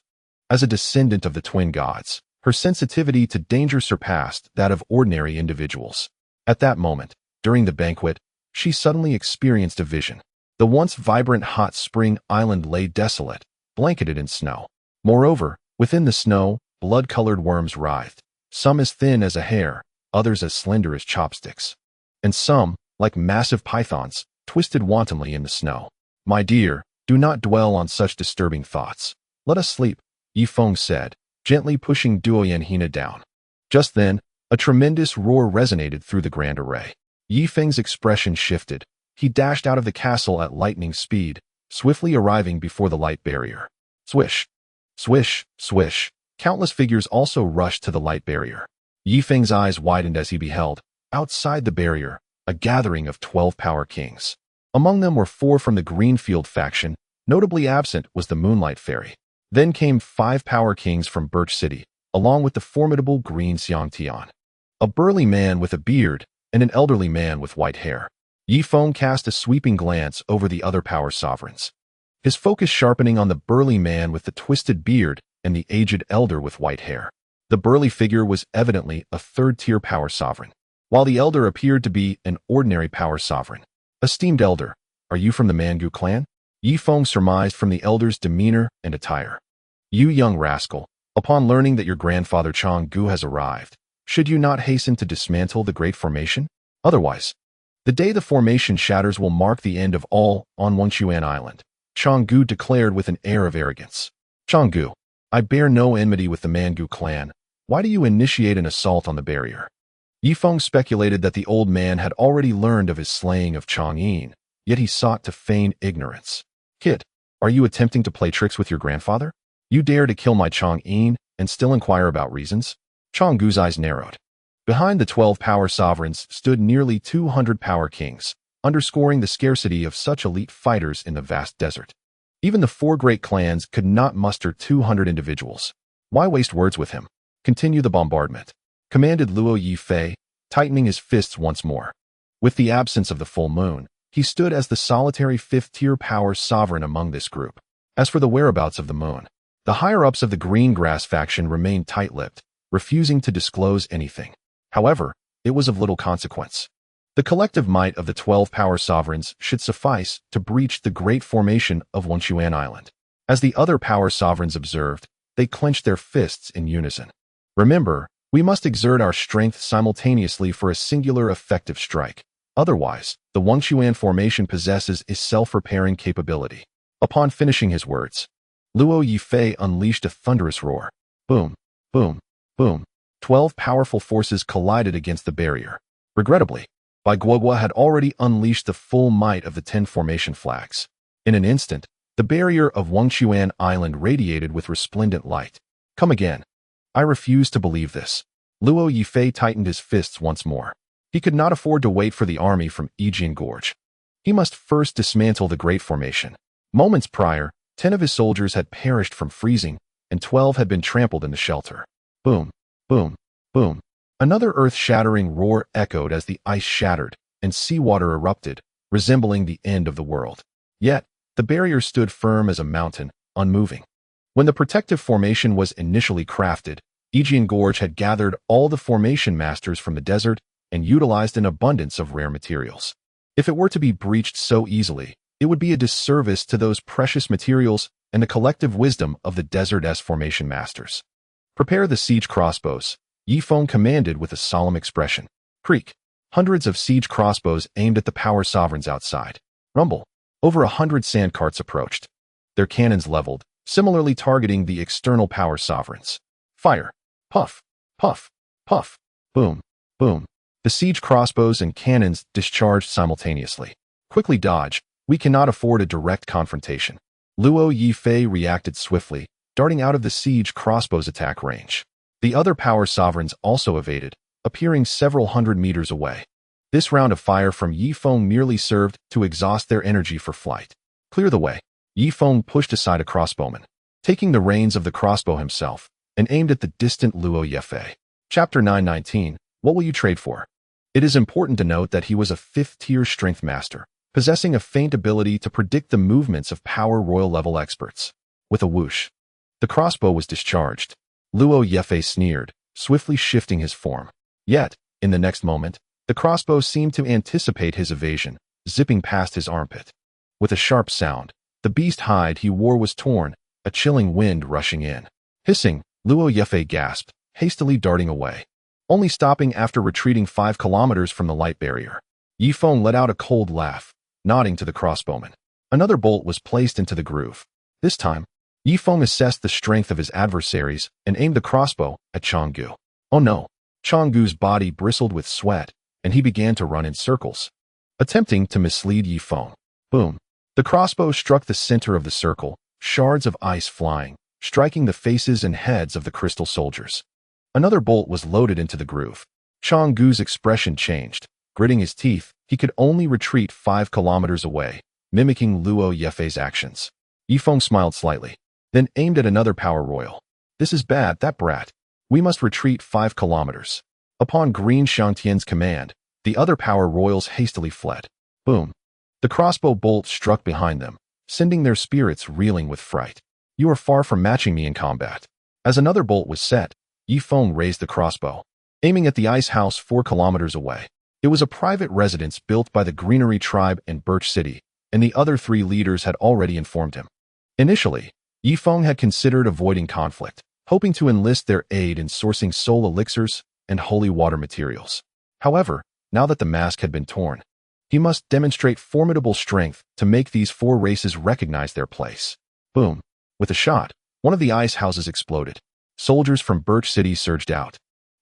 As a descendant of the twin gods, her sensitivity to danger surpassed that of ordinary individuals. At that moment, during the banquet, she suddenly experienced a vision. The once vibrant Hot Spring Island lay desolate, blanketed in snow. Moreover, within the snow, blood-colored worms writhed, some as thin as a hair, others as slender as chopsticks, and some, like massive pythons, twisted wantonly in the snow. "My dear, do not dwell on such disturbing thoughts. Let us sleep," Ye Feng said, gently pushing Duo Yanhina down. Just then, a tremendous roar resonated through the grand array. Ye Feng's expression shifted. He dashed out of the castle at lightning speed, swiftly arriving before the light barrier. Swish, swish, swish. Countless figures also rushed to the light barrier. Ye Feng's eyes widened as he beheld, outside the barrier, a gathering of 12 power kings. Among them were 4 from the Greenfield faction. Notably absent was the Moonlight Fairy. Then came 5 power kings from Birch City, along with the formidable Green Xiangtian, a burly man with a beard, and an elderly man with white hair. Ye Feng cast a sweeping glance over the other power sovereigns, his focus sharpening on the burly man with the twisted beard and the aged elder with white hair. The burly figure was evidently a third-tier power sovereign, while the elder appeared to be an ordinary power sovereign. "Esteemed elder, are you from the Mangu clan?" Ye Feng surmised from the elder's demeanor and attire. "You young rascal, upon learning that your grandfather Chang Gu has arrived, should you not hasten to dismantle the Great Formation? Otherwise, the day the formation shatters will mark the end of all on Wenchuan Island," Chang Gu declared with an air of arrogance. "Chang Gu, I bear no enmity with the Mangu clan. Why do you initiate an assault on the barrier?" Ye Feng speculated that the old man had already learned of his slaying of Chang Yin, yet he sought to feign ignorance. "Kid, are you attempting to play tricks with your grandfather? You dare to kill my Chang Yin and still inquire about reasons?" Chang Gu's eyes narrowed. Behind the 12 power sovereigns stood nearly 200 power kings, underscoring the scarcity of such elite fighters in the vast desert. Even the four great clans could not muster 200 individuals. Why waste words with him? Continue the bombardment, commanded Luo Yifei, tightening his fists once more. With the absence of the full moon, he stood as the solitary fifth-tier power sovereign among this group. As for the whereabouts of the moon, the higher-ups of the Green Grass faction remained tight-lipped, refusing to disclose anything. However, it was of little consequence. The collective might of the 12 power sovereigns should suffice to breach the great formation of Wengchuan Island. As the other power sovereigns observed, they clenched their fists in unison. Remember, we must exert our strength simultaneously for a singular effective strike. Otherwise, the Wengchuan formation possesses a self-repairing capability. Upon finishing his words, Luo Yifei unleashed a thunderous roar. Boom, boom, boom. 12 powerful forces collided against the barrier. Regrettably, Bai Guogua had already unleashed the full might of the 10 formation flags. In an instant, the barrier of Wengchuan Island radiated with resplendent light. Come again. I refuse to believe this. Luo Yifei tightened his fists once more. He could not afford to wait for the army from Yijian Gorge. He must first dismantle the Great Formation. Moments prior, 10 of his soldiers had perished from freezing, and 12 had been trampled in the shelter. Boom, boom, boom. Another earth-shattering roar echoed as the ice shattered, and seawater erupted, resembling the end of the world. Yet, the barrier stood firm as a mountain, unmoving. When the protective formation was initially crafted, Yijian Gorge had gathered all the formation masters from the desert and utilized an abundance of rare materials. If it were to be breached so easily, it would be a disservice to those precious materials and the collective wisdom of the Desert-S formation masters. Prepare the siege crossbows, Ye Feng commanded with a solemn expression. Creak. Hundreds of siege crossbows aimed at the power sovereigns outside. Rumble. Over 100 sand carts approached, their cannons leveled, similarly targeting the external power sovereigns. Fire. Puff. Puff. Puff. Boom. Boom. The siege crossbows and cannons discharged simultaneously. Quickly dodge. We cannot afford a direct confrontation. Luo Yifei reacted swiftly, darting out of the siege crossbows attack range. The other power sovereigns also evaded, appearing several hundred meters away. This round of fire from Ye Feng merely served to exhaust their energy for flight. Clear the way. Ye Feng pushed aside a crossbowman, taking the reins of the crossbow himself, and aimed at the distant Luo Yifei. Chapter 919, What will you trade for? It is important to note that he was a 5th-tier strength master, possessing a faint ability to predict the movements of power royal-level experts. With a whoosh, the crossbow was discharged. Luo Yifei sneered, swiftly shifting his form. Yet, in the next moment, the crossbow seemed to anticipate his evasion, zipping past his armpit. With a sharp sound, the beast hide he wore was torn, a chilling wind rushing in. Hissing, Luo Yifei gasped, hastily darting away, only stopping after retreating 5 kilometers from the light barrier. Ye Feng let out a cold laugh, nodding to the crossbowman. Another bolt was placed into the groove. This time, Ye Feng assessed the strength of his adversaries and aimed the crossbow at Changgu. Oh no! Changgu's body bristled with sweat, and he began to run in circles, attempting to mislead Ye Feng. Boom! The crossbow struck the center of the circle, shards of ice flying, striking the faces and heads of the crystal soldiers. Another bolt was loaded into the groove. Changgu's expression changed. Gritting his teeth, he could only retreat 5 kilometers away, mimicking Luo Yifei's actions. Ye Feng smiled slightly, then aimed at another power royal. This is bad, that brat. We must retreat 5 kilometers. Upon Green Shangtian's command, the other power royals hastily fled. Boom. The crossbow bolt struck behind them, sending their spirits reeling with fright. You are far from matching me in combat. As another bolt was set, Ye Feng raised the crossbow, aiming at the ice house 4 kilometers away. It was a private residence built by the Greenery tribe in Birch City, and the other 3 leaders had already informed him. Initially, Ye Feng had considered avoiding conflict, hoping to enlist their aid in sourcing soul elixirs and holy water materials. However, now that the mask had been torn, he must demonstrate formidable strength to make these 4 races recognize their place. Boom. With a shot, one of the ice houses exploded. Soldiers from Birch City surged out.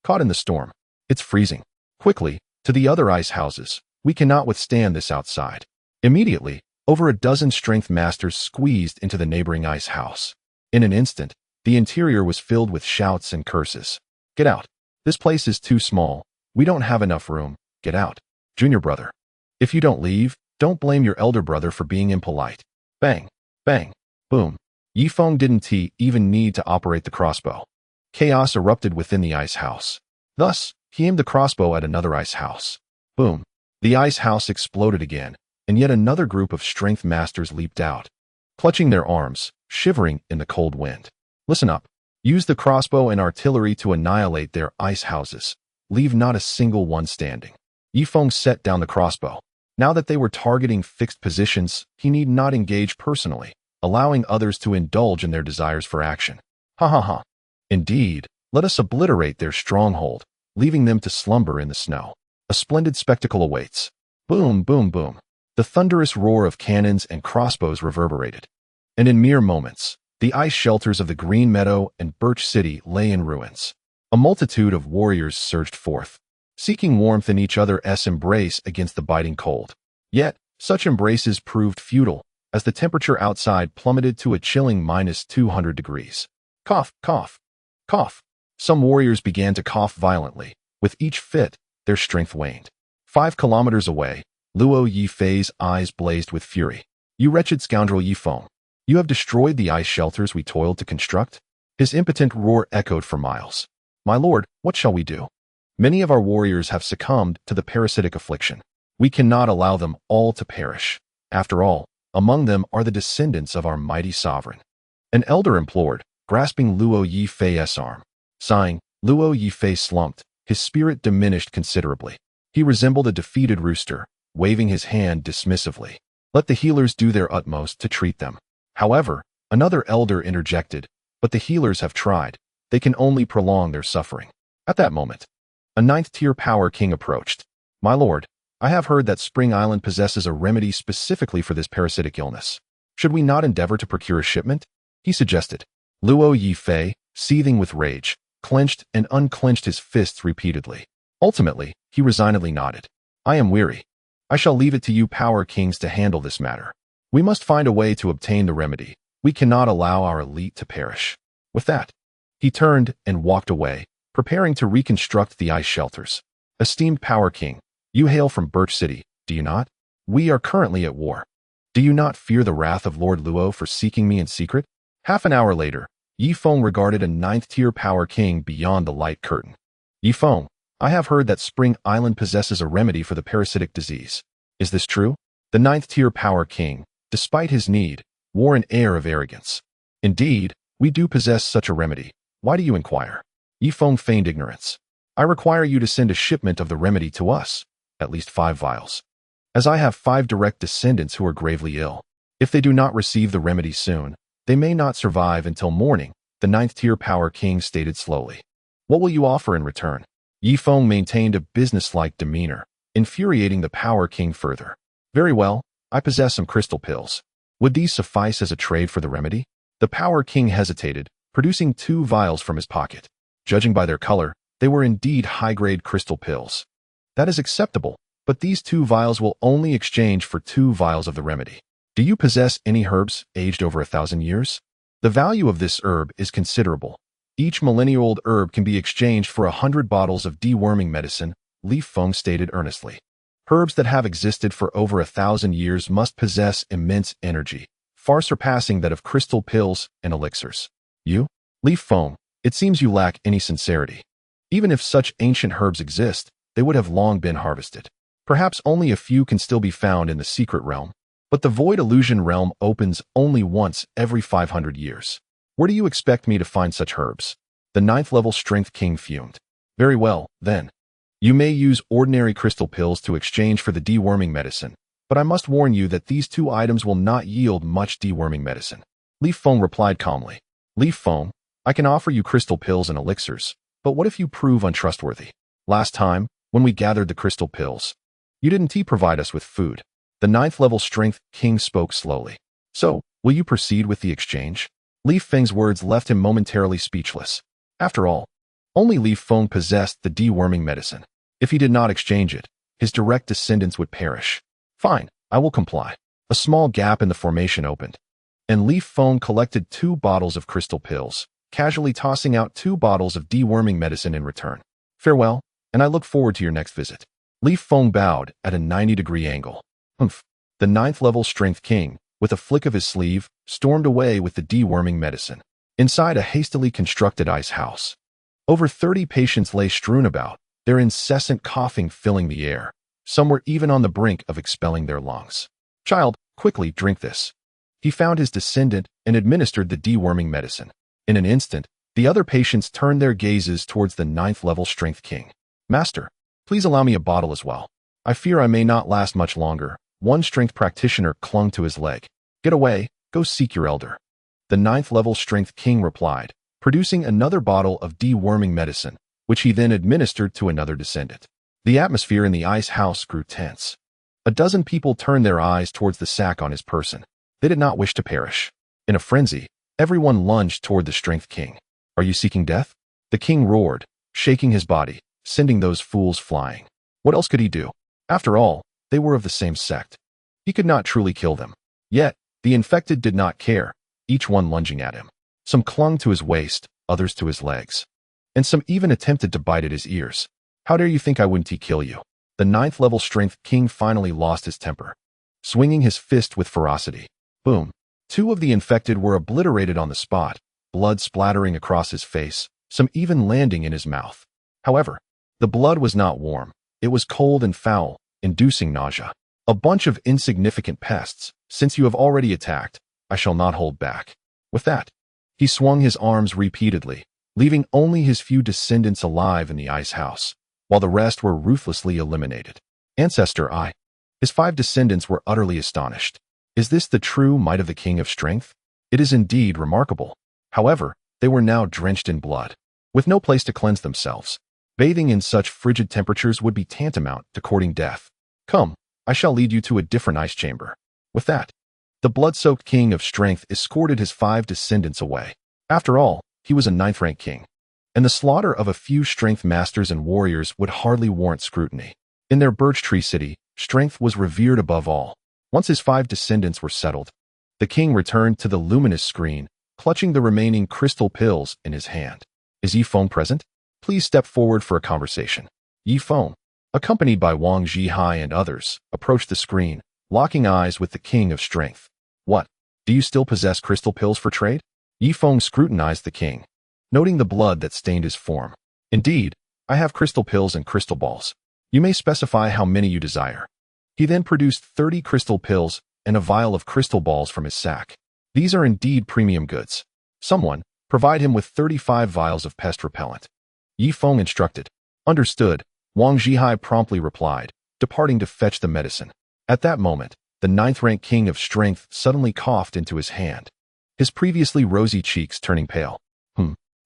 Caught in the storm. It's freezing. Quickly, to the other ice houses. We cannot withstand this outside. Immediately, over a dozen strength masters squeezed into the neighboring ice house. In an instant, the interior was filled with shouts and curses. Get out. This place is too small. We don't have enough room. Get out. Junior brother. If you don't leave, don't blame your elder brother for being impolite. Bang. Bang. Boom. Ye Feng didn't even need to operate the crossbow. Chaos erupted within the ice house. Thus, he aimed the crossbow at another ice house. Boom. The ice house exploded again, and yet another group of strength masters leaped out, clutching their arms, shivering in the cold wind. Listen up. Use the crossbow and artillery to annihilate their ice houses. Leave not a single one standing. Ye Feng set down the crossbow. Now that they were targeting fixed positions, he need not engage personally, allowing others to indulge in their desires for action. Ha ha ha. Indeed, let us obliterate their stronghold, leaving them to slumber in the snow. A splendid spectacle awaits. Boom, boom, boom. The thunderous roar of cannons and crossbows reverberated. And in mere moments, the ice shelters of the Green Meadow and Birch City lay in ruins. A multitude of warriors surged forth, seeking warmth in each other's embrace against the biting cold. Yet, such embraces proved futile, as the temperature outside plummeted to a chilling -200 degrees. Cough, cough, cough. Some warriors began to cough violently. With each fit, their strength waned. 5 kilometers away, Luo Yifei's eyes blazed with fury. You wretched scoundrel Ye Feng. You have destroyed the ice shelters we toiled to construct? His impotent roar echoed for miles. My lord, what shall we do? Many of our warriors have succumbed to the parasitic affliction. We cannot allow them all to perish. After all, among them are the descendants of our mighty sovereign. An elder implored, grasping Luo Yifei's arm. Sighing, Luo Yifei slumped, his spirit diminished considerably. He resembled a defeated rooster, waving his hand dismissively. Let the healers do their utmost to treat them. However, another elder interjected, but the healers have tried. They can only prolong their suffering. At that moment, a 9th-tier power king approached. My lord, I have heard that Spring Island possesses a remedy specifically for this parasitic illness. Should we not endeavor to procure a shipment? He suggested. Luo Yifei, seething with rage, clenched and unclenched his fists repeatedly. Ultimately, he resignedly nodded. I am weary. I shall leave it to you power kings to handle this matter. We must find a way to obtain the remedy. We cannot allow our elite to perish. With that, he turned and walked away, preparing to reconstruct the ice shelters. Esteemed power king, you hail from Birch City, do you not? We are currently at war. Do you not fear the wrath of Lord Luo for seeking me in secret? Half an hour later, Ye Feng regarded a 9th-tier power king beyond the light curtain. Ye Feng, I have heard that Spring Island possesses a remedy for the parasitic disease. Is this true? The 9th-tier power king, despite his need, wore an air of arrogance. Indeed, we do possess such a remedy. Why do you inquire? Ye Feng feigned ignorance. I require you to send a shipment of the remedy to us, at least 5 vials. As I have 5 direct descendants who are gravely ill. If they do not receive the remedy soon, they may not survive until morning, the 9th-tier power king stated slowly. What will you offer in return? Ye Feng maintained a businesslike demeanor, infuriating the power king further. Very well, I possess some crystal pills. Would these suffice as a trade for the remedy? The power king hesitated, producing 2 vials from his pocket. Judging by their color, they were indeed high-grade crystal pills. That is acceptable, but these 2 vials will only exchange for 2 vials of the remedy. Do you possess any herbs aged over 1,000 years? The value of this herb is considerable. Each millennia-old herb can be exchanged for 100 bottles of deworming medicine, Li Feng stated earnestly. Herbs that have existed for over 1,000 years must possess immense energy, far surpassing that of crystal pills and elixirs. You, Li Feng, it seems you lack any sincerity. Even if such ancient herbs exist, they would have long been harvested. Perhaps only a few can still be found in the secret realm. But the void illusion realm opens only once every 500 years. Where do you expect me to find such herbs? The 9th-level strength king fumed. Very well, then. You may use ordinary crystal pills to exchange for the deworming medicine, but I must warn you that these 2 items will not yield much deworming medicine. Li Feng replied calmly. Li Feng, I can offer you crystal pills and elixirs, but what if you prove untrustworthy? Last time, when we gathered the crystal pills, you didn't provide us with food. The 9th-level strength king spoke slowly. So, will you proceed with the exchange? Li Feng's words left him momentarily speechless. After all, only Li Feng possessed the deworming medicine. If he did not exchange it, his direct descendants would perish. Fine, I will comply. A small gap in the formation opened, and Li Feng collected 2 bottles of crystal pills, casually tossing out 2 bottles of deworming medicine in return. Farewell, and I look forward to your next visit. Li Feng bowed at a 90-degree angle. The 9th-level strength king, with a flick of his sleeve, stormed away with the deworming medicine. Inside a hastily constructed ice house, over 30 patients lay strewn about, their incessant coughing filling the air. Some were even on the brink of expelling their lungs. "Child, quickly drink this." He found his descendant and administered the deworming medicine. In an instant, the other patients turned their gazes towards the 9th-level strength king. "Master, please allow me a bottle as well. I fear I may not last much longer." One strength practitioner clung to his leg. "Get away, go seek your elder." The 9th-level strength king replied, producing another bottle of deworming medicine, which he then administered to another descendant. The atmosphere in the ice house grew tense. A dozen people turned their eyes towards the sack on his person. They did not wish to perish. In a frenzy, everyone lunged toward the strength king. "Are you seeking death?" The king roared, shaking his body, sending those fools flying. What else could he do? After all, they were of the same sect. He could not truly kill them. Yet, the infected did not care, each one lunging at him. Some clung to his waist, others to his legs. And some even attempted to bite at his ears. "How dare you think I wouldn't kill you?" The 9th-level strength king finally lost his temper, swinging his fist with ferocity. Boom. 2 of the infected were obliterated on the spot, blood splattering across his face, some even landing in his mouth. However, the blood was not warm. It was cold and foul, inducing nausea. "A bunch of insignificant pests. Since you have already attacked, I shall not hold back." With that, he swung his arms repeatedly, leaving only his few descendants alive in the ice house, while the rest were ruthlessly eliminated. "Ancestor I." His 5 descendants were utterly astonished. Is this the true might of the King of Strength? It is indeed remarkable. However, they were now drenched in blood, with no place to cleanse themselves. Bathing in such frigid temperatures would be tantamount to courting death. "Come, I shall lead you to a different ice chamber." With that, the blood-soaked King of Strength escorted his 5 descendants away. After all, he was a 9th-rank king, and the slaughter of a few strength masters and warriors would hardly warrant scrutiny. In their birch tree city, strength was revered above all. Once his 5 descendants were settled, the king returned to the luminous screen, clutching the remaining crystal pills in his hand. "Is Ye Feng present? Please step forward for a conversation." Ye Feng, accompanied by Wang Zhihai and others, approached the screen, locking eyes with the King of Strength. "What? Do you still possess crystal pills for trade?" Ye Feng scrutinized the king, noting the blood that stained his form. "Indeed, I have crystal pills and crystal balls. You may specify how many you desire." He then produced 30 crystal pills and a vial of crystal balls from his sack. "These are indeed premium goods. Someone, provide him with 35 vials of pest repellent." Ye Feng instructed. "Understood," Wang Zhihai promptly replied, departing to fetch the medicine. At that moment, the 9th-rank King of Strength suddenly coughed into his hand, his previously rosy cheeks turning pale.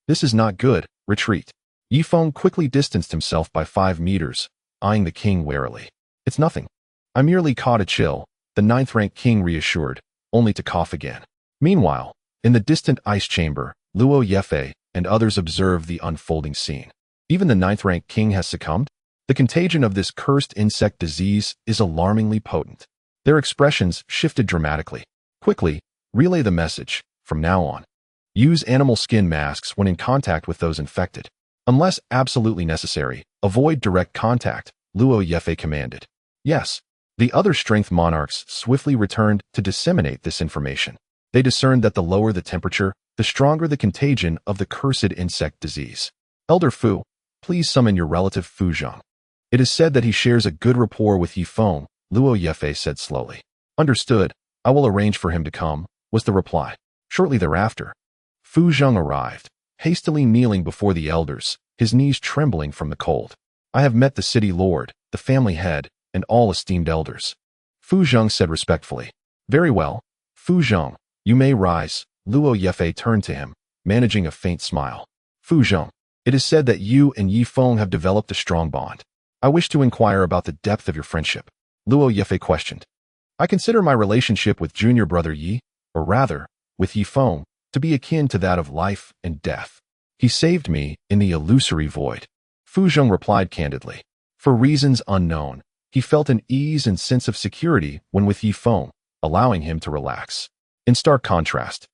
This is not good. Retreat." Ye Feng quickly distanced himself by 5 meters, eyeing the king warily. "It's nothing. I merely caught a chill," the 9th-rank king reassured, only to cough again. Meanwhile, in the distant ice chamber, Luo Yefei and others observed the unfolding scene. Even the 9th-rank king has succumbed? The contagion of this cursed insect disease is alarmingly potent. Their expressions shifted dramatically. "Quickly, relay the message. From now on, use animal skin masks when in contact with those infected. Unless absolutely necessary, avoid direct contact," Luo Yefei commanded. Yes, the other strength monarchs swiftly returned to disseminate this information. They discerned that the lower the temperature, the stronger the contagion of the cursed insect disease. "Elder Fu, please summon your relative Fu Zhang. It is said that he shares a good rapport with Ye Feng," Luo Yefei said slowly. "Understood. I will arrange for him to come," was the reply. Shortly thereafter, Fu Zhang arrived, hastily kneeling before the elders, his knees trembling from the cold. "I have met the city lord, the family head, and all esteemed elders," Fu Zhang said respectfully. "Very well, Fu Zhang, you may rise." Luo Yefei turned to him, managing a faint smile. "Fu Zhang, it is said that you and Ye Feng have developed a strong bond. I wish to inquire about the depth of your friendship." Luo Yefei questioned. "I consider my relationship with junior brother Yi, or rather, with Ye Feng, to be akin to that of life and death. He saved me in the illusory void." Fu Zhang replied candidly. For reasons unknown, he felt an ease and sense of security when with Ye Feng, allowing him to relax. In stark contrast,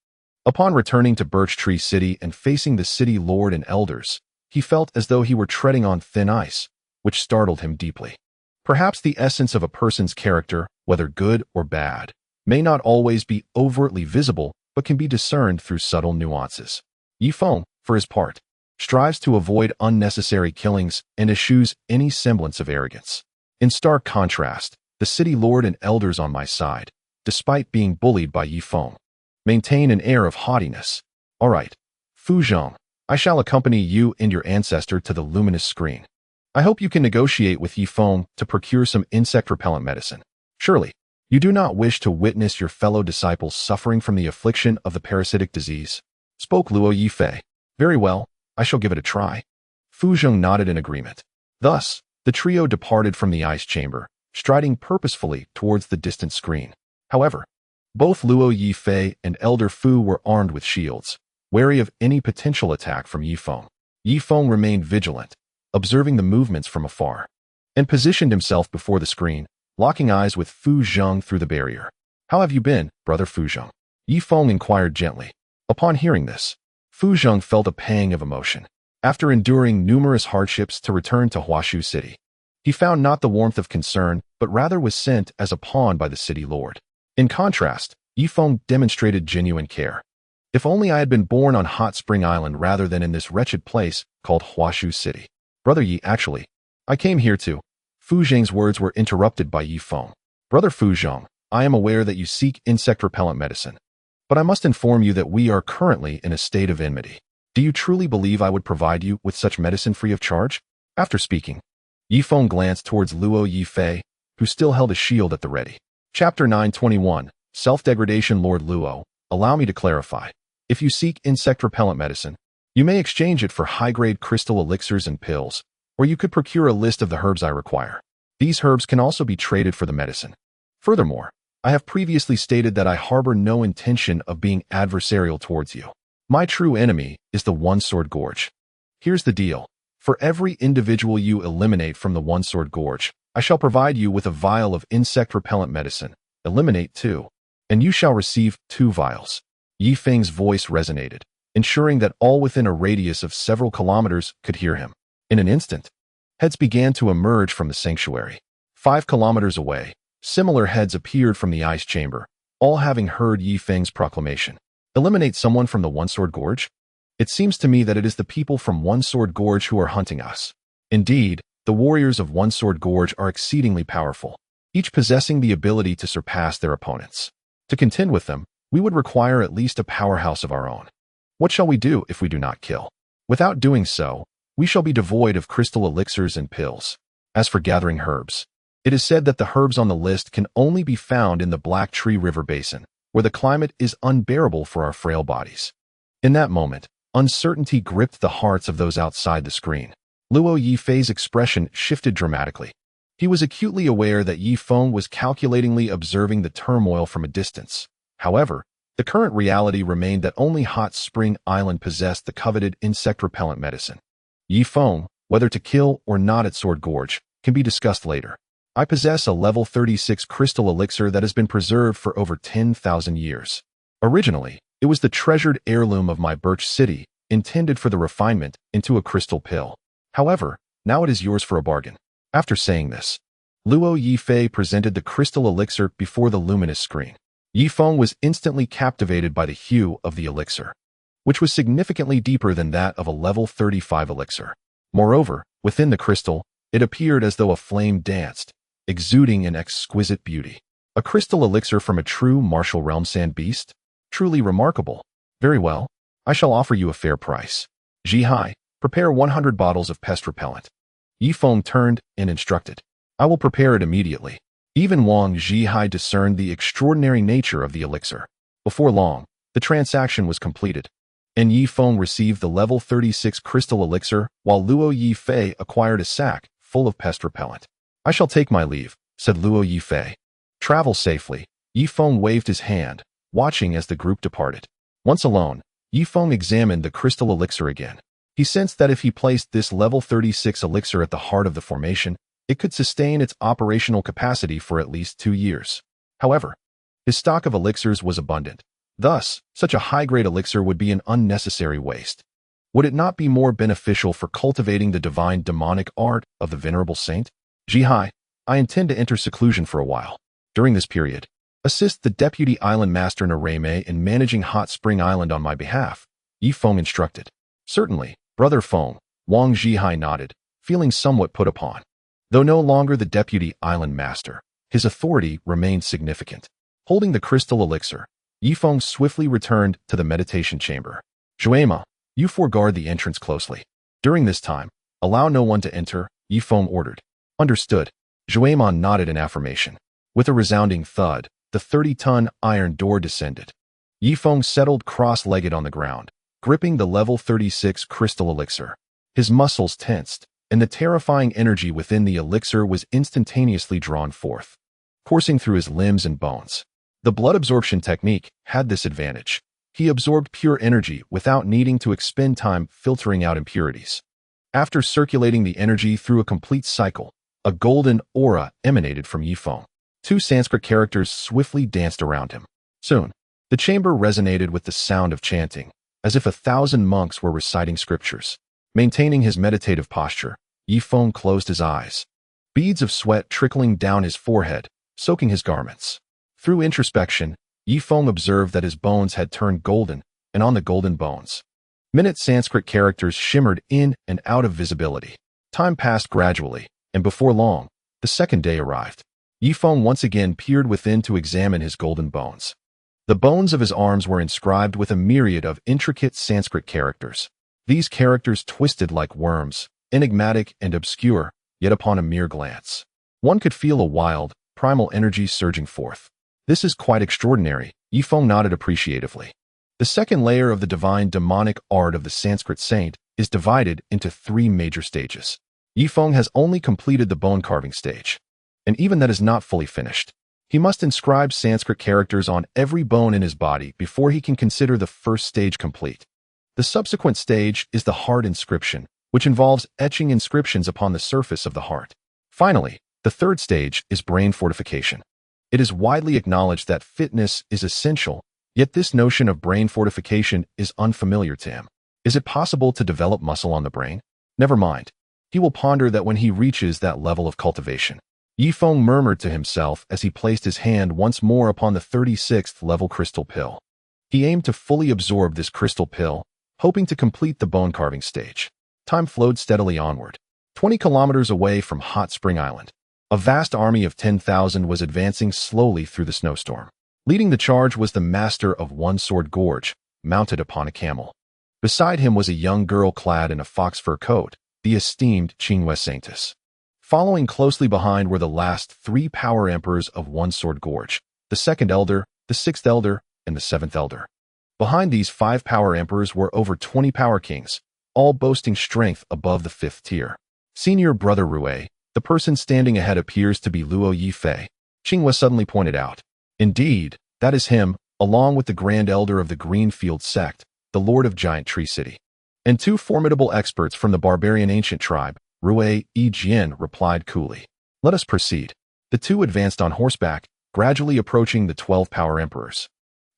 upon returning to Birch Tree City and facing the city lord and elders, he felt as though he were treading on thin ice, which startled him deeply. Perhaps the essence of a person's character, whether good or bad, may not always be overtly visible but can be discerned through subtle nuances. Ye Feng, for his part, strives to avoid unnecessary killings and eschews any semblance of arrogance. In stark contrast, the city lord and elders on my side, despite being bullied by Ye Feng, maintain an air of haughtiness. All right, Fu Zheng, I shall accompany you and your ancestor to the luminous screen. I hope you can negotiate with Ye Feng to procure some insect-repellent medicine. Surely, you do not wish to witness your fellow disciples suffering from the affliction of the parasitic disease, spoke Luo Yifei. Very well, I shall give it a try. Fu Zheng nodded in agreement. Thus, the trio departed from the ice chamber, striding purposefully towards the distant screen. However, both Luo Yifei and Elder Fu were armed with shields, wary of any potential attack from Ye Feng. Ye Feng remained vigilant, observing the movements from afar, and positioned himself before the screen, locking eyes with Fu Zheng through the barrier. How have you been, brother Fu Zheng? Ye Feng inquired gently. Upon hearing this, Fu Zheng felt a pang of emotion. After enduring numerous hardships to return to Huashu City, he found not the warmth of concern, but rather was sent as a pawn by the city lord. In contrast, Ye Feng demonstrated genuine care. If only I had been born on Hot Spring Island rather than in this wretched place called Huashu City. Brother Yi, actually, I came here to. Fu Zheng's words were interrupted by Ye Feng. Brother Fu Zheng, I am aware that you seek insect-repellent medicine, but I must inform you that we are currently in a state of enmity. Do you truly believe I would provide you with such medicine free of charge? After speaking, Ye Feng glanced towards Luo Yifei, who still held a shield at the ready. Chapter 921, Self-Degradation. Lord Luo, allow me to clarify. If you seek insect-repellent medicine, you may exchange it for high-grade crystal elixirs and pills, or you could procure a list of the herbs I require. These herbs can also be traded for the medicine. Furthermore, I have previously stated that I harbor no intention of being adversarial towards you. My true enemy is the One-Sword Gorge. Here's the deal. For every individual you eliminate from the One-Sword Gorge, I shall provide you with a vial of insect-repellent medicine. Eliminate 2, and you shall receive 2 vials. Ye Feng's voice resonated, ensuring that all within a radius of several kilometers could hear him. In an instant, heads began to emerge from the sanctuary. 5 kilometers away, similar heads appeared from the ice chamber, all having heard Ye Feng's proclamation. Eliminate someone from the One-Sword Gorge? It seems to me that it is the people from One-Sword Gorge who are hunting us. Indeed, the warriors of One-Sword Gorge are exceedingly powerful, each possessing the ability to surpass their opponents. To contend with them, we would require at least a powerhouse of our own. What shall we do if we do not kill? Without doing so, we shall be devoid of crystal elixirs and pills. As for gathering herbs, it is said that the herbs on the list can only be found in the Black Tree River Basin, where the climate is unbearable for our frail bodies. In that moment, uncertainty gripped the hearts of those outside the screen. Luo Yifei's expression shifted dramatically. He was acutely aware that Ye Feng was calculatingly observing the turmoil from a distance. However, the current reality remained that only Hot Spring Island possessed the coveted insect-repellent medicine. Ye Feng, whether to kill or not at Sword Gorge, can be discussed later. I possess a level 36 crystal elixir that has been preserved for over 10,000 years. Originally, it was the treasured heirloom of my Birch City, intended for the refinement into a crystal pill. However, now it is yours for a bargain. After saying this, Luo Yifei presented the crystal elixir before the luminous screen. Ye Feng was instantly captivated by the hue of the elixir, which was significantly deeper than that of a level 35 elixir. Moreover, within the crystal, it appeared as though a flame danced, exuding an exquisite beauty. A crystal elixir from a true martial realm sand beast? Truly remarkable. Very well, I shall offer you a fair price. Zhihai, prepare 100 bottles of pest repellent. Ye Feng turned and instructed. I will prepare it immediately. Even Wang Zhihai discerned the extraordinary nature of the elixir. Before long, the transaction was completed, and Ye Feng received the level 36 crystal elixir, while Luo Yifei acquired a sack full of pest repellent. I shall take my leave, said Luo Yifei. Travel safely. Ye Feng waved his hand, watching as the group departed. Once alone, Ye Feng examined the crystal elixir again. He sensed that if he placed this level 36 elixir at the heart of the formation, it could sustain its operational capacity for at least 2 years. However, his stock of elixirs was abundant. Thus, such a high-grade elixir would be an unnecessary waste. Would it not be more beneficial for cultivating the divine demonic art of the venerable saint? Zhihai, I intend to enter seclusion for a while. During this period, Assist the Deputy Island Master Nareme in managing Hot Spring Island on my behalf, Ye Feng instructed. Certainly, Brother Feng, Wang Zhihai nodded, feeling somewhat put upon. Though no longer the Deputy Island Master, his authority remained significant. Holding the crystal elixir, Ye Feng swiftly returned to the meditation chamber. Zhuema, you foreguard the entrance closely. During this time, allow no one to enter, Ye Feng ordered. Understood. Zhuema nodded in affirmation. With a resounding thud, the 30-ton iron door descended. Ye Feng settled cross-legged on the ground, gripping the level 36 crystal elixir. His muscles tensed, and the terrifying energy within the elixir was instantaneously drawn forth, coursing through his limbs and bones. The blood absorption technique had this advantage. He absorbed pure energy without needing to expend time filtering out impurities. After circulating the energy through a complete cycle, a golden aura emanated from Ye Feng. 2 Sanskrit characters swiftly danced around him. Soon, the chamber resonated with the sound of chanting, as if 1,000 monks were reciting scriptures. Maintaining his meditative posture, Ye Feng closed his eyes. Beads of sweat trickling down his forehead, soaking his garments. Through introspection, Ye Feng observed that his bones had turned golden, and on the golden bones, minute Sanskrit characters shimmered in and out of visibility. Time passed gradually, and before long, the second day arrived. Ye Feng once again peered within to examine his golden bones. The bones of his arms were inscribed with a myriad of intricate Sanskrit characters. These characters twisted like worms, enigmatic and obscure, yet upon a mere glance, one could feel a wild, primal energy surging forth. This is quite extraordinary, Ye Feng nodded appreciatively. The second layer of the divine demonic art of the Sanskrit saint is divided into 3 major stages. Ye Feng has only completed the bone carving stage, and even that is not fully finished. He must inscribe Sanskrit characters on every bone in his body before he can consider the first stage complete. The subsequent stage is the heart inscription, which involves etching inscriptions upon the surface of the heart. Finally, the third stage is brain fortification. It is widely acknowledged that fitness is essential, yet this notion of brain fortification is unfamiliar to him. Is it possible to develop muscle on the brain? Never mind. He will ponder that when he reaches that level of cultivation. Ye Feng murmured to himself as he placed his hand once more upon the 36th level crystal pill. He aimed to fully absorb this crystal pill, hoping to complete the bone carving stage. Time flowed steadily onward. 20 kilometers away from Hot Spring Island, a vast army of 10,000 was advancing slowly through the snowstorm. Leading the charge was the master of One-Sword Gorge, mounted upon a camel. Beside him was a young girl clad in a fox fur coat, the esteemed Qinghua Saintess. Following closely behind were the last 3 power emperors of One-Sword Gorge, the 2nd elder, the 6th elder, and the 7th elder. Behind these 5 power emperors were over 20 power kings, all boasting strength above the 5th tier. Senior Brother Rue, the person standing ahead appears to be Luo Yifei, Qinghua suddenly pointed out. Indeed, that is him, along with the Grand Elder of the Greenfield sect, the Lord of Giant Tree City. And 2 formidable experts from the barbarian ancient tribe, Rue Yijian replied coolly. Let us proceed. The 2 advanced on horseback, gradually approaching the 12 power emperors.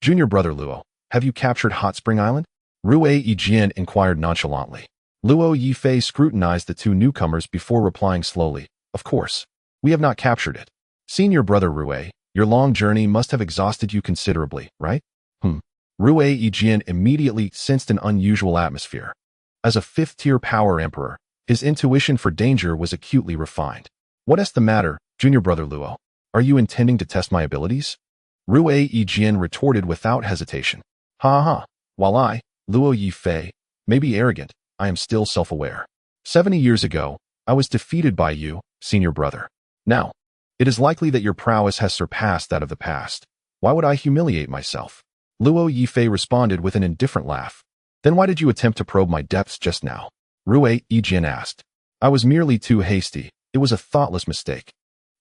Junior Brother Luo, have you captured Hot Spring Island? Rue Yijian inquired nonchalantly. Luo Yifei scrutinized the 2 newcomers before replying slowly, Of course. We have not captured it. Senior Brother Rue, your long journey must have exhausted you considerably, right? Rue Yijian immediately sensed an unusual atmosphere. As a 5th-tier power emperor, his intuition for danger was acutely refined. What is the matter, Junior Brother Luo? Are you intending to test my abilities? Rue Yijian retorted without hesitation. While I, Luo Yifei, may be arrogant, I am still self-aware. 70 years ago, I was defeated by you, Senior Brother. Now, it is likely that your prowess has surpassed that of the past. Why would I humiliate myself? Luo Yifei responded with an indifferent laugh. Then why did you attempt to probe my depths just now? Rue Yijian asked. I was merely too hasty. It was a thoughtless mistake.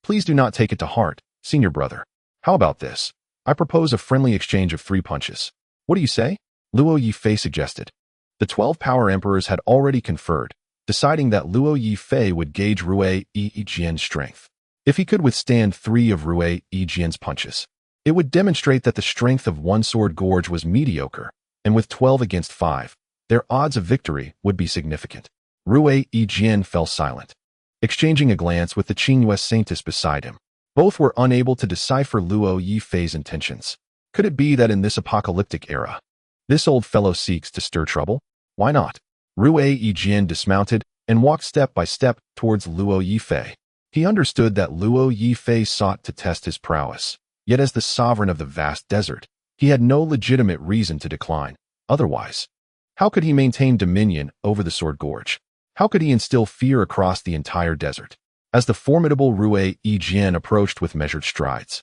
Please do not take it to heart, Senior Brother. How about this? I propose a friendly exchange of 3 punches. What do you say? Luo Yifei suggested. The 12 power emperors had already conferred, deciding that Luo Yifei would gauge Rue Yijian's strength. If he could withstand 3 of Rue Yijian's punches, it would demonstrate that the strength of One-Sword Gorge was mediocre, and with 12 against 5, their odds of victory would be significant. Rue Yijian fell silent, exchanging a glance with the Qinghua Saintess beside him. Both were unable to decipher Luo Yifei's intentions. Could it be that in this apocalyptic era, this old fellow seeks to stir trouble? Why not? Rue Yijian dismounted and walked step by step towards Luo Yifei. He understood that Luo Yifei sought to test his prowess, yet as the sovereign of the vast desert, he had no legitimate reason to decline. Otherwise, how could he maintain dominion over the Sword Gorge? How could he instill fear across the entire desert? As the formidable Rue Yijian approached with measured strides,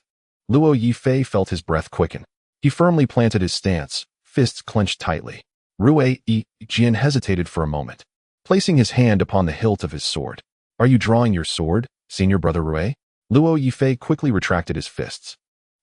Luo Yifei felt his breath quicken. He firmly planted his stance, fists clenched tightly. Rue Yijian hesitated for a moment, placing his hand upon the hilt of his sword. "Are you drawing your sword, senior brother Rue?" Luo Yifei quickly retracted his fists.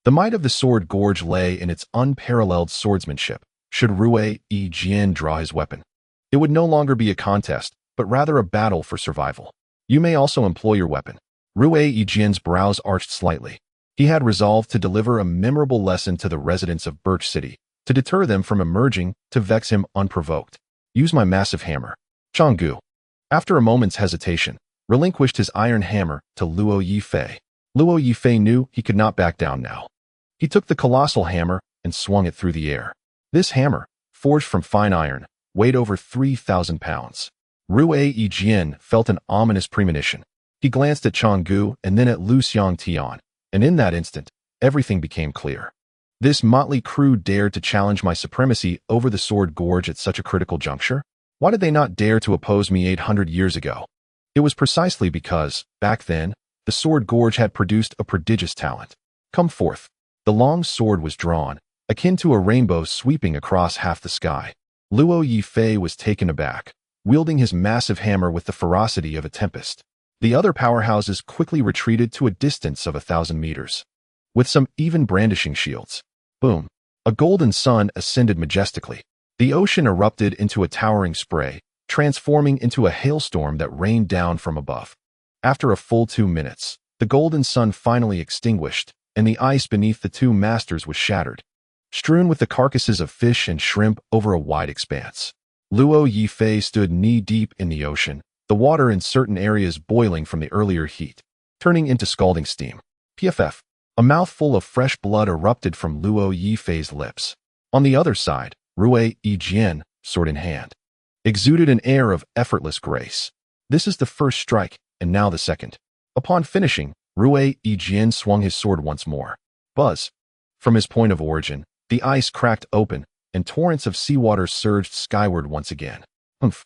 The might of the Sword Gorge lay in its unparalleled swordsmanship. Should Rue Yijian draw his weapon, it would no longer be a contest, but rather a battle for survival. "You may also employ your weapon." Rue Yijian's brows arched slightly. He had resolved to deliver a memorable lesson to the residents of Birch City, to deter them from emerging, to vex him unprovoked. "Use my massive hammer." Changgu, after a moment's hesitation, relinquished his iron hammer to Luo Yifei. Luo Yifei knew he could not back down now. He took the colossal hammer and swung it through the air. This hammer, forged from fine iron, weighed over 3,000 pounds. Rue Yijian felt an ominous premonition. He glanced at Changgu and then at Lu Xiangtian, and in that instant, everything became clear. This motley crew dared to challenge my supremacy over the Sword Gorge at such a critical juncture? Why did they not dare to oppose me 800 years ago? It was precisely because, back then, the Sword Gorge had produced a prodigious talent. "Come forth." The long sword was drawn, akin to a rainbow sweeping across half the sky. Luo Yifei was taken aback, wielding his massive hammer with the ferocity of a tempest. The other powerhouses quickly retreated to a distance of 1,000 meters. With some even brandishing shields. Boom. A golden sun ascended majestically. The ocean erupted into a towering spray, transforming into a hailstorm that rained down from above. After a full 2 minutes, the golden sun finally extinguished, and the ice beneath the two masters was shattered, strewn with the carcasses of fish and shrimp over a wide expanse. Luo Yifei stood knee-deep in the ocean, the water in certain areas boiling from the earlier heat, turning into scalding steam. PFF. A mouthful of fresh blood erupted from Luo Yifei's lips. On the other side, Rue Yijian, sword in hand, exuded an air of effortless grace. This is the first strike, and now the second. Upon finishing, Rue Yijian swung his sword once more. Buzz. From his point of origin, the ice cracked open, and torrents of seawater surged skyward once again. Humph.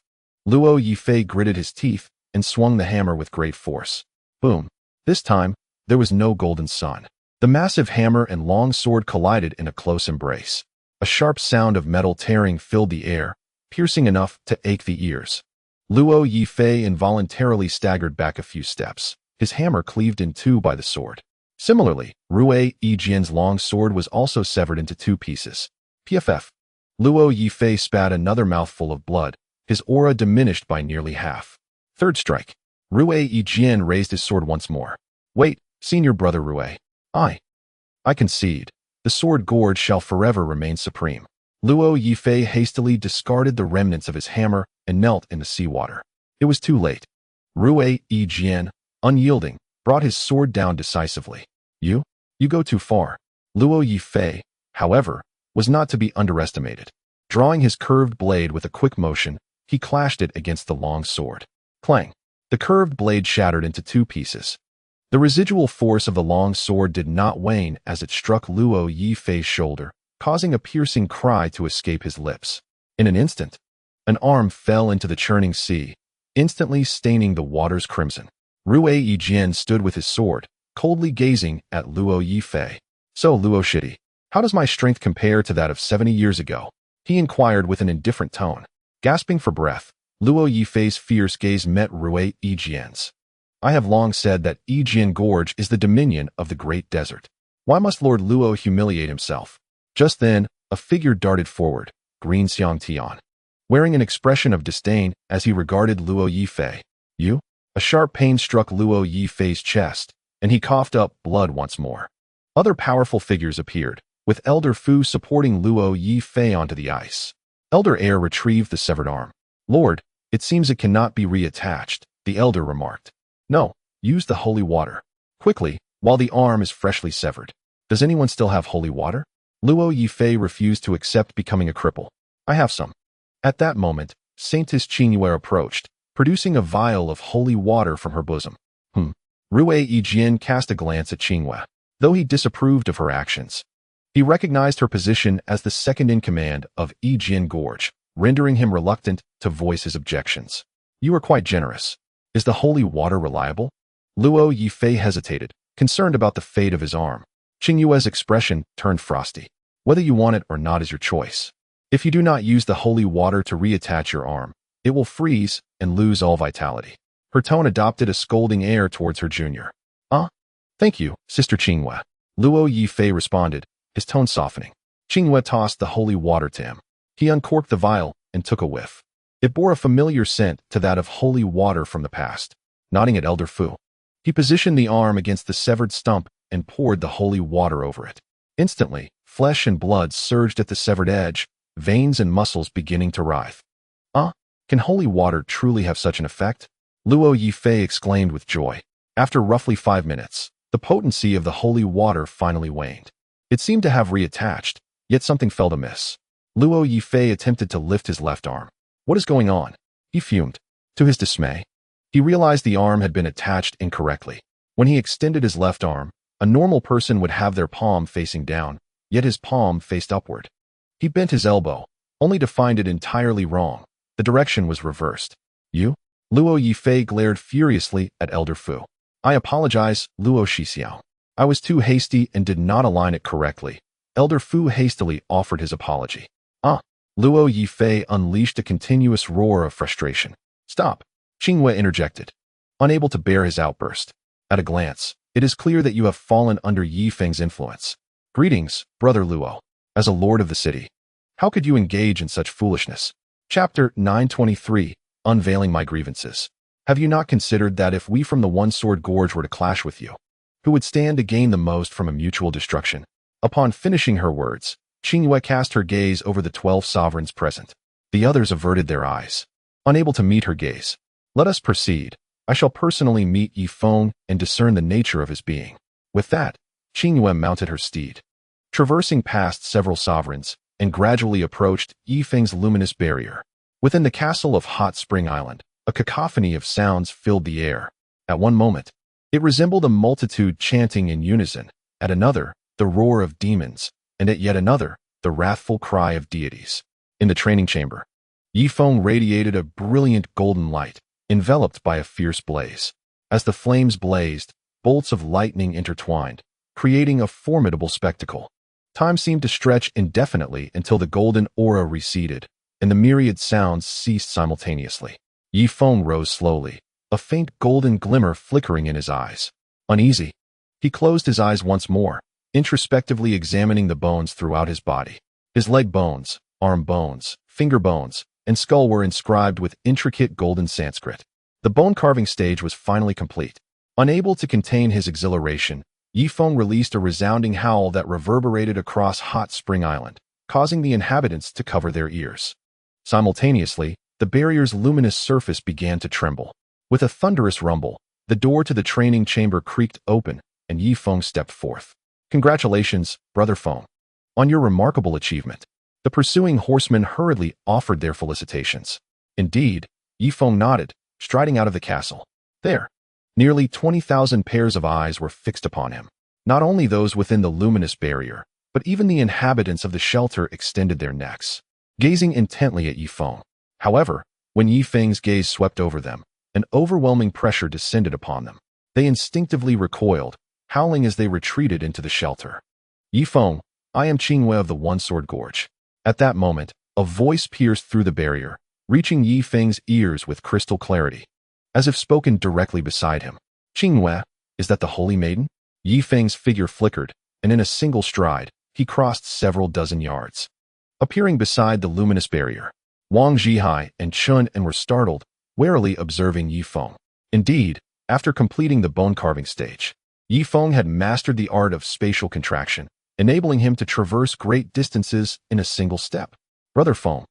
Luo Yifei gritted his teeth and swung the hammer with great force. Boom. This time, there was no golden sun. The massive hammer and long sword collided in a close embrace. A sharp sound of metal tearing filled the air, piercing enough to ache the ears. Luo Yifei involuntarily staggered back a few steps, his hammer cleaved in two by the sword. Similarly, Rue Yijian's long sword was also severed into 2 pieces. PFF. Luo Yifei spat another mouthful of blood, his aura diminished by nearly half. Third strike. Rue Yijian raised his sword once more. "Wait, senior brother Rue. I concede. The Sword Gorge shall forever remain supreme." Luo Yifei hastily discarded the remnants of his hammer and knelt in the seawater. It was too late. Rue Yijian, unyielding, brought his sword down decisively. You go too far." Luo Yifei, however, was not to be underestimated. Drawing his curved blade with a quick motion, he clashed it against the long sword. Clang! The curved blade shattered into 2 pieces. The residual force of the long sword did not wane as it struck Luo Yifei's shoulder, causing a piercing cry to escape his lips. In an instant, an arm fell into the churning sea, instantly staining the waters crimson. Rue Yijian stood with his sword, coldly gazing at Luo Yifei. "So, Luo Shitty, how does my strength compare to that of 70 years ago?" he inquired with an indifferent tone. Gasping for breath, Luo Yifei's fierce gaze met Rue Yijian's. "I have long said that Yijian Gorge is the dominion of the Great Desert. Why must Lord Luo humiliate himself?" Just then, a figure darted forward, Green Xiangtian, wearing an expression of disdain as he regarded Luo Yifei. "You?" A sharp pain struck Luo Yifei's chest, and he coughed up blood once more. Other powerful figures appeared, with Elder Fu supporting Luo Yifei onto the ice. Elder Air retrieved the severed arm. "Lord, it seems it cannot be reattached," the elder remarked. "No, use the holy water." Quickly, while the arm is freshly severed. Does anyone still have holy water? Luo Yifei refused to accept becoming a cripple. I have some. At that moment, Saintess Qingyue approached, producing a vial of holy water from her bosom. Rue Yijian cast a glance at Qingyue. Though he disapproved of her actions, he recognized her position as the second-in-command of Yijian Gorge, rendering him reluctant to voice his objections. You are quite generous. Is the holy water reliable? Luo Yifei hesitated, concerned about the fate of his arm. Qingyue's expression turned frosty. Whether you want it or not is your choice. If you do not use the holy water to reattach your arm, it will freeze and lose all vitality. Her tone adopted a scolding air towards her junior. Thank you, Sister Qingyue. Luo Yifei responded, his tone softening. Qingyue tossed the holy water to him. He uncorked the vial and took a whiff. It bore a familiar scent to that of holy water from the past. Nodding at Elder Fu, he positioned the arm against the severed stump and poured the holy water over it. Instantly, flesh and blood surged at the severed edge, veins and muscles beginning to writhe. Can holy water truly have such an effect? Luo Yifei exclaimed with joy. After roughly 5 minutes, the potency of the holy water finally waned. It seemed to have reattached, yet something felt amiss. Luo Yifei attempted to lift his left arm. What is going on? He fumed. To his dismay, he realized the arm had been attached incorrectly. When he extended his left arm, a normal person would have their palm facing down, yet his palm faced upward. He bent his elbow, only to find it entirely wrong. The direction was reversed. You? Luo Yifei glared furiously at Elder Fu. I apologize, Luo Shixiao. I was too hasty and did not align it correctly. Elder Fu hastily offered his apology. Luo Yifei unleashed a continuous roar of frustration. Stop, Qingyue interjected, unable to bear his outburst. At a glance, it is clear that you have fallen under Ye Feng's influence. Greetings, Brother Luo. As a lord of the city, how could you engage in such foolishness? Chapter 923, Unveiling My Grievances. Have you not considered that if we from the One-Sword Gorge were to clash with you, who would stand to gain the most from a mutual destruction? Upon finishing her words, Qingyue cast her gaze over the 12 sovereigns present. The others averted their eyes, unable to meet her gaze. Let us proceed. I shall personally meet Ye Feng and discern the nature of his being. With that, Qingyue mounted her steed, traversing past several sovereigns, and gradually approached Ye Feng's luminous barrier. Within the castle of Hot Spring Island, a cacophony of sounds filled the air. At one moment, it resembled a multitude chanting in unison. At another, the roar of demons, and at yet another, the wrathful cry of deities. In the training chamber, Ye Feng radiated a brilliant golden light, enveloped by a fierce blaze. As the flames blazed, bolts of lightning intertwined, creating a formidable spectacle. Time seemed to stretch indefinitely until the golden aura receded, and the myriad sounds ceased simultaneously. Ye Feng rose slowly, a faint golden glimmer flickering in his eyes. Uneasy, he closed his eyes once more, introspectively examining the bones throughout his body. His leg bones, arm bones, finger bones, and skull were inscribed with intricate golden Sanskrit. The bone-carving stage was finally complete. Unable to contain his exhilaration, Ye Feng released a resounding howl that reverberated across Hot Spring Island, causing the inhabitants to cover their ears. Simultaneously, the barrier's luminous surface began to tremble. With a thunderous rumble, the door to the training chamber creaked open, and Ye Feng stepped forth. Congratulations, Brother Feng, on your remarkable achievement. The pursuing horsemen hurriedly offered their felicitations. Indeed, Ye Feng nodded, striding out of the castle. There, nearly 20,000 pairs of eyes were fixed upon him. Not only those within the luminous barrier, but even the inhabitants of the shelter extended their necks, gazing intently at Ye Feng. However, when Ye Feng's gaze swept over them, an overwhelming pressure descended upon them. They instinctively recoiled, howling as they retreated into the shelter. Ye Feng, I am Qingyue of the One-Sword Gorge. At that moment, a voice pierced through the barrier, reaching Ye Feng's ears with crystal clarity, as if spoken directly beside him. Qingyue, is that the Holy Maiden? Ye Feng's figure flickered, and in a single stride, he crossed several dozen yards. Appearing beside the luminous barrier, Wang Zhihai and Chen An were startled, warily observing Ye Feng. Indeed, after completing the bone-carving stage, Ye Feng had mastered the art of spatial contraction, enabling him to traverse great distances in a single step. Brother Feng,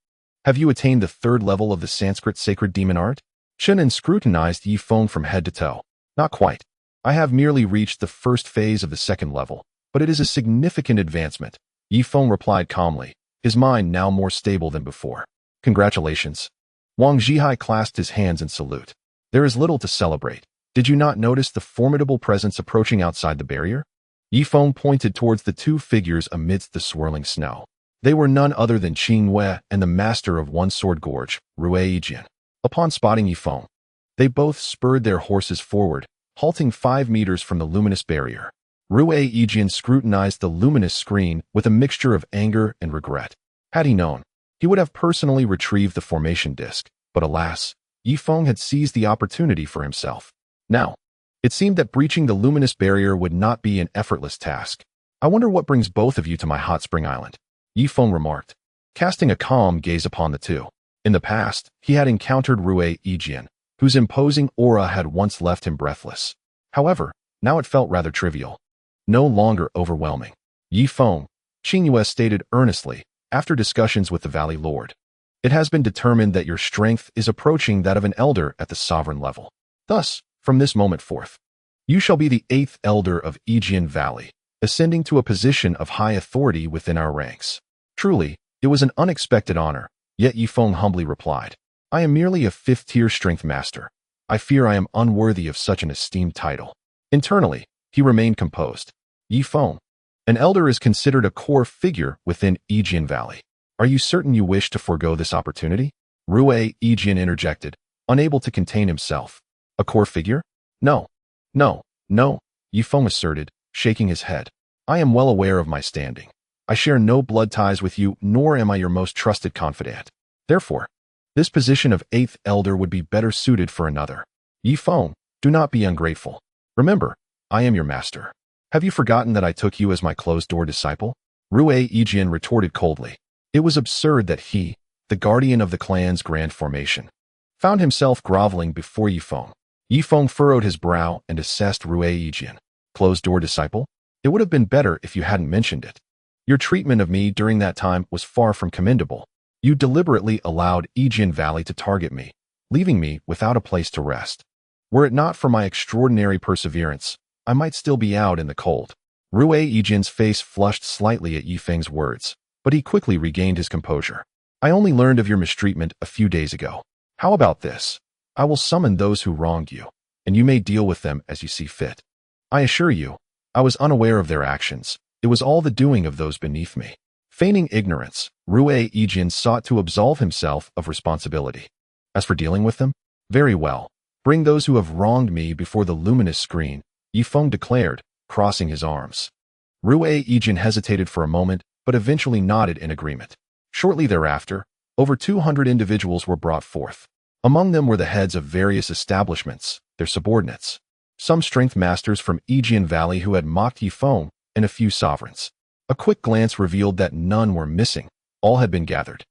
have you attained the 3rd level of the Sanskrit sacred demon art? Chen An scrutinized Ye Feng from head to toe. Not quite. I have merely reached the first phase of the second level, but it is a significant advancement. Ye Feng replied calmly, his mind now more stable than before. Congratulations. Wang Zhihai clasped his hands in salute. There is little to celebrate. Did you not notice the formidable presence approaching outside the barrier? Ye Feng pointed towards the two figures amidst the swirling snow. They were none other than Qing Wei and the master of One Sword Gorge, Rue Yijian. Upon spotting Ye Feng, they both spurred their horses forward, halting 5 meters from the luminous barrier. Rue Yijian scrutinized the luminous screen with a mixture of anger and regret. Had he known, he would have personally retrieved the formation disc, but alas, Ye Feng had seized the opportunity for himself. Now, it seemed that breaching the luminous barrier would not be an effortless task. I wonder what brings both of you to my hot spring island, Ye Feng remarked, casting a calm gaze upon the two. In the past, he had encountered Rue Yijian, whose imposing aura had once left him breathless. However, now it felt rather trivial, no longer overwhelming. Ye Feng, Qing Yue stated earnestly, after discussions with the Valley Lord. It has been determined that your strength is approaching that of an elder at the sovereign level. Thus, from this moment forth, you shall be the 8th elder of Yijian Valley, ascending to a position of high authority within our ranks. Truly, it was an unexpected honor, yet Ye Feng humbly replied, I am merely a 5th-tier strength master. I fear I am unworthy of such an esteemed title. Internally, he remained composed. Ye Feng, an elder is considered a core figure within Yijian Valley. Are you certain you wish to forego this opportunity? Rue Yijian interjected, unable to contain himself. A core figure? No. No. No, Ye Feng asserted, shaking his head. I am well aware of my standing. I share no blood ties with you, nor am I your most trusted confidant. Therefore, this position of 8th elder would be better suited for another. Ye Feng, do not be ungrateful. Remember, I am your master. Have you forgotten that I took you as my closed-door disciple? Rue Yijian retorted coldly. It was absurd that he, the guardian of the clan's grand formation, found himself groveling before Ye Feng. Ye Feng furrowed his brow and assessed Rue Yijian. Closed-door disciple? It would have been better if you hadn't mentioned it. Your treatment of me during that time was far from commendable. You deliberately allowed Yijian Valley to target me, leaving me without a place to rest. Were it not for my extraordinary perseverance, I might still be out in the cold. Rue Yijian's face flushed slightly at Ye Feng's words, but he quickly regained his composure. I only learned of your mistreatment a few days ago. How about this? I will summon those who wronged you, and you may deal with them as you see fit. I assure you, I was unaware of their actions. It was all the doing of those beneath me. Feigning ignorance, Rue Yijian sought to absolve himself of responsibility. As for dealing with them, very well. Bring those who have wronged me before the luminous screen, Ye Feng declared, crossing his arms. Rue Yijian hesitated for a moment, but eventually nodded in agreement. Shortly thereafter, over 200 individuals were brought forth. Among them were the heads of various establishments, their subordinates, some strength masters from Yijian Valley who had mocked Ye Feng, and a few sovereigns. A quick glance revealed that none were missing. All had been gathered.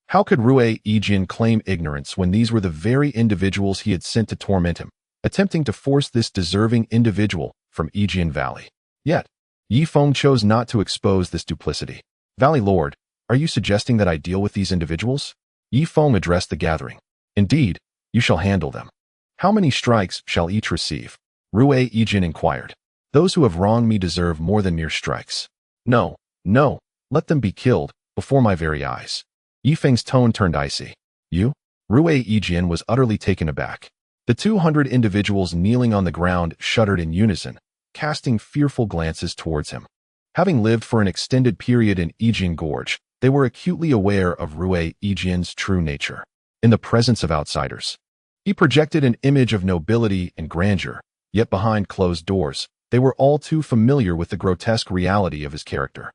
How could Rue Yijian claim ignorance when these were the very individuals he had sent to torment him, attempting to force this deserving individual from Yijian Valley? Yet, Ye Feng chose not to expose this duplicity. Valley Lord, are you suggesting that I deal with these individuals? Ye Feng addressed the gathering. Indeed, you shall handle them. How many strikes shall each receive? Rue Yijian inquired. Those who have wronged me deserve more than mere strikes. No, no, let them be killed, before my very eyes. Ye Feng's tone turned icy. You? Rue Yijian was utterly taken aback. The 200 individuals kneeling on the ground shuddered in unison, casting fearful glances towards him. Having lived for an extended period in Yijian Gorge, they were acutely aware of Rue Yijian's true nature. In the presence of outsiders, he projected an image of nobility and grandeur, yet behind closed doors, they were all too familiar with the grotesque reality of his character.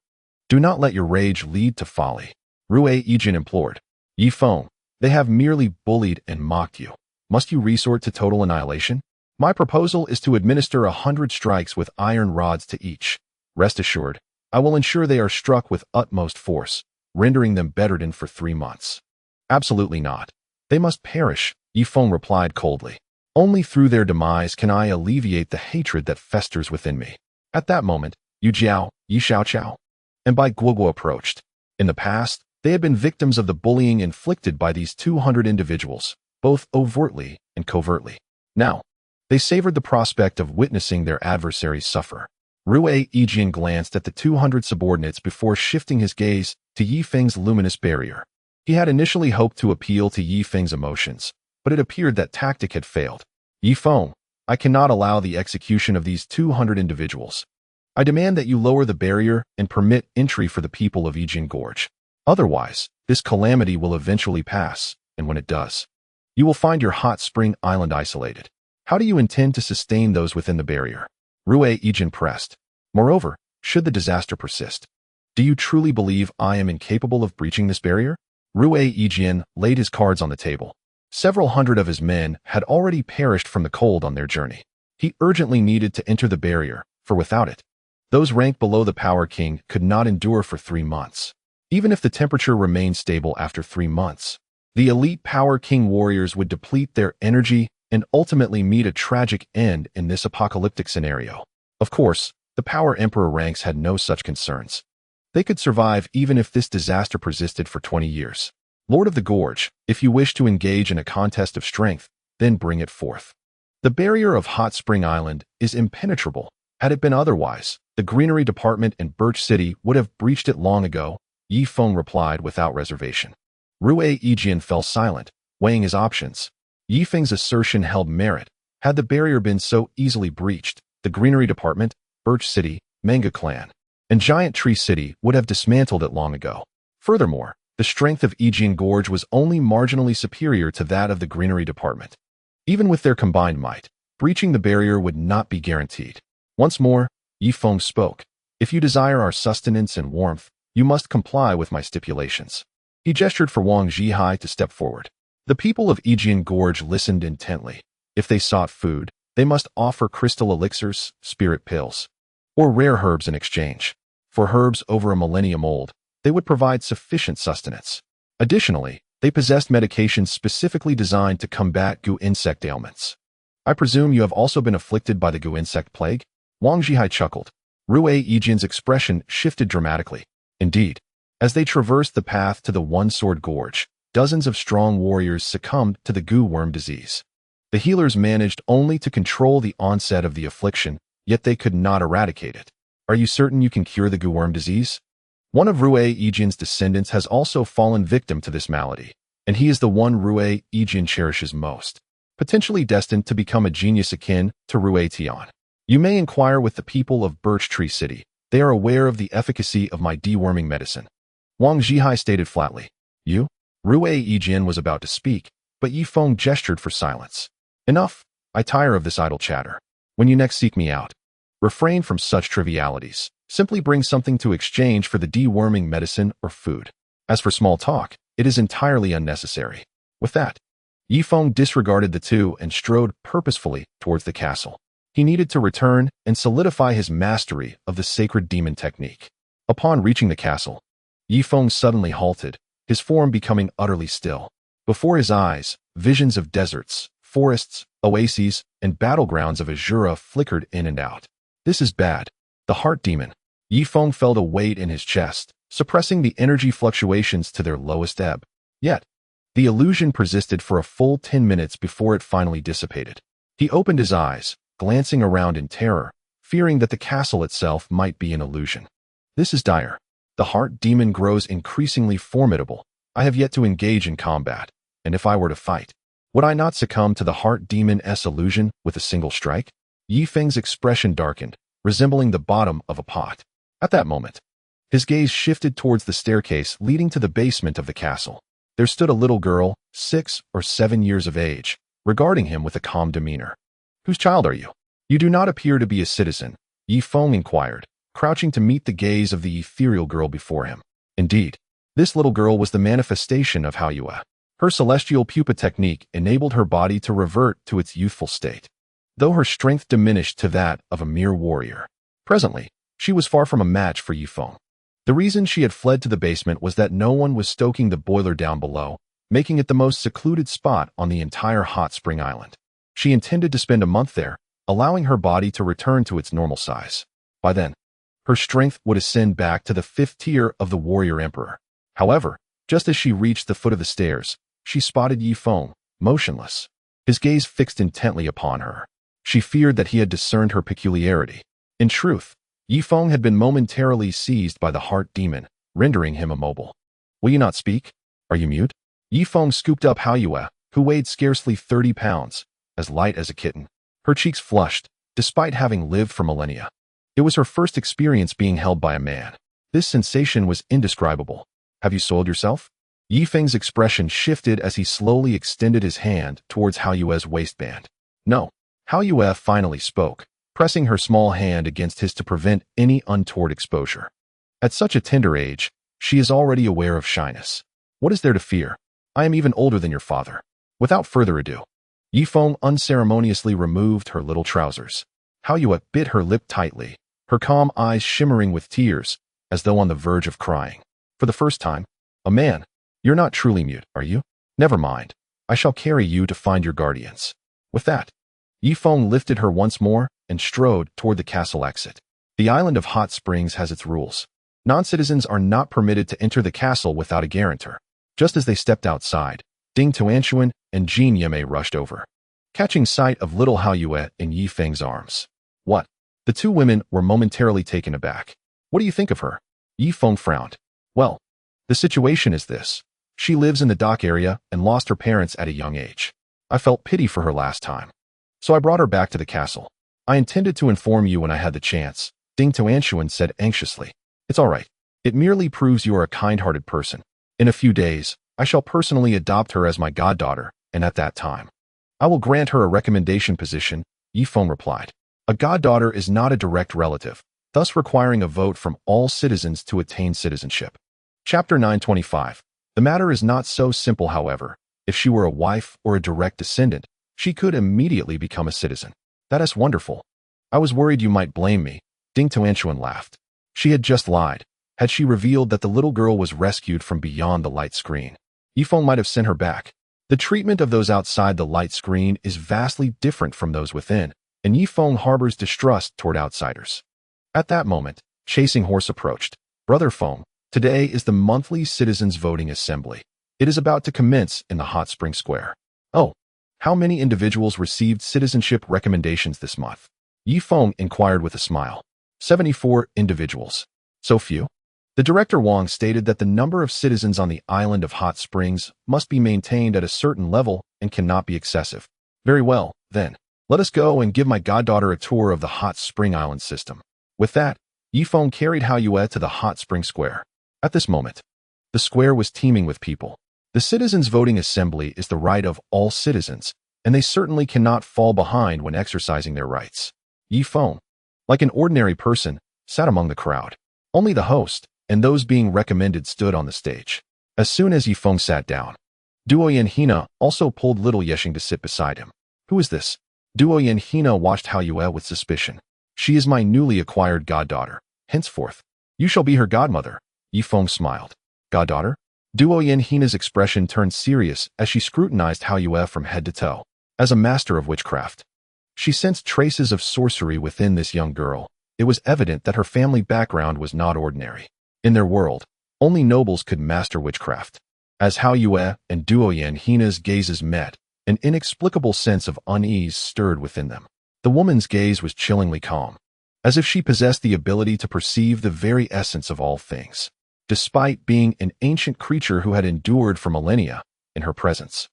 Do not let your rage lead to folly, Rue Yijian implored. Ye Feng, they have merely bullied and mocked you. Must you resort to total annihilation? My proposal is to administer 100 strikes with iron rods to each. Rest assured, I will ensure they are struck with utmost force, rendering them bedridden for 3 months. Absolutely not. They must perish, Ye Feng replied coldly. Only through their demise can I alleviate the hatred that festers within me. At that moment, Yu Jiao, Yi Xiaoqiao, and Bai Guoguo approached. In the past, they had been victims of the bullying inflicted by these 200 individuals, both overtly and covertly. Now, They savored the prospect of witnessing their adversaries suffer. Yijian glanced at the 200 subordinates before shifting his gaze to Ye Feng's luminous barrier. He had initially hoped to appeal to Ye Feng's emotions, but it appeared that tactic had failed. Ye Feng, I cannot allow the execution of these 200 individuals. I demand that you lower the barrier and permit entry for the people of Yijian Gorge. Otherwise, this calamity will eventually pass, and when it does, you will find your hot spring island isolated. How do you intend to sustain those within the barrier? Yijian pressed. Moreover, should the disaster persist, do you truly believe I am incapable of breaching this barrier? Yijian laid his cards on the table. Several hundred of his men had already perished from the cold on their journey. He urgently needed to enter the barrier, for without it, those ranked below the Power King could not endure for 3 months. Even if the temperature remained stable after 3 months, the elite Power King warriors would deplete their energy and ultimately meet a tragic end in this apocalyptic scenario. Of course, the Power Emperor ranks had no such concerns. They could survive even if this disaster persisted for 20 years. Lord of the Gorge, if you wish to engage in a contest of strength, then bring it forth. The barrier of Hot Spring Island is impenetrable. Had it been otherwise, the Greenery Department in Birch City would have breached it long ago, Ye Feng replied without reservation. Yijian fell silent, weighing his options. Ye Feng's assertion held merit. Had the barrier been so easily breached, the Greenery Department, Birch City, Manga Clan, and Giant Tree City would have dismantled it long ago. Furthermore, the strength of Yijian Gorge was only marginally superior to that of the Greenery Department. Even with their combined might, breaching the barrier would not be guaranteed. Once more, Ye Feng spoke. If you desire our sustenance and warmth, you must comply with my stipulations. He gestured for Wang Zhihai to step forward. The people of Yijian Gorge listened intently. If they sought food, they must offer crystal elixirs, spirit pills, or rare herbs in exchange. For herbs over a millennium old, they would provide sufficient sustenance. Additionally, they possessed medications specifically designed to combat goo insect ailments. I presume you have also been afflicted by the goo insect plague? Wang Zhihai chuckled. Yijian's expression shifted dramatically. Indeed, as they traversed the path to the One-Sword Gorge, dozens of strong warriors succumbed to the goo worm disease. The healers managed only to control the onset of the affliction, yet they could not eradicate it. Are you certain you can cure the goo worm disease? One of Yijian's descendants has also fallen victim to this malady, and he is the one Yijian cherishes most, potentially destined to become a genius akin to Tian. You may inquire with the people of Birch Tree City. They are aware of the efficacy of my deworming medicine. Wang Zhihai stated flatly. You? Yijian was about to speak, but Ye Feng gestured for silence. Enough. I tire of this idle chatter. When you next seek me out, refrain from such trivialities. Simply bring something to exchange for the deworming medicine or food. As for small talk, it is entirely unnecessary. With that, Ye Feng disregarded the two and strode purposefully towards the castle. He needed to return and solidify his mastery of the sacred demon technique. Upon reaching the castle, Ye Feng suddenly halted, his form becoming utterly still. Before his eyes, visions of deserts, forests, oases, and battlegrounds of Azura flickered in and out. This is bad. The heart demon. Ye Feng felt a weight in his chest, suppressing the energy fluctuations to their lowest ebb. Yet, the illusion persisted for a full 10 minutes before it finally dissipated. He opened his eyes, glancing around in terror, fearing that the castle itself might be an illusion. This is dire. The heart demon grows increasingly formidable. I have yet to engage in combat, and if I were to fight, would I not succumb to the heart demon's illusion with a single strike? Ye Feng's expression darkened, resembling the bottom of a pot. At that moment, his gaze shifted towards the staircase leading to the basement of the castle. There stood a little girl, 6 or 7 years of age, regarding him with a calm demeanor. Whose child are you? You do not appear to be a citizen, Ye Feng inquired, crouching to meet the gaze of the ethereal girl before him. Indeed, this little girl was the manifestation of Haoyue. Her celestial pupa technique enabled her body to revert to its youthful state, though her strength diminished to that of a mere warrior. Presently, she was far from a match for Ye Feng. The reason she had fled to the basement was that no one was stoking the boiler down below, making it the most secluded spot on the entire hot spring island. She intended to spend a month there, allowing her body to return to its normal size. By then, her strength would ascend back to the 5th tier of the warrior emperor. However, just as she reached the foot of the stairs, she spotted Ye Feng, motionless, his gaze fixed intently upon her. She feared that he had discerned her peculiarity. In truth, Ye Feng had been momentarily seized by the heart demon, rendering him immobile. Will you not speak? Are you mute? Ye Feng scooped up Hao Yue, who weighed scarcely 30 pounds, as light as a kitten. Her cheeks flushed, despite having lived for millennia. It was her first experience being held by a man. This sensation was indescribable. Have you soiled yourself? Ye Feng's expression shifted as he slowly extended his hand towards Hao Yue's waistband. No. Hao Yue finally spoke, pressing her small hand against his to prevent any untoward exposure. At such a tender age, she is already aware of shyness. What is there to fear? I am even older than your father. Without further ado, Ye Feng unceremoniously removed her little trousers. Hao Yue bit her lip tightly, her calm eyes shimmering with tears, as though on the verge of crying. For the first time, a man. You're not truly mute, are you? Never mind. I shall carry you to find your guardians. With that, Ye Feng lifted her once more and strode toward the castle exit. The island of hot springs has its rules. Non-citizens are not permitted to enter the castle without a guarantor. Just as they stepped outside, Ding Tuanshuan and Jin Yimei rushed over, catching sight of little Hao Yue in Ye Feng's arms. What? The two women were momentarily taken aback. What do you think of her? Ye Feng frowned. Well, the situation is this. She lives in the dock area and lost her parents at a young age. I felt pity for her last time, so I brought her back to the castle. I intended to inform you when I had the chance, Ding Tuanshuan said anxiously. It's all right. It merely proves you are a kind-hearted person. In a few days, I shall personally adopt her as my goddaughter, and at that time, I will grant her a recommendation position, Ye Feng replied. A goddaughter is not a direct relative, thus requiring a vote from all citizens to attain citizenship. Chapter 925. The matter is not so simple, however. If she were a wife or a direct descendant, she could immediately become a citizen. That is wonderful. I was worried you might blame me, Ding Tuanshuan laughed. She had just lied. Had she revealed that the little girl was rescued from beyond the light screen, Ye Feng might have sent her back. The treatment of those outside the light screen is vastly different from those within, and Ye Feng harbors distrust toward outsiders. At that moment, Chasing Horse approached. Brother Feng, today is the monthly Citizens Voting Assembly. It is about to commence in the Hot Spring Square. Oh, how many individuals received citizenship recommendations this month? Ye Feng inquired with a smile. 74 individuals. So few? The director Wang stated that the number of citizens on the island of Hot Springs must be maintained at a certain level and cannot be excessive. Very well, then. Let us go and give my goddaughter a tour of the Hot Spring Island system. With that, Ye Feng carried Hao Yue to the Hot Spring Square. At this moment, the square was teeming with people. The Citizens Voting Assembly is the right of all citizens, and they certainly cannot fall behind when exercising their rights. Ye Feng, like an ordinary person, sat among the crowd. Only the host and those being recommended stood on the stage. As soon as Ye Feng sat down, Duoyan Hina also pulled little Yexing to sit beside him. Who is this? Duoyan Hina watched Hao Yue with suspicion. She is my newly acquired goddaughter. Henceforth, you shall be her godmother. Ye Feng smiled. Goddaughter? Duoyan Hina's expression turned serious as she scrutinized Hao Yue from head to toe. As a master of witchcraft, she sensed traces of sorcery within this young girl. It was evident that her family background was not ordinary. In their world, only nobles could master witchcraft. As Hao Yue and Duoyan Hina's gazes met, an inexplicable sense of unease stirred within them. The woman's gaze was chillingly calm, as if she possessed the ability to perceive the very essence of all things, despite being an ancient creature who had endured for millennia. In her presence,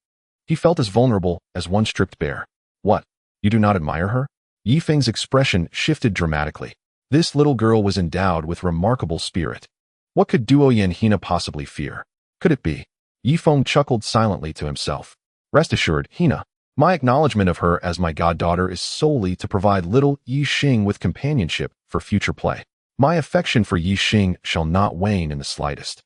he felt as vulnerable as one stripped bare. What? You do not admire her? Ye Feng's expression shifted dramatically. This little girl was endowed with remarkable spirit. What could Duoyan Hina possibly fear? Could it be? Ye Feng chuckled silently to himself. Rest assured, Hina, my acknowledgement of her as my goddaughter is solely to provide little Yi Xing with companionship for future play. My affection for Yi Xing shall not wane in the slightest.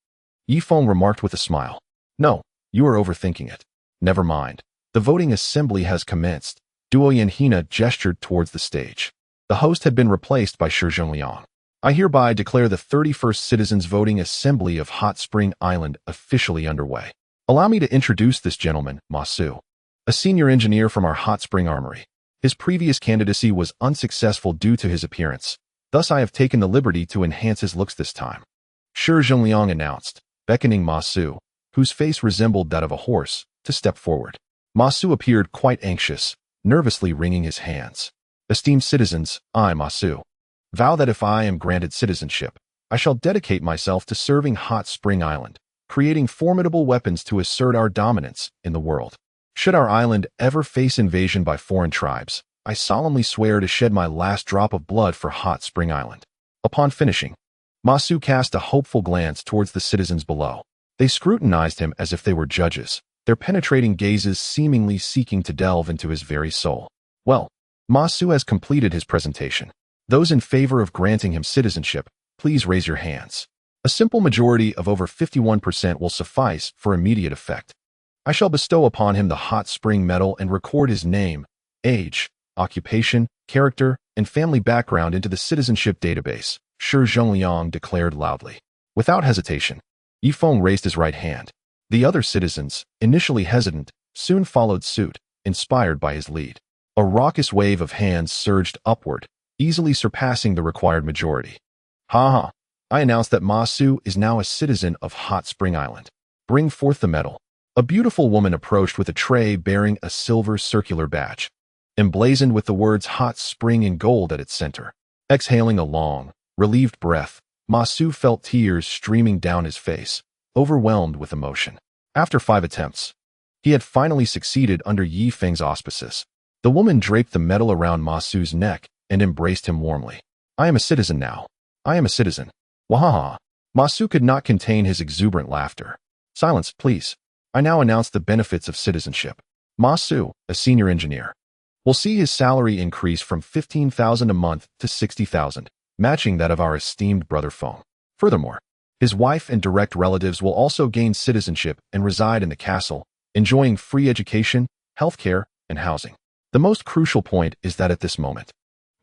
Ye Feng remarked with a smile. No, you are overthinking it. Never mind. The voting assembly has commenced. Duoyan Hina gestured towards the stage. The host had been replaced by Shi Zhongliang. I hereby declare the 31st Citizens Voting Assembly of Hot Spring Island officially underway. Allow me to introduce this gentleman, Ma Su, a senior engineer from our Hot Spring Armory. His previous candidacy was unsuccessful due to his appearance. Thus I have taken the liberty to enhance his looks this time. Shi Zhongliang announced, beckoning Ma Su, whose face resembled that of a horse, to step forward. Ma Su appeared quite anxious, nervously wringing his hands. Esteemed citizens, I, Masu, vow that if I am granted citizenship, I shall dedicate myself to serving Hot Spring Island, creating formidable weapons to assert our dominance in the world. Should our island ever face invasion by foreign tribes, I solemnly swear to shed my last drop of blood for Hot Spring Island. Upon finishing, Masu cast a hopeful glance towards the citizens below. They scrutinized him as if they were judges, their penetrating gazes seemingly seeking to delve into his very soul. Well, Masu has completed his presentation. Those in favor of granting him citizenship, please raise your hands. A simple majority of over 51% will suffice for immediate effect. I shall bestow upon him the Hot Spring Medal and record his name, age, occupation, character, and family background into the citizenship database, Shi Zhongliang declared loudly. Without hesitation, Ye Feng raised his right hand. The other citizens, initially hesitant, soon followed suit, inspired by his lead. A raucous wave of hands surged upward, easily surpassing the required majority. Ha ha! I announce that Masu is now a citizen of Hot Spring Island. Bring forth the medal. A beautiful woman approached with a tray bearing a silver circular badge, emblazoned with the words Hot Spring in gold at its center. Exhaling a long, relieved breath, Masu felt tears streaming down his face, overwhelmed with emotion. After 5 attempts, he had finally succeeded under Ye Feng's auspices. The woman draped the medal around Masu's neck and embraced him warmly. I am a citizen now. I am a citizen. Wahaha! Masu could not contain his exuberant laughter. Silence, please. I now announce the benefits of citizenship. Masu, a senior engineer, will see his salary increase from 15,000 a month to 60,000, matching that of our esteemed brother Feng. Furthermore, his wife and direct relatives will also gain citizenship and reside in the castle, enjoying free education, healthcare, and housing. The most crucial point is that at this moment,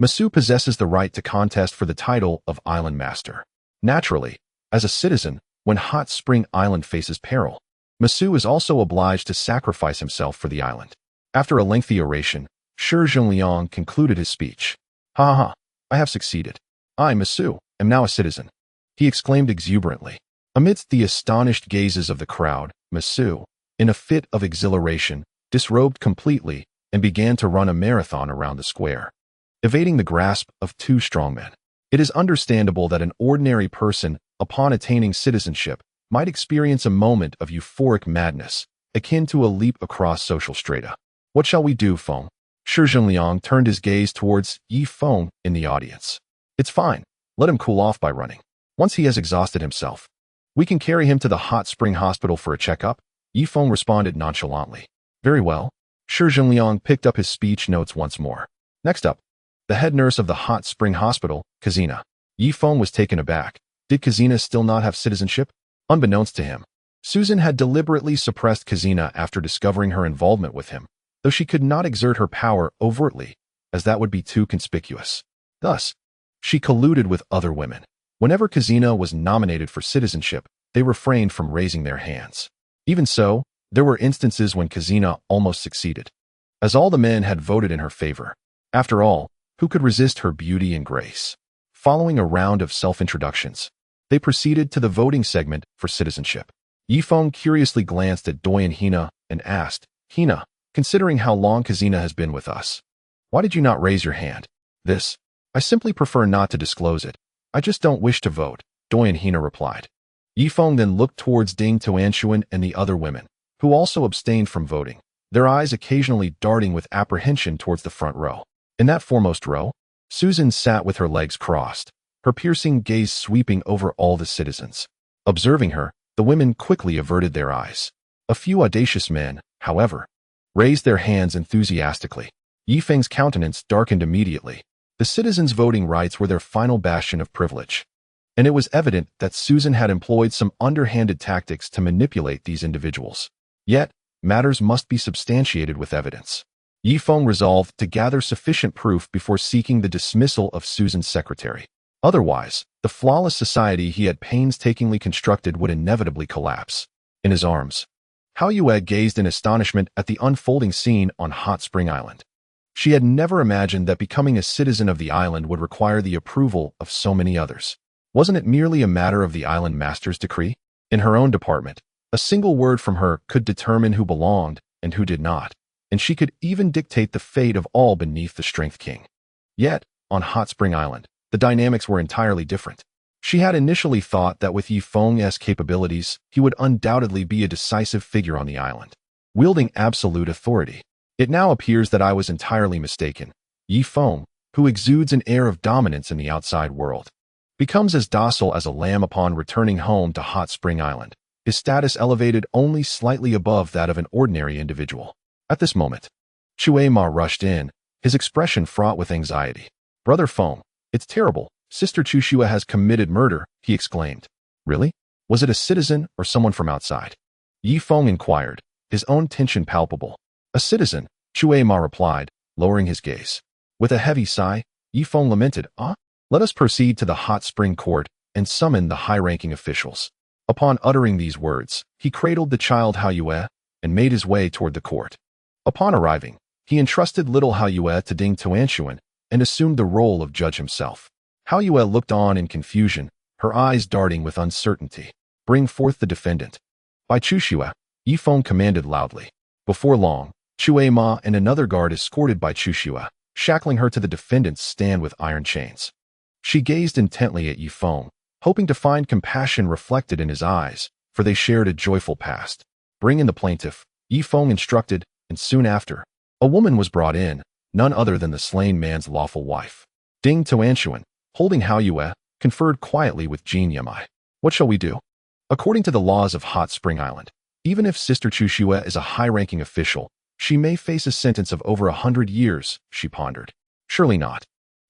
Masu possesses the right to contest for the title of Island Master. Naturally, as a citizen, when Hot Spring Island faces peril, Masu is also obliged to sacrifice himself for the island. After a lengthy oration, Shi Zhongliang concluded his speech. Ha ha ha! I have succeeded. I, Masu, am now a citizen, he exclaimed exuberantly. Amidst the astonished gazes of the crowd, Masu, in a fit of exhilaration, disrobed completely and began to run a marathon around the square, evading the grasp of 2 strong men. It is understandable that an ordinary person, upon attaining citizenship, might experience a moment of euphoric madness, akin to a leap across social strata. What shall we do, Feng? Shi Zhongliang turned his gaze towards Ye Feng in the audience. It's fine. Let him cool off by running. Once he has exhausted himself, we can carry him to the Hot Spring Hospital for a checkup. Ye Feng responded nonchalantly. Very well. Shi Zhongliang picked up his speech notes once more. Next up, the head nurse of the Hot Spring Hospital, Kazina. Ye Feng was taken aback. Did Kazina still not have citizenship? Unbeknownst to him, Susan had deliberately suppressed Kazina after discovering her involvement with him, though she could not exert her power overtly, as that would be too conspicuous. Thus, she colluded with other women. Whenever Kazina was nominated for citizenship, they refrained from raising their hands. Even so, there were instances when Kazina almost succeeded, as all the men had voted in her favor. After all, who could resist her beauty and grace? Following a round of self-introductions, they proceeded to the voting segment for citizenship. Ye Feng curiously glanced at Doi and Hina and asked, Hina, considering how long Kazina has been with us, why did you not raise your hand? This, I simply prefer not to disclose it. I just don't wish to vote, Doi and Hina replied. Ye Feng then looked towards Ding Tuanshuan and the other women, who also abstained from voting, their eyes occasionally darting with apprehension towards the front row. In that foremost row, Susan sat with her legs crossed, her piercing gaze sweeping over all the citizens. Observing her, the women quickly averted their eyes. A few audacious men, however, raised their hands enthusiastically. Ye Feng's countenance darkened immediately. The citizens' voting rights were their final bastion of privilege, and it was evident that Susan had employed some underhanded tactics to manipulate these individuals. Yet, matters must be substantiated with evidence. Ye Feng resolved to gather sufficient proof before seeking the dismissal of Susan's secretary. Otherwise, the flawless society he had painstakingly constructed would inevitably collapse. In his arms, Hao Yue gazed in astonishment at the unfolding scene on Hot Spring Island. She had never imagined that becoming a citizen of the island would require the approval of so many others. Wasn't it merely a matter of the island master's decree? In her own department, a single word from her could determine who belonged and who did not, and she could even dictate the fate of all beneath the Strength King. Yet, on Hot Spring Island, the dynamics were entirely different. She had initially thought that with Ye Feng's capabilities, he would undoubtedly be a decisive figure on the island, wielding absolute authority. It now appears that I was entirely mistaken. Ye Feng, who exudes an air of dominance in the outside world, becomes as docile as a lamb upon returning home to Hot Spring Island, his status elevated only slightly above that of an ordinary individual. At this moment, Chui Ma rushed in, his expression fraught with anxiety. "Brother Feng, it's terrible. Sister Chushua has committed murder," he exclaimed. "Really? Was it a citizen or someone from outside?" Ye Feng inquired, his own tension palpable. "A citizen," Chui Ma replied, lowering his gaze. With a heavy sigh, Ye Feng lamented, Let us proceed to the hot spring court and summon the high-ranking officials." Upon uttering these words, he cradled the child Haoyue and made his way toward the court. Upon arriving, he entrusted little Haoyue to Ding Tuanshuan and assumed the role of judge himself. Haoyue looked on in confusion, her eyes darting with uncertainty. "Bring forth the defendant." By Chushua, Ye Feng commanded loudly. Before long, Chui Ma and another guard escorted by Chushua, shackling her to the defendant's stand with iron chains. She gazed intently at Ye Feng, hoping to find compassion reflected in his eyes, for they shared a joyful past. "Bring in the plaintiff," Ye Feng instructed, and soon after, a woman was brought in, none other than the slain man's lawful wife. Ding Tuanshuan, holding Haoyue, conferred quietly with Jin Yamai. "What shall we do?" According to the laws of Hot Spring Island, even if Sister Chushua is a high-ranking official, she may face a sentence of over 100 years, she pondered. Surely not.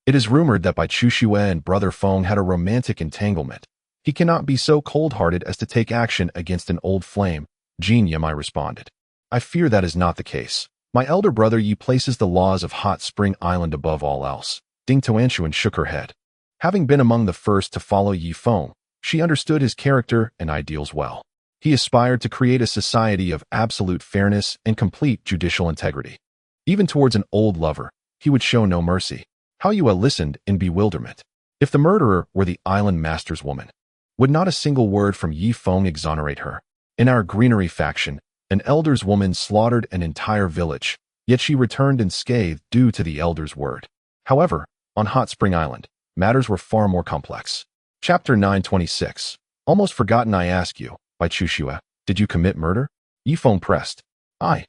It is rumored that Bai Chushua and Brother Feng had a romantic entanglement. He cannot be so cold-hearted as to take action against an old flame, Jin Yamai responded. "I fear that is not the case. My elder brother Yi places the laws of Hot Spring Island above all else." Ding Tuanshuan shook her head. Having been among the first to follow Ye Feng, she understood his character and ideals well. He aspired to create a society of absolute fairness and complete judicial integrity. Even towards an old lover, he would show no mercy. Haoyue listened in bewilderment. If the murderer were the island master's woman, would not a single word from Ye Feng exonerate her? In our greenery faction, an elder's woman slaughtered an entire village, yet she returned unscathed due to the elder's word. However, on Hot Spring Island, matters were far more complex. Chapter 926. Almost forgotten I ask you, by Chushua, did you commit murder? Ye Feng pressed. I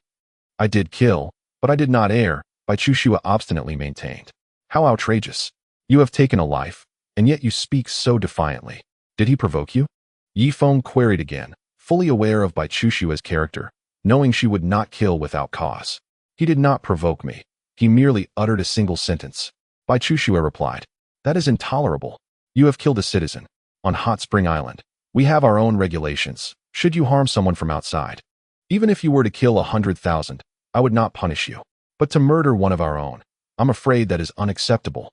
did kill, but I did not err, Bai Chushua obstinately maintained. How outrageous. You have taken a life, and yet you speak so defiantly. Did he provoke you? Ye Feng queried again, fully aware of Bai Chushua's character, knowing she would not kill without cause. He did not provoke me. He merely uttered a single sentence. Bai Chushua replied, "That is intolerable. You have killed a citizen. On Hot Spring Island, we have our own regulations. Should you harm someone from outside, even if you were to kill 100,000, I would not punish you. But to murder one of our own, I'm afraid that is unacceptable,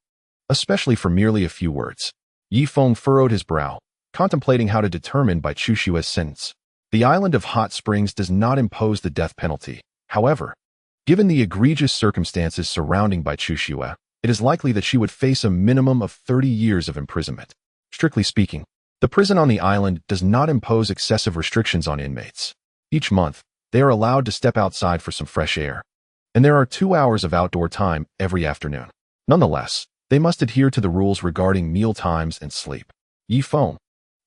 especially for merely a few words." Ye Feng furrowed his brow, contemplating how to determine Bai Chushua's sentence. The island of Hot Springs does not impose the death penalty. However, given the egregious circumstances surrounding Bai Chushua, it is likely that she would face a minimum of 30 years of imprisonment. Strictly speaking, the prison on the island does not impose excessive restrictions on inmates. Each month, they are allowed to step outside for some fresh air, and there are 2 hours of outdoor time every afternoon. Nonetheless, they must adhere to the rules regarding meal times and sleep. Ye Feng,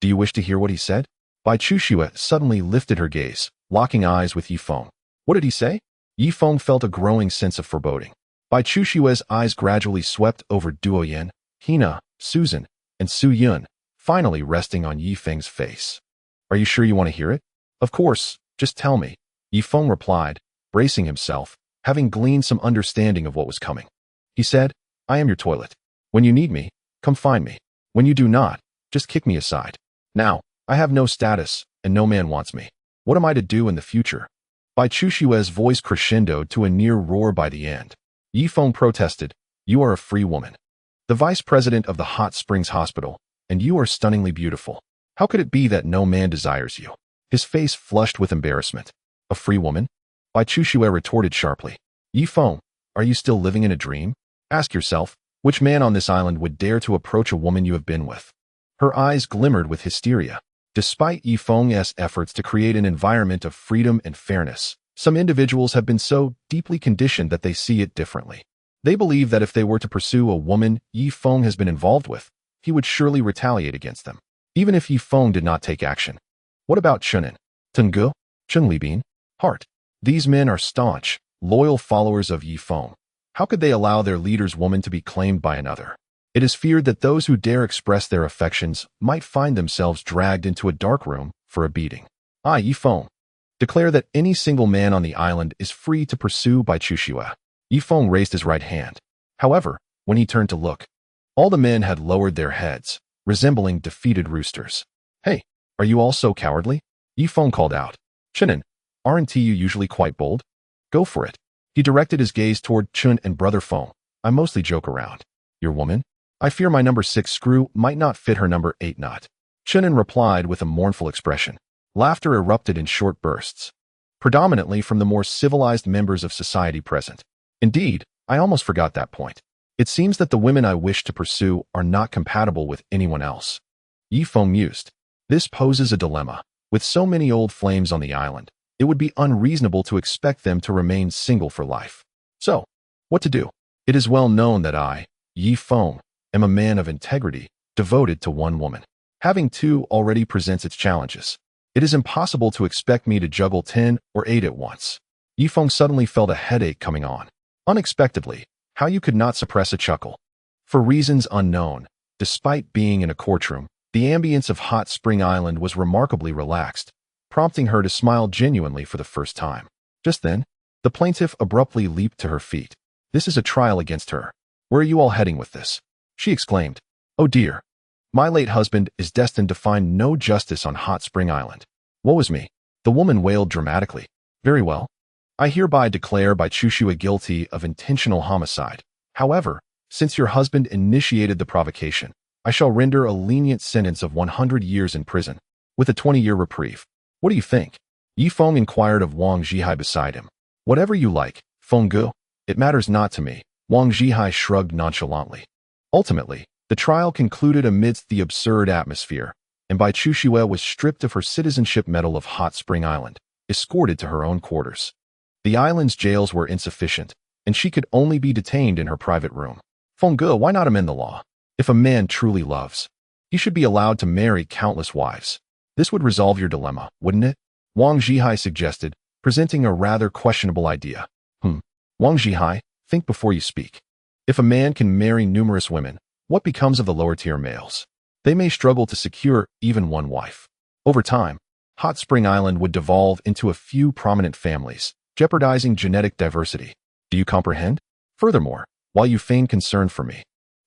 do you wish to hear what he said? Bai Chushua suddenly lifted her gaze, locking eyes with Ye Feng. What did he say? Ye Feng felt a growing sense of foreboding. Bai Chushua's eyes gradually swept over Duoyen, Hina, Susan, and Su Yun, finally resting on Ye Feng's face. Are you sure you want to hear it? Of course, just tell me, Ye Feng replied, bracing himself, having gleaned some understanding of what was coming. He said, I am your toilet. When you need me, come find me. When you do not, just kick me aside. Now, I have no status, and no man wants me. What am I to do in the future? Bai Chushua's voice crescendoed to a near roar by the end. Ye Feng protested, you are a free woman, the vice president of the Hot Springs Hospital, and you are stunningly beautiful. How could it be that no man desires you? His face flushed with embarrassment. A free woman? Bai Chushua retorted sharply. Ye Feng, are you still living in a dream? Ask yourself, which man on this island would dare to approach a woman you have been with? Her eyes glimmered with hysteria. Despite Ye Feng's efforts to create an environment of freedom and fairness, some individuals have been so deeply conditioned that they see it differently. They believe that if they were to pursue a woman Ye Feng has been involved with, he would surely retaliate against them, even if Ye Feng did not take action. What about Chen An, Tungu, Chen Libin, Heart? These men are staunch, loyal followers of Ye Feng. How could they allow their leader's woman to be claimed by another? It is feared that those who dare express their affections might find themselves dragged into a dark room for a beating. I, Ye Feng, declare that any single man on the island is free to pursue by Chushua. Ye Feng raised his right hand. However, when he turned to look, all the men had lowered their heads, resembling defeated roosters. Hey, are you all so cowardly? Ye Feng called out. Chen An, aren't you usually quite bold? Go for it. He directed his gaze toward Chen and brother Feng. I mostly joke around. Your woman? I fear my number 6 screw might not fit her number 8 knot. Chen An replied with a mournful expression. Laughter erupted in short bursts, predominantly from the more civilized members of society present. Indeed, I almost forgot that point. It seems that the women I wish to pursue are not compatible with anyone else. Ye Feng mused. This poses a dilemma. With so many old flames on the island, it would be unreasonable to expect them to remain single for life. So, what to do? It is well known that I, Ye Feng, am a man of integrity, devoted to one woman. Having two already presents its challenges. It is impossible to expect me to juggle 10 or 8 at once. Ye Feng suddenly felt a headache coming on. Unexpectedly, how you could not suppress a chuckle. For reasons unknown, despite being in a courtroom, the ambience of Hot Spring Island was remarkably relaxed, prompting her to smile genuinely for the first time. Just then, the plaintiff abruptly leaped to her feet. This is a trial against her. Where are you all heading with this? She exclaimed. Oh dear. My late husband is destined to find no justice on Hot Spring Island. Woe is me. The woman wailed dramatically. Very well. I hereby declare by Chushua guilty of intentional homicide. However, since your husband initiated the provocation, I shall render a lenient sentence of 100 years in prison, with a 20-year reprieve. What do you think? Ye Feng inquired of Wang Zhihai beside him. Whatever you like, Feng Gu. It matters not to me. Wang Zhihai shrugged nonchalantly. Ultimately, the trial concluded amidst the absurd atmosphere, and Bai Chushua was stripped of her citizenship medal of Hot Spring Island, escorted to her own quarters. The island's jails were insufficient, and she could only be detained in her private room. Feng Gu, why not amend the law? If a man truly loves, he should be allowed to marry countless wives. This would resolve your dilemma, wouldn't it? Wang Zhihai suggested, presenting a rather questionable idea. Wang Zhihai, think before you speak. If a man can marry numerous women, what becomes of the lower-tier males? They may struggle to secure even one wife. Over time, Hot Spring Island would devolve into a few prominent families, jeopardizing genetic diversity. Do you comprehend? Furthermore, while you feign concern for me,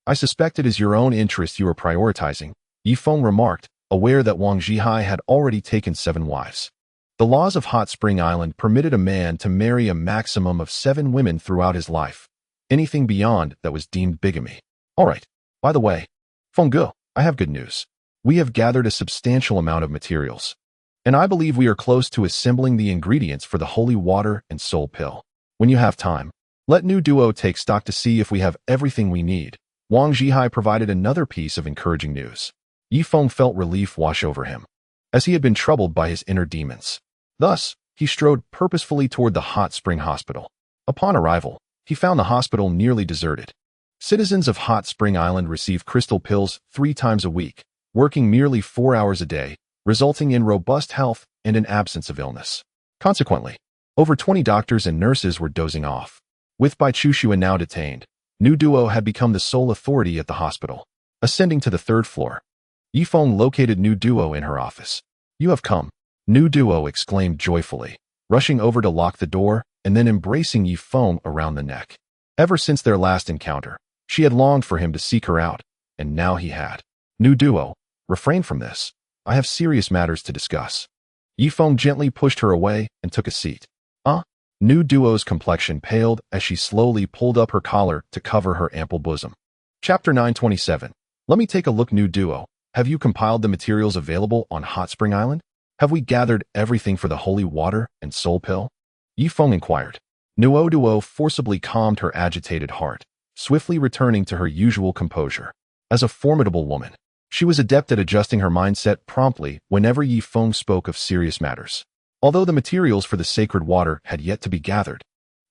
I suspect it is your own interest you are prioritizing, Ye Feng remarked, aware that Wang Zhihai had already taken 7 wives. The laws of Hot Spring Island permitted a man to marry a maximum of 7 women throughout his life. Anything beyond that was deemed bigamy. All right. By the way, Feng Gu, I have good news. We have gathered a substantial amount of materials, and I believe we are close to assembling the ingredients for the holy water and soul pill. When you have time, let New Duo take stock to see if we have everything we need. Wang Zhihai provided another piece of encouraging news. Ye Feng felt relief wash over him, as he had been troubled by his inner demons. Thus, he strode purposefully toward the Hot Spring Hospital. Upon arrival, he found the hospital nearly deserted. Citizens of Hot Spring Island receive crystal pills 3 times a week, working merely 4 hours a day, resulting in robust health and an absence of illness. Consequently, over 20 doctors and nurses were dozing off. With Bai Chushua now detained, New Duo had become the sole authority at the hospital. Ascending to the 3rd floor, Ye Feng located New Duo in her office. You have come, New Duo exclaimed joyfully, rushing over to lock the door and then embracing Ye Feng around the neck. Ever since their last encounter, she had longed for him to seek her out, and now he had. New Duo, refrain from this. I have serious matters to discuss. Ye Feng gently pushed her away and took a seat. New Duo's complexion paled as she slowly pulled up her collar to cover her ample bosom. Chapter 927. Let me take a look. New Duo, have you compiled the materials available on Hot Spring Island? Have we gathered everything for the holy water and soul pill? Ye Feng inquired. New Duo forcibly calmed her agitated heart, swiftly returning to her usual composure. As a formidable woman, she was adept at adjusting her mindset promptly whenever Ye Feng spoke of serious matters. Although the materials for the sacred water had yet to be gathered,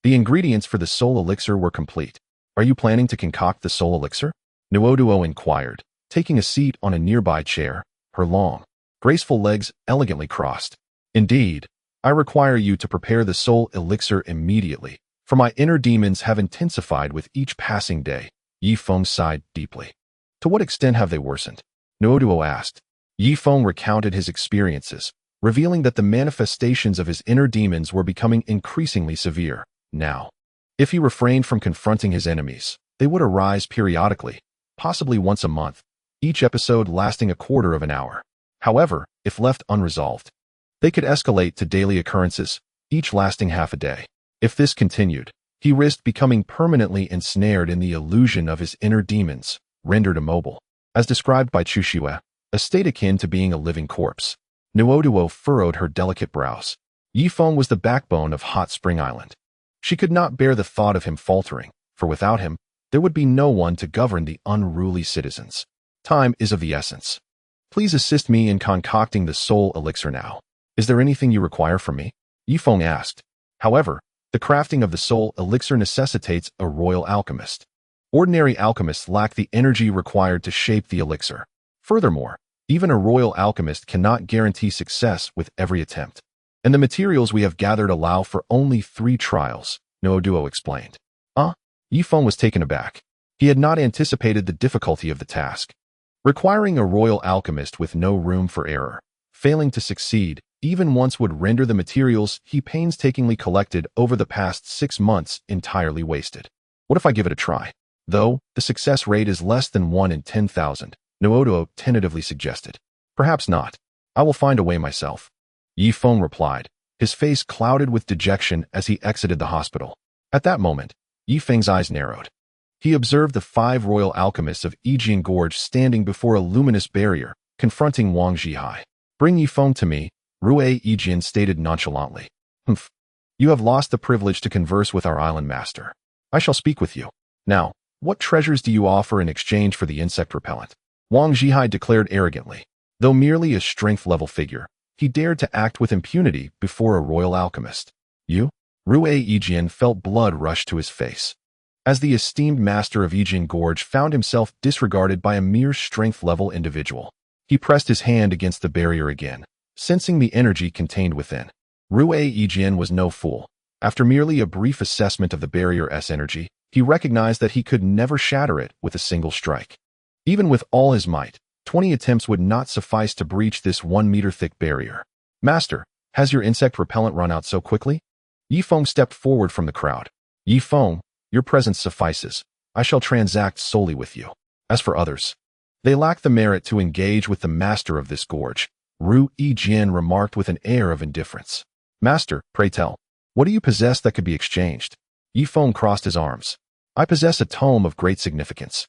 the ingredients for the soul elixir were complete. Are you planning to concoct the soul elixir? Nuoduo inquired, taking a seat on a nearby chair, her long, graceful legs elegantly crossed. Indeed, I require you to prepare the soul elixir immediately, for my inner demons have intensified with each passing day. Ye Feng sighed deeply. To what extent have they worsened? Nuoduo asked. Ye Feng recounted his experiences, revealing that the manifestations of his inner demons were becoming increasingly severe. Now, if he refrained from confronting his enemies, they would arise periodically, possibly once a month, each episode lasting a quarter of an hour. However, if left unresolved, they could escalate to daily occurrences, each lasting half a day. If this continued, he risked becoming permanently ensnared in the illusion of his inner demons, rendered immobile, as described by Chu Xue, a state akin to being a living corpse. Nuoduo furrowed her delicate brows. Ye Feng was the backbone of Hot Spring Island. She could not bear the thought of him faltering, for without him, there would be no one to govern the unruly citizens. Time is of the essence. Please assist me in concocting the soul elixir now. Is there anything you require from me? Ye Feng asked. However, the crafting of the soul elixir necessitates a royal alchemist. Ordinary alchemists lack the energy required to shape the elixir. Furthermore, even a royal alchemist cannot guarantee success with every attempt. And the materials we have gathered allow for only 3 trials, Nuoduo explained. Ye Feng was taken aback. He had not anticipated the difficulty of the task. Requiring a royal alchemist with no room for error, failing to succeed, even once would render the materials he painstakingly collected over the past 6 months entirely wasted. What if I give it a try? Though, the success rate is less than 1 in 10,000, Nuoduo tentatively suggested. Perhaps not. I will find a way myself. Ye Feng replied, his face clouded with dejection as he exited the hospital. At that moment, Ye Feng's eyes narrowed. He observed the 5 royal alchemists of Yijian Gorge standing before a luminous barrier, confronting Wang Zhihai. Bring Ye Feng to me, Rue Yijian stated nonchalantly. Humph. You have lost the privilege to converse with our island master. I shall speak with you. Now, what treasures do you offer in exchange for the insect repellent? Wang Zhihai declared arrogantly. Though merely a strength-level figure, he dared to act with impunity before a royal alchemist. You? Rue Yijian felt blood rush to his face. As the esteemed master of Yijian Gorge found himself disregarded by a mere strength-level individual. He pressed his hand against the barrier again, sensing the energy contained within. Rue Yijian was no fool. After merely a brief assessment of the barrier's energy, he recognized that he could never shatter it with a single strike. Even with all his might, 20 attempts would not suffice to breach this 1-meter-thick barrier. Master, has your insect repellent run out so quickly? Ye Feng stepped forward from the crowd. Ye Feng, your presence suffices. I shall transact solely with you. As for others, they lack the merit to engage with the master of this gorge, Rue Yijian remarked with an air of indifference. Master, pray tell, what do you possess that could be exchanged? Ye Feng crossed his arms. I possess a tome of great significance.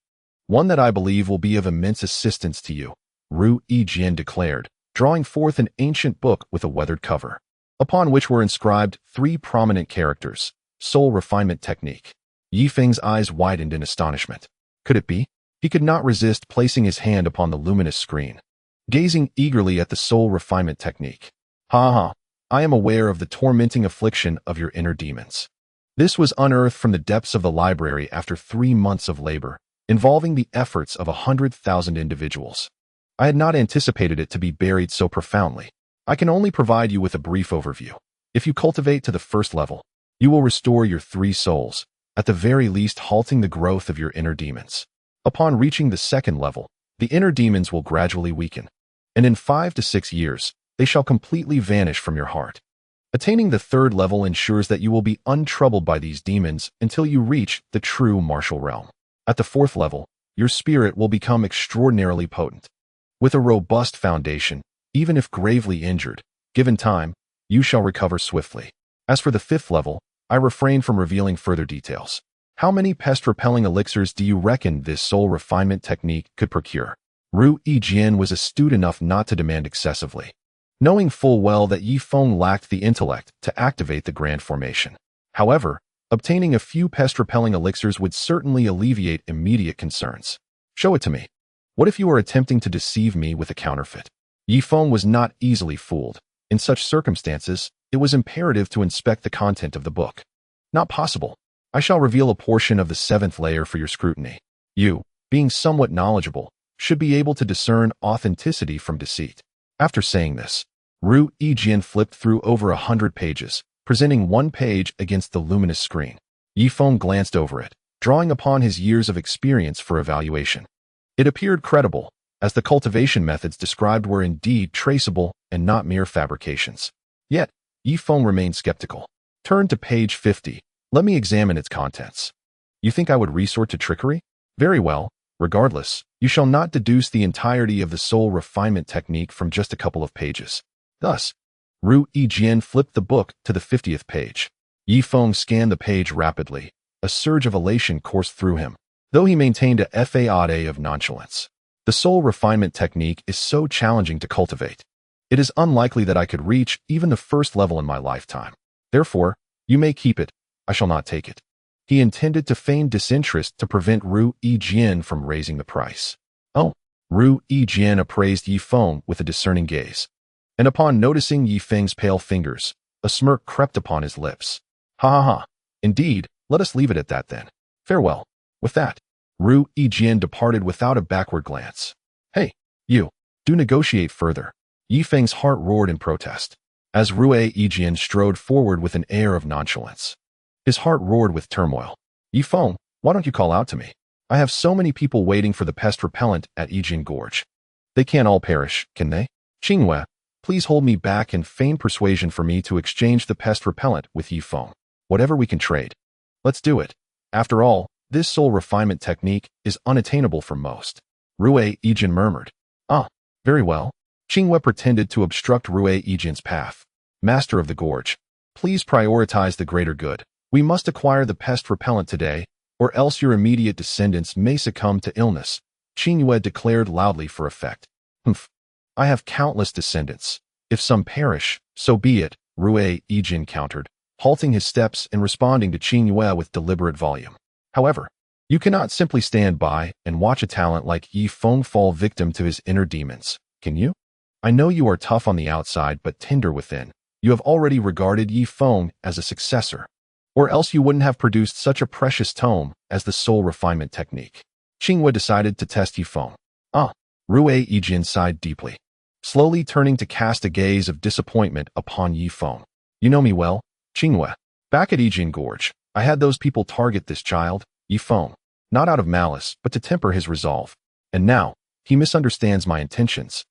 One that I believe will be of immense assistance to you, Rue Yijian declared, drawing forth an ancient book with a weathered cover, upon which were inscribed 3 prominent characters, Soul Refinement Technique. Ye Feng's eyes widened in astonishment. Could it be? He could not resist placing his hand upon the luminous screen, gazing eagerly at the Soul Refinement Technique. Ha! I am aware of the tormenting affliction of your inner demons. This was unearthed from the depths of the library after 3 months of labor, involving the efforts of 100,000 individuals. I had not anticipated it to be buried so profoundly. I can only provide you with a brief overview. If you cultivate to the 1st level, you will restore your 3 souls, at the very least halting the growth of your inner demons. Upon reaching the 2nd level, the inner demons will gradually weaken, and in 5 to 6 years, they shall completely vanish from your heart. Attaining the 3rd level ensures that you will be untroubled by these demons until you reach the true martial realm. At the 4th level, your spirit will become extraordinarily potent. With a robust foundation, even if gravely injured, given time, you shall recover swiftly. As for the 5th level, I refrain from revealing further details. How many pest-repelling elixirs do you reckon this soul refinement technique could procure? Rue Yijian was astute enough not to demand excessively, knowing full well that Ye Feng lacked the intellect to activate the grand formation. However, obtaining a few pest-repelling elixirs would certainly alleviate immediate concerns. Show it to me. What if you are attempting to deceive me with a counterfeit? Ye Feng was not easily fooled. In such circumstances, it was imperative to inspect the content of the book. Not possible. I shall reveal a portion of the 7th layer for your scrutiny. You, being somewhat knowledgeable, should be able to discern authenticity from deceit. After saying this, Yijian flipped through over 100 pages, presenting one page against the luminous screen. Ye Feng glanced over it, drawing upon his years of experience for evaluation. It appeared credible, as the cultivation methods described were indeed traceable and not mere fabrications. Yet, Ye Feng remained skeptical. Turn to page 50. Let me examine its contents. You think I would resort to trickery? Very well. Regardless, you shall not deduce the entirety of the soul refinement technique from just a couple of pages. Thus, Yijian flipped the book to the 50th page. Ye Feng scanned the page rapidly. A surge of elation coursed through him, though he maintained a facade of nonchalance. The soul refinement technique is so challenging to cultivate. It is unlikely that I could reach even the first level in my lifetime. Therefore, you may keep it. I shall not take it. He intended to feign disinterest to prevent Yijian from raising the price. Oh, Yijian appraised Ye Feng with a discerning gaze. And upon noticing Ye Feng's pale fingers, a smirk crept upon his lips. Ha ha ha. Indeed, let us leave it at that then. Farewell. With that, Yijian departed without a backward glance. Hey, you, do negotiate further. Ye Feng's heart roared in protest, as Yijian strode forward with an air of nonchalance. His heart roared with turmoil. Ye Feng, why don't you call out to me? I have so many people waiting for the pest repellent at Yijian Gorge. They can't all perish, can they? Qingyue, please hold me back and feign persuasion for me to exchange the pest repellent with Ye Feng. Whatever we can trade. Let's do it. After all, this soul refinement technique is unattainable for most. Yijian murmured. Ah, very well. Qingyue pretended to obstruct Yijian's path. Master of the Gorge, please prioritize the greater good. We must acquire the pest repellent today, or else your immediate descendants may succumb to illness, Qingyue declared loudly for effect. Humph. I have countless descendants. If some perish, so be it, Yijian countered, halting his steps and responding to Qingyue with deliberate volume. However, you cannot simply stand by and watch a talent like Ye Feng fall victim to his inner demons, can you? I know you are tough on the outside but tender within. You have already regarded Ye Feng as a successor, or else you wouldn't have produced such a precious tome as the soul refinement technique. Qingyue decided to test Ye Feng. Ah, Yijian sighed deeply, slowly turning to cast a gaze of disappointment upon Ye Feng. You know me well, Qingyue. Back at Yijian Gorge, I had those people target this child, Ye Feng, not out of malice, but to temper his resolve. And now, he misunderstands my intentions.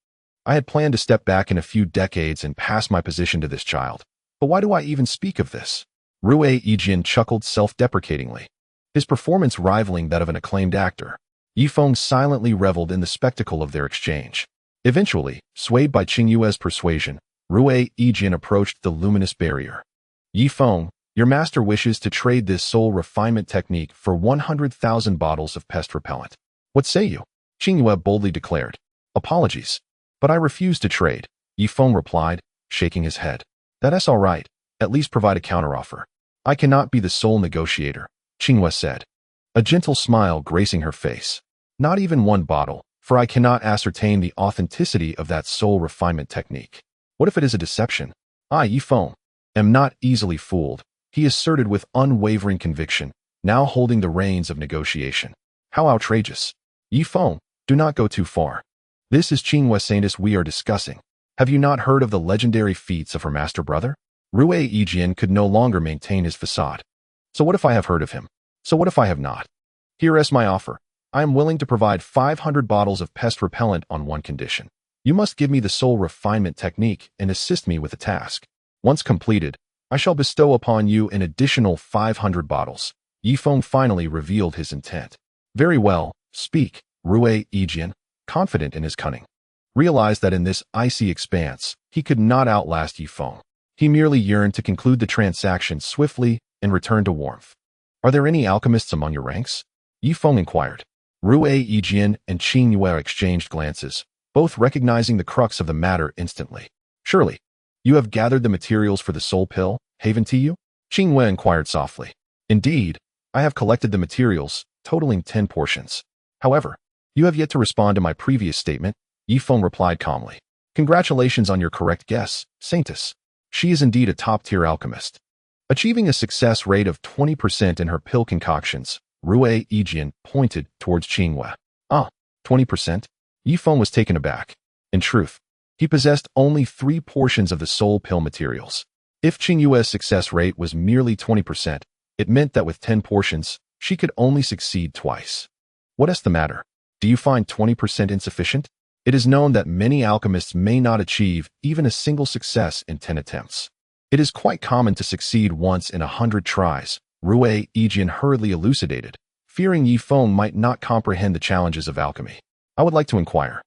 I had planned to step back in a few decades and pass my position to this child. But why do I even speak of this? Yijian chuckled self-deprecatingly, his performance rivaling that of an acclaimed actor. Ye Feng silently reveled in the spectacle of their exchange. Eventually, swayed by Qingyue's persuasion, Yijian approached the luminous barrier. Ye Feng, your master wishes to trade this soul refinement technique for 100,000 bottles of pest repellent. What say you? Qingyue boldly declared. Apologies, but I refuse to trade, Ye Feng replied, shaking his head. That's all right. At least provide a counteroffer. I cannot be the sole negotiator, Qingyue said, a gentle smile gracing her face. Not even one bottle, for I cannot ascertain the authenticity of that soul refinement technique. What if it is a deception? I, Ye Feng, am not easily fooled, he asserted with unwavering conviction, now holding the reins of negotiation. How outrageous. Ye Feng, do not go too far. This is Qingyue Saintis we are discussing. Have you not heard of the legendary feats of her master brother? Yijian could no longer maintain his facade. So what if I have heard of him? So what if I have not? Here is my offer. I am willing to provide 500 bottles of pest repellent on one condition. You must give me the soul refinement technique and assist me with the task. Once completed, I shall bestow upon you an additional 500 bottles. Ye Feng finally revealed his intent. Very well, speak, Yijian, confident in his cunning. Realized that in this icy expanse, he could not outlast Ye Feng. He merely yearned to conclude the transaction swiftly and return to warmth. Are there any alchemists among your ranks? Ye Feng inquired. Yijian and Qingyue exchanged glances, both recognizing the crux of the matter instantly. Surely, you have gathered the materials for the soul pill, haven't you? Qingyue inquired softly. Indeed, I have collected the materials, totaling 10 portions. However, you have yet to respond to my previous statement, Ye Feng replied calmly. Congratulations on your correct guess, Saintis. She is indeed a top-tier alchemist. Achieving a success rate of 20% in her pill concoctions, Rue Yijian pointed towards Qinghua. 20%? Ye Feng was taken aback. In truth, he possessed only 3 portions of the soul pill materials. If Qinghua's success rate was merely 20%, it meant that with 10 portions, she could only succeed twice. What is the matter? Do you find 20% insufficient? It is known that many alchemists may not achieve even a single success in 10 attempts. It is quite common to succeed once in 100 tries, Rue Yijian hurriedly elucidated, fearing Ye Feng might not comprehend the challenges of alchemy. I would like to inquire.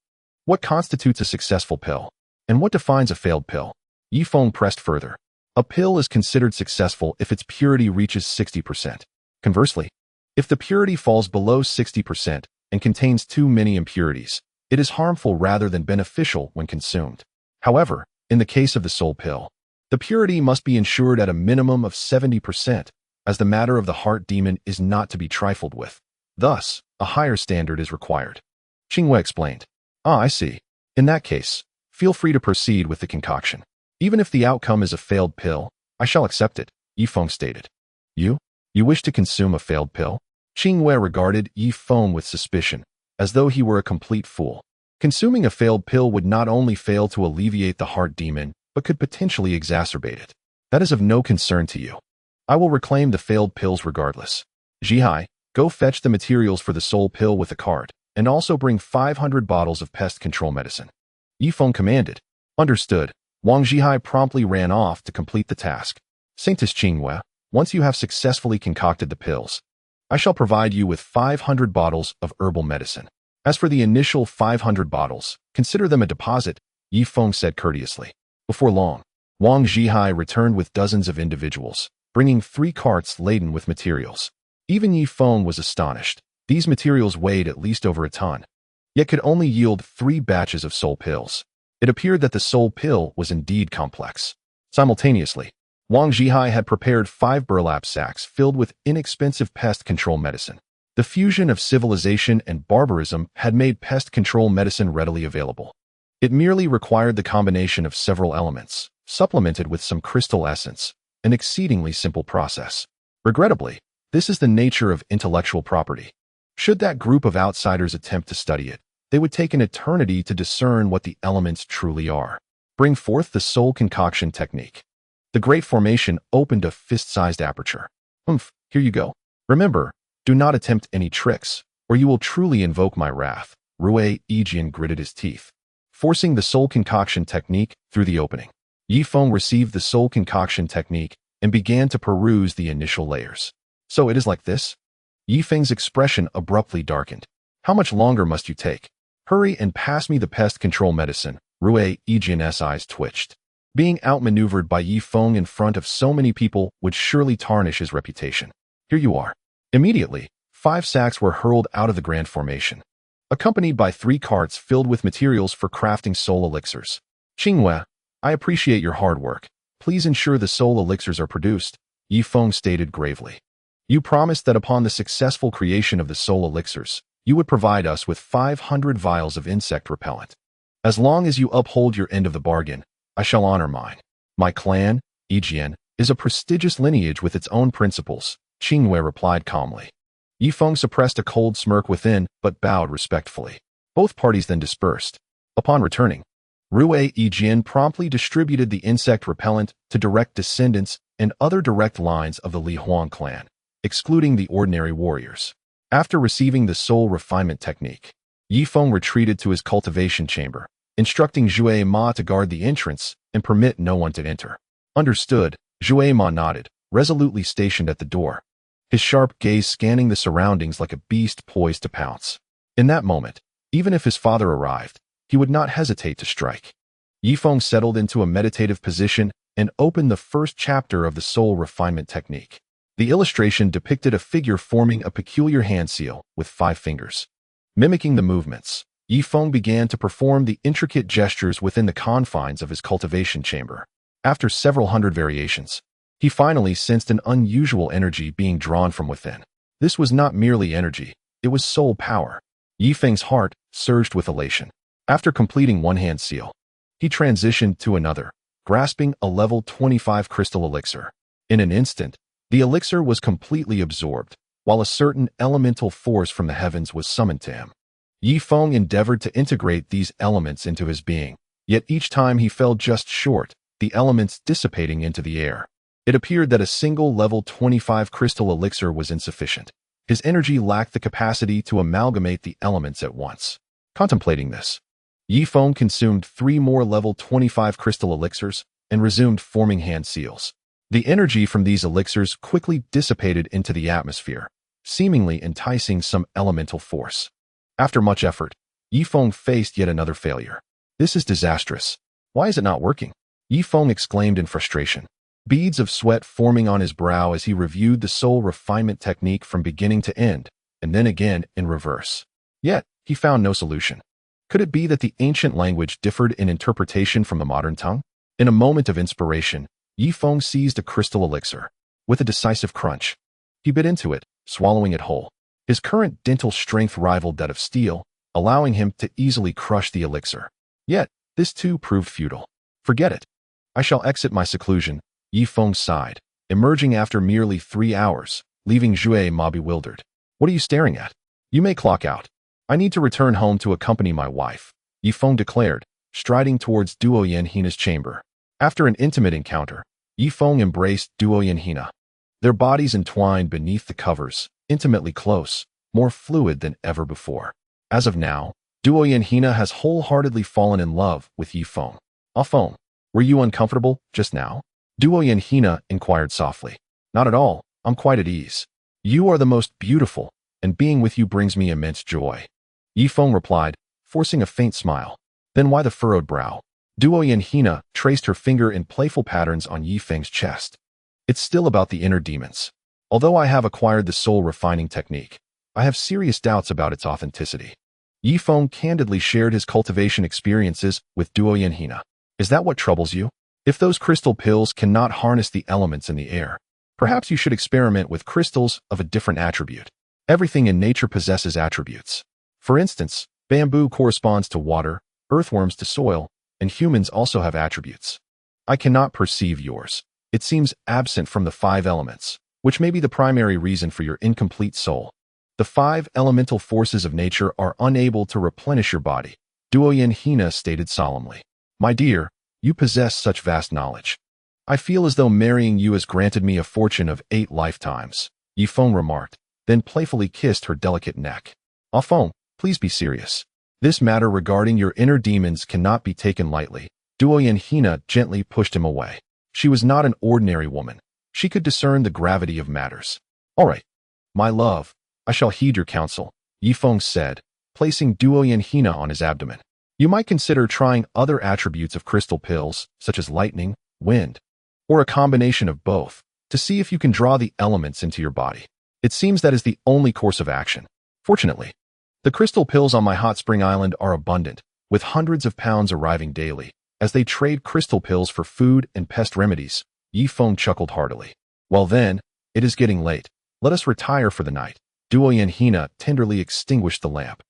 What constitutes a successful pill? And what defines a failed pill? Ye Feng pressed further. A pill is considered successful if its purity reaches 60%. Conversely, if the purity falls below 60% and contains too many impurities, it is harmful rather than beneficial when consumed. However, in the case of the soul pill, the purity must be ensured at a minimum of 70%, as the matter of the heart demon is not to be trifled with. Thus, a higher standard is required. Qinghua explained. I see. In that case, feel free to proceed with the concoction. Even if the outcome is a failed pill, I shall accept it, Ye Feng stated. You wish to consume a failed pill? Qinghua regarded Ye Feng with suspicion, as though he were a complete fool. Consuming a failed pill would not only fail to alleviate the heart demon, but could potentially exacerbate it. That is of no concern to you. I will reclaim the failed pills regardless. Zhihai, go fetch the materials for the soul pill with a cart, and also bring 500 bottles of pest control medicine. Ye Feng commanded. Understood. Wang Zhihai promptly ran off to complete the task. Saintess Qinghua, once you have successfully concocted the pills, I shall provide you with 500 bottles of herbal medicine. As for the initial 500 bottles, consider them a deposit, Ye Feng said courteously. Before long, Wang Zhihai returned with dozens of individuals, bringing 3 carts laden with materials. Even Ye Feng was astonished. These materials weighed at least over a ton, yet could only yield 3 batches of soul pills. It appeared that the soul pill was indeed complex. Simultaneously, Wang Zhihai had prepared 5 burlap sacks filled with inexpensive pest control medicine. The fusion of civilization and barbarism had made pest control medicine readily available. It merely required the combination of several elements, supplemented with some crystal essence, an exceedingly simple process. Regrettably, this is the nature of intellectual property. Should that group of outsiders attempt to study it, they would take an eternity to discern what the elements truly are. Bring forth the soul concoction technique. The great formation opened a fist-sized aperture. Here you go. Remember, do not attempt any tricks, or you will truly invoke my wrath. Rue Yijian gritted his teeth, forcing the soul concoction technique through the opening. Ye Feng received the soul concoction technique and began to peruse the initial layers. So it is like this? Ye Feng's expression abruptly darkened. How much longer must you take? Hurry and pass me the pest control medicine. Rue Yijian's eyes twitched. Being outmaneuvered by Ye Feng in front of so many people would surely tarnish his reputation. Here you are. Immediately, 5 sacks were hurled out of the grand formation, accompanied by 3 carts filled with materials for crafting soul elixirs. Qinghua, I appreciate your hard work. Please ensure the soul elixirs are produced, Ye Feng stated gravely. You promised that upon the successful creation of the soul elixirs, you would provide us with 500 vials of insect repellent. As long as you uphold your end of the bargain, I shall honor mine. My clan, Yijian, is a prestigious lineage with its own principles, Qinghua replied calmly. Ye Feng suppressed a cold smirk within, but bowed respectfully. Both parties then dispersed. Upon returning, Rue Yijian promptly distributed the insect repellent to direct descendants and other direct lines of the Li Huang clan, excluding the ordinary warriors. After receiving the soul refinement technique, Ye Feng retreated to his cultivation chamber, instructing Zhue Ma to guard the entrance and permit no one to enter. Understood, Zhue Ma nodded, resolutely stationed at the door, his sharp gaze scanning the surroundings like a beast poised to pounce. In that moment, even if his father arrived, he would not hesitate to strike. Ye Feng settled into a meditative position and opened the first chapter of the soul refinement technique. The illustration depicted a figure forming a peculiar hand seal with 5 fingers. Mimicking the movements, Ye Feng began to perform the intricate gestures within the confines of his cultivation chamber. After several hundred variations, he finally sensed an unusual energy being drawn from within. This was not merely energy, it was soul power. Ye Feng's heart surged with elation. After completing one hand seal, he transitioned to another, grasping a level 25 crystal elixir. In an instant, the elixir was completely absorbed, while a certain elemental force from the heavens was summoned to him. Ye Feng endeavored to integrate these elements into his being, yet each time he fell just short, the elements dissipating into the air. It appeared that a single level 25 crystal elixir was insufficient. His energy lacked the capacity to amalgamate the elements at once. Contemplating this, Ye Feng consumed 3 more level 25 crystal elixirs and resumed forming hand seals. The energy from these elixirs quickly dissipated into the atmosphere, seemingly enticing some elemental force. After much effort, Ye Feng faced yet another failure. This is disastrous. Why is it not working? Ye Feng exclaimed in frustration, beads of sweat forming on his brow as he reviewed the soul refinement technique from beginning to end, and then again in reverse. Yet, he found no solution. Could it be that the ancient language differed in interpretation from the modern tongue? In a moment of inspiration, Ye Feng seized a crystal elixir. With a decisive crunch, he bit into it, swallowing it whole. His current dental strength rivaled that of steel, allowing him to easily crush the elixir. Yet, this too proved futile. Forget it. I shall exit my seclusion, Ye Feng sighed, emerging after merely 3 hours, leaving Jue Ma bewildered. What are you staring at? You may clock out. I need to return home to accompany my wife, Ye Feng declared, striding towards Duoyan Hina's chamber. After an intimate encounter, Ye Feng embraced Duoyan Hina. Their bodies entwined beneath the covers, intimately close, more fluid than ever before. As of now, Duoyan Hina has wholeheartedly fallen in love with Ye Feng. Ah Feng, were you uncomfortable just now? Duoyan Hina inquired softly. Not at all, I'm quite at ease. You are the most beautiful, and being with you brings me immense joy. Ye Feng replied, forcing a faint smile. Then why the furrowed brow? Duoyan Hina traced her finger in playful patterns on Ye Feng's chest. It's still about the inner demons. Although I have acquired the soul refining technique, I have serious doubts about its authenticity. Ye Feng candidly shared his cultivation experiences with Duoyan Hina. Is that what troubles you? If those crystal pills cannot harness the elements in the air, perhaps you should experiment with crystals of a different attribute. Everything in nature possesses attributes. For instance, bamboo corresponds to water, earthworms to soil, and humans also have attributes. I cannot perceive yours. It seems absent from the 5 elements, which may be the primary reason for your incomplete soul. The 5 elemental forces of nature are unable to replenish your body, Duoyan Hina stated solemnly. My dear, you possess such vast knowledge. I feel as though marrying you has granted me a fortune of 8 lifetimes, Ye Feng remarked, then playfully kissed her delicate neck. Ah Feng, please be serious. This matter regarding your inner demons cannot be taken lightly. Duoyan Hina gently pushed him away. She was not an ordinary woman. She could discern the gravity of matters. All right, my love, I shall heed your counsel, Ye Feng said, placing Duoyan Hina on his abdomen. You might consider trying other attributes of crystal pills, such as lightning, wind, or a combination of both, to see if you can draw the elements into your body. It seems that is the only course of action. Fortunately, the crystal pills on my hot spring island are abundant, with hundreds of pounds arriving daily, as they trade crystal pills for food and pest remedies. Ye Feng chuckled heartily. Well then, it is getting late. Let us retire for the night. Duoyan Hina tenderly extinguished the lamp.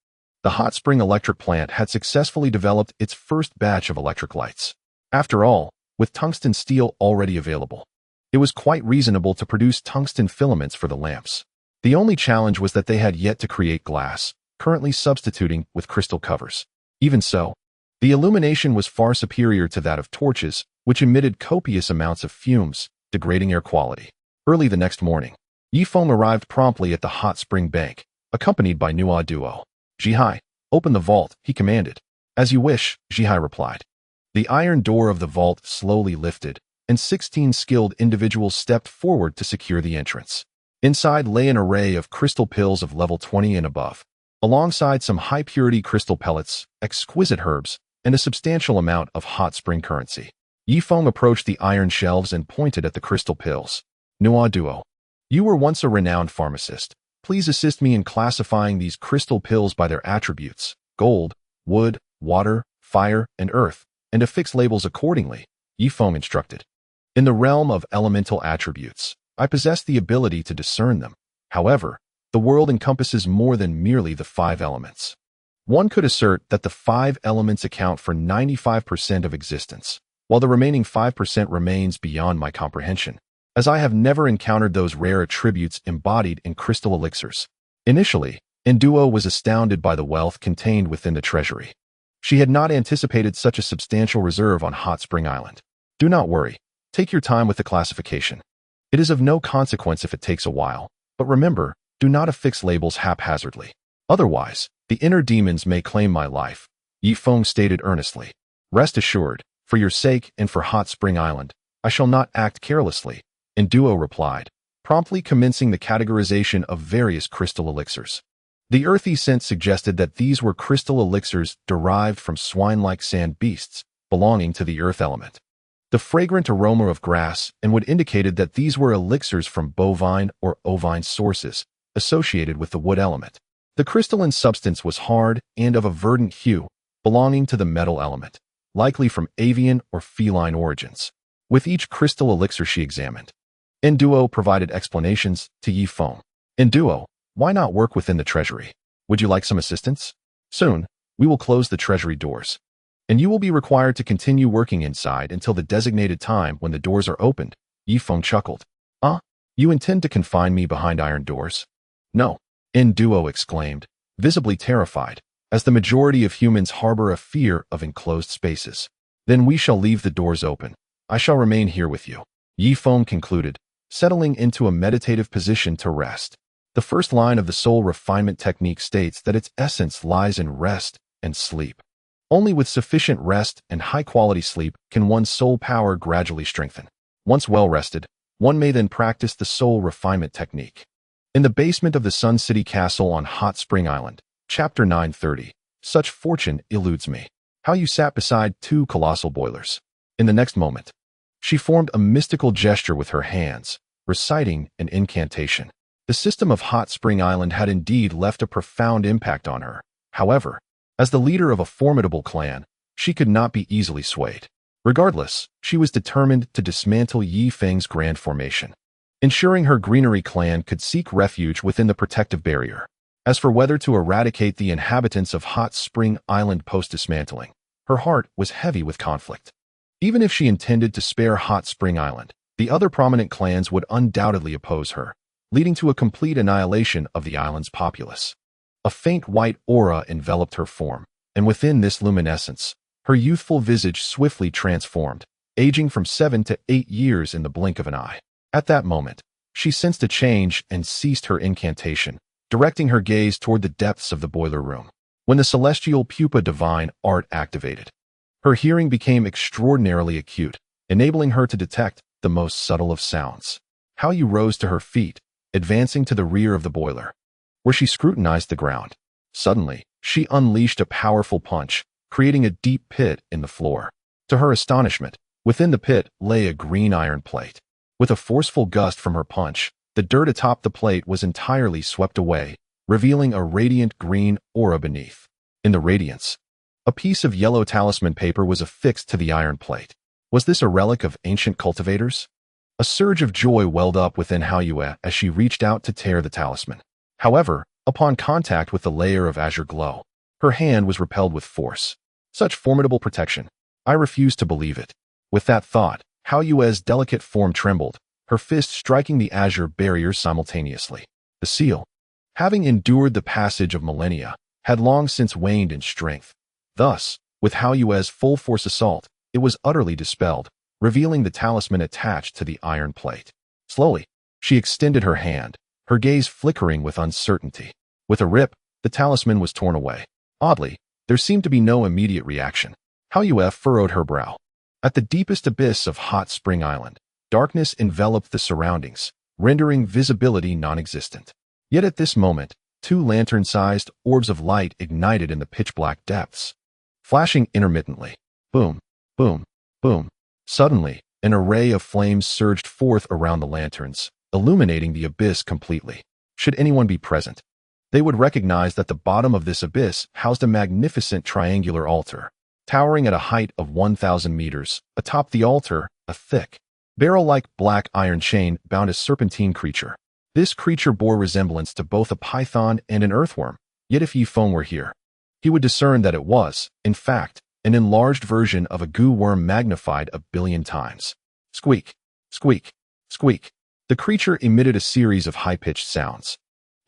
The hot spring electric plant had successfully developed its first batch of electric lights. After all, with tungsten steel already available, it was quite reasonable to produce tungsten filaments for the lamps. The only challenge was that they had yet to create glass, currently substituting with crystal covers. Even so, the illumination was far superior to that of torches, which emitted copious amounts of fumes, degrading air quality. Early the next morning, Ye Feng arrived promptly at the hot spring bank, accompanied by Nua Duo. Jihai, open the vault, he commanded. As you wish, Jihai replied. The iron door of the vault slowly lifted, and 16 skilled individuals stepped forward to secure the entrance. Inside lay an array of crystal pills of level 20 and above, alongside some high-purity crystal pellets, exquisite herbs, and a substantial amount of hot spring currency. Ye Feng approached the iron shelves and pointed at the crystal pills. Nua Duo, you were once a renowned pharmacist. Please assist me in classifying these crystal pills by their attributes, gold, wood, water, fire, and earth, and affix labels accordingly, Ye Feng instructed. In the realm of elemental attributes, I possess the ability to discern them. However, the world encompasses more than merely the 5 elements. One could assert that the 5 elements account for 95% of existence, while the remaining 5% remains beyond my comprehension. as I have never encountered those rare attributes embodied in crystal elixirs. Initially, Induo was astounded by the wealth contained within the treasury. She had not anticipated such a substantial reserve on Hot Spring Island. Do not worry. Take your time with the classification. It is of no consequence if it takes a while, but remember, do not affix labels haphazardly. Otherwise, the inner demons may claim my life, Ye Feng stated earnestly. Rest assured, for your sake and for Hot Spring Island, I shall not act carelessly, Induo replied, promptly commencing the categorization of various crystal elixirs. The earthy scent suggested that these were crystal elixirs derived from swine-like sand beasts, belonging to the earth element. The fragrant aroma of grass and wood indicated that these were elixirs from bovine or ovine sources, associated with the wood element. The crystalline substance was hard and of a verdant hue, belonging to the metal element, likely from avian or feline origins. With each crystal elixir she examined, Induo provided explanations to Ye Feng. Induo, why not work within the treasury? Would you like some assistance? Soon, we will close the treasury doors, and you will be required to continue working inside until the designated time when the doors are opened, Ye Feng chuckled. You intend to confine me behind iron doors? No, Induo exclaimed, visibly terrified, as the majority of humans harbor a fear of enclosed spaces. Then we shall leave the doors open. I shall remain here with you, Ye Feng concluded, settling into a meditative position to rest. The first line of the soul refinement technique states that its essence lies in rest and sleep. Only with sufficient rest and high-quality sleep can one's soul power gradually strengthen. Once well-rested, one may then practice the soul refinement technique. In the basement of the Sun City Castle on Hot Spring Island, Chapter 930, such fortune eludes me. How you sat beside two colossal boilers. In the next moment, she formed a mystical gesture with her hands, reciting an incantation. The system of Hot Spring Island had indeed left a profound impact on her. However, as the leader of a formidable clan, she could not be easily swayed. Regardless, she was determined to dismantle Ye Feng's grand formation, ensuring her greenery clan could seek refuge within the protective barrier. As for whether to eradicate the inhabitants of Hot Spring Island post-dismantling, her heart was heavy with conflict. Even if she intended to spare Hot Spring Island, the other prominent clans would undoubtedly oppose her, leading to a complete annihilation of the island's populace. A faint white aura enveloped her form, and within this luminescence, her youthful visage swiftly transformed, aging from 7 to 8 years in the blink of an eye. At that moment, she sensed a change and ceased her incantation, directing her gaze toward the depths of the boiler room. When the celestial pupa divine art activated, her hearing became extraordinarily acute, enabling her to detect the most subtle of sounds. How you rose to her feet, advancing to the rear of the boiler, where she scrutinized the ground. Suddenly, she unleashed a powerful punch, creating a deep pit in the floor. To her astonishment, within the pit lay a green iron plate. With a forceful gust from her punch, the dirt atop the plate was entirely swept away, revealing a radiant green aura beneath. In the radiance, a piece of yellow talisman paper was affixed to the iron plate. Was this a relic of ancient cultivators? A surge of joy welled up within Haoyue as she reached out to tear the talisman. However, upon contact with the layer of azure glow, her hand was repelled with force. Such formidable protection. I refused to believe it. With that thought, Haoyue's delicate form trembled, her fist striking the azure barrier simultaneously. The seal, having endured the passage of millennia, had long since waned in strength. Thus, with Haoyue's full force assault, it was utterly dispelled, revealing the talisman attached to the iron plate. Slowly, she extended her hand, her gaze flickering with uncertainty. With a rip, the talisman was torn away. Oddly, there seemed to be no immediate reaction. Haoyue furrowed her brow. At the deepest abyss of Hot Spring Island, darkness enveloped the surroundings, rendering visibility non-existent. Yet at this moment, 2 lantern-sized orbs of light ignited in the pitch-black depths, flashing intermittently. Boom, boom, boom. Suddenly, an array of flames surged forth around the lanterns, illuminating the abyss completely. Should anyone be present, they would recognize that the bottom of this abyss housed a magnificent triangular altar. Towering at a height of 1,000 meters, atop the altar, a thick, barrel-like black iron chain bound a serpentine creature. This creature bore resemblance to both a python and an earthworm, yet if Ye Feng were here, he would discern that it was, in fact, an enlarged version of a goo worm magnified 1 billion times. Squeak, squeak, Squeak. The creature emitted a series of high-pitched sounds.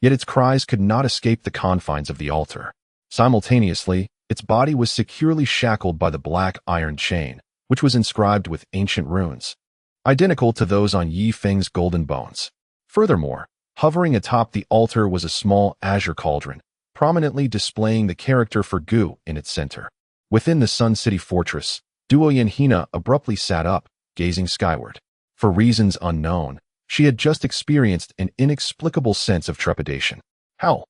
Yet its cries could not escape the confines of the altar. Simultaneously, its body was securely shackled by the black iron chain, which was inscribed with ancient runes, identical to those on Ye Feng's golden bones. Furthermore, hovering atop the altar was a small azure cauldron, prominently displaying the character for Gu in its center. Within the Sun City fortress, Duoyan Hina abruptly sat up, gazing skyward. For reasons unknown, she had just experienced an inexplicable sense of trepidation. Howl!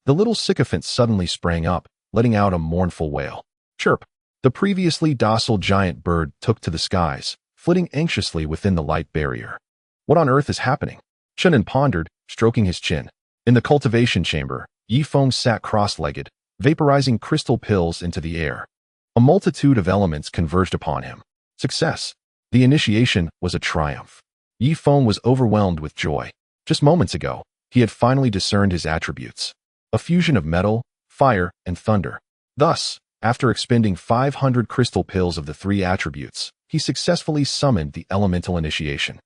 The little sycophant suddenly sprang up, letting out a mournful wail. Chirp! The previously docile giant bird took to the skies, flitting anxiously within the light barrier. What on earth is happening? Chen An pondered, stroking his chin. In the cultivation chamber, Ye Feng sat cross-legged, vaporizing crystal pills into the air. A multitude of elements converged upon him. Success! The initiation was a triumph. Ye Feng was overwhelmed with joy. Just moments ago, he had finally discerned his attributes. A fusion of metal, fire, and thunder. Thus, after expending 500 crystal pills of the three attributes, he successfully summoned the elemental initiation,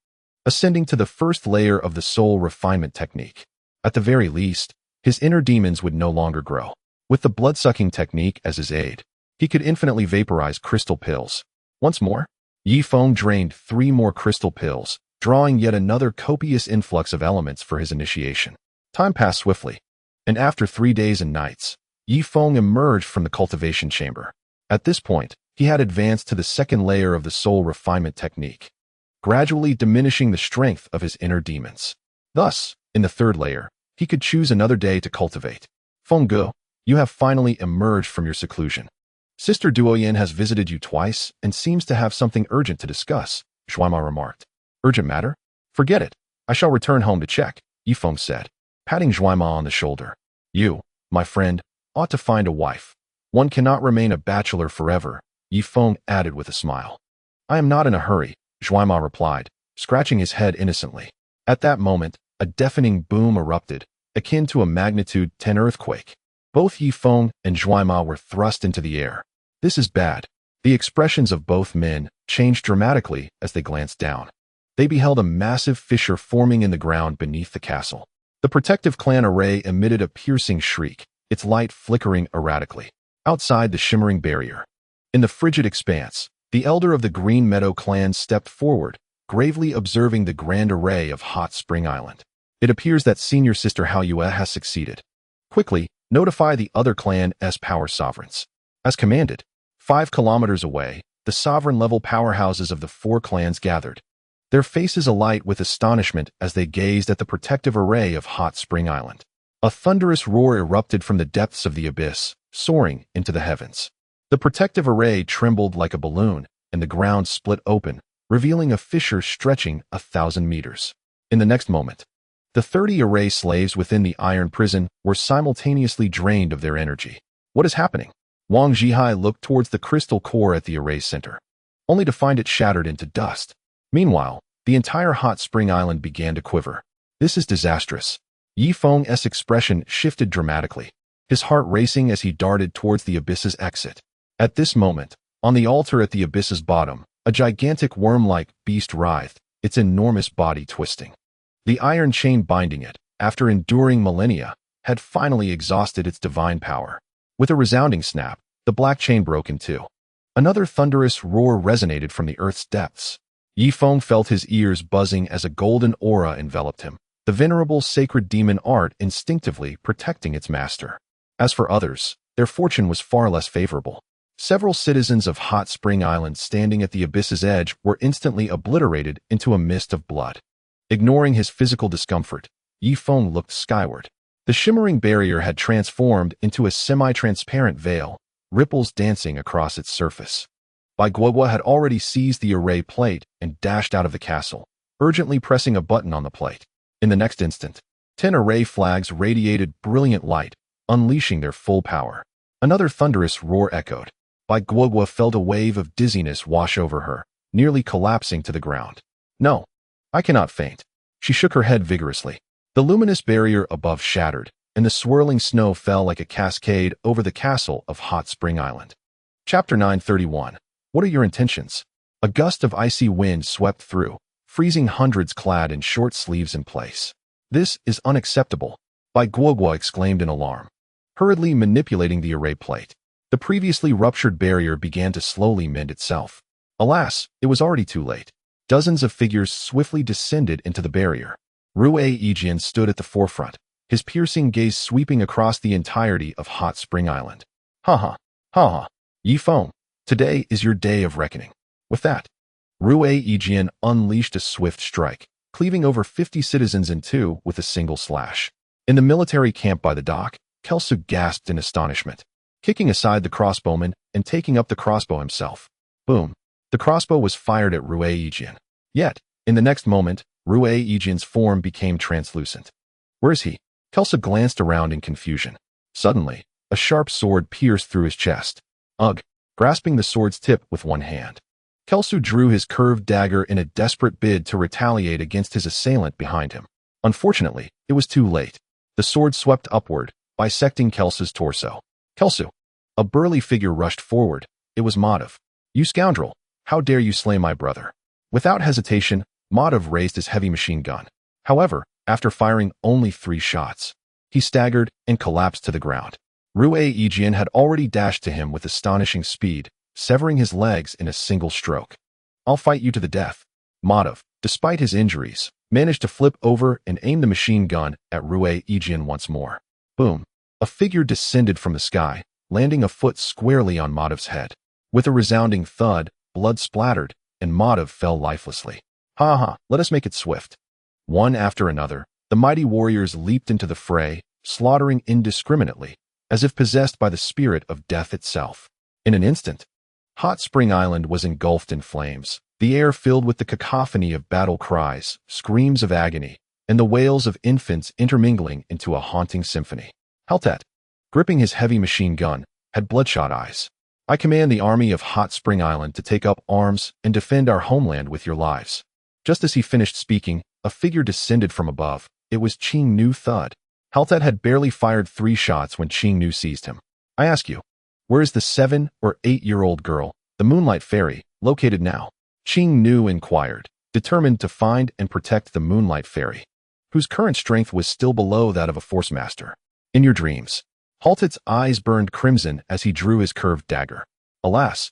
ascending to the first layer of the soul refinement technique. At the very least, his inner demons would no longer grow. With the blood-sucking technique as his aid, he could infinitely vaporize crystal pills. Once more, Ye Feng drained 3 more crystal pills, drawing yet another copious influx of elements for his initiation. Time passed swiftly, and after 3 days and nights, Ye Feng emerged from the cultivation chamber. At this point, he had advanced to the second layer of the soul refinement technique, gradually diminishing the strength of his inner demons. Thus, in the third layer, he could choose another day to cultivate. Feng Ge, you have finally emerged from your seclusion. Sister Duoyan has visited you twice and seems to have something urgent to discuss, Zhuaima remarked. Urgent matter? Forget it. I shall return home to check, Ye Feng said, patting Zhuaima on the shoulder. You, my friend, ought to find a wife. One cannot remain a bachelor forever, Ye Feng added with a smile. I am not in a hurry, Zhuaima replied, scratching his head innocently. At that moment, a deafening boom erupted, akin to a magnitude 10 earthquake. Both Ye Feng and Zhuaima were thrust into the air. This is bad. The expressions of both men changed dramatically as they glanced down. They beheld a massive fissure forming in the ground beneath the castle. The protective clan array emitted a piercing shriek, its light flickering erratically. Outside the shimmering barrier, in the frigid expanse, the elder of the Green Meadow clan stepped forward, gravely observing the grand array of Hot Spring Island. It appears that senior sister Hao Yue has succeeded. Quickly, notify the other clan's power sovereigns. As commanded, 5 kilometers away, the sovereign-level powerhouses of the 4 clans gathered, their faces alight with astonishment as they gazed at the protective array of Hot Spring Island. A thunderous roar erupted from the depths of the abyss, soaring into the heavens. The protective array trembled like a balloon, and the ground split open, revealing a fissure stretching 1,000 meters. In the next moment, the 30 array slaves within the iron prison were simultaneously drained of their energy. What is happening? Wang Zhihai looked towards the crystal core at the array's center, only to find it shattered into dust. Meanwhile, the entire Hot Spring Island began to quiver. This is disastrous. Ye Feng's expression shifted dramatically, his heart racing as he darted towards the abyss's exit. At this moment, on the altar at the abyss's bottom, a gigantic worm-like beast writhed, its enormous body twisting. The iron chain binding it, after enduring millennia, had finally exhausted its divine power. With a resounding snap, the black chain broke in two. Another thunderous roar resonated from the earth's depths. Ye Feng felt his ears buzzing as a golden aura enveloped him, the venerable sacred demon art instinctively protecting its master. As for others, their fortune was far less favorable. Several citizens of Hot Spring Island standing at the abyss's edge were instantly obliterated into a mist of blood. Ignoring his physical discomfort, Ye Feng looked skyward. The shimmering barrier had transformed into a semi-transparent veil, ripples dancing across its surface. Bai Guoguo had already seized the array plate and dashed out of the castle, urgently pressing a button on the plate. In the next instant, 10 array flags radiated brilliant light, unleashing their full power. Another thunderous roar echoed. Bai Guoguo felt a wave of dizziness wash over her, nearly collapsing to the ground. No, I cannot faint. She shook her head vigorously. The luminous barrier above shattered, and the swirling snow fell like a cascade over the castle of Hot Spring Island. Chapter 931. What are your intentions? A gust of icy wind swept through, freezing hundreds clad in short sleeves in place. "This is unacceptable," Bai Guogua exclaimed in alarm, hurriedly manipulating the array plate. The previously ruptured barrier began to slowly mend itself. Alas, it was already too late. Dozens of figures swiftly descended into the barrier. Rue Yijian stood at the forefront, his piercing gaze sweeping across the entirety of Hot Spring Island. "Ha ha, ha ha, Ye Feng, today is your day of reckoning." With that, Rue Yijian unleashed a swift strike, cleaving over 50 citizens in two with a single slash. In the military camp by the dock, Kelsu gasped in astonishment, kicking aside the crossbowman and taking up the crossbow himself. Boom! The crossbow was fired at Rue Yijian. Yet, in the next moment, Rue Yijian's form became translucent. "Where is he?" Kelsu glanced around in confusion. Suddenly, a sharp sword pierced through his chest. Ugh! Grasping the sword's tip with one hand, Kelsu drew his curved dagger in a desperate bid to retaliate against his assailant behind him. Unfortunately, it was too late. The sword swept upward, bisecting Kelsu's torso. "Kelsu!" A burly figure rushed forward. It was Madhav. "You scoundrel! How dare you slay my brother?" Without hesitation, Madhav raised his heavy machine gun. However, after firing only 3 shots, he staggered and collapsed to the ground. Rue Yijian had already dashed to him with astonishing speed, severing his legs in a single stroke. "I'll fight you to the death." Madhav, despite his injuries, managed to flip over and aim the machine gun at Rue Yijian once more. Boom! A figure descended from the sky, landing a foot squarely on Madhav's head. With a resounding thud, blood splattered, and Madhav fell lifelessly. "Ha ha, let us make it swift." One after another, the mighty warriors leaped into the fray, slaughtering indiscriminately, as if possessed by the spirit of death itself. In an instant, Hot Spring Island was engulfed in flames, the air filled with the cacophony of battle cries, screams of agony, and the wails of infants intermingling into a haunting symphony. Haltet, gripping his heavy machine gun, had bloodshot eyes. "I command the army of Hot Spring Island to take up arms and defend our homeland with your lives." Just as he finished speaking, a figure descended from above. It was Qing Nu Thud. Haltet had barely fired 3 shots when Qing Nu seized him. "I ask you, where is the 7 or 8-year-old girl, the Moonlight Fairy, located now?" Qing Nu inquired, determined to find and protect the Moonlight Fairy, whose current strength was still below that of a Force Master. "In your dreams." Haltet's eyes burned crimson as he drew his curved dagger. Alas,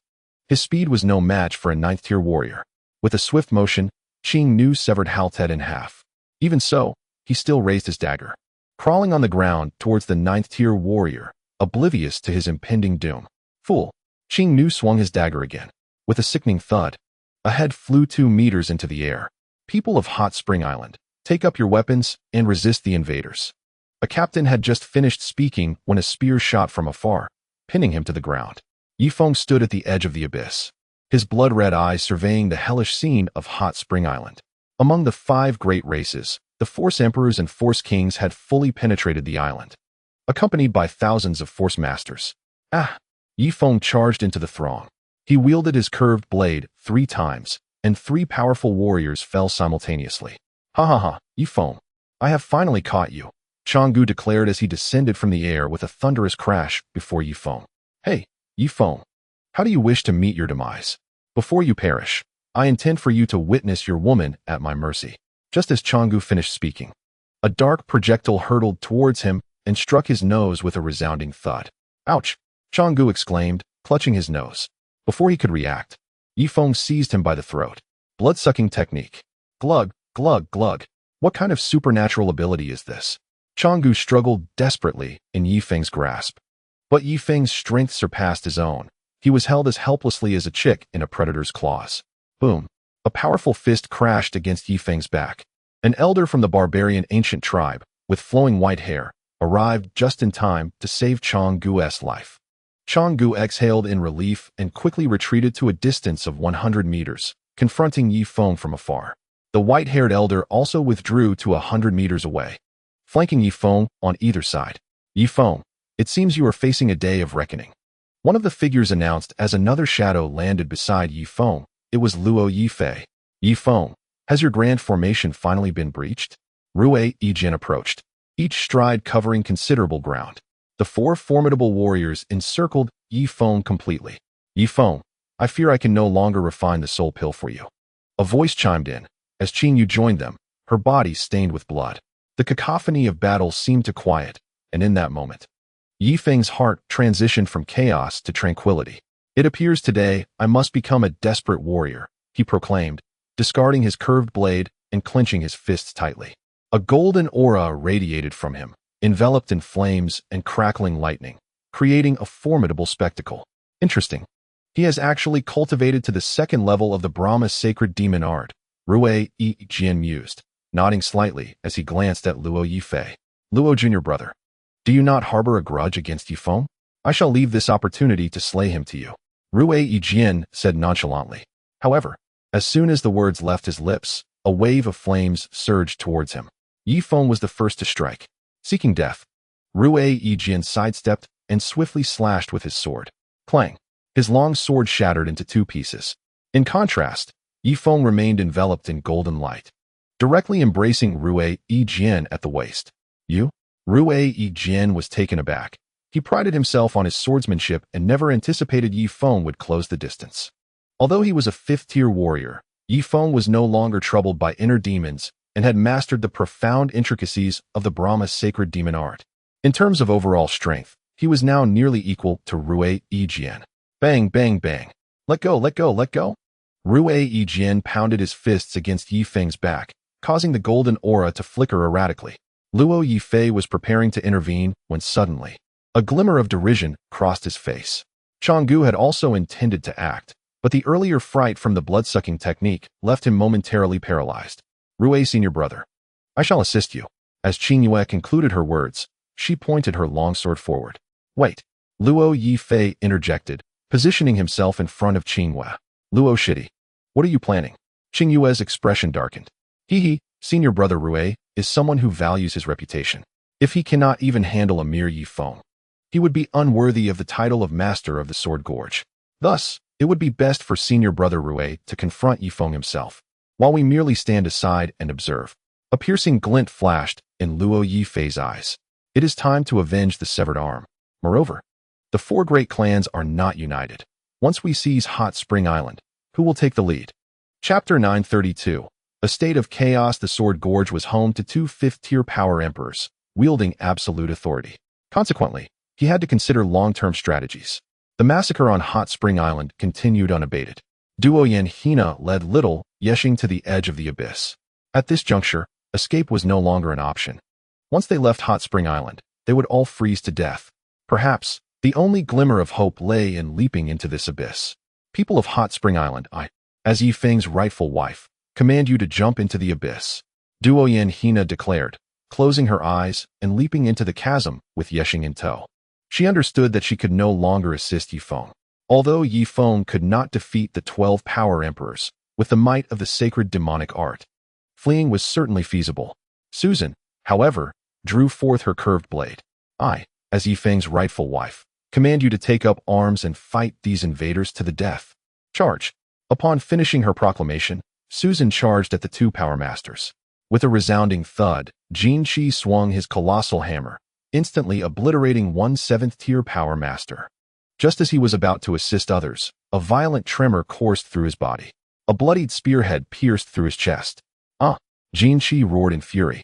his speed was no match for a 9th-tier warrior. With a swift motion, Qing Nu severed Haltet in half. Even so, he still raised his dagger, crawling on the ground towards the 9th-tier warrior, oblivious to his impending doom. "Fool!" Qing Nu swung his dagger again. With a sickening thud, a head flew 2 meters into the air. "People of Hot Spring Island, take up your weapons and resist the invaders." A captain had just finished speaking when a spear shot from afar, pinning him to the ground. Ye Feng stood at the edge of the abyss, his blood-red eyes surveying the hellish scene of Hot Spring Island. Among the 5 great races, the Force Emperors and Force Kings had fully penetrated the island, accompanied by thousands of Force Masters. "Ah!" Ye Feng charged into the throng. He wielded his curved blade 3 times, and 3 powerful warriors fell simultaneously. "Ha ha ha, Ye Feng, I have finally caught you," Changgu declared as he descended from the air with a thunderous crash before Ye Feng. "Hey, Ye Feng, how do you wish to meet your demise? Before you perish, I intend for you to witness your woman at my mercy." Just as Changgu finished speaking, a dark projectile hurtled towards him and struck his nose with a resounding thud. "Ouch!" Changgu exclaimed, clutching his nose. Before he could react, Ye Feng seized him by the throat. Blood-sucking technique. Glug, glug, glug. What kind of supernatural ability is this? Changgu struggled desperately in Ye Feng's grasp. But Ye Feng's strength surpassed his own. He was held as helplessly as a chick in a predator's claws. Boom. A powerful fist crashed against Ye Feng's back. An elder from the barbarian ancient tribe, with flowing white hair, arrived just in time to save Changgu's life. Changgu exhaled in relief and quickly retreated to a distance of 100 meters, confronting Ye Feng from afar. The white-haired elder also withdrew to 100 meters away, flanking Ye Feng on either side. "Ye Feng, it seems you are facing a day of reckoning." One of the figures announced as another shadow landed beside Ye Feng. It was Luo Yifei. "Ye Feng, has your grand formation finally been breached?" Rue Yijian approached, each stride covering considerable ground. The 4 formidable warriors encircled Ye Feng completely. "Ye Feng, I fear I can no longer refine the soul pill for you." A voice chimed in, As Qing Yu joined them, her body stained with blood. The cacophony of battle seemed to quiet, and in that moment, Ye Feng's heart transitioned from chaos to tranquility. It appears today I must become a desperate warrior, he proclaimed, discarding his curved blade and clenching his fists tightly. A golden aura radiated from him, enveloped in flames and crackling lightning, creating a formidable spectacle. Interesting. He has actually cultivated to the second level of the Brahma's sacred demon art, Yijian mused, nodding slightly as he glanced at Luo Yifei. Luo, junior brother, do you not harbor a grudge against Ye Feng? I shall leave this opportunity to slay him to you, Yijian said nonchalantly. However, as soon as the words left his lips, a wave of flames surged towards him. Ye Feng was the first to strike. Seeking death, Yijian sidestepped and swiftly slashed with his sword. Clang! His long sword shattered into two pieces. In contrast, Ye Feng remained enveloped in golden light, directly embracing Yijian at the waist. You? Yijian was taken aback. He prided himself on his swordsmanship and never anticipated Ye Feng would close the distance. Although he was a fifth-tier warrior, Ye Feng was no longer troubled by inner demons and had mastered the profound intricacies of the Brahma's sacred demon art. In terms of overall strength, he was now nearly equal to Yijian. Bang, bang, bang. Let go, let go, let go. Yijian pounded his fists against Ye Feng's back, causing the golden aura to flicker erratically. Luo Yifei was preparing to intervene when suddenly, a glimmer of derision crossed his face. Changgu had also intended to act, but the earlier fright from the blood-sucking technique left him momentarily paralyzed. Senior brother, I shall assist you. As Qing Yue concluded her words, she pointed her longsword forward. Wait. Luo Yifei interjected, positioning himself in front of Qing Yue. Luo shitty. What are you planning? Qing Yue's expression darkened. Senior brother Rui is someone who values his reputation. If he cannot even handle a mere Ye Feng, he would be unworthy of the title of Master of the Sword Gorge. Thus, it would be best for senior brother Rui to confront Ye Feng himself, while we merely stand aside and observe. A piercing glint flashed in Luo Yifei's eyes. It is time to avenge the severed arm. Moreover, the four great clans are not united. Once we seize Hot Spring Island, who will take the lead? Chapter 932. A state of chaos. The Sword Gorge was home to two fifth-tier power emperors, wielding absolute authority. Consequently, he had to consider long-term strategies. The massacre on Hot Spring Island continued unabated. Duoyan Hina led little Yexing to the edge of the abyss. At this juncture, escape was no longer an option. Once they left Hot Spring Island, they would all freeze to death. Perhaps, the only glimmer of hope lay in leaping into this abyss. People of Hot Spring Island, I, as Ye Feng's rightful wife, command you to jump into the abyss, Duoyan Hina declared, closing her eyes and leaping into the chasm with Yexing in tow. She understood that she could no longer assist Ye Feng. Although Ye Feng could not defeat the 12 power emperors with the might of the sacred demonic art, fleeing was certainly feasible. Susan, however, drew forth her curved blade. I, as Ye Feng's rightful wife, command you to take up arms and fight these invaders to the death. Charge. Upon finishing her proclamation, Susan charged at the two power masters. With a resounding thud, Jin Qi swung his colossal hammer, instantly obliterating one seventh-tier power master. Just as he was about to assist others, a violent tremor coursed through his body. A bloodied spearhead pierced through his chest. Jin Qi roared in fury,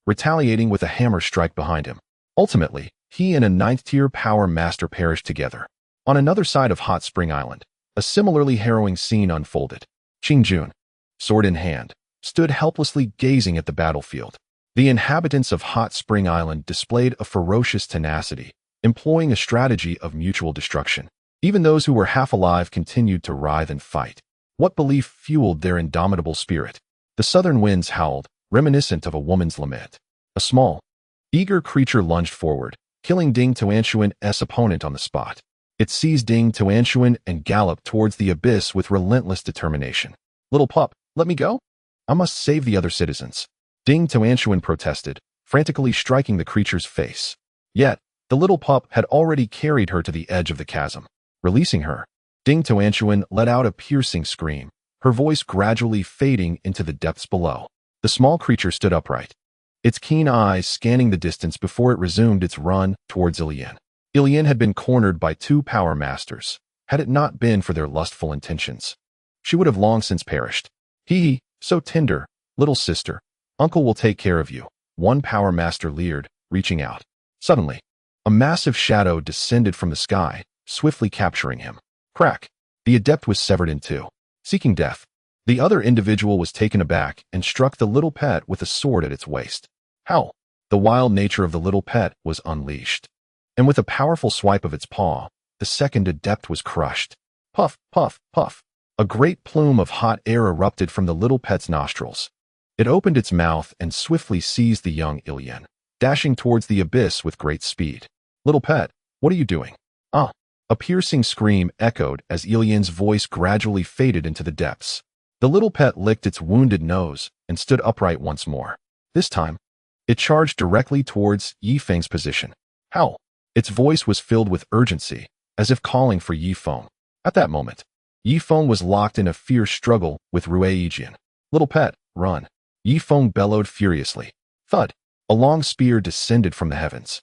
retaliating with a hammer strike behind him. Ultimately, he and a ninth-tier power master perished together. On another side of Hot Spring Island, a similarly harrowing scene unfolded. Qing Jun, sword in hand, stood helplessly gazing at the battlefield. The inhabitants of Hot Spring Island displayed a ferocious tenacity, employing a strategy of mutual destruction. Even those who were half alive continued to writhe and fight. What belief fueled their indomitable spirit? The southern winds howled, reminiscent of a woman's lament. A small, eager creature lunged forward, killing Ding Tuanshuan's opponent on the spot. It seized Ding Tuanshuan and galloped towards the abyss with relentless determination. Little pup, let me go? I must save the other citizens. Ding Tuanshuan protested, frantically striking the creature's face. Yet, the little pup had already carried her to the edge of the chasm. Releasing her, Ding Tuanshuan let out a piercing scream, her voice gradually fading into the depths below. The small creature stood upright, its keen eyes scanning the distance before it resumed its run towards Ilian. Ilian had been cornered by two power masters. Had it not been for their lustful intentions, she would have long since perished. So tender, Little sister, uncle will take care of you, one power master leered, reaching out. Suddenly, a massive shadow descended from the sky, swiftly capturing him. Crack! The adept was severed in two, seeking death. The other individual was taken aback and struck the little pet with a sword at its waist. Howl! The wild nature of the little pet was unleashed. And with a powerful swipe of its paw, the second adept was crushed. Puff, puff, puff. A great plume of hot air erupted from the little pet's nostrils. It opened its mouth and swiftly seized the young Yijian, dashing towards the abyss with great speed. Little pet, what are you doing? Ah! A piercing scream echoed as Yijian's voice gradually faded into the depths. The little pet licked its wounded nose and stood upright once more. This time, it charged directly towards Ye Feng's position. Howl! Its voice was filled with urgency, as if calling for Ye Feng. At that moment, Ye Feng was locked in a fierce struggle with Rue Yijian. Little pet, run! Ye Feng bellowed furiously. Thud! A long spear descended from the heavens,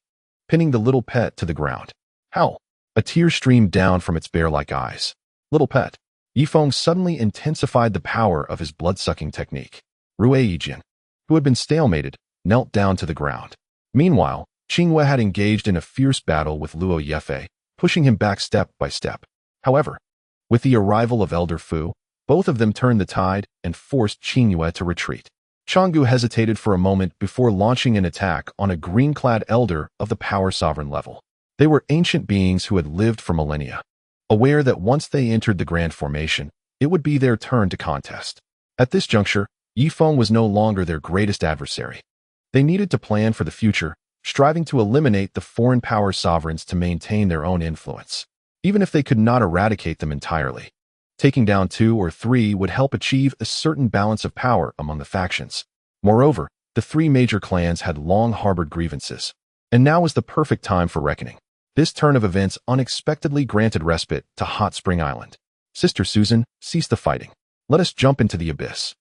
pinning the little pet to the ground. Howl! A tear streamed down from its bear-like eyes. Little pet. Ye Feng suddenly intensified the power of his blood-sucking technique. Rue Yijian, who had been stalemated, knelt down to the ground. Meanwhile, Qingyue had engaged in a fierce battle with Luo Yefei, pushing him back step by step. However, with the arrival of Elder Fu, both of them turned the tide and forced Qingyue to retreat. Changgu hesitated for a moment before launching an attack on a green-clad elder of the power sovereign level. They were ancient beings who had lived for millennia, aware that once they entered the Grand Formation, it would be their turn to contest. At this juncture, Ye Feng was no longer their greatest adversary. They needed to plan for the future, striving to eliminate the foreign power sovereigns to maintain their own influence. Even if they could not eradicate them entirely, taking down 2 or 3 would help achieve a certain balance of power among the factions. Moreover, the 3 major clans had long harbored grievances, and now was the perfect time for reckoning. This turn of events unexpectedly granted respite to Hot Spring Island. Sister Susan, cease the fighting. Let us jump into the abyss.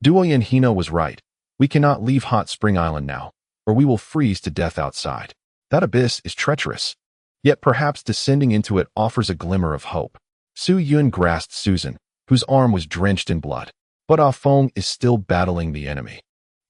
Duoyan Hina was right. We cannot leave Hot Spring Island now, or we will freeze to death outside. That abyss is treacherous. Yet perhaps descending into it offers a glimmer of hope. Su Yun grasped Susan, whose arm was drenched in blood. But Ah Feng is still battling the enemy.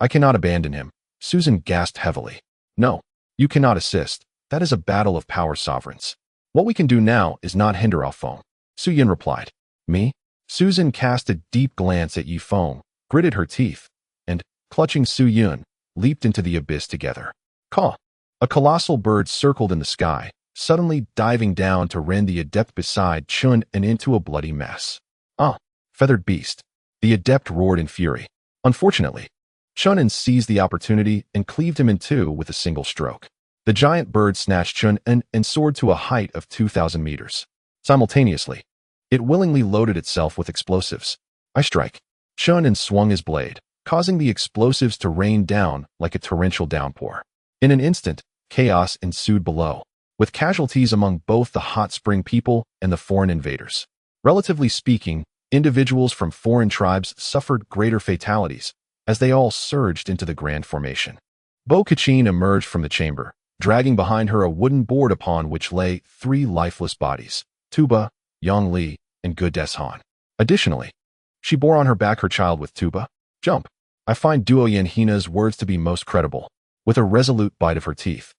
I cannot abandon him. Susan gasped heavily. No, you cannot assist. That is a battle of power sovereigns. What we can do now is not hinder Ah Feng. Su Yun replied. Me? Susan cast a deep glance at Ye Feng, gritted her teeth, and, clutching Su Yun, leaped into the abyss together. Caw! A colossal bird circled in the sky, suddenly diving down to rend the adept beside Chen An into a bloody mess. Ah! Feathered beast! The adept roared in fury. Unfortunately, Chen An seized the opportunity and cleaved him in two with a single stroke. The giant bird snatched Chen An and soared to a height of 2,000 meters. Simultaneously, it willingly loaded itself with explosives. I strike. Chen An swung his blade, causing the explosives to rain down like a torrential downpour. In an instant, chaos ensued below, with casualties among both the hot spring people and the foreign invaders. Relatively speaking, individuals from foreign tribes suffered greater fatalities, as they all surged into the Grand Formation. Bo Kachin emerged from the chamber, dragging behind her a wooden board upon which lay 3 lifeless bodies, Tuba, Yang Li, and Gu Deshan. Additionally, she bore on her back her child with Tuba. Jump! I find Duoyan Hina's words to be most credible. With a resolute bite of her teeth,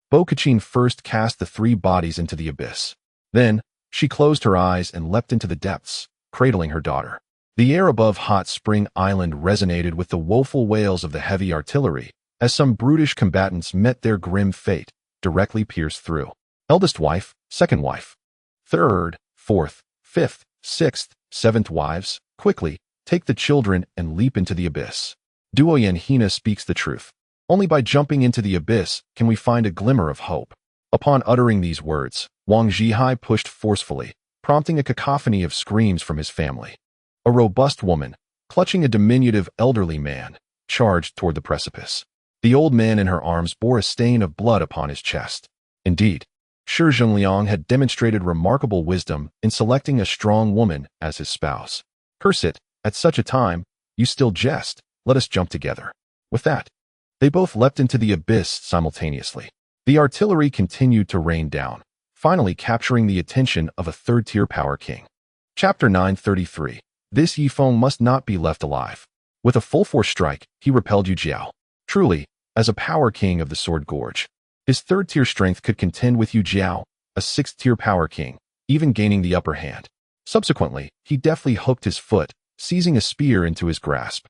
Bo Kachin first cast the 3 bodies into the abyss. Then, she closed her eyes and leapt into the depths, cradling her daughter. The air above Hot Spring Island resonated with the woeful wails of the heavy artillery, as some brutish combatants met their grim fate, directly pierced through. Eldest wife, second wife, third, fourth, fifth, sixth, seventh wives, quickly, take the children and leap into the abyss. Duoyan Hina speaks the truth. Only by jumping into the abyss can we find a glimmer of hope. Upon uttering these words, Wang Zhihai pushed forcefully, prompting a cacophony of screams from his family. A robust woman, clutching a diminutive elderly man, charged toward the precipice. The old man in her arms bore a stain of blood upon his chest. Indeed, Shi Zhengliang had demonstrated remarkable wisdom in selecting a strong woman as his spouse. Curse it, at such a time, you still jest, let us jump together. With that, they both leapt into the abyss simultaneously. The artillery continued to rain down, finally capturing the attention of a third-tier power king. Chapter 933. This Ye Feng must not be left alive. With a full-force strike, he repelled Yu Jiao. Truly, as a power king of the Sword Gorge, his third-tier strength could contend with Yu Jiao, a sixth-tier power king, even gaining the upper hand. Subsequently, he deftly hooked his foot, seizing a spear into his grasp.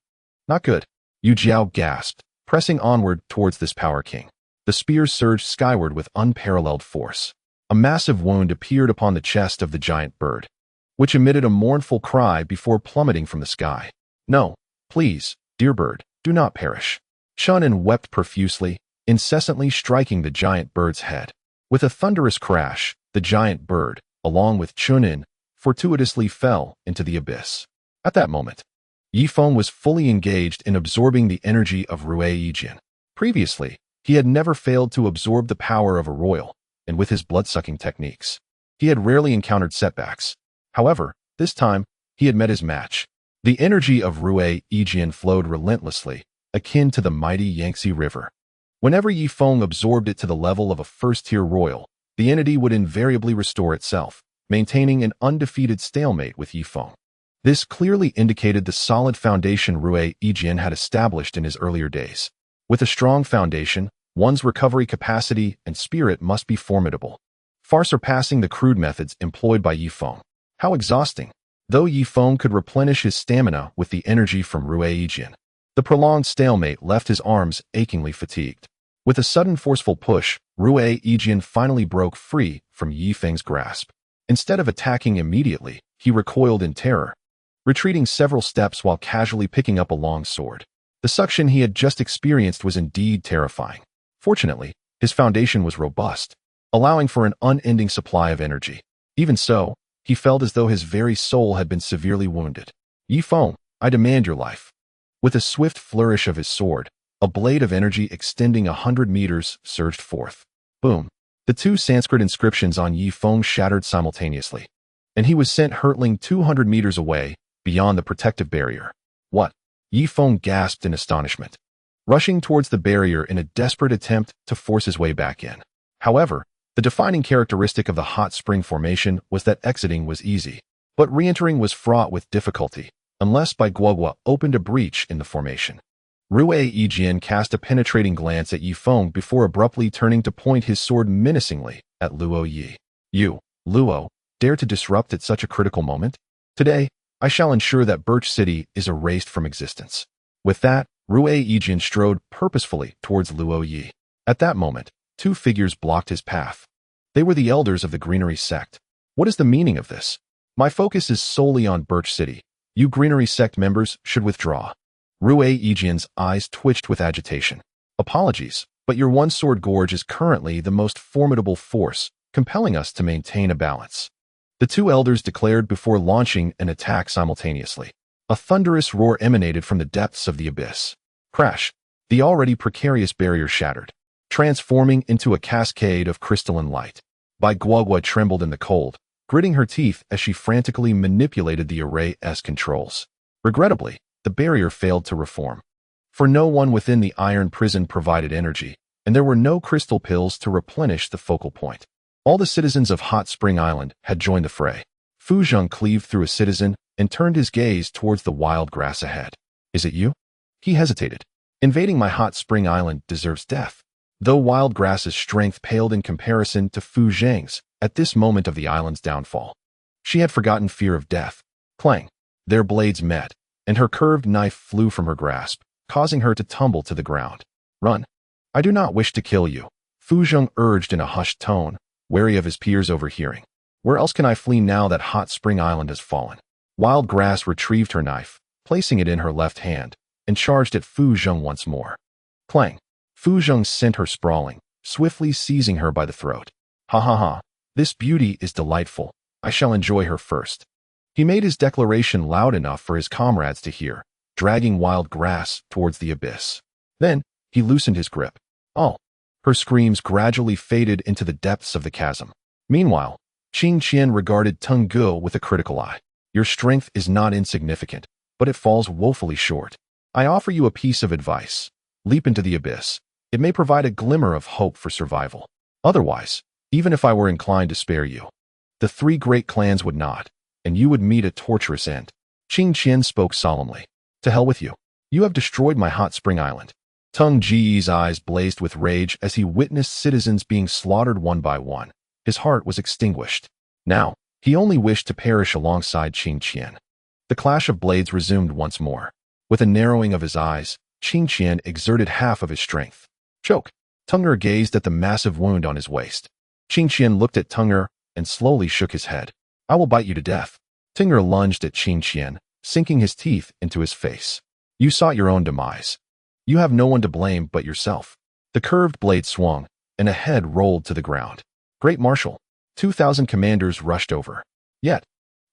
Not good. Yu Jiao gasped, pressing onward towards this power king. The spear surged skyward with unparalleled force. A massive wound appeared upon the chest of the giant bird, which emitted a mournful cry before plummeting from the sky. No, please, dear bird, do not perish. Chen An wept profusely, incessantly striking the giant bird's head. With a thunderous crash, the giant bird, along with Chen An, fortuitously fell into the abyss. At that moment, Ye Feng was fully engaged in absorbing the energy of Yijian. Previously, he had never failed to absorb the power of a royal, and with his blood-sucking techniques, he had rarely encountered setbacks. However, this time, he had met his match. The energy of Yijian flowed relentlessly, akin to the mighty Yangtze River. Whenever Ye Feng absorbed it to the level of a first-tier royal, the entity would invariably restore itself, maintaining an undefeated stalemate with Ye Feng. This clearly indicated the solid foundation Yijian had established in his earlier days. With a strong foundation, one's recovery capacity and spirit must be formidable, far surpassing the crude methods employed by Ye Feng. How exhausting! Though Ye Feng could replenish his stamina with the energy from Yijian, the prolonged stalemate left his arms achingly fatigued. With a sudden forceful push, Yijian finally broke free from Ye Feng's grasp. Instead of attacking immediately, he recoiled in terror, retreating several steps while casually picking up a long sword. The suction he had just experienced was indeed terrifying. Fortunately, his foundation was robust, allowing for an unending supply of energy. Even so, he felt as though his very soul had been severely wounded. Ye Feng, I demand your life. With a swift flourish of his sword, a blade of energy extending 100 meters surged forth. Boom! The two Sanskrit inscriptions on Ye Feng shattered simultaneously, and he was sent hurtling 200 meters away, beyond the protective barrier. What? Ye Feng gasped in astonishment, rushing towards the barrier in a desperate attempt to force his way back in. However, the defining characteristic of the hot spring formation was that exiting was easy, but re-entering was fraught with difficulty, unless Bai Guogua opened a breach in the formation. Yijian cast a penetrating glance at Ye Feng before abruptly turning to point his sword menacingly at Luo Yi. You, Luo, dare to disrupt at such a critical moment? Today, I shall ensure that Birch City is erased from existence. With that, Yijian strode purposefully towards Luo Yi. At that moment, two figures blocked his path. They were the elders of the Greenery sect. What is the meaning of this? My focus is solely on Birch City. You Greenery sect members should withdraw. Yijian's eyes twitched with agitation. Apologies, but your one-sword gorge is currently the most formidable force, compelling us to maintain a balance. The two elders declared before launching an attack simultaneously. A thunderous roar emanated from the depths of the abyss. Crash! The already precarious barrier shattered, transforming into a cascade of crystalline light. Bai Guogua trembled in the cold, gritting her teeth as she frantically manipulated the array's controls. Regrettably, the barrier failed to reform. For no one within the iron prison provided energy, and there were no crystal pills to replenish the focal point. All the citizens of Hot Spring Island had joined the fray. Fu Zheng cleaved through a citizen and turned his gaze towards the wild grass ahead. Is it you? He hesitated. Invading my Hot Spring Island deserves death. Though wild grass's strength paled in comparison to Fu Zheng's at this moment of the island's downfall, she had forgotten fear of death. Clang! Their blades met, and her curved knife flew from her grasp, causing her to tumble to the ground. Run! I do not wish to kill you, Fu Zheng urged in a hushed tone, wary of his peers overhearing. Where else can I flee now that Hot Spring Island has fallen? Wild Grass retrieved her knife, placing it in her left hand, and charged at Fu Zheng once more. Clang! Fu Zheng sent her sprawling, swiftly seizing her by the throat. Ha ha ha! This beauty is delightful. I shall enjoy her first. He made his declaration loud enough for his comrades to hear, dragging Wild Grass towards the abyss. Then, he loosened his grip. Oh! Her screams gradually faded into the depths of the chasm. Meanwhile, Qing Qian regarded Tung Guo with a critical eye. Your strength is not insignificant, but it falls woefully short. I offer you a piece of advice. Leap into the abyss. It may provide a glimmer of hope for survival. Otherwise, even if I were inclined to spare you, the three great clans would not, and you would meet a torturous end. Qing Qian spoke solemnly. To hell with you. You have destroyed my hot spring island. Tung Ji's eyes blazed with rage as he witnessed citizens being slaughtered one by one. His heart was extinguished. Now, he only wished to perish alongside Qing Qian. The clash of blades resumed once more. With a narrowing of his eyes, Qing Qian exerted half of his strength. Choke! Tunger gazed at the massive wound on his waist. Qing Qian looked at Tunger and slowly shook his head. I will bite you to death. Tunger lunged at Qing Qian, sinking his teeth into his face. You sought your own demise. You have no one to blame but yourself. The curved blade swung, and a head rolled to the ground. Great Marshal, 2,000 commanders rushed over. Yet,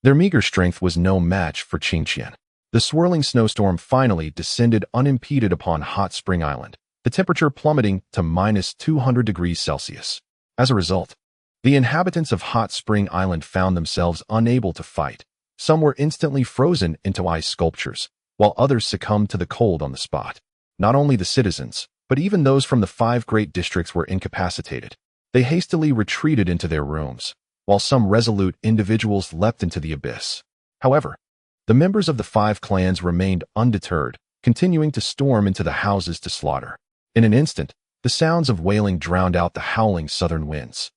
their meager strength was no match for Qing Qian. The swirling snowstorm finally descended unimpeded upon Hot Spring Island, the temperature plummeting to minus 200 degrees Celsius. As a result, the inhabitants of Hot Spring Island found themselves unable to fight. Some were instantly frozen into ice sculptures, while others succumbed to the cold on the spot. Not only the citizens, but even those from the 5 great districts were incapacitated. They hastily retreated into their rooms, while some resolute individuals leapt into the abyss. However, the members of the 5 clans remained undeterred, continuing to storm into the houses to slaughter. In an instant, the sounds of wailing drowned out the howling southern winds.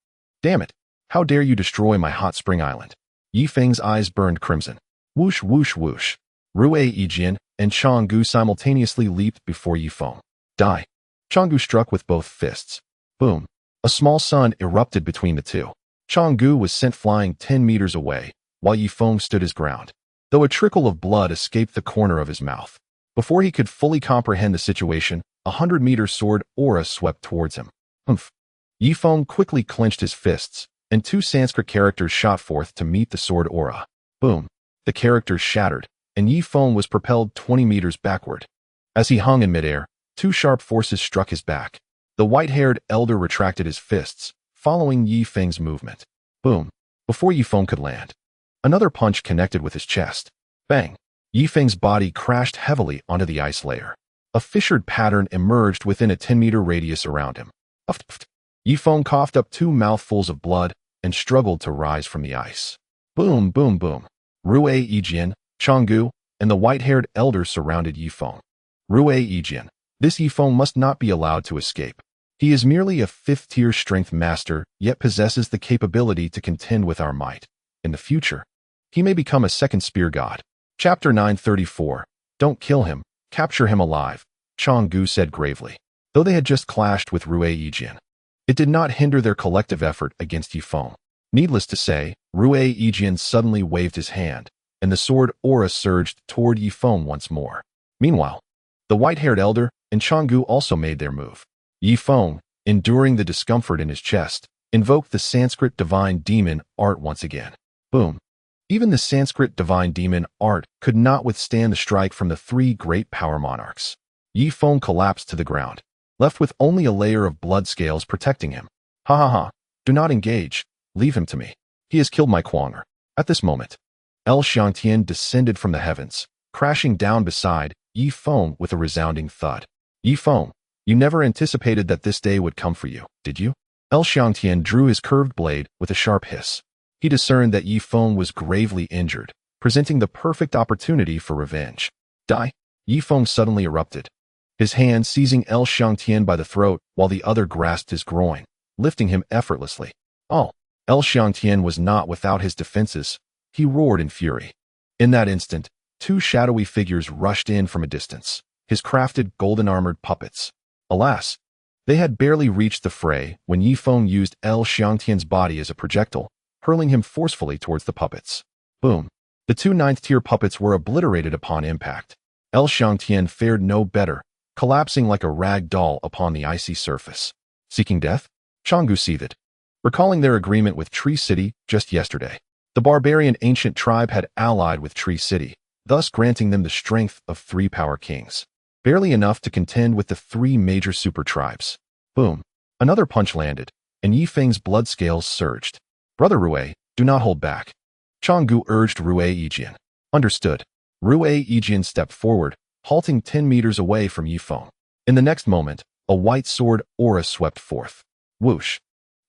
Damn it! How dare you destroy my hot spring island? Ye Feng's eyes burned crimson. Whoosh, whoosh, whoosh. Rue Yijian and Changgu simultaneously leaped before Ye Feng. Die! Changgu struck with both fists. Boom! A small sun erupted between the two. Changgu was sent flying 10 meters away, while Ye Feng stood his ground, though a trickle of blood escaped the corner of his mouth. Before he could fully comprehend the situation, a 100-meter sword aura swept towards him. Humph! Ye Feng quickly clenched his fists, and 2 Sanskrit characters shot forth to meet the sword aura. Boom! The characters shattered, and Ye Feng was propelled 20 meters backward. As he hung in midair, 2 sharp forces struck his back. The white-haired elder retracted his fists, following Ye Feng's movement. Boom! Before Ye Feng could land, another punch connected with his chest. Bang! Ye Feng's body crashed heavily onto the ice layer. A fissured pattern emerged within a 10-meter radius around him. Ye Feng coughed up 2 mouthfuls of blood and struggled to rise from the ice. Boom, boom, boom. Rue Yijian, Changgu, and the white-haired elder surrounded Ye Feng. Rue Yijian, this Ye Feng must not be allowed to escape. He is merely a 5th-tier strength master, yet possesses the capability to contend with our might. In the future, he may become a second spear god. Chapter 934. Don't kill him, capture him alive, Changgu said gravely. Though they had just clashed with Rue Yijian, it did not hinder their collective effort against Ye Feng. Needless to say, Rue Yijian suddenly waved his hand, and the sword aura surged toward Ye Feng once more. Meanwhile, the white-haired elder and Changgu also made their move. Ye Feng, enduring the discomfort in his chest, invoked the Sanskrit divine demon art once again. Boom! Even the Sanskrit divine demon art could not withstand the strike from the 3 great power monarchs. Ye Feng collapsed to the ground, left with only a layer of blood scales protecting him. Ha ha ha! Do not engage. Leave him to me. He has killed my Kuanger. At this moment, El Xiangtian descended from the heavens, crashing down beside Ye Feng with a resounding thud. Ye Feng, you never anticipated that this day would come for you, did you? El Xiangtian drew his curved blade with a sharp hiss. He discerned that Ye Feng was gravely injured, presenting the perfect opportunity for revenge. Die! Ye Feng suddenly erupted, his hand seizing El Xiangtian by the throat while the other grasped his groin, lifting him effortlessly. Oh! El Xiangtian was not without his defenses. He roared in fury. In that instant, 2 shadowy figures rushed in from a distance, his crafted golden-armored puppets. Alas, they had barely reached the fray when Ye Feng used El Xiangtian's body as a projectile, hurling him forcefully towards the puppets. Boom! The 2 9th-tier puppets were obliterated upon impact. El Xiangtian fared no better, collapsing like a rag doll upon the icy surface. Seeking death? Changgu seethed, recalling their agreement with Tree City just yesterday. The barbarian ancient tribe had allied with Tree City, thus granting them the strength of 3 power kings. Barely enough to contend with the 3 major super tribes. Boom! Another punch landed, and Ye Feng's blood scales surged. Brother Rue, do not hold back. Changgu urged Rue Yijian. Understood. Rue Yijian stepped forward, halting 10 meters away from Ye Feng. In the next moment, a white sword aura swept forth. Whoosh!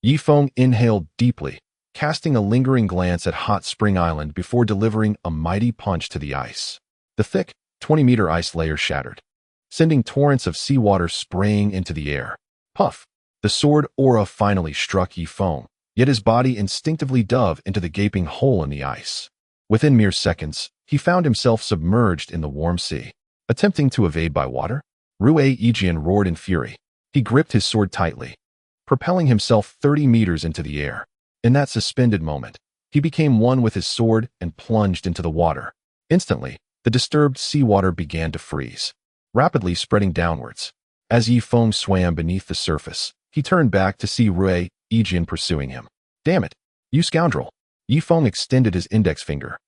Ye Feng inhaled deeply, casting a lingering glance at Hot Spring Island before delivering a mighty punch to the ice. The thick, 20-meter ice layer shattered, sending torrents of seawater spraying into the air. Puff! The sword aura finally struck Ye Feng, yet his body instinctively dove into the gaping hole in the ice. Within mere seconds, he found himself submerged in the warm sea. Attempting to evade by water, Yijian roared in fury. He gripped his sword tightly, propelling himself 30 meters into the air. In that suspended moment, he became one with his sword and plunged into the water. Instantly, the disturbed seawater began to freeze, rapidly spreading downwards. As Ye Feng swam beneath the surface, he turned back to see Yijian pursuing him. "Damn it, you scoundrel!" Ye Feng extended his index finger,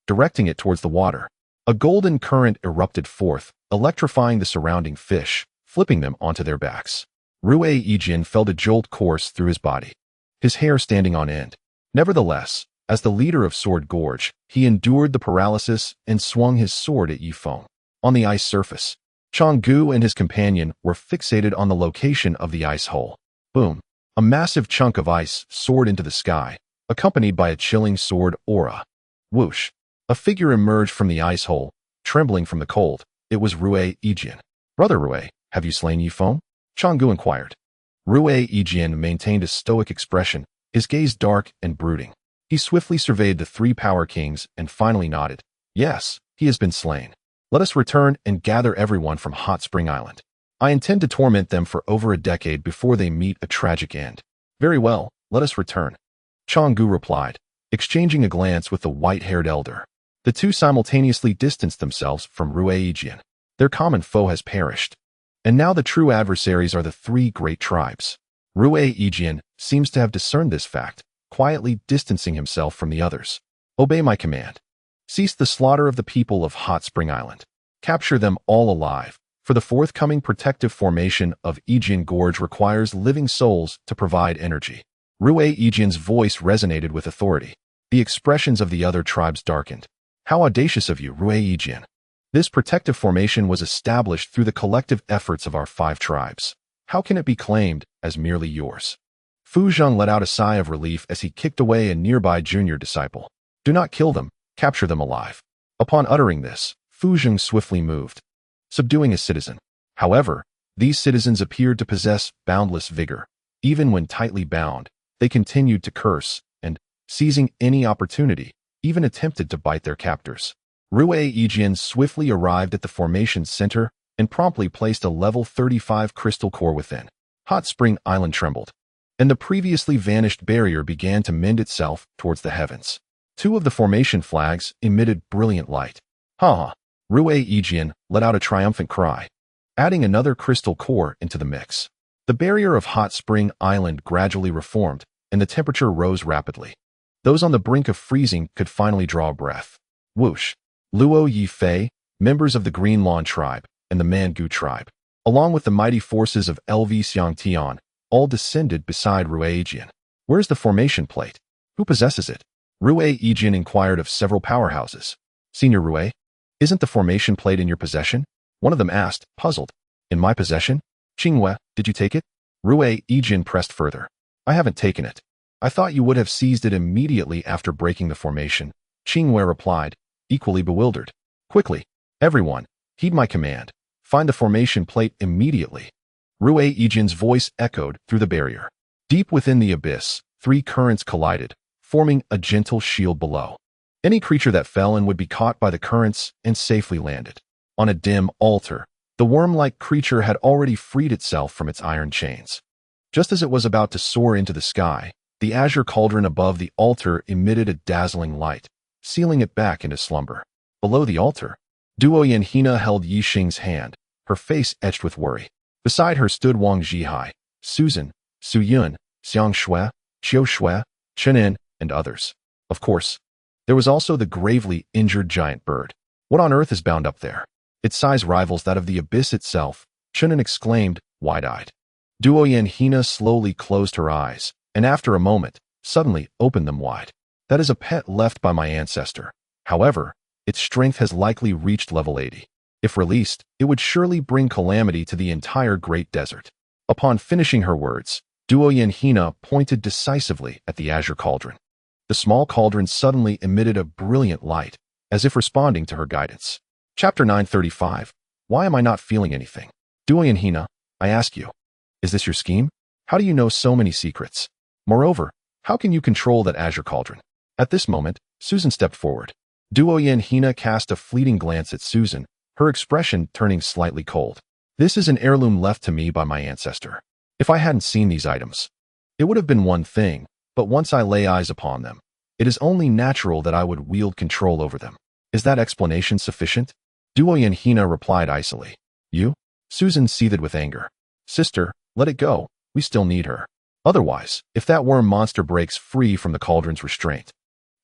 directing it towards the water. A golden current erupted forth, electrifying the surrounding fish, flipping them onto their backs. Yijian felt a jolt course through his body, his hair standing on end. Nevertheless, as the leader of Sword Gorge, he endured the paralysis and swung his sword at Ye Feng. On the ice surface, Changgu and his companion were fixated on the location of the ice hole. Boom! A massive chunk of ice soared into the sky, accompanied by a chilling sword aura. Whoosh! A figure emerged from the ice hole, trembling from the cold. It was Yijian. "Brother Rui, have you slain Ye Feng?" Changgu inquired. Yijian maintained a stoic expression, his gaze dark and brooding. He swiftly surveyed the three power kings and finally nodded. "Yes, he has been slain. Let us return and gather everyone from Hot Spring Island. I intend to torment them for over a decade before they meet a tragic end." "Very well, let us return," Changgu replied, exchanging a glance with the white-haired elder. The two simultaneously distanced themselves from Yijian. Their common foe has perished, and now the true adversaries are the three great tribes. Yijian seems to have discerned this fact, quietly distancing himself from the others. "Obey my command. Cease the slaughter of the people of Hot Spring Island. Capture them all alive, for the forthcoming protective formation of Yijian Gorge requires living souls to provide energy." Yijian's voice resonated with authority. The expressions of the other tribes darkened. "How audacious of you, Yijian. This protective formation was established through the collective efforts of our 5 tribes. How can it be claimed as merely yours?" Fu Zheng let out a sigh of relief as he kicked away a nearby junior disciple. "Do not kill them, capture them alive." Upon uttering this, Fu Zheng swiftly moved, subduing a citizen. However, these citizens appeared to possess boundless vigor. Even when tightly bound, they continued to curse and, seizing any opportunity, even attempted to bite their captors. Yijian swiftly arrived at the formation's center and promptly placed a level 35 crystal core within. Hot Spring Island trembled, and the previously vanished barrier began to mend itself towards the heavens. 2 of the formation flags emitted brilliant light. "Ha ha!" Yijian let out a triumphant cry, adding another crystal core into the mix. The barrier of Hot Spring Island gradually reformed, and the temperature rose rapidly. Those on the brink of freezing could finally draw a breath. Whoosh! Luo Ye Fei, members of the Green Lawn tribe, and the Mangu tribe, along with the mighty forces of LV Xiangtian, all descended beside Yijian. "Where's the formation plate? Who possesses it?" Yijian inquired of several powerhouses. "Senior Rui, isn't the formation plate in your possession?" one of them asked, puzzled. "In my possession? Qinghua, did you take it?" Yijian pressed further. "I haven't taken it. I thought you would have seized it immediately after breaking the formation," Qinghua replied, equally bewildered. "Quickly, everyone, heed my command. Find the formation plate immediately." Yijian's voice echoed through the barrier. Deep within the abyss, 3 currents collided, forming a gentle shield below. Any creature that fell in would be caught by the currents and safely landed. On a dim altar, the worm-like creature had already freed itself from its iron chains. Just as it was about to soar into the sky, the azure cauldron above the altar emitted a dazzling light, sealing it back into slumber. Below the altar, Duo Yanhina held Yi Xing's hand, her face etched with worry. Beside her stood Wang Zhihai, Susan, Su Yun, Xiang Shui, Qiu Shui, Chen An, and others. Of course, there was also the gravely injured giant bird. What on earth is bound up there? Its size rivals that of the abyss itself, Chen An exclaimed, wide-eyed. Duo Yanhina slowly closed her eyes, and after a moment, suddenly opened them wide. That is a pet left by my ancestor. However, its strength has likely reached level 80. If released, it would surely bring calamity to the entire Great Desert. Upon finishing her words, Duo Yanhina pointed decisively at the azure cauldron. The small cauldron suddenly emitted a brilliant light, as if responding to her guidance. Chapter 935. Why am I not feeling anything? Duo Yanhina, I ask you. Is this your scheme? How do you know so many secrets? Moreover, how can you control that azure cauldron? At this moment, Susan stepped forward. Duo Yanhina cast a fleeting glance at Susan, her expression turning slightly cold. This is an heirloom left to me by my ancestor. If I hadn't seen these items, it would have been one thing, but once I lay eyes upon them, it is only natural that I would wield control over them. Is that explanation sufficient? Duo Yanhina replied icily. You? Susan seethed with anger. Sister, let it go. We still need her. Otherwise, if that worm monster breaks free from the cauldron's restraint,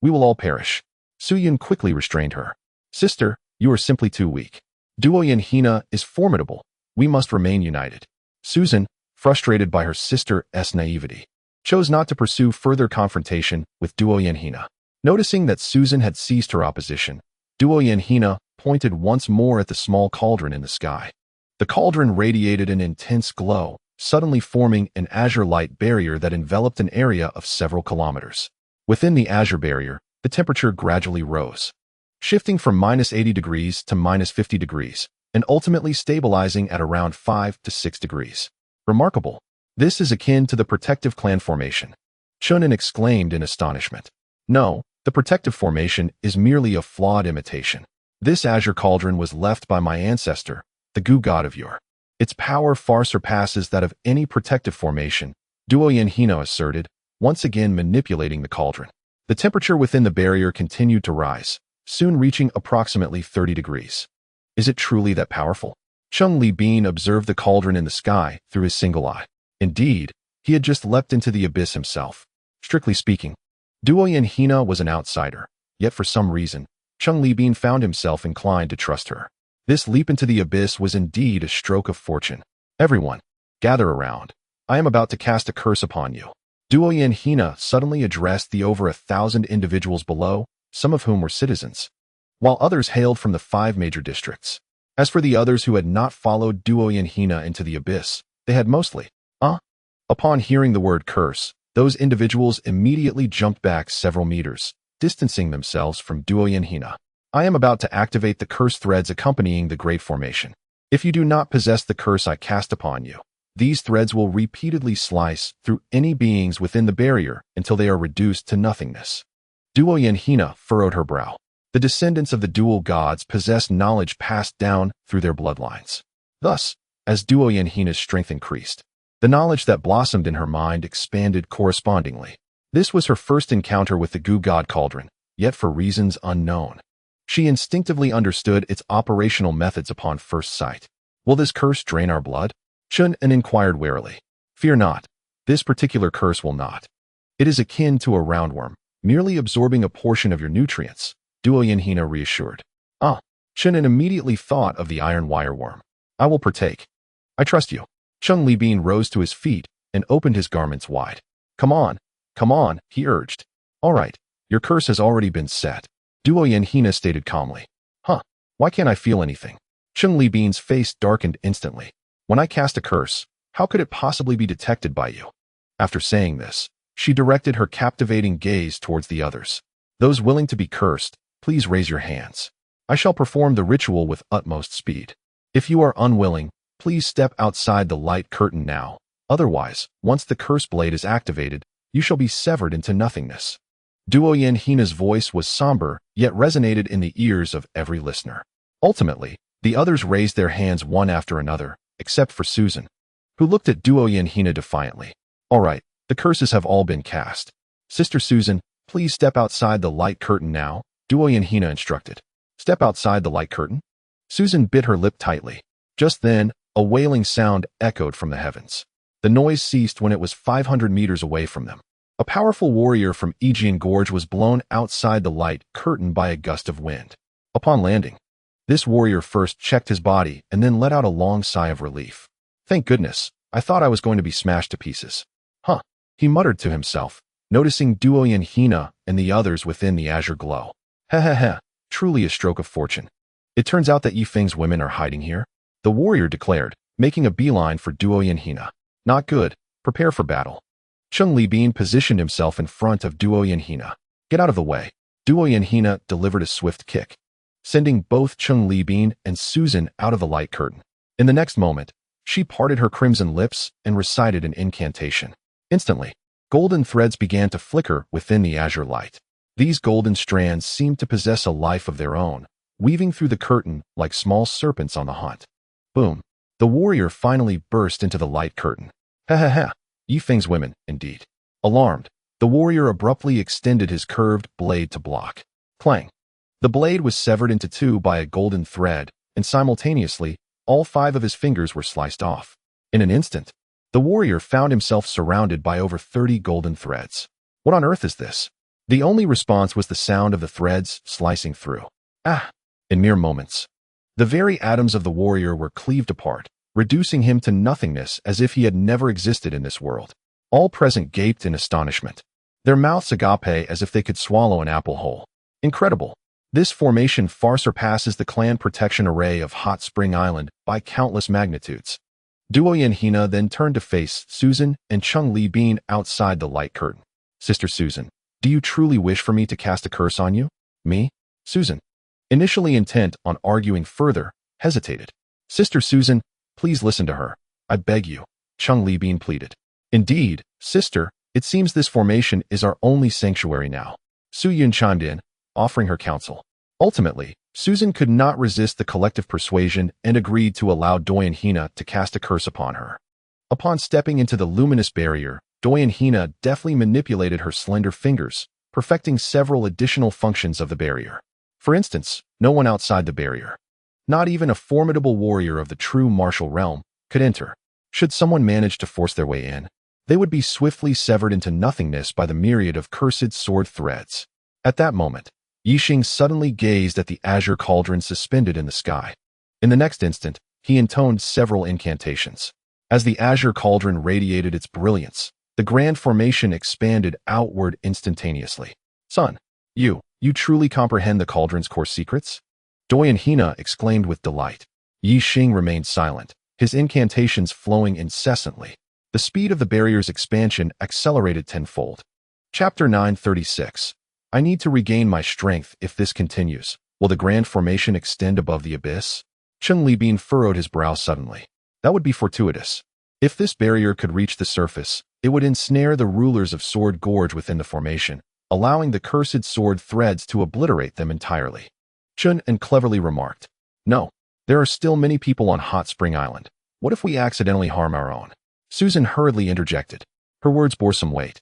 we will all perish. Suyun quickly restrained her. Sister, you are simply too weak. Duo Yanhina is formidable. We must remain united. Susan, frustrated by her sister's naivety, chose not to pursue further confrontation with Duo Yanhina. Noticing that Susan had ceased her opposition, Duo Yanhina pointed once more at the small cauldron in the sky. The cauldron radiated an intense glow, suddenly forming an azure light barrier that enveloped an area of several kilometers. Within the azure barrier, the temperature gradually rose, shifting from -80 degrees to -50 degrees, and ultimately stabilizing at around 5 to 6 degrees. Remarkable. This is akin to the protective clan formation. Chen An exclaimed in astonishment. No, the protective formation is merely a flawed imitation. This azure cauldron was left by my ancestor, the Gu god of yore. Its power far surpasses that of any protective formation, Duo Yanhina asserted, once again manipulating the cauldron. The temperature within the barrier continued to rise, soon reaching approximately 30 degrees. Is it truly that powerful? Chung Li Bin observed the cauldron in the sky through his single eye. Indeed, he had just leapt into the abyss himself. Strictly speaking, Duo Yanhina was an outsider, yet for some reason, Chung Li Bin found himself inclined to trust her. This leap into the abyss was indeed a stroke of fortune. Everyone, gather around. I am about to cast a curse upon you. Duo Yanhina suddenly addressed the over 1,000 individuals below, some of whom were citizens, while others hailed from the 5 major districts. As for the others who had not followed Duo Yanhina into the abyss, they had mostly, Upon hearing the word curse, those individuals immediately jumped back several meters, distancing themselves from Duo Yanhina. I am about to activate the curse threads accompanying the great formation. If you do not possess the curse I cast upon you, these threads will repeatedly slice through any beings within the barrier until they are reduced to nothingness. Duo Yanhina furrowed her brow. The descendants of the dual gods possessed knowledge passed down through their bloodlines. Thus, as Duo Yanhina's strength increased, the knowledge that blossomed in her mind expanded correspondingly. This was her first encounter with the Gu god cauldron, yet for reasons unknown. She instinctively understood its operational methods upon first sight. Will this curse drain our blood? Chen An inquired warily. Fear not. This particular curse will not. It is akin to a roundworm, merely absorbing a portion of your nutrients, Duo Yanhina reassured. Chen An immediately thought of the iron wire worm. I will partake. I trust you. Chung Li Bin rose to his feet and opened his garments wide. Come on, he urged. All right, your curse has already been set, Duo Yanhina stated calmly. Why can't I feel anything? Chung Li Bin's face darkened instantly. When I cast a curse, how could it possibly be detected by you? After saying this, she directed her captivating gaze towards the others. Those willing to be cursed, please raise your hands. I shall perform the ritual with utmost speed. If you are unwilling, please step outside the light curtain now. Otherwise, once the curse blade is activated, you shall be severed into nothingness. Duo Yanhina's voice was somber, yet resonated in the ears of every listener. Ultimately, the others raised their hands one after another, except for Susan, who looked at Duo Yanhina defiantly. All right, the curses have all been cast. Sister Susan, please step outside the light curtain now, Duo Yanhina instructed. Step outside the light curtain? Susan bit her lip tightly. Just then, a wailing sound echoed from the heavens. The noise ceased when it was 500 meters away from them. A powerful warrior from Yijian Gorge was blown outside the light curtain by a gust of wind. Upon landing, this warrior first checked his body and then let out a long sigh of relief. Thank goodness, I thought I was going to be smashed to pieces. He muttered to himself, noticing Duo Yanhina and the others within the azure glow. Truly a stroke of fortune. It turns out that Ye Feng's women are hiding here, the warrior declared, making a beeline for Duo Yanhina. Not good, prepare for battle. Chung Li Bin positioned himself in front of Duo Yanhina. Get out of the way. Duo Yanhina delivered a swift kick. sending both Cheng Libin and Susan out of the light curtain. In the next moment, she parted her crimson lips and recited an incantation. Instantly, golden threads began to flicker within the azure light. These golden strands seemed to possess a life of their own, weaving through the curtain like small serpents on the hunt. Boom! The warrior finally burst into the light curtain. Ha ha ha! Ye Feng's women, indeed. Alarmed, the warrior abruptly extended his curved blade to block. Clang! The blade was severed into two by a golden thread, and simultaneously, all 5 of his fingers were sliced off. In an instant, the warrior found himself surrounded by over 30 golden threads. What on earth is this? The only response was the sound of the threads slicing through. Ah! In mere moments, the very atoms of the warrior were cleaved apart, reducing him to nothingness as if he had never existed in this world. All present gaped in astonishment, their mouths agape as if they could swallow an apple whole. Incredible! This formation far surpasses the clan protection array of Hot Spring Island by countless magnitudes. Duo Yanhina then turned to face Susan and Cheng Libin outside the light curtain. Sister Susan, do you truly wish for me to cast a curse on you? Me? Susan, initially intent on arguing further, hesitated. Sister Susan, please listen to her. I beg you, Cheng Libin pleaded. Indeed, sister, it seems this formation is our only sanctuary now. Su Yun chimed in, offering her counsel. Ultimately, Susan could not resist the collective persuasion and agreed to allow Doyan-hina to cast a curse upon her. Upon stepping into the luminous barrier, Doyan-hina deftly manipulated her slender fingers, perfecting several additional functions of the barrier. For instance, no one outside the barrier, not even a formidable warrior of the true martial realm, could enter. Should someone manage to force their way in, they would be swiftly severed into nothingness by the myriad of cursed sword threads. At that moment, Yixing suddenly gazed at the azure cauldron suspended in the sky. In the next instant, he intoned several incantations. As the azure cauldron radiated its brilliance, the grand formation expanded outward instantaneously. Son, you truly comprehend the cauldron's core secrets? Doyan-hina exclaimed with delight. Yixing remained silent, his incantations flowing incessantly. The speed of the barrier's expansion accelerated tenfold. Chapter 936. I need to regain my strength if this continues. Will the grand formation extend above the abyss? Cheng Libin furrowed his brow suddenly. That would be fortuitous. If this barrier could reach the surface, it would ensnare the rulers of Sword Gorge within the formation, allowing the cursed sword threads to obliterate them entirely. Chen An cleverly remarked, No, there are still many people on Hot Spring Island. What if we accidentally harm our own? Susan hurriedly interjected. Her words bore some weight,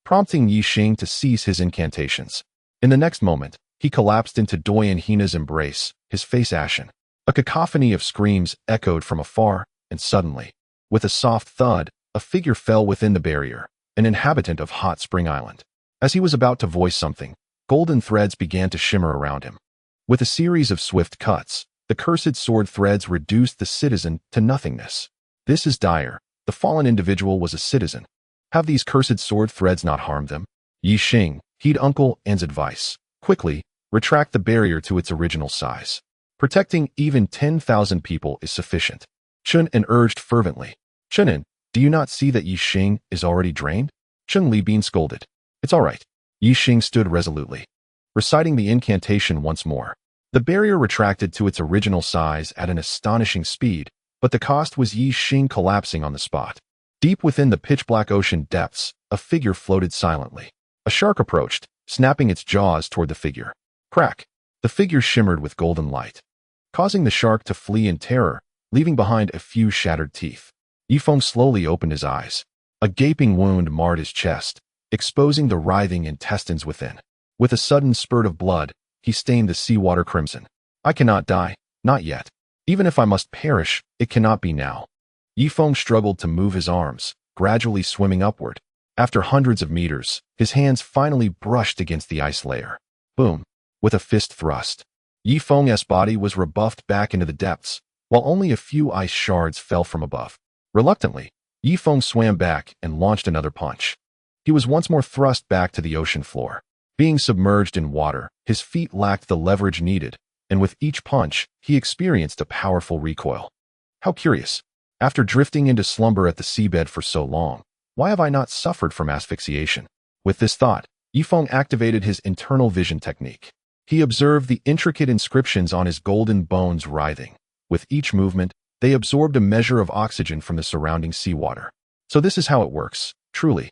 prompting Yixing to cease his incantations. In the next moment, he collapsed into Doyan-hina's embrace, his face ashen. A cacophony of screams echoed from afar, and suddenly, with a soft thud, a figure fell within the barrier, an inhabitant of Hot Spring Island. As he was about to voice something, golden threads began to shimmer around him. With a series of swift cuts, the cursed sword threads reduced the citizen to nothingness. This is dire. The fallen individual was a citizen. Have these cursed sword threads not harmed them? Yixing, heed Uncle An's advice. Quickly, retract the barrier to its original size. Protecting even 10,000 people is sufficient. Chen An urged fervently. Chen An, do you not see that Yixing is already drained? Cheng Libin scolded. It's all right. Yixing stood resolutely, reciting the incantation once more. The barrier retracted to its original size at an astonishing speed, but the cost was Yixing collapsing on the spot. Deep within the pitch-black ocean depths, a figure floated silently. A shark approached, snapping its jaws toward the figure. Crack! The figure shimmered with golden light, causing the shark to flee in terror, leaving behind a few shattered teeth. Ye Feng slowly opened his eyes. A gaping wound marred his chest, exposing the writhing intestines within. With a sudden spurt of blood, he stained the seawater crimson. I cannot die, not yet. Even if I must perish, it cannot be now. Ye Feng struggled to move his arms, gradually swimming upward. After hundreds of meters, his hands finally brushed against the ice layer. Boom! With a fist thrust, Ye Feng's body was rebuffed back into the depths, while only a few ice shards fell from above. Reluctantly, Ye Feng swam back and launched another punch. He was once more thrust back to the ocean floor. Being submerged in water, his feet lacked the leverage needed, and with each punch, he experienced a powerful recoil. How curious. After drifting into slumber at the seabed for so long, why have I not suffered from asphyxiation? With this thought, Ye Feng activated his internal vision technique. He observed the intricate inscriptions on his golden bones writhing. With each movement, they absorbed a measure of oxygen from the surrounding seawater. So this is how it works, truly.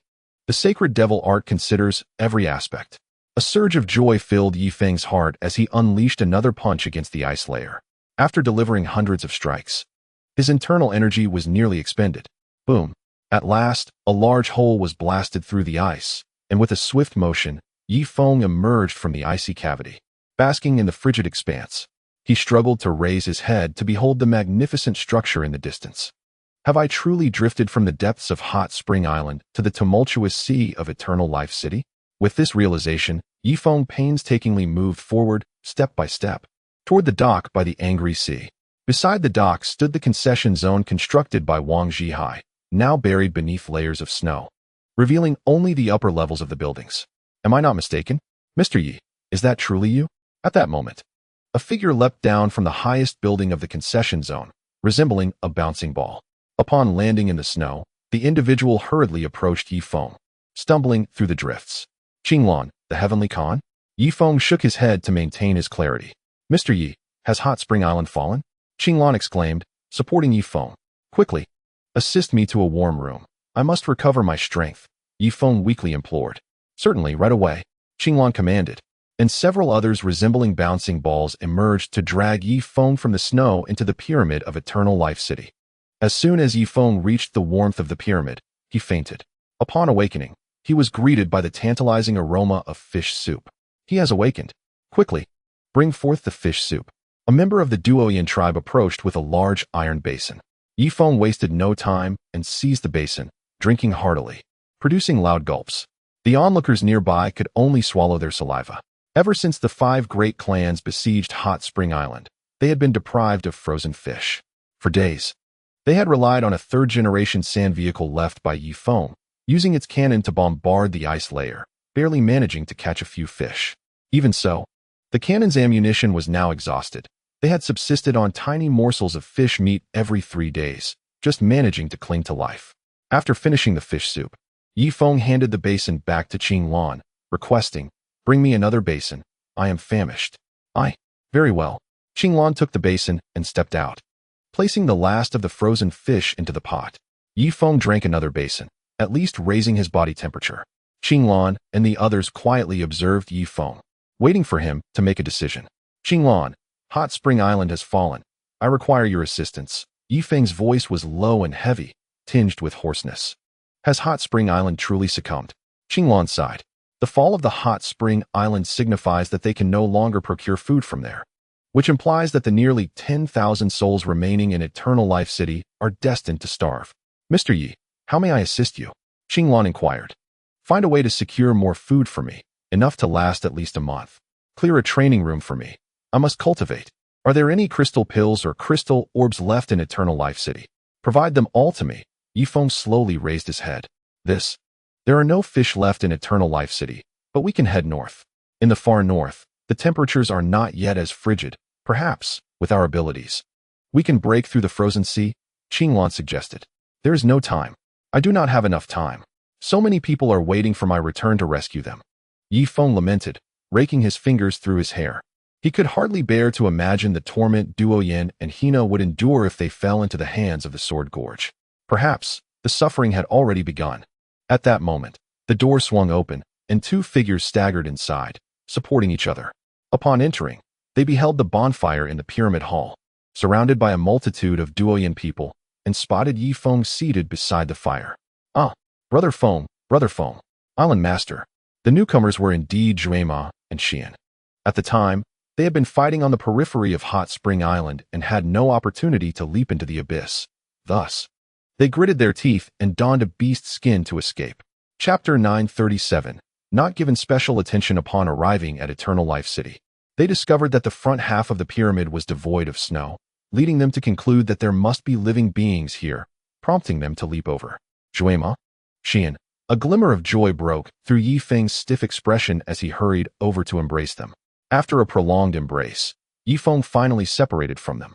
The sacred devil art considers every aspect. A surge of joy filled Ye Feng's heart as he unleashed another punch against the ice layer. After delivering hundreds of strikes, his internal energy was nearly expended. Boom. At last, a large hole was blasted through the ice, and with a swift motion, Ye Feng emerged from the icy cavity. Basking in the frigid expanse, he struggled to raise his head to behold the magnificent structure in the distance. Have I truly drifted from the depths of Hot Spring Island to the tumultuous sea of Eternal Life City? With this realization, Ye Feng painstakingly moved forward, step by step, toward the dock by the angry sea. Beside the dock stood the concession zone constructed by Wang Zhihai, now buried beneath layers of snow, revealing only the upper levels of the buildings. Am I not mistaken? Mr. Yi, is that truly you? At that moment, a figure leapt down from the highest building of the concession zone, resembling a bouncing ball. Upon landing in the snow, the individual hurriedly approached Ye Feng, stumbling through the drifts. Qinglan, the Heavenly Khan? Ye Feng shook his head to maintain his clarity. Mr. Yi, has Hot Spring Island fallen? Qinglan exclaimed, supporting Ye Feng. Quickly, assist me to a warm room. I must recover my strength, Ye Feng weakly implored. Certainly, right away, Qinglan commanded, and several others resembling bouncing balls emerged to drag Ye Feng from the snow into the pyramid of Eternal Life City. As soon as Ye Feng reached the warmth of the pyramid, he fainted. Upon awakening, he was greeted by the tantalizing aroma of fish soup. He has awakened. Quickly, bring forth the fish soup. A member of the Duoyan tribe approached with a large iron basin. Ye Feng wasted no time and seized the basin, drinking heartily, producing loud gulps. The onlookers nearby could only swallow their saliva. Ever since the 5 great clans besieged Hot Spring Island, they had been deprived of frozen fish. For days, they had relied on a third-generation sand vehicle left by Ye Feng, using its cannon to bombard the ice layer, barely managing to catch a few fish. Even so, the cannon's ammunition was now exhausted. They had subsisted on tiny morsels of fish meat every 3 days, just managing to cling to life. After finishing the fish soup, Ye Feng handed the basin back to Qinglan, requesting, bring me another basin. I am famished. Very well. Qinglan took the basin and stepped out, placing the last of the frozen fish into the pot. Ye Feng drank another basin, at least raising his body temperature. Qinglan and the others quietly observed Ye Feng, waiting for him to make a decision. Qinglan, Hot Spring Island has fallen. I require your assistance. Ye Feng's voice was low and heavy, tinged with hoarseness. Has Hot Spring Island truly succumbed? Qinglan sighed. The fall of the Hot Spring Island signifies that they can no longer procure food from there, which implies that the nearly 10,000 souls remaining in Eternal Life City are destined to starve. Mr. Yi, how may I assist you? Qinglan inquired. Find a way to secure more food for me, enough to last at least a month. Clear a training room for me. I must cultivate. Are there any crystal pills or crystal orbs left in Eternal Life City? Provide them all to me. Ye Feng slowly raised his head. There are no fish left in Eternal Life City, but we can head north. In the far north, the temperatures are not yet as frigid. Perhaps, with our abilities, we can break through the frozen sea, Qinglan suggested. There is no time. I do not have enough time. So many people are waiting for my return to rescue them. Ye Feng lamented, raking his fingers through his hair. He could hardly bear to imagine the torment Duoyan and Hina would endure if they fell into the hands of the Sword Gorge. Perhaps, the suffering had already begun. At that moment, the door swung open, and 2 figures staggered inside, supporting each other. Upon entering, they beheld the bonfire in the pyramid hall, surrounded by a multitude of Duoyan people, and spotted Ye Feng seated beside the fire. Ah, Brother Feng, Island Master. The newcomers were indeed Zhuema and Xian. At the time, they had been fighting on the periphery of Hot Spring Island and had no opportunity to leap into the abyss. Thus, they gritted their teeth and donned a beast skin to escape. Chapter 937. Not given special attention upon arriving at Eternal Life City. They discovered that the front half of the pyramid was devoid of snow, leading them to conclude that there must be living beings here, prompting them to leap over. Zhuema, Xian. A glimmer of joy broke through Ye Feng's stiff expression as he hurried over to embrace them. After a prolonged embrace, Ye Feng finally separated from them.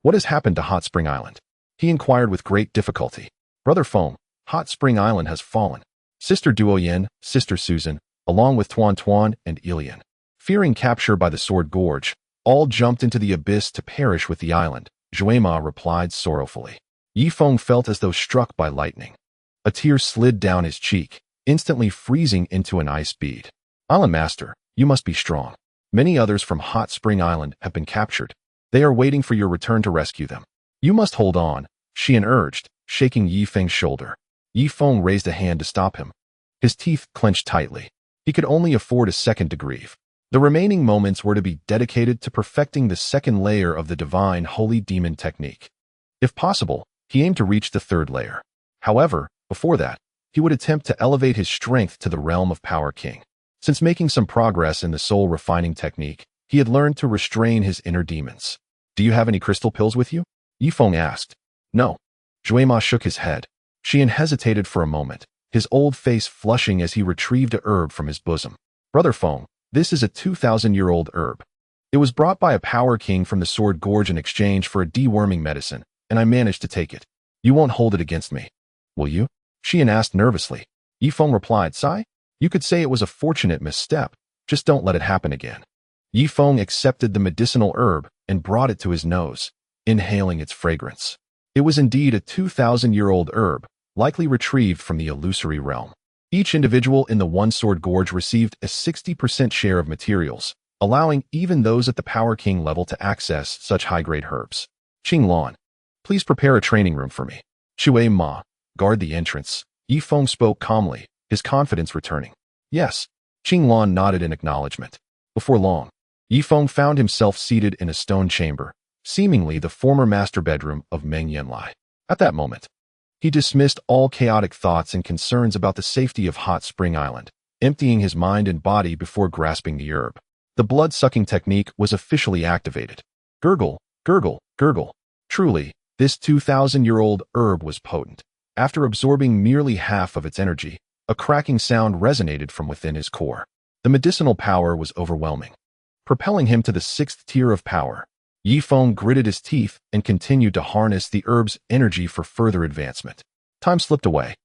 What has happened to Hot Spring Island? He inquired with great difficulty. Brother Feng, Hot Spring Island has fallen. Sister Duoyan, Sister Susan, along with Tuan and Ilian, Fearing capture by the Sword Gorge, all jumped into the abyss to perish with the island, Zhuema replied sorrowfully. Ye Feng felt as though struck by lightning. A tear slid down his cheek, instantly freezing into an ice bead. Island Master, you must be strong. Many others from Hot Spring Island have been captured. They are waiting for your return to rescue them. You must hold on, Chen urged, shaking Ye Feng's shoulder. Ye Feng raised a hand to stop him. His teeth clenched tightly. He could only afford a second to grieve. The remaining moments were to be dedicated to perfecting the second layer of the divine holy demon technique. If possible, he aimed to reach the third layer. However, before that, he would attempt to elevate his strength to the realm of Power King. Since making some progress in the soul refining technique, he had learned to restrain his inner demons. Do you have any crystal pills with you? Ye Feng asked. No. Zhuema shook his head. Chen hesitated for a moment, his old face flushing as he retrieved a herb from his bosom. Brother Feng, this is a 2,000-year-old herb. It was brought by a Power King from the Sword Gorge in exchange for a deworming medicine, and I managed to take it. You won't hold it against me, will you? Chen asked nervously. Ye Feng replied, sigh. You could say it was a fortunate misstep, just don't let it happen again. Ye Feng accepted the medicinal herb and brought it to his nose, inhaling its fragrance. It was indeed a 2,000-year-old herb, likely retrieved from the illusory realm. Each individual in the One Sword Gorge received a 60% share of materials, allowing even those at the Power King level to access such high-grade herbs. Qing Lan, please prepare a training room for me. Shui Ma, guard the entrance. Ye Feng spoke calmly, his confidence returning. Yes. Qing Lan nodded in acknowledgement. Before long, Ye Feng found himself seated in a stone chamber, seemingly the former master bedroom of Meng Yanlai. At that moment, he dismissed all chaotic thoughts and concerns about the safety of Hot Spring Island, emptying his mind and body before grasping the herb. The blood-sucking technique was officially activated. Gurgle, gurgle, gurgle. Truly, this 2,000-year-old herb was potent. After absorbing merely half of its energy, a cracking sound resonated from within his core. The medicinal power was overwhelming, propelling him to the 6th tier of power. Ye Feng gritted his teeth and continued to harness the herb's energy for further advancement. Time slipped away,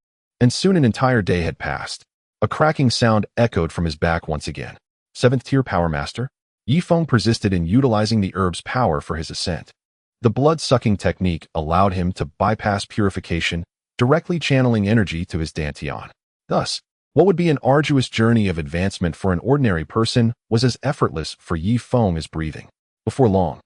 and soon an entire day had passed. A cracking sound echoed from his back once again. 7th tier power master? Ye Feng persisted in utilizing the herb's power for his ascent. The blood-sucking technique allowed him to bypass purification, directly channeling energy to his dantian. Thus, what would be an arduous journey of advancement for an ordinary person was as effortless for Ye Feng as breathing. Before long,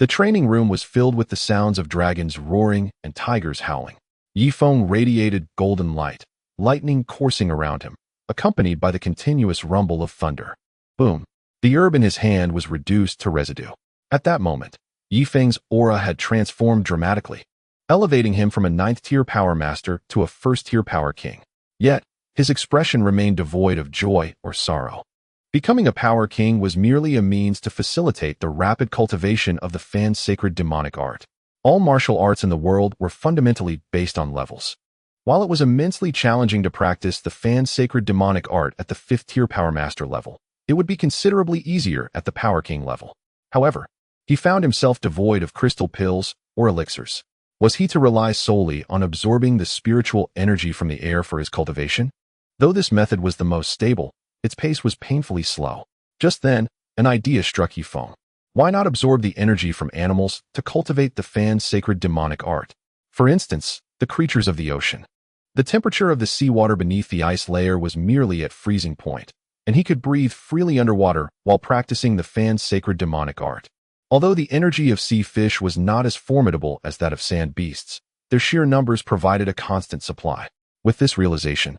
the training room was filled with the sounds of dragons roaring and tigers howling. Ye Feng radiated golden light, lightning coursing around him, accompanied by the continuous rumble of thunder. Boom! The herb in his hand was reduced to residue. At that moment, Ye Feng's aura had transformed dramatically, elevating him from a 9th-tier power master to a 1st-tier power king. Yet, his expression remained devoid of joy or sorrow. Becoming a power king was merely a means to facilitate the rapid cultivation of the Fan's sacred demonic art. All martial arts in the world were fundamentally based on levels. While it was immensely challenging to practice the Fan's sacred demonic art at the 5th-tier power master level, it would be considerably easier at the power king level. However, he found himself devoid of crystal pills or elixirs. Was he to rely solely on absorbing the spiritual energy from the air for his cultivation? Though this method was the most stable, its pace was painfully slow. Just then, an idea struck Ye Feng. Why not absorb the energy from animals to cultivate the Fan's sacred demonic art? For instance, the creatures of the ocean. The temperature of the seawater beneath the ice layer was merely at freezing point, and he could breathe freely underwater while practicing the Fan's sacred demonic art. Although the energy of sea fish was not as formidable as that of sand beasts, their sheer numbers provided a constant supply. With this realization,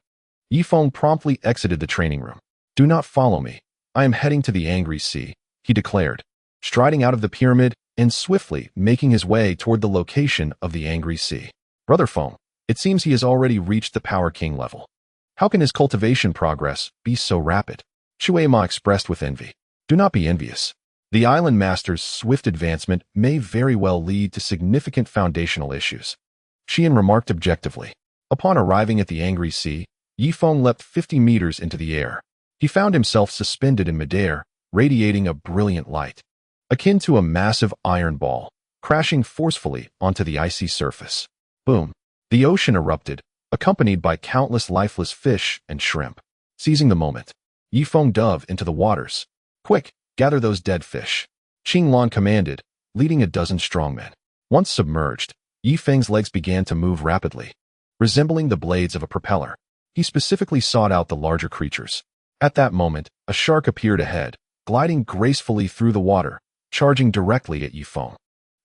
Ye Feng promptly exited the training room. Do not follow me. I am heading to the angry sea, he declared, striding out of the pyramid and swiftly making his way toward the location of the angry sea. Brother Feng, it seems he has already reached the Power King level. How can his cultivation progress be so rapid? Shui Ma expressed with envy. Do not be envious. The island master's swift advancement may very well lead to significant foundational issues. Chen remarked objectively. Upon arriving at the angry sea, Ye Feng leapt 50 meters into the air. He found himself suspended in midair, radiating a brilliant light, akin to a massive iron ball, crashing forcefully onto the icy surface. Boom! The ocean erupted, accompanied by countless lifeless fish and shrimp. Seizing the moment, Ye Feng dove into the waters. Quick! Gather those dead fish. Qing Lan commanded, leading a dozen strongmen. Once submerged, Ye Feng's legs began to move rapidly, resembling the blades of a propeller. He specifically sought out the larger creatures. At that moment, a shark appeared ahead, gliding gracefully through the water, charging directly at Ye Feng.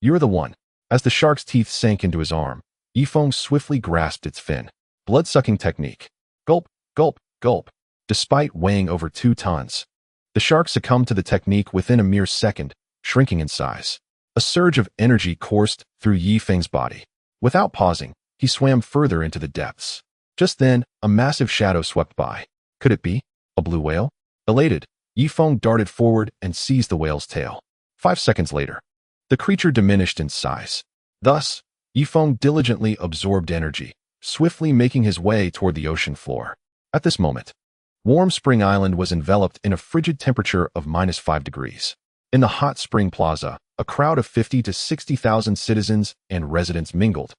You're the one. As the shark's teeth sank into his arm, Ye Feng swiftly grasped its fin. Blood-sucking technique. Gulp, gulp, gulp. Despite weighing over 2 tons, the shark succumbed to the technique within a mere second, shrinking in size. A surge of energy coursed through Ye Feng's body. Without pausing, he swam further into the depths. Just then, a massive shadow swept by. Could it be a blue whale? Elated, Ye Feng darted forward and seized the whale's tail. 5 seconds later, the creature diminished in size. Thus, Ye Feng diligently absorbed energy, swiftly making his way toward the ocean floor. At this moment, Warm Spring Island was enveloped in a frigid temperature of -5 degrees. In the hot spring plaza, a crowd of 50 to 60,000 citizens and residents mingled,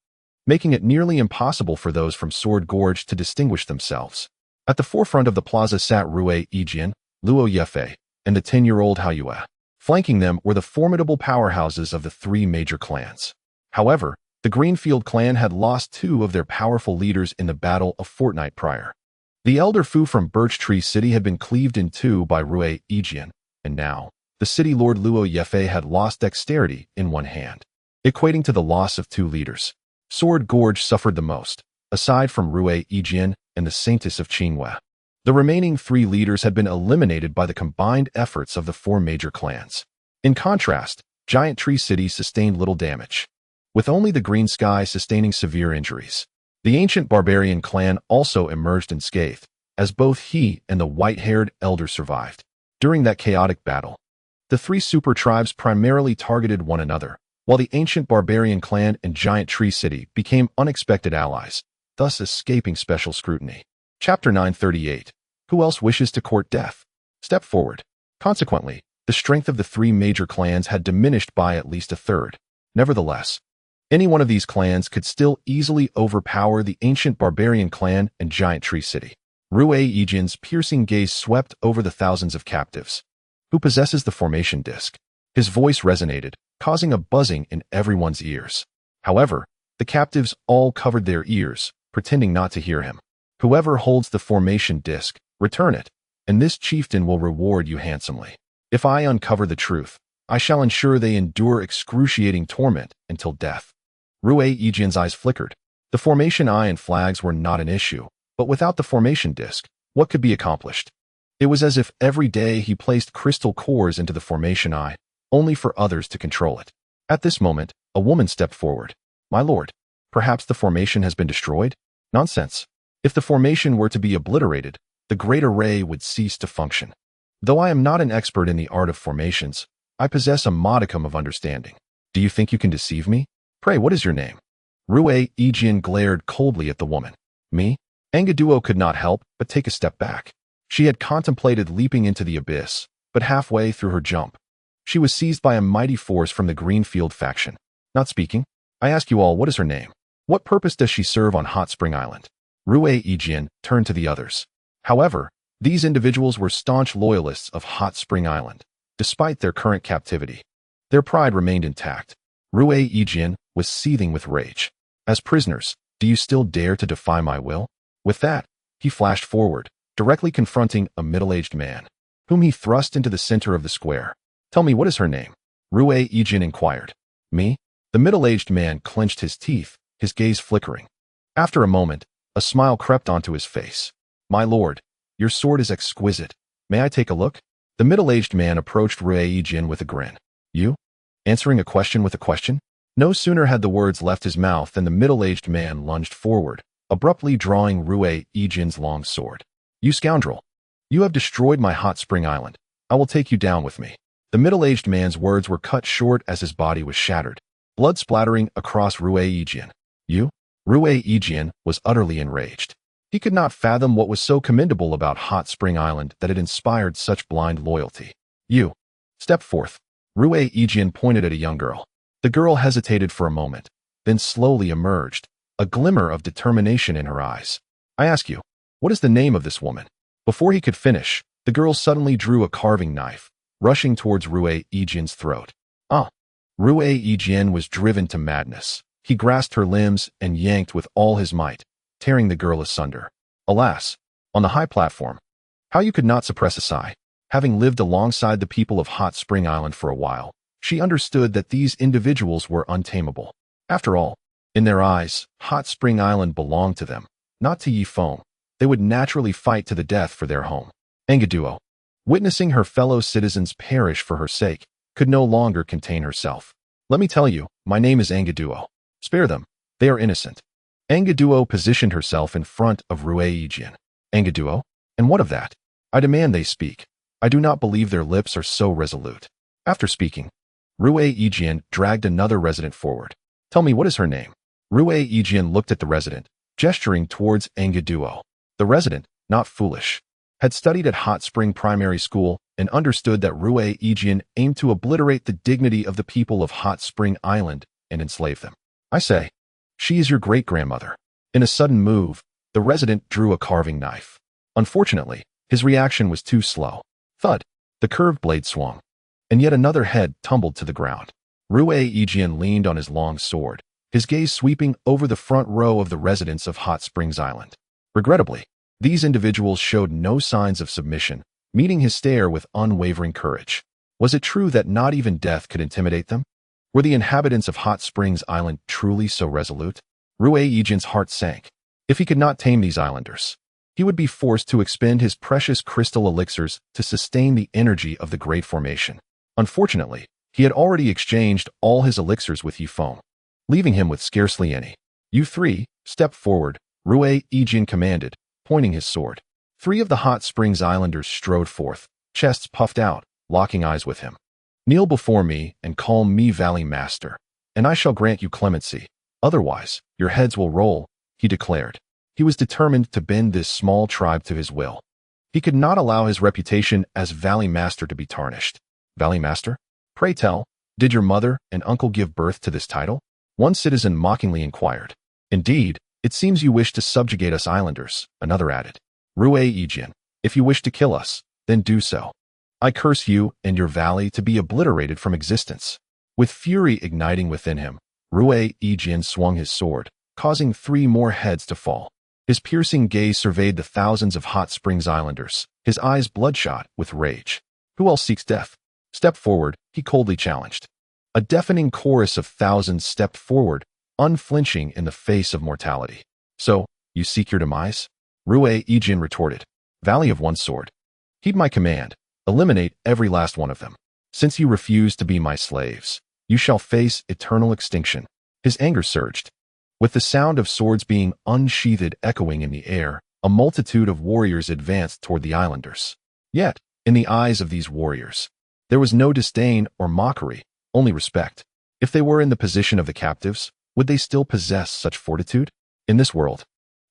making it nearly impossible for those from Sword Gorge to distinguish themselves. At the forefront of the plaza sat Rue Yijian, Luo Yefei, and the 10-year-old Hao Yue. Flanking them were the formidable powerhouses of the 3 major clans. However, the Greenfield clan had lost 2 of their powerful leaders in the battle a fortnight prior. The elder Fu from Birch Tree City had been cleaved in 2 by Rue Yijian, and now, the city lord Luo Yefei had lost dexterity in one hand, equating to the loss of 2 leaders. Sword Gorge suffered the most, aside from Rue Yijian and the Saintess of Qingwei. The remaining 3 leaders had been eliminated by the combined efforts of the 4 major clans. In contrast, Giant Tree City sustained little damage, with only the Green Sky sustaining severe injuries. The ancient barbarian clan also emerged unscathed, as both he and the white-haired elder survived. During that chaotic battle, the 3 super tribes primarily targeted one another, while the ancient barbarian clan and Giant Tree City became unexpected allies, thus escaping special scrutiny. Chapter 938. Who else wishes to court death? Step forward. Consequently, the strength of the 3 major clans had diminished by at least a third. Nevertheless, any one of these clans could still easily overpower the ancient barbarian clan and Giant Tree City. Rue Yijian's piercing gaze swept over the thousands of captives. Who possesses the formation disc? His voice resonated, causing a buzzing in everyone's ears. However, the captives all covered their ears, pretending not to hear him. Whoever holds the formation disc, return it, and this chieftain will reward you handsomely. If I uncover the truth, I shall ensure they endure excruciating torment until death. Rue Yijian's eyes flickered. The formation eye and flags were not an issue, but without the formation disc, what could be accomplished? It was as if every day he placed crystal cores into the formation eye, only for others to control it. At this moment, a woman stepped forward. My lord, perhaps the formation has been destroyed? Nonsense. If the formation were to be obliterated, the great array would cease to function. Though I am not an expert in the art of formations, I possess a modicum of understanding. Do you think you can deceive me? Pray, what is your name? Rue Yijian glared coldly at the woman. Me? Engaduo could not help but take a step back. She had contemplated leaping into the abyss, but halfway through her jump, she was seized by a mighty force from the Greenfield faction. Not speaking, I ask you all, what is her name? What purpose does she serve on Hot Spring Island? Rue Yijian turned to the others. However, these individuals were staunch loyalists of Hot Spring Island, despite their current captivity. Their pride remained intact. Rue Yijian was seething with rage. As prisoners, do you still dare to defy my will? With that, he flashed forward, directly confronting a middle-aged man, whom he thrust into the center of the square. Tell me, what is her name? Rue Yijian inquired. Me? The middle-aged man clenched his teeth, his gaze flickering. After a moment, a smile crept onto his face. My lord, your sword is exquisite. May I take a look? The middle-aged man approached Rue Yijian with a grin. You? Answering a question with a question? No sooner had the words left his mouth than the middle-aged man lunged forward, abruptly drawing Rue Yijian's long sword. You scoundrel! You have destroyed my Hot Spring Island. I will take you down with me. The middle-aged man's words were cut short as his body was shattered, blood splattering across Rue Yijian. You? Rue Yijian was utterly enraged. He could not fathom what was so commendable about Hot Spring Island that it inspired such blind loyalty. You. Step forth. Rue Yijian pointed at a young girl. The girl hesitated for a moment, then slowly emerged, a glimmer of determination in her eyes. I ask you, what is the name of this woman? Before he could finish, the girl suddenly drew a carving knife, rushing towards Rue Yijian's throat. Ah! Rue Yijian was driven to madness. He grasped her limbs and yanked with all his might, tearing the girl asunder. Alas! On the high platform, how you could not suppress a sigh. Having lived alongside the people of Hot Spring Island for a while, she understood that these individuals were untamable. After all, in their eyes, Hot Spring Island belonged to them, not to Ye Feng. They would naturally fight to the death for their home. Engaduo, witnessing her fellow citizens perish for her sake, could no longer contain herself. Let me tell you, my name is Engaduo. Spare them. They are innocent. Engaduo positioned herself in front of Rue Yijian. Engaduo? And what of that? I demand they speak. I do not believe their lips are so resolute. After speaking, Rue Yijian dragged another resident forward. Tell me, what is her name? Rue Yijian looked at the resident, gesturing towards Engaduo. The resident, not foolish, had studied at Hot Spring Primary School and understood that Rue Yijian aimed to obliterate the dignity of the people of Hot Spring Island and enslave them. I say, she is your great-grandmother. In a sudden move, the resident drew a carving knife. Unfortunately, his reaction was too slow. Thud! The curved blade swung, and yet another head tumbled to the ground. Rue Yijian leaned on his long sword, his gaze sweeping over the front row of the residents of Hot Springs Island. Regrettably, these individuals showed no signs of submission, meeting his stare with unwavering courage. Was it true that not even death could intimidate them? Were the inhabitants of Hot Springs Island truly so resolute? Rue Yijian's heart sank. If he could not tame these islanders, he would be forced to expend his precious crystal elixirs to sustain the energy of the Great Formation. Unfortunately, he had already exchanged all his elixirs with Ye Feng, leaving him with scarcely any. You three, step forward, Rue Yijian commanded, pointing his sword. 3 of the Hot Springs Islanders strode forth, chests puffed out, locking eyes with him. Kneel before me and call me Valley Master, and I shall grant you clemency. Otherwise, your heads will roll, he declared. He was determined to bend this small tribe to his will. He could not allow his reputation as Valley Master to be tarnished. Valley Master? Pray tell, did your mother and uncle give birth to this title? One citizen mockingly inquired. Indeed, it seems you wish to subjugate us islanders, another added. Rue Yijian, if you wish to kill us, then do so. I curse you and your valley to be obliterated from existence. With fury igniting within him, Rue Yijian swung his sword, causing 3 more heads to fall. His piercing gaze surveyed the thousands of Hot Springs Islanders, his eyes bloodshot with rage. Who else seeks death? Step forward, he coldly challenged. A deafening chorus of thousands stepped forward, unflinching in the face of mortality. So, you seek your demise? Rue Yijian retorted. Valley of One Sword. Heed my command. Eliminate every last one of them. Since you refuse to be my slaves, you shall face eternal extinction. His anger surged. With the sound of swords being unsheathed echoing in the air, a multitude of warriors advanced toward the islanders. Yet, in the eyes of these warriors, there was no disdain or mockery, only respect. If they were in the position of the captives, would they still possess such fortitude? In this world,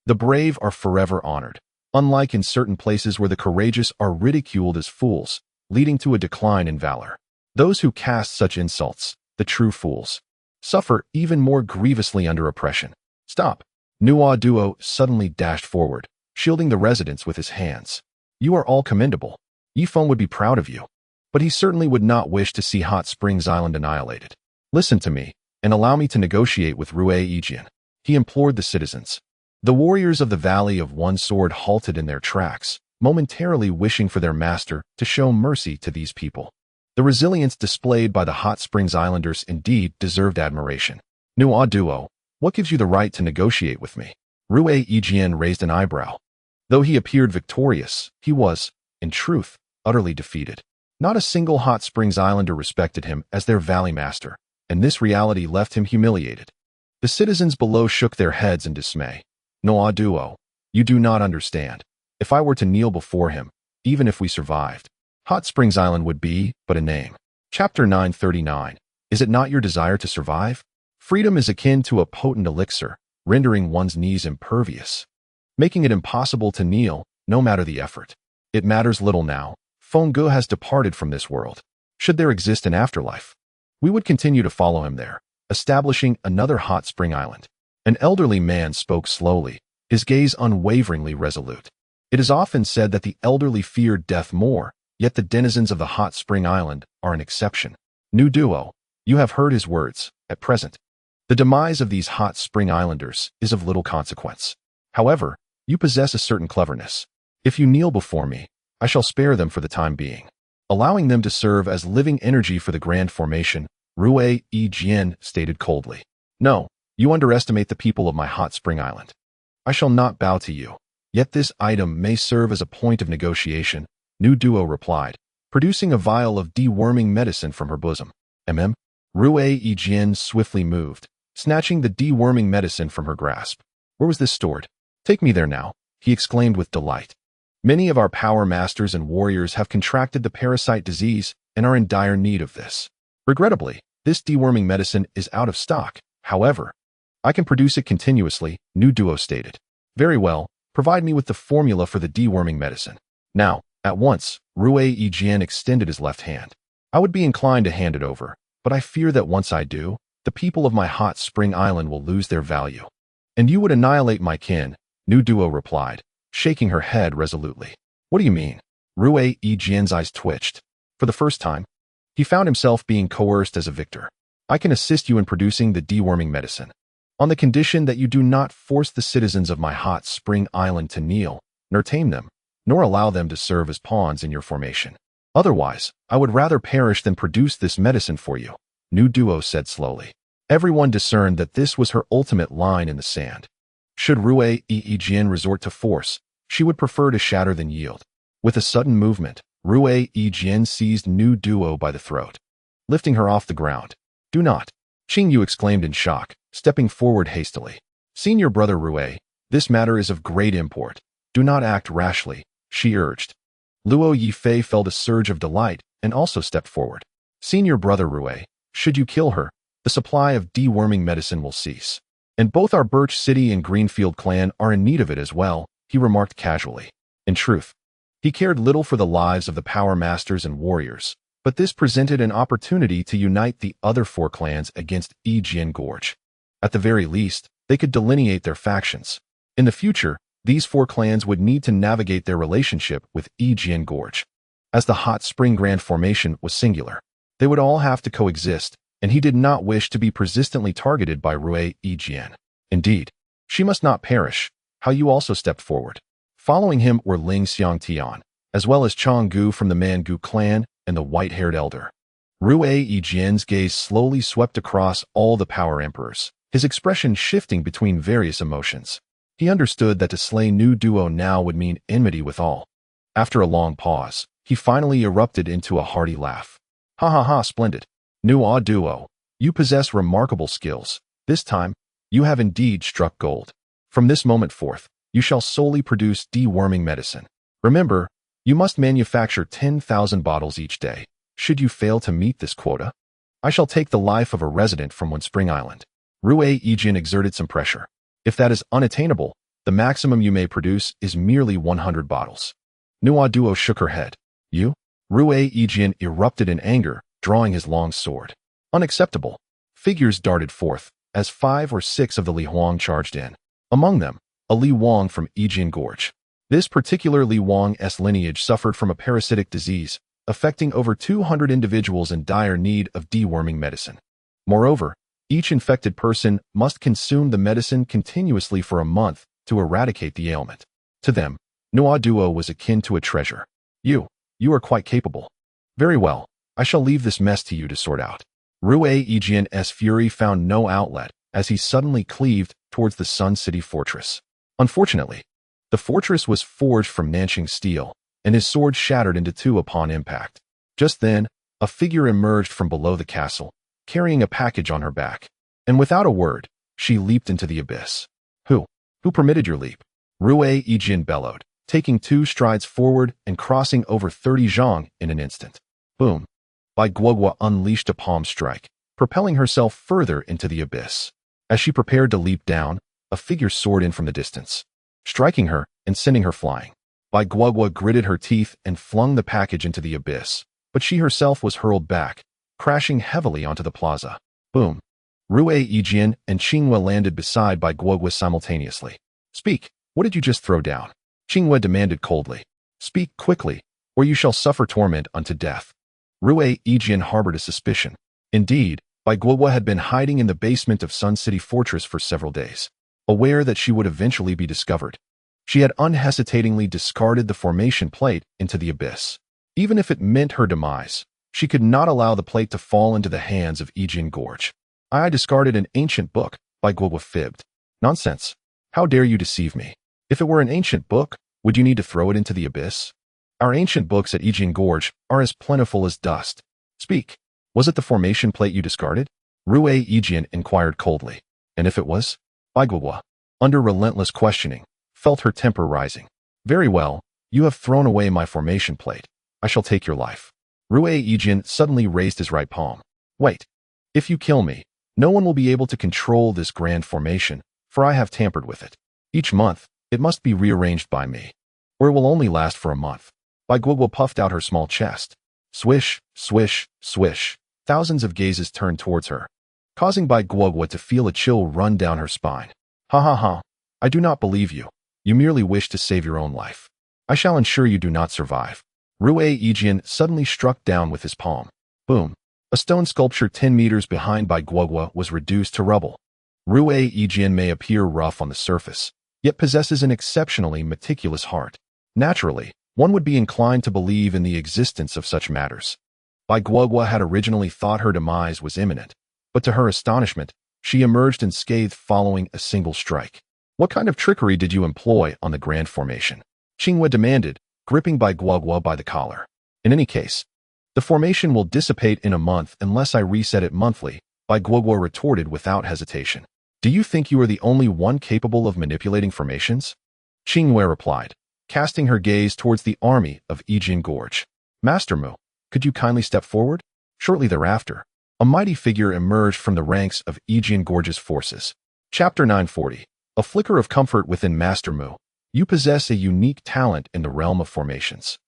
the brave are forever honored, unlike in certain places where the courageous are ridiculed as fools, leading to a decline in valor. Those who cast such insults, the true fools, suffer even more grievously under oppression. Stop! Nua Duo suddenly dashed forward, shielding the residents with his hands. You are all commendable. Ye Feng would be proud of you. But he certainly would not wish to see Hot Springs Island annihilated. Listen to me, and allow me to negotiate with Rue Yijian. He implored the citizens. The warriors of the Valley of One Sword halted in their tracks, momentarily wishing for their master to show mercy to these people. The resilience displayed by the Hot Springs Islanders indeed deserved admiration. Nua Duo, what gives you the right to negotiate with me? Rue Yijian raised an eyebrow. Though he appeared victorious, he was, in truth, utterly defeated. Not a single Hot Springs Islander respected him as their valley master, and this reality left him humiliated. The citizens below shook their heads in dismay. Nua Duo, you do not understand. If I were to kneel before him, even if we survived, Hot Springs Island would be but a name. Chapter 939. Is it not your desire to survive? Freedom is akin to a potent elixir, rendering one's knees impervious, making it impossible to kneel, no matter the effort. It matters little now. Feng Ge has departed from this world. Should there exist an afterlife, we would continue to follow him there, establishing another Hot Spring Island. An elderly man spoke slowly, his gaze unwaveringly resolute. It is often said that the elderly fear death more, Yet the denizens of the hot spring island are an exception. New duo, you have heard his words. At present, the demise of these hot spring islanders is of little consequence. However, you possess a certain cleverness. If you kneel before me, I shall spare them for the time being, allowing them to serve as living energy for the grand formation, Yijian stated coldly. No, you underestimate the people of my hot spring island. I shall not bow to you. Yet this item may serve as a point of negotiation, New duo replied, producing a vial of deworming medicine from her bosom. Yijian swiftly moved, snatching the deworming medicine from her grasp. Where was this stored? Take me there now, he exclaimed with delight. Many of our power masters and warriors have contracted the parasite disease and are in dire need of this. Regrettably, this deworming medicine is out of stock. However, I can produce it continuously, New duo stated. Very well, provide me with the formula for the deworming medicine. Now, at once, Yijian extended his left hand. I would be inclined to hand it over, but I fear that once I do, the people of my hot spring island will lose their value. And you would annihilate my kin, New duo replied, shaking her head resolutely. What do you mean? Yijian's eyes twitched. For the first time, he found himself being coerced as a victor. I can assist you in producing the deworming medicine, on the condition that you do not force the citizens of my hot spring island to kneel, nor tame them, nor allow them to serve as pawns in your formation. Otherwise, I would rather perish than produce this medicine for you, New duo said slowly. Everyone discerned that this was her ultimate line in the sand. Should Yijian resort to force, she would prefer to shatter than yield. With a sudden movement, Yijian seized New duo by the throat, lifting her off the ground. Do not! Qingyu exclaimed in shock, stepping forward hastily. Senior brother Rui, this matter is of great import. Do not act rashly, she urged. Luo Yifei felt a surge of delight and also stepped forward. Senior brother Rui, should you kill her, the supply of deworming medicine will cease. And both our Birch City and Greenfield clan are in need of it as well, he remarked casually. In truth, he cared little for the lives of the power masters and warriors, but this presented an opportunity to unite the other four clans against Yijian Gorge. At the very least, they could delineate their factions. In the future, these four clans would need to navigate their relationship with Yijian Gorge. As the hot spring grand formation was singular, they would all have to coexist, and he did not wish to be persistently targeted by Yijian. Indeed, she must not perish. How you also stepped forward. Following him were Ling Xiangtian, as well as Chong Gu from the Mangu clan and the white-haired elder. Yijian's gaze slowly swept across all the power emperors, his expression shifting between various emotions. He understood that to slay New duo now would mean enmity with all. After a long pause, he finally erupted into a hearty laugh. Ha ha ha, splendid. New duo, you possess remarkable skills. This time, you have indeed struck gold. From this moment forth, you shall solely produce deworming medicine. Remember, you must manufacture 10,000 bottles each day. Should you fail to meet this quota, I shall take the life of a resident from One Spring Island. Yijian exerted some pressure. If that is unattainable, the maximum you may produce is merely 100 bottles. New duo shook her head. You? Yijian erupted in anger, drawing his long sword. Unacceptable. Figures darted forth, as 5 or 6 of the Li Huang charged in. Among them, a Li Wang from Yijian Gorge. This particular Li Wang's lineage suffered from a parasitic disease, affecting over 200 individuals in dire need of deworming medicine. Moreover, each infected person must consume the medicine continuously for a month to eradicate the ailment. To them, New duo was akin to a treasure. You are quite capable. Very well, I shall leave this mess to you to sort out. Yijian's fury found no outlet as he suddenly cleaved towards the Sun City fortress. Unfortunately, the fortress was forged from Nanqing steel, and his sword shattered into two upon impact. Just then, a figure emerged from below the castle, carrying a package on her back, and without a word, she leaped into the abyss. Who permitted your leap? Yijian bellowed, taking 2 strides forward and crossing over 30 zhang in an instant. Boom! Bai Guogua unleashed a palm strike, propelling herself further into the abyss. As she prepared to leap down, a figure soared in from the distance, striking her and sending her flying. Bai Guogua gritted her teeth and flung the package into the abyss, but she herself was hurled back, crashing heavily onto the plaza. Boom! Yijian and Qinghua landed beside Bai Guogua simultaneously. Speak, what did you just throw down? Qinghua demanded coldly. Speak quickly, or you shall suffer torment unto death. Rue Yijian harbored a suspicion. Indeed, Bai Guoguo had been hiding in the basement of Sun City Fortress for several days, aware that she would eventually be discovered. She had unhesitatingly discarded the formation plate into the abyss. Even if it meant her demise, she could not allow the plate to fall into the hands of Yijian Gorge. I discarded an ancient book, Bai Guoguo fibbed. Nonsense. How dare you deceive me? If it were an ancient book, would you need to throw it into the abyss? Our ancient books at Yijian Gorge are as plentiful as dust. Speak. Was it the formation plate you discarded? Rue Yijian inquired coldly. And if it was? Bai Guoguo, under relentless questioning, felt her temper rising. Very well, you have thrown away my formation plate. I shall take your life. Rue Yijian suddenly raised his right palm. Wait. If you kill me, no one will be able to control this grand formation, for I have tampered with it. Each month, it must be rearranged by me, or it will only last for a month. Bai Guoguo puffed out her small chest. Swish, swish, swish. Thousands of gazes turned towards her, causing Bai Guoguo to feel a chill run down her spine. Ha ha ha. I do not believe you. You merely wish to save your own life. I shall ensure you do not survive. Rue Yijian suddenly struck down with his palm. Boom. A stone sculpture 10 meters behind Bai Guoguo was reduced to rubble. Rue Yijian may appear rough on the surface, yet possesses an exceptionally meticulous heart. Naturally, one would be inclined to believe in the existence of such matters. Bai Guoguo had originally thought her demise was imminent, but to her astonishment, she emerged unscathed following a single strike. What kind of trickery did you employ on the grand formation? Qingwei demanded, gripping Bai Guoguo by the collar. In any case, the formation will dissipate in a month unless I reset it monthly, Bai Guoguo retorted without hesitation. Do you think you are the only one capable of manipulating formations? Qingwei replied, casting her gaze towards the army of Yijian Gorge. Master Mu, could you kindly step forward? Shortly thereafter, a mighty figure emerged from the ranks of Yijian Gorge's forces. Chapter 940. A flicker of comfort within Master Mu. You possess a unique talent in the realm of formations.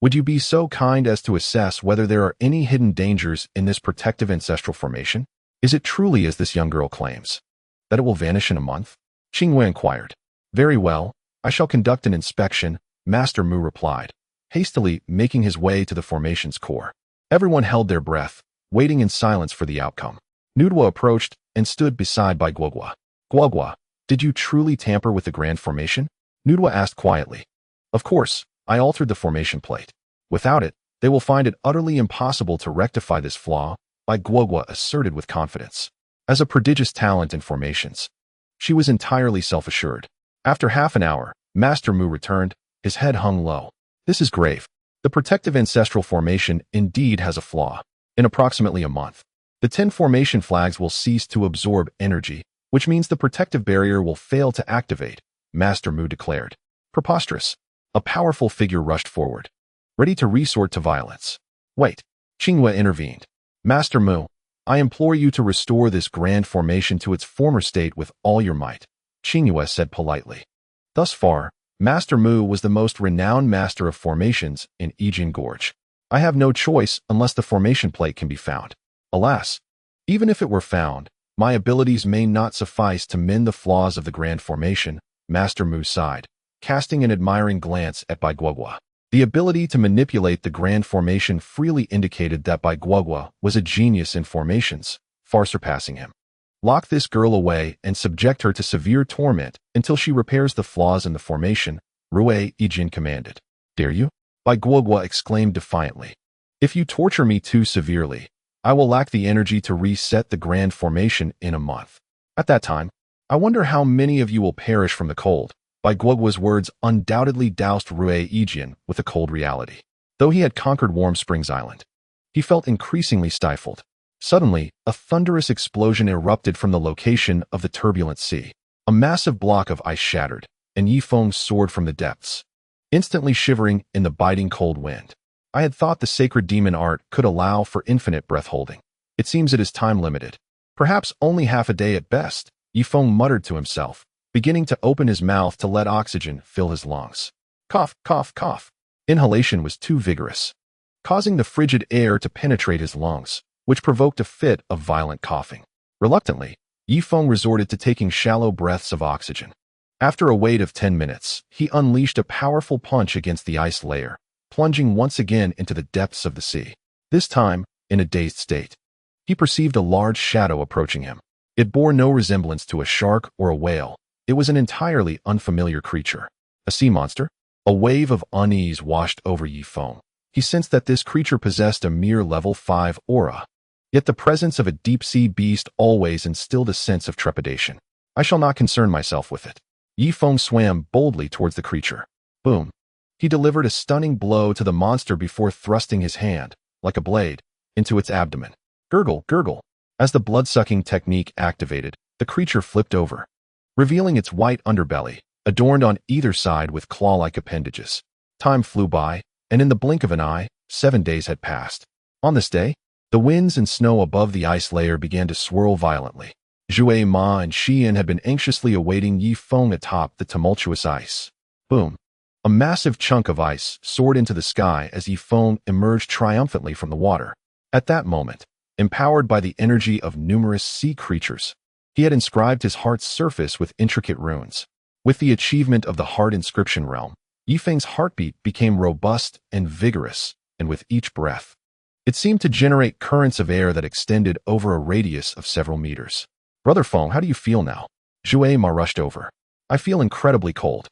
Would you be so kind as to assess whether there are any hidden dangers in this protective ancestral formation? Is it truly as this young girl claims, that it will vanish in a month? Qingwei inquired. Very well, I shall conduct an inspection, Master Mu replied, hastily making his way to the formation's core. Everyone held their breath, waiting in silence for the outcome. Nuduo approached and stood beside Bai Guoguo. Guoguo, did you truly tamper with the grand formation? Nuduo asked quietly. Of course, I altered the formation plate. Without it, they will find it utterly impossible to rectify this flaw, Bai Guoguo asserted with confidence. As a prodigious talent in formations, she was entirely self-assured. After half an hour, Master Mu returned, his head hung low. This is grave. The protective ancestral formation indeed has a flaw. In approximately a month, the 10 formation flags will cease to absorb energy, which means the protective barrier will fail to activate, Master Mu declared. Preposterous. A powerful figure rushed forward, ready to resort to violence. Wait, Qingwei intervened. Master Mu, I implore you to restore this grand formation to its former state with all your might, Qingwei said politely. Thus far, Master Mu was the most renowned master of formations in Yijian Gorge. I have no choice unless the formation plate can be found. Alas, even if it were found, my abilities may not suffice to mend the flaws of the grand formation, Master Mu sighed, casting an admiring glance at Bai Guoguo. The ability to manipulate the grand formation freely indicated that Bai Guoguo was a genius in formations, far surpassing him. Lock this girl away and subject her to severe torment until she repairs the flaws in the formation, Rue Yijian commanded. Dare you? Bai Guoguo exclaimed defiantly. If you torture me too severely, I will lack the energy to reset the grand formation in a month. At that time, I wonder how many of you will perish from the cold. Bai Guoguo's words undoubtedly doused Rue Yijian with a cold reality. Though he had conquered Warm Springs Island, he felt increasingly stifled. Suddenly, a thunderous explosion erupted from the location of the turbulent sea. A massive block of ice shattered, and Ye Feng soared from the depths, instantly shivering in the biting cold wind. I had thought the sacred demon art could allow for infinite breath-holding. It seems it is time-limited. Perhaps only half a day at best, Ye Feng muttered to himself, beginning to open his mouth to let oxygen fill his lungs. Cough, cough, cough. Inhalation was too vigorous, causing the frigid air to penetrate his lungs, which provoked a fit of violent coughing. Reluctantly, Ye Feng resorted to taking shallow breaths of oxygen. After a wait of 10 minutes, he unleashed a powerful punch against the ice layer, plunging once again into the depths of the sea. This time, in a dazed state. He perceived a large shadow approaching him. It bore no resemblance to a shark or a whale. It was an entirely unfamiliar creature. A sea monster? A wave of unease washed over Ye Feng. He sensed that this creature possessed a mere level 5 aura. Yet the presence of a deep-sea beast always instilled a sense of trepidation. I shall not concern myself with it. Ye Feng swam boldly towards the creature. Boom. He delivered a stunning blow to the monster before thrusting his hand, like a blade, into its abdomen. Gurgle, gurgle. As the blood-sucking technique activated, the creature flipped over, revealing its white underbelly, adorned on either side with claw-like appendages. Time flew by, and in the blink of an eye, 7 days had passed. On this day, the winds and snow above the ice layer began to swirl violently. Zhui Ma and Xian had been anxiously awaiting Ye Feng atop the tumultuous ice. Boom. A massive chunk of ice soared into the sky as Ye Feng emerged triumphantly from the water. At that moment, empowered by the energy of numerous sea creatures, he had inscribed his heart's surface with intricate runes. With the achievement of the heart inscription realm, Ye Feng's heartbeat became robust and vigorous, and with each breath, it seemed to generate currents of air that extended over a radius of several meters. Brother Feng, how do you feel now? Zhui Ma rushed over. I feel incredibly cold.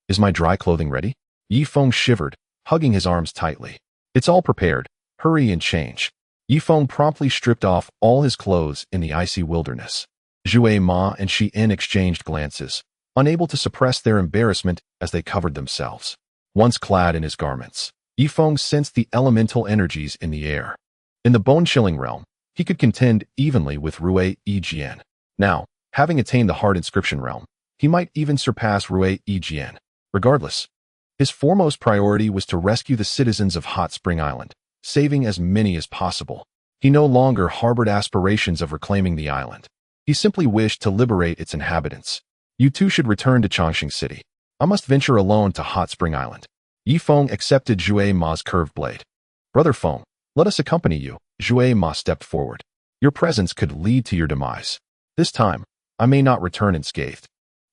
Is my dry clothing ready? Ye Feng shivered, hugging his arms tightly. It's all prepared. Hurry and change. Ye Feng promptly stripped off all his clothes in the icy wilderness. Zhui Ma and Xian exchanged glances, unable to suppress their embarrassment as they covered themselves. Once clad in his garments, Ye Feng sensed the elemental energies in the air. In the bone-chilling realm, he could contend evenly with Rui Yijian. Now, having attained the heart inscription realm, he might even surpass Rui Yijian. Regardless, his foremost priority was to rescue the citizens of Hot Spring Island, saving as many as possible. He no longer harbored aspirations of reclaiming the island. He simply wished to liberate its inhabitants. You two should return to Chongqing City. I must venture alone to Hot Spring Island. Ye Feng accepted Zhui Ma's curved blade. Brother Feng, let us accompany you. Zhui Ma stepped forward. Your presence could lead to your demise. This time, I may not return unscathed,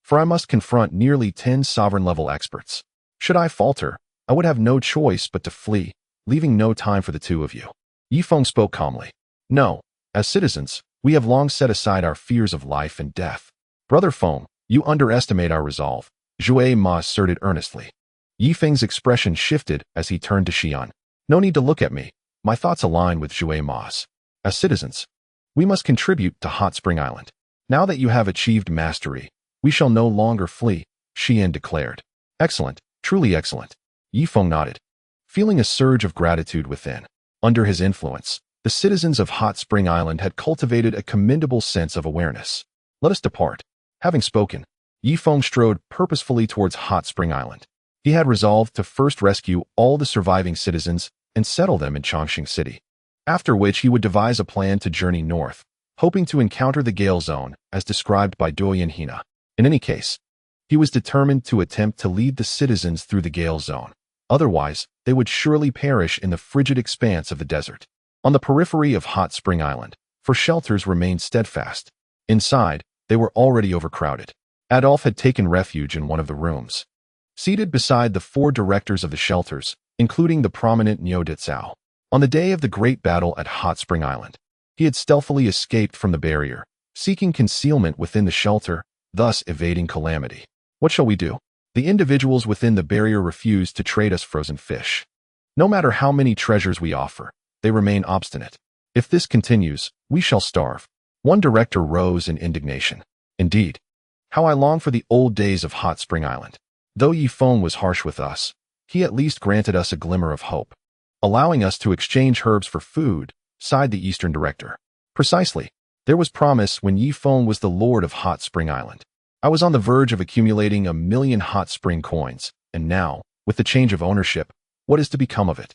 for I must confront nearly 10 sovereign-level experts. Should I falter, I would have no choice but to flee, leaving no time for the two of you. Ye Feng spoke calmly. No, as citizens, we have long set aside our fears of life and death. Brother Feng, you underestimate our resolve, Zhui Ma asserted earnestly. Ye Feng's expression shifted as he turned to Xian. No need to look at me. My thoughts align with Zhui Ma's. As citizens, we must contribute to Hot Spring Island. Now that you have achieved mastery, we shall no longer flee, Xian declared. Excellent, truly excellent. Ye Feng nodded, feeling a surge of gratitude within. Under his influence, the citizens of Hot Spring Island had cultivated a commendable sense of awareness. Let us depart. Having spoken, Ye Feng strode purposefully towards Hot Spring Island. He had resolved to first rescue all the surviving citizens and settle them in Chongqing City, after which he would devise a plan to journey north, hoping to encounter the Gale Zone as described by Douyin Hina. In any case, he was determined to attempt to lead the citizens through the Gale Zone. Otherwise, they would surely perish in the frigid expanse of the desert. On the periphery of Hot Spring Island, for shelters remained steadfast. Inside, they were already overcrowded. Adolf had taken refuge in one of the rooms. Seated beside the 4 directors of the shelters, including the prominent Niu Ditsao. On the day of the Great Battle at Hot Spring Island, he had stealthily escaped from the barrier, seeking concealment within the shelter, thus evading calamity. What shall we do? The individuals within the barrier refused to trade us frozen fish. No matter how many treasures we offer, they remain obstinate. If this continues, we shall starve. One director rose in indignation. Indeed, how I long for the old days of Hot Spring Island. Though Ye Feng was harsh with us, he at least granted us a glimmer of hope, allowing us to exchange herbs for food, sighed the Eastern Director. Precisely. There was promise when Ye Feng was the Lord of Hot Spring Island. I was on the verge of accumulating 1 million Hot Spring coins, and now, with the change of ownership, what is to become of it?